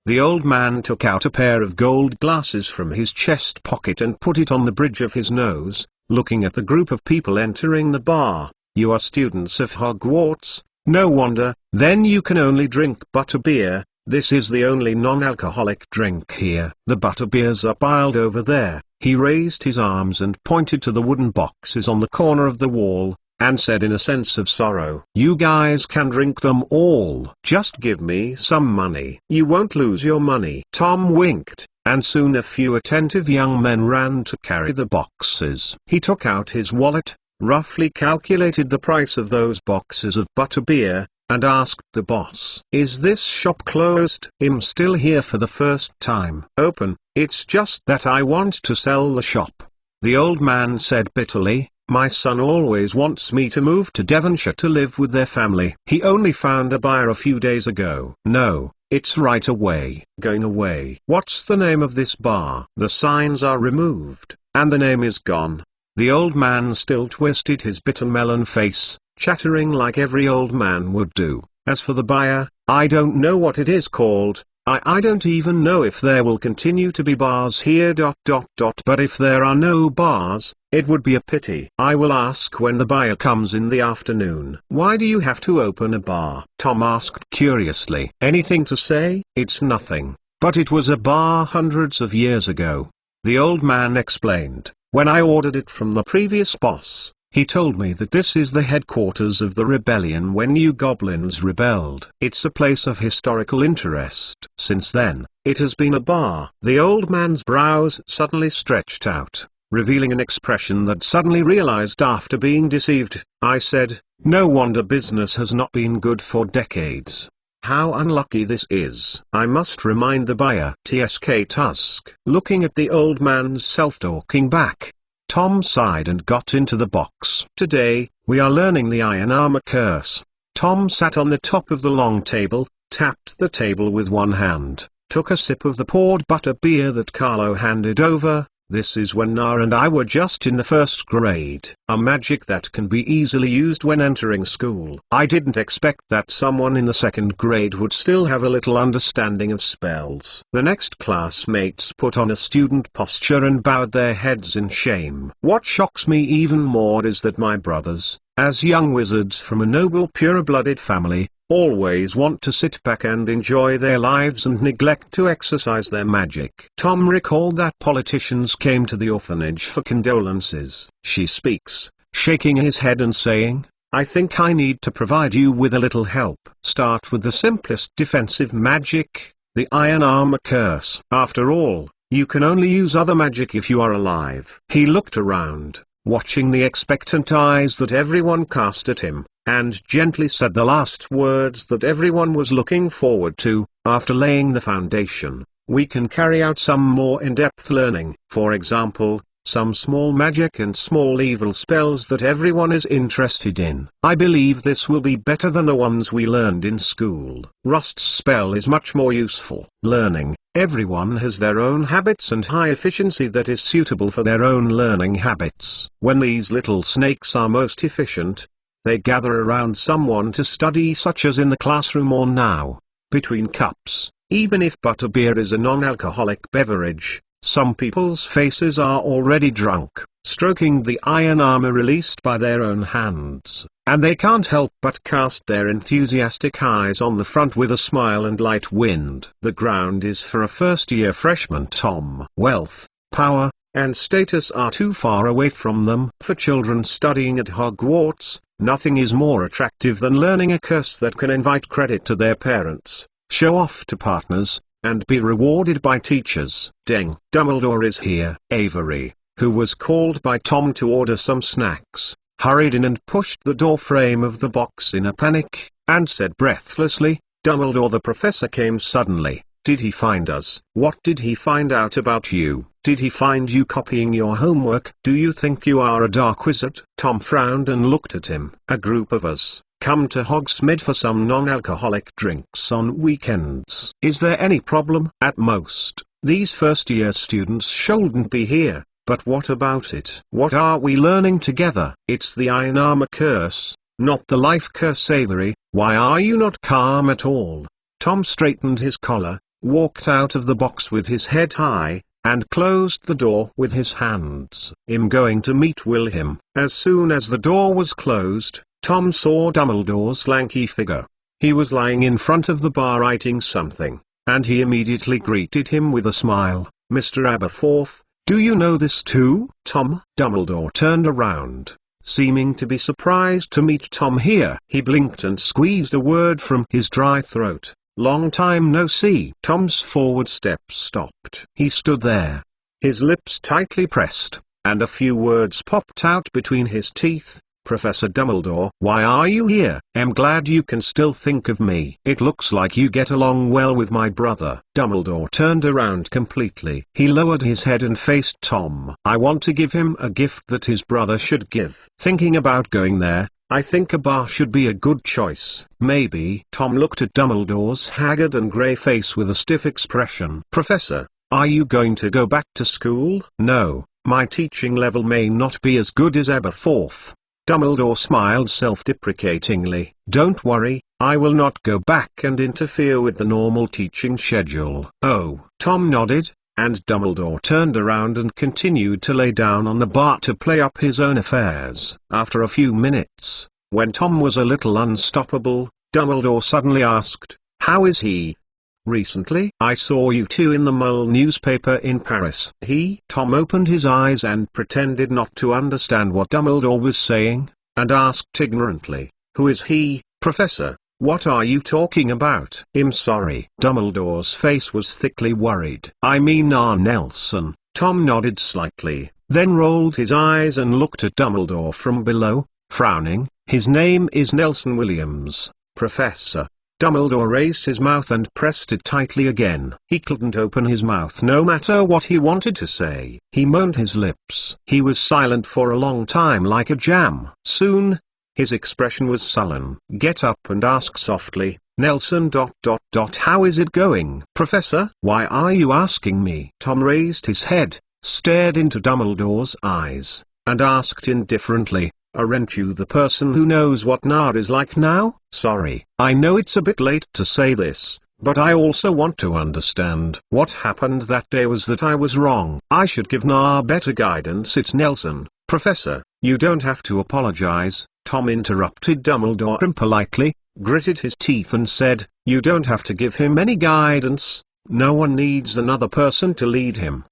The old man took out a pair of gold glasses from his chest pocket and put it on the bridge of his nose, looking at the group of people entering the bar. "You are students of Hogwarts? No wonder. Then you can only drink butterbeer. This is the only non-alcoholic drink here. The butterbeers are piled over there." He raised his arms and pointed to the wooden boxes on the corner of the wall, and said in a sense of sorrow, "You guys can drink them all. Just give me some money." "You won't lose your money." Tom winked, and soon a few attentive young men ran to carry the boxes. He took out his wallet, roughly calculated the price of those boxes of butterbeer, and asked the boss, "Is this shop closed?" "I'm still here for the first time." "Open." "It's just that I want to sell the shop," the old man said bitterly. "My son always wants me to move to Devonshire to live with their family. He only found a buyer a few days ago." "No, it's right away." "Going away." "What's the name of this bar?" "The signs are removed, and the name is gone." The old man still twisted his bitter melon face, chattering like every old man would do. "As for the buyer, I don't know what it is called. I don't even know if there will continue to be bars here. But if there are no bars, it would be a pity. I will ask when the buyer comes in the afternoon." "Why do you have to open a bar?" Tom asked curiously. "Anything to say?" "It's nothing, but it was a bar hundreds of years ago," the old man explained. "When I ordered it from the previous boss, he told me that this is the headquarters of the rebellion when you goblins rebelled. It's a place of historical interest. Since then, it has been a bar." The old man's brows suddenly stretched out, revealing an expression that suddenly realized after being deceived. "I said, no wonder business has not been good for decades. How unlucky this is." "I must remind the buyer." Tsk Tusk. Looking at the old man's self-talking back, Tom sighed and got into the box. "Today, we are learning the Iron Armor Curse." Tom sat on the top of the long table, tapped the table with one hand, took a sip of the poured butter beer that Carlo handed over. "This is when Na and I were just in the first grade. A magic that can be easily used when entering school. I didn't expect that someone in the second grade would still have a little understanding of spells." The next classmates put on a student posture and bowed their heads in shame. "What shocks me even more is that my brothers, as young wizards from a noble pure-blooded family, always want to sit back and enjoy their lives and neglect to exercise their magic." Tom recalled that politicians came to the orphanage for condolences. "She speaks, shaking his head and saying, I think I need to provide you with a little help. Start with the simplest defensive magic, the Iron Armor Curse. After all, you can only use other magic if you are alive." He looked around, watching the expectant eyes that everyone cast at him, and gently said the last words that everyone was looking forward to. "After laying the foundation, we can carry out some more in-depth learning. For example, some small magic and small evil spells that everyone is interested in. I believe this will be better than the ones we learned in school. Rust's spell is much more useful. Learning, everyone has their own habits and high efficiency that is suitable for their own learning habits. When these little snakes are most efficient, they gather around someone to study, such as in the classroom or now. between cups, even if butterbeer is a non-alcoholic beverage. Some people's faces are already drunk, stroking the iron armor released by their own hands, and they can't help but cast their enthusiastic eyes on the front with a smile and light wind. The ground is for a first-year freshman, Tom. Wealth, power, and status are too far away from them. For children studying at Hogwarts, nothing is more attractive than learning a curse that can invite credit to their parents, show off to partners, and be rewarded by teachers. Deng, Dumbledore is here. Avery, who was called by Tom to order some snacks, hurried in and pushed the door frame of the box in a panic, and said breathlessly, "Dumbledore, the professor came suddenly. Did he find us?" "What did he find out about you? Did he find you copying your homework? Do you think you are a dark wizard?" Tom frowned and looked at him. "A group of us come to Hogsmeade for some non-alcoholic drinks on weekends. Is there any problem?" "At most, these first-year students shouldn't be here, but what about it? What are we learning together?" "It's the iron armor curse, not the life curse." "Avery, why are you not calm at all?" Tom straightened his collar, walked out of the box with his head high, and closed the door with his hands. "I'm going to meet Wilhelm." As soon as the door was closed, Tom saw Dumbledore's lanky figure. He was lying in front of the bar writing something, and he immediately greeted him with a smile. "Mr. Aberforth, do you know this too?" "Tom?" Dumbledore turned around, seeming to be surprised to meet Tom here. He blinked and squeezed a word from his dry throat. "Long time no see." Tom's forward steps stopped. He stood there, his lips tightly pressed, and a few words popped out between his teeth. "Professor Dumbledore, why are you here?" "I'm glad you can still think of me. It looks like you get along well with my brother." Dumbledore turned around completely. He lowered his head and faced Tom. "I want to give him a gift that his brother should give." "Thinking about going there? I think a bar should be a good choice." "Maybe." Tom looked at Dumbledore's haggard and grey face with a stiff expression. "Professor, are you going to go back to school?" "No, my teaching level may not be as good as Aberforth." Dumbledore smiled self-deprecatingly. "Don't worry, I will not go back and interfere with the normal teaching schedule." "Oh." Tom nodded, and Dumbledore turned around and continued to lay down on the bar to play up his own affairs. After a few minutes, when Tom was a little unstoppable, Dumbledore suddenly asked, "How is he?" "Recently, I saw you two in the Mole newspaper in Paris." Tom opened his eyes and pretended not to understand what Dumbledore was saying, and asked ignorantly, "Who is he, Professor? What are you talking about?" "I'm sorry." Dumbledore's face was thickly worried. "I mean Nelson." Tom nodded slightly, then rolled his eyes and looked at Dumbledore from below, frowning. "His name is Nelson Williams, Professor." Dumbledore raised his mouth and pressed it tightly again. He couldn't open his mouth no matter what he wanted to say. He moaned his lips. He was silent for a long time like a jam. Soon, his expression was sullen. "Get up and ask softly, Nelson ... How is it going?" "Professor, why are you asking me?" Tom raised his head, stared into Dumbledore's eyes, and asked indifferently, "Aren't you the person who knows what Nar is like now?" "Sorry, I know it's a bit late to say this, but I also want to understand. What happened that day was that I was wrong. I should give Nar better guidance." "It's Nelson." "Professor, you don't have to apologize," Tom interrupted Dumbledore impolitely, gritted his teeth and said, "You don't have to give him any guidance. No one needs another person to lead him.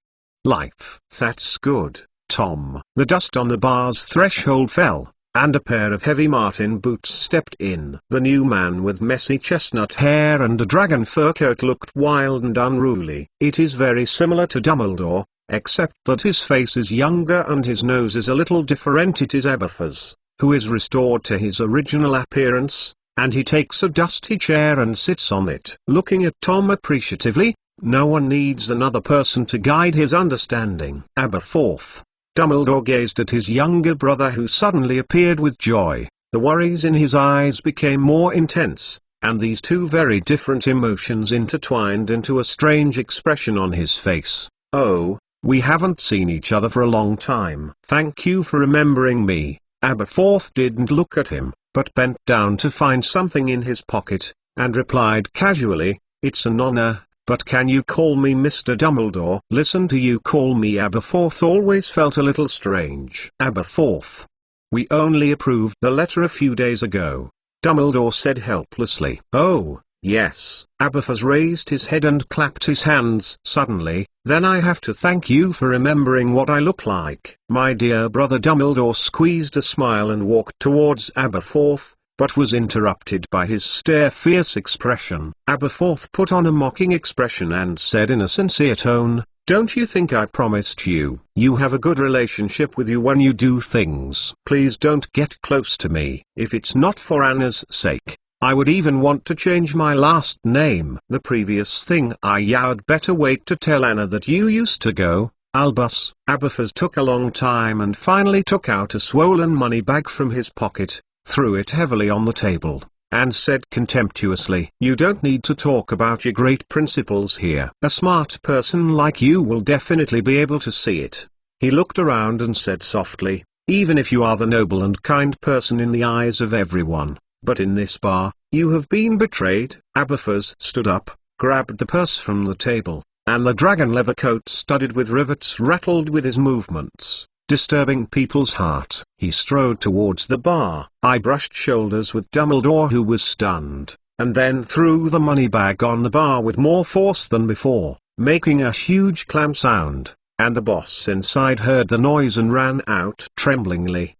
Life." "That's good, Tom." The dust on the bar's threshold fell, and a pair of heavy Martin boots stepped in. The new man with messy chestnut hair and a dragon fur coat looked wild and unruly. It is very similar to Dumbledore, except that his face is younger and his nose is a little different. It is Aberforth, who is restored to his original appearance, and he takes a dusty chair and sits on it. Looking at Tom appreciatively, "No one needs another person to guide his understanding." "Aberforth." Dumbledore gazed at his younger brother who suddenly appeared with joy. The worries in his eyes became more intense, and these two very different emotions intertwined into a strange expression on his face. "Oh, we haven't seen each other for a long time." "Thank you for remembering me." Aberforth didn't look at him, but bent down to find something in his pocket, and replied casually, "It's an honor, but can you call me Mr. Dumbledore?" "Listen to you call me Aberforth always felt a little strange." "Aberforth. We only approved the letter a few days ago," Dumbledore said helplessly. "Oh, yes." Aberforth raised his head and clapped his hands suddenly. "Then I have to thank you for remembering what I look like." "My dear brother." Dumbledore squeezed a smile and walked towards Aberforth, but was interrupted by his fierce expression. Aberforth put on a mocking expression and said in a sincere tone, "Don't you think I promised you have a good relationship with you when you do things? Please don't get close to me. If it's not for Anna's sake, I would even want to change my last name." "The previous thing you'd better wait to tell Anna that you used to go, Albus." Aberforth took a long time and finally took out a swollen money bag from his pocket, threw it heavily on the table, and said contemptuously, "You don't need to talk about your great principles here. A smart person like you will definitely be able to see it." He looked around and said softly, "Even if you are the noble and kind person in the eyes of everyone, but in this bar, you have been betrayed." Aberforth stood up, grabbed the purse from the table, and the dragon leather coat studded with rivets rattled with his movements, disturbing people's heart. He strode towards the bar. I brushed shoulders with Dumbledore, who was stunned, and then threw the money bag on the bar with more force than before, making a huge clam sound, and the boss inside heard the noise and ran out tremblingly.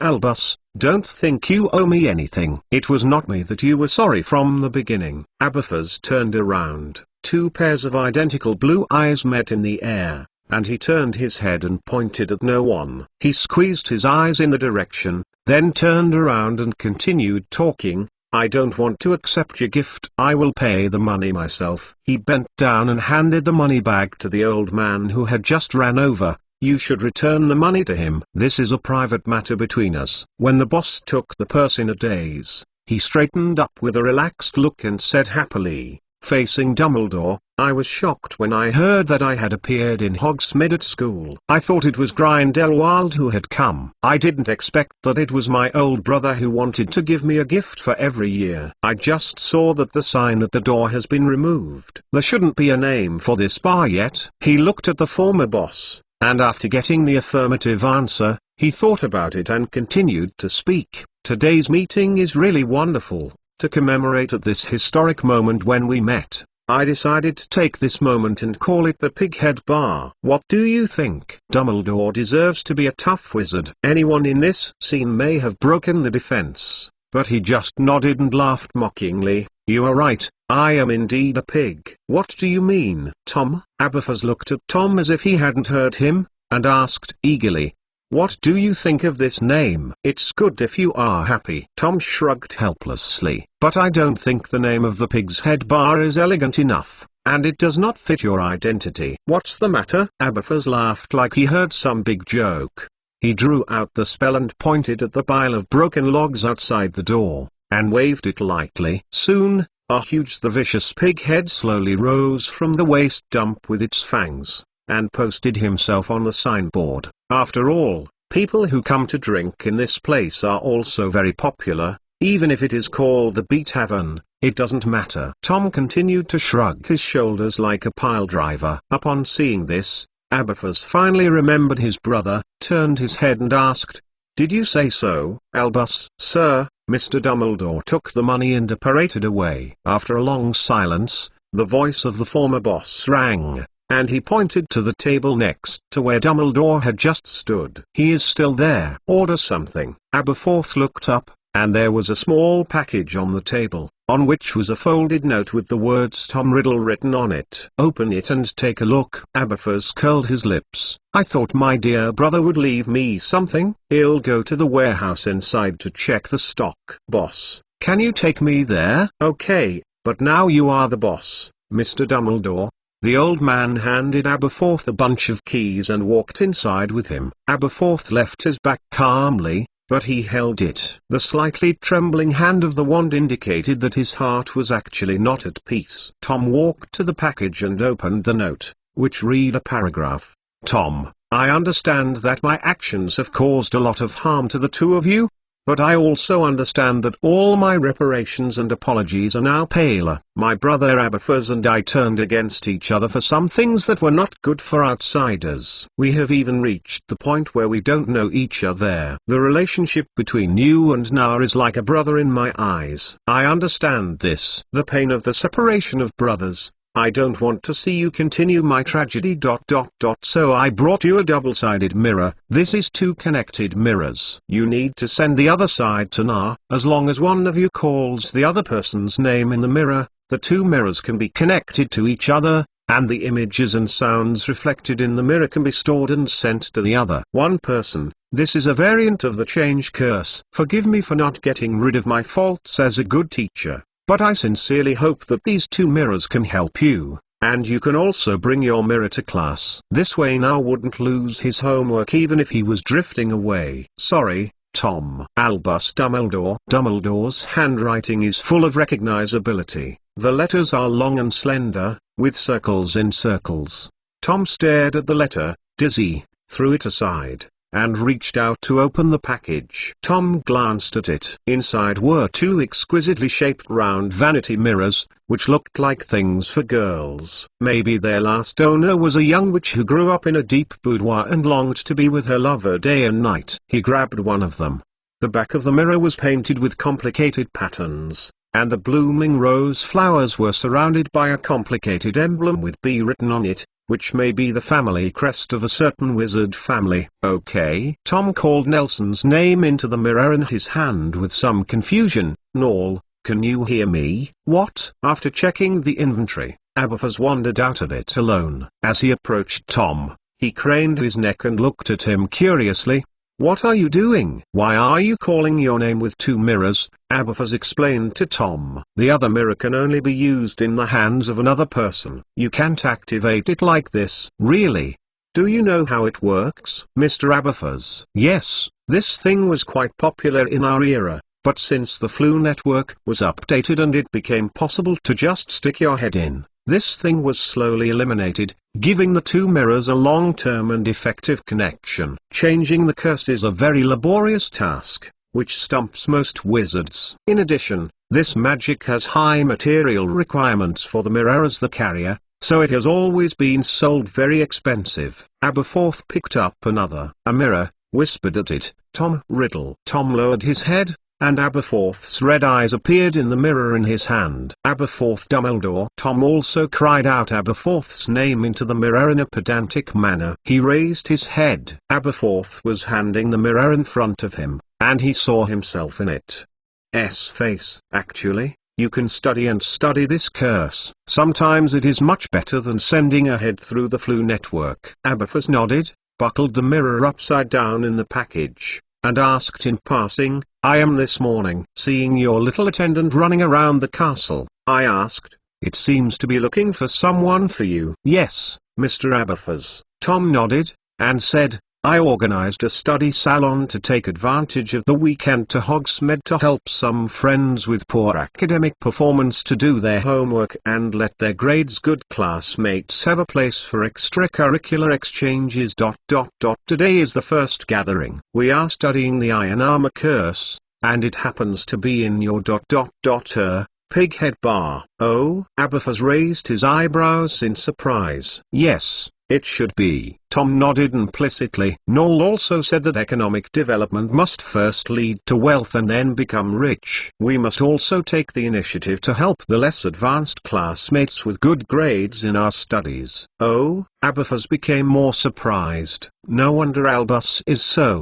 "Albus, don't think you owe me anything. It was not me that you were sorry from the beginning." Aberforth turned around. Two pairs of identical blue eyes met in the air, and he turned his head and pointed at no one. He squeezed his eyes in the direction, then turned around and continued talking. "I don't want to accept your gift. I will pay the money myself." He bent down and handed the money bag to the old man who had just ran over. "You should return the money to him. This is a private matter between us." When the boss took the purse in a daze, he straightened up with a relaxed look and said happily, facing Dumbledore, "I was shocked when I heard that I had appeared in Hogsmeade at school. I thought it was Grindelwald who had come. I didn't expect that it was my old brother who wanted to give me a gift for every year. I just saw that the sign at the door has been removed. There shouldn't be a name for this bar yet." He looked at the former boss, and after getting the affirmative answer, he thought about it and continued to speak. "Today's meeting is really wonderful. To commemorate at this historic moment when we met, I decided to take this moment and call it the Pighead Bar. What do you think?" Dumbledore deserves to be a tough wizard. Anyone in this scene may have broken the defense, but he just nodded and laughed mockingly. "You are right, I am indeed a pig." "What do you mean, Tom?" Aberforth looked at Tom as if he hadn't heard him, and asked eagerly, "What do you think of this name?" "It's good if you are happy." Tom shrugged helplessly. "But I don't think the name of the Pig's Head Bar is elegant enough, and it does not fit your identity." "What's the matter?" Aberforth laughed like he heard some big joke. He drew out the spell and pointed at the pile of broken logs outside the door, and waved it lightly. Soon, a huge vicious pig head slowly rose from the waste dump with its fangs, and posted himself on the signboard. After all, people who come to drink in this place are also very popular. Even if it is called the Beat Haven, it doesn't matter. Tom continued to shrug his shoulders like a pile driver. Upon seeing this, Aberforth finally remembered his brother, turned his head and asked, "Did you say so, Albus?" "Sir." Mr. Dumbledore took the money and paraded away. After a long silence, the voice of the former boss rang, and he pointed to the table next to where Dumbledore had just stood. "He is still there." "Order something." Aberforth looked up, and there was a small package on the table, on which was a folded note with the words Tom Riddle written on it. "Open it and take a look." Aberforth curled his lips. "I thought my dear brother would leave me something." "He'll go to the warehouse inside to check the stock." "Boss, can you take me there?" "Okay, but now you are the boss, Mr. Dumbledore." The old man handed Aberforth a bunch of keys and walked inside with him. Aberforth left his back calmly, but he held it. The slightly trembling hand of the wand indicated that his heart was actually not at peace. Tom walked to the package and opened the note, which read a paragraph. "Tom, I understand that my actions have caused a lot of harm to the two of you. But I also understand that all my reparations and apologies are now paler. My brother Aberfers and I turned against each other for some things that were not good for outsiders. We have even reached the point where we don't know each other. The relationship between you and Nar is like a brother in my eyes. I understand this. The pain of the separation of brothers. I don't want to see you continue my tragedy. So I brought you a double-sided mirror. This is two connected mirrors. You need to send the other side to Nar. As long as one of you calls the other person's name in the mirror, the two mirrors can be connected to each other, and the images and sounds reflected in the mirror can be stored and sent to the other one person. This is a variant of the change curse. Forgive me for not getting rid of my faults as a good teacher. But I sincerely hope that these two mirrors can help you, and you can also bring your mirror to class. This way Nar wouldn't lose his homework even if he was drifting away. Sorry, Tom. Albus Dumbledore. Dumbledore's handwriting is full of recognizability. The letters are long and slender, with circles in circles. Tom stared at the letter, dizzy, threw it aside, and reached out to open the package. Tom glanced at it. Inside were two exquisitely shaped round vanity mirrors, which looked like things for girls. Maybe their last owner was a young witch who grew up in a deep boudoir and longed to be with her lover day and night. He grabbed one of them. The back of the mirror was painted with complicated patterns, and the blooming rose flowers were surrounded by a complicated emblem with B written on it, which may be the family crest of a certain wizard family. Okay. Tom called Nelson's name into the mirror in his hand with some confusion. Noel, can you hear me? What? After checking the inventory, Aberfers wandered out of it alone. As he approached Tom, he craned his neck and looked at him curiously. What are you doing? Why are you calling your name with two mirrors? Aberfers explained to Tom. The other mirror can only be used in the hands of another person. You can't activate it like this. Really? Do you know how it works, Mr. Aberfers? Yes, this thing was quite popular in our era, but since the flu network was updated and it became possible to just stick your head in, this thing was slowly eliminated, giving the two mirrors a long-term and effective connection. Changing the curse is a very laborious task, which stumps most wizards. In addition, this magic has high material requirements for the mirror as the carrier, so it has always been sold very expensive. Aberforth picked up another. A mirror, whispered at it, Tom Riddle. Tom lowered his head, and Aberforth's red eyes appeared in the mirror in his hand. Aberforth Dumbledore. Tom also cried out Aberforth's name into the mirror in a pedantic manner. He raised his head. Aberforth was handing the mirror in front of him, and he saw himself in it. Face. Actually, you can study this curse. Sometimes it is much better than sending a head through the flu network. Aberfers nodded, buckled the mirror upside down in the package, and asked in passing, I am this morning seeing your little attendant running around the castle. I asked, it seems to be looking for someone for you. Yes, Mr. Aberfers. Tom nodded, and said, I organized a study salon to take advantage of the weekend to Hogsmeade to help some friends with poor academic performance to do their homework and let their grades good classmates have a place for extracurricular exchanges. Today is the first gathering. We are studying the Iron Armor Curse, and it happens to be in your Pighead Bar. Oh, Aberfers raised his eyebrows in surprise. Yes, it should be. Tom nodded implicitly. Noel also said that economic development must first lead to wealth and then become rich. We must also take the initiative to help the less advanced classmates with good grades in our studies. Oh, Aberfers became more surprised. No wonder Albus is so